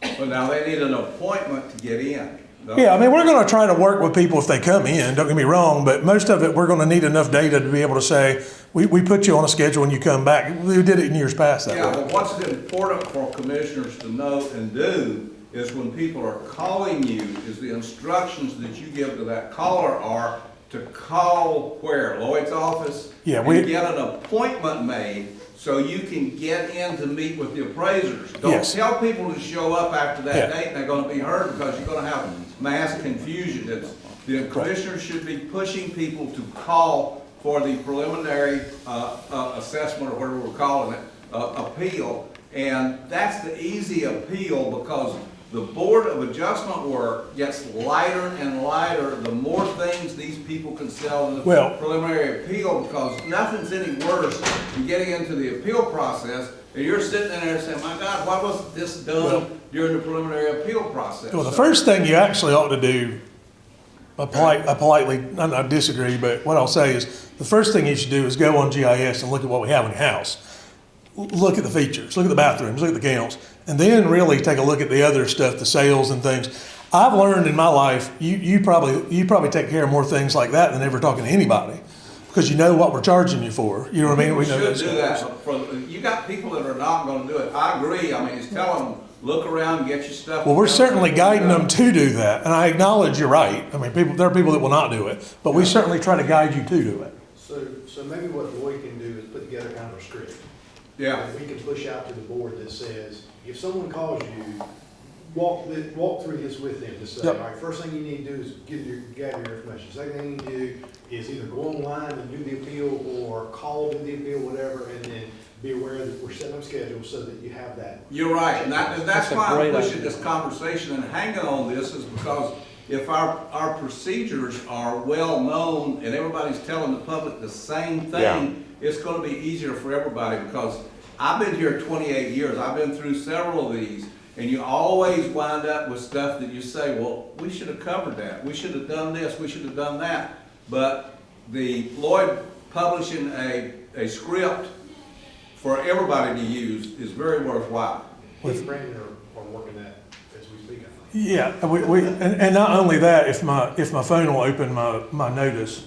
But now they need an appointment to get in. Yeah, I mean, we're going to try to work with people if they come in, don't get me wrong, but most of it, we're going to need enough data to be able to say, we put you on a schedule and you come back. We did it in years past that way. Yeah, but what's important for commissioners to know and do is when people are calling you, is the instructions that you give to that caller are to call where? Lloyd's office? Yeah, and get an appointment made so you can get in to meet with the appraisers. Don't tell people to show up after that date and they're going to be hurt because you're going to have mass confusion. The commissioners should be pushing people to call for the preliminary assessment, or whatever we're calling it, appeal. And that's the easy appeal, because the Board of Adjustment work gets lighter and lighter the more things these people can sell in the preliminary appeal, because nothing's any worse than getting into the appeal process and you're sitting in there saying, my God, why wasn't this done during the preliminary appeal process? Well, the first thing you actually ought to do, I disagree, but what I'll say is, the first thing you should do is go on GIS and look at what we have in the house. Look at the features, look at the bathrooms, look at the counts, and then really take a look at the other stuff, the sales and things. I've learned in my life, you probably take care of more things like that than ever talking to anybody, because you know what we're charging you for. You know what I mean? We should do that. You got people that are not going to do it. I agree. I mean, it's telling them, look around, get your stuff. Well, we're certainly guiding them to do that, and I acknowledge you're right. I mean, there are people that will not do it, but we certainly try to guide you to do it. So maybe what Roy can do is put together kind of a script. Yeah. We can push out to the board that says, if someone calls you, walk through this with them to say, all right, first thing you need to do is gather your information. Second thing you need to do is either go online and do the appeal, or call, do the appeal, whatever, and then be aware that we're setting up schedules so that you have that. You're right, and that's why I'm pushing this conversation and hanging on this, is because if our procedures are well known and everybody's telling the public the same thing, it's going to be easier for everybody. Because I've been here 28 years, I've been through several of these, and you always wind up with stuff that you say, well, we should have covered that, we should have done this, we should have done that. But the Lloyd publishing a script for everybody to use is very worthwhile. With Brandon are working that as we speak, I think. Yeah, and not only that, if my phone will open my notice,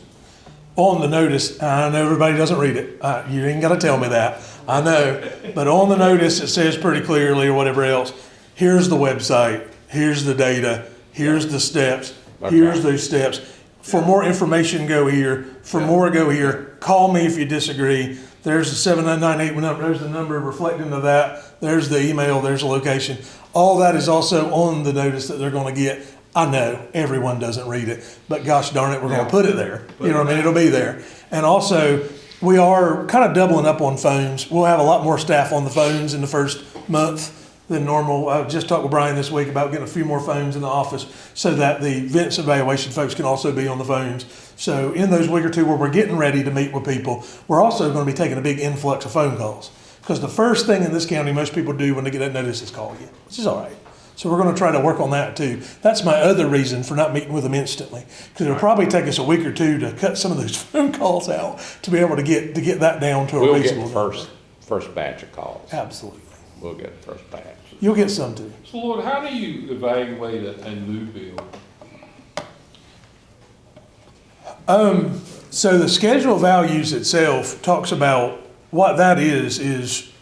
on the notice, I know everybody doesn't read it. You ain't got to tell me that. I know, but on the notice it says pretty clearly, or whatever else, here's the website, here's the data, here's the steps, here's those steps. For more information, go here. For more, go here. Call me if you disagree. There's the 7998 number. There's the number reflecting to that. There's the email. There's the location. All that is also on the notice that they're going to get. I know everyone doesn't read it, but gosh darn it, we're going to put it there. You know what I mean? It'll be there. And also, we are kind of doubling up on phones. We'll have a lot more staff on the phones in the first month than normal. I just talked with Brian this week about getting a few more phones in the office so that the events evaluation folks can also be on the phones. So in those week or two where we're getting ready to meet with people, we're also going to be taking a big influx of phone calls. Because the first thing in this county most people do when they get that notice is call you, which is all right. So we're going to try to work on that too. That's my other reason for not meeting with them instantly, because it'll probably take us a week or two to cut some of those phone calls out to be able to get that down to a reasonable number. We'll get the first batch of calls. Absolutely. We'll get the first batch. You'll get some too. So Lord, how do you evaluate a new build? So the schedule of values itself talks about what that is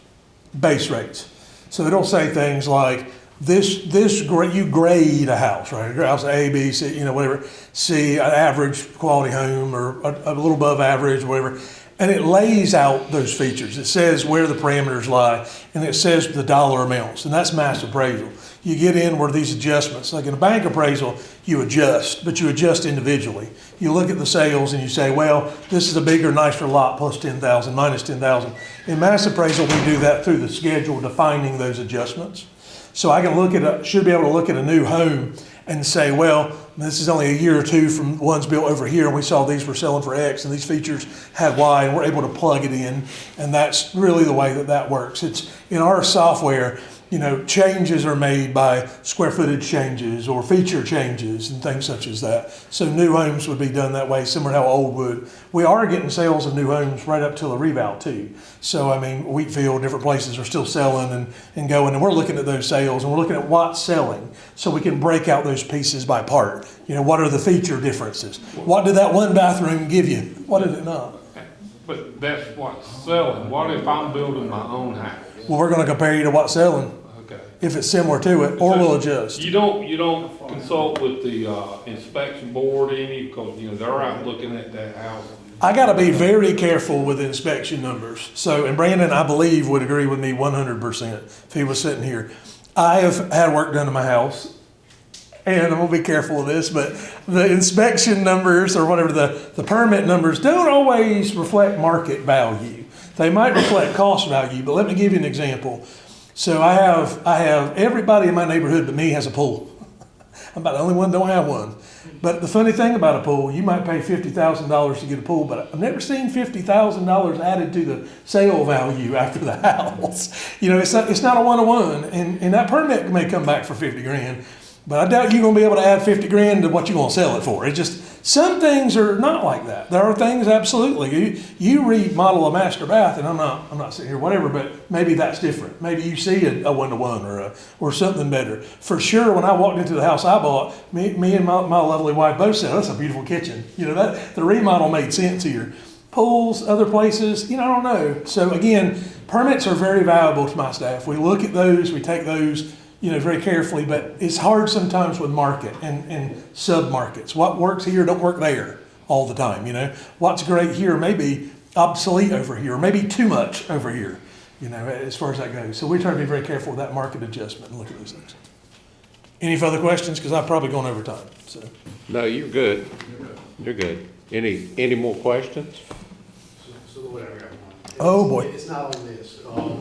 base rates. So it'll say things like you grade a house, right? A house A, B, C, whatever. C, an average quality home, or a little above average, whatever. And it lays out those features. It says where the parameters lie, and it says the dollar amounts, and that's mass appraisal. You get in where these adjustments, like in a bank appraisal, you adjust, but you adjust individually. You look at the sales and you say, well, this is a bigger, nicer lot, plus 10,000, minus 10,000. In mass appraisal, we do that through the schedule defining those adjustments. So I can should be able to look at a new home and say, well, this is only a year or two from ones built over here, and we saw these were selling for X, and these features had Y, and we're able to plug it in, and that's really the way that works. It's in our software, changes are made by square footage changes or feature changes and things such as that. So new homes would be done that way, similar to how old would. We are getting sales of new homes right up till a revow too. So I mean, Wheatfield, different places are still selling and going, and we're looking at those sales and we're looking at what's selling so we can break out those pieces by part. What are the feature differences? What did that one bathroom give you? What did it not? But that's what's selling. What if I'm building my own house? Well, we're going to compare you to what's selling. If it's similar to it, or we'll adjust. You don't consult with the inspection board because they're out looking at that house. I got to be very careful with inspection numbers. So, and Brandon, I believe, would agree with me 100% if he was sitting here. I have had work done to my house and I'm gonna be careful of this, but the inspection numbers or whatever, the permit numbers don't always reflect market value. They might reflect cost value, but let me give you an example. So I have everybody in my neighborhood but me has a pool. I'm about the only one that don't have one. But the funny thing about a pool, you might pay $50,000 to get a pool, but I've never seen $50,000 added to the sale value after the house. You know, it's not a one-to-one, and that permit may come back for 50 grand, but I doubt you're gonna be able to add 50 grand to what you're gonna sell it for. It's just, some things are not like that. There are things, absolutely. You remodel a master bath, and I'm not sitting here, whatever, but maybe that's different. Maybe you see a one-to-one or something better. For sure, when I walked into the house I bought, me and my lovely wife both said, that's a beautiful kitchen. You know, that the remodel made sense here. Pools, other places, you know, I don't know. So again, permits are very valuable to my staff. We look at those, we take those, you know, very carefully, but it's hard sometimes with market and sub-markets. What works here don't work there all the time, you know. What's great here may be obsolete over here, or maybe too much over here, you know, as far as that goes. So we try to be very careful with that market adjustment and look at those things. Any further questions? Because I've probably gone over time, so. No, you're good. You're good. Any more questions? So whatever. Oh, boy. It's not on this.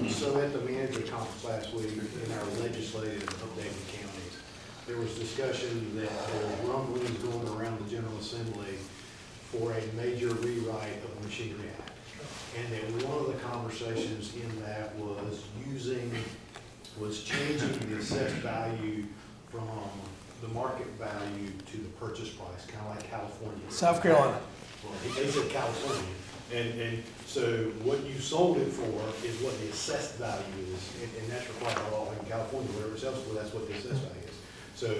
So at the manager conference last week, in our legislative updating counties, there was discussion that there was rumblings going around the General Assembly for a major rewrite of the Machinery Act. And that one of the conversations in that was changing the assessed value from the market value to the purchase price, kind of like California. South Carolina. Well, they said California. And so what you sold it for is what the assessed value is, and that's required by law in California, wherever it sells for, that's what the assessed value is. So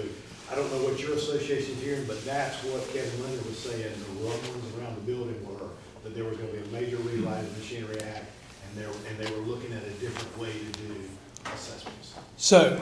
I don't know what your association's hearing, but that's what Kevin Leonard was saying, the rumblings around the building were, that there was gonna be a major rewrite of the Machinery Act, and they were looking at a different way to do assessments. So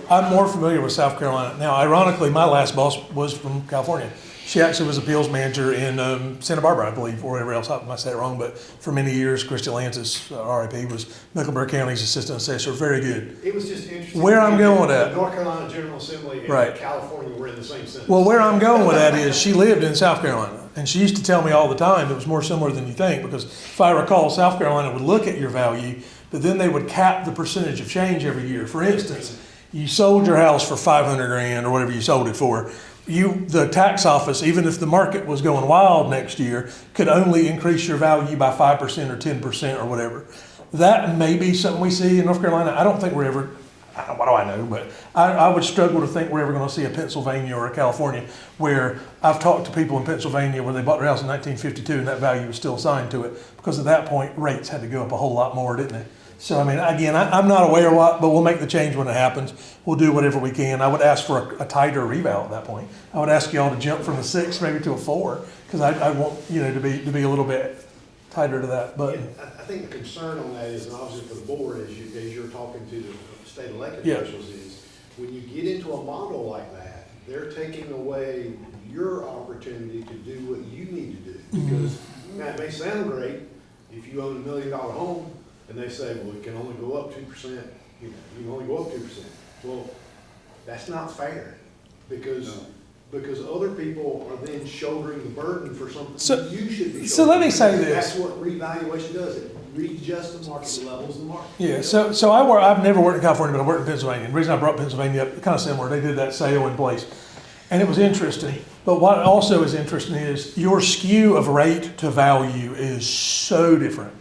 I'm more familiar with South Carolina. Now, ironically, my last boss was from California. She actually was appeals manager in Santa Barbara, I believe, or wherever else. I might say it wrong, but for many years, Christy Lantis, RIP, was Mecklenburg County's assistant assessor. Very good. It was just interesting. Where I'm going with that. The North Carolina General Assembly and Right. California were in the same sentence. Well, where I'm going with that is she lived in South Carolina, and she used to tell me all the time it was more similar than you think, because if I recall, South Carolina would look at your value, but then they would cap the percentage of change every year. For instance, you sold your house for 500 grand or whatever you sold it for. The tax office, even if the market was going wild next year, could only increase your value by 5% or 10% or whatever. That may be something we see in North Carolina. I don't think we're ever, what do I know, but I would struggle to think we're ever going to see a Pennsylvania or a California where I've talked to people in Pennsylvania where they bought their house in 1952 and that value was still assigned to it, because at that point rates had to go up a whole lot more, didn't they? So, I mean, again, I'm not aware of what, but we'll make the change when it happens. We'll do whatever we can. I would ask for a tighter reval at that point. I would ask y'all to jump from a 6 maybe to a 4, because I want, you know, to be a little bit tighter to that. But Yeah, I think the concern on that is, and obviously for the board, as you're talking to the state elected Yeah. officials, is when you get into a model like that, they're taking away your opportunity to do what you need to do. Because now, it may sound great if you own $1 million home, and they say, well, it can only go up 2%, you can only go up 2%. Well, that's not fair, because other people are then shouldering the burden for something you should be shouldering. So let me say this. That's what revaluation does. It readjusts the market levels of the market. yeah, so I've never worked in California, but I worked in Pennsylvania. The reason I brought Pennsylvania up, kind of similar, they did that sale in place. And it was interesting. But what also is interesting is your skew of rate to value is so different.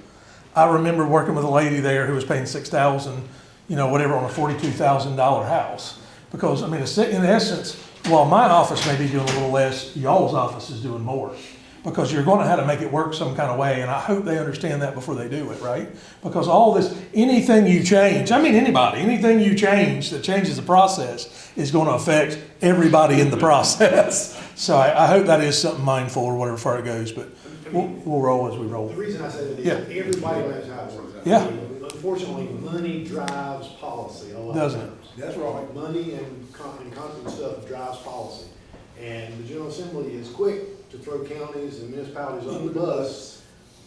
I remember working with a lady there who was paying $6,000, you know, whatever, on a $42,000 house. Because, I mean, in essence, while my office may be doing a little less, y'all's office is doing more. Because you're going to have to make it work some kind of way, and I hope they understand that before they do it, right? Because all this, anything you change, I mean anybody, anything you change that changes the process is going to affect everybody in the process. So I hope that is something mindful or whatever far it goes, but we'll roll as we roll. The reason I say that is everybody knows how it works. Yeah. Unfortunately, money drives policy a lot. Doesn't it? That's right. Money and constant stuff drives policy. And the General Assembly is quick to throw counties and municipalities on the bus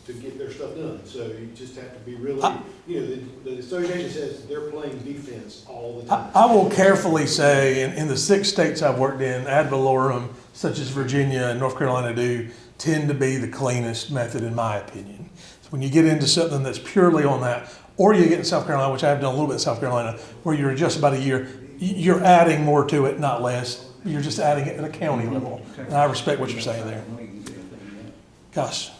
to get their stuff done. So you just have to be really, you know, the association says they're playing defense all the time. I will carefully say, in the 6 states I've worked in, ad valorem, such as Virginia and North Carolina do, tend to be the cleanest method in my opinion. So when you get into something that's purely on that, or you get in South Carolina, which I've done a little bit in South Carolina, where you're just about a year, you're adding more to it, not less. You're just adding it at a county level. And I respect what you're saying there. Gosh.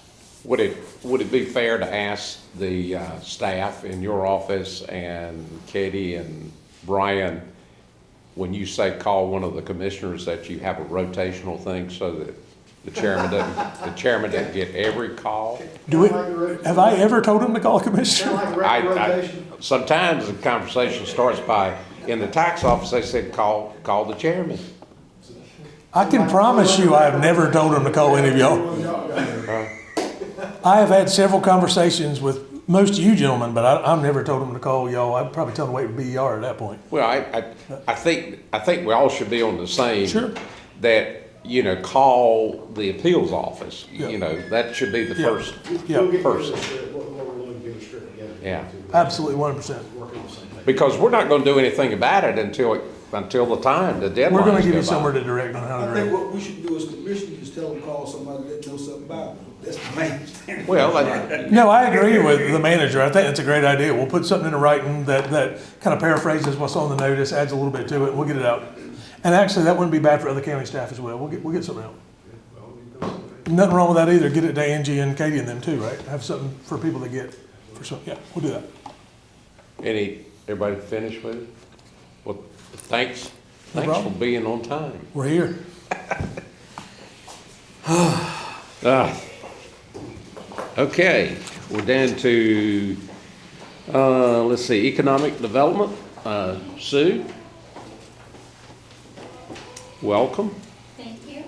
Would it be fair to ask the staff in your office and Katie and Brian, when you say call one of the commissioners, that you have a rotational thing so that the chairman doesn't get every call? Have I ever told him to call a commissioner? Sometimes the conversation starts by, in the tax office, they said, call the chairman. I can promise you I have never told him to call any of y'all. I have had several conversations with most of you gentlemen, but I've never told them to call y'all. I'd probably tell them to wait for BER at that point. Well, I think we all should be on the same. Sure. That, you know, call the appeals office. Yeah. You know, that should be the first person. Yeah. Absolutely, 100%. Because we're not going to do anything about it until the time, the deadline. We're going to give you somewhere to direct on how to I direct. think what we should do as commissioners is tell them, call somebody that knows something about it. That's the main thing. Well, No, I agree with the manager. I think that's a great idea. We'll put something in writing that kind of paraphrases what's on the notice, adds a little bit to it, and we'll get it out. And actually, that wouldn't be bad for other county staff as well. We'll get something out. Nothing wrong with that either. Get it to Angie and Katie and them too, right? Have something for people to get for some. Yeah, we'll do that. Everybody finished with it? Well, thanks for problem. being on time. We're here. Okay, we're down to, let's see, economic development. Sue? Welcome. Thank you.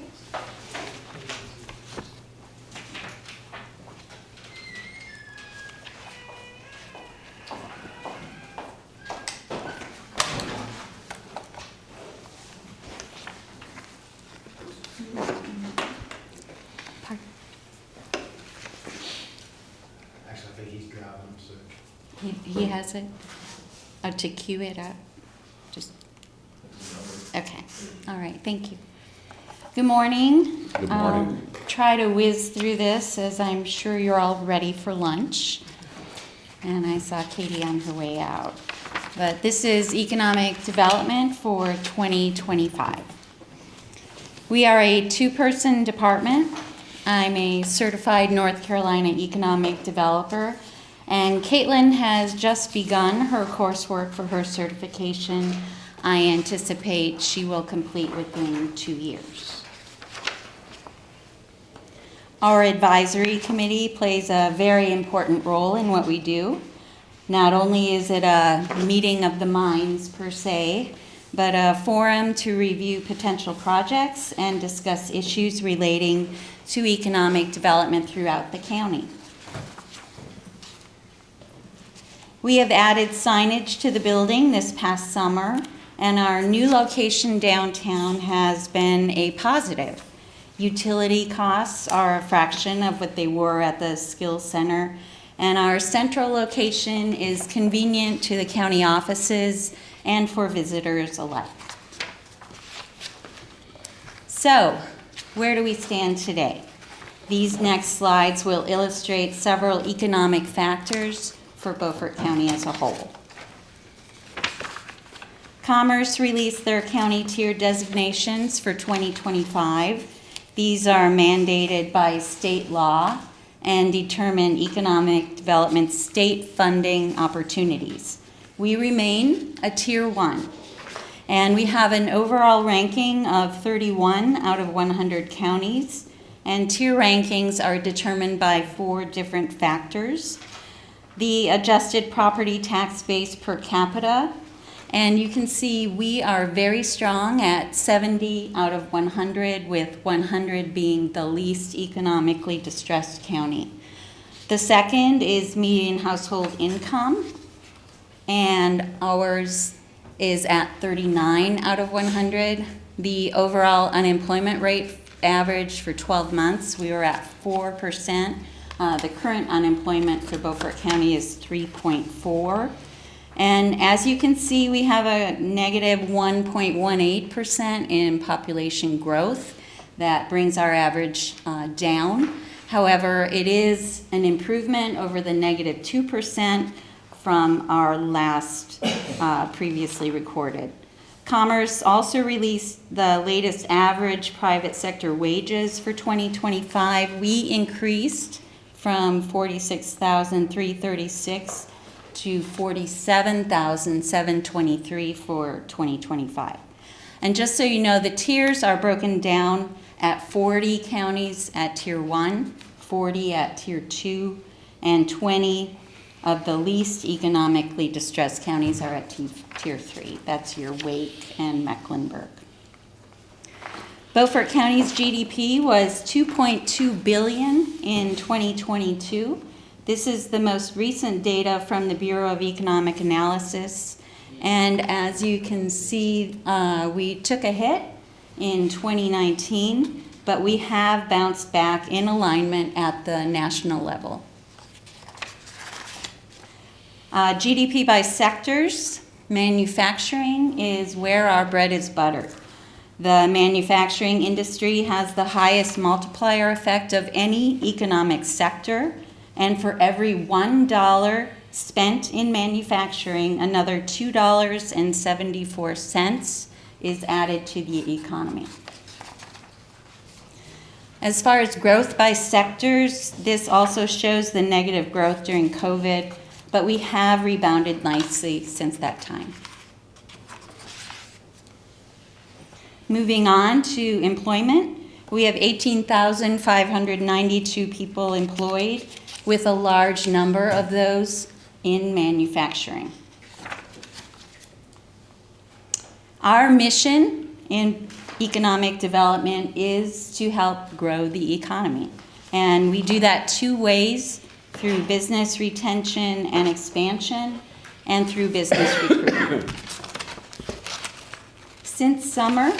Actually, I think he's driving, so. He has it? Oh, to cue it up? Just, okay. All right, thank you. Good morning. Good morning. Try to whiz through this as I'm sure you're all ready for lunch. And I saw Katie on her way out. But this is economic development for 2025. We are a 2-person department. I'm a certified North Carolina economic developer, and Caitlin has just begun her coursework for her certification. I anticipate she will complete within 2 years. Our advisory committee plays a very important role in what we do. Not only is it a meeting of the minds per se, but a forum to review potential projects and discuss issues relating to economic development throughout the county. We have added signage to the building this past summer, and our new location downtown has been a positive. Utility costs are a fraction of what they were at the Skills Center, and our central location is convenient to the county offices and for visitors alike. So, where do we stand today? These next slides will illustrate several economic factors for Beaufort County as a whole. Commerce released their county tier designations for 2025. These are mandated by state law and determine economic development state funding opportunities. We remain a tier 1, and we have an overall ranking of 31 out of 100 counties, and tier rankings are determined by 4 different factors. The adjusted property tax base per capita, and you can see we are very strong at 70 out of 100, with 100 being the least economically distressed county. The second is median household income, and ours is at 39 out of 100. The overall unemployment rate average for 12 months, we were at 4%. The current unemployment for Beaufort County is 3.4. And as you can see, we have a negative 1.18% in population growth. That brings our average down. However, it is an improvement over the negative 2% from our last previously recorded. Commerce also released the latest average private sector wages for 2025. We increased from 46,336 to 47,723 for 2025. And just so you know, the tiers are broken down at 40 counties at Tier 1, 40 at Tier 2, and 20 of the least economically distressed counties are at Tier 3. That's your Wake and Mecklenburg. Beaufort County's GDP was $2.2 billion in 2022. This is the most recent data from the Bureau of Economic Analysis. And as you can see, we took a hit in 2019, but we have bounced back in alignment at the national level. GDP by sectors, manufacturing is where our bread is buttered. The manufacturing industry has the highest multiplier effect of any economic sector, and for every $1 spent in manufacturing, another $2.74 is added to the economy. As far as growth by sectors, this also shows the negative growth during COVID, but we have rebounded nicely since that time. Moving on to employment, we have 18,592 people employed, with a large number of those in manufacturing. Our mission in economic development is to help grow the economy, and we do that two ways: through business retention and expansion, and through business recruitment. Since summer,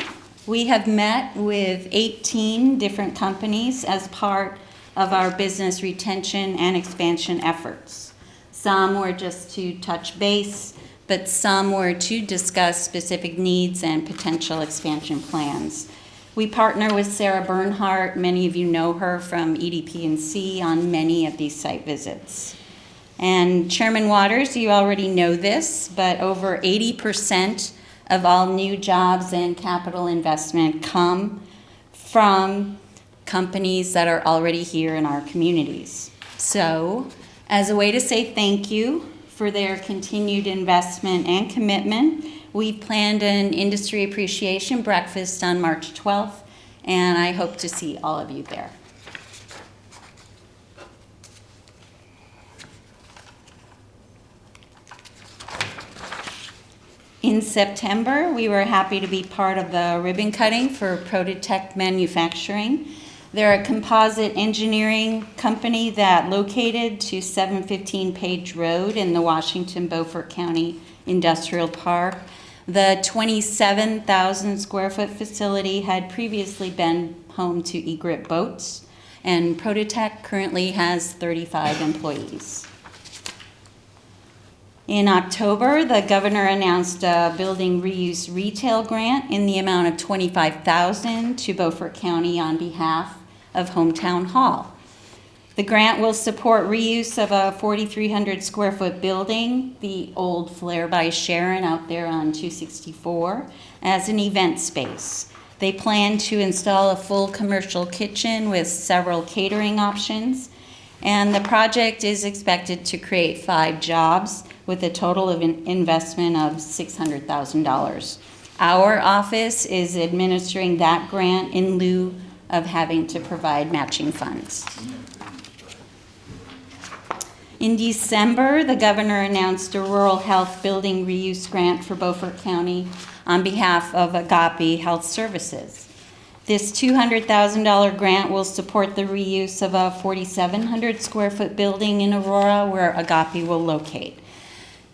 we have met with 18 different companies as part of our business retention and expansion efforts. Some were just to touch base, but some were to discuss specific needs and potential expansion plans. We partner with Sarah Bernhardt. Many of you know her from EDP&C on many of these site visits. And Chairman Waters, you already know this, but over 80% of all new jobs and capital investment come from companies that are already here in our communities. So, as a way to say thank you for their continued investment and commitment, we've planned an industry appreciation breakfast on March 12th, and I hope to see all of you there. In September, we were happy to be part of the ribbon cutting for Prototech Manufacturing. They're a composite engineering company that located to 715 Page Road in the Washington Beaufort County Industrial Park. The 27,000 square foot facility had previously been home to Egret Boats, and Prototech currently has 35 employees. In October, the governor announced a building reuse retail grant in the amount of $25,000 to Beaufort County on behalf of Hometown Hall. The grant will support reuse of a 4,300 square foot building, the old Flair by Sharon out there on 264, as an event space. They plan to install a full commercial kitchen with several catering options, and the project is expected to create 5 jobs with a total of an investment of $600,000. Our office is administering that grant in lieu of having to provide matching funds. In December, the governor announced a rural health building reuse grant for Beaufort County on behalf of Agape Health Services. This $200,000 grant will support the reuse of a 4,700 square foot building in Aurora where Agape will locate.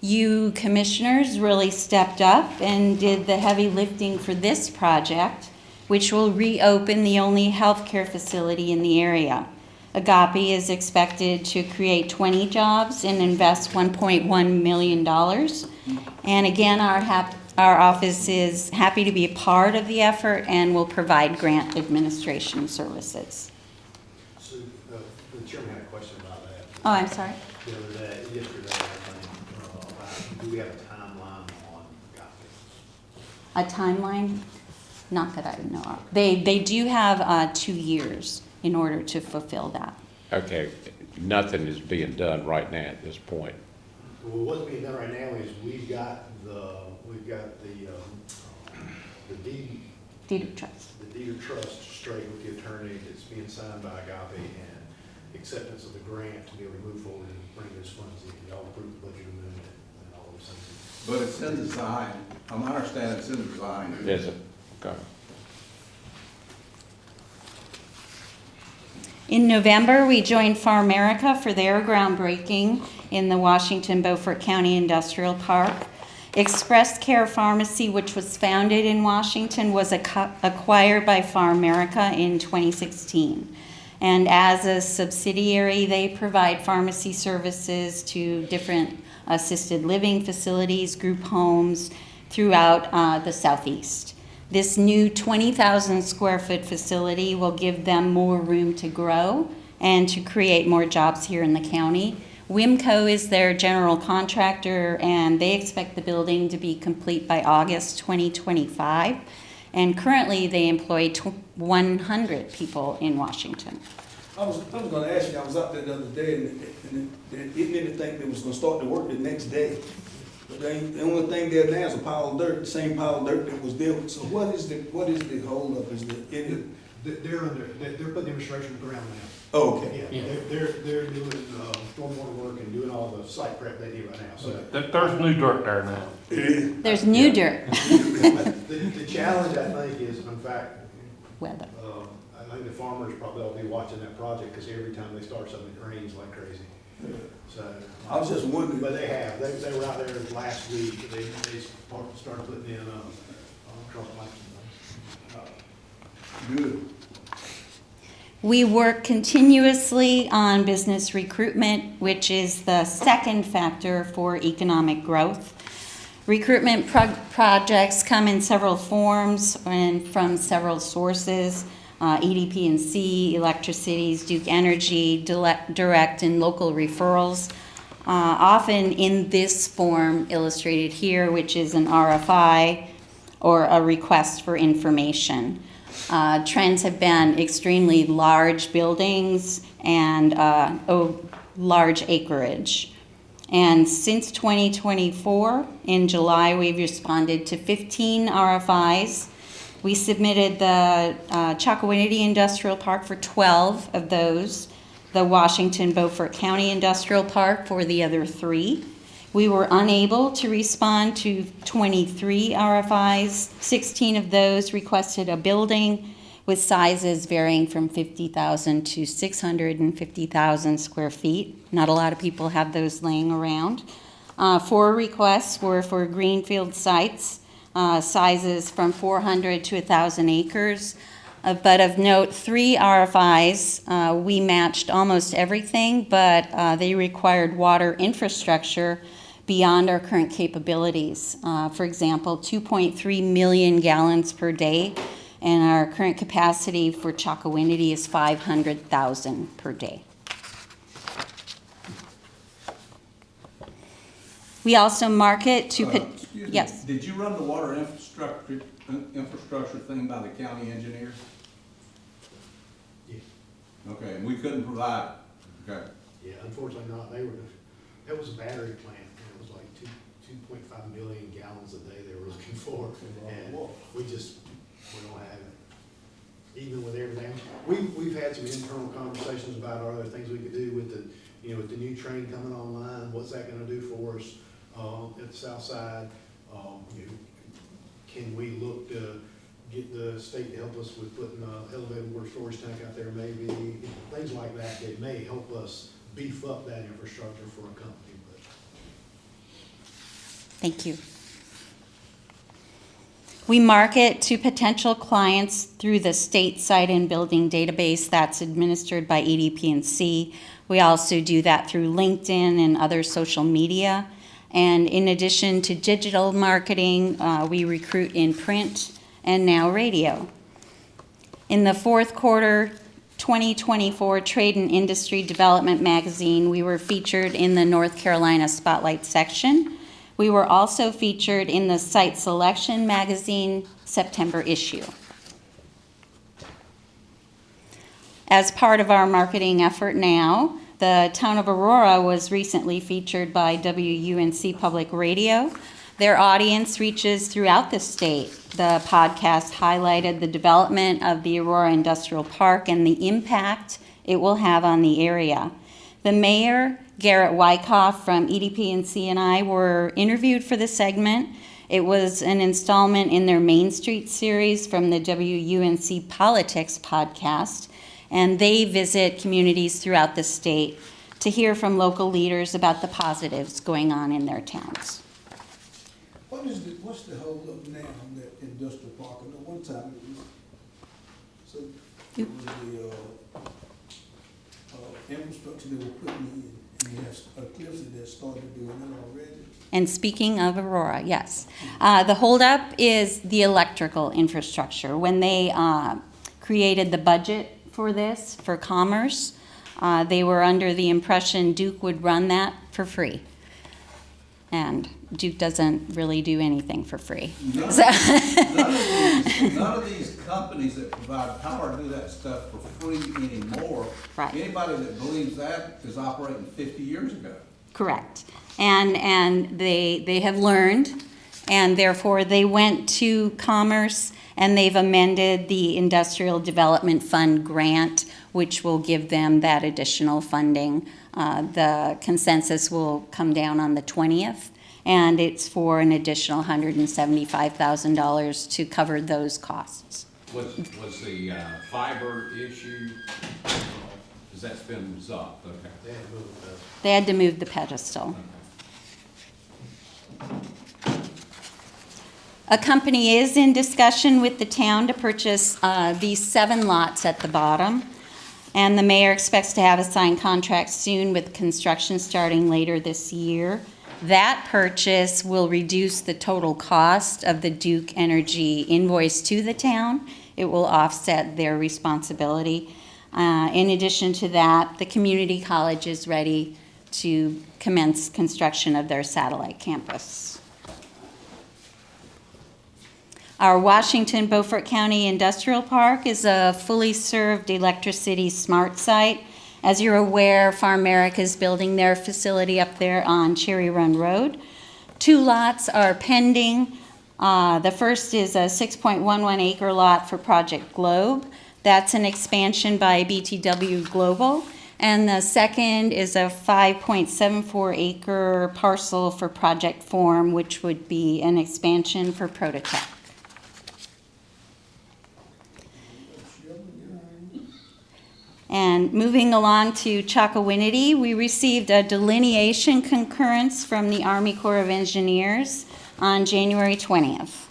You commissioners really stepped up and did the heavy lifting for this project, which will reopen the only healthcare facility in the area. Agape is expected to create 20 jobs and invest $1.1 million. And again, our office is happy to be a part of the effort and will provide grant administration services. So, the chairman had a question about that. Oh, I'm sorry. The other day, yesterday, I think, do we have a timeline on Agape? A timeline? Not that I know of. They do have 2 years in order to fulfill that. Okay, nothing is being done right now at this point. Well, what's being done right now is we've got the Deed of trust. The deed of trust straight with the attorney that's being signed by Agape and acceptance of the grant to be able to move forward and bring those funds in. Y'all approve the budget amendment and all those things. But it's in design. From my understanding, it's in design. Is it? Okay. In November, we joined Farmerica for their groundbreaking in the Washington Beaufort County Industrial Park. Express Care Pharmacy, which was founded in Washington, was acquired by Farmerica in 2016. And as a subsidiary, they provide pharmacy services to different assisted living facilities, group homes throughout the Southeast. This new 20,000 square foot facility will give them more room to grow and to create more jobs here in the county. WIMCO is their general contractor, and they expect the building to be complete by August 2025. And currently, they employ 100 people in Washington. I was gonna ask you, I was out there the other day, and it made me think they was gonna start to work the next day. But the only thing there now is a pile of dirt, the same pile of dirt that was there. So what is the holdup? They're putting infrastructure in the ground now. Oh, okay. Yeah, they're doing stormwater work and doing all the site prep they do right now, so. There's new dirt there now. There's new dirt. The challenge, I think, is, in fact, weather. I think the farmers probably ought to be watching that project, because every time they start something, it rains like crazy. So, I was just wondering. But they have, they were out there last week, they started putting in, cross lights and things. Good. We work continuously on business recruitment, which is the second factor for economic growth. Recruitment projects come in several forms and from several sources, EDP&C, Electricities, Duke Energy, direct and local referrals, often in this form illustrated here, which is an RFI or a request for information. Trends have been extremely large buildings and large acreage. And since 2024, in July, we've responded to 15 RFIs. We submitted the Chocowinity Industrial Park for 12 of those, the Washington Beaufort County Industrial Park for the other 3. We were unable to respond to 23 RFIs. 16 of those requested a building with sizes varying from 50,000 to 650,000 square feet. Not a lot of people have those laying around. 4 requests were for greenfield sites, sizes from 400 to 1,000 acres. But of note, 3 RFIs, we matched almost everything, but they required water infrastructure beyond our current capabilities. For example, 2.3 million gallons per day, and our current capacity for Chocowinity is 500,000 per day. We also market to, yes. Did you run the water infrastructure thing by the county engineer? Yeah. Okay, and we couldn't provide, okay. Yeah, unfortunately not. That was a battery plant, and it was like 2.5 million gallons a day they were looking for. And we don't have it. Even with everything, we've had some internal conversations about other things we could do with with the new train coming online. What's that going to do for us at the south side? Can we look to get the state to help us with putting an elevated water storage tank out there? Maybe things like that that may help us beef up that infrastructure for a company. But. Thank you. We market to potential clients through the state site and building database that's administered by EDP&C. We also do that through LinkedIn and other social media. And in addition to digital marketing, we recruit in print and now radio. In the fourth quarter 2024 Trade and Industry Development Magazine, we were featured in the North Carolina Spotlight section. We were also featured in the Site Selection Magazine September issue. As part of our marketing effort now, the town of Aurora was recently featured by WUNC Public Radio. Their audience reaches throughout the state. The podcast highlighted the development of the Aurora Industrial Park and the impact it will have on the area. The mayor, Garrett Wyckoff from EDP&C, and I were interviewed for the segment. It was an installment in their Main Street series from the WUNC Politics podcast, and they visit communities throughout the state to hear from local leaders about the positives going on in their towns. What's the hold up now on that industrial park? I know one time it was the infrastructure they were putting in. And yes, Eclipse that started doing that already. And speaking of Aurora, yes. The holdup is the electrical infrastructure. When they created the budget for this, for commerce, they were under the impression Duke would run that for free. And Duke doesn't really do anything for free. None of these companies that provide power do that stuff for free anymore. Right. Anybody that believes that is operating 50 years ago. Correct. And they have learned, and therefore they went to Commerce, and they've amended the Industrial Development Fund grant, which will give them that additional funding. The consensus will come down on the 20th, and it's for an additional $175,000 to cover those costs. Was the fiber issue, has that been resolved? Okay. They had to move the pedestal. A company is in discussion with the town to purchase these 7 lots at the bottom, and the mayor expects to have a signed contract soon with construction starting later this year. That purchase will reduce the total cost of the Duke Energy invoice to the town. It will offset their responsibility. In addition to that, the community college is ready to commence construction of their satellite campus. Our Washington Beaufort County Industrial Park is a fully served electricity smart site. As you're aware, Farmerica is building their facility up there on Cherry Run Road. 2 lots are pending. The first is a 6.11 acre lot for Project Globe. That's an expansion by BTW Global. And the second is a 5.74 acre parcel for Project Form, which would be an expansion for Prototech. And moving along to Chocowinity, we received a delineation concurrence from the Army Corps of Engineers on January 20th.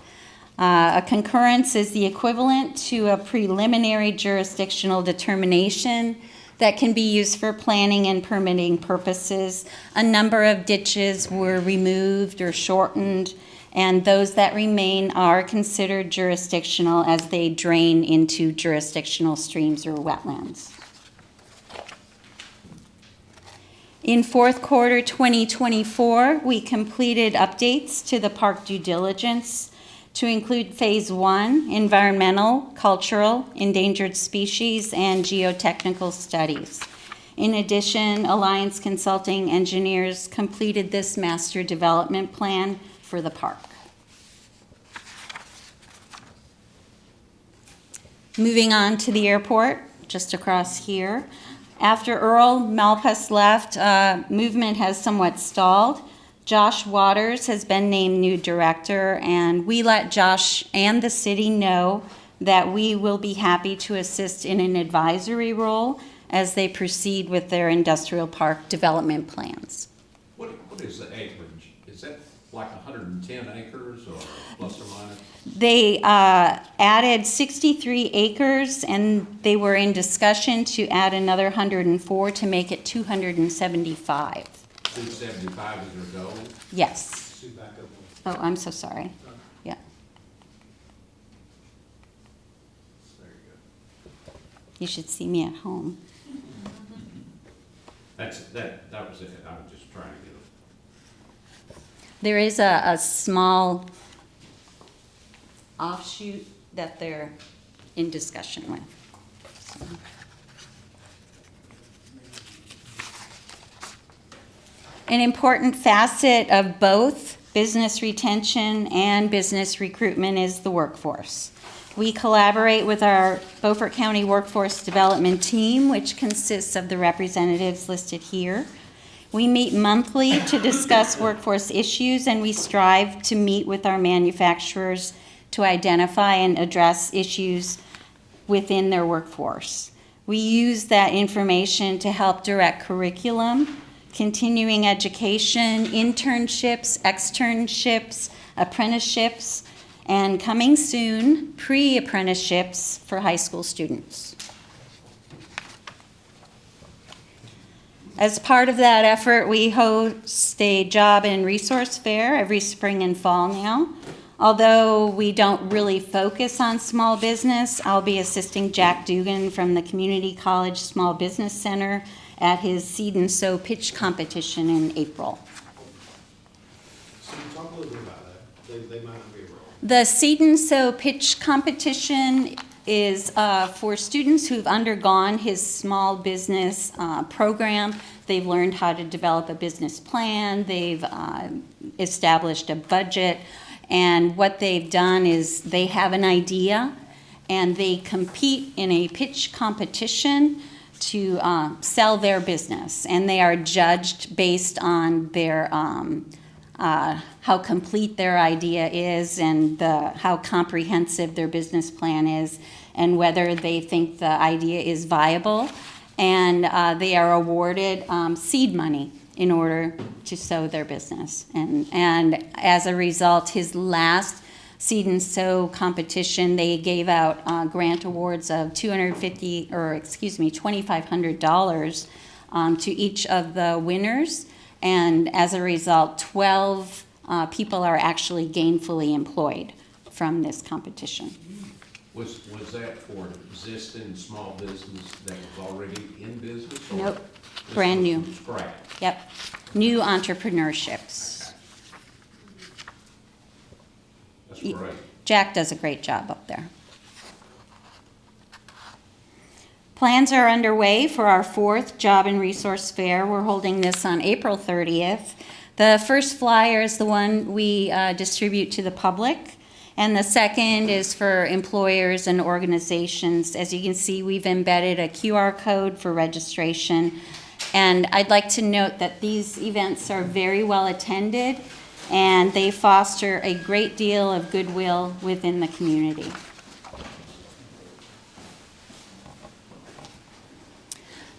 A concurrence is the equivalent to a preliminary jurisdictional determination that can be used for planning and permitting purposes. A number of ditches were removed or shortened, and those that remain are considered jurisdictional as they drain into jurisdictional streams or wetlands. In fourth quarter 2024, we completed updates to the park due diligence to include Phase 1, environmental, cultural, endangered species, and geotechnical studies. In addition, Alliance Consulting Engineers completed this master development plan for the park. Moving on to the airport, just across here. After Earl Malpass left, movement has somewhat stalled. Josh Waters has been named new director, and we let Josh and the city know that we will be happy to assist in an advisory role as they proceed with their industrial park development plans. What is the acreage? Is that like 110 acres or plus or minus? They added 63 acres, and they were in discussion to add another 104 to make it 275. 275 is their goal? Yes. Oh, I'm so sorry. Yeah. There you go. You should see me at home. That was it. I was just trying to get it. There is a small offshoot that they're in discussion with. So. An important facet of both business retention and business recruitment is the workforce. We collaborate with our Beaufort County Workforce Development Team, which consists of the representatives listed here. We meet monthly to discuss workforce issues, and we strive to meet with our manufacturers to identify and address issues within their workforce. We use that information to help direct curriculum, continuing education, internships, externships, apprenticeships, and coming soon, pre-apprenticeships for high school students. As part of that effort, we host a job and resource fair every spring and fall now. Although we don't really focus on small business, I'll be assisting Jack Dugan from the Community College Small Business Center at his Seed and Sow pitch competition in April. So talk a little bit about that. They might not be aware. The Seed and Sow pitch competition is for students who've undergone his small business program. They've learned how to develop a business plan. They've established a budget. And what they've done is they have an idea and they compete in a pitch competition to sell their business. And they are judged based on their how complete their idea is and how comprehensive their business plan is and whether they think the idea is viable. And they are awarded seed money in order to sow their business. And as a result, his last Seed and Sow competition, they gave out grant awards of $2,500 to each of the winners. And as a result, 12 people are actually gainfully employed from this competition. Was that for existing small business that was already in business? Or Nope, this brand was new. from scratch? Yep, new entrepreneurships. That's great. Jack does a great job up there. Plans are underway for our 4th Job and Resource Fair. We're holding this on April 30th. The first flyer is the one we distribute to the public, and the second is for employers and organizations. As you can see, we've embedded a QR code for registration, and I'd like to note that these events are very well attended, and they foster a great deal of goodwill within the community.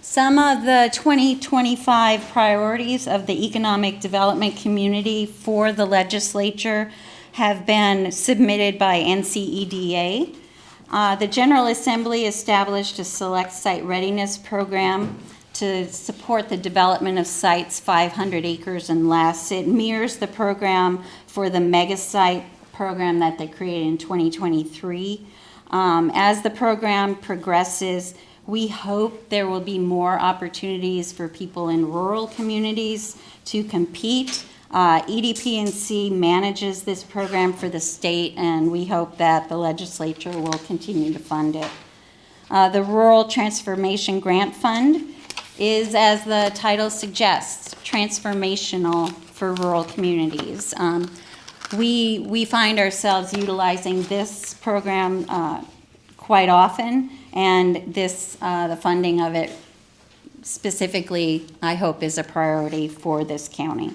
Some of the 2025 priorities of the economic development community for the legislature have been submitted by NCEDA. The General Assembly established a select site readiness program to support the development of sites 500 acres and less. It mirrors the program for the mega site program that they created in 2023. As the program progresses, we hope there will be more opportunities for people in rural communities to compete. EDP&C manages this program for the state, and we hope that the legislature will continue to fund it. The Rural Transformation Grant Fund is, as the title suggests, transformational for rural communities. We find ourselves utilizing this program quite often, and the funding of it specifically, I hope, is a priority for this county.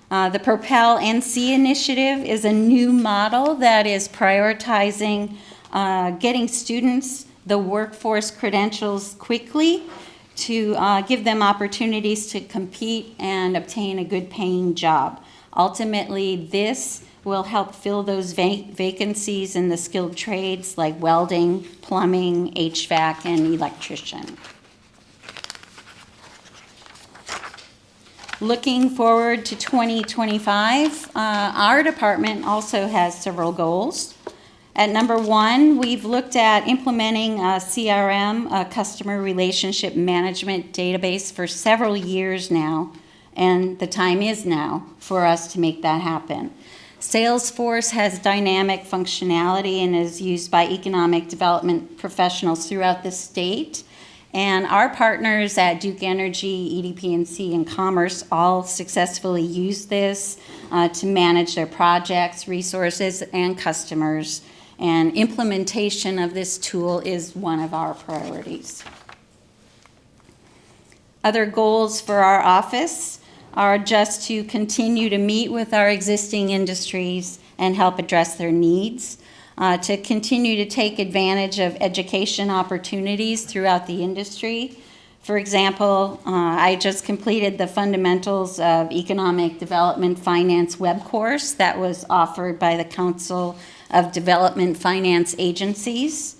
The Propel NC initiative is a new model that is prioritizing getting students the workforce credentials quickly to give them opportunities to compete and obtain a good paying job. Ultimately, this will help fill those vacancies in the skilled trades like welding, plumbing, HVAC, and electrician. Looking forward to 2025, our department also has several goals. At number 1, we've looked at implementing a CRM, a customer relationship management database, for several years now, and the time is now for us to make that happen. Salesforce has dynamic functionality and is used by economic development professionals throughout the state. And our partners at Duke Energy, EDP&C, and Commerce all successfully use this to manage their projects, resources, and customers. And implementation of this tool is one of our priorities. Other goals for our office are just to continue to meet with our existing industries and help address their needs. To continue to take advantage of education opportunities throughout the industry. For example, I just completed the Fundamentals of Economic Development Finance web course that was offered by the Council of Development Finance Agencies.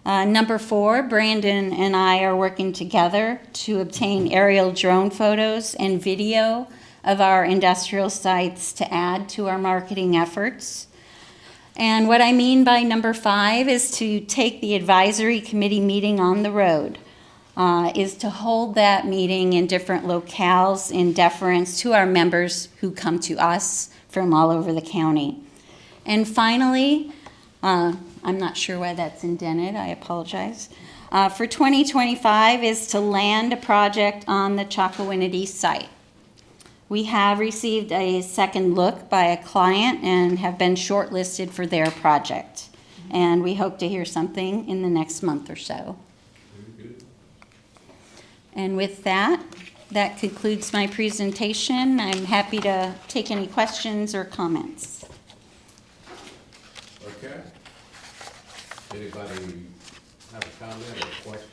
Number 4, Brandon and I are working together to obtain aerial drone photos and video of our industrial sites to add to our marketing efforts. And what I mean by number 5 is to take the advisory committee meeting on the road, is to hold that meeting in different locales in deference to our members who come to us from all over the county. And finally, I'm not sure why that's indented, I apologize. For 2025 is to land a project on the Chocowinity site. We have received a second look by a client and have been shortlisted for their project. And we hope to hear something in the next month or so. And with that, that concludes my presentation. I'm happy to take any questions or comments. Okay. Anybody have a comment or a question?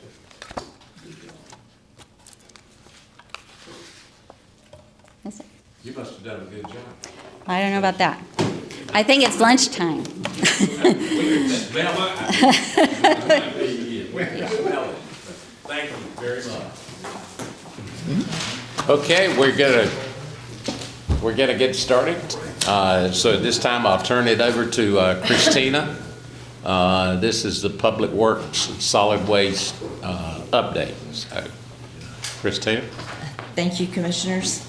You must have done a good job. I don't know about that. I think it's lunchtime. Thank you very much. Okay, we're gonna get started. So at this time, I'll turn it over to Christina. This is the Public Works and Solid Waste update. So, Christina. Thank you, Commissioners.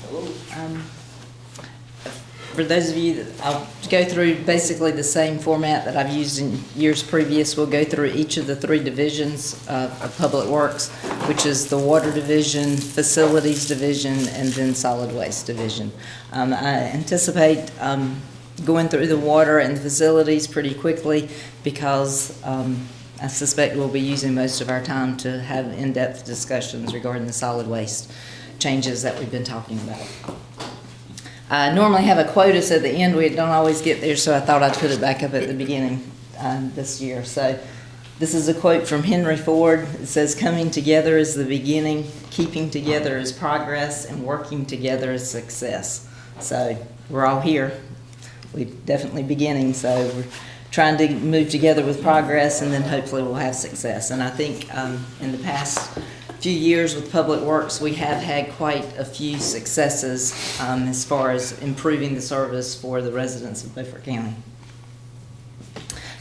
For those of you that I'll go through basically the same format that I've used in years previous. We'll go through each of the 3 divisions of Public Works, which is the Water Division, Facilities Division, and then Solid Waste Division. I anticipate going through the water and the facilities pretty quickly because I suspect we'll be using most of our time to have in-depth discussions regarding the solid waste changes that we've been talking about. I normally have a quotas at the end. We don't always get there, so I thought I'd put it back up at the beginning this year. So this is a quote from Henry Ford. It says, "Coming together is the beginning, keeping together is progress, and working together is success." So we're all here. We're definitely beginning, so we're trying to move together with progress, and then hopefully we'll have success. And I think in the past few years with Public Works, we have had quite a few successes as far as improving the service for the residents of Beaufort County.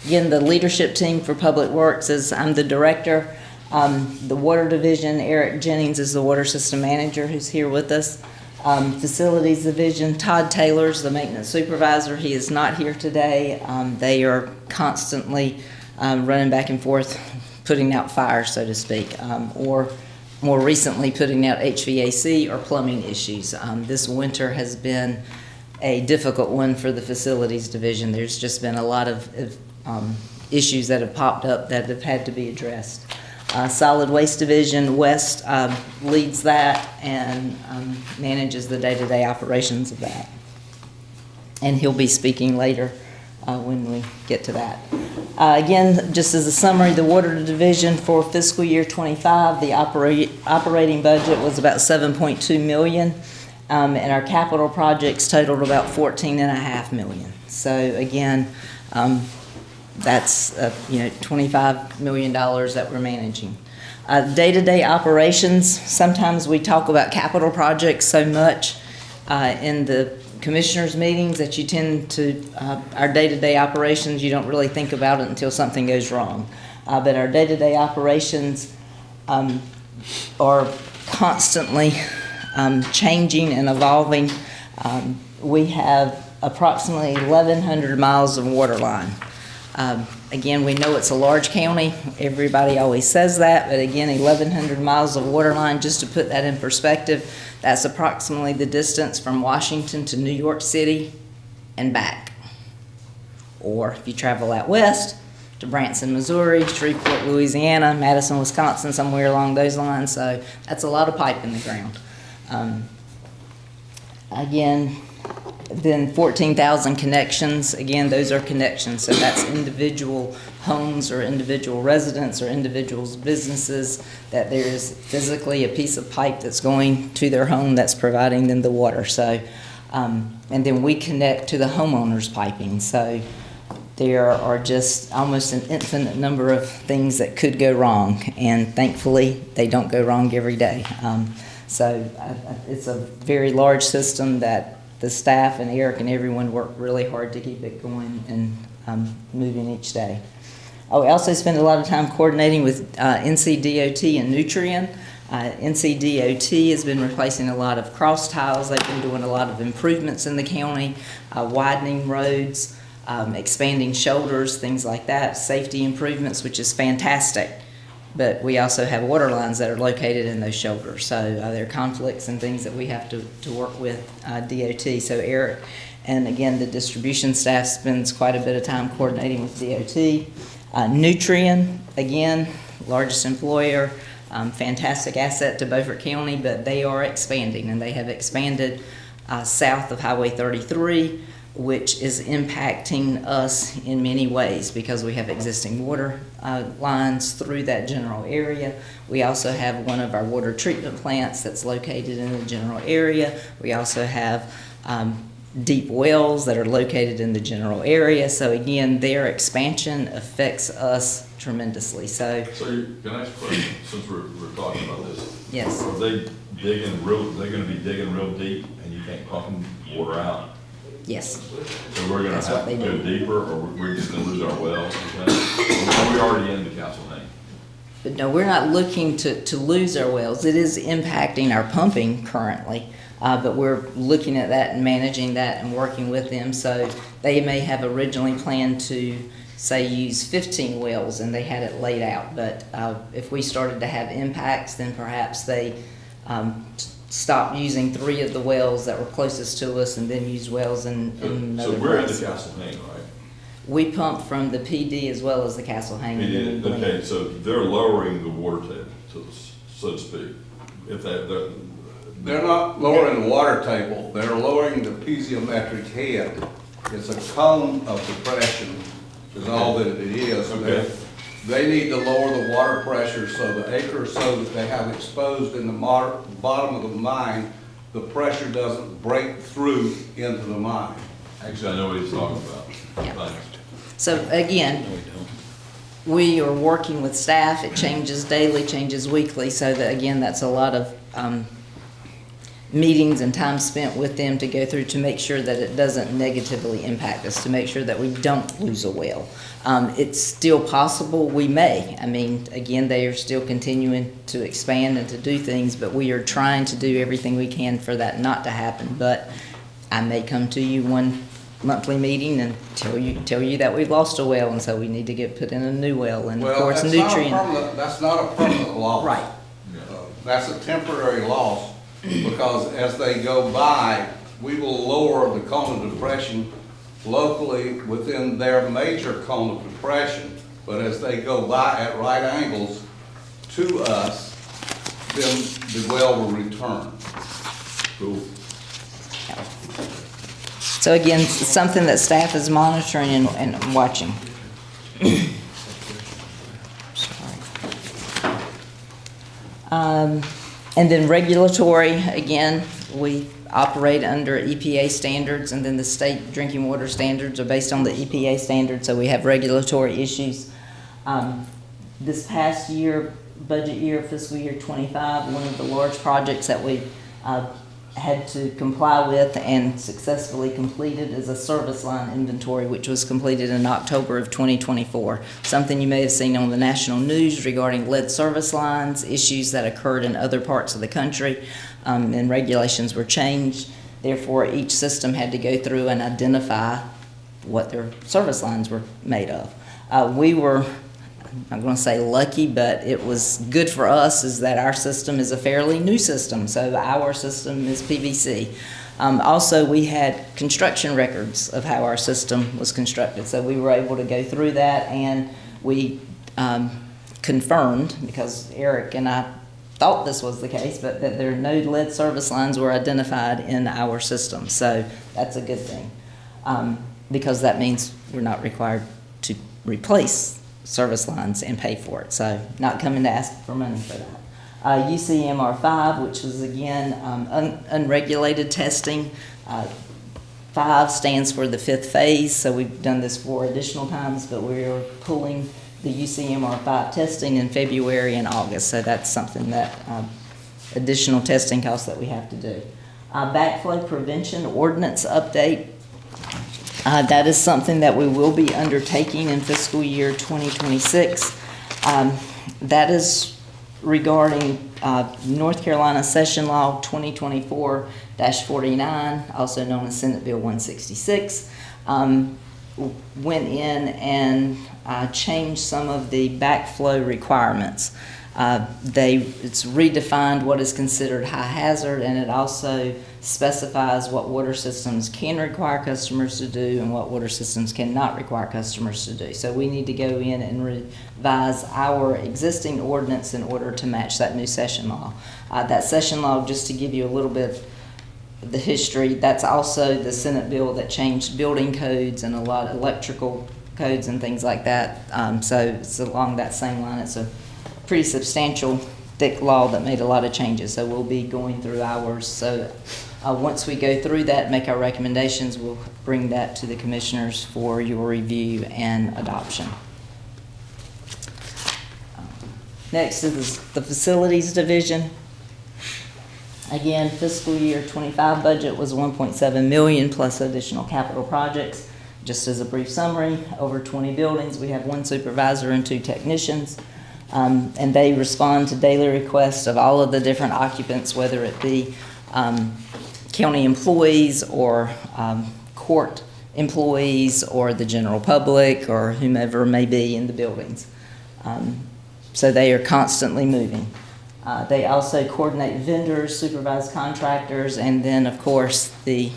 Again, the leadership team for Public Works is, I'm the director. The Water Division, Eric Jennings is the Water System Manager who's here with us. Facilities Division, Todd Taylor's the Maintenance Supervisor. He is not here today. They are constantly running back and forth, putting out fires, so to speak, or more recently putting out HVAC or plumbing issues. This winter has been a difficult one for the Facilities Division. There's just been a lot of issues that have popped up that have had to be addressed. Solid Waste Division, West leads that and manages the day-to-day operations of that. And he'll be speaking later when we get to that. Again, just as a summary, the Water Division for fiscal year 25, the operating budget was about $7.2 million. And our capital projects totaled about 14.5 million. So again, that's, $25 million that we're managing. Day-to-day operations, sometimes we talk about capital projects so much in the commissioners' meetings that you tend to, our day-to-day operations, you don't really think about it until something goes wrong. But our day-to-day operations are constantly changing and evolving. We have approximately 1,100 miles of water line. Again, we know it's a large county. Everybody always says that, but again, 1,100 miles of water line, just to put that in perspective, that's approximately the distance from Washington to New York City and back. Or if you travel out west to Branson, Missouri, Shreveport, Louisiana, Madison, Wisconsin, somewhere along those lines. So that's a lot of pipe in the ground. Again, then 14,000 connections. Again, those are connections. So that's individual homes or individual residents or individuals' businesses that there is physically a piece of pipe that's going to their home that's providing them the water. So, and then we connect to the homeowner's piping. So there are just almost an infinite number of things that could go wrong. And thankfully, they don't go wrong every day. It's a very large system that the staff and Eric and everyone work really hard to keep it going and moving each day. We also spend a lot of time coordinating with NCDOT and Nutrien. NCDOT has been replacing a lot of cross tiles. They've been doing a lot of improvements in the county, widening roads, expanding shoulders, things like that, safety improvements, which is fantastic. But we also have water lines that are located in those shoulders. So there are conflicts and things that we have to work with DOT. So Eric, and again, the distribution staff spends quite a bit of time coordinating with DOT. Nutrien, again, largest employer, fantastic asset to Beaufort County, but they are expanding, and they have expanded south of Highway 33, which is impacting us in many ways because we have existing water lines through that general area. We also have one of our water treatment plants that's located in the general area. We also have deep wells that are located in the general area. So again, their expansion affects us tremendously. So Can I ask a question, since we're talking about this? Yes. Are they gonna be digging real deep and you can't pump water out? Yes. So we're gonna That's have what to they go do. deeper, or we're just gonna lose our wells? Are we already in the Castle Lane? But no, we're not looking to lose our wells. It is impacting our pumping currently, but we're looking at that and managing that and working with them. So they may have originally planned to, say, use 15 wells, and they had it laid out. But if we started to have impacts, then perhaps they stopped using 3 of the wells that were closest to us and then used wells in another So we're in the place. Castle Lane, right? We pump from the PD as well as the Castle Hang. and then we blend. Okay, so they're lowering the water table, so to speak. If They're not lowering the water table, they're lowering the piezometric head. It's a cone of depression, is all that it is. Okay. They need to lower the water pressure so the acre or so that they have exposed in the bottom of the mine, the pressure doesn't break through into the mine. Actually, I know what he's talking about. Yeah. Thanks. So again, we are working with staff. It changes daily, changes weekly. So that, again, that's a lot of meetings and time spent with them to go through to make sure that it doesn't negatively impact us, to make sure that we don't lose a well. It's still possible we may. I mean, again, they are still continuing to expand and to do things, but we are trying to do everything we can for that not to happen. But I may come to you one monthly meeting and tell you that we've lost a well, and so we need to get put in a new well. And of course, That's not a permanent loss. Right. That's a temporary loss, because as they go by, we will lower the cone of depression locally within their major cone of depression. But as they go by at right angles to us, then the well will return. Cool. So again, it's something that staff is monitoring and watching. Sorry. And then regulatory, again, we operate under EPA standards, and then the state drinking water standards are based on the EPA standards, so we have regulatory issues. This past year, budget year, fiscal year 25, one of the large projects that we had to comply with and successfully completed is a service line inventory, which was completed in October of 2024. Something you may have seen on the national news regarding lead service lines, issues that occurred in other parts of the country, and regulations were changed. Therefore, each system had to go through and identify what their service lines were made of. We were, I'm going to say lucky, but it was good for us is that our system is a fairly new system. So our system is PVC. Also, we had construction records of how our system was constructed. So we were able to go through that, and we confirmed, because Eric and I thought this was the case, but that there are no lead service lines were identified in our system. So that's a good thing, because that means we're not required to replace service lines and pay for it. So not coming to ask for money for that. UCMR5, which is again unregulated testing. 5 stands for the 5th phase. So we've done this 4 additional times, but we're pulling the UCMR5 testing in February and August. So that's something that additional testing costs that we have to do. Backflow prevention ordinance update. That is something that we will be undertaking in fiscal year 2026. That is regarding North Carolina Session Law 2024-49, also known as Senate Bill 166. Went in and changed some of the backflow requirements. It's redefined what is considered high hazard, and it also specifies what water systems can require customers to do and what water systems cannot require customers to do. So we need to go in and revise our existing ordinance in order to match that new session law. That session law, just to give you a little bit of the history, that's also the Senate bill that changed building codes and a lot of electrical codes and things like that. So it's along that same line. It's a pretty substantial, thick law that made a lot of changes. So we'll be going through ours. So once we go through that, make our recommendations, we'll bring that to the commissioners for your review and adoption. Next is the facilities division. Again, fiscal year 25 budget was 1.7 million plus additional capital projects. Just as a brief summary, over 20 buildings. We have 1 supervisor and 2 technicians. And they respond to daily requests of all of the different occupants, whether it be county employees or court employees or the general public or whomever may be in the buildings. So they are constantly moving. They also coordinate vendors, supervise contractors, and then, of course, the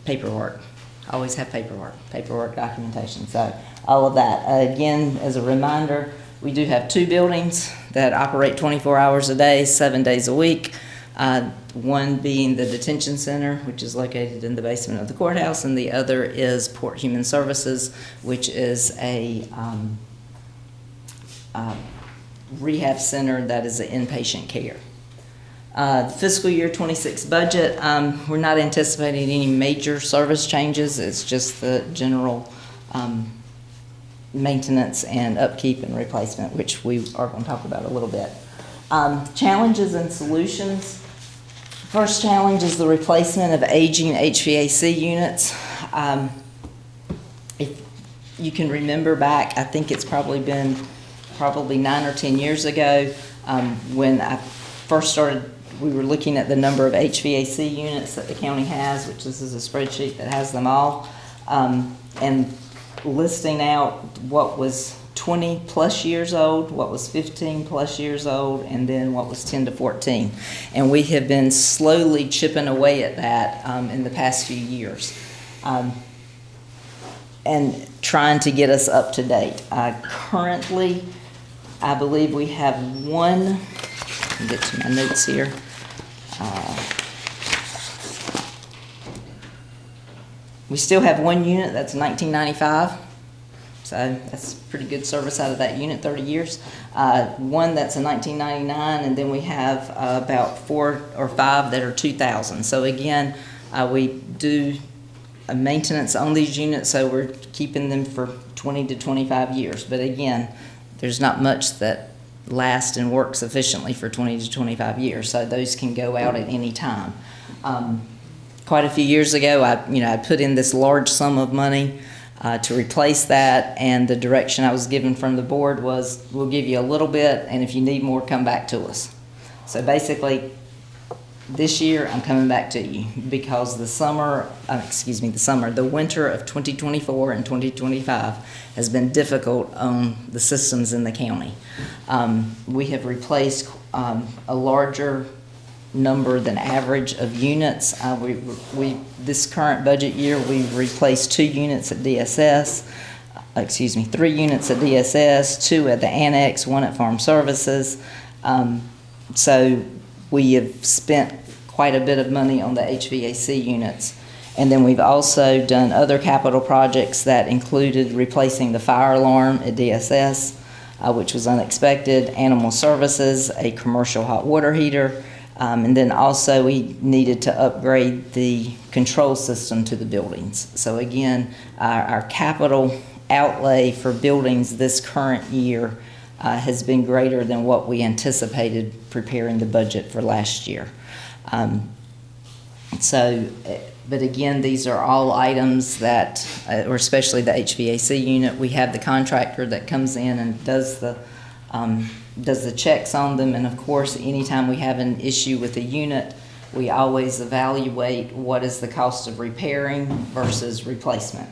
paperwork. Always have paperwork documentation. So all of that. Again, as a reminder, we do have 2 buildings that operate 24 hours a day, 7 days a week. One being the detention center, which is located in the basement of the courthouse, and the other is Port Human Services, which is a rehab center that is an inpatient care. Fiscal year 26 budget, we're not anticipating any major service changes. It's just the general maintenance and upkeep and replacement, which we are going to talk about a little bit. Challenges and solutions. First challenge is the replacement of aging HVAC units. If you can remember back, I think it's probably been 9 or 10 years ago when I first started. We were looking at the number of HVAC units that the county has, which this is a spreadsheet that has them all, and listing out what was 20 plus years old, what was 15 plus years old, and then what was 10 to 14. And we have been slowly chipping away at that in the past few years and trying to get us up to date. Currently, I believe we have one, let me get to my notes here. We still have one unit that's 1995. So that's pretty good service out of that unit, 30 years. One that's a 1999, and then we have about 4 or 5 that are 2000. So again, we do a maintenance on these units, so we're keeping them for 20 to 25 years. But again, there's not much that lasts and works efficiently for 20 to 25 years, so those can go out at any time. Quite a few years ago, I put in this large sum of money to replace that, and the direction I was given from the board was, we'll give you a little bit, and if you need more, come back to us. So basically, this year, I'm coming back to you because the winter of 2024 and 2025 has been difficult on the systems in the county. We have replaced a larger number than average of units. This current budget year, we've replaced 2 units at DSS, 3 units at DSS, 2 at the annex, 1 at Farm Services. So we have spent quite a bit of money on the HVAC units. And then we've also done other capital projects that included replacing the fire alarm at DSS, which was unexpected, animal services, a commercial hot water heater, and then also we needed to upgrade the control system to the buildings. So again, our capital outlay for buildings this current year has been greater than what we anticipated preparing the budget for last year. But again, these are all items that, or especially the HVAC unit, we have the contractor that comes in and does the checks on them. And of course, anytime we have an issue with a unit, we always evaluate what is the cost of repairing versus replacement.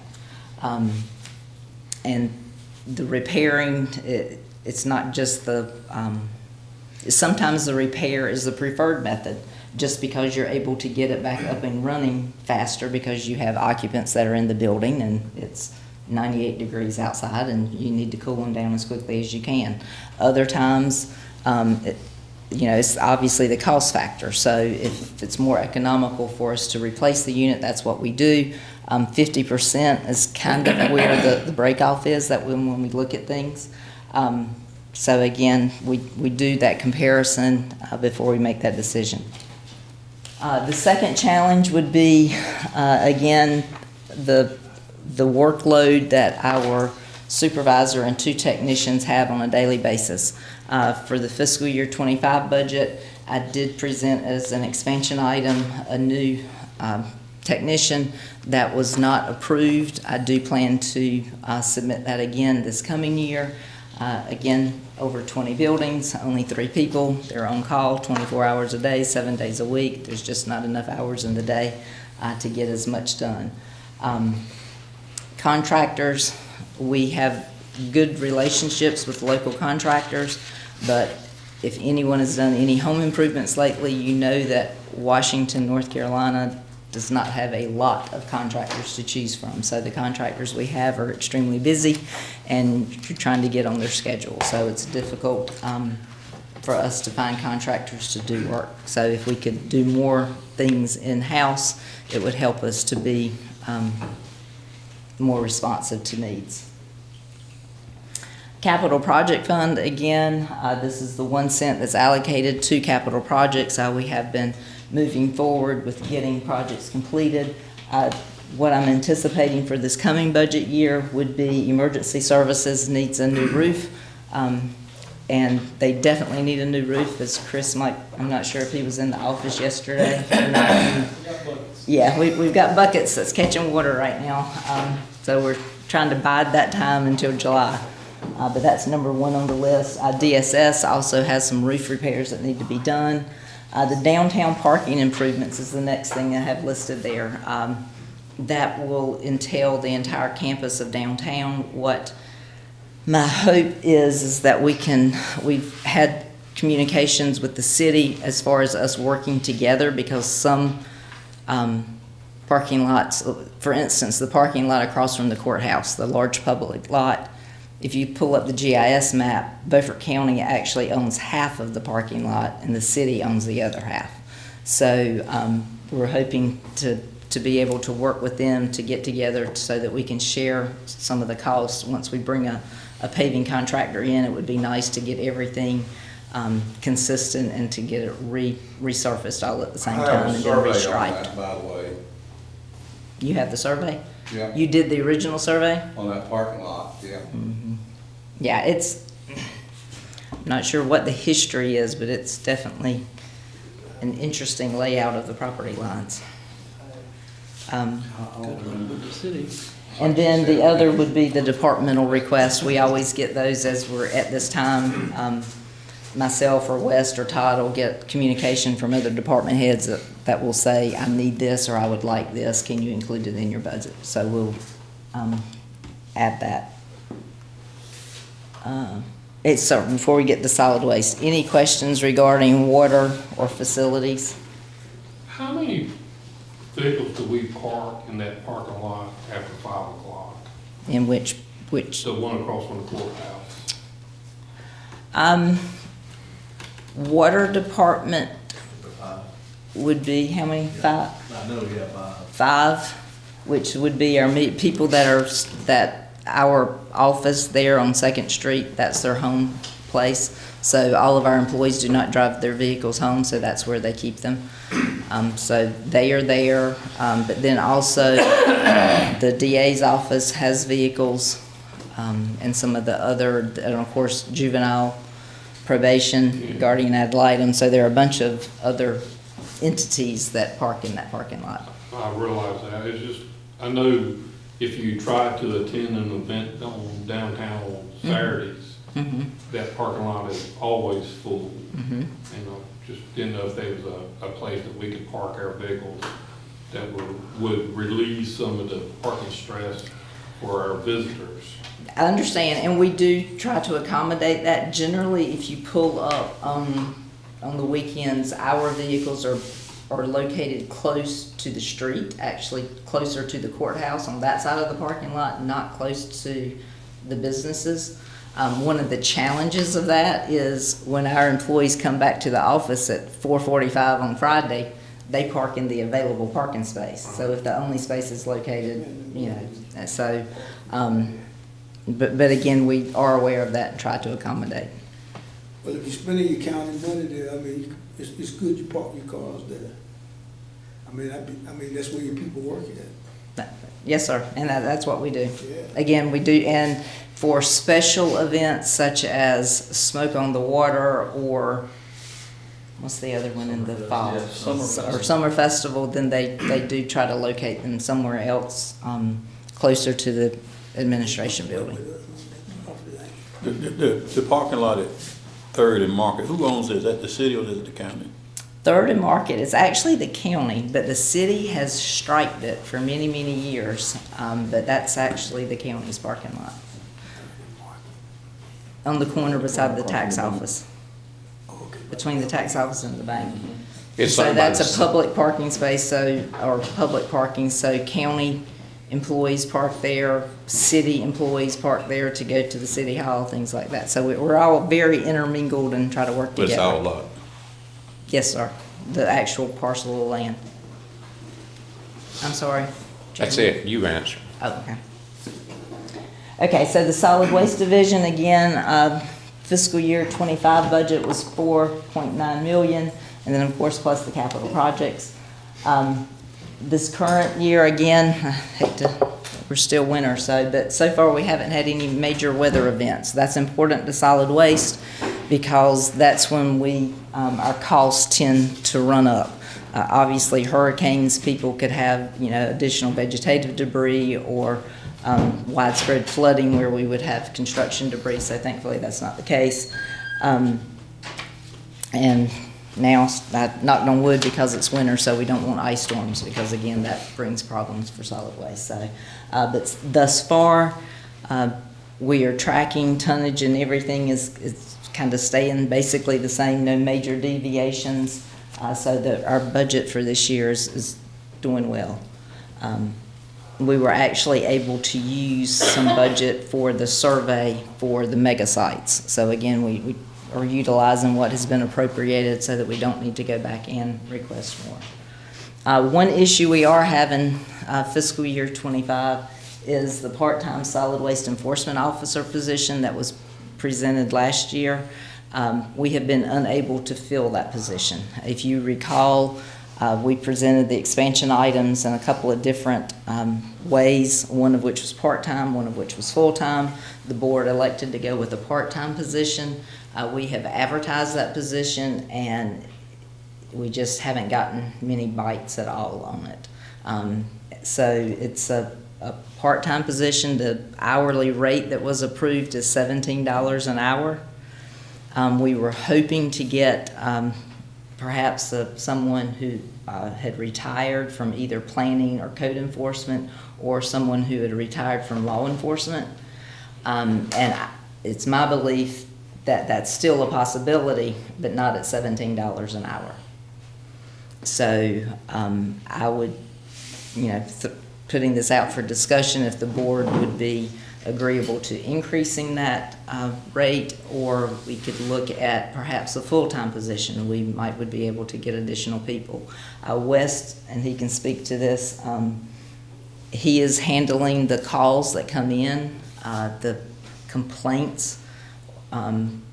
And the repairing, it's not just sometimes the repair is the preferred method, just because you're able to get it back up and running faster because you have occupants that are in the building and it's 98 degrees outside and you need to cool them down as quickly as you can. Other times, it's obviously the cost factor. So if it's more economical for us to replace the unit, that's what we do. 50% is kind of where the break-off is that when we look at things. So again, we do that comparison before we make that decision. The second challenge would be, again, the workload that our supervisor and 2 technicians have on a daily basis. For the fiscal year 25 budget, I did present as an expansion item a new technician that was not approved. I do plan to submit that again this coming year. Again, over 20 buildings, only 3 people. They're on call 24 hours a day, 7 days a week. There's just not enough hours in the day to get as much done. Contractors, we have good relationships with local contractors, but if anyone has done any home improvements lately, you know that Washington, North Carolina does not have a lot of contractors to choose from. So the contractors we have are extremely busy and you're trying to get on their schedule. So it's difficult for us to find contractors to do work. So if we could do more things in-house, it would help us to be more responsive to needs. Capital Project Fund, again, this is the 1 cent that's allocated to capital projects. We have been moving forward with getting projects completed. What I'm anticipating for this coming budget year would be emergency services needs a new roof. And they definitely need a new roof, as Chris might, I'm not sure if he was in the office yesterday or not. Yeah, we've got buckets that's catching water right now. So we're trying to bide that time until July. But that's number 1 on the list. DSS also has some roof repairs that need to be done. The downtown parking improvements is the next thing I have listed there. That will entail the entire campus of downtown. What my hope is that we've had communications with the city as far as us working together, because some parking lots, for instance, the parking lot across from the courthouse, the large public lot, if you pull up the GIS map, Beaufort County actually owns half of the parking lot and the city owns the other half. So we're hoping to to be able to work with them to get together so that we can share some of the costs. Once we bring a paving contractor in, it would be nice to get everything consistent and to get it resurfaced all at the same time and then restriped. By the way, You have the survey? yeah, You did the original survey? on that parking lot, yeah. Yeah, I'm not sure what the history is, but it's definitely an interesting layout of the property lines. And then the other would be the departmental request. We always get those as we're at this time. Myself or West or Todd will get communication from other department heads that will say, I need this or I would like this. Can you include it in your budget? So we'll add that. So before we get to solid waste, any questions regarding water or facilities? How many vehicles do we park in that parking lot after 5 o'clock? In which? The one across from the courthouse. Water department would be how many? 5? I know, yeah, 5, which would be our people that our office there on 2nd Street, that's their home place. So all of our employees do not drive their vehicles home, so that's where they keep them. So they are there, but then also the DA's office has vehicles, and some of the other, and of course, juvenile probation, guardian ad litem. So there are a bunch of other entities that park in that parking lot. I realize that. It's just, I know if you try to attend an event on downtown on Saturdays, that parking lot is always full. And I just didn't know if there was a place that we could park our vehicles that would relieve some of the parking stress for our visitors. I understand, and we do try to accommodate that. Generally, if you pull up on the weekends, our vehicles are located close to the street, actually closer to the courthouse on that side of the parking lot, not close to the businesses. One of the challenges of that is when our employees come back to the office at 4:45 on Friday, they park in the available parking space. So if the only space is located, so, but again, we are aware of that and try to accommodate. Well, if you're spending your county money there, I mean, it's good you park your cars there. I mean, that's where your people work at. Yes, sir, and that's what we do. Yeah. Again, we do, and for special events such as Smoke on the Water or what's the other one in the fall? Summer Festival, then they do try to locate them somewhere else, closer to the administration building. The parking lot at 3rd and Market, who owns it? Is that the city or is it the county? 3rd and Market is actually the county, but the city has striped it for many, many years. But that's actually the county's parking lot. On the corner beside the tax office. Between the tax office and the bank. So that's a public parking space, or public parking, so county employees park there, city employees park there to go to the city hall, things like that. So we're all very intermingled and try to work together. But it's our lot. Yes, sir. The actual parcel of land. I'm sorry. That's it. You answer. Oh, okay. Okay, so the solid waste division, again, fiscal year 25 budget was 4.9 million, and then of course plus the capital projects. This current year, again, we're still winter, but so far we haven't had any major weather events. That's important to solid waste because that's when our costs tend to run up. Obviously, hurricanes, people could have additional vegetative debris or widespread flooding where we would have construction debris. So thankfully, that's not the case. And now, knocked on wood because it's winter, so we don't want ice storms because again, that brings problems for solid waste. So, but thus far, we are tracking tonnage and everything is kind of staying basically the same, no major deviations. So that our budget for this year is doing well. We were actually able to use some budget for the survey for the mega sites. So again, we are utilizing what has been appropriated so that we don't need to go back and request more. One issue we are having fiscal year '25 is the part-time solid waste enforcement officer position that was presented last year. We have been unable to fill that position. If you recall, we presented the expansion items in a couple of different ways, one of which was part-time, one of which was full-time. The board elected to go with a part-time position. We have advertised that position, and we just haven't gotten many bites at all on it. So it's a part-time position. The hourly rate that was approved is $17 an hour. We were hoping to get perhaps someone who had retired from either planning or code enforcement, or someone who had retired from law enforcement. It's my belief that that's still a possibility, but not at $17 an hour. So I would, putting this out for discussion, if the board would be agreeable to increasing that rate, or we could look at perhaps a full-time position. We would be able to get additional people. West, and he can speak to this, he is handling the calls that come in, the complaints.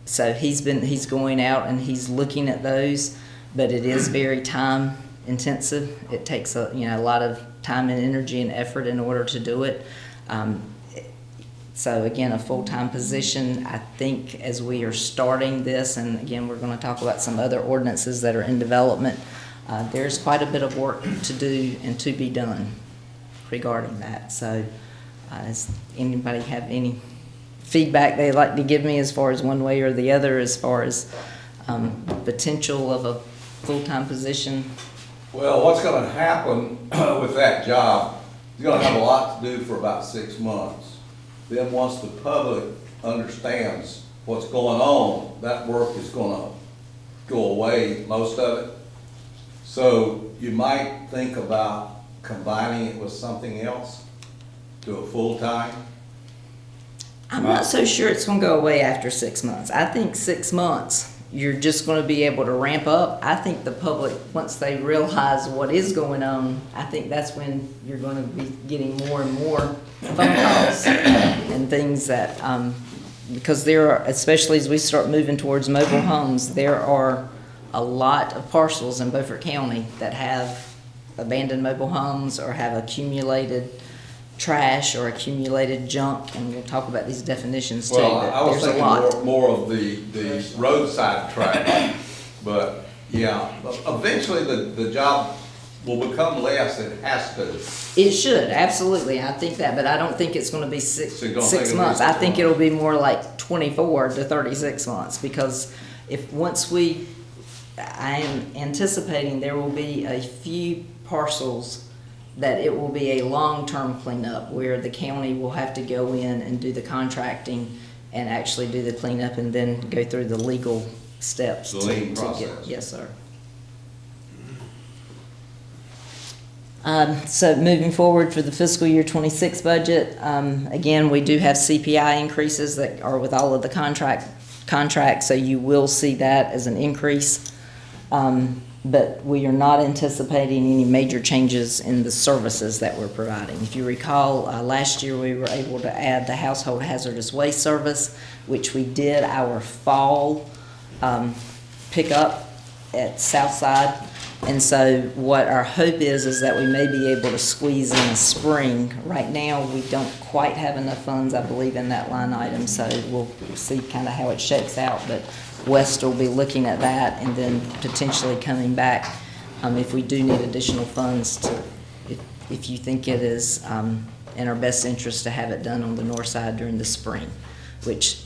So he's going out and he's looking at those, but it is very time intensive. It takes a lot of time and energy and effort in order to do it. So again, a full-time position, I think as we are starting this, and again, we're going to talk about some other ordinances that are in development, there's quite a bit of work to do and to be done regarding that. So does anybody have any feedback they'd like to give me as far as one way or the other, as far as potential of a full-time position? Well, what's gonna happen with that job, you're gonna have a lot to do for about 6 months. Then once the public understands what's going on, that work is gonna go away, most of it. So you might think about combining it with something else, do a full-time. I'm not so sure it's going to go away after 6 months. I think 6 months, you're just going to be able to ramp up. I think the public, once they realize what is going on, I think that's when you're going to be getting more and more phone calls and things that, because there are, especially as we start moving towards mobile homes, there are a lot of parcels in Beaufort County that have abandoned mobile homes or have accumulated trash or accumulated junk, and we'll talk about these definitions too. Well, I was There's a thinking lot. more of the roadside trash, but yeah, eventually the job will become less, it has to. It should, absolutely, I think that, but I don't think it's gonna be So you don't think six it'll be months. 6 I think months? it'll be more like 24 to 36 months, because I am anticipating there will be a few parcels that it will be a long-term cleanup, where the county will have to go in and do the contracting and actually do the cleanup and then go through the legal steps. The lien process. Yes, sir. So moving forward for the fiscal year '26 budget, again, we do have CPI increases that are with all of the contracts, so you will see that as an increase. But we are not anticipating any major changes in the services that we're providing. If you recall, last year we were able to add the household hazardous waste service, which we did our fall pickup at Southside. And so what our hope is that we may be able to squeeze in a spring. Right now, we don't quite have enough funds, I believe, in that line item, so we'll see kind of how it shakes out. But West will be looking at that and then potentially coming back if we do need additional funds if you think it is in our best interest to have it done on the north side during the spring, which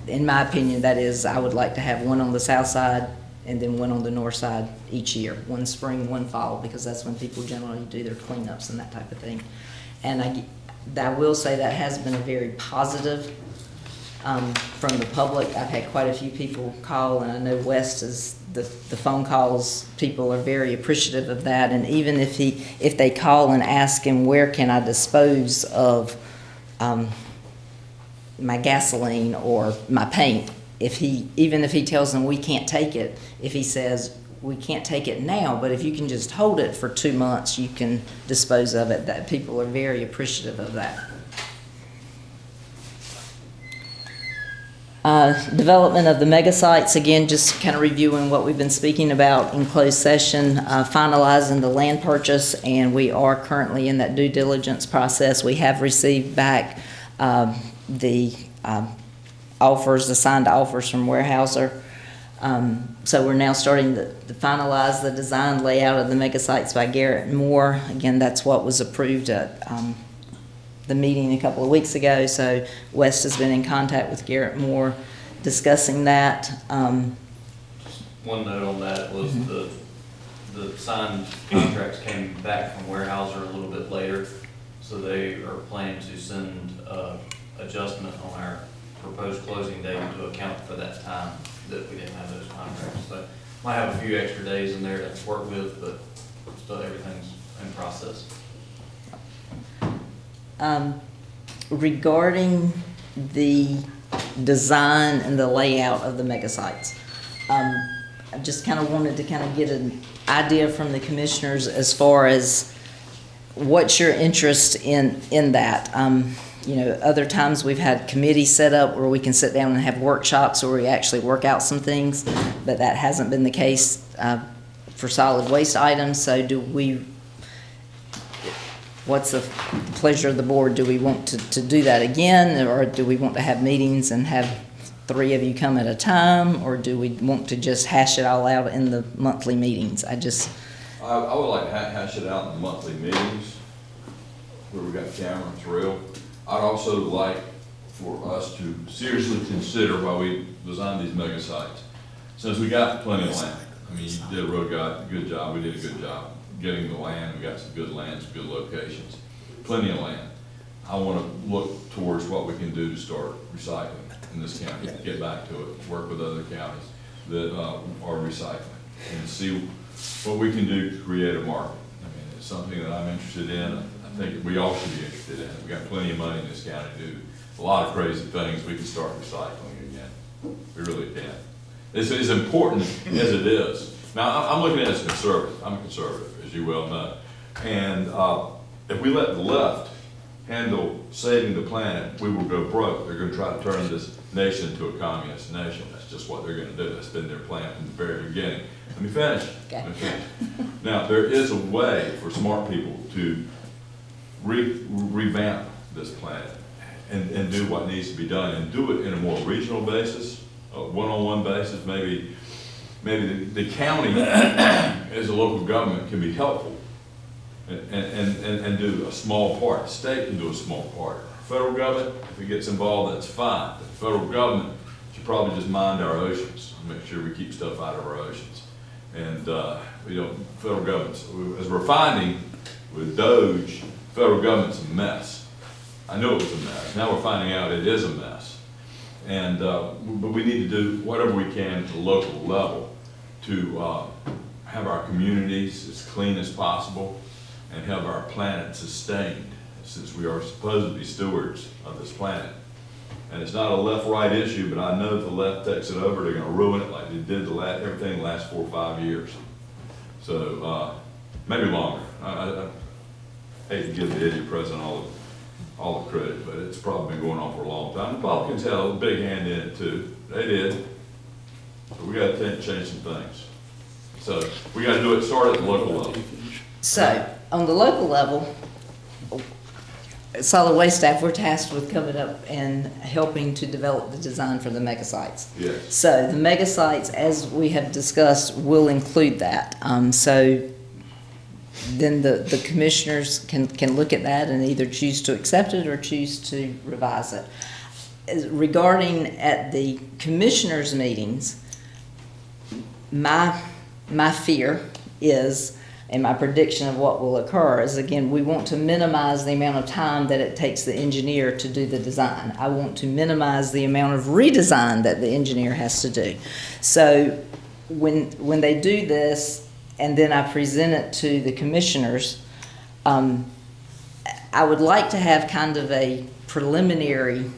in my opinion, that is, I would like to have one on the south side and then one on the north side each year, one spring, one fall, because that's when people generally do their cleanups and that type of thing. And I will say that has been a very positive from the public. I've had quite a few people call, and I know West is the phone calls. People are very appreciative of that, and even if they call and ask him, where can I dispose of my gasoline or my paint, even if he tells them we can't take it, if he says we can't take it now, but if you can just hold it for 2 months, you can dispose of it. That people are very appreciative of that. Development of the mega sites, again, just kind of reviewing what we've been speaking about in closed session, finalizing the land purchase, and we are currently in that due diligence process. We have received back the offers, the signed offers from Weyerhaeuser. So we're now starting to finalize the design layout of the mega sites by Garrett Moore. Again, that's what was approved at the meeting a couple of weeks ago. So West has been in contact with Garrett Moore discussing that. One note on that was the signed contracts came back from Weyerhaeuser a little bit later, so they are planning to send adjustment on our proposed closing date to account for that time that we didn't have those contracts. So might have a few extra days in there to work with, but still everything's in process. Regarding the design and the layout of the mega sites, I just kind of wanted to kind of get an idea from the commissioners as far as what's your interest in that. You know, other times we've had committees set up where we can sit down and have workshops where we actually work out some things, but that hasn't been the case for solid waste items. So what's the pleasure of the board? Do we want to do that again, or do we want to have meetings and have 3 of you come at a time, or do we want to just hash it all out in the monthly meetings? I would like to hash it out in the monthly meetings where we got camera and real. I'd also like for us to seriously consider while we design these mega sites, since we got plenty of land. I mean, you did a real good job. We did a good job getting the land. We got some good land, some good locations, plenty of land. I want to look towards what we can do to start recycling in this county, get back to it, work with other counties that are recycling, and see what we can do to create a market. I mean, it's something that I'm interested in. I think we all should be interested in it. We've got plenty of money in this county to do a lot of crazy things. We can start recycling again. We really can. It's as important as it is. Now, I'm looking at it as conservative. I'm a conservative, as you well know. And if we let the left handle saving the planet, we will go broke. They're going to try to turn this nation into a communist nation. That's just what they're going to do. That's been their plan from the very beginning. Let me finish. Okay. Let me finish. Now, there is a way for smart people to revamp this planet and do what needs to be done, and do it in a more regional basis, a one-on-one basis. Maybe the county as a local government can be helpful and do a small part. The state can do a small part. Federal government, if it gets involved, that's fine. But the federal government should probably just mind our oceans and make sure we keep stuff out of our oceans. And federal governments, as we're finding with DOGE, federal government's a mess. I knew it was a mess. Now we're finding out it is a mess. And but we need to do whatever we can at the local level to have our communities as clean as possible and have our planet sustained, since we are supposed to be stewards of this planet. And it's not a left-right issue, but I know if the left takes it over, they're going to ruin it like they did everything the last 4 or 5 years. So maybe longer. I hate to give the idiot president all the credit, but it's probably been going on for a long time. The Republicans had a big hand in it too. They did. So we got to change some things. So we got to do it, start at the local level. So on the local level, solid waste staff, we're tasked with coming up and helping to develop the design for the mega sites. Yes. So the mega sites, as we have discussed, will include that. So then the commissioners can look at that and either choose to accept it or choose to revise it. Regarding at the commissioners' meetings, my fear is, and my prediction of what will occur is, again, we want to minimize the amount of time that it takes the engineer to do the design. I want to minimize the amount of redesign that the engineer has to do. So when they do this, and then I present it to the commissioners, I would like to have kind of a preliminary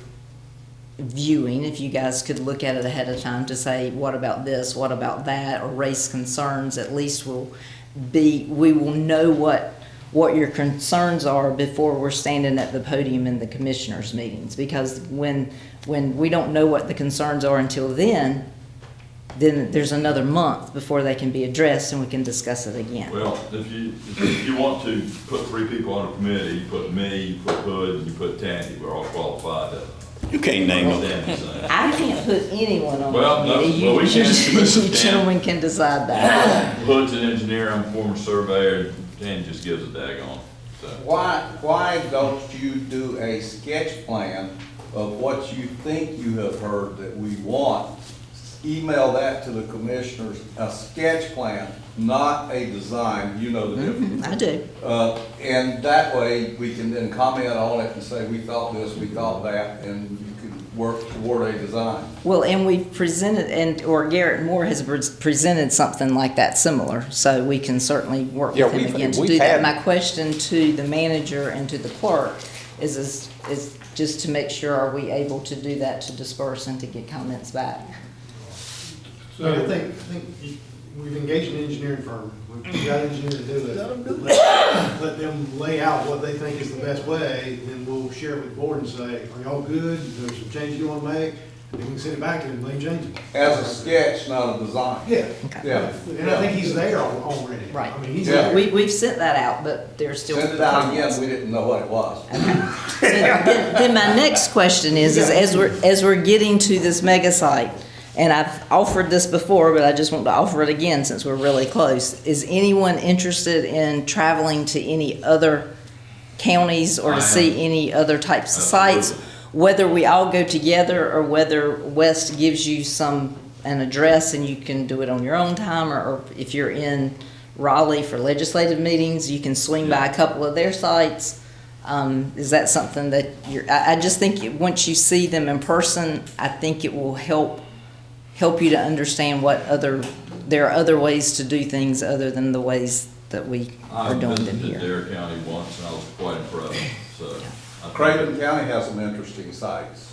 viewing, if you guys could look at it ahead of time to say, what about this, what about that, or raise concerns, at least we will know what your concerns are before we're standing at the podium in the commissioners' meetings. Because when we don't know what the concerns are until then there's another month before they can be addressed and we can discuss it again. Well, if you want to put 3 people on a committee, you put me, you put Hood, and you put Tandy, we're all qualified to. You can't name them. I can't put anyone on Well, the committee. no, well, we can. You gentlemen can decide that. Hood's an engineer, I'm a former surveyor, Tandy just gives a daggone. So. Why don't you do a sketch plan of what you think you have heard that we want? Email that to the commissioners, a sketch plan, not a design, you know the difference. I do. And that way, we can then comment on it and say, we thought this, we thought that, and you can work toward a design. Well, and we've presented, or Garrett Moore has presented something like that similar, so we can certainly work with him again to do that. My question to the manager and to the clerk is just to make sure, are we able to do that, to disperse and to get comments back? So I think we've engaged an engineering firm. We've got engineers to do it. Let them lay out what they think is the best way, and we'll share it with the board and say, are y'all good? There's some changes you want to make? And we can send it back to them and let him change it. As a sketch, not a design. Yeah. Okay. Yeah. And I think he's there already. Right. I mean, he's there. We've sent that out, but there's still. Send it out again, we didn't know what it was. So then my next question is as we're getting to this mega site, and I've offered this before, but I just want to offer it again since we're really close. Is anyone interested in traveling to any other counties or to see any other types of sites? Whether we all go together or whether West gives you an address and you can do it on your own time, or if you're in Raleigh for legislative meetings, you can swing by a couple of their sites. Is that something that I just think once you see them in person, I think it will help you to understand there are other ways to do things other than the ways that we are doing them here. I visited Dare County once and I was quite impressed, so. Creighton County has some interesting sites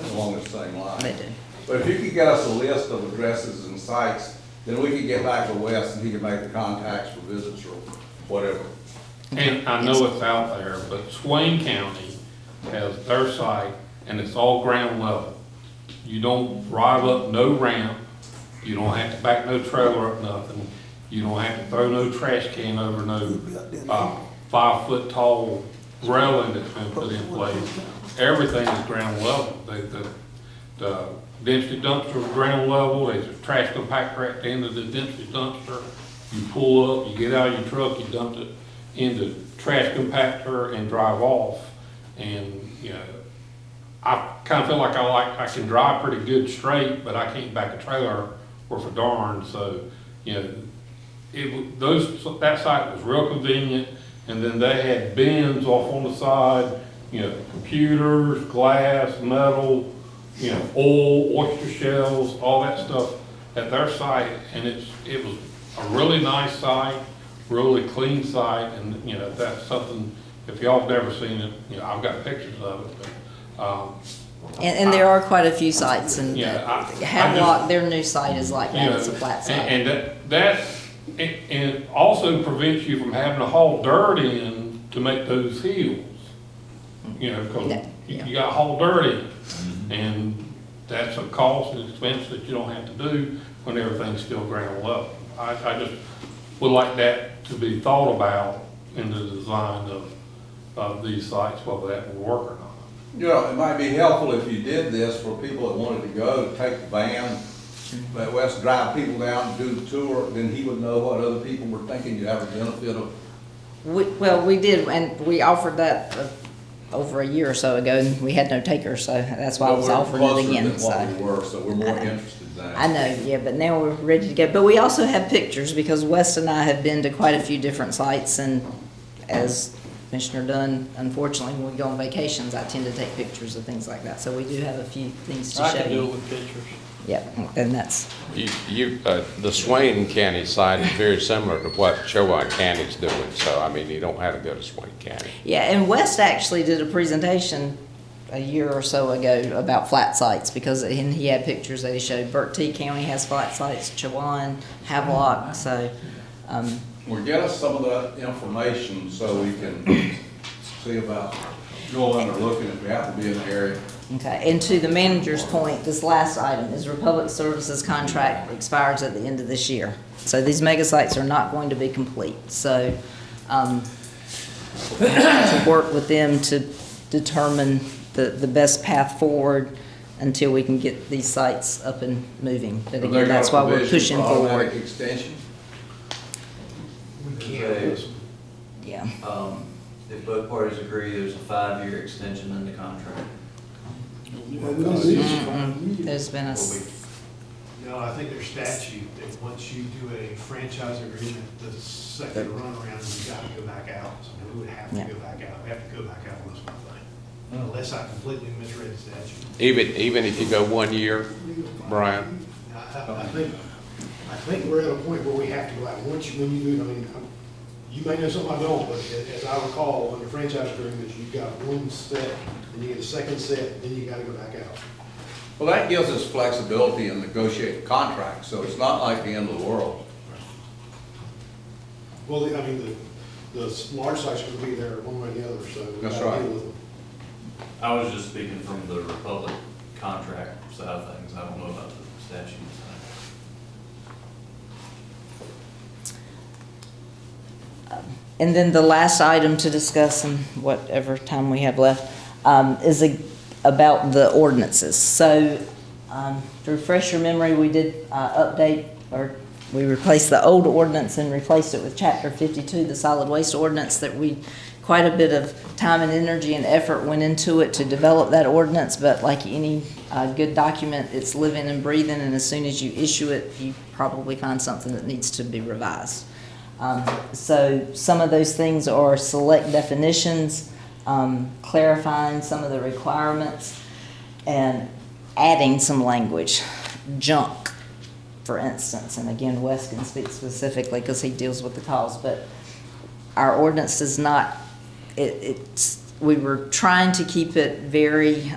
along the same line. They do. But if you could get us a list of addresses and sites, then we could get back to Wes and he could make the contacts for visits or whatever. And I know it's out there, but Swain County has their site and it's all ground level. You don't drive up no ramp, you don't have to back no trailer up nothing, you don't have to throw no trash can over no 5-foot tall railing that's been put in place. Everything is ground level. The density dumpster is ground level, there's a trash compactor at the end of the density dumpster. You pull up, you get out of your truck, you dump it in the trash compactor and drive off. And, you know, I kind of feel like I can drive pretty good straight, but I can't back a trailer worth a darn. So, you know, that site was real convenient. And then they had bins off on the side, you know, computers, glass, metal, you know, oil, oyster shells, all that stuff at their site. And it was a really nice site, really clean site. And, you know, that's something, if y'all have never seen it, you know, I've got pictures of it. But, and there are quite a few sites, and yeah, Havelock, their new site is like that. It's a flat site. And that it also prevents you from having to haul dirt in to make those hills. You know, because you got to haul dirt in, and that's a cost and expense that you don't have to do when everything's still ground level. I just would like that to be thought about in the design of these sites, whether that will work or not. You know, it might be helpful if you did this for people that wanted to go, to take the van, let Wes drive people down and do the tour, then he would know what other people were thinking. You'd have a benefit of. We did, and we offered that over a year or so ago, and we had no takers, so that's why I was offering it again. So we're more interested now. I know, yeah, but now we're ready to go. But we also have pictures because Wes and I have been to quite a few different sites, and as Commissioner Dunn, unfortunately, when we go on vacations, I tend to take pictures of things like that. So we do have a few things to show you. I can do it with pictures. Yep, and that's. The Swain County site is very similar to what Chilliwack County's doing. So, I mean, you don't have to go to Swain County. Yeah, and West actually did a presentation a year or so ago about flat sites, because and he had pictures that he showed. Burt T. County has flat sites, Chewan, Havelock, so. Well, get us some of that information so we can see about going or looking if we have to be in the area. Okay, and to the manager's point, this last item is Republic Services contract expires at the end of this year. So these mega sites are not going to be complete. So we have to work with them to determine the best path forward until we can get these sites up and moving. But again, that's why we're pushing forward. Automatic extension? Yeah. If both parties agree, there's a 5-year extension in the contract. There's been a, No, I think there's statute that once you do a franchise agreement, the second run around, you gotta go back out. So we would have to go back out. We have to go back out on this one thing. Unless I completely misread the statute. Even if you go 1 year, Brian? I think we're at a point where we have to go out. Once you, when you do, I mean, you may know something I don't, but as I recall, under franchise agreements, you've got one set, then you get a second set, then you gotta go back out. Well, that gives us flexibility in negotiating contracts, so it's not like the end of the world. Well, I mean, the large sites are gonna be there one way or the other, so. That's right. I was just speaking from the Republic contract side of things. I don't know about the statute side. and then the last item to discuss in whatever time we have left is about the ordinances. So to refresh your memory, we did update, or we replaced the old ordinance and replaced it with Chapter 52, the solid waste ordinance, that quite a bit of time and energy and effort went into it to develop that ordinance, but like any good document, it's living and breathing, and as soon as you issue it, you probably find something that needs to be revised. So some of those things are select definitions, clarifying some of the requirements, and adding some language. Junk, for instance, and again, Wes can speak specifically because he deals with the calls, but our ordinance does not, we were trying to keep it very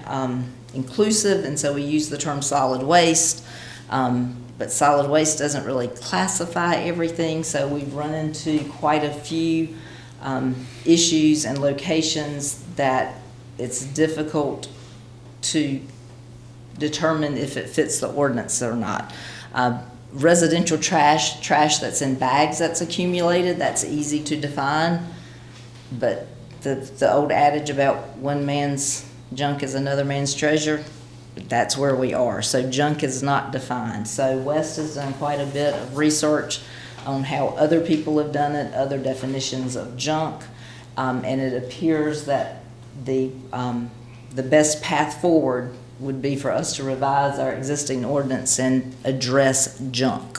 inclusive, and so we use the term solid waste, but solid waste doesn't really classify everything, so we've run into quite a few issues and locations that it's difficult to determine if it fits the ordinance or not. Residential trash that's in bags that's accumulated, that's easy to define, but the old adage about one man's junk is another man's treasure, that's where we are. So junk is not defined. So West has done quite a bit of research on how other people have done it, other definitions of junk, and it appears that the best path forward would be for us to revise our existing ordinance and address junk.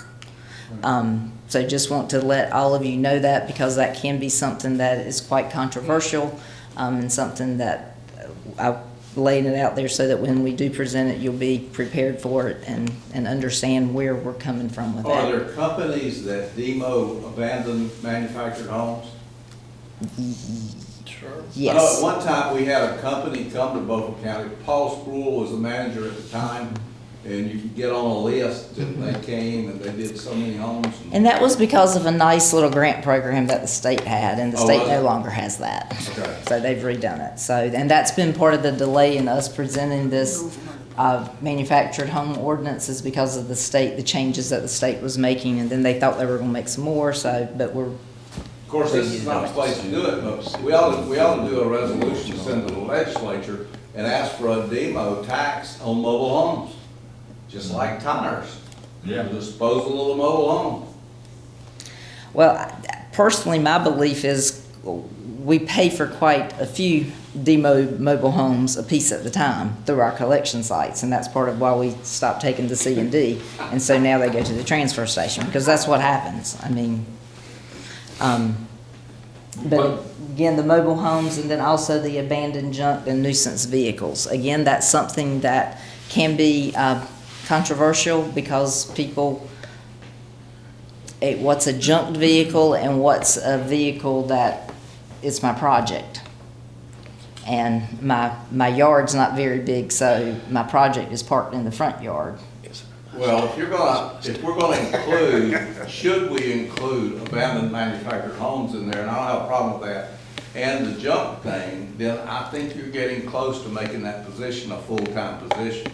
So just want to let all of you know that, because that can be something that is quite controversial, and something that I laying it out there so that when we do present it, you'll be prepared for it and understand where we're coming from with that. Are there companies that demo abandoned manufactured homes? Sure. I know Yes. at one time we had a company come to Beaufort County. Paul Spruill was the manager at the time, and you could get on a list, and they came and they did so many homes. And that was because of a nice little grant program that the state had, and the Oh, state was no it? longer has that. Okay. So they've redone it. So, and that's been part of the delay in us presenting this manufactured home ordinance, is because of the state, the changes that the state was making, and then they thought they were gonna make some more, so, but we're. Of course, this is not the place to do it, but we ought to do a resolution to send to the legislature and ask for a demo tax on mobile homes, just like tires. Yeah. Disposal of the mobile home. Well, personally, my belief is we pay for quite a few demo mobile homes a piece at the time through our collection sites, and that's part of why we stopped taking the C&D, and so now they go to the transfer station, because that's what happens. I mean, but again, the mobile homes, and then also the abandoned junk and nuisance vehicles. Again, that's something that can be controversial, because people, what's a junked vehicle and what's a vehicle that it's my project. And my yard's not very big, so my project is parked in the front yard. Well, if we're gonna include, should we include abandoned manufactured homes in there, and I don't have a problem with that, and the junk thing, then I think you're getting close to making that position a full-time position.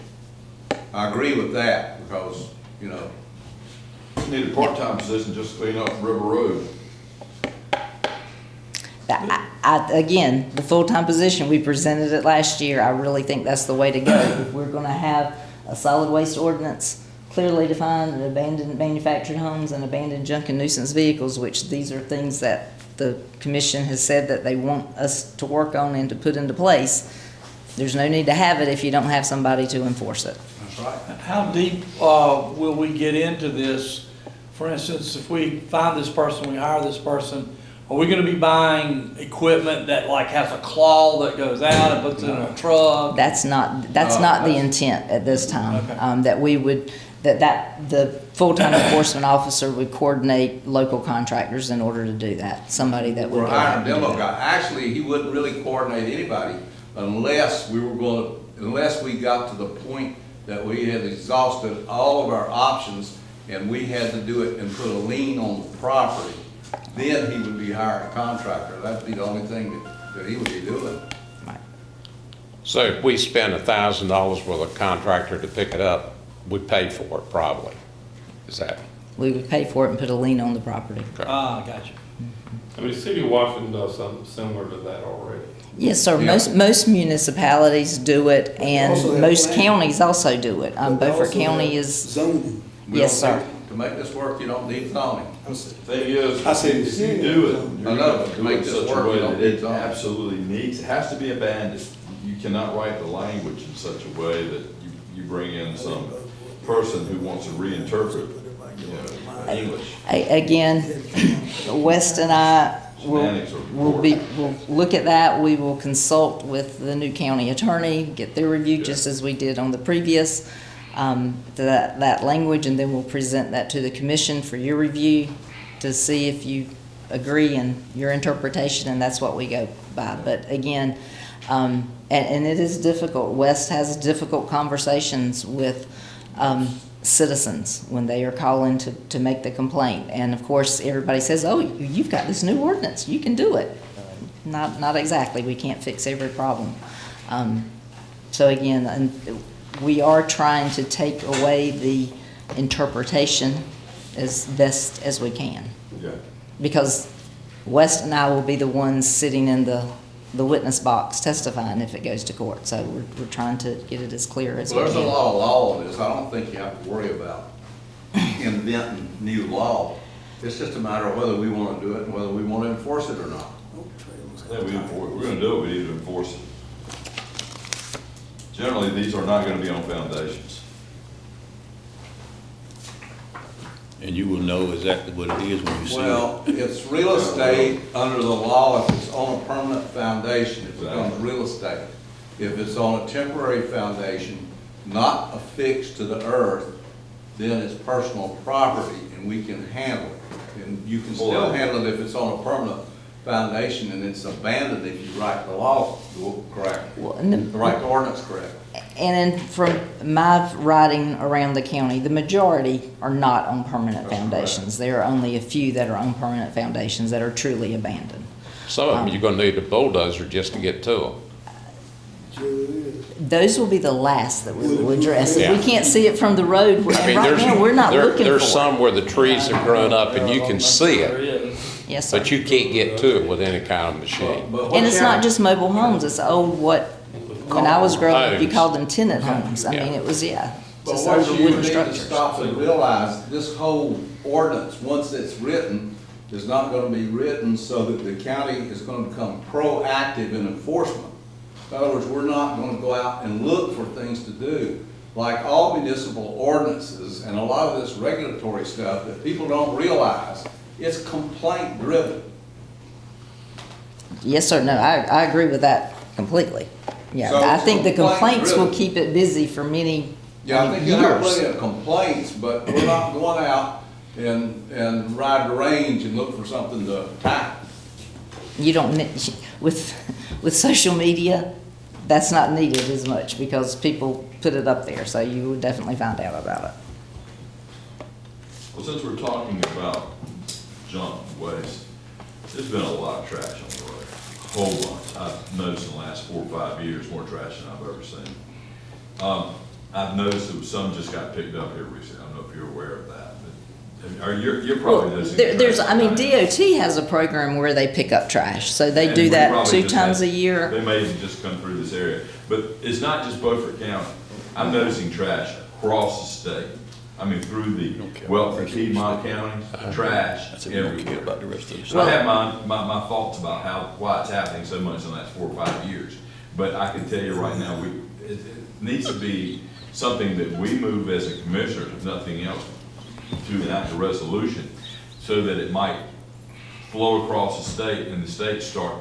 I agree with that, because, you know, You need a part-time position just to clean up River Road. Again, the full-time position, we presented it last year. I really think that's the way to go. If we're gonna have a solid waste ordinance clearly defined, and abandoned manufactured homes and abandoned junk and nuisance vehicles, which these are things that the commission has said that they want us to work on and to put into place, there's no need to have it if you don't have somebody to enforce it. that's right. How deep will we get into this? For instance, if we find this person, we hire this person, are we gonna be buying equipment that like has a claw that goes out and puts it in a truck? That's not the intent at this time. Okay. That we would, the full-time enforcement officer would coordinate local contractors in order to do that. Somebody that would We're go out hiring and a do demo that. guy. Actually, he wouldn't really coordinate anybody unless unless we got to the point that we had exhausted all of our options and we had to do it and put a lien on the property. Then he would be hiring a contractor. That'd be the only thing that he would be doing. So if we spend $1,000 with a contractor to pick it up, we pay for it probably. Is that? We would pay for it and put a lien on the property. Ah, gotcha. I mean, the city of Washington does something similar to that already. Yes, sir. Yeah. Most municipalities do it, also and have most planning. counties also do it. But they Beaufort also County have is, zoning. We yes, don't sir. need- To make this work, you don't need zoning. Thing is, I said if you do it, I you're know, gonna to do make it in this such a work, you way don't that need it zoning. absolutely needs, it has to be abandoned. You cannot write the language in such a way that you bring in some person who wants to reinterpret, English. Again, West and I Shenanigans are we'll look at that. We will consult with the new county attorney, get their review, just as we did on the previous, that language, and then we'll present that to the commission for your review to see if you agree in your interpretation, and that's what we go by. But again, and it is difficult. West has difficult conversations with citizens when they are calling to make the complaint. And of course, everybody says, oh, you've got this new ordinance, you can do it. Not exactly. We can't fix every problem. So again, and we are trying to take away the interpretation as best as we can. Yeah. Because West and I will be the ones sitting in the witness box testifying if it goes to court. So we're trying to get it as clear as Well, we there's a can. lot of law in this. I don't think you have to worry about inventing new law. It's just a matter of whether we want to do it and whether we want to enforce it or not. Yeah, we're gonna do it, we need to enforce it. Generally, these are not gonna be on foundations. And you will know exactly what it is when you see it. Well, it's real estate under the law if it's on a permanent foundation, it becomes real estate. If it's on a temporary foundation, not affixed to the earth, then it's personal property and we can handle it. And you can still handle it if it's on a permanent foundation and it's abandoned if you write the law correct. Write the ordinance correct. And then from my riding around the county, the majority are not on permanent foundations. There are only a few that are on permanent foundations that are truly abandoned. Some of them you're gonna need a bulldozer just to get to them. Those will be the last that we will address. If Yeah. we can't see it from the road, and I mean, right now, we're not looking for it. There's some where the trees have grown up and you can see it, Yes, sir. but you can't get to it with any kind of machine. And it's not just mobile homes, it's old, when I was growing up, you called them tenant homes. I mean, it was, But just what older you wooden need to structures. stop and realize, this whole ordinance, once it's written, is not gonna be written so that the county is gonna become proactive in enforcement. In other words, we're not gonna go out and look for things to do. Like all municipal ordinances and a lot of this regulatory stuff that people don't realize, it's complaint driven. Yes, sir, no, I agree with that completely. Yeah, So I it's think the complaints will complaint-driven. keep it busy for many Yeah, I think you'll have years. plenty of complaints, but we're not going out and ride the range and look for something to tackle. you don't, with social media, that's not needed as much because people put it up there, so you would definitely find out about it. Well, since we're talking about junk waste, there's been a lot of trash on the road, a whole bunch. I've noticed in the last 4 or 5 years, more trash than I've ever seen. I've noticed that some just got picked up here recently. I don't know if you're aware of that, but you're probably noticing. There's, I mean, DOT has a program where they pick up trash, so they do that 2 times a year. They may have just come through this area, but it's not just Beaufort County. I'm noticing trash across the state. I mean, through the Welton, Piedmont counties, trash everywhere. So I have my thoughts about why it's happening so much in the last 4 or 5 years. But I can tell you right now, it needs to be something that we move as a commissioner, if nothing else, to enact a resolution so that it might flow across the state and the state start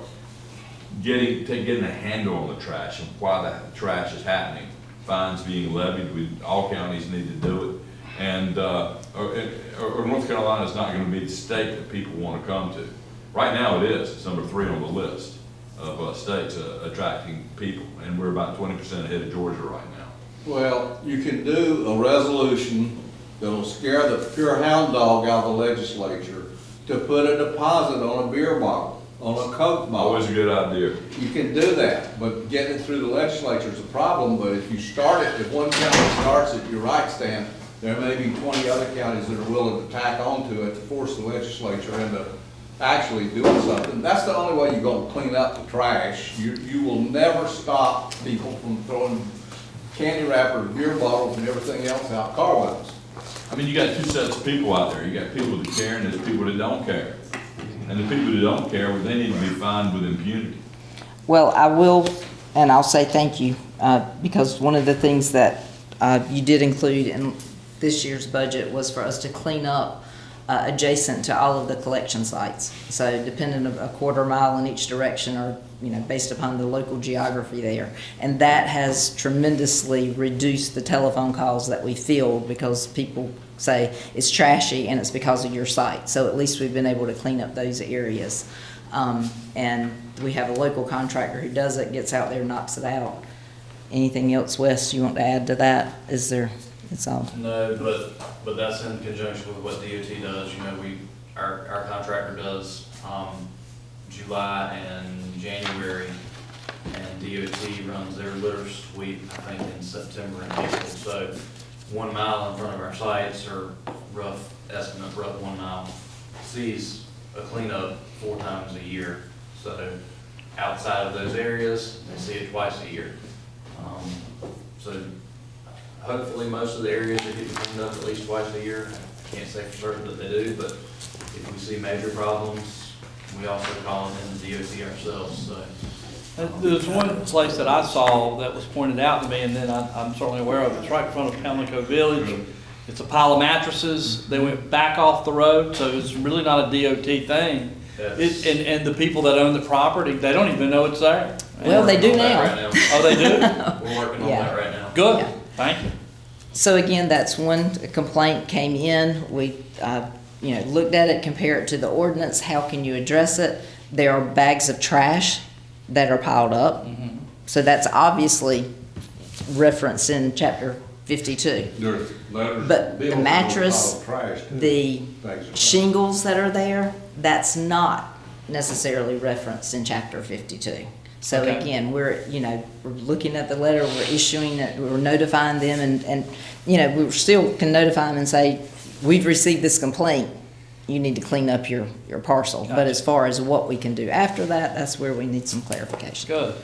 getting a handle on the trash and why that trash is happening. Fines being levied, all counties need to do it. And or North Carolina is not going to be the state that people want to come to. Right now it is. It's number 3 on the list of states attracting people, and we're about 20% ahead of Georgia right now. Well, you can do a resolution that'll scare the pure hound dog out of the legislature to put a deposit on a beer bottle, on a Coke bottle. Always a good idea. You can do that, but getting it through the legislature is a problem. But if you start it, if one county starts it, you're right, Stan, there may be 20 other counties that are willing to tack onto it to force the legislature into actually doing something. That's the only way you're going to clean up the trash. You will never stop people from throwing candy wrappers, beer bottles, and everything else out car windows. I mean, you got 2 sets of people out there. You got people that care and there's people that don't care. And the people that don't care, well, they need to be fined with impunity. Well, I will, and I'll say thank you, because one of the things that you did include in this year's budget was for us to clean up adjacent to all of the collection sites. So depending on a quarter mile in each direction, or based upon the local geography there. And that has tremendously reduced the telephone calls that we field because people say it's trashy and it's because of your site. So at least we've been able to clean up those areas. And we have a local contractor who does it, gets out there, knocks it out. Anything else, Wes, you want to add to that? Is there, it's all? No, but that's in conjunction with what DOT does. Our contractor does July and January, and DOT runs their litter sweep, I think, in September and April. So 1 mile in front of our sites, or rough 1 mile, sees a cleanup 4 times a year. So outside of those areas, they see it twice a year. So hopefully most of the areas are getting cleaned up at least twice a year. I can't say for certain that they do, but if we see major problems, we also call it in the DOT ourselves. So there's one place that I saw that was pointed out to me, and then I'm certainly aware of it. It's right in front of Pamlico Village. It's a pile of mattresses. They went back off the road, so it's really not a DOT thing. And the people that own the property, they don't even know it's there. Well, they do now. Right Oh, they do? We're working on that right now. Good. Yeah. Thank you. So again, that's one complaint came in. We, looked at it, compared it to the ordinance. How can you address it? There are bags of trash that are piled up. Mm-hmm. So that's obviously referenced in chapter 52. But the mattress, the shingles that are there, that's not necessarily referenced in chapter 52. So Okay. again, we're looking at the letter, we're issuing it, we're notifying them, and we still can notify them and say, we've received this complaint, you need to clean up your parcel. Gotcha. But as far as what we can do after that, that's where we need some clarification. Good.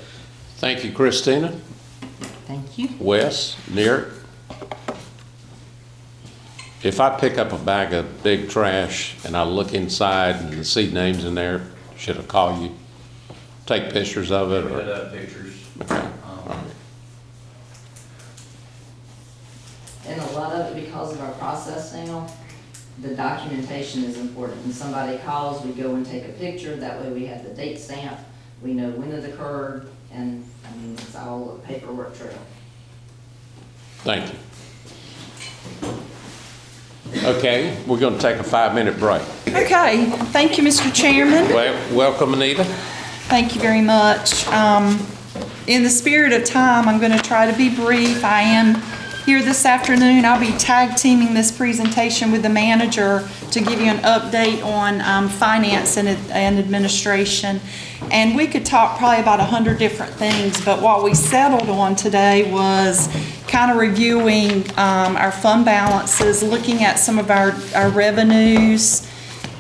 Thank you, Christina. Thank you. Wes, Nick. If I pick up a bag of big trash and I look inside and see names in there, should I call you? Take pictures of it? We Or? had pictures. Okay. All right. And a lot of it, because of our process now, the documentation is important. When somebody calls, we go and take a picture, that way we have the date stamp, we know when it occurred, and it's all a paperwork trail. Thank you. Okay, we're going to take a 5-minute break. Okay, thank you, Mr. Chairman. Well, welcome, Anita. Thank you very much. In the spirit of time, I'm going to try to be brief. I am here this afternoon. I'll be tag teaming this presentation with the manager to give you an update on finance and administration. And we could talk probably about 100 different things, but what we settled on today was kind of reviewing our fund balances, looking at some of our revenues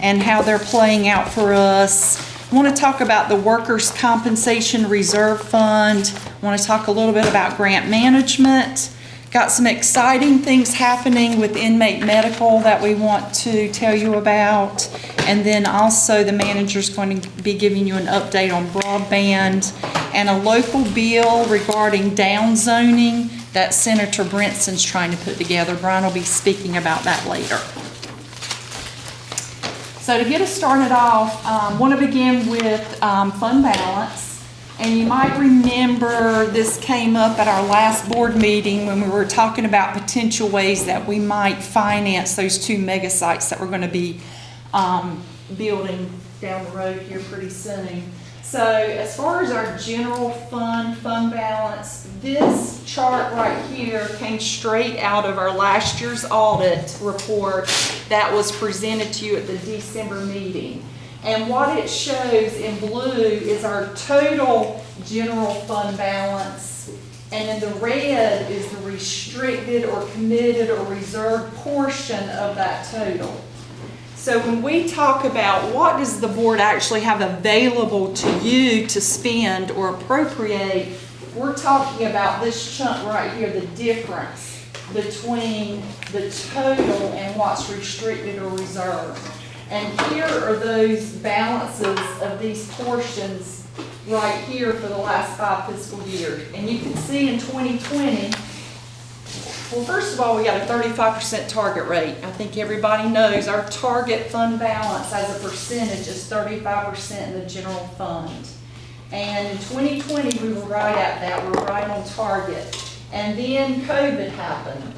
and how they're playing out for us. I want to talk about the Workers' Compensation Reserve Fund. I want to talk a little bit about grant management. Got some exciting things happening with inmate medical that we want to tell you about. And then also the manager's going to be giving you an update on broadband and a local bill regarding downzoning that Senator Brinson's trying to put together. Brian will be speaking about that later. So to get us started off, I want to begin with fund balance. And you might remember this came up at our last board meeting when we were talking about potential ways that we might finance those 2 mega sites that we're going to be building down the road here pretty soon. So as far as our general fund balance, this chart right here came straight out of our last year's audit report that was presented to you at the December meeting. And what it shows in blue is our total general fund balance, and in the red is the restricted or committed or reserved portion of that total. So when we talk about what does the board actually have available to you to spend or appropriate, we're talking about this chunk right here, the difference between the total and what's restricted or reserved. And here are those balances of these portions right here for the last 5 fiscal years. And you can see in 2020, well, first of all, we got a 35% target rate. I think everybody knows our target fund balance as a percentage is 35% in the general fund. And in 2020, we were right at that. We were right on target. And then COVID happened.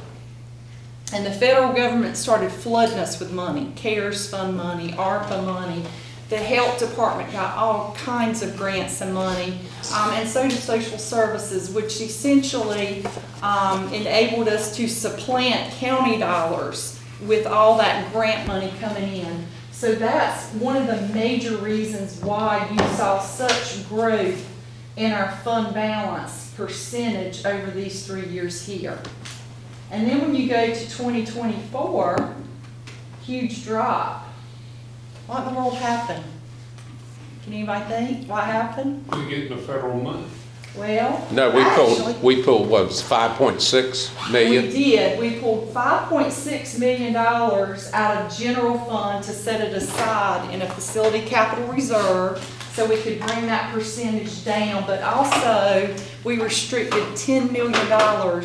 And the federal government started flooding us with money, CARES fund money, ARPA money. The health department got all kinds of grants and money, and so did social services, which essentially enabled us to supplant county dollars with all that grant money coming in. So that's one of the major reasons why you saw such growth in our fund balance percentage over these 3 years here. And then when you go to 2024, huge drop. What in the world happened? Can anybody think what happened? We getting the federal money. Well, No, we pulled what was 5.6 million? We did. We pulled $5.6 million out of general fund to set it aside in a facility capital reserve so we could bring that percentage down. But also, we restricted $10 million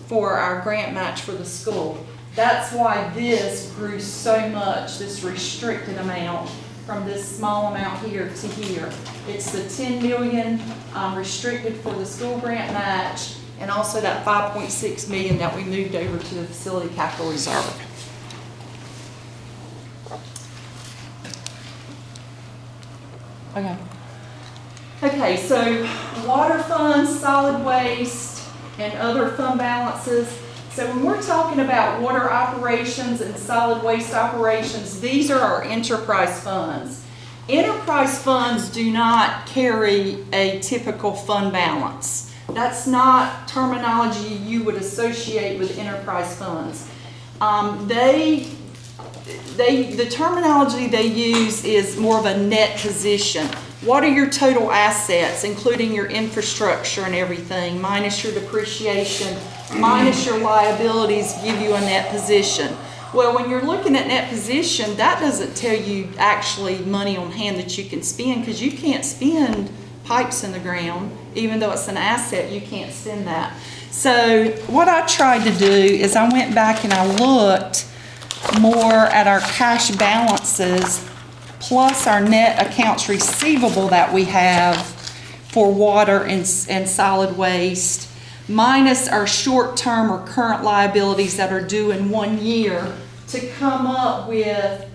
for our grant match for the school. That's why this grew so much, this restricted amount, from this small amount here to here. It's the 10 million restricted for the school grant match, and also that 5.6 million that we moved over to the facility capital reserve. Okay, so water funds, solid waste, and other fund balances. So when we're talking about water operations and solid waste operations, these are our enterprise funds. Enterprise funds do not carry a typical fund balance. That's not terminology you would associate with enterprise funds. The terminology they use is more of a net position. What are your total assets, including your infrastructure and everything, minus your depreciation, minus your liabilities, give you a net position. Well, when you're looking at net position, that doesn't tell you actually money on hand that you can spend, because you can't spend pipes in the ground. Even though it's an asset, you can't spend that. So what I tried to do is I went back and I looked more at our cash balances plus our net accounts receivable that we have for water and solid waste, minus our short-term or current liabilities that are due in 1 year to come up with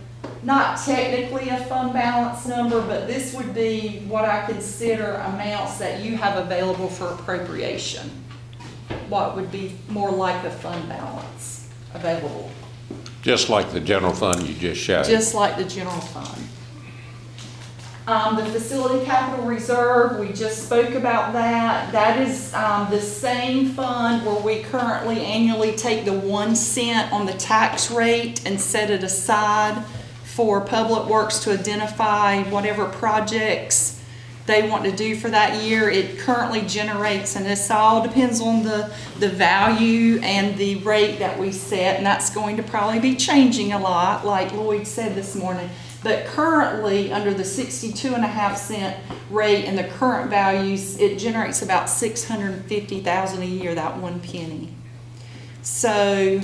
not technically a fund balance number, but this would be what I consider amounts that you have available for appropriation. What would be more like a fund balance available. Just like the general fund you just showed. Just like the general fund. The facility capital reserve, we just spoke about that. That is the same fund where we currently annually take the 1 cent on the tax rate and set it aside for Public Works to identify whatever projects they want to do for that year. It currently generates, and this all depends on the value and the rate that we set, and that's going to probably be changing a lot, like Lloyd said this morning. But currently, under the 62.5 cent rate and the current values, it generates about $650,000 a year, that 1 penny. So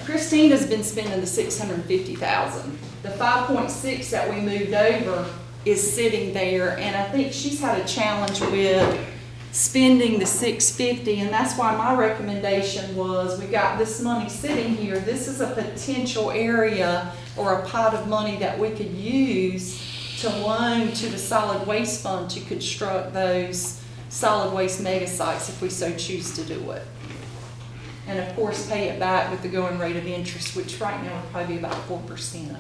Christina's been spending the $650,000. The 5.6 that we moved over is sitting there, and I think she's had a challenge with spending the $650, and that's why my recommendation was, we got this money sitting here. This is a potential area or a pot of money that we could use to loan to the solid waste fund to construct those solid waste mega sites if we so choose to do it. And of course, pay it back with the going rate of interest, which right now would probably be about 4%.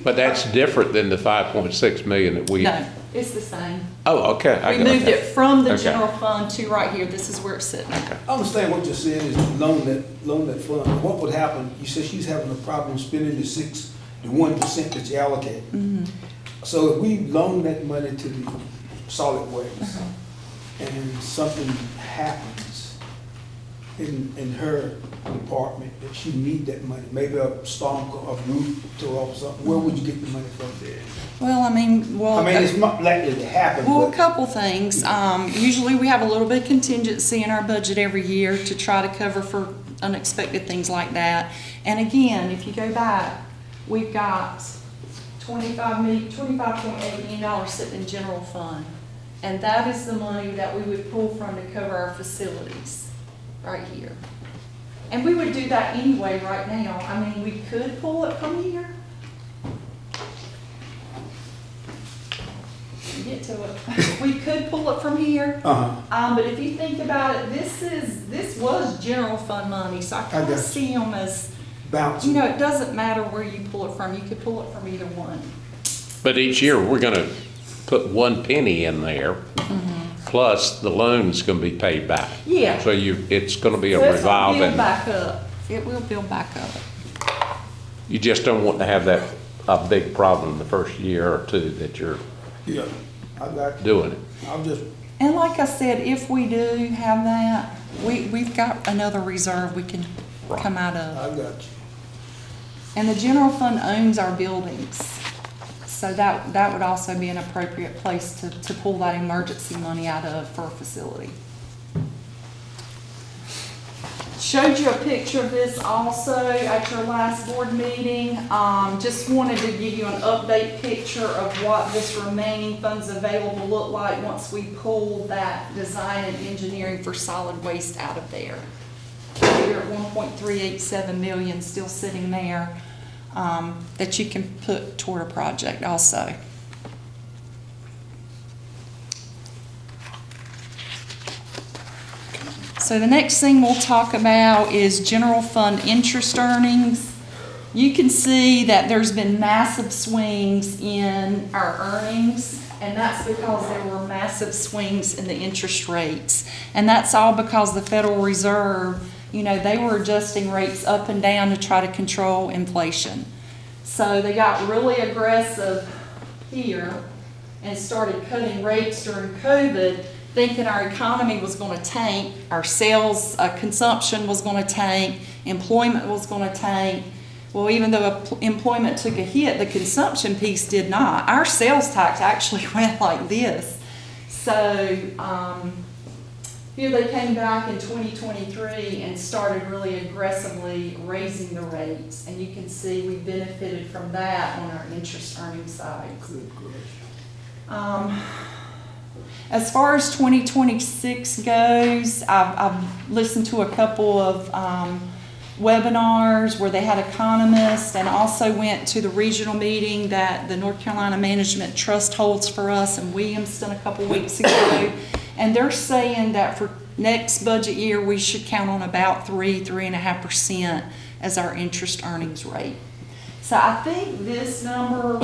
But that's different than the 5.6 million that we. No, it's the same. Oh, okay. We moved it from the Okay. general fund to right here. This is where it's sitting. Okay. I understand what you're saying is loan that fund. What would happen, you said she's having a problem spending the 1% that you allocate. So if we loan that money to the solid waste and something happens in her department that she need that money, maybe a storm, a roof tore off or something, where would you get the money from there? Well, I mean, it's not likely to happen. Well, but a couple things. Usually we have a little bit of contingency in our budget every year to try to cover for unexpected things like that. And again, if you go back, we've got $25.8 million sitting in general fund. And that is the money that we would pull from to cover our facilities, right here. And we would do that anyway right now. I mean, we could pull it from here. Get to it. We could pull it from here. But if you think about it, this was general fund money, so I kind of see them as bouncing. You know, it doesn't matter where you pull it from. You could pull it from either one. But each year, we're going to put 1 penny in there, plus the loan's going to be paid back. Yeah. So it's going to be a So revolving. It'll build back up. It will build back up. You just don't want to have that a big problem the first year or two that you're doing it. And like I said, if we do have that, we've got another reserve we can come out of. I got you. And the general fund owns our buildings. So that would also be an appropriate place to pull that emergency money out of for a facility. Showed you a picture of this also at your last board meeting. Just wanted to give you an update picture of what this remaining funds available look like once we pull that design and engineering for solid waste out of there. We're at 1.387 million still sitting there that you can put toward a project also. So the next thing we'll talk about is general fund interest earnings. You can see that there's been massive swings in our earnings, and that's because there were massive swings in the interest rates. And that's all because the Federal Reserve, you know, they were adjusting rates up and down to try to control inflation. So they got really aggressive here and started cutting rates during COVID, thinking our economy was going to tank, our sales consumption was going to tank, employment was going to tank. Well, even though employment took a hit, the consumption piece did not. Our sales tax actually went like this. So here they came back in 2023 and started really aggressively raising the rates. And you can see we benefited from that on our interest earning side. As far as 2026 goes, I've listened to a couple of webinars where they had economists, and also went to the regional meeting that the North Carolina Management Trust holds for us in Williamston a couple weeks ago. And they're saying that for next budget year, we should count on about 3.5% as our interest earnings rate. So I think this number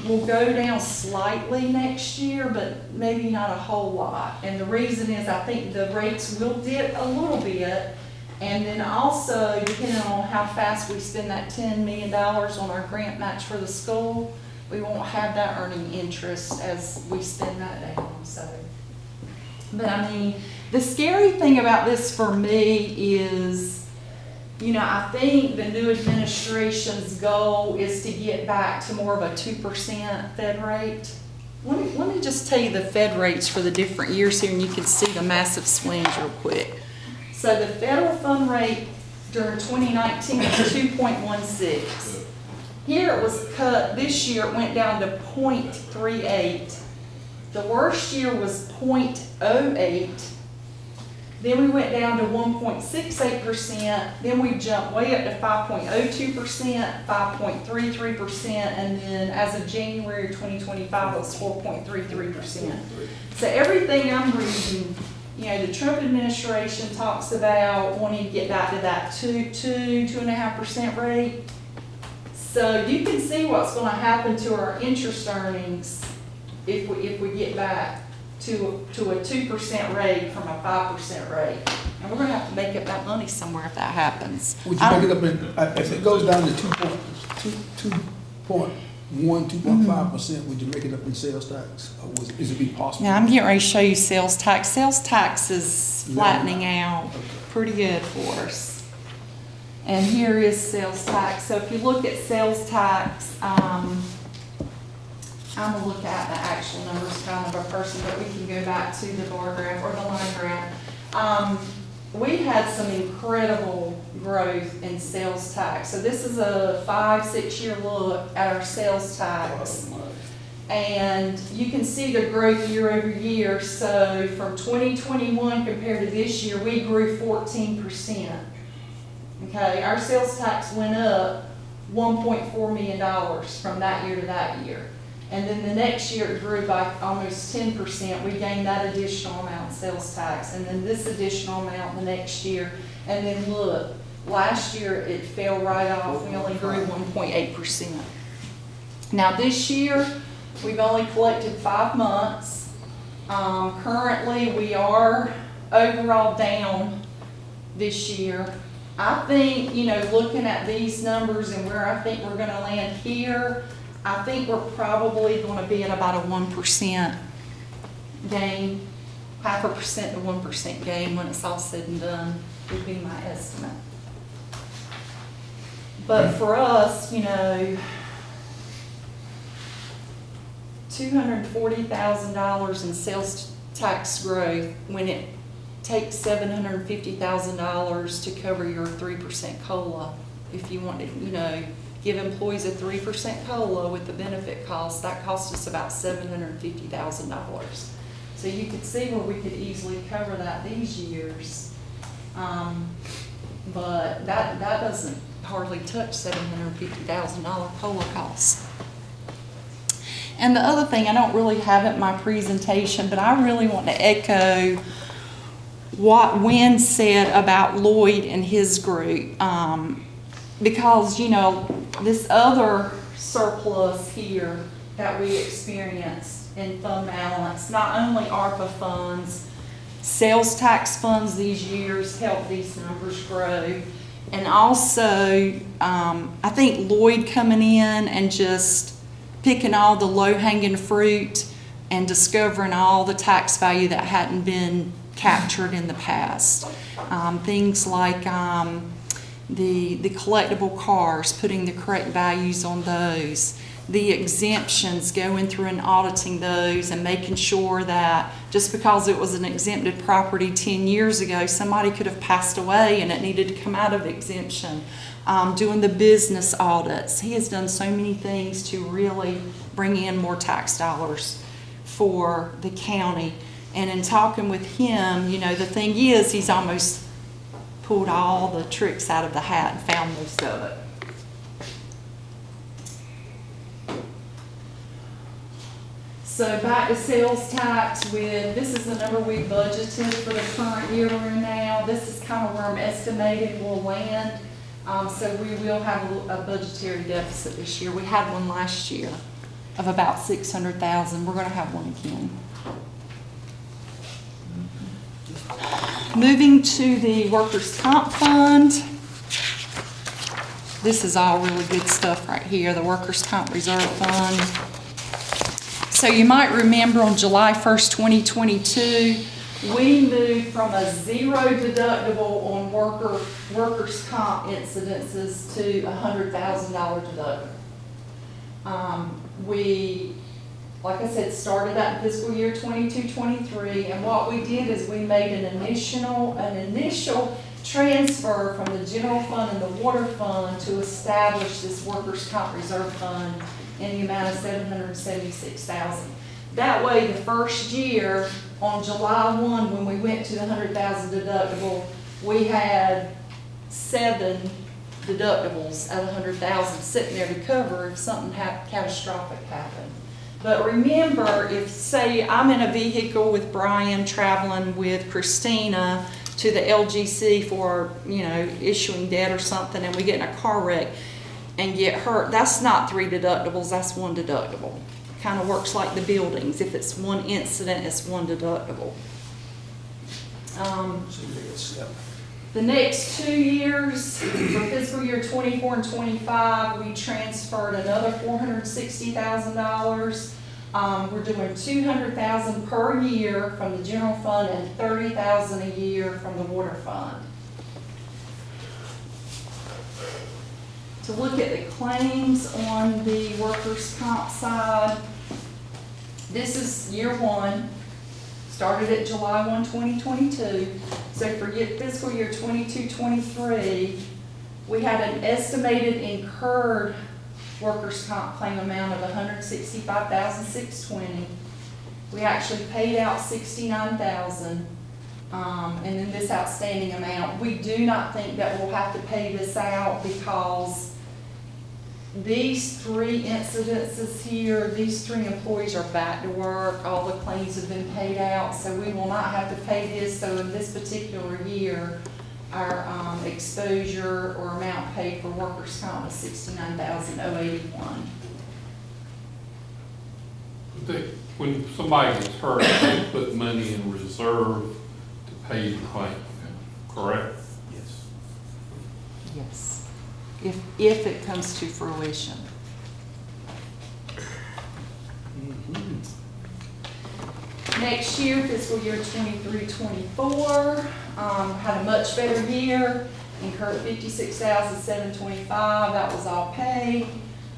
will go down slightly next year, but maybe not a whole lot. And the reason is I think the rates will dip a little bit. And then also, depending on how fast we spend that $10 million on our grant match for the school, we won't have that earning interest as we spend that down. So, but I mean, the scary thing about this for me is, you know, I think the new administration's goal is to get back to more of a 2% Fed rate. Let me just tell you the Fed rates for the different years here, and you can see the massive swings real quick. So the federal fund rate during 2019 was 2.16. Here it was cut, this year it went down to 0.38. The worst year was 0.08. Then we went down to 1.68%, then we jumped way up to 5.02%, 5.33%, and then as of January 2025, it was 4.33%. So everything I'm reading, you know, the Trump administration talks about wanting to get back to that 2.5% rate. So you can see what's going to happen to our interest earnings if we get back to a 2% rate from a 5% rate. And we're going to have to make up that money somewhere if that happens. Would you make it up in, if it goes down to 2.5%, would you make it up in sales tax? Or is it be possible? Now I'm getting ready to show you sales tax. Sales tax is flattening out pretty good for us. And here is sales tax. So if you look at sales tax, I'm gonna look at the actual numbers kind of a person, but we can go back to the bar graph or the line graph. We had some incredible growth in sales tax. So this is a 5-6 year look at our sales tax. And you can see the growth year over year. So from 2021 compared to this year, we grew 14%. Okay, our sales tax went up $1.4 million from that year to that year. And then the next year it grew by almost 10%. We gained that additional amount in sales tax. And then this additional amount the next year. And then look, last year it fell right off. We only grew 1.8%. Now this year, we've only collected 5 months. Currently, we are overall down this year. I think, you know, looking at these numbers and where I think we're going to land here, I think we're probably going to be at about a 1% gain, 0.5% to 1% gain when it's all said and done would be my estimate. But for us, you know, $240,000 in sales tax growth when it takes $750,000 to cover your 3% COLA. If you want to, you know, give employees a 3% COLA with the benefit cost, that cost us about $750,000. So you could see where we could easily cover that these years. But that doesn't hardly touch $750,000 COLA costs. And the other thing, I don't really have it in my presentation, but I really want to echo what Wynn said about Lloyd and his group. Because, you know, this other surplus here that we experienced in fund balance, not only ARPA funds, sales tax funds these years helped these numbers grow. And also, I think Lloyd coming in and just picking all the low-hanging fruit and discovering all the tax value that hadn't been captured in the past. Things like the collectible cars, putting the correct values on those, the exemptions, going through and auditing those and making sure that just because it was an exempted property 10 years ago, somebody could have passed away and it needed to come out of exemption. Doing the business audits. He has done so many things to really bring in more tax dollars for the county. And in talking with him, you know, the thing is he's almost pulled all the tricks out of the hat and found most of it. So back to sales tax with, this is the number we budgeted for the current year we're in now. This is kind of where I'm estimating we'll land. So we will have a budgetary deficit this year. We had one last year of about $600,000. We're gonna have one again. Moving to the workers' comp fund. This is all really good stuff right here, the workers' comp reserve fund. So you might remember on July 1st, 2022, we moved from a zero deductible on workers' comp incidences to a $100,000 deductible. We, like I said, started that in fiscal year 22-23, and what we did is we made an initial transfer from the general fund and the water fund to establish this workers' comp reserve fund in the amount of $776,000. That way, the first year, on July 1, when we went to the $100,000 deductible, we had 7 deductibles at $100,000 sitting there to cover if something catastrophic happened. But remember, if, say, I'm in a vehicle with Brian traveling with Christina to the LGC for, issuing debt or something, and we get in a car wreck and get hurt, that's not 3 deductibles, that's 1 deductible. Kind of works like the buildings. If it's 1 incident, it's 1 deductible. The next 2 years, for fiscal year 24 and 25, we transferred another $460,000. We're doing $200,000 per year from the general fund and $30,000 a year from the water fund. To look at the claims on the workers' comp side, this is year 1, started at July 1, 2022. So for fiscal year 22-23, we had an estimated incurred workers' comp claim amount of $165,620. We actually paid out $69,000. And then this outstanding amount, we do not think that we'll have to pay this out because these 3 incidences here, these 3 employees are back to work. All the claims have been paid out, so we will not have to pay this. So in this particular year, our exposure or amount paid for workers' comp is $69,081. When somebody gets hurt, they put money in reserve to pay the claim, correct? Yes. Yes. If it comes to fruition. Next year, fiscal year 23-24, had a much better year, incurred $56,725, that was all paid.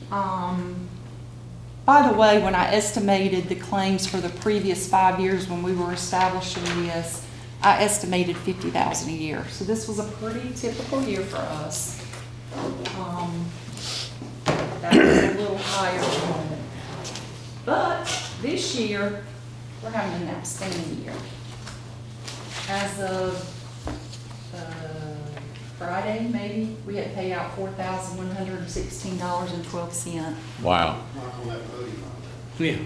By the way, when I estimated the claims for the previous 5 years when we were establishing this, I estimated $50,000 a year. So this was a pretty typical year for us. That was a little higher than that. But this year, we're having an outstanding year. As of Friday, maybe, we had paid out $4,116.12. Wow. Yeah.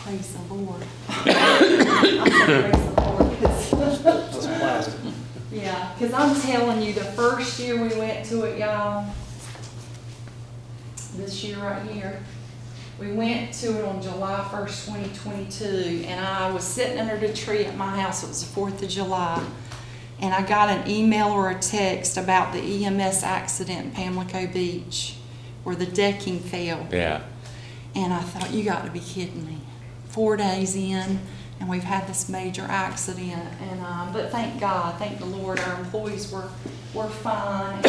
Praise the Lord. I said praise the Lord. That's plastic. Yeah, because I'm telling you, the first year we went to it, y'all, this year right here, we went to it on July 1st, 2022, and I was sitting under the tree at my house. It was the 4th of July, and I got an email or a text about the EMS accident in Pamlico Beach where the decking fell. Yeah. And I thought, you got to be kidding me. 4 days in, and we've had this major accident. And but thank God, thank the Lord, our employees were fine.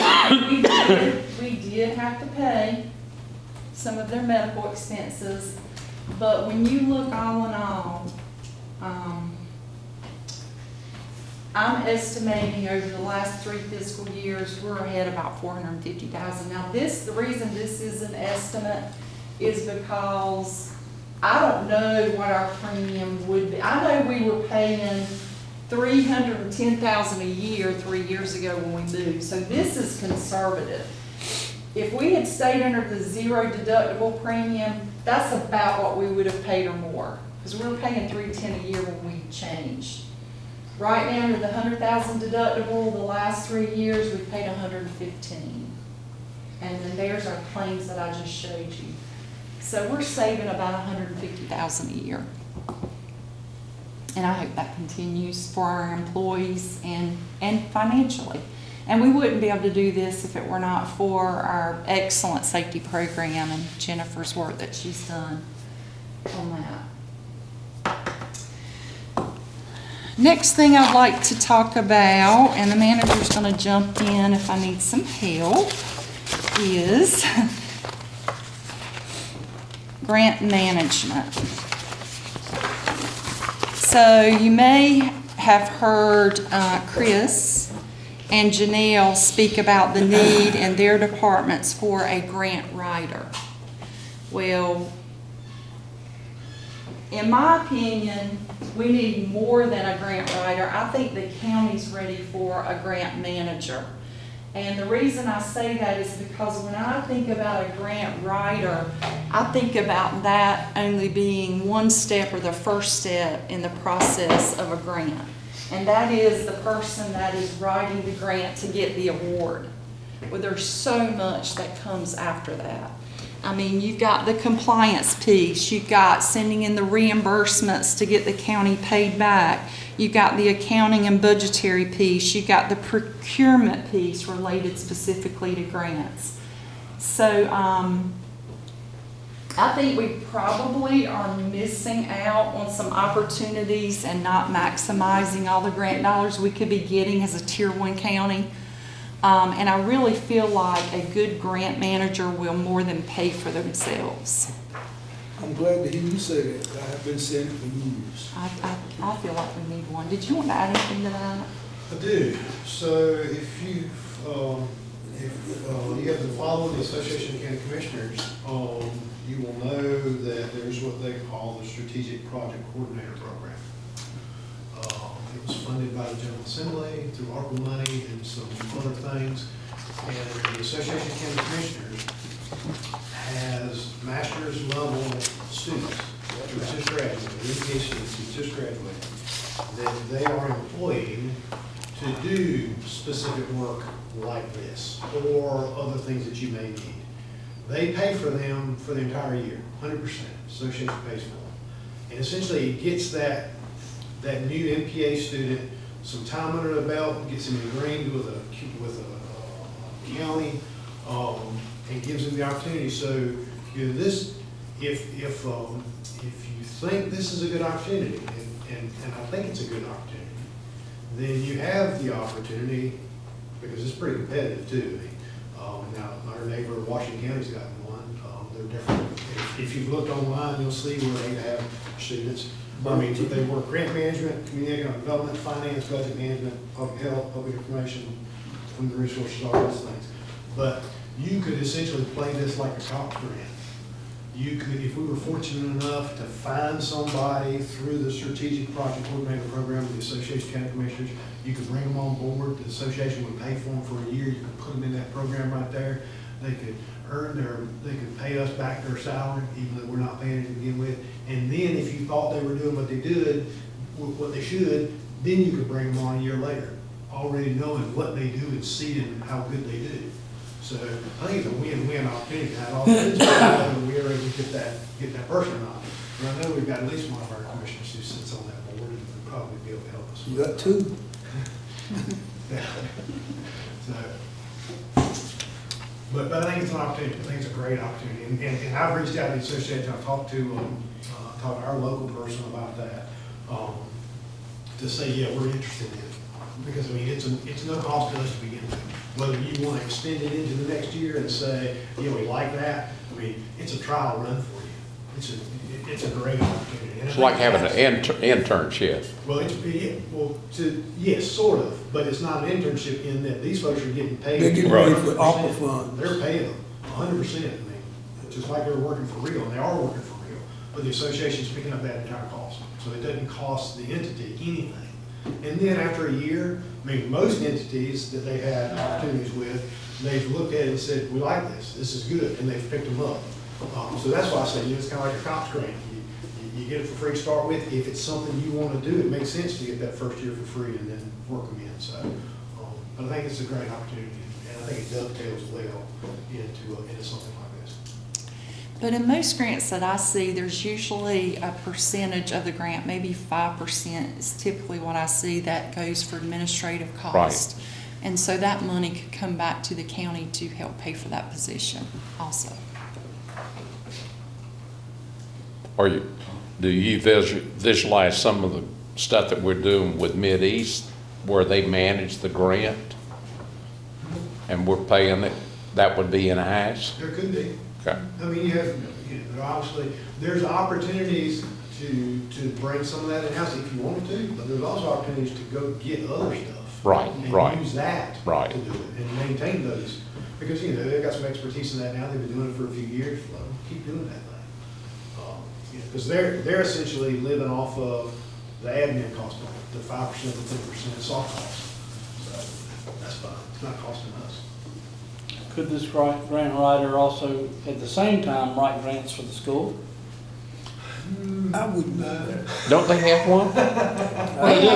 We did have to pay some of their medical expenses, but when you look all in all, I'm estimating over the last 3 fiscal years, we're ahead about $450,000. Now the reason this is an estimate is because I don't know what our premium would be. I know we were paying $310,000 a year 3 years ago when we moved. So this is conservative. If we had stayed under the zero deductible premium, that's about what we would have paid or more, because we were paying $310 a year when we changed. Right now, under the $100,000 deductible, the last 3 years, we paid $115. And then there's our claims that I just showed you. So we're saving about $150,000 a year. And I hope that continues for our employees and financially. And we wouldn't be able to do this if it were not for our excellent safety program and Jennifer's work that she's done on that. Next thing I'd like to talk about, and the manager's going to jump in if I need some help, is grant management. So you may have heard Chris and Janelle speak about the need in their departments for a grant writer. Well, in my opinion, we need more than a grant writer. I think the county's ready for a grant manager. And the reason I say that is because when I think about a grant writer, I think about that only being one step or the first step in the process of a grant. And that is the person that is writing the grant to get the award. Well, there's so much that comes after that. I mean, you've got the compliance piece, you've got sending in the reimbursements to get the county paid back, you've got the accounting and budgetary piece, you've got the procurement piece related specifically to grants. So I think we probably are missing out on some opportunities and not maximizing all the grant dollars we could be getting as a Tier 1 county. And I really feel like a good grant manager will more than pay for themselves. I'm glad to hear you say that. I have been saying it for years. I feel like we need one. Did you want to add anything to that? I do. So if you have to follow the Association of County Commissioners, you will know that there's what they call the Strategic Project Coordinator Program. It was funded by the General Assembly through ARPA money and some other things. And the Association of County Commissioners has master's level students who just graduated, MBA students who just graduated, that they are employing to do specific work like this or other things that you may need. They pay for them for the entire year, 100%. Association pays for them. And essentially it gets that new MPA student some time under the belt, gets him ingrained with a county, and gives him the opportunity. So this, if you think this is a good opportunity, and I think it's a good opportunity, then you have the opportunity, because it's pretty competitive too. Now, our neighbor Washington County's got one. They're different. If you've looked online, you'll see where they have students. I mean, they work grant management, community economic development, finance, budget management, public health, public information, human resources, all those things. But you could essentially play this like a COPS grant. You could, if we were fortunate enough to find somebody through the Strategic Project Coordinator Program with the Association of County Commissioners, you could bring them on board. The association would pay for them for a year. You could put them in that program right there. They could they could pay us back their salary, even though we're not paying it to begin with. And then if you thought they were doing what they did, what they should, then you could bring them on a year later, already knowing what they do and seeing how good they do. So I think it's a win-win opportunity to have all the whether we are able to get that person or not. And I know we've got at least one of our commissioners who sits on that board and would probably be able to help us. You got two. Yeah. So, but I think it's an opportunity. I think it's a great opportunity. And I've reached out to the association. I've talked to our local person about that to say, yeah, we're interested in it. Because, I mean, it's no cost to us to begin with. Whether you want to extend it into the next year and say, yeah, we like that, I mean, it's a trial run for you. It's a great opportunity. It's like having an internship. Well, yes, sort of, but it's not an internship in that these folks are getting paid. They get paid for ARPA funds. They're paying them 100%. I mean, just like they're working for real, and they are working for real. But the association's picking up that entire cost, so it doesn't cost the entity anything. And then after a year, I mean, most entities that they had opportunities with, they've looked at it and said, we like this is good, and they've picked them up. So that's why I say, it's kind of like a COPS grant. You get it for free to start with. If it's something you want to do, it makes sense to get that first year for free and then work them in. So, but I think it's a great opportunity, and I think it dovetails well into something like this. But in most grants that I see, there's usually a percentage of the grant, maybe 5% is typically what I see that goes for administrative cost. Right. And so that money could come back to the county to help pay for that position also. Do you visualize some of the stuff that we're doing with Mideast where they manage the grant and we're paying it? That would be in-house? There could be. Okay. I mean, obviously, there's opportunities to bring some of that in-house if you wanted to, but there's also opportunities to go get other stuff. Right, right. And use that Right. to do it and maintain those. Because, they've got some expertise in that now. They've been doing it for a few years. Let them keep doing that thing. Because they're essentially living off of the admin cost of it, the 5% to 10% soft costs. So that's fine. It's not costing us. Could this grant writer also, at the same time, write grants for the school? I wouldn't know. Don't they have one? They do.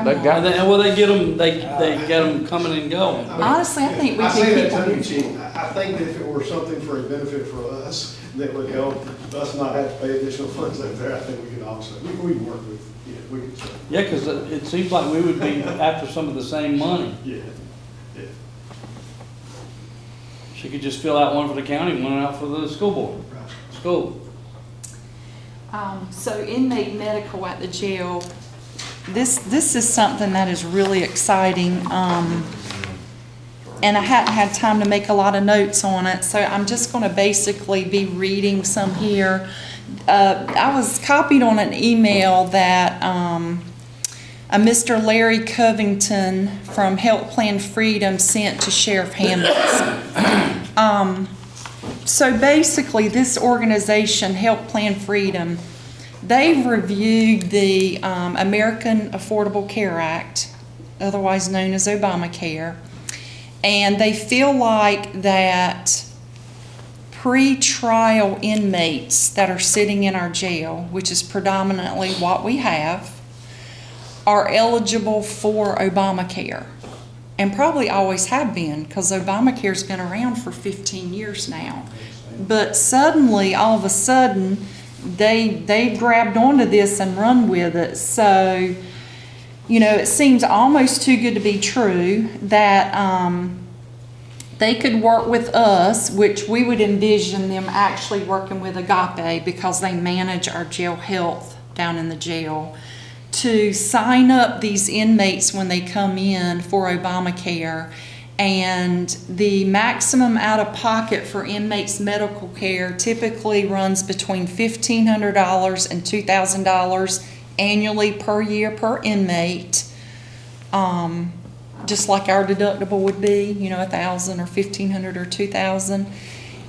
They've got Well, they get them, they get them coming and going. Honestly, I think we I could say keep that them. tongue-in-cheek. I think that if it were something for a benefit for us, that would help us not have to pay additional funds up there, I think we could also, we can work with, we could. Yeah, because it seems like we would be after some of the same money. Yeah, yeah. She could just fill out one for the county, one out for the school board, school. So inmate medical at the jail, this is something that is really exciting. And I hadn't had time to make a lot of notes on it, so I'm just going to basically be reading some here. I was copied on an email that a Mr. Larry Covington from Health Plan Freedom sent to Sheriff Hammonds. So basically, this organization, Health Plan Freedom, they've reviewed the American Affordable Care Act, otherwise known as Obamacare, and they feel like that pre-trial inmates that are sitting in our jail, which is predominantly what we have, are eligible for Obamacare. And probably always have been, because Obamacare's been around for 15 years now. But suddenly, all of a sudden, they grabbed onto this and run with it. So, it seems almost too good to be true that they could work with us, which we would envision them actually working with Agape because they manage our jail health down in the jail, to sign up these inmates when they come in for Obamacare. And the maximum out-of-pocket for inmates' medical care typically runs between $1,500 and $2,000 annually per year per inmate. Just like our deductible would be, $1,000 or $1,500 or $2,000.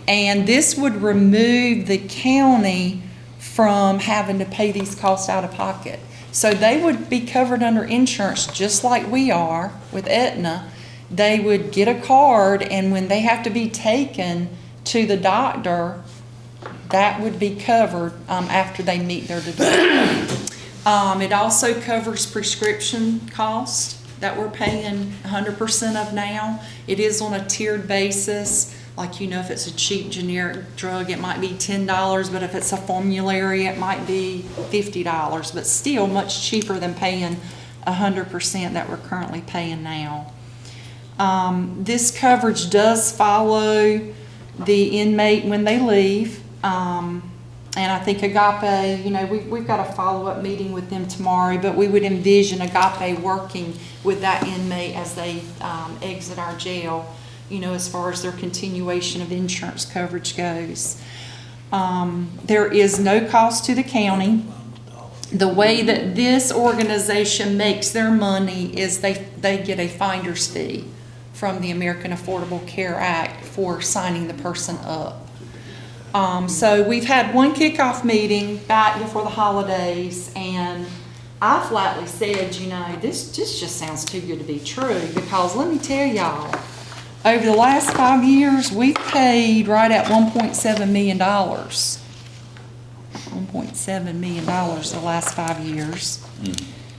And this would remove the county from having to pay these costs out of pocket. So they would be covered under insurance just like we are with Aetna. They would get a card, and when they have to be taken to the doctor, that would be covered after they meet their deductible. It also covers prescription costs that we're paying 100% of now. It is on a tiered basis. Like, if it's a cheap generic drug, it might be $10, but if it's a formulary, it might be $50, but still much cheaper than paying 100% that we're currently paying now. This coverage does follow the inmate when they leave. And I think Agape, we've got a follow-up meeting with them tomorrow, but we would envision Agape working with that inmate as they exit our jail, as far as their continuation of insurance coverage goes. There is no cost to the county. The way that this organization makes their money is they get a finder's fee from the American Affordable Care Act for signing the person up. So we've had one kickoff meeting back before the holidays, and I flatly said, you know, this just sounds too good to be true, because let me tell y'all, over the last 5 years, we've paid right at $1.7 million. $1.7 million the last 5 years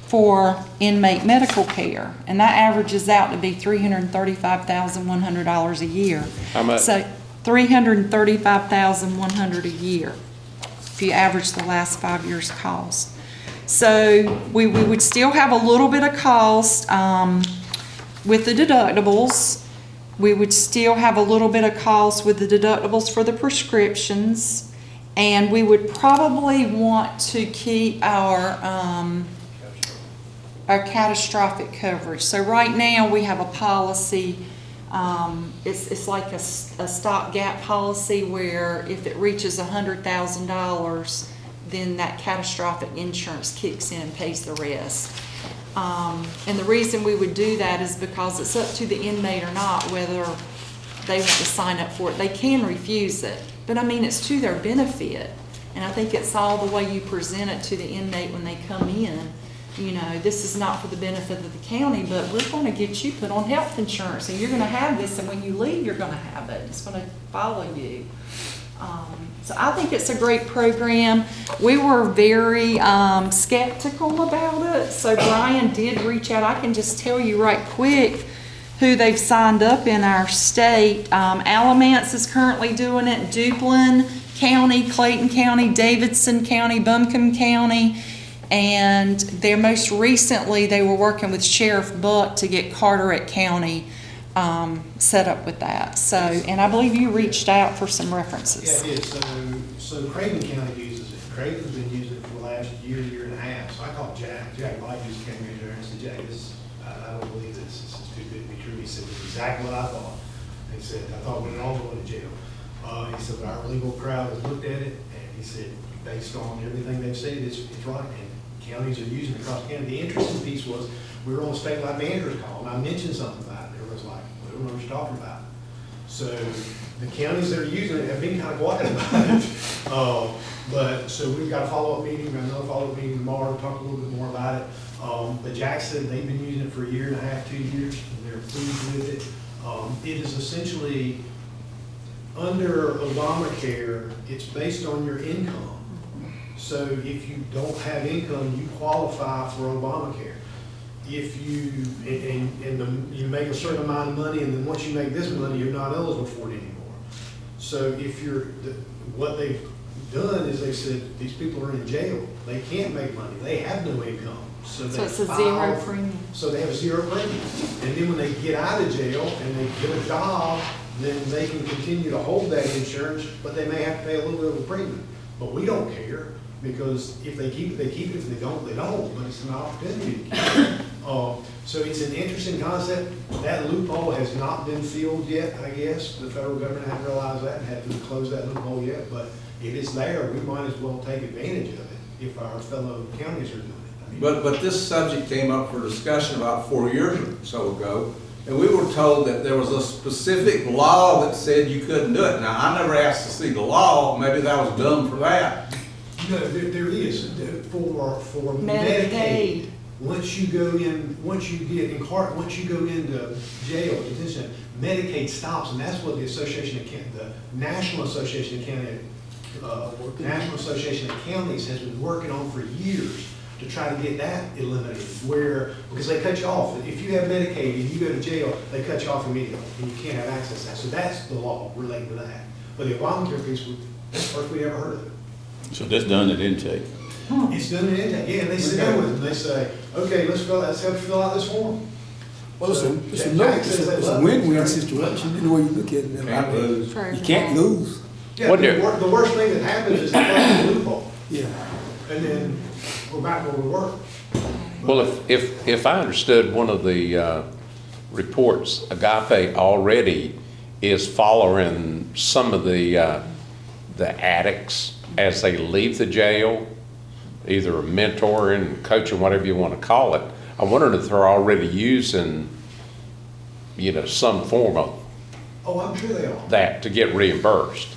for inmate medical care. And that averages out to be $335,100 a year. How much? So $335,100 a year, if you average the last 5 years' cost. So we would still have a little bit of cost with the deductibles. We would still have a little bit of cost with the deductibles for the prescriptions. And we would probably want to keep our catastrophic coverage. So right now, we have a policy, it's like a stopgap policy where if it reaches $100,000, then that catastrophic insurance kicks in and pays the rest. And the reason we would do that is because it's up to the inmate or not whether they want to sign up for it. They can refuse it, but I mean, it's to their benefit. And I think it's all the way you present it to the inmate when they come in. You know, this is not for the benefit of the county, but we're going to get you put on health insurance, and you're going to have this, and when you leave, you're going to have it. It's going to follow you. So I think it's a great program. We were very skeptical about it. So Brian did reach out. I can just tell you right quick who they've signed up in our state. Alamance is currently doing it. Duplin County, Clayton County, Davidson County, Buncombe County. And they're most recently, they were working with Sheriff Buck to get Carteret County set up with that. So, and I believe you reached out for some references. Yeah, I did. So Craven County uses it. Craven's been using it for the last year and a half. So I called Jack. Jack Light just came in there and said, Jack, I don't believe this. This is too good to be true. He said, it's exactly what I thought. He said, I thought we were all going to jail. He said, but our legal crowd has looked at it, and he said, based on everything they've said, it's right. And counties are using it across the county. The interesting piece was, we were on a statewide manager's call, and I mentioned something about it. Everyone's like, we don't know what you're talking about. So the counties that are using it have been kind of quiet about it. So we've got a follow-up meeting, we've got another follow-up meeting tomorrow to talk a little bit more about it. But Jack said they've been using it for a year and a half, 2 years, and they're pleased with it. It is essentially, under Obamacare, it's based on your income. So if you don't have income, you qualify for Obamacare. If you, you make a certain amount of money, and then once you make this money, you're not eligible for it anymore. So if you're, what they've done is they said, these people are in jail. They can't make money. They have no income. So it's a zero premium. So they have a zero premium. And then when they get out of jail and they get a job, then they can continue to hold that insurance, but they may have to pay a little bit of a premium. But we don't care, because if they keep it, they keep it. If they don't, they don't. But it's an opportunity to keep it. So it's an interesting concept. That loophole has not been filled yet, I guess. The federal government hasn't realized that and hasn't closed that loophole yet. But if it's there, we might as well take advantage of it if our fellow counties are doing it. I mean, But this subject came up for discussion about 4 years or so ago, and we were told that there was a specific law that said you couldn't do it. Now, I never asked to see the law. Maybe that was done for that. No, there is for Medicaid. Once you go in, once you go into jail, detention, Medicaid stops, and that's what the National Association of Counties has been working on for years to try to get that eliminated. Because they cut you off. If you have Medicaid and you go to jail, they cut you off immediately, and you can't have access to that. So that's the law related to that. But the Obamacare piece, that's the first we ever heard of it. So that's done at intake. It's done in intake, yeah, and they sit down with them, they say, okay, let's help you fill out this form. Well, it's a win-win situation, any way you look at it. You can't lose. Yeah, the worst thing that happens is the loophole. Yeah. And then we're back where we were. Well, if I understood one of the reports, Agape already is following some of the addicts as they leave the jail, either mentoring, coaching, whatever you want to call it. I wondered if they're already using, some form of Oh, I'm sure they are. that to get reimbursed.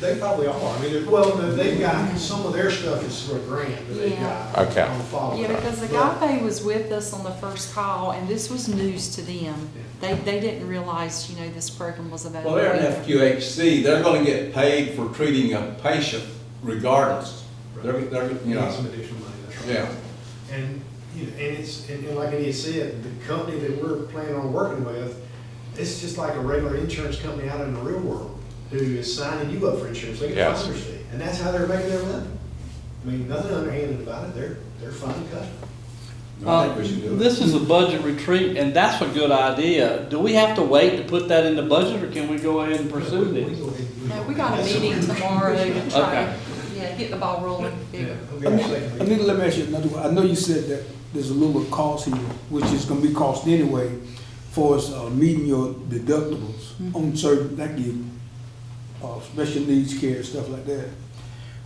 They probably are. I mean, well, they've got, some of their stuff is for a grant that they've Yeah. got. Okay. on follow. Yeah, because Agape was with us on the first call, and this was news to them. They didn't realize, this program was available. Well, they're an FQHC, they're gonna get paid for treating a patient regardless. They're, You know, some additional money, that's right. Yeah. And, and like Anita said, the company that we're planning on working with, it's just like a regular insurance company out in the real world who is signing you up for insurance. They get a Yes. finder's fee, and that's how they're making their money. I mean, nothing underhanded about it. They're finding customers. I think we should do it. This is a budget retreat, and that's a good idea. Do we have to wait to put that in the budget, or can we go ahead and pursue this? No, we got a meeting tomorrow to try to, get the ball rolling bigger. Anita, let me ask you another one. I know you said that there's a little cost here, which is gonna be cost anyway, for us, meeting your deductibles on certain, like the, special needs care, stuff like that.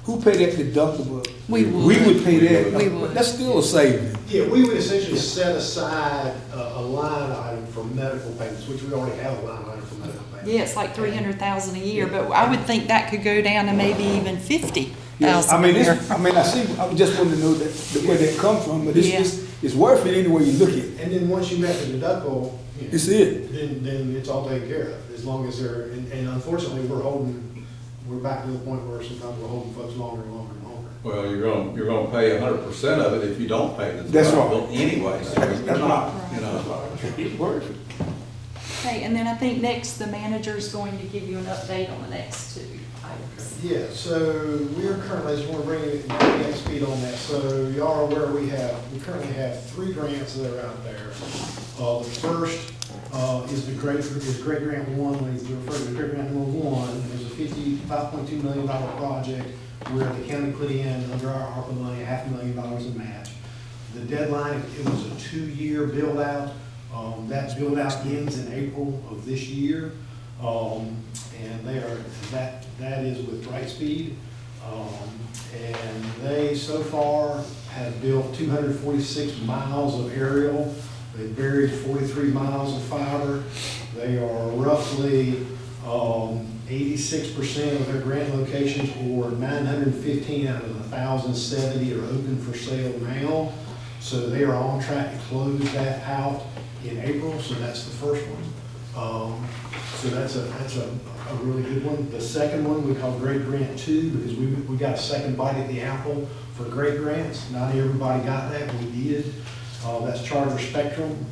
Who pay that deductible? We would. We would pay that. We would. That's still a saving. Yeah, we would essentially set aside a line item for medical payments, which we already have a line item for medical payments. Yeah, it's like 300,000 a year, but I would think that could go down to maybe even 50,000 Yes, I a mean, year. I see, I just wanted to know that, where that come from, but it's worth it any way you look at it. And then once you met the deductible, It's it. then it's all taken care of, as long as they're, and unfortunately, we're back to the point where sometimes we're holding folks longer and longer and longer. Well, you're gonna pay 100% of it if you don't pay the That's right. deductible anyway, so it's not, you know. It's worth it. Okay, and then I think next, the manager's going to give you an update on the next two items. Yeah, so we are currently, I just want to bring you up to speed on that. So y'all are aware we currently have 3 grants that are out there. The first is Great Grant 1, when you refer to Great Grant number 1, there's a $55.2 million project where the county put in, under our ARPA money, $500,000 in match. The deadline, it was a 2-year build out. That build out ends in April of this year. And that is with Brightspeed. And they so far have built 246 miles of aerial. They buried 43 miles of fiber. They are roughly 86% of their grant locations, or 915 out of 1,070 are open for sale now. So they are on track to close that out in April, so that's the first one. So that's a really good one. The second one we call Great Grant 2, because we got a second bite at the apple for great grants. Not everybody got that, we did. That's Charter Spectrum.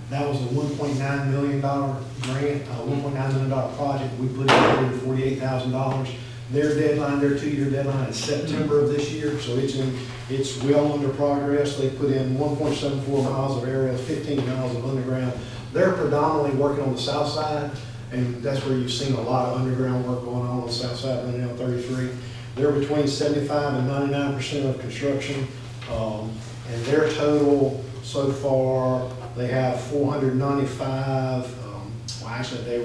That was a $1.9 million grant, $1.9 million project. We put in $148,000. Their deadline, their 2-year deadline is September of this year, so it's well under progress. They put in 1.74 miles of aerial, 15 miles of underground. They're predominantly working on the south side, and that's where you've seen a lot of underground work going on the south side, running down 33. They're between 75 and 99% of construction, and their total so far, they have 495. Well, actually, they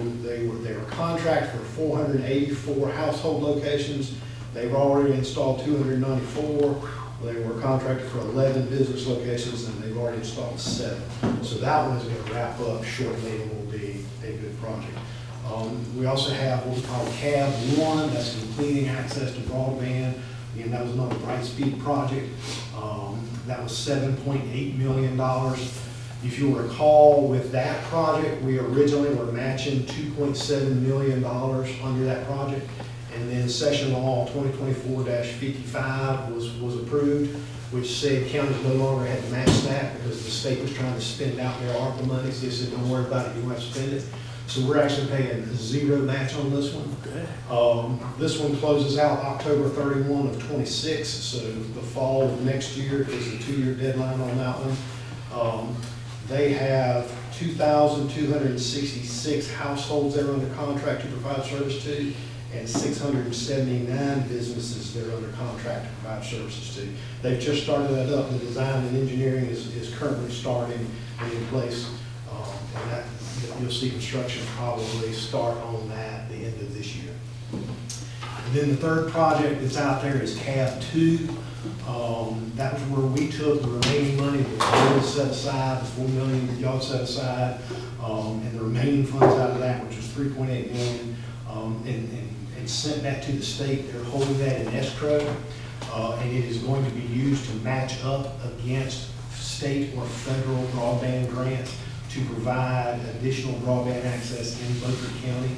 were contracted for 484 household locations. They've already installed 294. They were contracted for 11 business locations, and they've already installed 7. So that one is going to wrap up shortly and will be a good project. We also have what we call CAB 1, that's completing access to broadband. Again, that was another Brightspeed project. That was $7.8 million. If you'll recall, with that project, we originally were matching $2.7 million under that project. And then Session Law 2024-55 was approved, which said counties no longer had to match that because the state was trying to spend out their ARPA money. So they said, don't worry about it, you don't have to spend it. So we're actually paying 0 match on this one. This one closes out October 31 of 26, so the fall of next year is the 2-year deadline on that one. They have 2,266 households that are under contract to provide service to, and 679 businesses they're under contract to provide services to. They've just started that up. The design and engineering is currently starting and in place, and that you'll see construction probably start on that at the end of this year. And then the third project that's out there is CAB 2. That was where we took the remaining money that was set aside, the $4 million that y'all set aside, and the remaining funds out of that, which was $3.8 million. And It's sent that to the state. They're holding that in escrow, and it is going to be used to match up against state or federal broadband grants to provide additional broadband access in Beaufort County.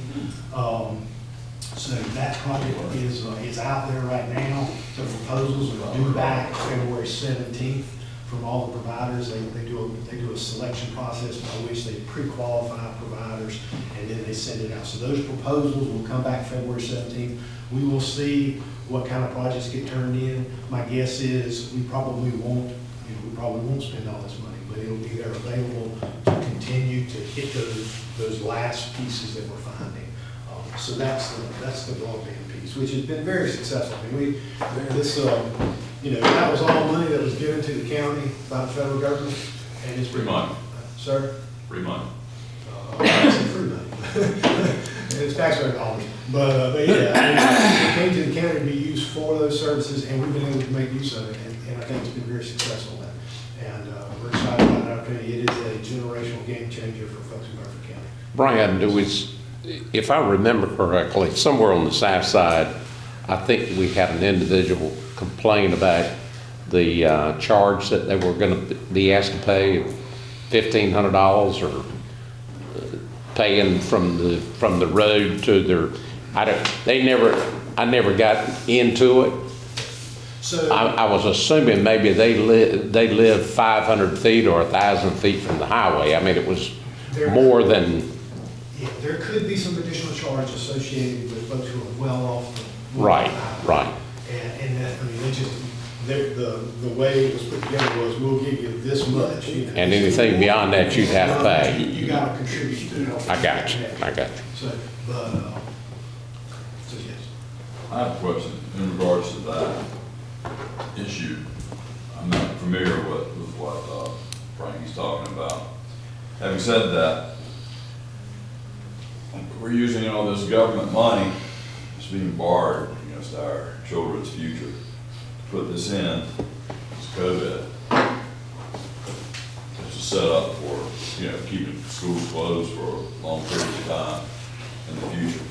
So that project is out there right now. So proposals are due back February 17th from all the providers. They do a selection process by which they pre-qualify providers, and then they send it out. So those proposals will come back February 17th. We will see what kind of projects get turned in. My guess is we probably won't spend all this money, but it'll be there available to continue to hit those last pieces that we're finding. So that's the broadband piece, which has been very successful. I mean, that was all money that was given to the county by the federal government, and it's Free money. Sir? Free money. It's free money. It's taxpayer dollars. But yeah, it came to the county to be used for those services, and we've been able to make use of it, and I think it's been very successful. And we're excited about that opportunity. It is a generational game changer for folks in Beaufort County. Brian, if I remember correctly, somewhere on the south side, I think we had an individual complain about the charge that they were going to be asked to pay $1,500 or paying from the road to their. I never got into it. So I was assuming maybe they live 500 feet or 1,000 feet from the highway. I mean, it was more than. Yeah, there could be some additional charge associated with folks who are well off the Right. And that, I mean, the way it was put together was, we'll give you this much. You know, And anything beyond that, you'd have to pay. You gotta contribute to it. I got you. So, so yes. I have a question in regards to that issue. I'm not familiar with what Frankie's talking about. Having said that, we're using all this government money that's being borrowed against our children's future to put this in, this COVID. It's a setup for, keeping schools closed for a long period of time in the future.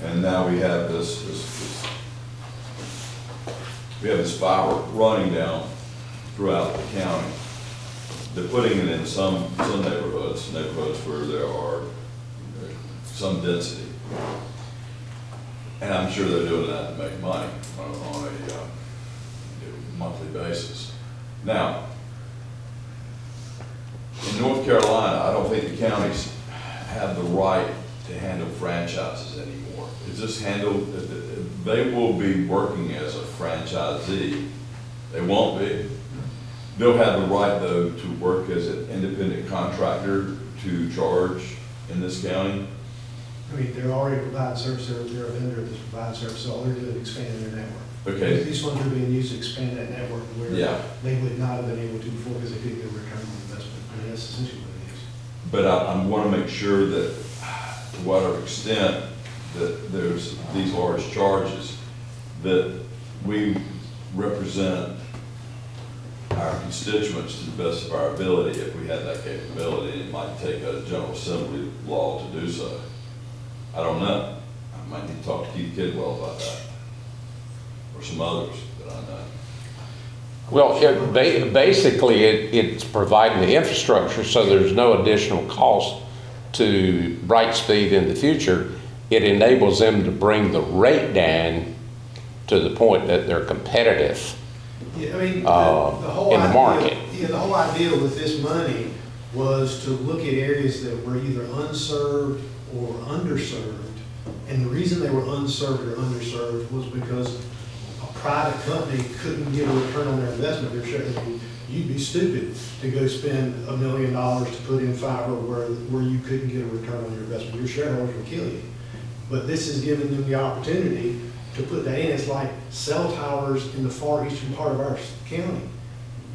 And now we have this fiber running down throughout the county. They're putting it in some neighborhoods where there are some density. And I'm sure they're doing that to make money on a monthly basis. Now, in North Carolina, I don't think the counties have the right to handle franchises anymore. It's just handled, they will be working as a franchisee. They won't be. They'll have the right, though, to work as an independent contractor to charge in this county. I mean, they're already providing service, they're a vendor that's providing service, so all they're doing is expanding their network. Okay. These funds are being used to expand that network where Yeah. they would not have been able to before because they couldn't get a return on investment. I mean, that's essentially what it is. But I want to make sure that, to whatever extent that there's these large charges, that we represent our constituents to the best of our ability if we had that capability. It might take a General Assembly law to do so. I don't know. I might need to talk to Keith Kidwell about that, or some others that I know. Well, basically, it's providing the infrastructure, so there's no additional cost to Brightspeed in the future. It enables them to bring the rate down to the point that they're competitive. Yeah, I mean, the market. Yeah, the whole idea with this money was to look at areas that were either unserved or underserved. And the reason they were unserved or underserved was because a private company couldn't get a return on their investment. You'd be stupid to go spend $1 million to put in fiber where you couldn't get a return on your investment. Your shareholders would kill you. But this has given them the opportunity to put that in. It's like cell towers in the far eastern part of our county.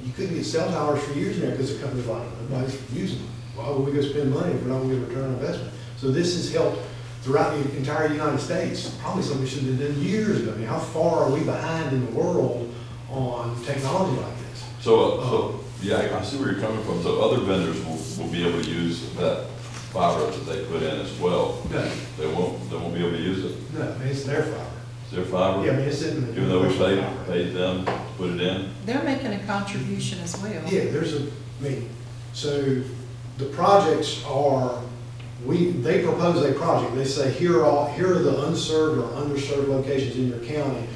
You couldn't get cell towers for years now because the company's like, nobody's using them. Why would we go spend money if we're not going to get a return on investment? So this has helped throughout the entire United States. Probably something we should have done years ago. I mean, how far are we behind in the world on technology like this? So yeah, I see where you're coming from. So other vendors will be able to use that fiber that they put in as well. No. They won't be able to use it. No, I mean, it's their fiber. It's their fiber? Yeah, I mean, it's in the. Even though we paid them to put it in? They're making a contribution as well. Yeah, I mean, so the projects are, they propose a project, they say, here are the unserved or underserved locations in your county.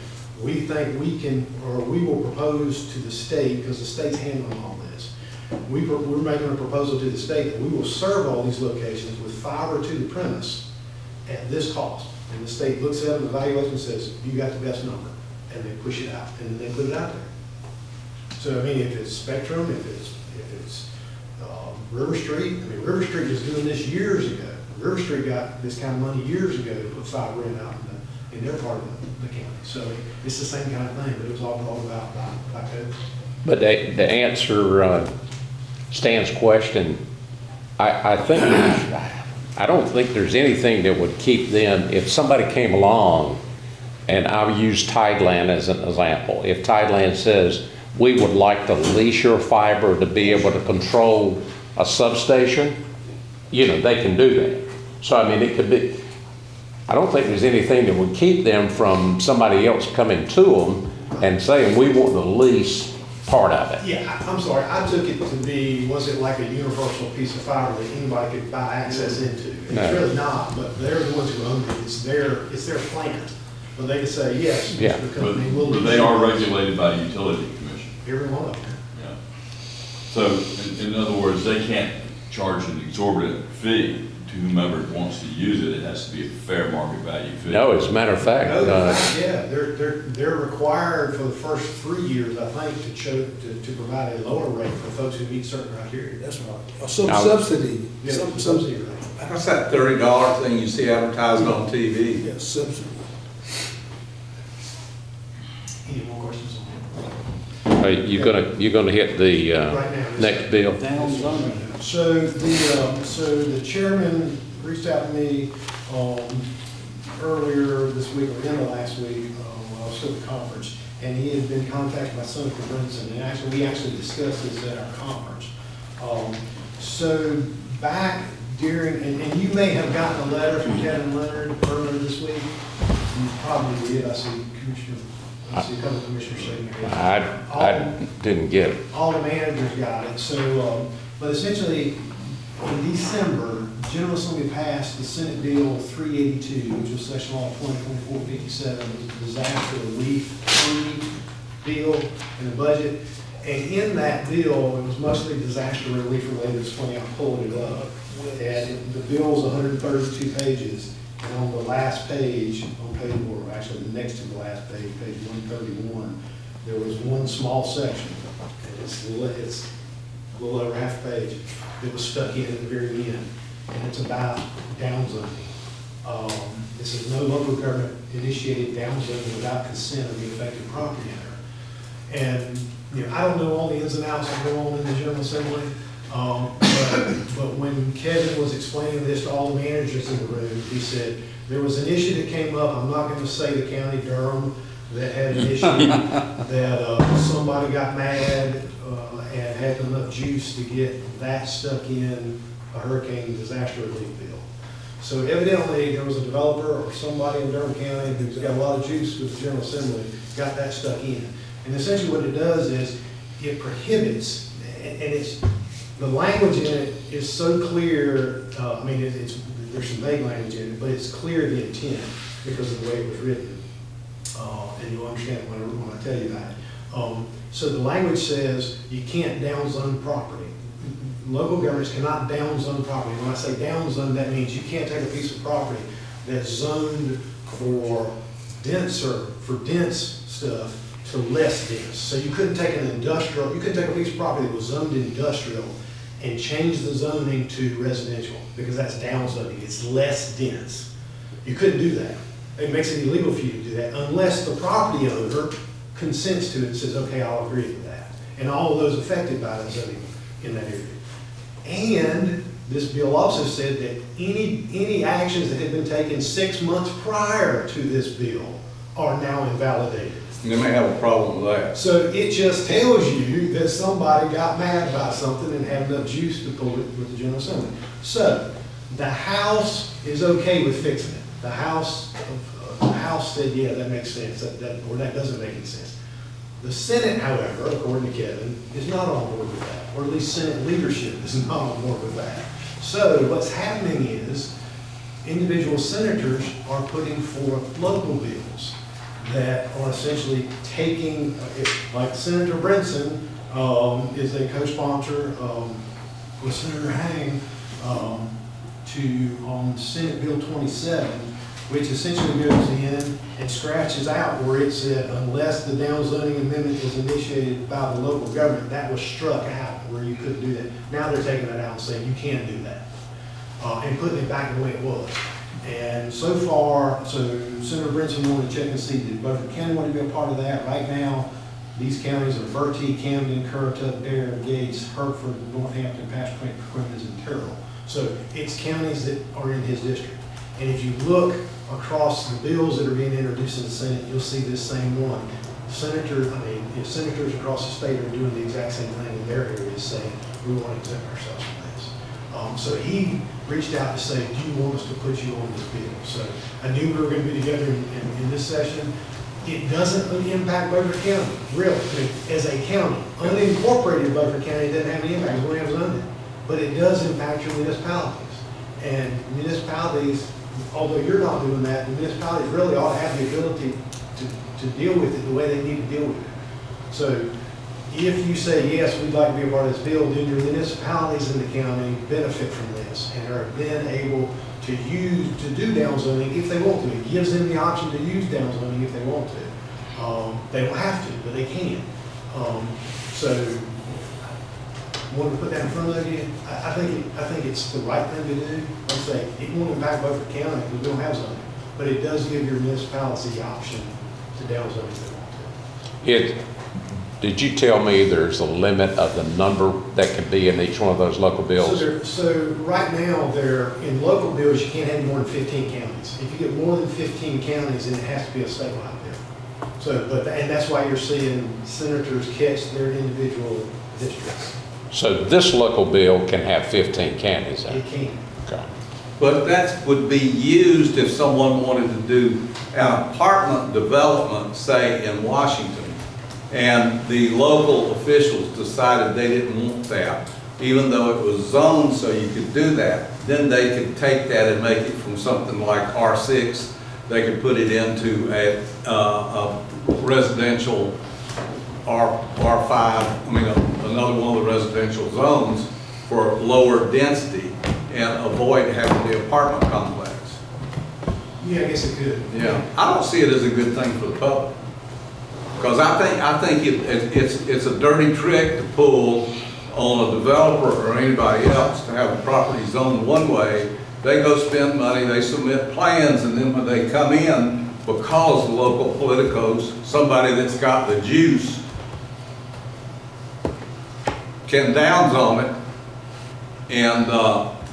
We think we can, or we will propose to the state, because the state's handling all this. We're making a proposal to the state that we will serve all these locations with fiber to the premise at this cost. And the state looks at them, evaluates and says, you got the best number, and they push it out, and then they put it out there. So, I mean, if it's Spectrum, if it's River Street, I mean, River Street was doing this years ago. River Street got this kind of money years ago to put fiber in out in their part of the county. So it's the same kind of thing, but it was all brought about by COVID. But to answer Stan's question, I don't think there's anything that would keep them, if somebody came along, and I'll use Tideland as an example. If Tideland says, we would like to lease your fiber to be able to control a substation, they can do that. So, I mean, it could be, I don't think there's anything that would keep them from somebody else coming to them and saying, we want to lease part of it. Yeah, I'm sorry, I took it to be, was it like a universal piece of fiber that anybody could buy access into? No. It's really not, but they're the ones who own it, it's their plant. But they can say, yes, Yeah. Mr. Company, we'll But lease they you. are regulated by the utility commission. Every one of them. Yeah. So, in other words, they can't charge an exorbitant fee to whomever wants to use it. It has to be a fair market value fee. No, as a matter of fact. Yeah, they're required for the first 3 years, I think, to provide a lower rate for folks who meet certain criteria. That's right. Subsidy. Yeah, Some subsidy rate. What's that $30 thing you see advertised on TV? Yeah, subsidy. Any more questions on that? You're gonna hit the Right now. next bill. Down zoning. So the chairman reached out to me earlier this week, or end of last week, while I was at the conference, and he had been contacted by Senator Brinson, and we actually discussed this at our conference. So back during, and you may have gotten a letter from Kevin Leonard earlier this week. You probably did. I see a couple of commissioners shaking their heads. I didn't get it. All the managers got it. So, but essentially, in December, General Assembly passed the Senate Bill 382, which was Section Law 2024-57, disaster relief bill in the budget. And in that bill, it was mostly disaster relief related. It's funny, I pulled it up. And the bill's 132 pages. And on the last page, or actually the next to the last page, page 131, there was one small section. And it's a little over half a page that was stuck in at the very end. And it's about downzoning. This is no local government initiated downzoning without consent of the affected property owner. And I don't know all the ins and outs that go on in the General Assembly, but when Kevin was explaining this to all the managers in the room, he said, there was an issue that came up, I'm not going to say the county Durham, that had an issue that somebody got mad and had enough juice to get that stuck in a hurricane disaster relief bill. So evidently, there was a developer or somebody in Durham County who's got a lot of juice with the General Assembly, got that stuck in. And essentially what it does is it prohibits, and the language in it is so clear, there's some vague language in it, but it's clear the intent because of the way it was written. And you'll understand it when I tell you that. So the language says you can't downzone property. Local governments cannot downzone property. When I say downzone, that means you can't take a piece of property that's zoned for dense stuff to less dense. So you couldn't take you couldn't take a piece of property that was zoned industrial and change the zoning to residential, because that's downzoning. It's less dense. You couldn't do that. It makes it illegal for you to do that unless the property owner consents to it and says, okay, I'll agree with that. And all of those affected by the zoning in that area. And this bill also said that any actions that had been taken 6 months prior to this bill are now invalidated. They may have a problem with that. So it just tells you that somebody got mad about something and had enough juice to pull it with the General Assembly. So The House is okay with fixing it. The House said, yeah, that makes sense, or that doesn't make any sense. The Senate, however, according to Kevin, is not on board with that, or at least Senate leadership is not on board with that. So what's happening is individual senators are putting forth local bills that are essentially taking, like Senator Brinson is a co-sponsor with Senator Hang on Senate Bill 27, which essentially goes in and scratches out where it said unless the downzoning amendment is initiated by the local government, that was struck out where you couldn't do that. Now they're taking that out and saying you can do that and putting it back the way it was. And so far, so Senator Brinson wanted to check and see, did Beaufort County want to be a part of that? Right now, these counties are Bertie, Camden, Currituck, Dare, Gates, Hertford, Northampton, Pasquo, Quincy, and Terrell. So it's counties that are in his district. And if you look across the bills that are being introduced in the Senate, you'll see this same one. Senators across the state are doing the exact same thing in their areas, saying we want to exempt ourselves from this. So he reached out to say, do you want us to put you on this bill? So I knew we were going to be together in this session. It doesn't impact Beaufort County, really. I mean, as a county, unincorporated Beaufort County doesn't have any impact. We don't have zoning, but it does impact your municipalities. And municipalities, although you're not doing that, the municipalities really ought to have the ability to deal with it the way they need to deal with it. So if you say, yes, we'd like to be a part of this bill, then your municipalities in the county benefit from this and are then able to do downzoning if they want to. It gives them the option to use downzoning if they want to. They don't have to, but they can. So wanted to put that in front of you. I think it's the right thing to do. Like I say, it won't impact Beaufort County because we don't have zoning, but it does give your municipality the option to downzone if they want to. Did you tell me there's a limit of the number that can be in each one of those local bills? So right now, they're in local bills, you can't have more than 15 counties. If you get more than 15 counties, then it has to be a statewide bill. So, and that's why you're seeing senators catch their individual districts. So this local bill can have 15 counties in it? It can. Okay. But that would be used if someone wanted to do an apartment development, say in Washington, and the local officials decided they didn't want that, even though it was zoned so you could do that, then they could take that and make it from something like R6, they could put it into a residential R5, I mean another one of the residential zones for lower density and avoid having the apartment complex. Yeah, I guess it could. Yeah, I don't see it as a good thing for the public. Because I think it's a dirty trick to pull on a developer or anybody else to have a property zoned one way. They go spend money, they submit plans, and then when they come in, because the local politicos, somebody that's got the juice, can downzone it and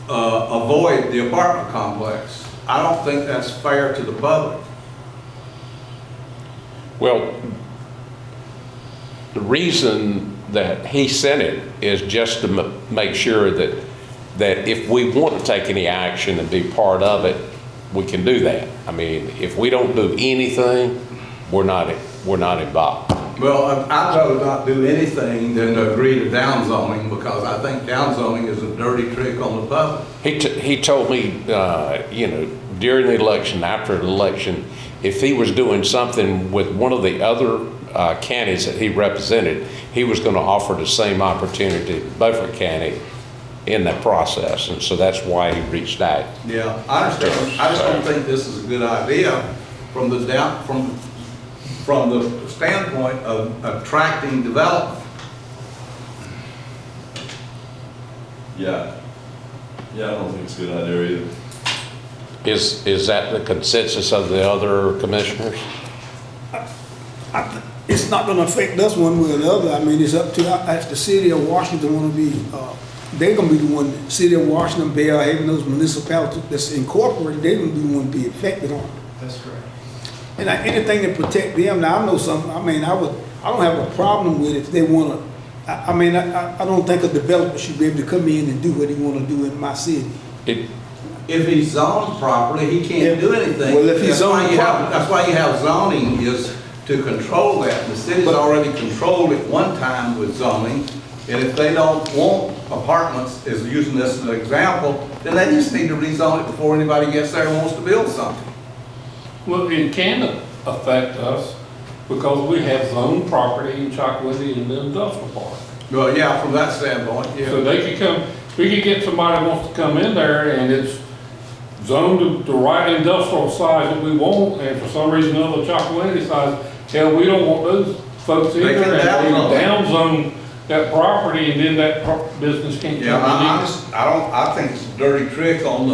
avoid the apartment complex. I don't think that's fair to the public. Well, the reason that he sent it is just to make sure that if we want to take any action and be part of it, we can do that. I mean, if we don't do anything, we're not involved. Well, I'd rather not do anything than to agree to downzoning, because I think downzoning is a dirty trick on the public. He told me, during the election, after the election, if he was doing something with one of the other counties that he represented, he was going to offer the same opportunity to Beaufort County in that process, and so that's why he reached out. Yeah, I understand. I just don't think this is a good idea from the standpoint of attracting development. Yeah, I don't think it's a good idea either. Is that the consensus of the other commissioners? It's not gonna affect us one way or the other. I mean, it's up to the city of Washington wanna be, they're gonna be the one, city of Washington, Belhaven, those municipalities that's incorporated, they're gonna be the one to be affected on it. That's correct. And anything to protect them, now I know something, I mean, I don't have a problem with it if they wanna, I don't think a developer should be able to come in and do what he wanna do in my city. If he's zoned properly, he can't do anything. Well, if he's zoned That's why you have zoning, is to control that. The city's already controlled it one time with zoning, and if they don't want apartments, is using this as an example, then they just need to rezone it before anybody gets there and wants to build something. Well, it can affect us because we have zoned property in Chocowinity in the industrial park. Well, yeah, from that standpoint, yeah. So they could come, we could get somebody who wants to come in there and it's zoned to the right industrial size that we want, and for some reason or other Chocowinity size, hell, we don't want those folks in They there, can and they downzone that property, and then that business can't Yeah, come in. I think it's a dirty trick on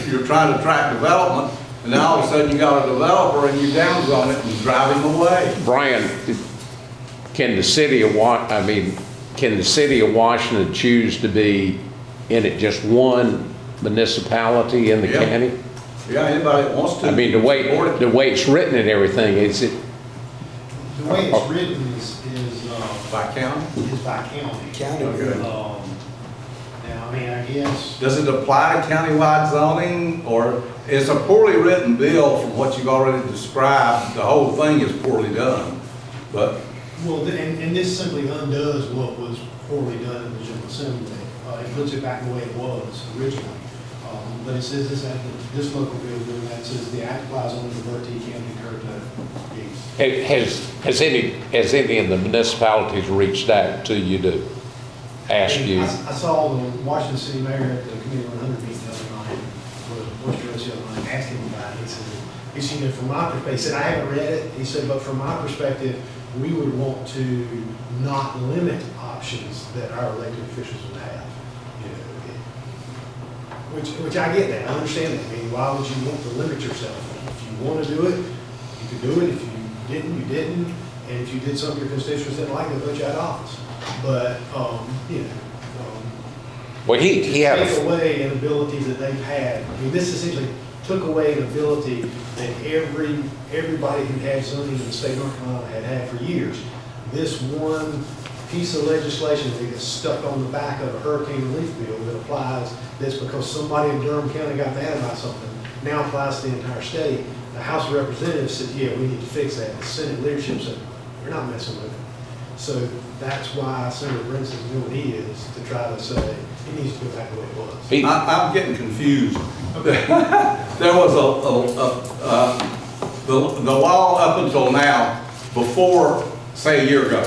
you're trying to track development, and now all of a sudden you got a developer and you downzone it and drive him away. Brian, can the city of can the city of Washington choose to be in it just one municipality in the Yeah. county? Yeah, anybody that wants to. I mean, the way it's written and everything, is it? The way it's written is By county? is by county. County, okay. Now, I mean, I guess, Does it apply to countywide zoning, or it's a poorly written bill from what you've already described? The whole thing is poorly done, but well, and this simply undoes what was poorly done in the General Assembly. It puts it back the way it was originally. But it says this local bill doing that says the act applies only to Bertie County, Currituck. Has any of the municipalities reached out to you to ask you? I saw the Washington City Mayor at the Committee on 100 meeting the other night, or the other night, asked him about it. He said, from my perspective, he said, I haven't read it. He said, but from my perspective, we would want to not limit options that our elected officials would have. Which I get that, I understand that. I mean, why would you want to limit yourself? If you want to do it, you could do it. If you didn't, you didn't. And if you did something your constituents didn't like, they'll put you out of office. But, Well, he had take away an ability that they've had. I mean, this essentially took away an ability that everybody who had zoning in the state of North Carolina had for years. This one piece of legislation that gets stuck on the back of a hurricane relief bill that applies, that's because somebody in Durham County got mad about something, now applies to the entire state. The House of Representatives said, yeah, we need to fix that. The Senate leadership said, we're not messing with it. So that's why Senator Brinson knew what he is, to try to say, it needs to go back the way it was. I'm getting confused. There was the law up until now, before, say, a year ago,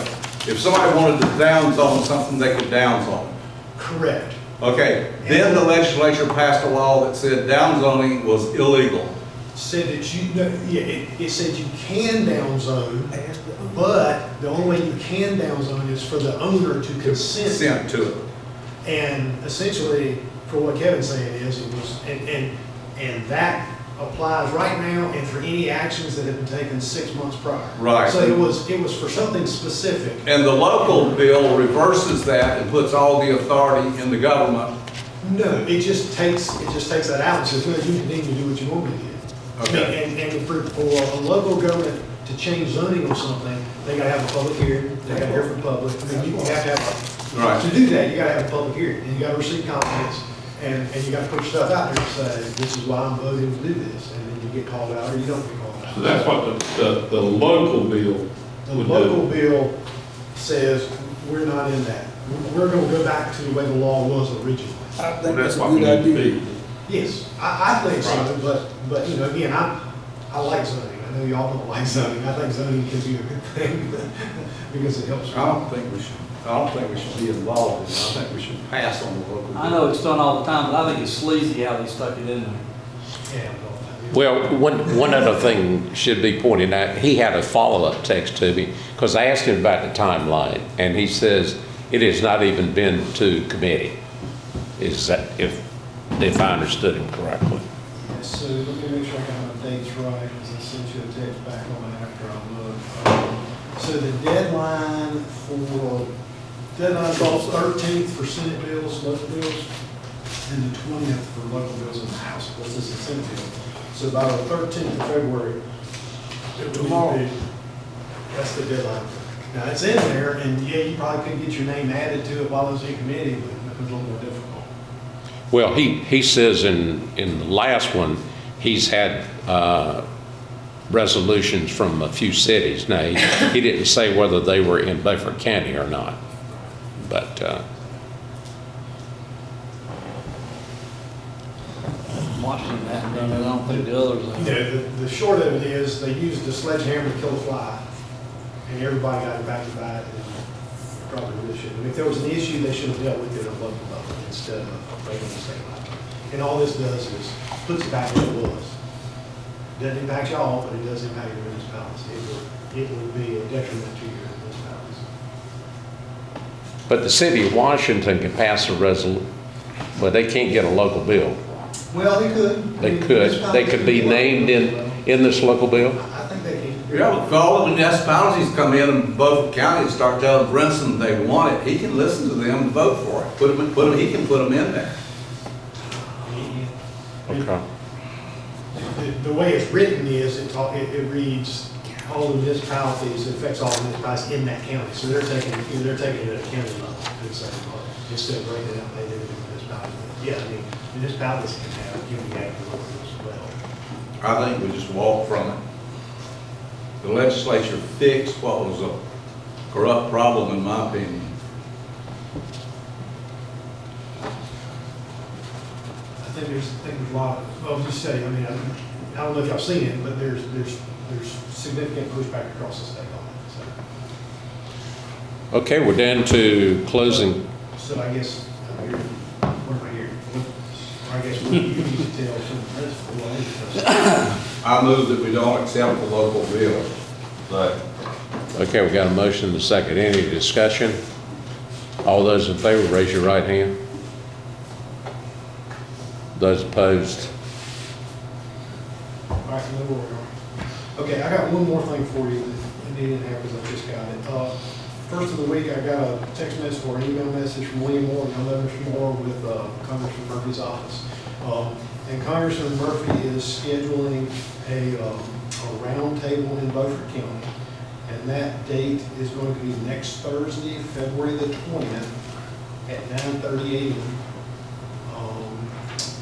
if somebody wanted to downzone something, they could downzone. Correct. Okay, then the legislature passed a law that said downzoning was illegal. Said that it said you can downzone, but the only way you can downzone is for the owner to consent to it. And essentially, for what Kevin's saying is, it was, and that applies right now and for any actions that have been taken 6 months prior. Right. So it was for something specific. And the local bill reverses that and puts all the authority in the government. No, it just takes that out and says, no, you continue to do what you normally do. Okay. And for a local government to change zoning on something, they gotta have a public hearing, they gotta hear from the public. I mean, you have to have, Right. to do that, you gotta have a public hearing, and you gotta receive comments, and you gotta put stuff out there and say, this is why I'm voting to do this, and then you get called out or you don't get called out. So that's what the local bill The would do. local bill says, we're not in that. We're gonna go back to the way the law was originally. I think That's that's a what we good need to idea. be. Yes, I think so, but, you know, again, I like zoning. I know y'all don't like zoning. I think zoning can be a good thing because it helps. I don't think we should be involved in it. I think we should pass on the local bill. I know it's done all the time, but I think it's sleazy how they stuck it in there. Yeah. Well, one other thing should be pointed out, he had a follow-up text to me, because I asked him about the timeline, and he says it has not even been to committee. Is that, if I understood him correctly? Yes, so let me make sure I got my dates right, because I sent you a text back on it after I looked. So the deadline falls 13th for Senate bills, local bills, and the 20th for local bills in the House. Of course, this is a Senate bill. So by the 13th of February, tomorrow, that's the deadline. Now, it's in there, and yeah, you probably could get your name added to it while it's in committee, but it becomes a little more difficult. Well, he says in the last one, he's had resolutions from a few cities. Now, he didn't say whether they were in Beaufort County or not, but Washington hadn't done it, I don't think the others have. You know, the short of it is, they used the sledgehammer to kill a fly, and everybody got impacted by it, and probably really should. I mean, if there was an issue, they should have dealt with it at a local level instead of breaking the state law. And all this does is puts it back where it was. Doesn't impact y'all, but it does impact your municipalities. It would be a detriment to your municipalities. the city of Washington can pass a resolution, but they can't get a local bill. Well, they could. They could be named in this local bill? I think they can. Yeah, if all the municipalities come in and Beaufort County and start telling Brinson they want it, he can listen to them and vote for it. He can put them in there. Okay. The way it's written is, it reads, all the municipalities, it affects all the municipalities in that county. So they're taking it at a county level and saying, well, instead of breaking it out, they do it in municipalities. Yeah, I mean, municipalities can have community action as well. I think we just walk from it. The legislature fixed what was a corrupt problem, in my opinion. I think there's a lot of, well, just say, I mean, I don't know if y'all seen it, but there's significant pushback across the state on it. Okay, we're down to closing. So I guess, what am I hearing? I guess you need to tell some principal. I move that we don't accept the local bill. Okay, we got a motion and a second. Any discussion? All those in favor, raise your right hand. Those opposed? All right, so where we are. Okay, I got one more thing for you that I didn't have because I just got it. First of the week, I got a text message or an email message from William Moore, y'all know Mr. Moore, with Congressman Murphy's office. And Congressman Murphy is scheduling a round table in Beaufort County. And that date is going to be next Thursday, February the 20th at 9:30 a.m.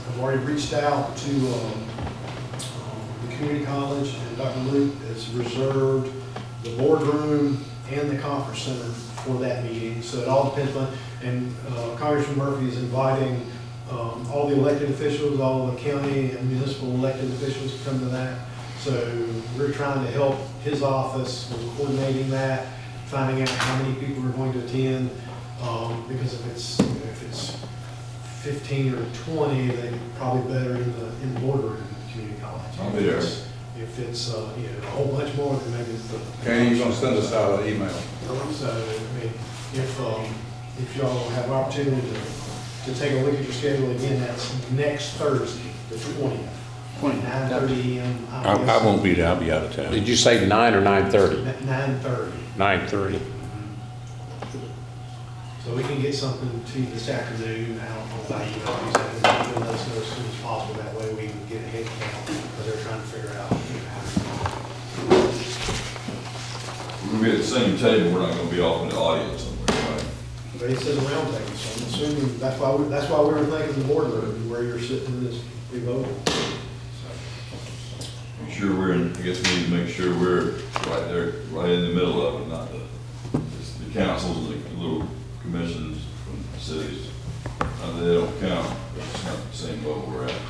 I've already reached out to the community college, and Dr. Luke has reserved the boardroom and the conference center for that meeting. So it all depends on, and Congressman Murphy is inviting all the elected officials, all of the county and municipal elected officials to come to that. So we're trying to help his office with coordinating that, finding out how many people are going to attend, because if it's 15 or 20, they're probably better in the boardroom at the community college. I'll be there. If it's a whole bunch more, then maybe it's the. Okay, you're gonna send us out an email. So, I mean, if y'all have opportunity to take a look at your schedule again, that's next Thursday, the 20th. 9:30 a.m. I won't be there, I'll be out of town. Did you say 9 or 9:30? 9:30. 9:30. So we can get something to you this afternoon out on by email. Let us know as soon as possible. That way we can get a head count, because they're trying to figure out how We're gonna be at the same table, we're not gonna be off in the audience somewhere, right? But it says a round table, so I'm assuming that's why we were thinking the boardroom where you're sitting in this big oval. Make sure we're in, I guess we need to make sure we're right there, right in the middle of it, not the councils and the little commissions from the cities. They don't count, but it's not the same boat we're at.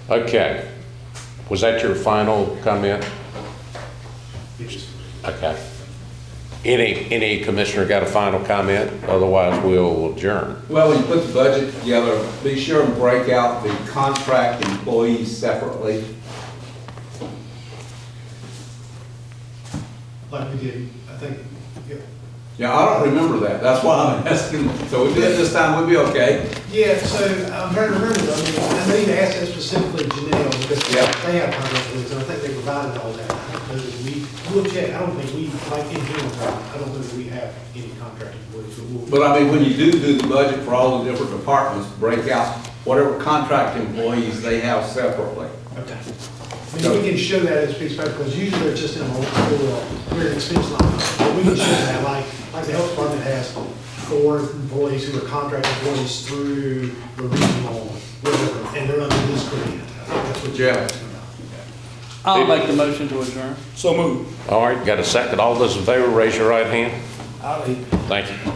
Okay. Was that your final comment? Okay. Any commissioner got a final comment? Otherwise, we'll adjourn. Well, when you put the budget together, be sure and break out the contract employees separately. Like we did, I think, Yeah, I don't remember that. That's why I'm asking. So we did it this time, we'll be okay. Yeah, so I'm trying to remember, I mean, I need to ask that specifically Janelle, because they have contract with us, and I think they provided all that. I don't know that we'll check, I don't think we, like in general, I don't know that we have any contract employees, But I mean, when you do the budget for all the different departments, break out whatever contract employees they have separately. Okay. I mean, we can show that as a piece of paper, because usually they're just in a little expense line. But we can show that, like the health department has 12 4 employees who are contract employees through the regional, whatever, and they're under this grant. That's what you're asking about. I'll make the motion to adjourn. So move. All right, got a second? All those in favor, raise your right hand. I'll leave. Thank you.